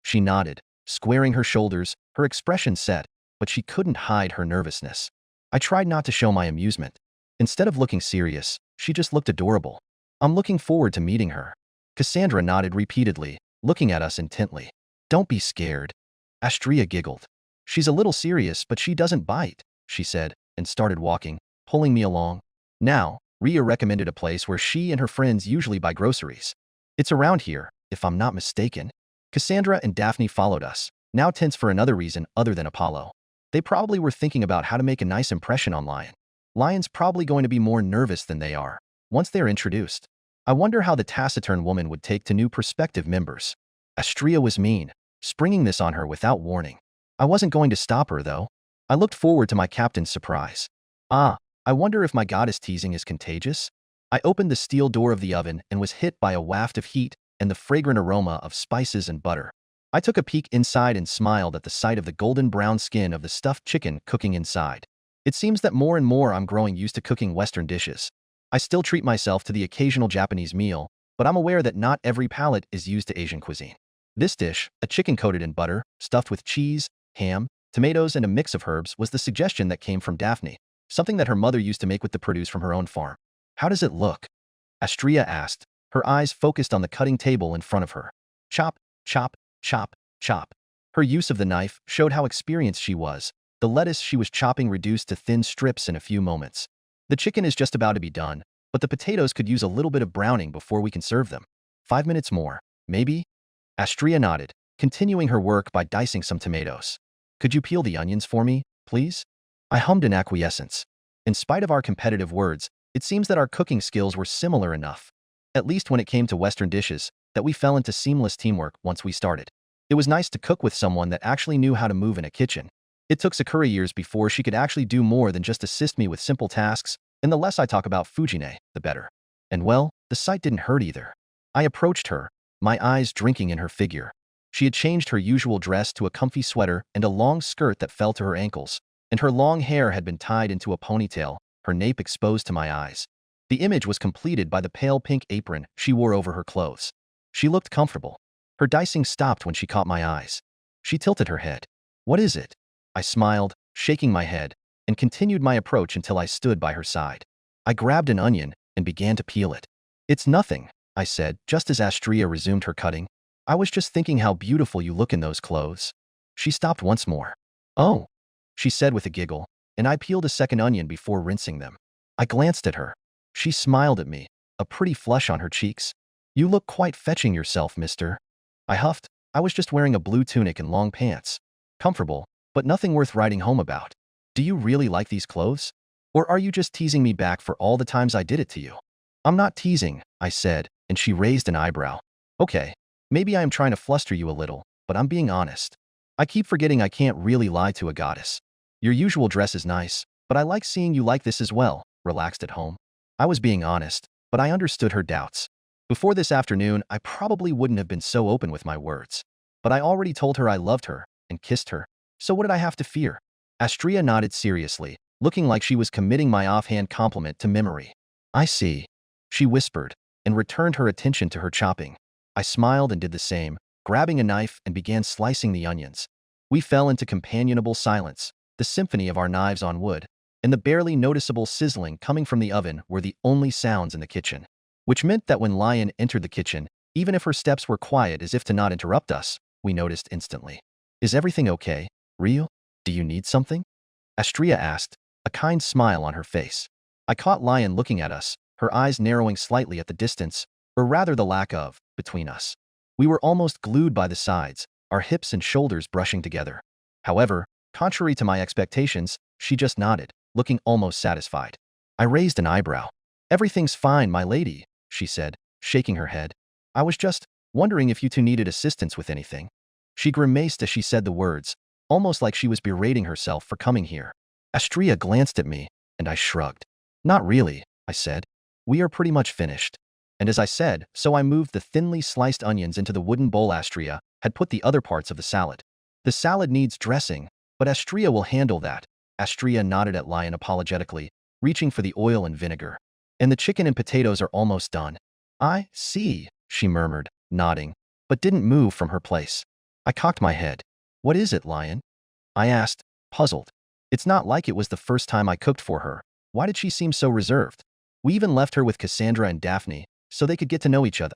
Speaker 2: She nodded, squaring her shoulders, her expression set, but she couldn't hide her nervousness. I tried not to show my amusement. Instead of looking serious, she just looked adorable. I'm looking forward to meeting her. Cassandra nodded repeatedly, looking at us intently. Don't be scared. Astria giggled. She's a little serious, but she doesn't bite, she said, and started walking, pulling me along. Now, Ria recommended a place where she and her friends usually buy groceries. It's around here, if I'm not mistaken. Cassandra and Daphne followed us, now tense for another reason other than Apollo. They probably were thinking about how to make a nice impression on Lion. Lion's probably going to be more nervous than they are once they're introduced. I wonder how the taciturn woman would take to new prospective members. Astria was mean, springing this on her without warning. I wasn't going to stop her, though. I looked forward to my captain's surprise. Ah, I wonder if my goddess teasing is contagious? I opened the steel door of the oven and was hit by a waft of heat and the fragrant aroma of spices and butter. I took a peek inside and smiled at the sight of the golden brown skin of the stuffed chicken cooking inside. It seems that more and more I'm growing used to cooking Western dishes. I still treat myself to the occasional Japanese meal, but I'm aware that not every palate is used to Asian cuisine. This dish, a chicken coated in butter, stuffed with cheese, ham, tomatoes, and a mix of herbs, was the suggestion that came from Daphne, something that her mother used to make with the produce from her own farm. How does it look? Astria asked, her eyes focused on the cutting table in front of her. Chop, chop, chop, chop. Her use of the knife showed how experienced she was. The lettuce she was chopping reduced to thin strips in a few moments. The chicken is just about to be done, but the potatoes could use a little bit of browning before we can serve them. 5 minutes more, maybe? Astria nodded, continuing her work by dicing some tomatoes. Could you peel the onions for me, please? I hummed in acquiescence. In spite of our competitive words, it seems that our cooking skills were similar enough, at least when it came to Western dishes, that we fell into seamless teamwork once we started. It was nice to cook with someone that actually knew how to move in a kitchen. It took Sakura years before she could actually do more than just assist me with simple tasks, and the less I talk about Fujine, the better. And well, the sight didn't hurt either. I approached her, my eyes drinking in her figure. She had changed her usual dress to a comfy sweater and a long skirt that fell to her ankles, and her long hair had been tied into a ponytail, her nape exposed to my eyes. The image was completed by the pale pink apron she wore over her clothes. She looked comfortable. Her dicing stopped when she caught my eyes. She tilted her head. What is it? I smiled, shaking my head, and continued my approach until I stood by her side. I grabbed an onion and began to peel it. It's nothing, I said, just as Astria resumed her cutting. I was just thinking how beautiful you look in those clothes. She stopped once more. Oh, she said with a giggle, and I peeled a second onion before rinsing them. I glanced at her. She smiled at me, a pretty flush on her cheeks. You look quite fetching yourself, mister. I huffed. I was just wearing a blue tunic and long pants. Comfortable, but nothing worth writing home about. Do you really like these clothes? Or are you just teasing me back for all the times I did it to you? I'm not teasing, I said, and she raised an eyebrow. Okay, maybe I am trying to fluster you a little, but I'm being honest. I keep forgetting I can't really lie to a goddess. Your usual dress is nice, but I like seeing you like this as well, relaxed at home. I was being honest, but I understood her doubts. Before this afternoon, I probably wouldn't have been so open with my words. But I already told her I loved her and kissed her. So what did I have to fear? Astria nodded seriously, looking like she was committing my offhand compliment to memory. I see, she whispered, and returned her attention to her chopping. I smiled and did the same, grabbing a knife and began slicing the onions. We fell into companionable silence, the symphony of our knives on wood, and the barely noticeable sizzling coming from the oven were the only sounds in the kitchen. Which meant that when Lion entered the kitchen, even if her steps were quiet as if to not interrupt us, we noticed instantly. Is everything okay, Ryu? Do you need something? Astria asked, a kind smile on her face. I caught Lion looking at us, her eyes narrowing slightly at the distance, or rather the lack of, between us. We were almost glued by the sides, our hips and shoulders brushing together. However, contrary to my expectations, she just nodded, looking almost satisfied. I raised an eyebrow. Everything's fine, my lady, she said, shaking her head. I was just wondering if you two needed assistance with anything. She grimaced as she said the words, almost like she was berating herself for coming here. Astria glanced at me, and I shrugged. Not really, I said. We are pretty much finished. And as I said, so I moved the thinly sliced onions into the wooden bowl Astria had put the other parts of the salad. The salad needs dressing, but Astria will handle that. Astria nodded at Lion apologetically, reaching for the oil and vinegar. And the chicken and potatoes are almost done. I see, she murmured, nodding, but didn't move from her place. I cocked my head. What is it, Lion? I asked, puzzled. It's not like it was the first time I cooked for her. Why did she seem so reserved? We even left her with Cassandra and Daphne, so they could get to know each other.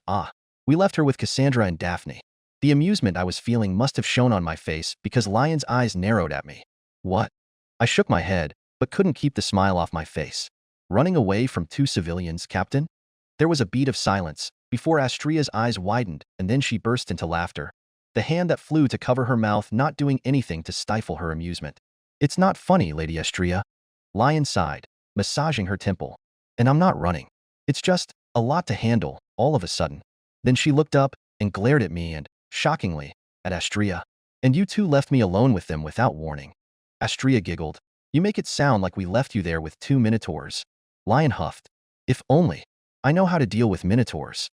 Speaker 2: We left her with Cassandra and Daphne. The amusement I was feeling must have shown on my face because Lion's eyes narrowed at me. What? I shook my head, but couldn't keep the smile off my face. Running away from 2 civilians, Captain? There was a beat of silence, before Astria's eyes widened, and then she burst into laughter. The hand that flew to cover her mouth not doing anything to stifle her amusement. It's not funny, Lady Estria. Lion sighed, massaging her temple. And I'm not running. It's just a lot to handle, all of a sudden. Then she looked up and glared at me and, shockingly, at Astria. And you two left me alone with them without warning. Astria giggled. You make it sound like we left you there with 2 minotaurs. Lion huffed. If only. I know how to deal with minotaurs.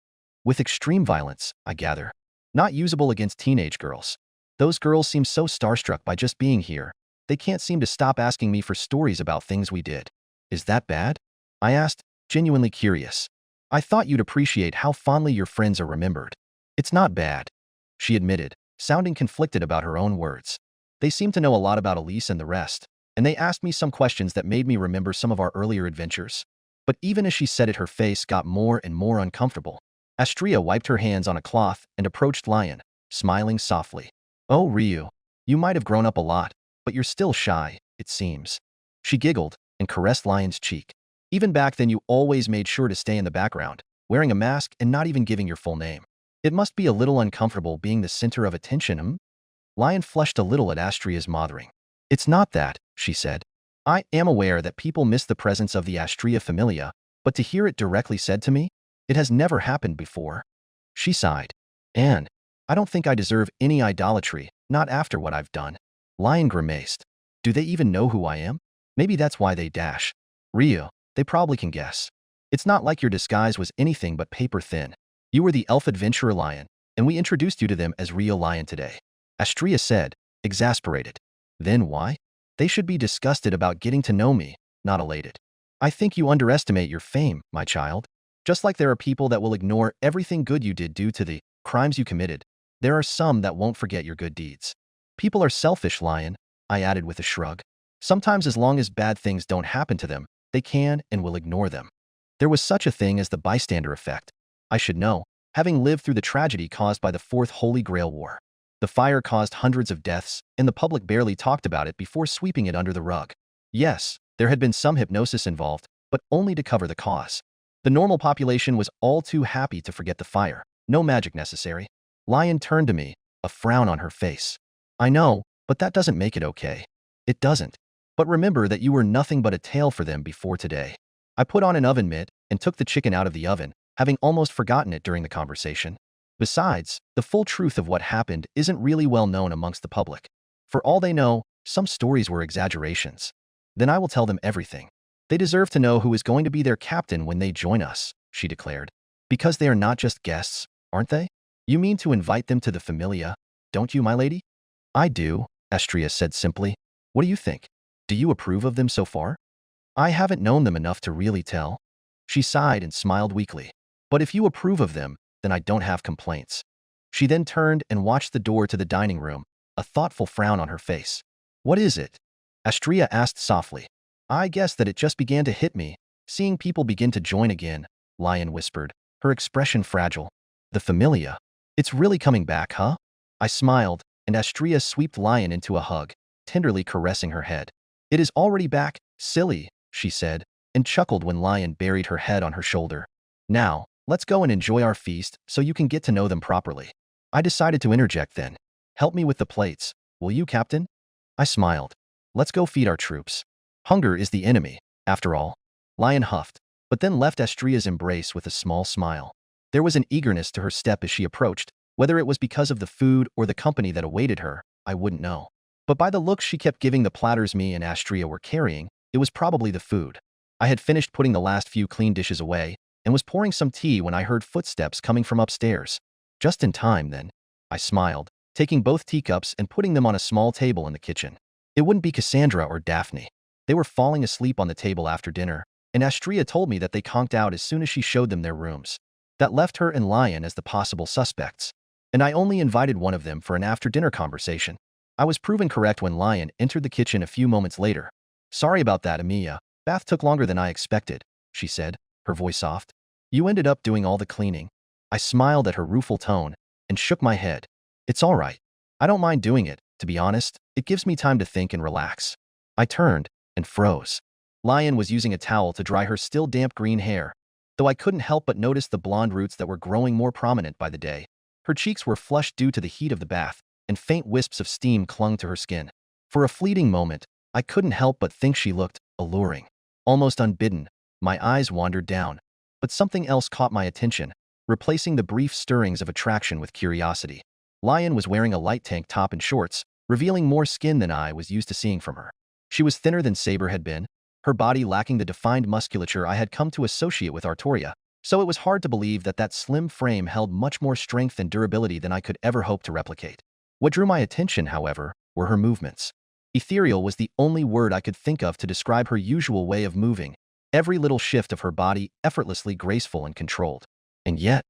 Speaker 2: With extreme violence, I gather. Not usable against teenage girls. Those girls seem so starstruck by just being here. They can't seem to stop asking me for stories about things we did. Is that bad? I asked, genuinely curious. I thought you'd appreciate how fondly your friends are remembered. It's not bad, she admitted, sounding conflicted about her own words. They seem to know a lot about Elise and the rest, and they asked me some questions that made me remember some of our earlier adventures. But even as she said it, her face got more and more uncomfortable. Astria wiped her hands on a cloth and approached Lion, smiling softly. Oh, Ryu, you might have grown up a lot, but you're still shy, it seems. She giggled and caressed Lion's cheek. Even back then you always made sure to stay in the background, wearing a mask and not even giving your full name. It must be a little uncomfortable being the center of attention, Lion flushed a little at Astria's mothering. It's not that, she said. I am aware that people miss the presence of the Astria familia, but to hear it directly said to me? It has never happened before. She sighed. And I don't think I deserve any idolatry, not after what I've done. Lion grimaced. Do they even know who I am? Maybe that's why they dash. Ryu, they probably can guess. It's not like your disguise was anything but paper thin. You were the elf adventurer Lion, and we introduced you to them as real Lion today. Astria said, exasperated. Then why? They should be disgusted about getting to know me, not elated. I think you underestimate your fame, my child. Just like there are people that will ignore everything good you did due to the crimes you committed, there are some that won't forget your good deeds. People are selfish, Lion, I added with a shrug. Sometimes as long as bad things don't happen to them, they can and will ignore them. There was such a thing as the bystander effect. I should know, having lived through the tragedy caused by the Fourth Holy Grail War. The fire caused hundreds of deaths, and the public barely talked about it before sweeping it under the rug. Yes, there had been some hypnosis involved, but only to cover the cause. The normal population was all too happy to forget the fire. No magic necessary. Lion turned to me, a frown on her face. I know, but that doesn't make it okay. It doesn't. But remember that you were nothing but a tale for them before today. I put on an oven mitt and took the chicken out of the oven, having almost forgotten it during the conversation. Besides, the full truth of what happened isn't really well known amongst the public. For all they know, some stories were exaggerations. Then I will tell them everything. They deserve to know who is going to be their captain when they join us, she declared. Because they are not just guests, aren't they? You mean to invite them to the familia, don't you, my lady? I do, Astria said simply. What do you think? Do you approve of them so far? I haven't known them enough to really tell. She sighed and smiled weakly. But if you approve of them, then I don't have complaints. She then turned and watched the door to the dining room, a thoughtful frown on her face. What is it? Astria asked softly. I guess that it just began to hit me, seeing people begin to join again, Lion whispered, her expression fragile. The familia. It's really coming back, huh? I smiled, and Astria swept Lion into a hug, tenderly caressing her head. It is already back, silly, she said, and chuckled when Lion buried her head on her shoulder. Now, let's go and enjoy our feast so you can get to know them properly. I decided to interject then. Help me with the plates, will you, Captain? I smiled. Let's go feed our troops. Hunger is the enemy, after all. Lion huffed, but then left Astria's embrace with a small smile. There was an eagerness to her step as she approached. Whether it was because of the food or the company that awaited her, I wouldn't know. But by the looks she kept giving the platters me and Astria were carrying, it was probably the food. I had finished putting the last few clean dishes away and was pouring some tea when I heard footsteps coming from upstairs. Just in time, then. I smiled, taking both teacups and putting them on a small table in the kitchen. It wouldn't be Cassandra or Daphne. They were falling asleep on the table after dinner, and Astria told me that they conked out as soon as she showed them their rooms. That left her and Lion as the possible suspects, and I only invited one of them for an after-dinner conversation. I was proven correct when Lion entered the kitchen a few moments later. Sorry about that, Emilia. Bath took longer than I expected, she said, her voice soft. You ended up doing all the cleaning. I smiled at her rueful tone and shook my head. It's all right. I don't mind doing it, to be honest. It gives me time to think and relax. I turned and froze. Lion was using a towel to dry her still damp green hair, though I couldn't help but notice the blonde roots that were growing more prominent by the day. Her cheeks were flushed due to the heat of the bath, and faint wisps of steam clung to her skin. For a fleeting moment, I couldn't help but think she looked alluring. Almost unbidden, my eyes wandered down. But something else caught my attention, replacing the brief stirrings of attraction with curiosity. Lion was wearing a light tank top and shorts, revealing more skin than I was used to seeing from her. She was thinner than Saber had been, her body lacking the defined musculature I had come to associate with Artoria, so it was hard to believe that that slim frame held much more strength and durability than I could ever hope to replicate. What drew my attention, however, were her movements. Ethereal was the only word I could think of to describe her usual way of moving, every little shift of her body effortlessly graceful and controlled. And yet,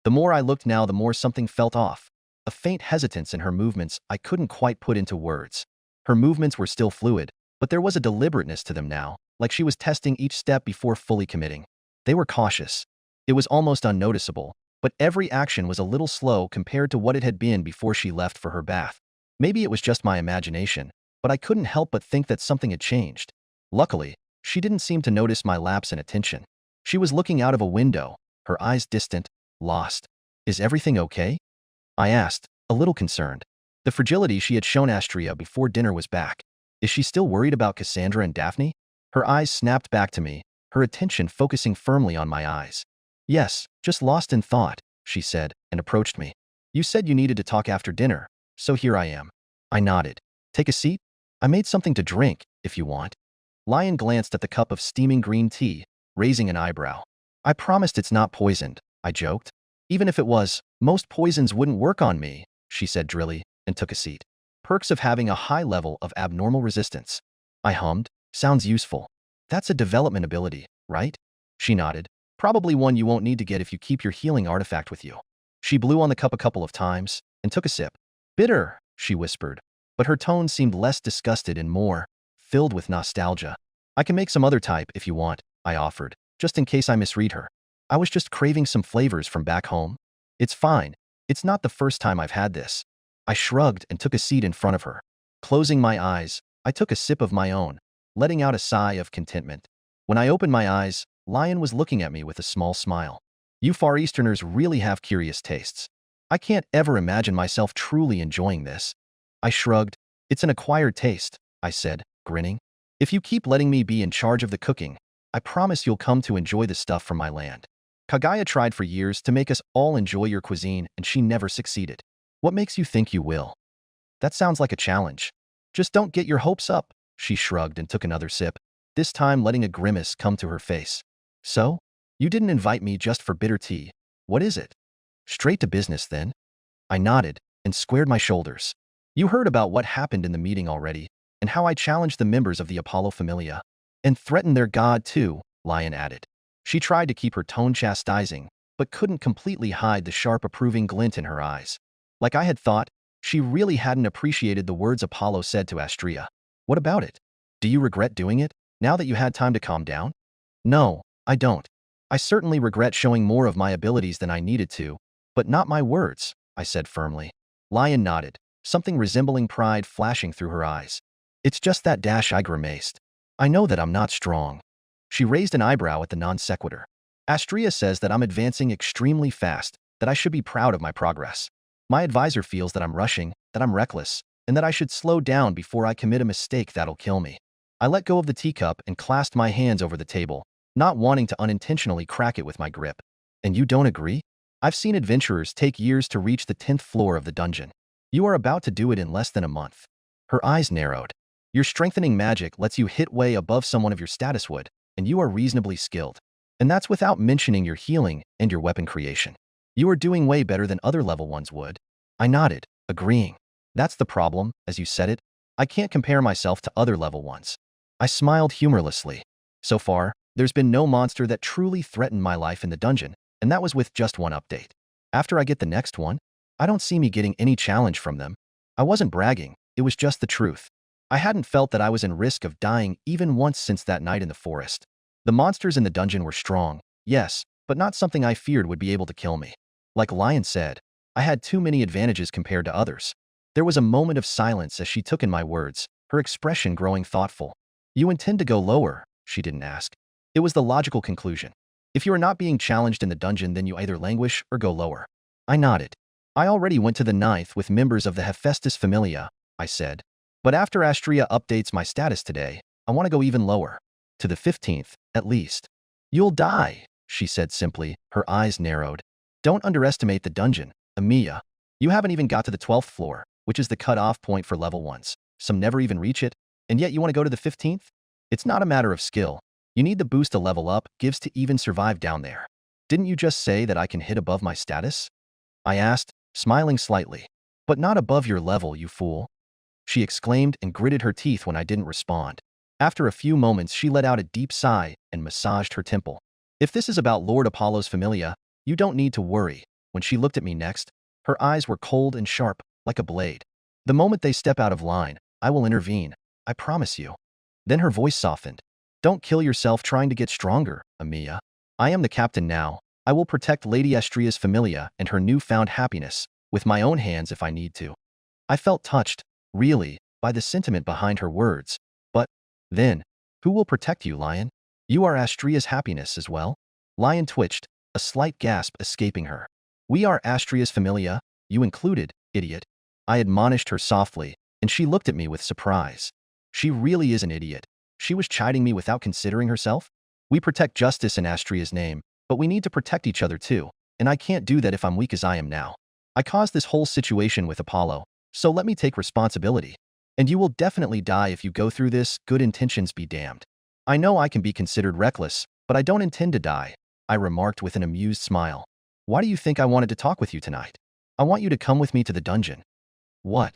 Speaker 2: the more I looked now, the more something felt off. A faint hesitance in her movements I couldn't quite put into words. Her movements were still fluid, but there was a deliberateness to them now, like she was testing each step before fully committing. They were cautious. It was almost unnoticeable, but every action was a little slow compared to what it had been before she left for her bath. Maybe it was just my imagination, but I couldn't help but think that something had changed. Luckily, she didn't seem to notice my lapse in attention. She was looking out of a window, her eyes distant, lost. "Is everything okay?" I asked, a little concerned. The fragility she had shown Astria before dinner was back. Is she still worried about Cassandra and Daphne? Her eyes snapped back to me, her attention focusing firmly on my eyes. "Yes, just lost in thought," she said, and approached me. "You said you needed to talk after dinner, so here I am." I nodded. "Take a seat? I made something to drink, if you want." Lion glanced at the cup of steaming green tea, raising an eyebrow. "I promised it's not poisoned," I joked. "Even if it was, most poisons wouldn't work on me," she said drily, and took a seat. "Perks of having a high level of abnormal resistance." I hummed. "Sounds useful. That's a development ability, right?" She nodded. "Probably one you won't need to get if you keep your healing artifact with you." She blew on the cup a couple of times, and took a sip. "Bitter," she whispered, but her tone seemed less disgusted and more filled with nostalgia. "I can make some other type if you want," I offered, just in case I misread her. "I was just craving some flavors from back home." "It's fine. It's not the first time I've had this." I shrugged and took a seat in front of her. Closing my eyes, I took a sip of my own, letting out a sigh of contentment. When I opened my eyes, Lion was looking at me with a small smile. "You Far Easterners really have curious tastes. I can't ever imagine myself truly enjoying this." I shrugged. "It's an acquired taste," I said, grinning. "If you keep letting me be in charge of the cooking, I promise you'll come to enjoy the stuff from my land." Kaguya tried for years to make us all enjoy your cuisine, and she never succeeded. "What makes you think you will?" "That sounds like a challenge." "Just don't get your hopes up," she shrugged and took another sip, this time letting a grimace come to her face. "So? You didn't invite me just for bitter tea. What is it?" "Straight to business, then." I nodded and squared my shoulders. "You heard about what happened in the meeting already, and how I challenged the members of the Apollo Familia. And threatened their god, too," Lion added. She tried to keep her tone chastising, but couldn't completely hide the sharp approving glint in her eyes. Like I had thought, she really hadn't appreciated the words Apollo said to Astria. "What about it? Do you regret doing it, now that you had time to calm down?" "No, I don't. I certainly regret showing more of my abilities than I needed to, but not my words," I said firmly. Lion nodded, something resembling pride flashing through her eyes. "It's just that dash," I grimaced. "I know that I'm not strong." She raised an eyebrow at the non sequitur. "Astria says that I'm advancing extremely fast, that I should be proud of my progress. My advisor feels that I'm rushing, that I'm reckless, and that I should slow down before I commit a mistake that'll kill me." I let go of the teacup and clasped my hands over the table, not wanting to unintentionally crack it with my grip. "And you don't agree? I've seen adventurers take years to reach the 10th floor of the dungeon. You are about to do it in less than a month." Her eyes narrowed. "Your strengthening magic lets you hit way above someone of your status would, and you are reasonably skilled. And that's without mentioning your healing and your weapon creation. You are doing way better than other level ones would." I nodded, agreeing. "That's the problem, as you said it. I can't compare myself to other level ones." I smiled humorlessly. "So far, there's been no monster that truly threatened my life in the dungeon, and that was with just one update. After I get the next one, I don't see me getting any challenge from them." I wasn't bragging, it was just the truth. I hadn't felt that I was in risk of dying even once since that night in the forest. The monsters in the dungeon were strong, yes, but not something I feared would be able to kill me. Like Lion said, I had too many advantages compared to others. There was a moment of silence as she took in my words, her expression growing thoughtful. "You intend to go lower?" She didn't ask. It was the logical conclusion. "If you are not being challenged in the dungeon, then you either languish or go lower." I nodded. "I already went to the 9th with members of the Hephaestus Familia," I said. But after Astria updates my status today, I want to go even lower. To the 15th, at least. You'll die, she said simply, her eyes narrowed. Don't underestimate the dungeon, Emilia. You haven't even got to the 12th floor, which is the cut-off point for level 1s. Some never even reach it, and yet you want to go to the 15th? It's not a matter of skill. You need the boost a level up gives to even survive down there. Didn't you just say that I can hit above my status? I asked, smiling slightly. But not above your level, you fool. She exclaimed and gritted her teeth when I didn't respond. After a few moments, she let out a deep sigh and massaged her temple. If this is about Lord Apollo's familia, you don't need to worry. When she looked at me next, her eyes were cold and sharp, like a blade. The moment they step out of line, I will intervene. I promise you. Then her voice softened. Don't kill yourself trying to get stronger, Emilia. I am the captain now. I will protect Lady Astria's familia and her newfound happiness with my own hands if I need to. I felt touched, really, by the sentiment behind her words. But then, who will protect you, Lion? You are Astria's happiness as well? Lion twitched, a slight gasp escaping her. We are Astria's familia, you included, idiot. I admonished her softly, and she looked at me with surprise. She really is an idiot. She was chiding me without considering herself? We protect justice in Astria's name, but we need to protect each other too, and I can't do that if I'm weak as I am now. I caused this whole situation with Apollo, so let me take responsibility. And you will definitely die if you go through this, good intentions be damned. I know I can be considered reckless, but I don't intend to die, I remarked with an amused smile. Why do you think I wanted to talk with you tonight? I want you to come with me to the dungeon. What?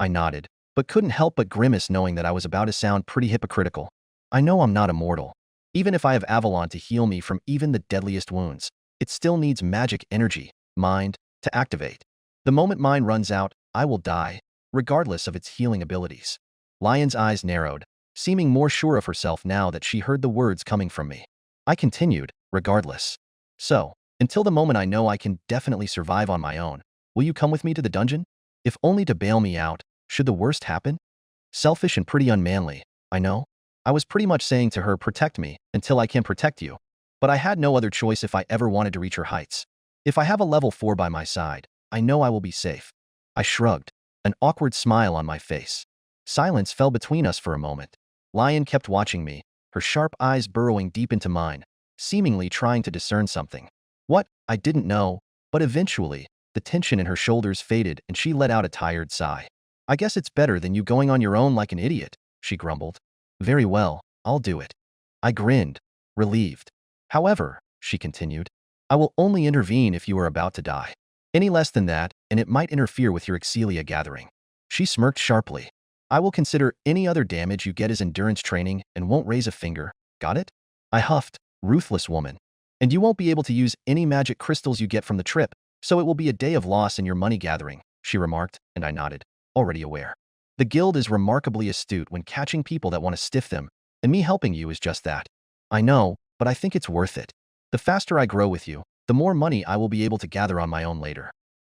Speaker 2: I nodded, but couldn't help but grimace knowing that I was about to sound pretty hypocritical. I know I'm not immortal. Even if I have Avalon to heal me from even the deadliest wounds, it still needs magic energy, mind, to activate. The moment mine runs out, I will die, regardless of its healing abilities. Lion's eyes narrowed, seeming more sure of herself now that she heard the words coming from me. I continued, regardless. So, until the moment I know I can definitely survive on my own, will you come with me to the dungeon? If only to bail me out, should the worst happen? Selfish and pretty unmanly, I know. I was pretty much saying to her, protect me until I can protect you. But I had no other choice if I ever wanted to reach her heights. If I have a level 4 by my side, I know I will be safe. I shrugged, an awkward smile on my face. Silence fell between us for a moment. Lion kept watching me, her sharp eyes burrowing deep into mine, seemingly trying to discern something. What? I didn't know, but eventually, the tension in her shoulders faded and she let out a tired sigh. I guess it's better than you going on your own like an idiot, she grumbled. Very well, I'll do it. I grinned, relieved. However, she continued, I will only intervene if you are about to die. Any less than that, and it might interfere with your Excelia gathering. She smirked sharply. I will consider any other damage you get as endurance training and won't raise a finger. Got it? I huffed, ruthless woman. And you won't be able to use any magic crystals you get from the trip, so it will be a day of loss in your money gathering, she remarked, and I nodded, already aware. The guild is remarkably astute when catching people that want to stiff them, and me helping you is just that. I know, but I think it's worth it. The faster I grow with you, the more money I will be able to gather on my own later.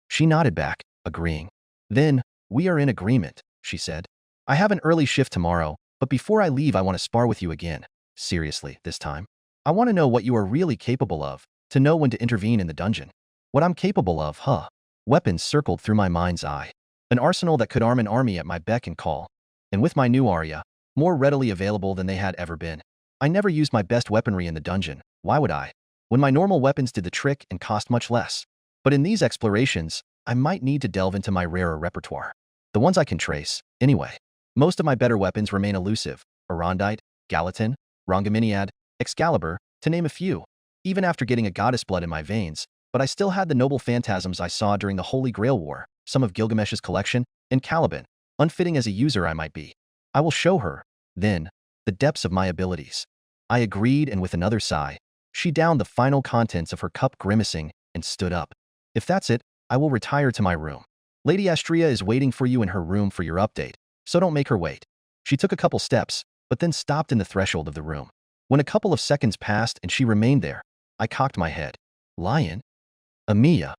Speaker 2: She nodded back, agreeing. Then, we are in agreement, she said. I have an early shift tomorrow, but before I leave I want to spar with you again. Seriously, this time. I want to know what you are really capable of, to know when to intervene in the dungeon. What I'm capable of, huh? Weapons circled through my mind's eye. An arsenal that could arm an army at my beck and call. And with my new Aria, more readily available than they had ever been. I never used my best weaponry in the dungeon. Why would I? When my normal weapons did the trick and cost much less. But in these explorations, I might need to delve into my rarer repertoire. The ones I can trace, anyway. Most of my better weapons remain elusive. Arondite, Gallatin, Rongaminiad, Excalibur, to name a few. Even after getting a goddess blood in my veins, but I still had the noble phantasms I saw during the Holy Grail War, some of Gilgamesh's collection, and Caliban, unfitting as a user I might be. I will show her, then, the depths of my abilities. I agreed, and with another sigh, she downed the final contents of her cup grimacing and stood up. If that's it, I will retire to my room. Lady Astria is waiting for you in her room for your update, so don't make her wait. She took a couple steps, but then stopped in the threshold of the room. When a couple of seconds passed and she remained there, I cocked my head. Lion? Emilia.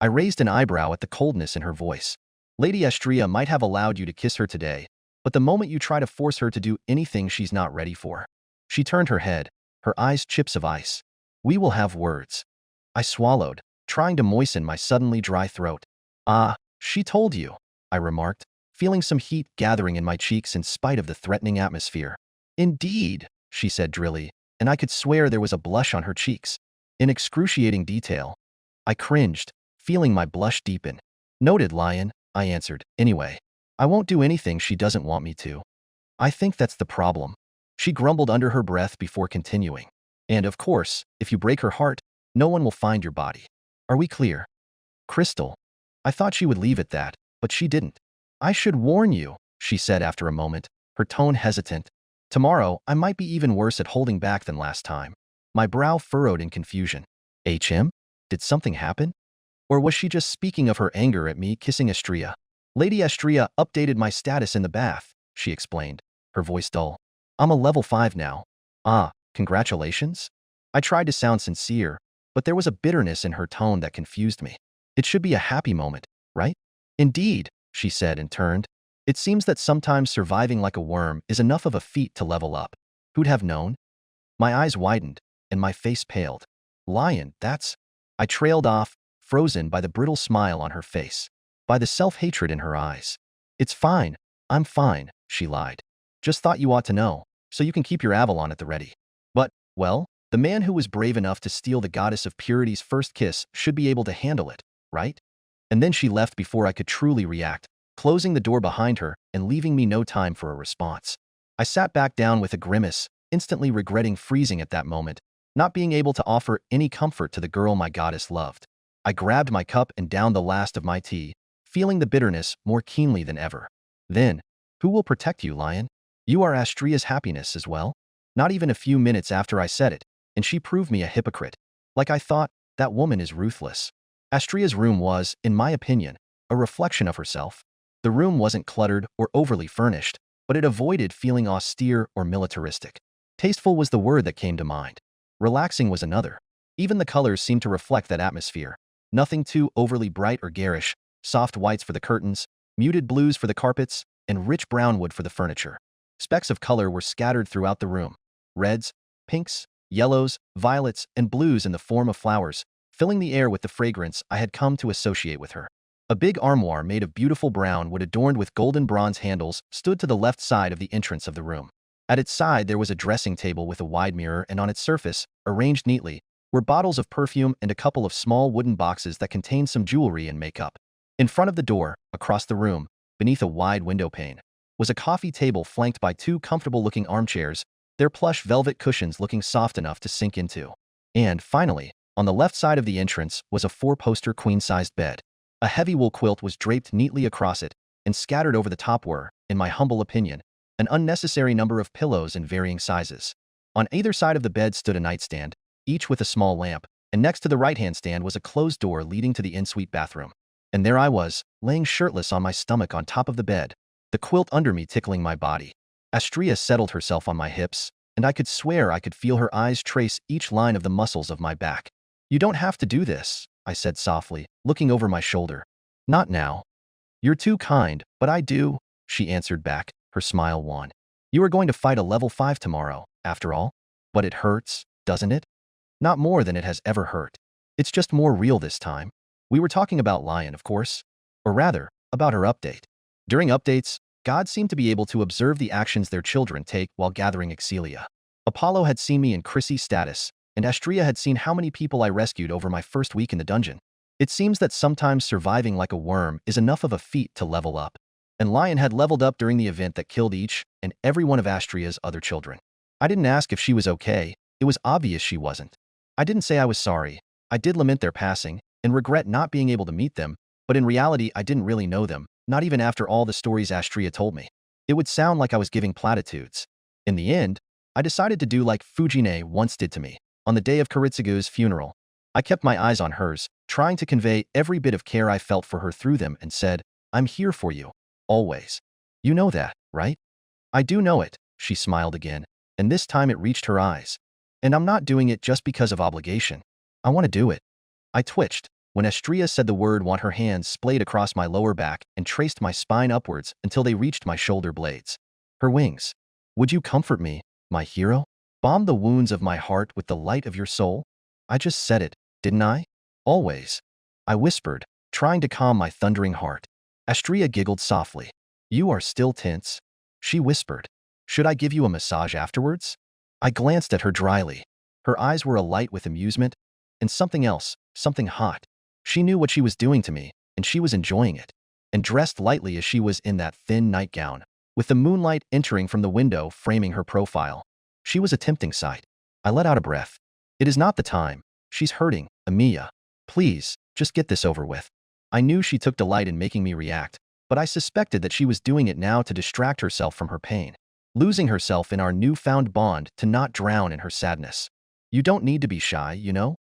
Speaker 2: I raised an eyebrow at the coldness in her voice. Lady Astria might have allowed you to kiss her today, but the moment you try to force her to do anything she's not ready for. She turned her head, her eyes chips of ice. We will have words. I swallowed, trying to moisten my suddenly dry throat. Ah, she told you, I remarked, feeling some heat gathering in my cheeks in spite of the threatening atmosphere. Indeed, she said drily, and I could swear there was a blush on her cheeks. In excruciating detail. I cringed, feeling my blush deepen. Noted, Lion, I answered. Anyway, I won't do anything she doesn't want me to. I think that's the problem. She grumbled under her breath before continuing. And of course, if you break her heart, no one will find your body. Are we clear? Crystal. I thought she would leave at that, but she didn't. I should warn you, she said after a moment, her tone hesitant. Tomorrow, I might be even worse at holding back than last time. My brow furrowed in confusion. HM? Did something happen? Or was she just speaking of her anger at me kissing Astria? Lady Astria updated my status in the bath, she explained, her voice dull. I'm a level 5 now. Ah, congratulations? I tried to sound sincere, but there was a bitterness in her tone that confused me. It should be a happy moment, right? Indeed, she said and turned. It seems that sometimes surviving like a worm is enough of a feat to level up. Who'd have known? My eyes widened, and my face paled. Lion, that's... I trailed off, frozen by the brittle smile on her face, by the self-hatred in her eyes. It's fine, I'm fine, she lied. Just thought you ought to know, so you can keep your Avalon at the ready. But, well, the man who was brave enough to steal the goddess of purity's first kiss should be able to handle it, right? And then she left before I could truly react, closing the door behind her and leaving me no time for a response. I sat back down with a grimace, instantly regretting freezing at that moment, not being able to offer any comfort to the girl my goddess loved. I grabbed my cup and downed the last of my tea, feeling the bitterness more keenly than ever. Then, who will protect you, Lion? You are Astria's happiness as well? Not even a few minutes after I said it, and she proved me a hypocrite. Like I thought, that woman is ruthless. Astria's room was, in my opinion, a reflection of herself. The room wasn't cluttered or overly furnished, but it avoided feeling austere or militaristic. Tasteful was the word that came to mind. Relaxing was another. Even the colors seemed to reflect that atmosphere. Nothing too overly bright or garish, soft whites for the curtains, muted blues for the carpets, and rich brown wood for the furniture. Specks of color were scattered throughout the room. Reds, pinks, yellows, violets, and blues in the form of flowers, filling the air with the fragrance I had come to associate with her. A big armoire made of beautiful brown wood adorned with golden bronze handles stood to the left side of the entrance of the room. At its side there was a dressing table with a wide mirror, and on its surface, arranged neatly, were bottles of perfume and a couple of small wooden boxes that contained some jewelry and makeup. In front of the door, across the room, beneath a wide window pane, was a coffee table flanked by two comfortable-looking armchairs, their plush velvet cushions looking soft enough to sink into. And, finally, on the left side of the entrance was a four-poster queen-sized bed. A heavy wool quilt was draped neatly across it, and scattered over the top were, in my humble opinion, an unnecessary number of pillows in varying sizes. On either side of the bed stood a nightstand, each with a small lamp, and next to the right-hand stand was a closed door leading to the ensuite bathroom. And there I was, laying shirtless on my stomach on top of the bed, the quilt under me tickling my body. Astria settled herself on my hips, and I could swear I could feel her eyes trace each line of the muscles of my back. You don't have to do this, I said softly, looking over my shoulder. Not now. You're too kind, but I do, she answered back, her smile wan. You are going to fight a level 5 tomorrow, after all. But it hurts, doesn't it? Not more than it has ever hurt. It's just more real this time. We were talking about Lion, of course. Or rather, about her update. During updates, gods seem to be able to observe the actions their children take while gathering Excelia. Apollo had seen me in Chrissy's status, and Astria had seen how many people I rescued over my first week in the dungeon. It seems that sometimes surviving like a worm is enough of a feat to level up. And Lion had leveled up during the event that killed each and every one of Astria's other children. I didn't ask if she was okay. It was obvious she wasn't. I didn't say I was sorry. I did lament their passing and regret not being able to meet them, but in reality I didn't really know them, not even after all the stories Astria told me. It would sound like I was giving platitudes. In the end, I decided to do like Fujine once did to me. On the day of Kiritsugu's funeral, I kept my eyes on hers, trying to convey every bit of care I felt for her through them, and said, I'm here for you. Always. You know that, right? I do know it, she smiled again, and this time it reached her eyes. And I'm not doing it just because of obligation. I want to do it. I twitched. When Astria said the word want, her hands splayed across my lower back and traced my spine upwards until they reached my shoulder blades. Her wings. Would you comfort me, my hero? Balm the wounds of my heart with the light of your soul? I just said it, didn't I? Always. I whispered, trying to calm my thundering heart. Astria giggled softly. You are still tense? She whispered. Should I give you a massage afterwards? I glanced at her dryly. Her eyes were alight with amusement and something else, something hot. She knew what she was doing to me, and she was enjoying it. And dressed lightly as she was in that thin nightgown, with the moonlight entering from the window framing her profile. She was a tempting sight. I let out a breath. It is not the time. She's hurting, Amiya. Please, just get this over with. I knew she took delight in making me react, but I suspected that she was doing it now to distract herself from her pain, losing herself in our newfound bond to not drown in her sadness. You don't need to be shy, you know?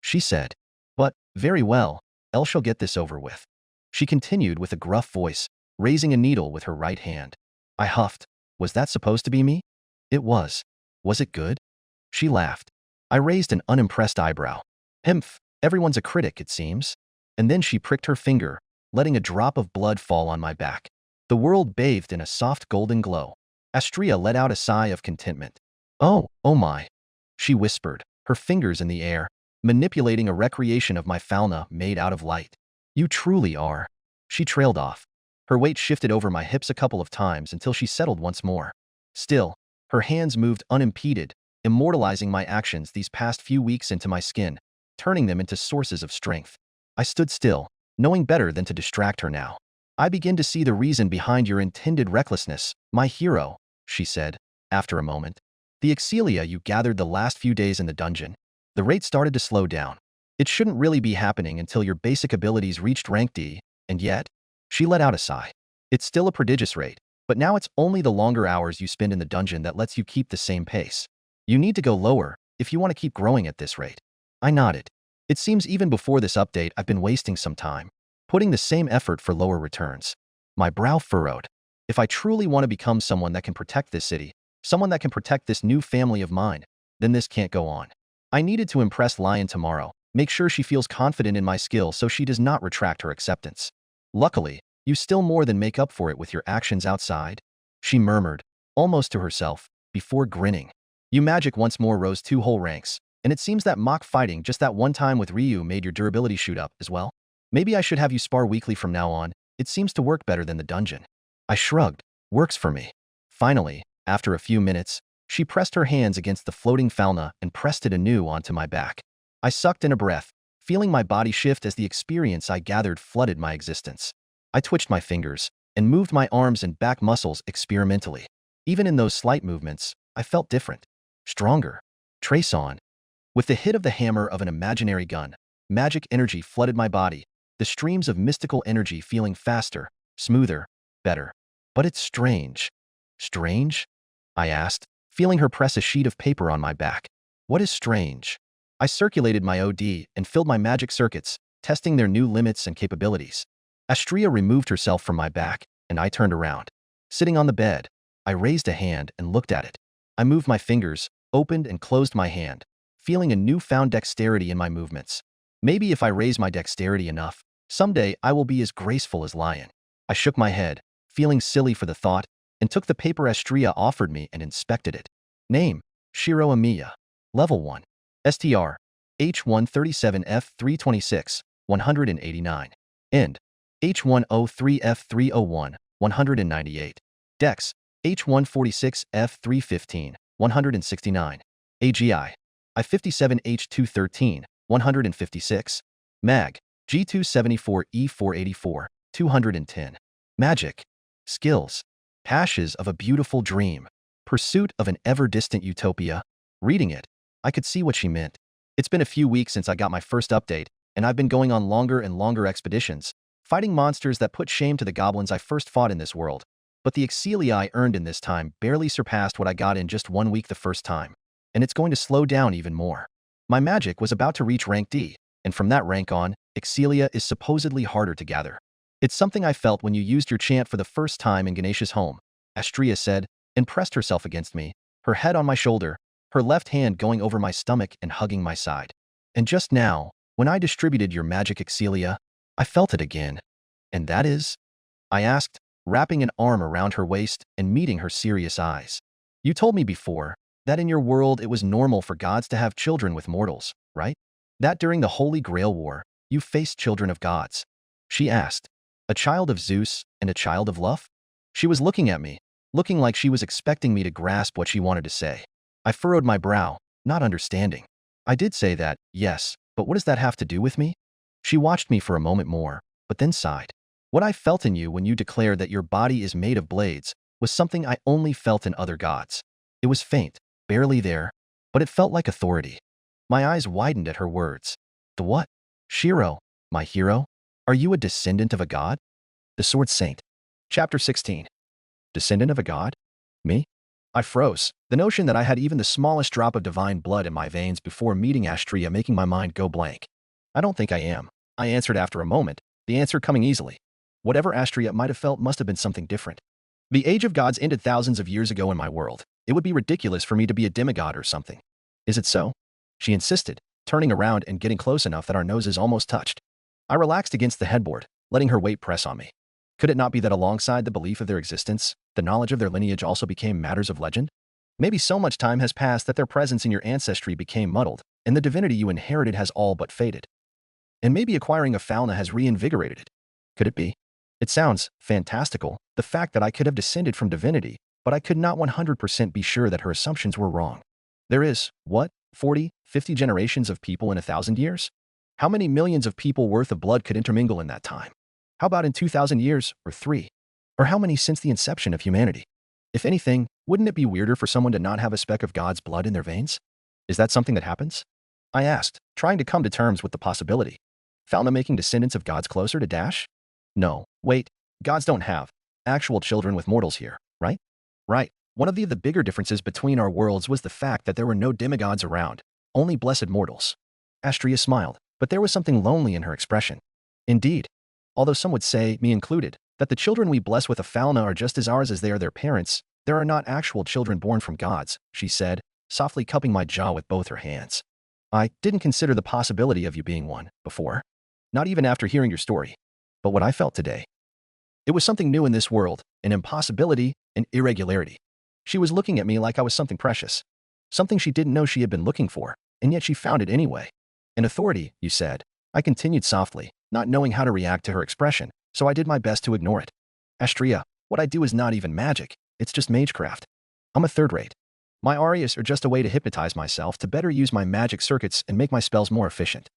Speaker 2: She said. But, very well, Elle shall get this over with. She continued with a gruff voice, raising a needle with her right hand. I huffed. Was that supposed to be me? It was. Was it good? She laughed. I raised an unimpressed eyebrow. Hmph, everyone's a critic, it seems. And then she pricked her finger, letting a drop of blood fall on my back. The world bathed in a soft golden glow. Astria let out a sigh of contentment. Oh my, she whispered, her fingers in the air, manipulating a recreation of my fauna made out of light. You truly are. She trailed off. Her weight shifted over my hips a couple of times until she settled once more. Still, her hands moved unimpeded, immortalizing my actions these past few weeks into my skin, turning them into sources of strength. I stood still, knowing better than to distract her now. I begin to see the reason behind your intended recklessness, my hero, she said, after a moment. The Excelia you gathered the last few days in the dungeon. The rate started to slow down. It shouldn't really be happening until your basic abilities reached rank D, and yet, she let out a sigh. It's still a prodigious rate, but now it's only the longer hours you spend in the dungeon that lets you keep the same pace. You need to go lower if you want to keep growing at this rate. I nodded. It seems even before this update I've been wasting some time, putting the same effort for lower returns. My brow furrowed. If I truly want to become someone that can protect this city, someone that can protect this new family of mine, then this can't go on. I needed to impress Lion tomorrow, make sure she feels confident in my skill so she does not retract her acceptance. Luckily, you still more than make up for it with your actions outside, she murmured, almost to herself, before grinning. You magic once more rose 2 whole ranks, and it seems that mock fighting just that one time with Ryu made your durability shoot up as well. Maybe I should have you spar weekly from now on. It seems to work better than the dungeon. I shrugged. Works for me. Finally, after a few minutes, she pressed her hands against the floating fauna and pressed it anew onto my back. I sucked in a breath, feeling my body shift as the experience I gathered flooded my existence. I twitched my fingers and moved my arms and back muscles experimentally. Even in those slight movements, I felt different. Stronger. Trace on. With the hit of the hammer of an imaginary gun, magic energy flooded my body, the streams of mystical energy feeling faster, smoother, better. But it's strange. Strange? I asked, feeling her press a sheet of paper on my back. What is strange? I circulated my OD and filled my magic circuits, testing their new limits and capabilities. Astria removed herself from my back, and I turned around. Sitting on the bed, I raised a hand and looked at it. I moved my fingers, opened and closed my hand, feeling a newfound dexterity in my movements. Maybe if I raise my dexterity enough, someday I will be as graceful as Lion. I shook my head, feeling silly for the thought, and took the paper Astria offered me and inspected it. Name, Shirou Amiya. Level 1. STR, H137F326, 189. End, H103F301, 198. Dex, H146F315, 169. AGI, I57H213, 156. Mag, G274E484, 210. Magic. Skills. Hashes of a beautiful dream. Pursuit of an ever-distant utopia. Reading it, I could see what she meant. It's been a few weeks since I got my first update, and I've been going on longer and longer expeditions, fighting monsters that put shame to the goblins I first fought in this world. But the Excelia I earned in this time barely surpassed what I got in just 1 week the first time, and it's going to slow down even more. My magic was about to reach rank D, and from that rank on, Excelia is supposedly harder to gather. It's something I felt when you used your chant for the first time in Ganesha's home, Astria said, and pressed herself against me, her head on my shoulder, her left hand going over my stomach and hugging my side. And just now, when I distributed your magic Excelia, I felt it again. And that is? I asked, wrapping an arm around her waist and meeting her serious eyes. You told me before that in your world it was normal for gods to have children with mortals, right? That during the Holy Grail War, you faced children of gods. She asked, a child of Zeus and a child of Love? She was looking at me, looking like she was expecting me to grasp what she wanted to say. I furrowed my brow, not understanding. I did say that, yes, but what does that have to do with me? She watched me for a moment more, but then sighed. What I felt in you when you declared that your body is made of blades was something I only felt in other gods. It was faint, barely there, but it felt like authority. My eyes widened at her words. The what? Shirou, my hero? Are you a descendant of a god? The Sword Saint. Chapter 16. Descendant of a god? Me? I froze, the notion that I had even the smallest drop of divine blood in my veins before meeting Astria making my mind go blank. I don't think I am, I answered after a moment, the answer coming easily. Whatever Astria might have felt must have been something different. The age of gods ended thousands of years ago in my world. It would be ridiculous for me to be a demigod or something. Is it so? She insisted, turning around and getting close enough that our noses almost touched. I relaxed against the headboard, letting her weight press on me. Could it not be that alongside the belief of their existence, the knowledge of their lineage also became matters of legend? Maybe so much time has passed that their presence in your ancestry became muddled, and the divinity you inherited has all but faded. And maybe acquiring a fauna has reinvigorated it. Could it be? It sounds fantastical, the fact that I could have descended from divinity, but I could not 100% be sure that her assumptions were wrong. There is, what, 40, 50 generations of people in 1,000 years? How many millions of people worth of blood could intermingle in that time? How about in 2,000 years, or 3? Or how many since the inception of humanity? If anything, wouldn't it be weirder for someone to not have a speck of God's blood in their veins? Is that something that happens? I asked, trying to come to terms with the possibility. Fauna making descendants of gods closer to Dash? No, wait, gods don't have actual children with mortals here, right? Right. One of the bigger differences between our worlds was the fact that there were no demigods around, only blessed mortals. Astria smiled, but there was something lonely in her expression. Indeed. Although some would say, me included, that the children we bless with a fauna are just as ours as they are their parents, there are not actual children born from gods, she said, softly cupping my jaw with both her hands. I didn't consider the possibility of you being one before. Not even after hearing your story. But what I felt today. It was something new in this world, an impossibility, an irregularity. She was looking at me like I was something precious. Something she didn't know she had been looking for, and yet she found it anyway. An authority, you said. I continued softly, not knowing how to react to her expression, so I did my best to ignore it. Astria, what I do is not even magic, it's just magecraft. I'm a third rate. My arias are just a way to hypnotize myself to better use my magic circuits and make my spells more efficient.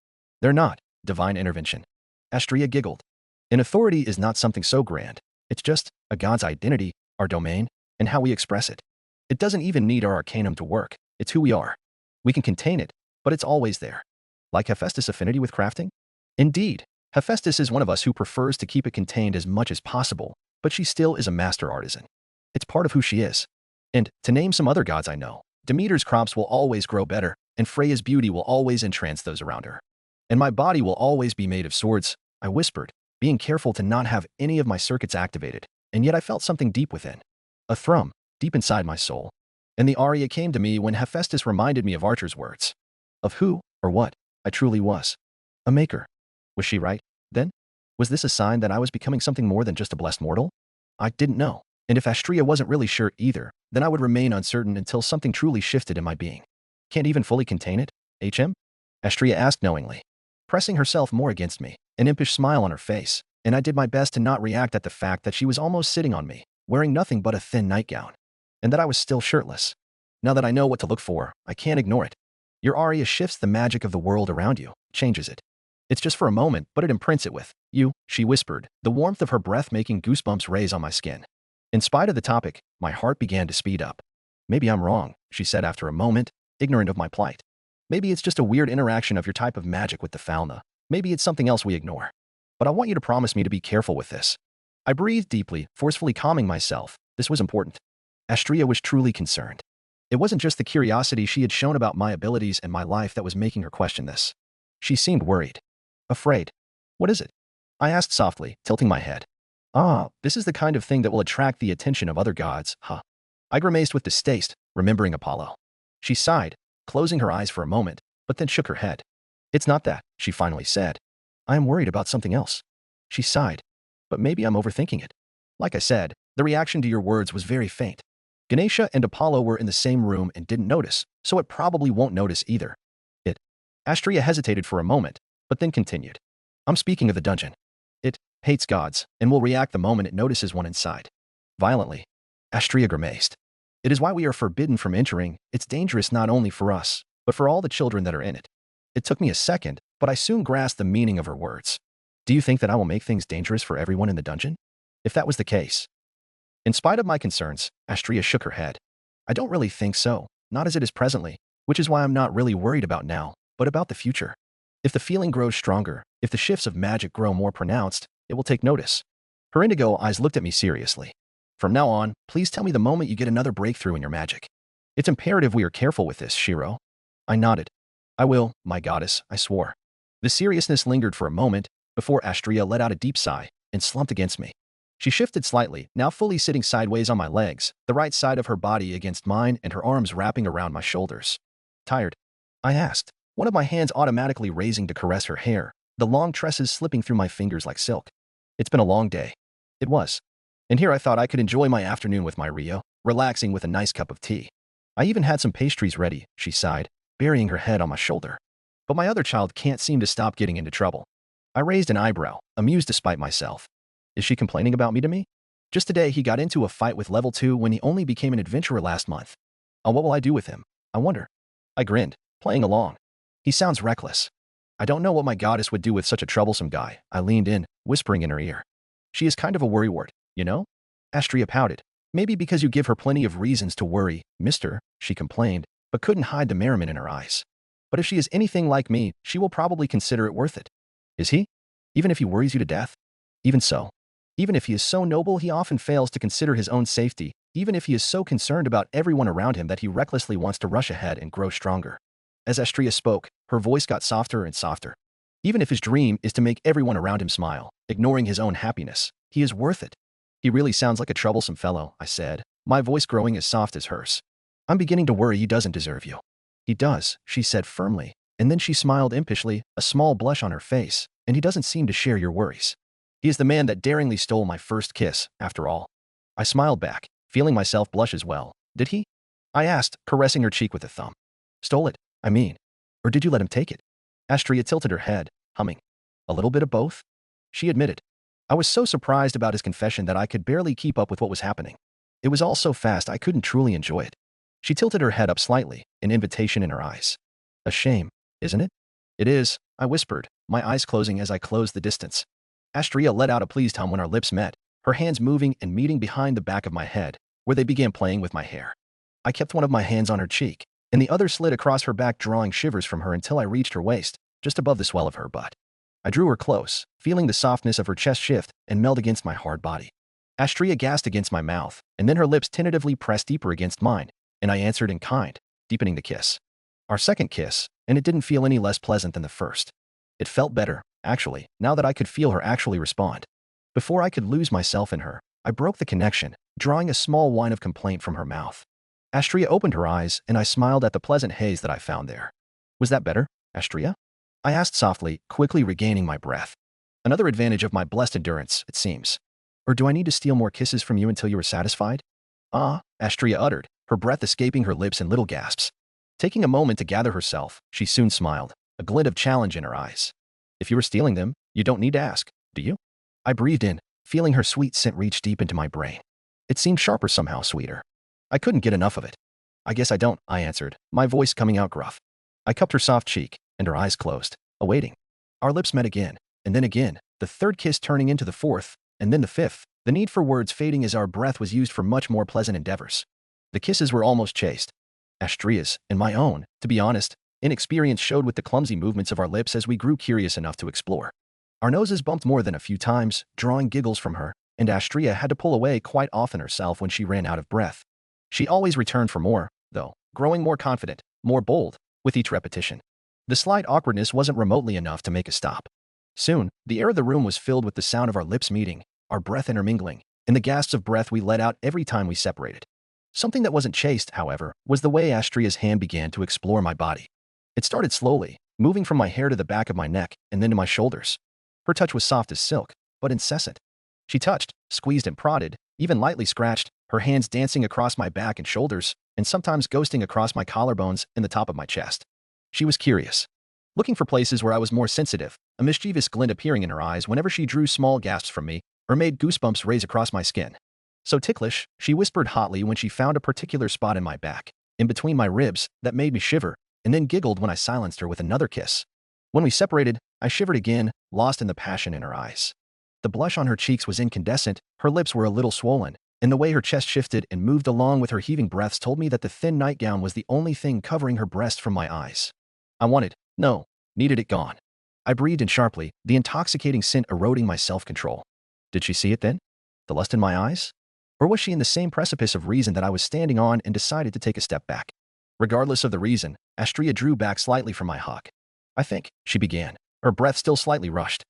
Speaker 2: They're not divine intervention. Astria giggled. An authority is not something so grand. It's just a god's identity, our domain, and how we express it. It doesn't even need our arcanum to work. It's who we are. We can contain it, but it's always there. Like Hephaestus' affinity with crafting? Indeed, Hephaestus is one of us who prefers to keep it contained as much as possible, but she still is a master artisan. It's part of who she is. And, to name some other gods I know, Demeter's crops will always grow better, and Freya's beauty will always entrance those around her. And my body will always be made of swords, I whispered, being careful to not have any of my circuits activated, and yet I felt something deep within. A thrum, deep inside my soul. And the aria came to me when Hephaestus reminded me of Archer's words. Of who, or what, I truly was. A maker. Was she right, then? Was this a sign that I was becoming something more than just a blessed mortal? I didn't know, and if Astria wasn't really sure either, then I would remain uncertain until something truly shifted in my being. Can't even fully contain it, HM? Astria asked knowingly, pressing herself more against me, an impish smile on her face, and I did my best to not react at the fact that she was almost sitting on me, wearing nothing but a thin nightgown, and that I was still shirtless. Now that I know what to look for, I can't ignore it. Your aria shifts the magic of the world around you, changes it. It's just for a moment, but it imprints it with you, she whispered, the warmth of her breath making goosebumps raise on my skin. In spite of the topic, my heart began to speed up. Maybe I'm wrong, she said after a moment, ignorant of my plight. Maybe it's just a weird interaction of your type of magic with the fauna. Maybe it's something else we ignore. But I want you to promise me to be careful with this. I breathed deeply, forcefully calming myself. This was important. Astria was truly concerned. It wasn't just the curiosity she had shown about my abilities and my life that was making her question this. She seemed worried. Afraid. What is it? I asked softly, tilting my head. This is the kind of thing that will attract the attention of other gods, huh? I grimaced with distaste, remembering Apollo. She sighed, closing her eyes for a moment, but then shook her head. It's not that, she finally said. I am worried about something else. She sighed. But maybe I'm overthinking it. Like I said, the reaction to your words was very faint. Ganesha and Apollo were in the same room and didn't notice, so it probably won't notice either. Astria hesitated for a moment, but then continued. I'm speaking of the dungeon. It hates gods and will react the moment it notices one inside. violently. Astria grimaced. It is why we are forbidden from entering. It's dangerous not only for us, but for all the children that are in it. It took me a second, but I soon grasped the meaning of her words. Do you think that I will make things dangerous for everyone in the dungeon? If that was the case. In spite of my concerns, Astria shook her head. I don't really think so, not as it is presently, which is why I'm not really worried about now, but about the future. If the feeling grows stronger, if the shifts of magic grow more pronounced, it will take notice. Her indigo eyes looked at me seriously. From now on, please tell me the moment you get another breakthrough in your magic. It's imperative we are careful with this, Shirou. I nodded. I will, my goddess, I swore. The seriousness lingered for a moment, before Astria let out a deep sigh and slumped against me. She shifted slightly, now fully sitting sideways on my legs, the right side of her body against mine and her arms wrapping around my shoulders. Tired? I asked, one of my hands automatically raising to caress her hair, the long tresses slipping through my fingers like silk. It's been a long day. It was. And here I thought I could enjoy my afternoon with my Rio, relaxing with a nice cup of tea. I even had some pastries ready, she sighed, burying her head on my shoulder. But my other child can't seem to stop getting into trouble. I raised an eyebrow, amused despite myself. Is she complaining about me to me? Just today he got into a fight with level 2 when he only became an adventurer last month. Oh, what will I do with him? I wonder. I grinned, playing along. He sounds reckless. I don't know what my goddess would do with such a troublesome guy. I leaned in, whispering in her ear. She is kind of a worrywart, you know? Astria pouted. Maybe because you give her plenty of reasons to worry, mister, she complained, but couldn't hide the merriment in her eyes. But if she is anything like me, she will probably consider it worth it. Is he? Even if he worries you to death? Even so. Even if he is so noble, he often fails to consider his own safety, even if he is so concerned about everyone around him that he recklessly wants to rush ahead and grow stronger. As Astria spoke, her voice got softer and softer. Even if his dream is to make everyone around him smile, ignoring his own happiness, he is worth it. He really sounds like a troublesome fellow, I said, my voice growing as soft as hers. I'm beginning to worry he doesn't deserve you. He does, she said firmly, and then she smiled impishly, a small blush on her face, and he doesn't seem to share your worries. He is the man that daringly stole my first kiss, after all. I smiled back, feeling myself blush as well. Did he? I asked, caressing her cheek with a thumb. Stole it, I mean. Or did you let him take it? Astria tilted her head, humming. A little bit of both? She admitted. I was so surprised about his confession that I could barely keep up with what was happening. It was all so fast I couldn't truly enjoy it. She tilted her head up slightly, an invitation in her eyes. A shame, isn't it? It is, I whispered, my eyes closing as I closed the distance. Astria let out a pleased hum when our lips met, her hands moving and meeting behind the back of my head, where they began playing with my hair. I kept one of my hands on her cheek, and the other slid across her back, drawing shivers from her until I reached her waist, just above the swell of her butt. I drew her close, feeling the softness of her chest shift and meld against my hard body. Astria gasped against my mouth, and then her lips tentatively pressed deeper against mine, and I answered in kind, deepening the kiss. Our second kiss, and it didn't feel any less pleasant than the first. It felt better, actually, now that I could feel her actually respond. Before I could lose myself in her, I broke the connection, drawing a small whine of complaint from her mouth. Astria opened her eyes, and I smiled at the pleasant haze that I found there. Was that better, Astria? I asked softly, quickly regaining my breath. Another advantage of my blessed endurance, it seems. Or do I need to steal more kisses from you until you are satisfied? Ah, Astria uttered, her breath escaping her lips in little gasps. Taking a moment to gather herself, she soon smiled, a glint of challenge in her eyes. If you were stealing them, you don't need to ask, do you? I breathed in, feeling her sweet scent reach deep into my brain. It seemed sharper somehow, sweeter. I couldn't get enough of it. I guess I don't, I answered, my voice coming out gruff. I cupped her soft cheek, and her eyes closed, awaiting. Our lips met again, and then again, the third kiss turning into the fourth, and then the fifth, the need for words fading as our breath was used for much more pleasant endeavors. The kisses were almost chaste. Astria's, and my own, to be honest, inexperience showed with the clumsy movements of our lips as we grew curious enough to explore. Our noses bumped more than a few times, drawing giggles from her, and Astria had to pull away quite often herself when she ran out of breath. She always returned for more, though, growing more confident, more bold, with each repetition. The slight awkwardness wasn't remotely enough to make a stop. Soon, the air of the room was filled with the sound of our lips meeting, our breath intermingling, and the gasps of breath we let out every time we separated. Something that wasn't chaste, however, was the way Astria's hand began to explore my body. It started slowly, moving from my hair to the back of my neck and then to my shoulders. Her touch was soft as silk, but incessant. She touched, squeezed and prodded, even lightly scratched, her hands dancing across my back and shoulders, and sometimes ghosting across my collarbones and the top of my chest. She was curious, looking for places where I was more sensitive, a mischievous glint appearing in her eyes whenever she drew small gasps from me or made goosebumps raise across my skin. So ticklish, she whispered hotly when she found a particular spot in my back, in between my ribs, that made me shiver, and then giggled when I silenced her with another kiss. When we separated, I shivered again, lost in the passion in her eyes. The blush on her cheeks was incandescent, her lips were a little swollen, and the way her chest shifted and moved along with her heaving breaths told me that the thin nightgown was the only thing covering her breast from my eyes. I wanted, no, needed it gone. I breathed in sharply, the intoxicating scent eroding my self-control. Did she see it then? The lust in my eyes? Or was she in the same precipice of reason that I was standing on and decided to take a step back? Regardless of the reason, Astria drew back slightly from my hug. I think, she began, her breath still slightly rushed.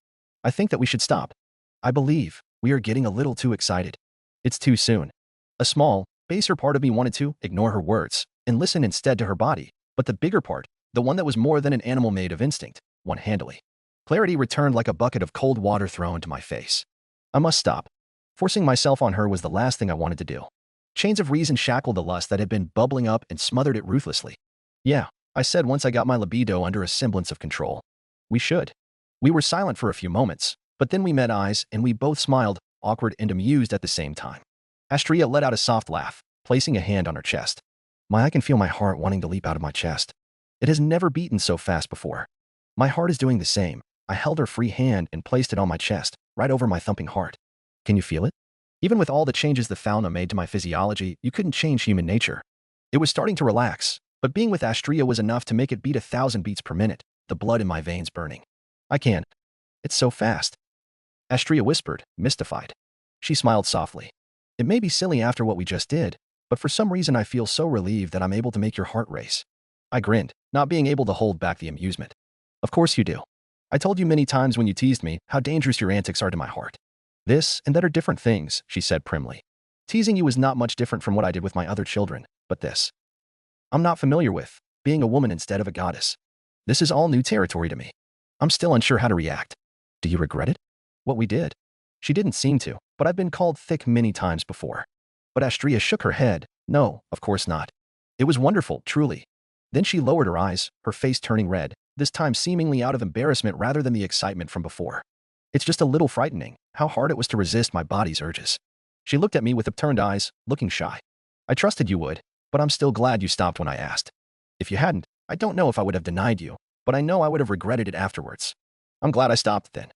Speaker 2: I think that we should stop. I believe we are getting a little too excited. It's too soon. A small, baser part of me wanted to ignore her words and listen instead to her body, but the bigger part, the one that was more than an animal made of instinct, won handily. Clarity returned like a bucket of cold water thrown to my face. I must stop. Forcing myself on her was the last thing I wanted to do. Chains of reason shackled the lust that had been bubbling up and smothered it ruthlessly. Yeah, I said once I got my libido under a semblance of control. We should. We were silent for a few moments, but then we met eyes and we both smiled, awkward and amused at the same time. Astria let out a soft laugh, placing a hand on her chest. I can feel my heart wanting to leap out of my chest. It has never beaten so fast before. My heart is doing the same. I held her free hand and placed it on my chest, right over my thumping heart. Can you feel it? Even with all the changes the fauna made to my physiology, you couldn't change human nature. It was starting to relax, but being with Astria was enough to make it beat 1,000 beats per minute, the blood in my veins burning. I can't. It's so fast. Astria whispered, mystified. She smiled softly. It may be silly after what we just did, but for some reason I feel so relieved that I'm able to make your heart race. I grinned, not being able to hold back the amusement. Of course you do. I told you many times when you teased me how dangerous your antics are to my heart. This and that are different things, she said primly. Teasing you is not much different from what I did with my other children, but this. I'm not familiar with, being a woman instead of a goddess. This is all new territory to me. I'm still unsure how to react. Do you regret it? What we did? She didn't seem to, but I've been called thick many times before. But Astria shook her head. No, of course not. It was wonderful, truly. Then she lowered her eyes, her face turning red, this time seemingly out of embarrassment rather than the excitement from before. It's just a little frightening, how hard it was to resist my body's urges. She looked at me with upturned eyes, looking shy. I trusted you would, but I'm still glad you stopped when I asked. If you hadn't, I don't know if I would have denied you, but I know I would have regretted it afterwards. I'm glad I stopped then.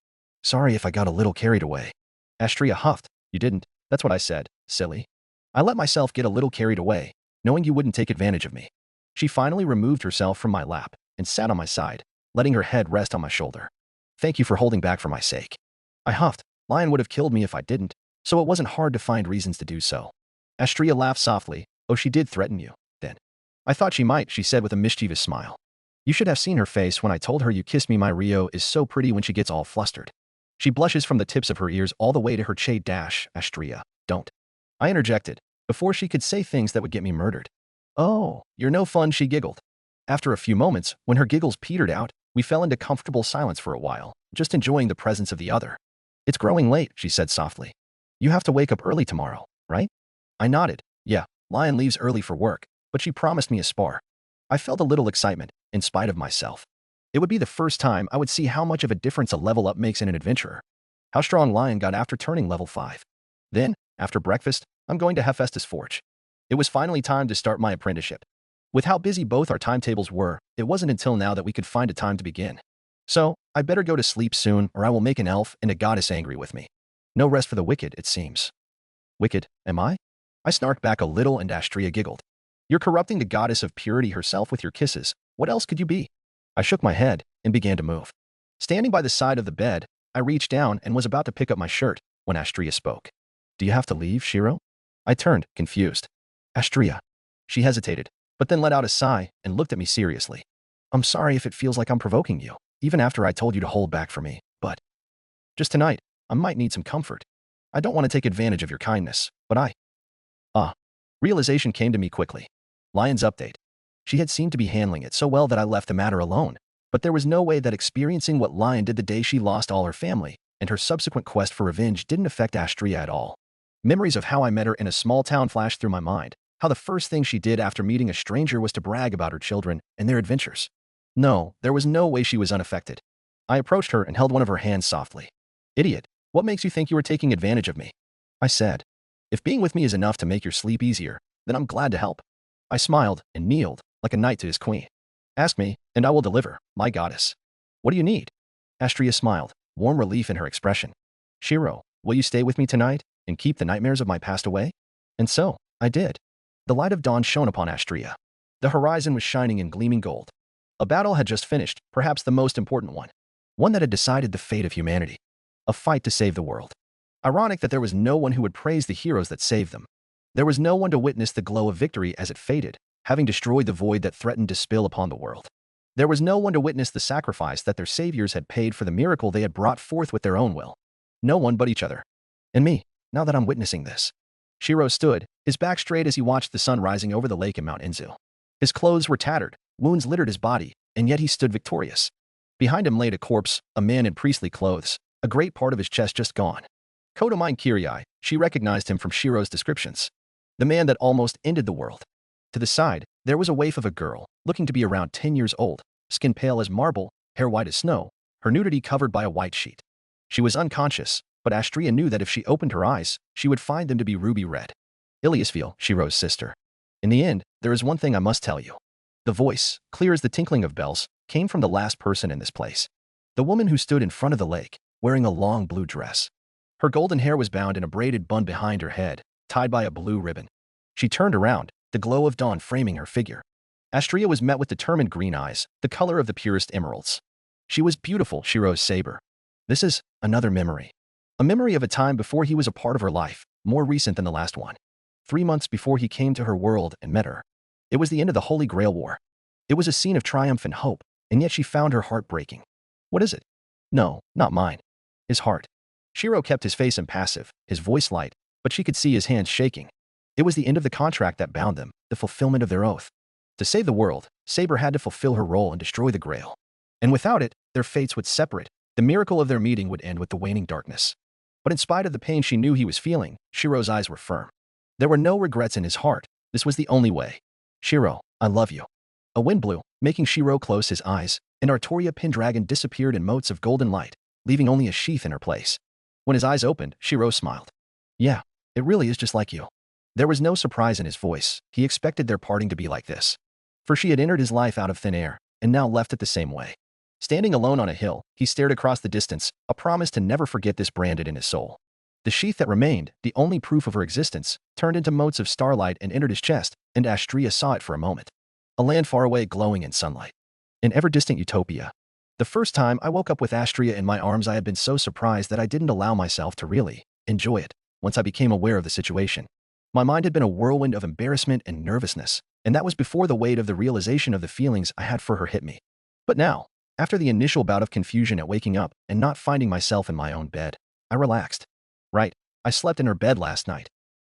Speaker 2: Sorry if I got a little carried away. Astria huffed. You didn't. That's what I said, silly. I let myself get a little carried away, knowing you wouldn't take advantage of me. She finally removed herself from my lap and sat on my side, letting her head rest on my shoulder. Thank you for holding back for my sake. I huffed. Lion would have killed me if I didn't, so it wasn't hard to find reasons to do so. Astria laughed softly. Oh, she did threaten you, then. I thought she might, she said with a mischievous smile. You should have seen her face when I told her you kissed me. My Rio is so pretty when she gets all flustered. She blushes from the tips of her ears all the way to her shade dash. Astria, don't. I interjected, before she could say things that would get me murdered. Oh, you're no fun, she giggled. After a few moments, when her giggles petered out, we fell into comfortable silence for a while, just enjoying the presence of the other. It's growing late, she said softly. You have to wake up early tomorrow, right? I nodded. Yeah, Lion leaves early for work, but she promised me a spar. I felt a little excitement, in spite of myself. It would be the first time I would see how much of a difference a level up makes in an adventurer. How strong Lion got after turning level 5. Then, after breakfast, I'm going to Hephaestus Forge. It was finally time to start my apprenticeship. With how busy both our timetables were, it wasn't until now that we could find a time to begin. So, I better go to sleep soon or I will make an elf and a goddess angry with me. No rest for the wicked, it seems. Wicked, am I? I snarked back a little and Astria giggled. You're corrupting the goddess of purity herself with your kisses. What else could you be? I shook my head and began to move. Standing by the side of the bed, I reached down and was about to pick up my shirt when Astria spoke. Do you have to leave, Shirou? I turned, confused. Astria. She hesitated, but then let out a sigh and looked at me seriously. I'm sorry if it feels like I'm provoking you, even after I told you to hold back for me, but just tonight, I might need some comfort. I don't want to take advantage of your kindness, but realization came to me quickly. Lion's update. She had seemed to be handling it so well that I left the matter alone, but there was no way that experiencing what Lion did the day she lost all her family and her subsequent quest for revenge didn't affect Astria at all. Memories of how I met her in a small town flashed through my mind, how the first thing she did after meeting a stranger was to brag about her children and their adventures. No, there was no way she was unaffected. I approached her and held one of her hands softly. Idiot, what makes you think you were taking advantage of me? I said. If being with me is enough to make your sleep easier, then I'm glad to help. I smiled and kneeled, like a knight to his queen. Ask me, and I will deliver, my goddess. What do you need? Astria smiled, warm relief in her expression. Shirou, will you stay with me tonight and keep the nightmares of my past away? And so, I did. The light of dawn shone upon Astria. The horizon was shining in gleaming gold. A battle had just finished, perhaps the most important one. One that had decided the fate of humanity. A fight to save the world. Ironic that there was no one who would praise the heroes that saved them. There was no one to witness the glow of victory as it faded, having destroyed the void that threatened to spill upon the world. There was no one to witness the sacrifice that their saviors had paid for the miracle they had brought forth with their own will. No one but each other. And me, now that I'm witnessing this. Shirou stood, his back straight as he watched the sun rising over the lake in Mount Inzu. His clothes were tattered, wounds littered his body, and yet he stood victorious. Behind him laid a corpse, a man in priestly clothes, a great part of his chest just gone. Kodomine Kiryai, she recognized him from Shirou's descriptions. The man that almost ended the world. To the side, there was a waif of a girl, looking to be around 10 years old, skin pale as marble, hair white as snow, her nudity covered by a white sheet. She was unconscious, but Astria knew that if she opened her eyes, she would find them to be ruby red. Iliasfeel, Shirou's sister. In the end, there is one thing I must tell you. The voice, clear as the tinkling of bells, came from the last person in this place. The woman who stood in front of the lake, wearing a long blue dress. Her golden hair was bound in a braided bun behind her head, tied by a blue ribbon. She turned around, the glow of dawn framing her figure. Astria was met with determined green eyes, the color of the purest emeralds. She was beautiful, Shirou's saber. This is another memory. A memory of a time before he was a part of her life, more recent than the last one. 3 months before he came to her world and met her. It was the end of the Holy Grail War. It was a scene of triumph and hope, and yet she found her heart breaking. What is it? No, not mine. His heart. Shirou kept his face impassive, his voice light, but she could see his hands shaking. It was the end of the contract that bound them, the fulfillment of their oath. To save the world, Saber had to fulfill her role and destroy the Grail. And without it, their fates would separate. The miracle of their meeting would end with the waning darkness. But in spite of the pain she knew he was feeling, Shirou's eyes were firm. There were no regrets in his heart. This was the only way. Shirou, I love you. A wind blew, making Shirou close his eyes, and Artoria Pendragon disappeared in motes of golden light, leaving only a sheath in her place. When his eyes opened, Shirou smiled. Yeah, it really is just like you. There was no surprise in his voice. He expected their parting to be like this. For she had entered his life out of thin air, and now left it the same way. Standing alone on a hill, he stared across the distance, a promise to never forget this branded in his soul. The sheath that remained, the only proof of her existence, turned into motes of starlight and entered his chest, and Astria saw it for a moment. A land far away glowing in sunlight. An ever-distant utopia. The first time I woke up with Astria in my arms, I had been so surprised that I didn't allow myself to really enjoy it. Once I became aware of the situation, my mind had been a whirlwind of embarrassment and nervousness, and that was before the weight of the realization of the feelings I had for her hit me. But now, after the initial bout of confusion at waking up and not finding myself in my own bed, I relaxed. Right, I slept in her bed last night.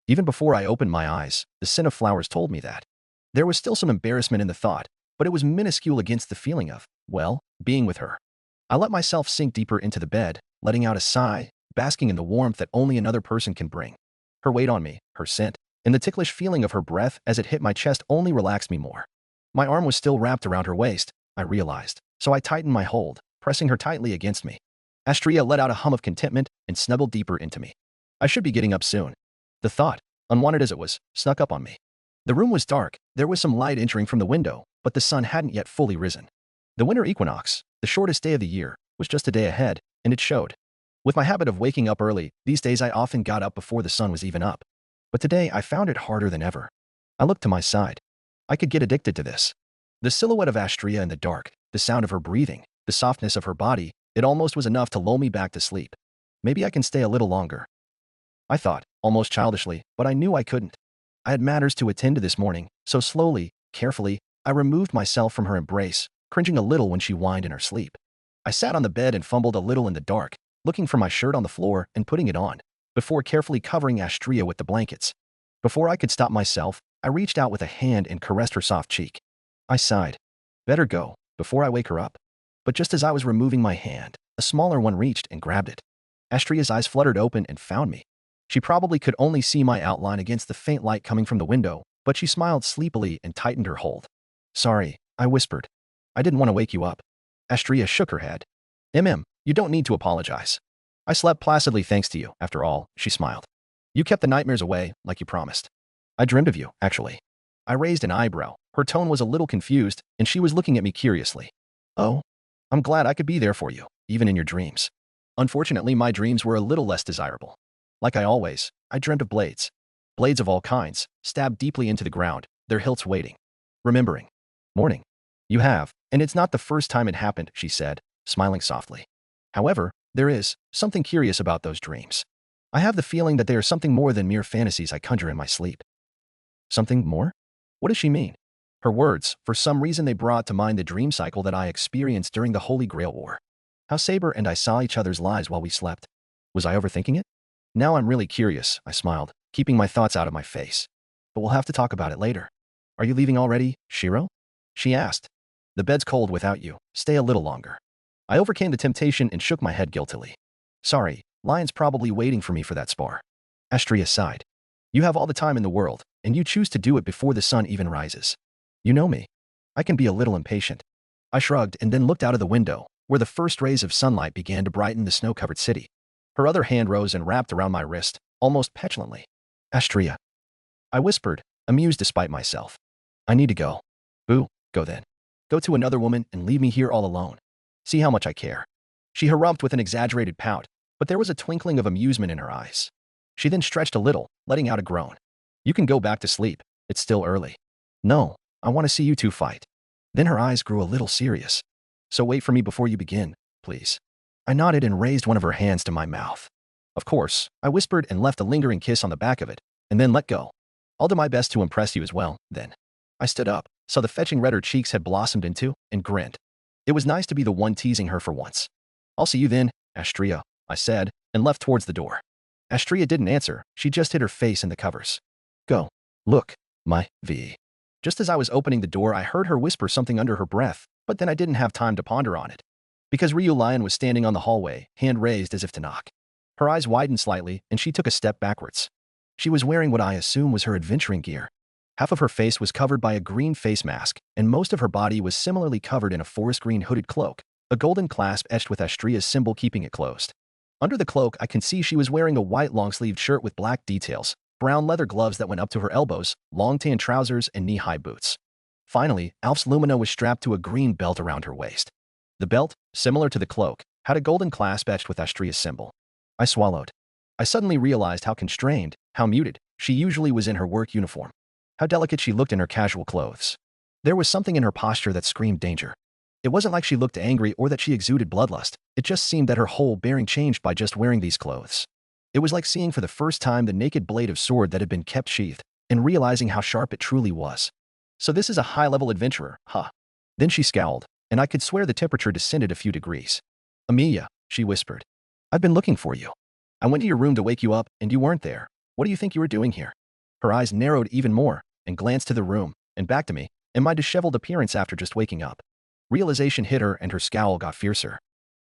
Speaker 2: Even before I opened my eyes, the scent of flowers told me that. There was still some embarrassment in the thought, but it was minuscule against the feeling of, well, being with her. I let myself sink deeper into the bed, letting out a sigh, basking in the warmth that only another person can bring. Her weight on me, her scent, and the ticklish feeling of her breath as it hit my chest only relaxed me more. My arm was still wrapped around her waist, I realized, so I tightened my hold, pressing her tightly against me. Astria let out a hum of contentment and snuggled deeper into me. I should be getting up soon. The thought, unwanted as it was, snuck up on me. The room was dark, there was some light entering from the window, but the sun hadn't yet fully risen. The winter equinox, the shortest day of the year, was just a day ahead, and it showed. With my habit of waking up early, these days I often got up before the sun was even up. But today I found it harder than ever. I looked to my side. I could get addicted to this. The silhouette of Astria in the dark, the sound of her breathing, the softness of her body, it almost was enough to lull me back to sleep. Maybe I can stay a little longer. I thought, almost childishly, but I knew I couldn't. I had matters to attend to this morning, so slowly, carefully, I removed myself from her embrace, cringing a little when she whined in her sleep. I sat on the bed and fumbled a little in the dark, looking for my shirt on the floor and putting it on, before carefully covering Astria with the blankets. Before I could stop myself, I reached out with a hand and caressed her soft cheek. I sighed. Better go, before I wake her up. But just as I was removing my hand, a smaller one reached and grabbed it. Astria's eyes fluttered open and found me. She probably could only see my outline against the faint light coming from the window, but she smiled sleepily and tightened her hold. Sorry, I whispered. I didn't want to wake you up. Astria shook her head. You don't need to apologize. I slept placidly thanks to you, after all, she smiled. You kept the nightmares away, like you promised. I dreamed of you, actually. I raised an eyebrow. Her tone was a little confused, and she was looking at me curiously. Oh, I'm glad I could be there for you, even in your dreams. Unfortunately, my dreams were a little less desirable. Like I dreamt of blades. Blades of all kinds, stabbed deeply into the ground, their hilts waiting. Remembering. Morning. You have, and it's not the first time it happened, she said, smiling softly. However, there is something curious about those dreams. I have the feeling that they are something more than mere fantasies I conjure in my sleep. Something more? What does she mean? Her words, for some reason they brought to mind the dream cycle that I experienced during the Holy Grail War. How Saber and I saw each other's lives while we slept. Was I overthinking it? Now I'm really curious, I smiled, keeping my thoughts out of my face. But we'll have to talk about it later. Are you leaving already, Shirou? She asked. The bed's cold without you. Stay a little longer. I overcame the temptation and shook my head guiltily. Sorry, Lion's probably waiting for me for that spar. Astria sighed. You have all the time in the world, and you choose to do it before the sun even rises. You know me. I can be a little impatient. I shrugged and then looked out of the window, where the first rays of sunlight began to brighten the snow-covered city. Her other hand rose and wrapped around my wrist, almost petulantly. Astria. I whispered, amused despite myself. I need to go. Boo, go then. Go to another woman and leave me here all alone. See how much I care. She harumphed with an exaggerated pout, but there was a twinkling of amusement in her eyes. She then stretched a little, letting out a groan. You can go back to sleep. It's still early. No, I want to see you two fight. Then her eyes grew a little serious. So wait for me before you begin, please. I nodded and raised one of her hands to my mouth. Of course, I whispered and left a lingering kiss on the back of it, and then let go. I'll do my best to impress you as well, then. I stood up, saw the fetching red her cheeks had blossomed into, and grinned. It was nice to be the one teasing her for once. I'll see you then, Astria, I said, and left towards the door. Astria didn't answer, she just hid her face in the covers. Go. Look, my V. Just as I was opening the door, I heard her whisper something under her breath, but then I didn't have time to ponder on it. Because Ryu Lion was standing on the hallway, hand raised as if to knock. Her eyes widened slightly, and she took a step backwards. She was wearing what I assume was her adventuring gear. Half of her face was covered by a green face mask, and most of her body was similarly covered in a forest green hooded cloak, a golden clasp etched with Astria's symbol keeping it closed. Under the cloak, I can see she was wearing a white long-sleeved shirt with black details, brown leather gloves that went up to her elbows, long tan trousers, and knee-high boots. Finally, Alf's Lumina was strapped to a green belt around her waist. The belt, similar to the cloak, had a golden clasp etched with Astria's symbol. I swallowed. I suddenly realized how constrained, how muted, she usually was in her work uniform. How delicate she looked in her casual clothes. There was something in her posture that screamed danger. It wasn't like she looked angry or that she exuded bloodlust, it just seemed that her whole bearing changed by just wearing these clothes. It was like seeing for the first time the naked blade of sword that had been kept sheathed, and realizing how sharp it truly was. So this is a high-level adventurer, huh? Then she scowled, and I could swear the temperature descended a few degrees. Amelia, she whispered. I've been looking for you. I went to your room to wake you up, and you weren't there. What do you think you were doing here? Her eyes narrowed even more, and glanced to the room, and back to me, and my disheveled appearance after just waking up. Realization hit her, and her scowl got fiercer.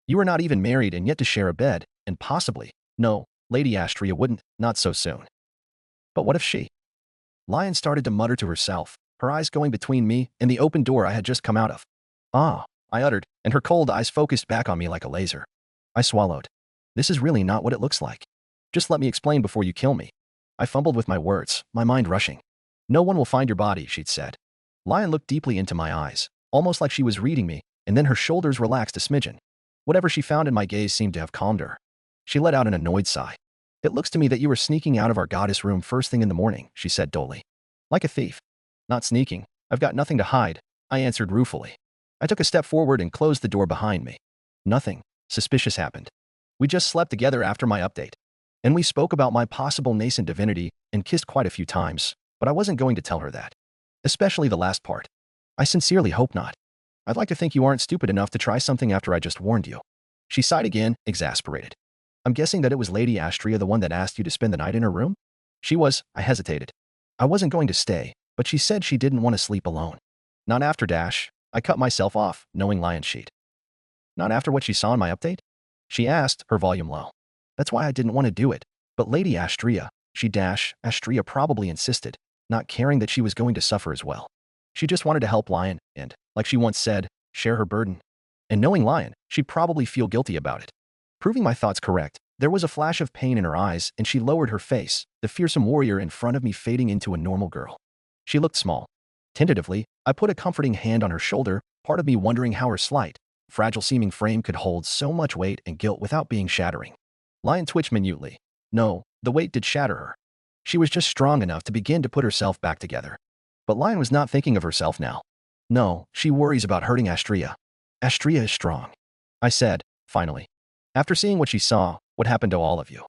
Speaker 2: You are not even married and yet to share a bed, and possibly, no, Lady Astria wouldn't, not so soon. But what if she? Lion started to mutter to herself, her eyes going between me and the open door I had just come out of. Ah, I uttered, and her cold eyes focused back on me like a laser. I swallowed. This is really not what it looks like. Just let me explain before you kill me. I fumbled with my words, my mind rushing. No one will find your body, she'd said. Lion looked deeply into my eyes, almost like she was reading me, and then her shoulders relaxed a smidgen. Whatever she found in my gaze seemed to have calmed her. She let out an annoyed sigh. It looks to me that you were sneaking out of our goddess room first thing in the morning, she said dully. Like a thief. Not sneaking. I've got nothing to hide, I answered ruefully. I took a step forward and closed the door behind me. Nothing suspicious happened. We just slept together after my update. And we spoke about my possible nascent divinity and kissed quite a few times, but I wasn't going to tell her that. Especially the last part. I sincerely hope not. I'd like to think you aren't stupid enough to try something after I just warned you. She sighed again, exasperated. I'm guessing that it was Lady Astria the one that asked you to spend the night in her room? She was, I hesitated. I wasn't going to stay, but she said she didn't want to sleep alone. Not after dash. I cut myself off, knowing Lion Sheet. Not after what she saw in my update? She asked, her volume low. That's why I didn't want to do it. But Lady Astria, Astria probably insisted, not caring that she was going to suffer as well. She just wanted to help Lion and, like she once said, share her burden. And knowing Lion, she'd probably feel guilty about it. Proving my thoughts correct, There was a flash of pain in her eyes, and she lowered her face, the fearsome warrior in front of me fading into a normal girl. She looked small. Tentatively, I put a comforting hand on her shoulder, part of me wondering how her slight, fragile-seeming frame could hold so much weight and guilt without being shattering. Lion twitched minutely. No, the weight did shatter her. She was just strong enough to begin to put herself back together. But Lion was not thinking of herself now. No, she worries about hurting Astria. Astria is strong, I said, finally. After seeing what she saw, what happened to all of you?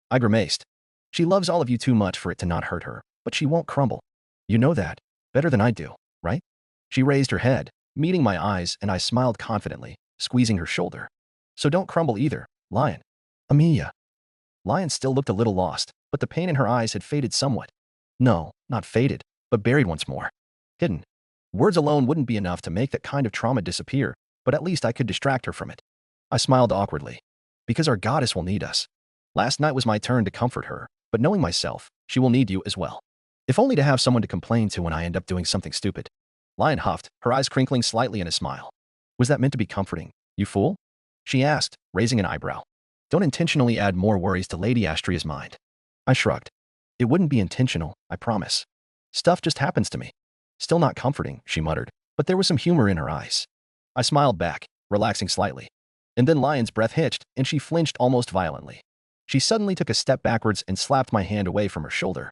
Speaker 2: I grimaced. She loves all of you too much for it to not hurt her, but she won't crumble. You know that, better than I do, right? She raised her head, meeting my eyes, and I smiled confidently, squeezing her shoulder. So don't crumble either, Lion. Amelia. Lion still looked a little lost, but the pain in her eyes had faded somewhat. No, not faded, but buried once more. Hidden. Words alone wouldn't be enough to make that kind of trauma disappear, but at least I could distract her from it. I smiled awkwardly. Because our goddess will need us. Last night was my turn to comfort her, but knowing myself, she will need you as well. If only to have someone to complain to when I end up doing something stupid. Lion huffed, her eyes crinkling slightly in a smile. Was that meant to be comforting, you fool? She asked, raising an eyebrow. Don't intentionally add more worries to Lady Astria's mind. I shrugged. It wouldn't be intentional, I promise. Stuff just happens to me. Still not comforting, she muttered, but there was some humor in her eyes. I smiled back, relaxing slightly. And then Lion's breath hitched, and she flinched almost violently. She suddenly took a step backwards and slapped my hand away from her shoulder.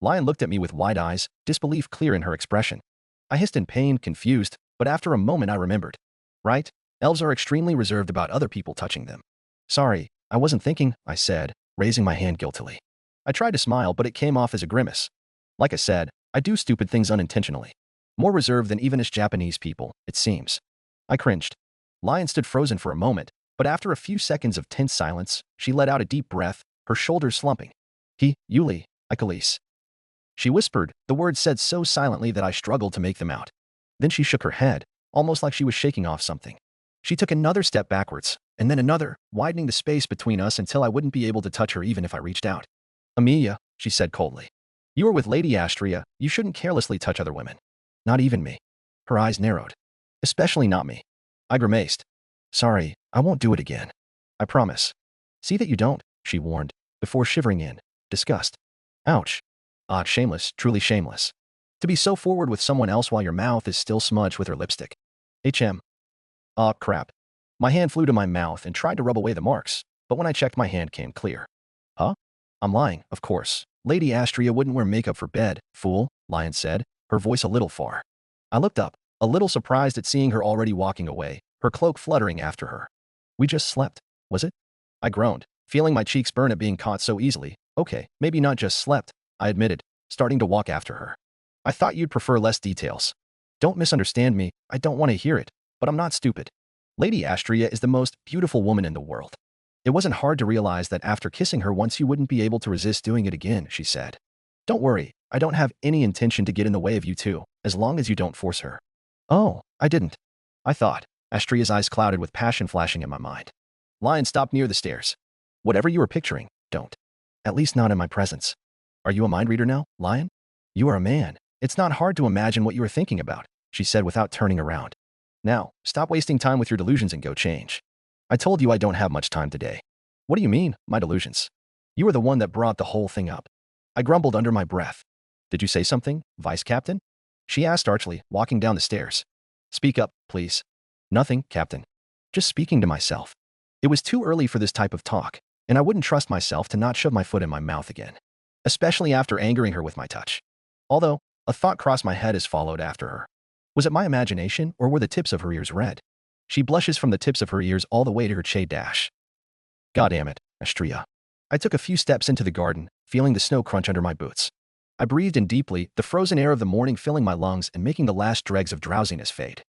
Speaker 2: Lion looked at me with wide eyes, disbelief clear in her expression. I hissed in pain, confused, but after a moment I remembered. Right? Elves are extremely reserved about other people touching them. Sorry, I wasn't thinking, I said, raising my hand guiltily. I tried to smile, but it came off as a grimace. Like I said, I do stupid things unintentionally. More reserved than even us Japanese people, it seems. I cringed. Lion stood frozen for a moment, but after a few seconds of tense silence, she let out a deep breath, her shoulders slumping. Yuli, Ikalise. She whispered, the words said so silently that I struggled to make them out. Then she shook her head, almost like she was shaking off something. She took another step backwards, and then another, widening the space between us until I wouldn't be able to touch her even if I reached out. Amelia, she said coldly. You are with Lady Astria, you shouldn't carelessly touch other women. Not even me. Her eyes narrowed. Especially not me. I grimaced. Sorry, I won't do it again. I promise. See that you don't, she warned, before shivering in disgust. Ouch. Ah, shameless, truly shameless. To be so forward with someone else while your mouth is still smudged with her lipstick. Ah, crap. My hand flew to my mouth and tried to rub away the marks, but when I checked my hand came clear. Huh? I'm lying, of course. Lady Astria wouldn't wear makeup for bed, fool, Lion said, her voice a little far. I looked up, a little surprised at seeing her already walking away, her cloak fluttering after her. We just slept, was it? I groaned, feeling my cheeks burn at being caught so easily. Okay, maybe not just slept, I admitted, starting to walk after her. I thought you'd prefer less details. Don't misunderstand me, I don't want to hear it, but I'm not stupid. Lady Astria is the most beautiful woman in the world. It wasn't hard to realize that after kissing her once you wouldn't be able to resist doing it again, she said. Don't worry, I don't have any intention to get in the way of you two, as long as you don't force her. Oh, I didn't. I thought, Astria's eyes clouded with passion flashing in my mind. Lion stopped near the stairs. Whatever you were picturing, don't. At least not in my presence. Are you a mind reader now, Lion? You are a man. It's not hard to imagine what you are thinking about, she said without turning around. Now, stop wasting time with your delusions and go change. I told you I don't have much time today. What do you mean, my delusions? You are the one that brought the whole thing up. I grumbled under my breath. Did you say something, Vice Captain? She asked archly, walking down the stairs. Speak up, please. Nothing, Captain. Just speaking to myself. It was too early for this type of talk, and I wouldn't trust myself to not shove my foot in my mouth again. Especially after angering her with my touch. Although, a thought crossed my head as followed after her. Was it my imagination, or were the tips of her ears red? She blushes from the tips of her ears all the way to her shade dash. God damn it, Astria. I took a few steps into the garden, feeling the snow crunch under my boots. I breathed in deeply, the frozen air of the morning filling my lungs and making the last dregs of drowsiness fade.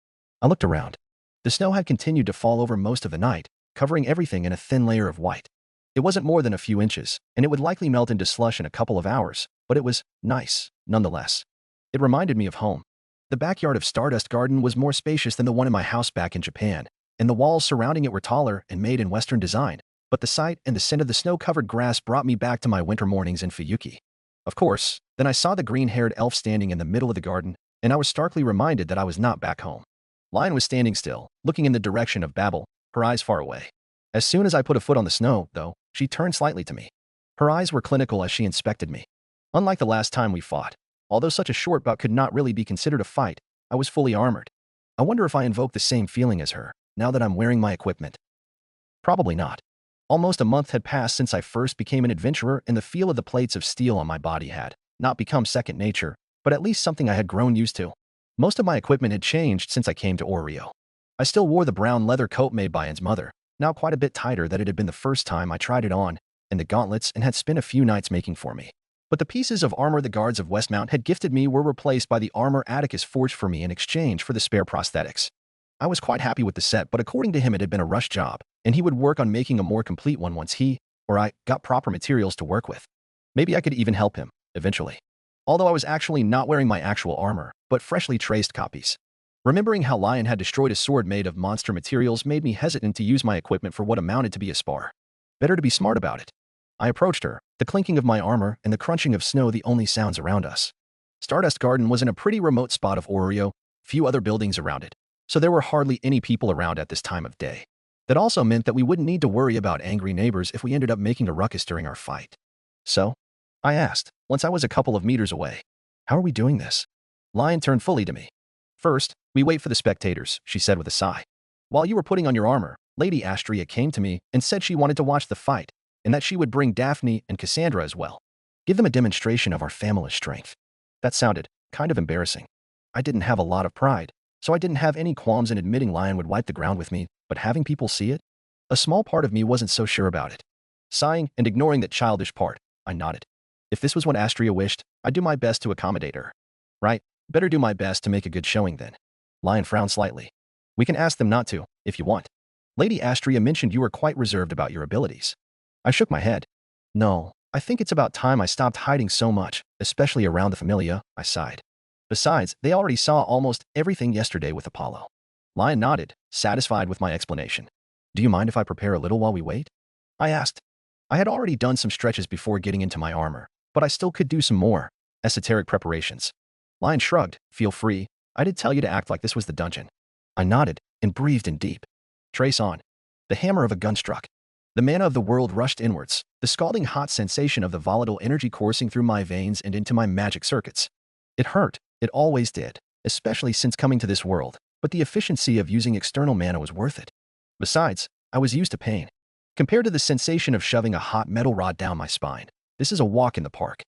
Speaker 2: I looked around. The snow had continued to fall over most of the night, covering everything in a thin layer of white. It wasn't more than a few inches, and it would likely melt into slush in a couple of hours, but it was nice, nonetheless. It reminded me of home. The backyard of Stardust Garden was more spacious than the one in my house back in Japan, and the walls surrounding it were taller and made in Western design, but the sight and the scent of the snow-covered grass brought me back to my winter mornings in Fuyuki. Of course, then I saw the green-haired elf standing in the middle of the garden, and I was starkly reminded that I was not back home. Lion was standing still, looking in the direction of Babel, her eyes far away. As soon as I put a foot on the snow, though, she turned slightly to me. Her eyes were clinical as she inspected me. Unlike the last time we fought, although such a short bout could not really be considered a fight, I was fully armored. I wonder if I invoke the same feeling as her, now that I'm wearing my equipment. Probably not. Almost a month had passed since I first became an adventurer, and the feel of the plates of steel on my body had not become second nature, but at least something I had grown used to. Most of my equipment had changed since I came to Orario. I still wore the brown leather coat made by Anne's mother, now quite a bit tighter than it had been the first time I tried it on, and the gauntlets and had spent a few nights making for me. But the pieces of armor the guards of Westmount had gifted me were replaced by the armor Atticus forged for me in exchange for the spare prosthetics. I was quite happy with the set, but according to him it had been a rush job, and he would work on making a more complete one once he, or I, got proper materials to work with. Maybe I could even help him, eventually. Although I was actually not wearing my actual armor, but freshly traced copies. Remembering how Lion had destroyed a sword made of monster materials made me hesitant to use my equipment for what amounted to be a spar. Better to be smart about it. I approached her, the clinking of my armor and the crunching of snow the only sounds around us. Stardust Garden was in a pretty remote spot of Orario, few other buildings around it, so there were hardly any people around at this time of day. That also meant that we wouldn't need to worry about angry neighbors if we ended up making a ruckus during our fight. So, I asked, once I was a couple of meters away, "How are we doing this?" Lion turned fully to me. "First, we wait for the spectators," she said with a sigh. "While you were putting on your armor, Lady Astria came to me and said she wanted to watch the fight, and that she would bring Daphne and Cassandra as well. Give them a demonstration of our family's strength." That sounded kind of embarrassing. I didn't have a lot of pride, so I didn't have any qualms in admitting Lion would wipe the ground with me, but having people see it? A small part of me wasn't so sure about it. Sighing and ignoring that childish part, I nodded. If this was what Astria wished, I'd do my best to accommodate her. Right, better do my best to make a good showing then. Lion frowned slightly. "We can ask them not to, if you want. Lady Astria mentioned you were quite reserved about your abilities." I shook my head. "No, I think it's about time I stopped hiding so much, especially around the Familia," I sighed. "Besides, they already saw almost everything yesterday with Apollo." Lion nodded, satisfied with my explanation. "Do you mind if I prepare a little while we wait?" I asked. I had already done some stretches before getting into my armor, but I still could do some more esoteric preparations. Lion shrugged. "Feel free. I did tell you to act like this was the dungeon." I nodded and breathed in deep. Trace on. The hammer of a gun struck. The mana of the world rushed inwards, the scalding hot sensation of the volatile energy coursing through my veins and into my magic circuits. It hurt. It always did, especially since coming to this world, but the efficiency of using external mana was worth it. Besides, I was used to pain. Compared to the sensation of shoving a hot metal rod down my spine, this is a walk in the park.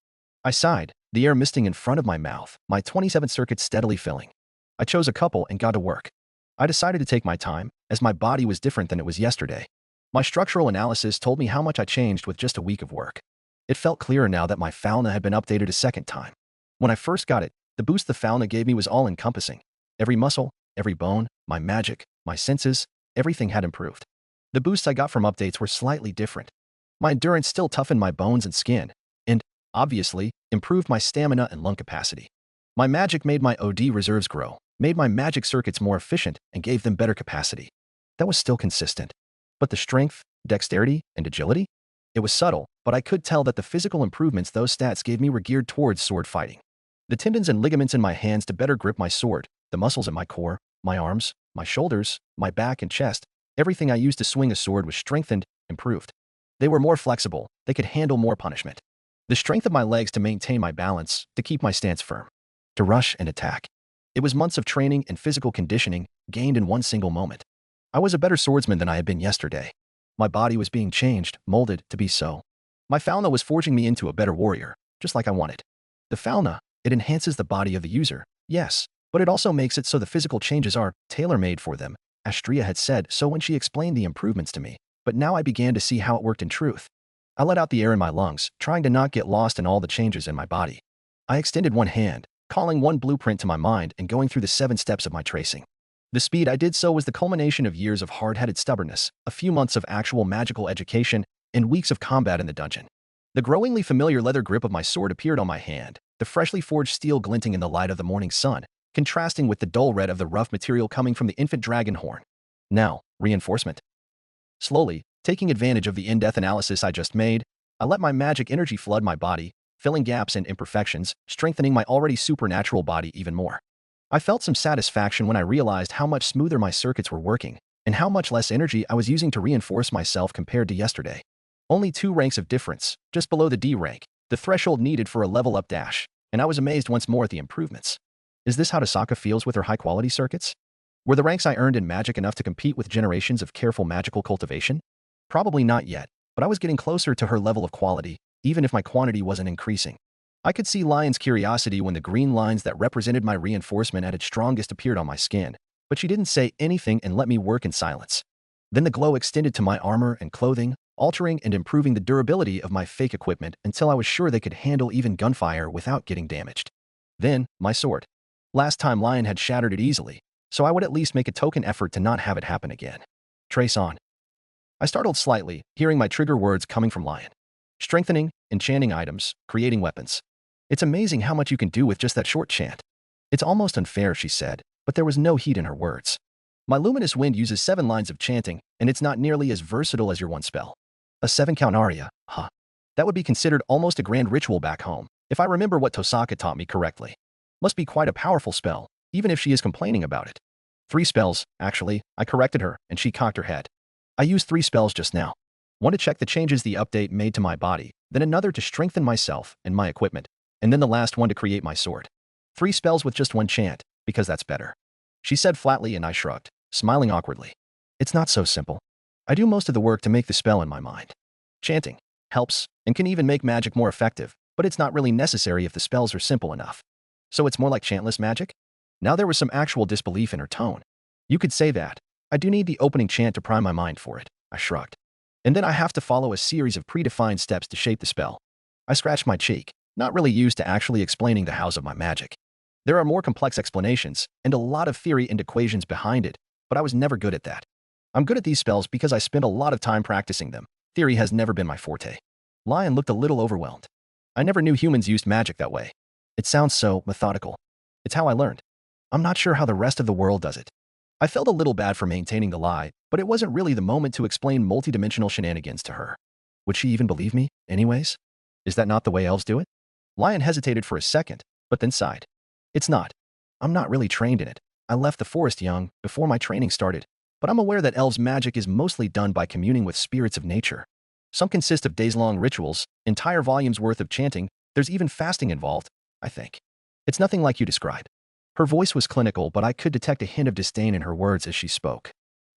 Speaker 2: I sighed, the air misting in front of my mouth, my 27 circuits steadily filling. I chose a couple and got to work. I decided to take my time, as my body was different than it was yesterday. My structural analysis told me how much I changed with just a week of work. It felt clearer now that my fauna had been updated a second time. When I first got it, the boost the fauna gave me was all-encompassing. Every muscle, every bone, my magic, my senses, everything had improved. The boosts I got from updates were slightly different. My endurance still toughened my bones and skin, and, obviously, improved my stamina and lung capacity. My magic made my OD reserves grow, made my magic circuits more efficient, and gave them better capacity. That was still consistent. But the strength, dexterity, and agility? It was subtle, but I could tell that the physical improvements those stats gave me were geared towards sword fighting. The tendons and ligaments in my hands to better grip my sword, the muscles in my core, my arms, my shoulders, my back and chest, everything I used to swing a sword was strengthened, improved. They were more flexible, they could handle more punishment. The strength of my legs to maintain my balance, to keep my stance firm. To rush and attack. It was months of training and physical conditioning, gained in one single moment. I was a better swordsman than I had been yesterday. My body was being changed, molded to be so. My fauna was forging me into a better warrior, just like I wanted. The fauna, it enhances the body of the user, yes, but it also makes it so the physical changes are tailor-made for them, Astria had said so when she explained the improvements to me, but now I began to see how it worked in truth. I let out the air in my lungs, trying to not get lost in all the changes in my body. I extended one hand, calling one blueprint to my mind and going through the 7 steps of my tracing. The speed I did so was the culmination of years of hard-headed stubbornness, a few months of actual magical education, and weeks of combat in the dungeon. The growingly familiar leather grip of my sword appeared on my hand, the freshly forged steel glinting in the light of the morning sun, contrasting with the dull red of the rough material coming from the infant dragon horn. Now, reinforcement. Slowly, taking advantage of the in-depth analysis I just made, I let my magic energy flood my body, filling gaps and imperfections, strengthening my already supernatural body even more. I felt some satisfaction when I realized how much smoother my circuits were working, and how much less energy I was using to reinforce myself compared to yesterday. Only 2 ranks of difference, just below the D rank, the threshold needed for a level up dash, and I was amazed once more at the improvements. Is this how Tasaka feels with her high-quality circuits? Were the ranks I earned in magic enough to compete with generations of careful magical cultivation? Probably not yet, but I was getting closer to her level of quality, even if my quantity wasn't increasing. I could see Lion's curiosity when the green lines that represented my reinforcement at its strongest appeared on my skin, but she didn't say anything and let me work in silence. Then the glow extended to my armor and clothing, altering and improving the durability of my fake equipment until I was sure they could handle even gunfire without getting damaged. Then, my sword. Last time Lion had shattered it easily, so I would at least make a token effort to not have it happen again. Trace on. I startled slightly, hearing my trigger words coming from Lion. Strengthening, enchanting items, creating weapons. It's amazing how much you can do with just that short chant. It's almost unfair, she said, but there was no heat in her words. My luminous wind uses 7 lines of chanting, and it's not nearly as versatile as your one spell. A 7-count aria, huh? That would be considered almost a grand ritual back home, if I remember what Tosaka taught me correctly. Must be quite a powerful spell, even if she is complaining about it. 3 spells, actually, I corrected her, and she cocked her head. I used 3 spells just now. One to check the changes the update made to my body, then another to strengthen myself and my equipment, and then the last one to create my sword. 3 spells with just 1 chant, because that's better. She said flatly and I shrugged, smiling awkwardly. It's not so simple. I do most of the work to make the spell in my mind. Chanting helps and can even make magic more effective, but it's not really necessary if the spells are simple enough. So it's more like chantless magic? Now there was some actual disbelief in her tone. You could say that. I do need the opening chant to prime my mind for it, I shrugged. And then I have to follow a series of predefined steps to shape the spell. I scratched my cheek, not really used to actually explaining the hows of my magic. There are more complex explanations and a lot of theory and equations behind it, but I was never good at that. I'm good at these spells because I spent a lot of time practicing them. Theory has never been my forte. Lion looked a little overwhelmed. I never knew humans used magic that way. It sounds so methodical. It's how I learned. I'm not sure how the rest of the world does it. I felt a little bad for maintaining the lie, but it wasn't really the moment to explain multidimensional shenanigans to her. Would she even believe me, anyways? Is that not the way elves do it? Lion hesitated for a second, but then sighed. It's not. I'm not really trained in it. I left the forest young, before my training started, but I'm aware that elves' magic is mostly done by communing with spirits of nature. Some consist of days-long rituals, entire volumes worth of chanting, there's even fasting involved, I think. It's nothing like you describe. Her voice was clinical, but I could detect a hint of disdain in her words as she spoke.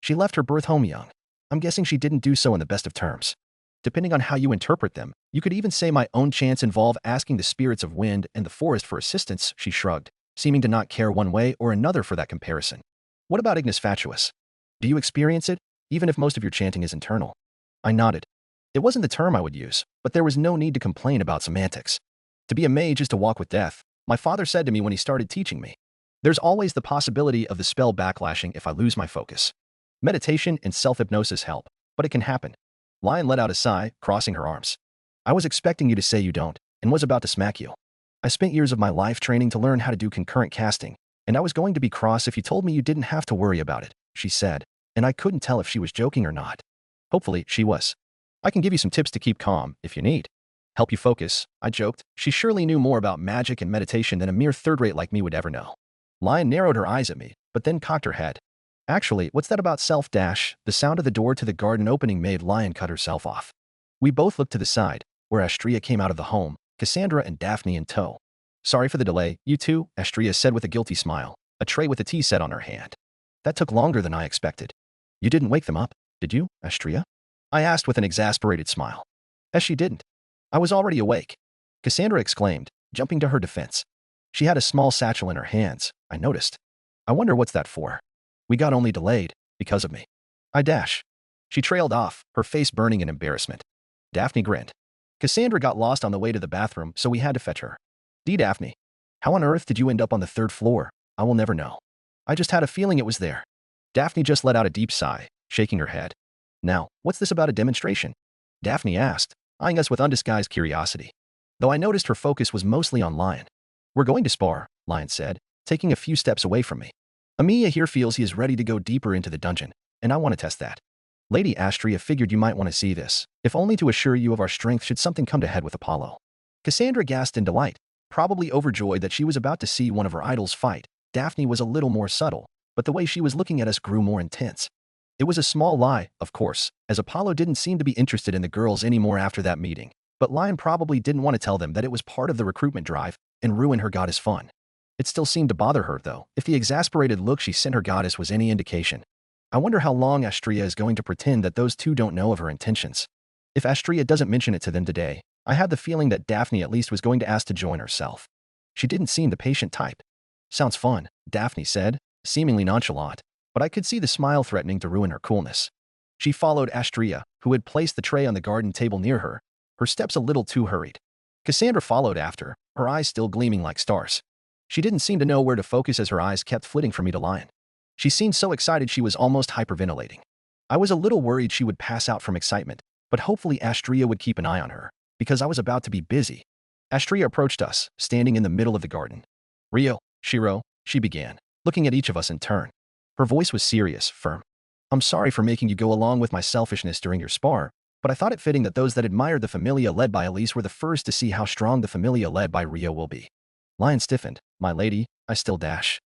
Speaker 2: She left her birth home young. I'm guessing she didn't do so in the best of terms. Depending on how you interpret them, you could even say my own chants involve asking the spirits of wind and the forest for assistance, she shrugged, seeming to not care one way or another for that comparison. What about ignis fatuus? Do you experience it, even if most of your chanting is internal? I nodded. It wasn't the term I would use, but there was no need to complain about semantics. To be a mage is to walk with death, my father said to me when he started teaching me. There's always the possibility of the spell backlashing if I lose my focus. Meditation and self-hypnosis help, but it can happen. Lion let out a sigh, crossing her arms. I was expecting you to say you don't, and was about to smack you. I spent years of my life training to learn how to do concurrent casting, and I was going to be cross if you told me you didn't have to worry about it, she said, and I couldn't tell if she was joking or not. Hopefully, she was. I can give you some tips to keep calm, if you need. Help you focus, I joked. She surely knew more about magic and meditation than a mere third-rate like me would ever know. Lion narrowed her eyes at me, but then cocked her head. Actually, what's that about self-dash? The sound of the door to the garden opening made Lion cut herself off. We both looked to the side, where Astria came out of the home, Cassandra and Daphne in tow. Sorry for the delay, you two, Astria said with a guilty smile, a tray with a tea set on her hand. That took longer than I expected. You didn't wake them up, did you, Astria? I asked with an exasperated smile. As she didn't. I was already awake. Cassandra exclaimed, jumping to her defense. She had a small satchel in her hands, I noticed. I wonder what's that for. We got only delayed, because of me. I dash. She trailed off, her face burning in embarrassment. Daphne grinned. Cassandra got lost on the way to the bathroom, so we had to fetch her. Daphne. How on earth did you end up on the 3rd floor? I will never know. I just had a feeling it was there. Daphne just let out a deep sigh, shaking her head. Now, what's this about a demonstration? Daphne asked, eyeing us with undisguised curiosity. Though I noticed her focus was mostly on Lion. We're going to spar, Lion said, taking a few steps away from me. Amiya here feels he is ready to go deeper into the dungeon, and I want to test that. Lady Astria figured you might want to see this, if only to assure you of our strength should something come to head with Apollo. Cassandra gasped in delight, probably overjoyed that she was about to see one of her idols fight. Daphne was a little more subtle, but the way she was looking at us grew more intense. It was a small lie, of course, as Apollo didn't seem to be interested in the girls anymore after that meeting, but Lion probably didn't want to tell them that it was part of the recruitment drive and ruin her goddess fun. It still seemed to bother her, though, if the exasperated look she sent her goddess was any indication. I wonder how long Astria is going to pretend that those two don't know of her intentions. If Astria doesn't mention it to them today, I had the feeling that Daphne at least was going to ask to join herself. She didn't seem the patient type. Sounds fun, Daphne said, seemingly nonchalant, but I could see the smile threatening to ruin her coolness. She followed Astria, who had placed the tray on the garden table near her, her steps a little too hurried. Cassandra followed after, her eyes still gleaming like stars. She didn't seem to know where to focus as her eyes kept flitting from me to Lion. She seemed so excited she was almost hyperventilating. I was a little worried she would pass out from excitement, but hopefully Astria would keep an eye on her, because I was about to be busy. Astria approached us, standing in the middle of the garden. Rio, Shirou, she began, looking at each of us in turn. Her voice was serious, firm. I'm sorry for making you go along with my selfishness during your spar, but I thought it fitting that those that admired the familia led by Elise were the first to see how strong the familia led by Rio will be. Lion stiffened. My lady, I still dash.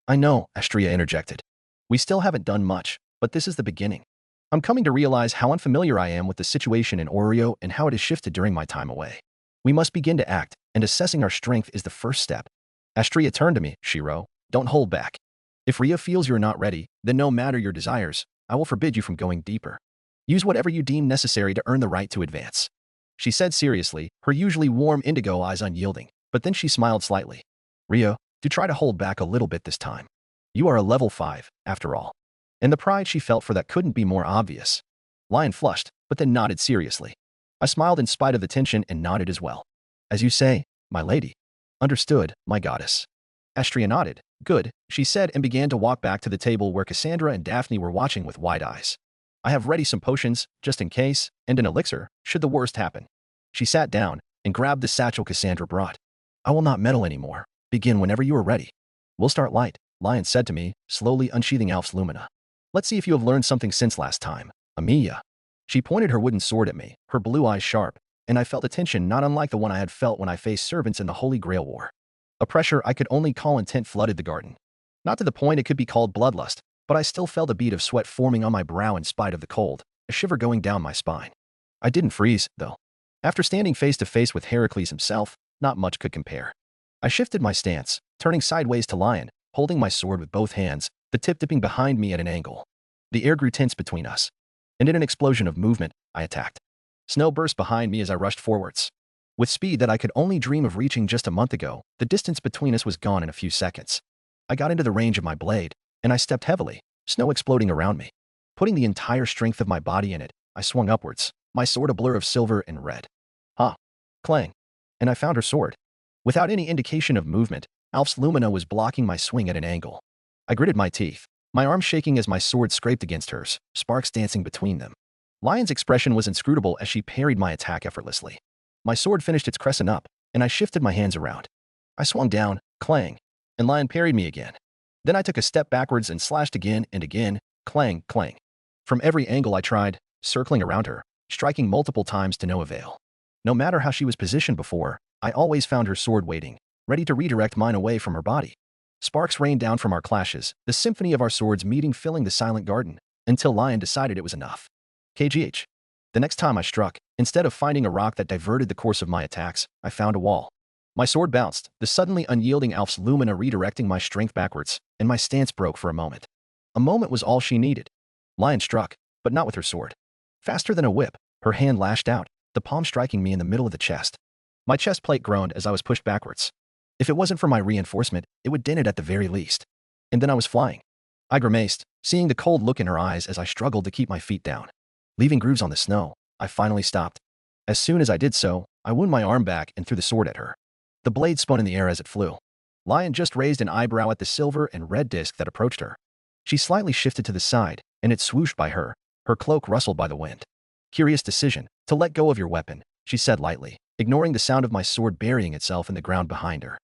Speaker 2: I know, Astria interjected. We still haven't done much, but this is the beginning. I'm coming to realize how unfamiliar I am with the situation in Orario and how it has shifted during my time away. We must begin to act, and assessing our strength is the first step. Astria turned to me, Shirou. Don't hold back. If Ria feels you're not ready, then no matter your desires, I will forbid you from going deeper. Use whatever you deem necessary to earn the right to advance. She said seriously, her usually warm indigo eyes unyielding, but then she smiled slightly. Rio, do try to hold back a little bit this time. You are a level 5, after all. And the pride she felt for that couldn't be more obvious. Lion flushed, but then nodded seriously. I smiled in spite of the tension and nodded as well. As you say, my lady. Understood, my goddess. Astria nodded. Good, she said and began to walk back to the table where Cassandra and Daphne were watching with wide eyes. I have ready some potions, just in case, and an elixir, should the worst happen. She sat down and grabbed the satchel Cassandra brought. I will not meddle anymore. Begin whenever you are ready. We'll start light, Lion said to me, slowly unsheathing Alf's lumina. Let's see if you have learned something since last time, Amelia. She pointed her wooden sword at me, her blue eyes sharp, and I felt a tension not unlike the one I had felt when I faced servants in the Holy Grail War. A pressure I could only call intent flooded the garden. Not to the point it could be called bloodlust, but I still felt a bead of sweat forming on my brow in spite of the cold, a shiver going down my spine. I didn't freeze, though. After standing face to face with Heracles himself, not much could compare. I shifted my stance, turning sideways to Lion, holding my sword with both hands, the tip dipping behind me at an angle. The air grew tense between us, and in an explosion of movement, I attacked. Snow burst behind me as I rushed forwards. With speed that I could only dream of reaching just a month ago, the distance between us was gone in a few seconds. I got into the range of my blade, and I stepped heavily, snow exploding around me. Putting the entire strength of my body in it, I swung upwards, my sword a blur of silver and red. Ha! Clang! And I found her sword. Without any indication of movement, Alf's lumina was blocking my swing at an angle. I gritted my teeth, my arm shaking as my sword scraped against hers, sparks dancing between them. Lion's expression was inscrutable as she parried my attack effortlessly. My sword finished its crescent up, and I shifted my hands around. I swung down, clang, and Lion parried me again. Then I took a step backwards and slashed again and again, clang, clang. From every angle I tried, circling around her, striking multiple times to no avail. No matter how she was positioned before, I always found her sword waiting, ready to redirect mine away from her body. Sparks rained down from our clashes, the symphony of our swords meeting filling the silent garden, until Lion decided it was enough. KGH. The next time I struck, instead of finding a rock that diverted the course of my attacks, I found a wall. My sword bounced, the suddenly unyielding Alf's lumina redirecting my strength backwards, and my stance broke for a moment. A moment was all she needed. Lion struck, but not with her sword. Faster than a whip, her hand lashed out, the palm striking me in the middle of the chest. My chest plate groaned as I was pushed backwards. If it wasn't for my reinforcement, it would dent it at the very least. And then I was flying. I grimaced, seeing the cold look in her eyes as I struggled to keep my feet down. Leaving grooves on the snow, I finally stopped. As soon as I did so, I wound my arm back and threw the sword at her. The blade spun in the air as it flew. Lion just raised an eyebrow at the silver and red disc that approached her. She slightly shifted to the side, and it swooshed by her, her cloak rustled by the wind. Curious decision, to let go of your weapon, she said lightly, ignoring the sound of my sword burying itself in the ground behind her.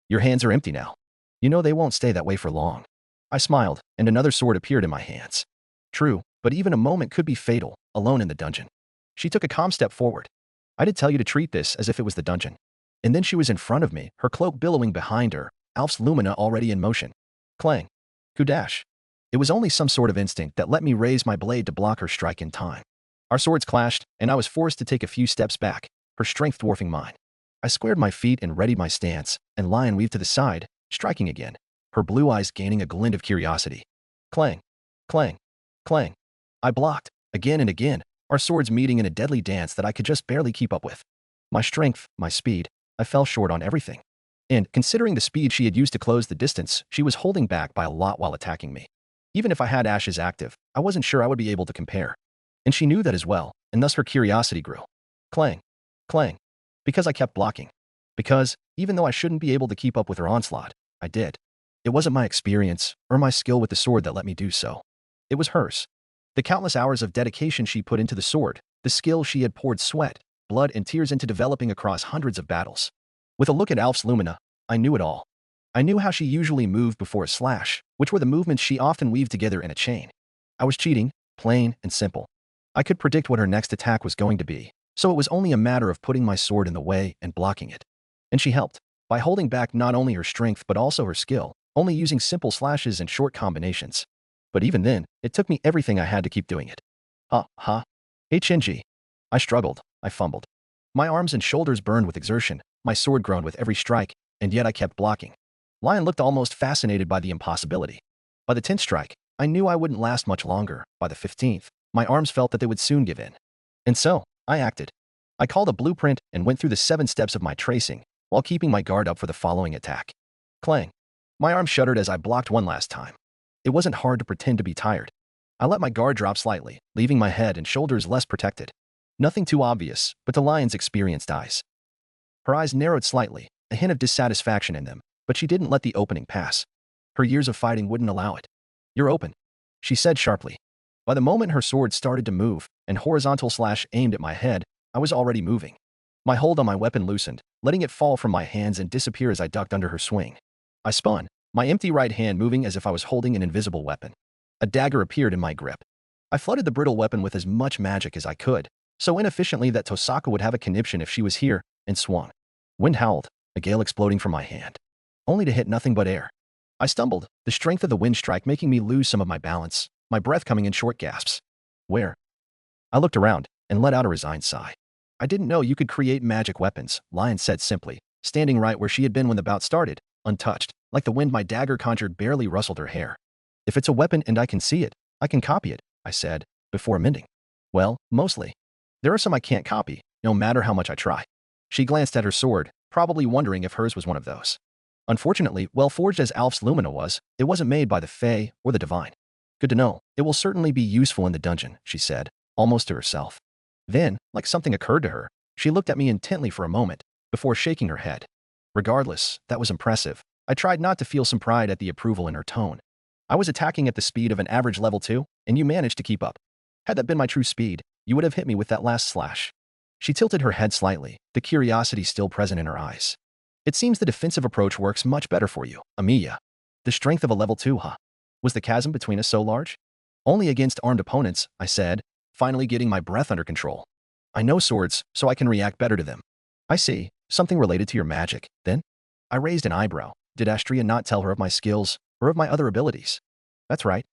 Speaker 2: Your hands are empty now. You know they won't stay that way for long. I smiled, and another sword appeared in my hands. True, but even a moment could be fatal, alone in the dungeon. She took a calm step forward. I did tell you to treat this as if it was the dungeon. And then she was in front of me, her cloak billowing behind her, Alf's lumina already in motion. Clang. Kudash. It was only some sort of instinct that let me raise my blade to block her strike in time. Our swords clashed, and I was forced to take a few steps back, her strength dwarfing mine. I squared my feet and readied my stance, and Lion weaved to the side, striking again, her blue eyes gaining a glint of curiosity. Clang, clang, clang. I blocked, again and again, our swords meeting in a deadly dance that I could just barely keep up with. My strength, my speed, I fell short on everything. And, considering the speed she had used to close the distance, she was holding back by a lot while attacking me. Even if I had ashes active, I wasn't sure I would be able to compare. And she knew that as well, and thus her curiosity grew. Clang, clang. Because I kept blocking. Because, even though I shouldn't be able to keep up with her onslaught, I did. It wasn't my experience or my skill with the sword that let me do so. It was hers. The countless hours of dedication she put into the sword, the skill she had poured sweat, blood, and tears into developing across hundreds of battles. With a look at Alf's Lumina, I knew it all. I knew how she usually moved before a slash, which were the movements she often weaved together in a chain. I was cheating, plain and simple. I could predict what her next attack was going to be, so it was only a matter of putting my sword in the way and blocking it. And she helped, by holding back not only her strength but also her skill, only using simple slashes and short combinations. But even then, it took me everything I had to keep doing it. HNG. I struggled, I fumbled. My arms and shoulders burned with exertion, my sword groaned with every strike, and yet I kept blocking. Lion looked almost fascinated by the impossibility. By the 10th strike, I knew I wouldn't last much longer. By the 15th, my arms felt that they would soon give in. And so, I acted. I called a blueprint and went through the 7 steps of my tracing, while keeping my guard up for the following attack. Clang. My arm shuddered as I blocked one last time. It wasn't hard to pretend to be tired. I let my guard drop slightly, leaving my head and shoulders less protected. Nothing too obvious, but the Lion's experienced eyes. Her eyes narrowed slightly, a hint of dissatisfaction in them, but she didn't let the opening pass. Her years of fighting wouldn't allow it. You're open, she said sharply. By the moment her sword started to move, and horizontal slash aimed at my head, I was already moving. My hold on my weapon loosened, letting it fall from my hands and disappear as I ducked under her swing. I spun, my empty right hand moving as if I was holding an invisible weapon. A dagger appeared in my grip. I flooded the brittle weapon with as much magic as I could, so inefficiently that Tosaka would have a conniption if she was here, and swung. Wind howled, a gale exploding from my hand, only to hit nothing but air. I stumbled, the strength of the wind strike making me lose some of my balance, my breath coming in short gasps. Where? I looked around and let out a resigned sigh. I didn't know you could create magic weapons, Lion said simply, standing right where she had been when the bout started, untouched, like the wind my dagger conjured barely rustled her hair. If it's a weapon and I can see it, I can copy it, I said, before amending. Well, mostly. There are some I can't copy, no matter how much I try. She glanced at her sword, probably wondering if hers was one of those. Unfortunately, well forged as Alf's Lumina was, it wasn't made by the Fae or the Divine. Good to know. It will certainly be useful in the dungeon, she said, almost to herself. Then, like something occurred to her, she looked at me intently for a moment, before shaking her head. Regardless, that was impressive. I tried not to feel some pride at the approval in her tone. I was attacking at the speed of an average level 2, and you managed to keep up. Had that been my true speed, you would have hit me with that last slash. She tilted her head slightly, the curiosity still present in her eyes. It seems the defensive approach works much better for you, Amiya. The strength of a level 2, huh? Was the chasm between us so large? Only against armed opponents, I said, finally getting my breath under control. I know swords, so I can react better to them. I see. Something related to your magic, then? I raised an eyebrow. Did Astria not tell her of my skills, or of my other abilities? That's right.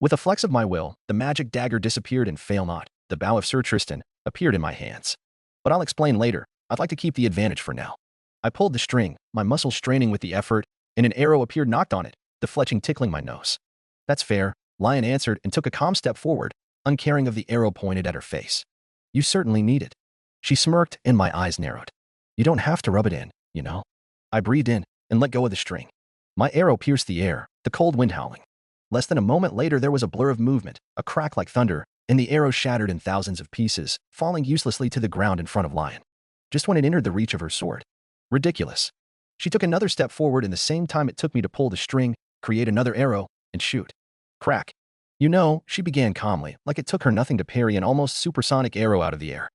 Speaker 2: With a flex of my will, the magic dagger disappeared and fail not. The bow of Sir Tristan appeared in my hands. But I'll explain later. I'd like to keep the advantage for now. I pulled the string, my muscles straining with the effort, and an arrow appeared knocked on it, the fletching tickling my nose. That's fair, Lion answered and took a calm step forward, uncaring of the arrow pointed at her face. You certainly need it. She smirked and my eyes narrowed. You don't have to rub it in, you know. I breathed in and let go of the string. My arrow pierced the air, the cold wind howling. Less than a moment later there was a blur of movement, a crack like thunder, and the arrow shattered in thousands of pieces, falling uselessly to the ground in front of Lion. Just when it entered the reach of her sword. Ridiculous. She took another step forward in the same time it took me to pull the string, create another arrow, and shoot. Crack. You know, she began calmly, like it took her nothing to parry an almost supersonic arrow out of the air.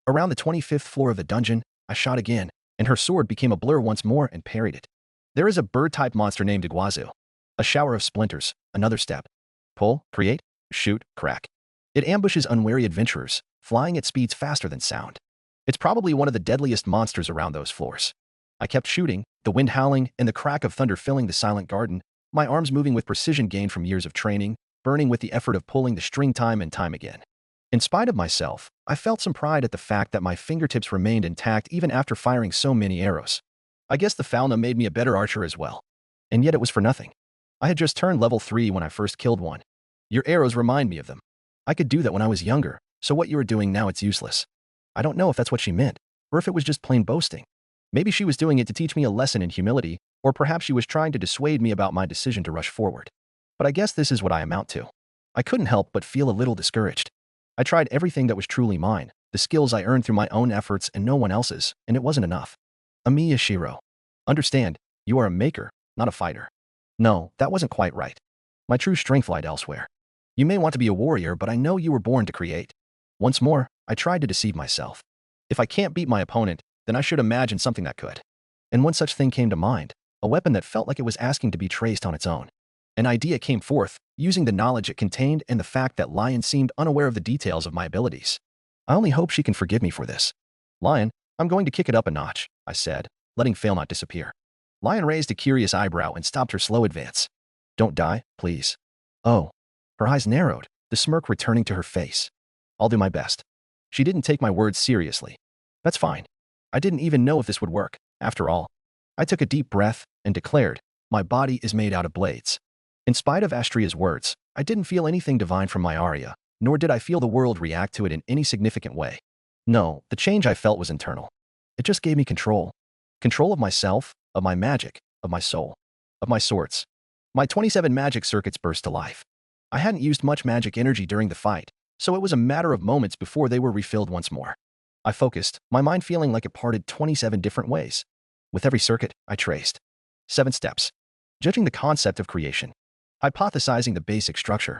Speaker 2: Around the 25th floor of the dungeon, I shot again, and her sword became a blur once more and parried it. There is a bird-type monster named Iguazu. A shower of splinters, another step. Pull, create, shoot, crack. It ambushes unwary adventurers, flying at speeds faster than sound. It's probably one of the deadliest monsters around those floors. I kept shooting, the wind howling and the crack of thunder filling the silent garden, my arms moving with precision gained from years of training, burning with the effort of pulling the string time and time again. In spite of myself, I felt some pride at the fact that my fingertips remained intact even after firing so many arrows. I guess the fauna made me a better archer as well. And yet it was for nothing. I had just turned level 3 when I first killed one. Your arrows remind me of them. I could do that when I was younger, so what you are doing now, it's useless. I don't know if that's what she meant, or if it was just plain boasting. Maybe she was doing it to teach me a lesson in humility, or perhaps she was trying to dissuade me about my decision to rush forward. But I guess this is what I amount to. I couldn't help but feel a little discouraged. I tried everything that was truly mine, the skills I earned through my own efforts and no one else's, and it wasn't enough. Amiya Shirou. Understand, you are a maker, not a fighter. No, that wasn't quite right. My true strength lied elsewhere. You may want to be a warrior, but I know you were born to create. Once more, I tried to deceive myself. If I can't beat my opponent, then I should imagine something that could. And one such thing came to mind, a weapon that felt like it was asking to be traced on its own. An idea came forth, using the knowledge it contained and the fact that Lion seemed unaware of the details of my abilities. I only hope she can forgive me for this. Lion, I'm going to kick it up a notch, I said, letting FateRoute disappear. Lion raised a curious eyebrow and stopped her slow advance. Don't die, please. Oh. Her eyes narrowed, the smirk returning to her face. I'll do my best. She didn't take my words seriously. That's fine. I didn't even know if this would work, after all. I took a deep breath and declared, my body is made out of blades. In spite of Astria's words, I didn't feel anything divine from my aria, nor did I feel the world react to it in any significant way. No, the change I felt was internal. It just gave me control. Control of myself, of my magic, of my soul, of my swords. My 27 magic circuits burst to life. I hadn't used much magic energy during the fight, so it was a matter of moments before they were refilled once more. I focused, my mind feeling like it parted 27 different ways. With every circuit, I traced 7 steps. Judging the concept of creation. Hypothesizing the basic structure.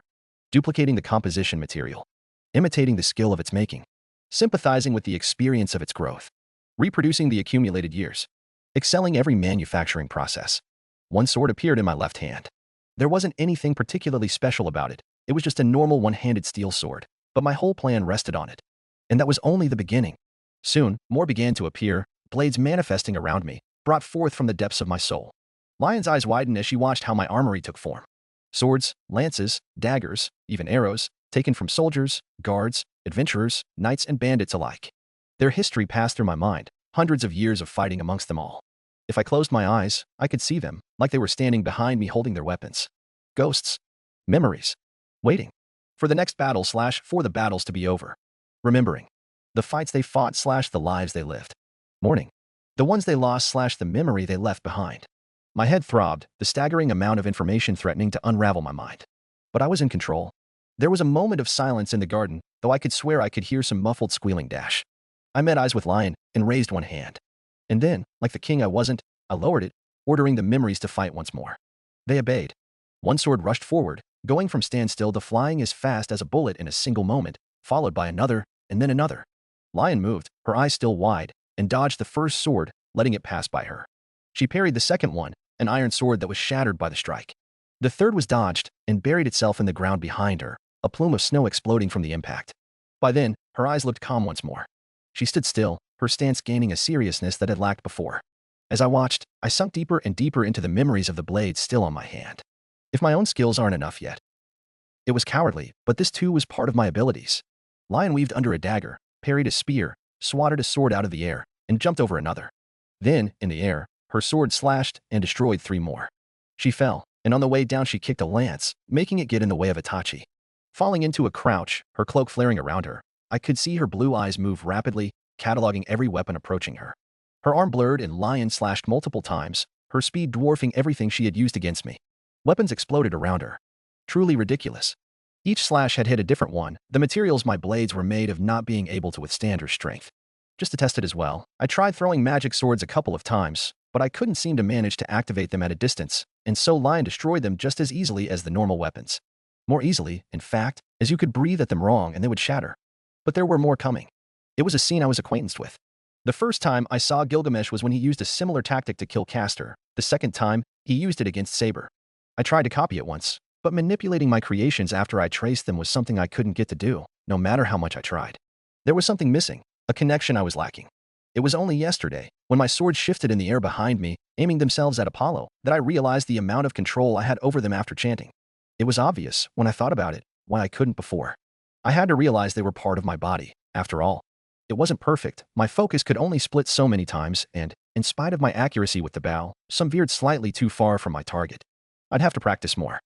Speaker 2: Duplicating the composition material. Imitating the skill of its making. Sympathizing with the experience of its growth. Reproducing the accumulated years. Excelling every manufacturing process. One sword appeared in my left hand. There wasn't anything particularly special about it. It was just a normal one-handed steel sword, but my whole plan rested on it. And that was only the beginning. Soon, more began to appear, blades manifesting around me, brought forth from the depths of my soul. Lion's eyes widened as she watched how my armory took form. Swords, lances, daggers, even arrows, taken from soldiers, guards, adventurers, knights, and bandits alike. Their history passed through my mind, hundreds of years of fighting amongst them all. If I closed my eyes, I could see them, like they were standing behind me holding their weapons. Ghosts. Memories. Waiting. For the next battle / for the battles to be over. Remembering. The fights they fought / the lives they lived. Mourning. The ones they lost / the memory they left behind. My head throbbed, the staggering amount of information threatening to unravel my mind. But I was in control. There was a moment of silence in the garden, though I could swear I could hear some muffled squealing dash. I met eyes with Lion and raised one hand. And then, like the king I wasn't, I lowered it, ordering the memories to fight once more. They obeyed. One sword rushed forward, going from standstill to flying as fast as a bullet in a single moment, followed by another, and then another. Lion moved, her eyes still wide, and dodged the first sword, letting it pass by her. She parried the second one, an iron sword that was shattered by the strike. The third was dodged and buried itself in the ground behind her, a plume of snow exploding from the impact. By then, her eyes looked calm once more. She stood still, her stance gaining a seriousness that had lacked before. As I watched, I sunk deeper and deeper into the memories of the blades still on my hand. If my own skills aren't enough yet. It was cowardly, but this too was part of my abilities. Lion weaved under a dagger, parried a spear, swatted a sword out of the air, and jumped over another. Then, in the air, her sword slashed and destroyed 3 more. She fell, and on the way down she kicked a lance, making it get in the way of Itachi. Falling into a crouch, her cloak flaring around her, I could see her blue eyes move rapidly, cataloging every weapon approaching her. Her arm blurred and Lion slashed multiple times, her speed dwarfing everything she had used against me. Weapons exploded around her. Truly ridiculous. Each slash had hit a different one, the materials my blades were made of not being able to withstand her strength. Just to test it as well, I tried throwing magic swords a couple of times, but I couldn't seem to manage to activate them at a distance, and so Lion destroyed them just as easily as the normal weapons. More easily, in fact, as you could breathe at them wrong and they would shatter. But there were more coming. It was a scene I was acquainted with. The first time I saw Gilgamesh was when he used a similar tactic to kill Castor. The second time, he used it against Saber. I tried to copy it once, but manipulating my creations after I traced them was something I couldn't get to do, no matter how much I tried. There was something missing, a connection I was lacking. It was only yesterday, when my swords shifted in the air behind me, aiming themselves at Apollo, that I realized the amount of control I had over them after chanting. It was obvious, when I thought about it, why I couldn't before. I had to realize they were part of my body, after all. It wasn't perfect, my focus could only split so many times, and, in spite of my accuracy with the bow, some veered slightly too far from my target. I'd have to practice more.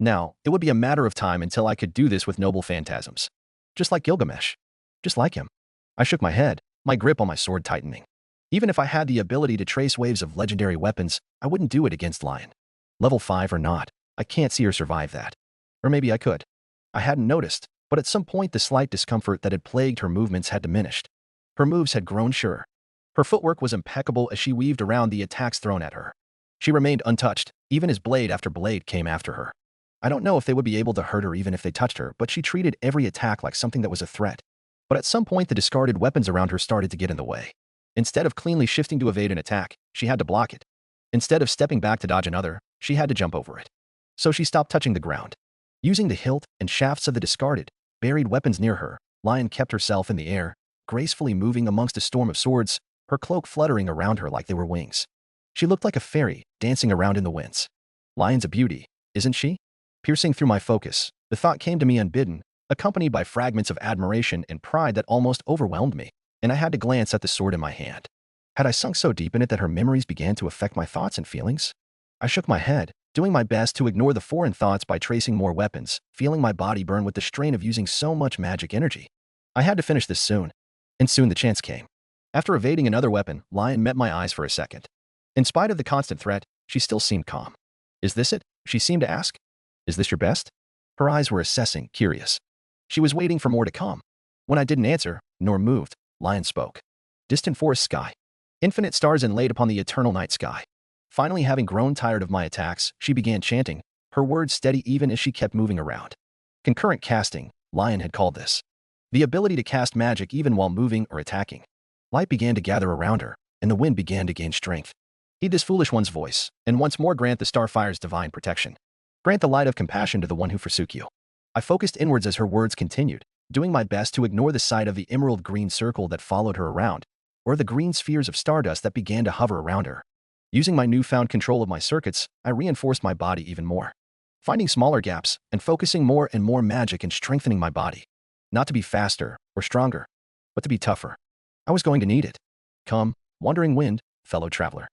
Speaker 2: Now, it would be a matter of time until I could do this with noble phantasms. Just like Gilgamesh. Just like him. I shook my head, my grip on my sword tightening. Even if I had the ability to trace waves of legendary weapons, I wouldn't do it against Lion. Level 5 or not, I can't see her survive that. Or maybe I could. I hadn't noticed, but at some point the slight discomfort that had plagued her movements had diminished. Her moves had grown surer. Her footwork was impeccable as she weaved around the attacks thrown at her. She remained untouched, even as blade after blade came after her. I don't know if they would be able to hurt her even if they touched her, but she treated every attack like something that was a threat. But at some point the discarded weapons around her started to get in the way. Instead of cleanly shifting to evade an attack, she had to block it. Instead of stepping back to dodge another, she had to jump over it. So she stopped touching the ground. Using the hilt and shafts of the discarded, buried weapons near her, Lion kept herself in the air, gracefully moving amongst a storm of swords, her cloak fluttering around her like they were wings. She looked like a fairy, dancing around in the winds. Lion's a beauty, isn't she? Piercing through my focus, the thought came to me unbidden, accompanied by fragments of admiration and pride that almost overwhelmed me, and I had to glance at the sword in my hand. Had I sunk so deep in it that her memories began to affect my thoughts and feelings? I shook my head, doing my best to ignore the foreign thoughts by tracing more weapons, feeling my body burn with the strain of using so much magic energy. I had to finish this soon. And soon the chance came. After evading another weapon, Lion met my eyes for a second. In spite of the constant threat, she still seemed calm. Is this it? She seemed to ask. Is this your best? Her eyes were assessing, curious. She was waiting for more to come. When I didn't answer, nor moved, Lion spoke. Distant forest sky. Infinite stars inlaid upon the eternal night sky. Finally, having grown tired of my attacks, she began chanting, her words steady even as she kept moving around. Concurrent casting, Lion had called this. The ability to cast magic even while moving or attacking. Light began to gather around her, and the wind began to gain strength. Heed this foolish one's voice, and once more grant the starfire's divine protection. Grant the light of compassion to the one who forsook you. I focused inwards as her words continued, doing my best to ignore the sight of the emerald green circle that followed her around, or the green spheres of stardust that began to hover around her. Using my newfound control of my circuits, I reinforced my body even more, finding smaller gaps and focusing more and more magic and strengthening my body. Not to be faster or stronger, but to be tougher. I was going to need it. Come, wandering wind, fellow traveler.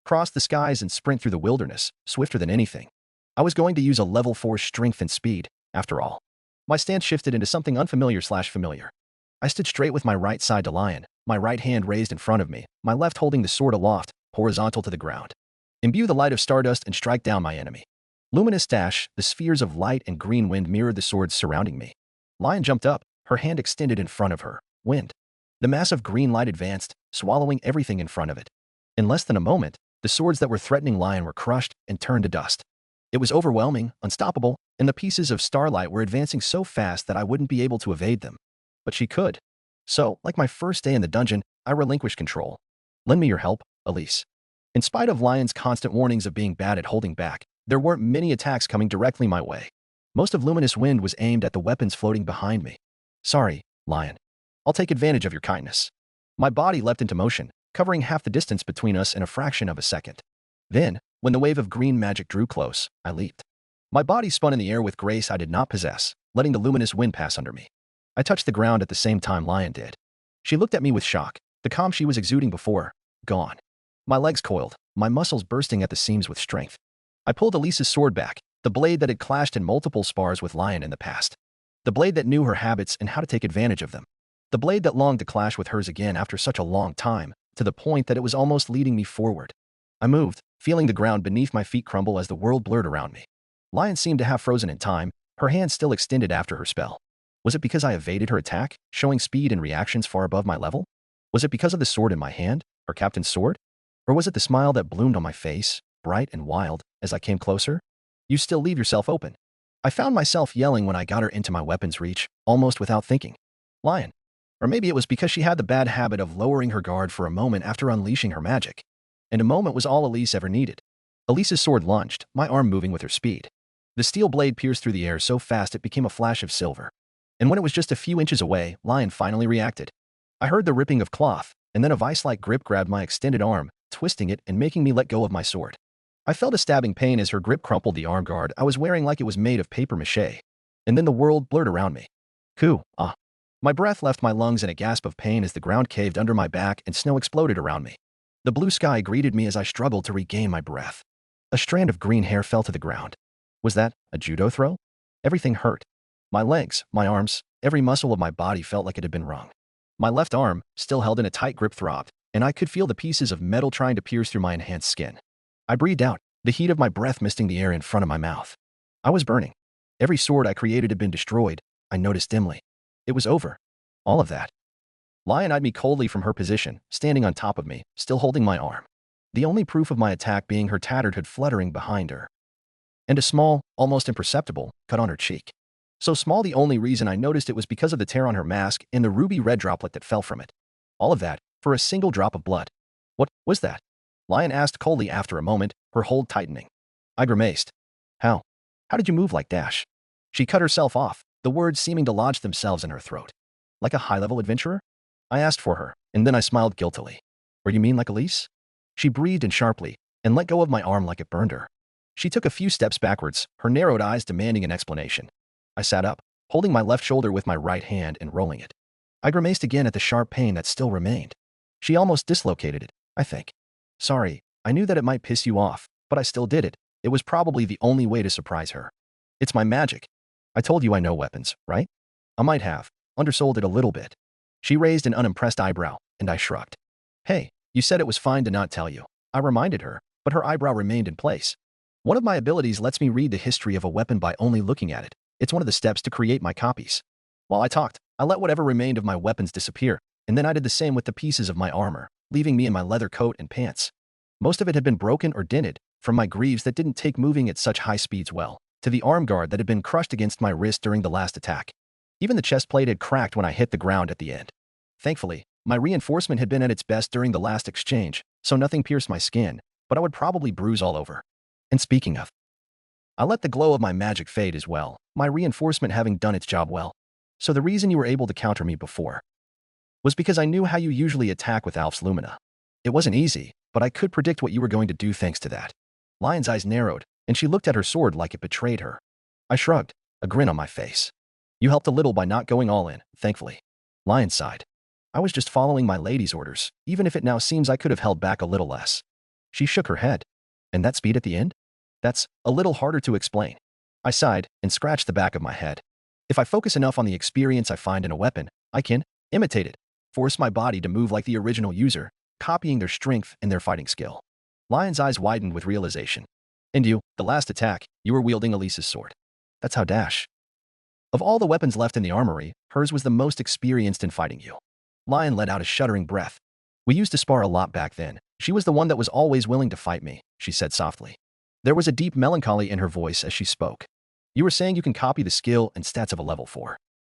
Speaker 2: Cross the skies and sprint through the wilderness, swifter than anything. I was going to use a level 4 strength and speed, after all. My stance shifted into something unfamiliar/familiar. I stood straight with my right side to Lion, my right hand raised in front of me, my left holding the sword aloft, horizontal to the ground. Imbue the light of stardust and strike down my enemy. Luminous dash, the spheres of light and green wind mirrored the swords surrounding me. Lion jumped up, her hand extended in front of her. Wind. The massive green light advanced, swallowing everything in front of it. In less than a moment, the swords that were threatening Lion were crushed and turned to dust. It was overwhelming, unstoppable, and the pieces of starlight were advancing so fast that I wouldn't be able to evade them. But she could. So, like my first day in the dungeon, I relinquished control. Lend me your help, Elise. In spite of Lion's constant warnings of being bad at holding back, there weren't many attacks coming directly my way. Most of Luminous Wind was aimed at the weapons floating behind me. Sorry, Lion. I'll take advantage of your kindness. My body leapt into motion, covering half the distance between us in a fraction of a second. Then, when the wave of green magic drew close, I leaped. My body spun in the air with grace I did not possess, letting the luminous wind pass under me. I touched the ground at the same time Lion did. She looked at me with shock, the calm she was exuding before, gone. My legs coiled, my muscles bursting at the seams with strength. I pulled Elise's sword back, the blade that had clashed in multiple spars with Lion in the past. The blade that knew her habits and how to take advantage of them. The blade that longed to clash with hers again after such a long time, to the point that it was almost leading me forward. I moved, feeling the ground beneath my feet crumble as the world blurred around me. Lion seemed to have frozen in time, her hand still extended after her spell. Was it because I evaded her attack, showing speed and reactions far above my level? Was it because of the sword in my hand, her captain's sword? Or was it the smile that bloomed on my face, bright and wild, as I came closer? You still leave yourself open. I found myself yelling when I got her into my weapon's reach, almost without thinking. Lion. Or maybe it was because she had the bad habit of lowering her guard for a moment after unleashing her magic. And a moment was all Elise ever needed. Elise's sword lunged, my arm moving with her speed. The steel blade pierced through the air so fast it became a flash of silver. And when it was just a few inches away, Lion finally reacted. I heard the ripping of cloth, and then a vice-like grip grabbed my extended arm, twisting it and making me let go of my sword. I felt a stabbing pain as her grip crumpled the arm guard I was wearing like it was made of paper mache. And then the world blurred around me. Coo, ah. My breath left my lungs in a gasp of pain as the ground caved under my back and snow exploded around me. The blue sky greeted me as I struggled to regain my breath. A strand of green hair fell to the ground. Was that a judo throw? Everything hurt. My legs, my arms, every muscle of my body felt like it had been wrung. My left arm, still held in a tight grip, throbbed, and I could feel the pieces of metal trying to pierce through my enhanced skin. I breathed out, the heat of my breath misting the air in front of my mouth. I was burning. Every sword I created had been destroyed, I noticed dimly. It was over. All of that. Lion eyed me coldly from her position, standing on top of me, still holding my arm. The only proof of my attack being her tattered hood fluttering behind her. And a small, almost imperceptible, cut on her cheek. So small the only reason I noticed it was because of the tear on her mask and the ruby red droplet that fell from it. All of that, for a single drop of blood. What was that? Lion asked coldly after a moment, her hold tightening. I grimaced. How? How did you move like Dash? She cut herself off, the words seeming to lodge themselves in her throat. Like a high-level adventurer? I asked for her, and then I smiled guiltily. Or you mean like Elise? She breathed in sharply, and let go of my arm like it burned her. She took a few steps backwards, her narrowed eyes demanding an explanation. I sat up, holding my left shoulder with my right hand and rolling it. I grimaced again at the sharp pain that still remained. She almost dislocated it, I think. Sorry, I knew that it might piss you off, but I still did it. It was probably the only way to surprise her. It's my magic. I told you I know weapons, right? I might have undersold it a little bit. She raised an unimpressed eyebrow, and I shrugged. Hey, you said it was fine to not tell you. I reminded her, but her eyebrow remained in place. One of my abilities lets me read the history of a weapon by only looking at it. It's one of the steps to create my copies. While I talked, I let whatever remained of my weapons disappear, and then I did the same with the pieces of my armor, leaving me in my leather coat and pants. Most of it had been broken or dented, from my greaves that didn't take moving at such high speeds well, to the arm guard that had been crushed against my wrist during the last attack. Even the chest plate had cracked when I hit the ground at the end. Thankfully, my reinforcement had been at its best during the last exchange, so nothing pierced my skin, but I would probably bruise all over. And speaking of, I let the glow of my magic fade as well, my reinforcement having done its job well. So the reason you were able to counter me before was because I knew how you usually attack with Alf's Lumina. It wasn't easy, but I could predict what you were going to do thanks to that. Lion's eyes narrowed, and she looked at her sword like it betrayed her. I shrugged, a grin on my face. You helped a little by not going all in, thankfully. Lion sighed. I was just following my lady's orders, even if it now seems I could have held back a little less. She shook her head. And that speed at the end? That's a little harder to explain. I sighed and scratched the back of my head. If I focus enough on the experience I find in a weapon, I can imitate it, force my body to move like the original user, copying their strength and their fighting skill. Lion's eyes widened with realization. And you, the last attack, you were wielding Elise's sword. That's how Dash. Of all the weapons left in the armory, hers was the most experienced in fighting you. Lion let out a shuddering breath. We used to spar a lot back then. She was the one that was always willing to fight me, she said softly. There was a deep melancholy in her voice as she spoke. You were saying you can copy the skill and stats of a level 4.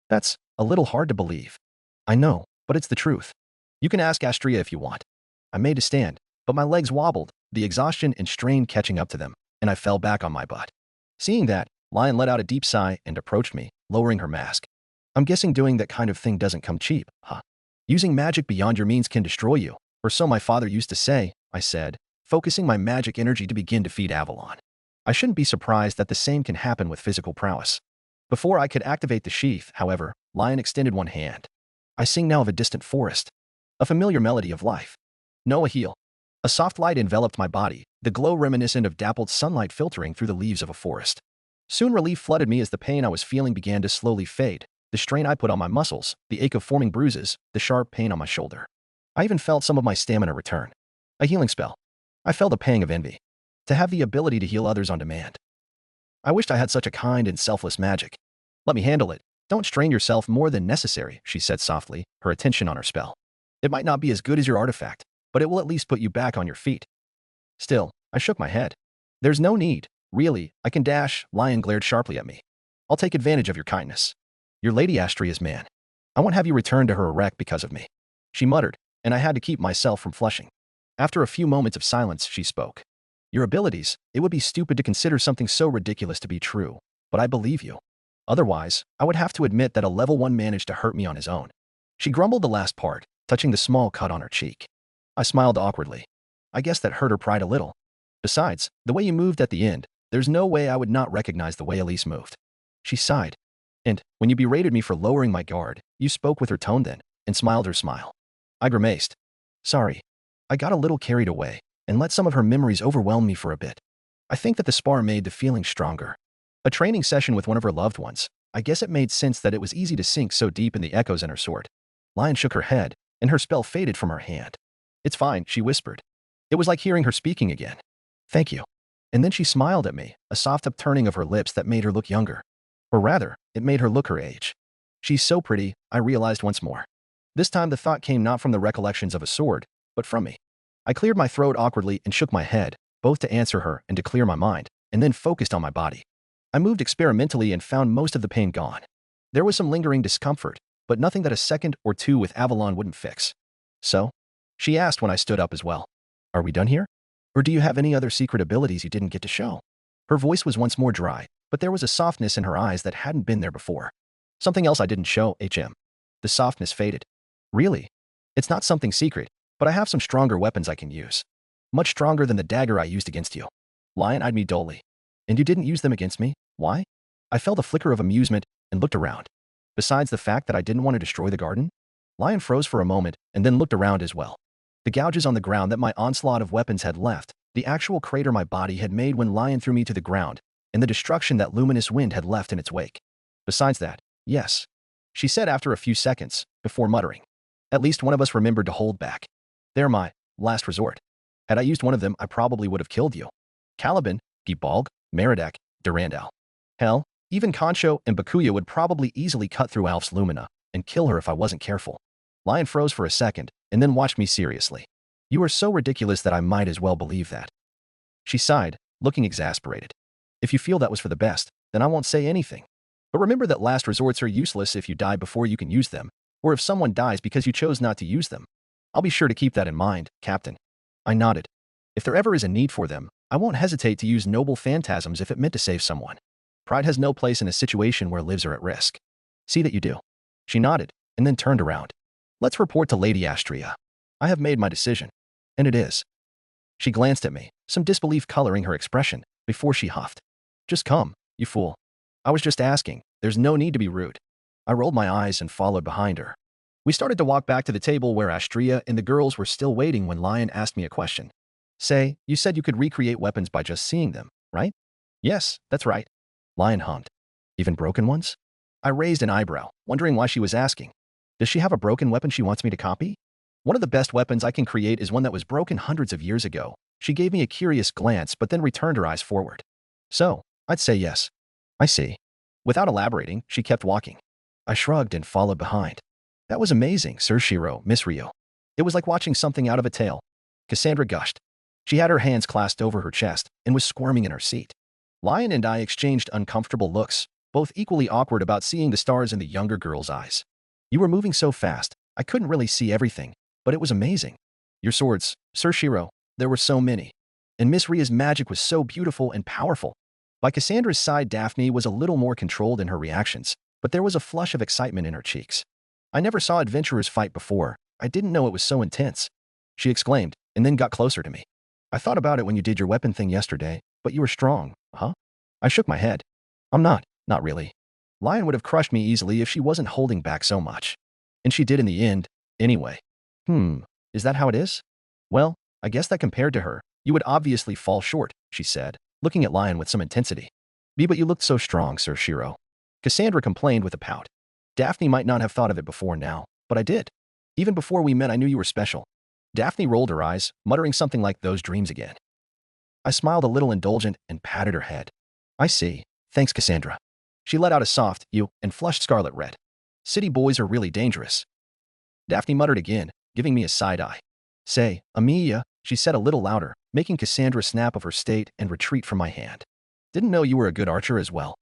Speaker 2: That's a little hard to believe. I know, but it's the truth. You can ask Astria if you want. I made a stand, but my legs wobbled, the exhaustion and strain catching up to them, and I fell back on my butt. Seeing that, Lion let out a deep sigh and approached me, lowering her mask. I'm guessing doing that kind of thing doesn't come cheap, huh? Using magic beyond your means can destroy you, or so my father used to say, I said, focusing my magic energy to begin to feed Avalon. I shouldn't be surprised that the same can happen with physical prowess. Before I could activate the sheath, however, Lion extended one hand. I sing now of a distant forest, a familiar melody of life. No, a heel. A soft light enveloped my body, the glow reminiscent of dappled sunlight filtering through the leaves of a forest. Soon relief flooded me as the pain I was feeling began to slowly fade, the strain I put on my muscles, the ache of forming bruises, the sharp pain on my shoulder. I even felt some of my stamina return. A healing spell. I felt a pang of envy. To have the ability to heal others on demand. I wished I had such a kind and selfless magic. Let me handle it. Don't strain yourself more than necessary, she said softly, her attention on her spell. It might not be as good as your artifact, but it will at least put you back on your feet. Still, I shook my head. There's no need. Really, I can dash. Lion glared sharply at me. I'll take advantage of your kindness. Your Lady Astria's man. I won't have you return to her a wreck because of me. She muttered, and I had to keep myself from flushing. After a few moments of silence, she spoke. Your abilities, it would be stupid to consider something so ridiculous to be true, but I believe you. Otherwise, I would have to admit that a level 1 managed to hurt me on his own. She grumbled the last part, touching the small cut on her cheek. I smiled awkwardly. I guess that hurt her pride a little. Besides, the way you moved at the end, there's no way I would not recognize the way Elise moved. She sighed. And, when you berated me for lowering my guard, you spoke with her tone then, and smiled her smile. I grimaced. Sorry. I got a little carried away, and let some of her memories overwhelm me for a bit. I think that the spar made the feeling stronger. A training session with one of her loved ones. I guess it made sense that it was easy to sink so deep in the echoes in her sword. Lion shook her head, and her spell faded from her hand. It's fine, she whispered. It was like hearing her speaking again. Thank you. And then she smiled at me, a soft upturning of her lips that made her look younger. Or rather, it made her look her age. She's so pretty, I realized once more. This time the thought came not from the recollections of a sword, but from me. I cleared my throat awkwardly and shook my head, both to answer her and to clear my mind, and then focused on my body. I moved experimentally and found most of the pain gone. There was some lingering discomfort, but nothing that a second or two with Avalon wouldn't fix. So? She asked when I stood up as well. Are we done here? Or do you have any other secret abilities you didn't get to show? Her voice was once more dry, but there was a softness in her eyes that hadn't been there before. Something else I didn't show, HM. The softness faded. Really? It's not something secret, but I have some stronger weapons I can use. Much stronger than the dagger I used against you. Lion eyed me dully. And you didn't use them against me? Why? I felt a flicker of amusement and looked around. Besides the fact that I didn't want to destroy the garden? Lion froze for a moment and then looked around as well. The gouges on the ground that my onslaught of weapons had left, the actual crater my body had made when Lion threw me to the ground, and the destruction that luminous wind had left in its wake. Besides that, yes, she said after a few seconds, before muttering. At least one of us remembered to hold back. They're my last resort. Had I used one of them, I probably would have killed you. Caliban, Gibalg, Meridak, Durandal. Hell, even Concho and Bakuya would probably easily cut through Alf's Lumina and kill her if I wasn't careful. Lion froze for a second and then watched me seriously. You are so ridiculous that I might as well believe that. She sighed, looking exasperated. If you feel that was for the best, then I won't say anything. But remember that last resorts are useless if you die before you can use them, or if someone dies because you chose not to use them. I'll be sure to keep that in mind, Captain. I nodded. If there ever is a need for them, I won't hesitate to use noble phantasms if it meant to save someone. Pride has no place in a situation where lives are at risk. See that you do. She nodded, and then turned around. Let's report to Lady Astria. I have made my decision. And it is. She glanced at me, some disbelief coloring her expression, before she huffed. Just come, you fool. I was just asking. There's no need to be rude. I rolled my eyes and followed behind her. We started to walk back to the table where Astria and the girls were still waiting when Lion asked me a question. Say, you said you could recreate weapons by just seeing them, right? Yes, that's right. Lion hummed. Even broken ones? I raised an eyebrow, wondering why she was asking. Does she have a broken weapon she wants me to copy? One of the best weapons I can create is one that was broken hundreds of years ago. She gave me a curious glance but then returned her eyes forward. So, I'd say yes. I see. Without elaborating, she kept walking. I shrugged and followed behind. That was amazing, Sir Shirou, Miss Rio. It was like watching something out of a tale. Cassandra gushed. She had her hands clasped over her chest and was squirming in her seat. Lion and I exchanged uncomfortable looks, both equally awkward about seeing the stars in the younger girl's eyes. You were moving so fast, I couldn't really see everything, but it was amazing. Your swords, Sir Shirou, there were so many. And Miss Ria's magic was so beautiful and powerful. By Cassandra's side, Daphne was a little more controlled in her reactions, but there was a flush of excitement in her cheeks. I never saw adventurers fight before. I didn't know it was so intense. She exclaimed, and then got closer to me. I thought about it when you did your weapon thing yesterday, but you were strong, huh? I shook my head. I'm not really. Lion would have crushed me easily if she wasn't holding back so much. And she did in the end, anyway. Is that how it is? Well, I guess that compared to her, you would obviously fall short, she said, looking at Lion with some intensity. But you looked so strong, Sir Shirou. Cassandra complained with a pout. Daphne might not have thought of it before now, but I did. Even before we met, I knew you were special. Daphne rolled her eyes, muttering something like those dreams again. I smiled a little indulgent and patted her head. I see. Thanks, Cassandra. She let out a soft "you" and flushed scarlet red. City boys are really dangerous. Daphne muttered again, giving me a side eye. Say, Amelia, she said a little louder, making Cassandra snap of her state and retreat from my hand. Didn't know you were a good archer as well.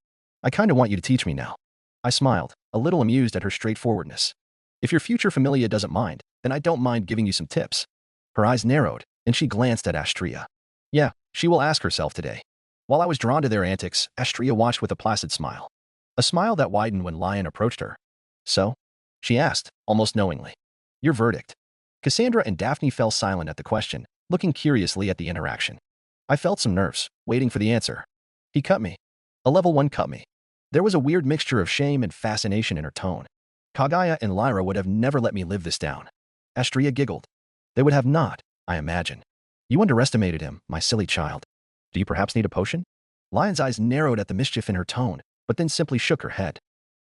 Speaker 2: I kinda want you to teach me now. I smiled, a little amused at her straightforwardness. If your future familia doesn't mind, then I don't mind giving you some tips. Her eyes narrowed, and she glanced at Astria. Yeah, she will ask herself today. While I was drawn to their antics, Astria watched with a placid smile. A smile that widened when Lion approached her. So? She asked, almost knowingly. Your verdict. Cassandra and Daphne fell silent at the question, looking curiously at the interaction. I felt some nerves, waiting for the answer. He cut me. A level 1 cut me. There was a weird mixture of shame and fascination in her tone. Kaguya and Lyra would have never let me live this down. Astria giggled. They would have not, I imagine. You underestimated him, my silly child. Do you perhaps need a potion? Lion's eyes narrowed at the mischief in her tone, but then simply shook her head.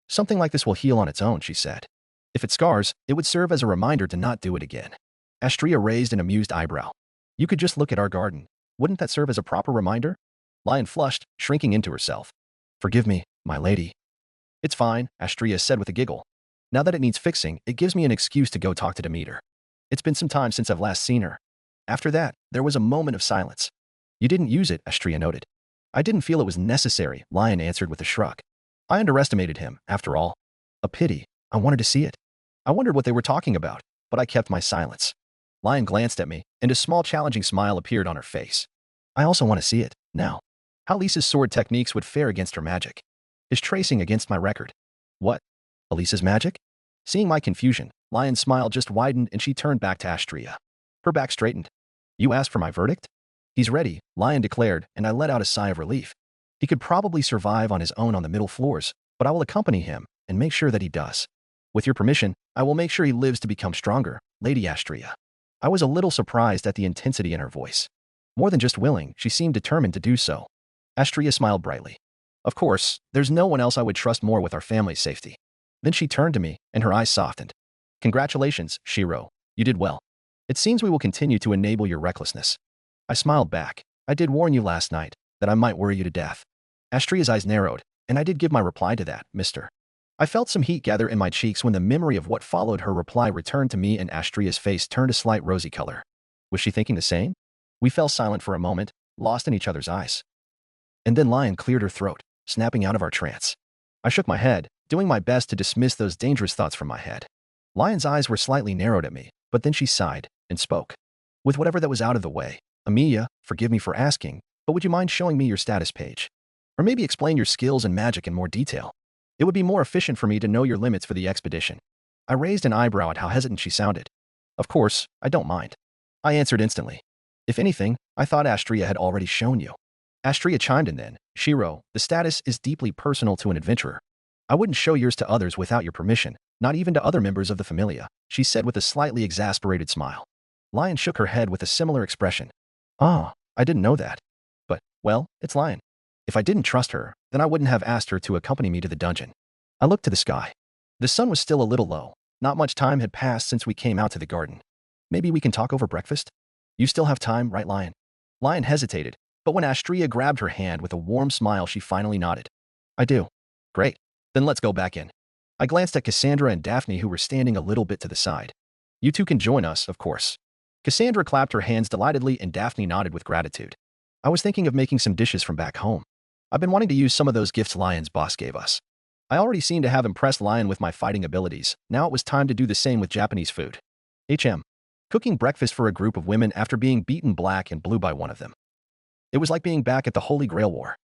Speaker 2: Something like this will heal on its own, she said. If it scars, it would serve as a reminder to not do it again. Astria raised an amused eyebrow. You could just look at our garden. Wouldn't that serve as a proper reminder? Lion flushed, shrinking into herself. Forgive me, my lady. It's fine, Astria said with a giggle. Now that it needs fixing, it gives me an excuse to go talk to Demeter. It's been some time since I've last seen her. After that, there was a moment of silence. You didn't use it, Astria noted. I didn't feel it was necessary, Lion answered with a shrug. I underestimated him, after all. A pity. I wanted to see it. I wondered what they were talking about, but I kept my silence. Lion glanced at me, and a small challenging smile appeared on her face. I also want to see it, now. How Lisa's sword techniques would fare against her magic. His tracing against my record. What? Elisa's magic? Seeing my confusion, Lion's smile just widened and she turned back to Astria. Her back straightened. You asked for my verdict? He's ready, Lion declared, and I let out a sigh of relief. He could probably survive on his own on the middle floors, but I will accompany him and make sure that he does. With your permission, I will make sure he lives to become stronger, Lady Astria. I was a little surprised at the intensity in her voice. More than just willing, she seemed determined to do so. Astria smiled brightly. Of course, there's no one else I would trust more with our family's safety. Then she turned to me, and her eyes softened. Congratulations, Shirou. You did well. It seems we will continue to enable your recklessness. I smiled back. I did warn you last night that I might worry you to death. Astria's eyes narrowed, and I did give my reply to that, mister. I felt some heat gather in my cheeks when the memory of what followed her reply returned to me and Astria's face turned a slight rosy color. Was she thinking the same? We fell silent for a moment, lost in each other's eyes. And then Lion cleared her throat, snapping out of our trance. I shook my head, doing my best to dismiss those dangerous thoughts from my head. Lion's eyes were slightly narrowed at me, but then she sighed and spoke. With whatever that was out of the way, Amelia, forgive me for asking, but would you mind showing me your status page? Or maybe explain your skills and magic in more detail. It would be more efficient for me to know your limits for the expedition. I raised an eyebrow at how hesitant she sounded. Of course, I don't mind. I answered instantly. If anything, I thought Astria had already shown you. Astria chimed in then. Shirou, the status is deeply personal to an adventurer. I wouldn't show yours to others without your permission, not even to other members of the familia, she said with a slightly exasperated smile. Lion shook her head with a similar expression. Ah, I didn't know that. But, well, it's Lion. If I didn't trust her, then I wouldn't have asked her to accompany me to the dungeon. I looked to the sky. The sun was still a little low. Not much time had passed since we came out to the garden. Maybe we can talk over breakfast? You still have time, right, Lion? Lion hesitated, but when Astria grabbed her hand with a warm smile, she finally nodded. I do. Great. Then let's go back in. I glanced at Cassandra and Daphne, who were standing a little bit to the side. You two can join us, of course. Cassandra clapped her hands delightedly and Daphne nodded with gratitude. I was thinking of making some dishes from back home. I've been wanting to use some of those gifts Lion's boss gave us. I already seemed to have impressed Lion with my fighting abilities. Now it was time to do the same with Japanese food. Cooking breakfast for a group of women after being beaten black and blue by one of them. It was like being back at the Holy Grail War.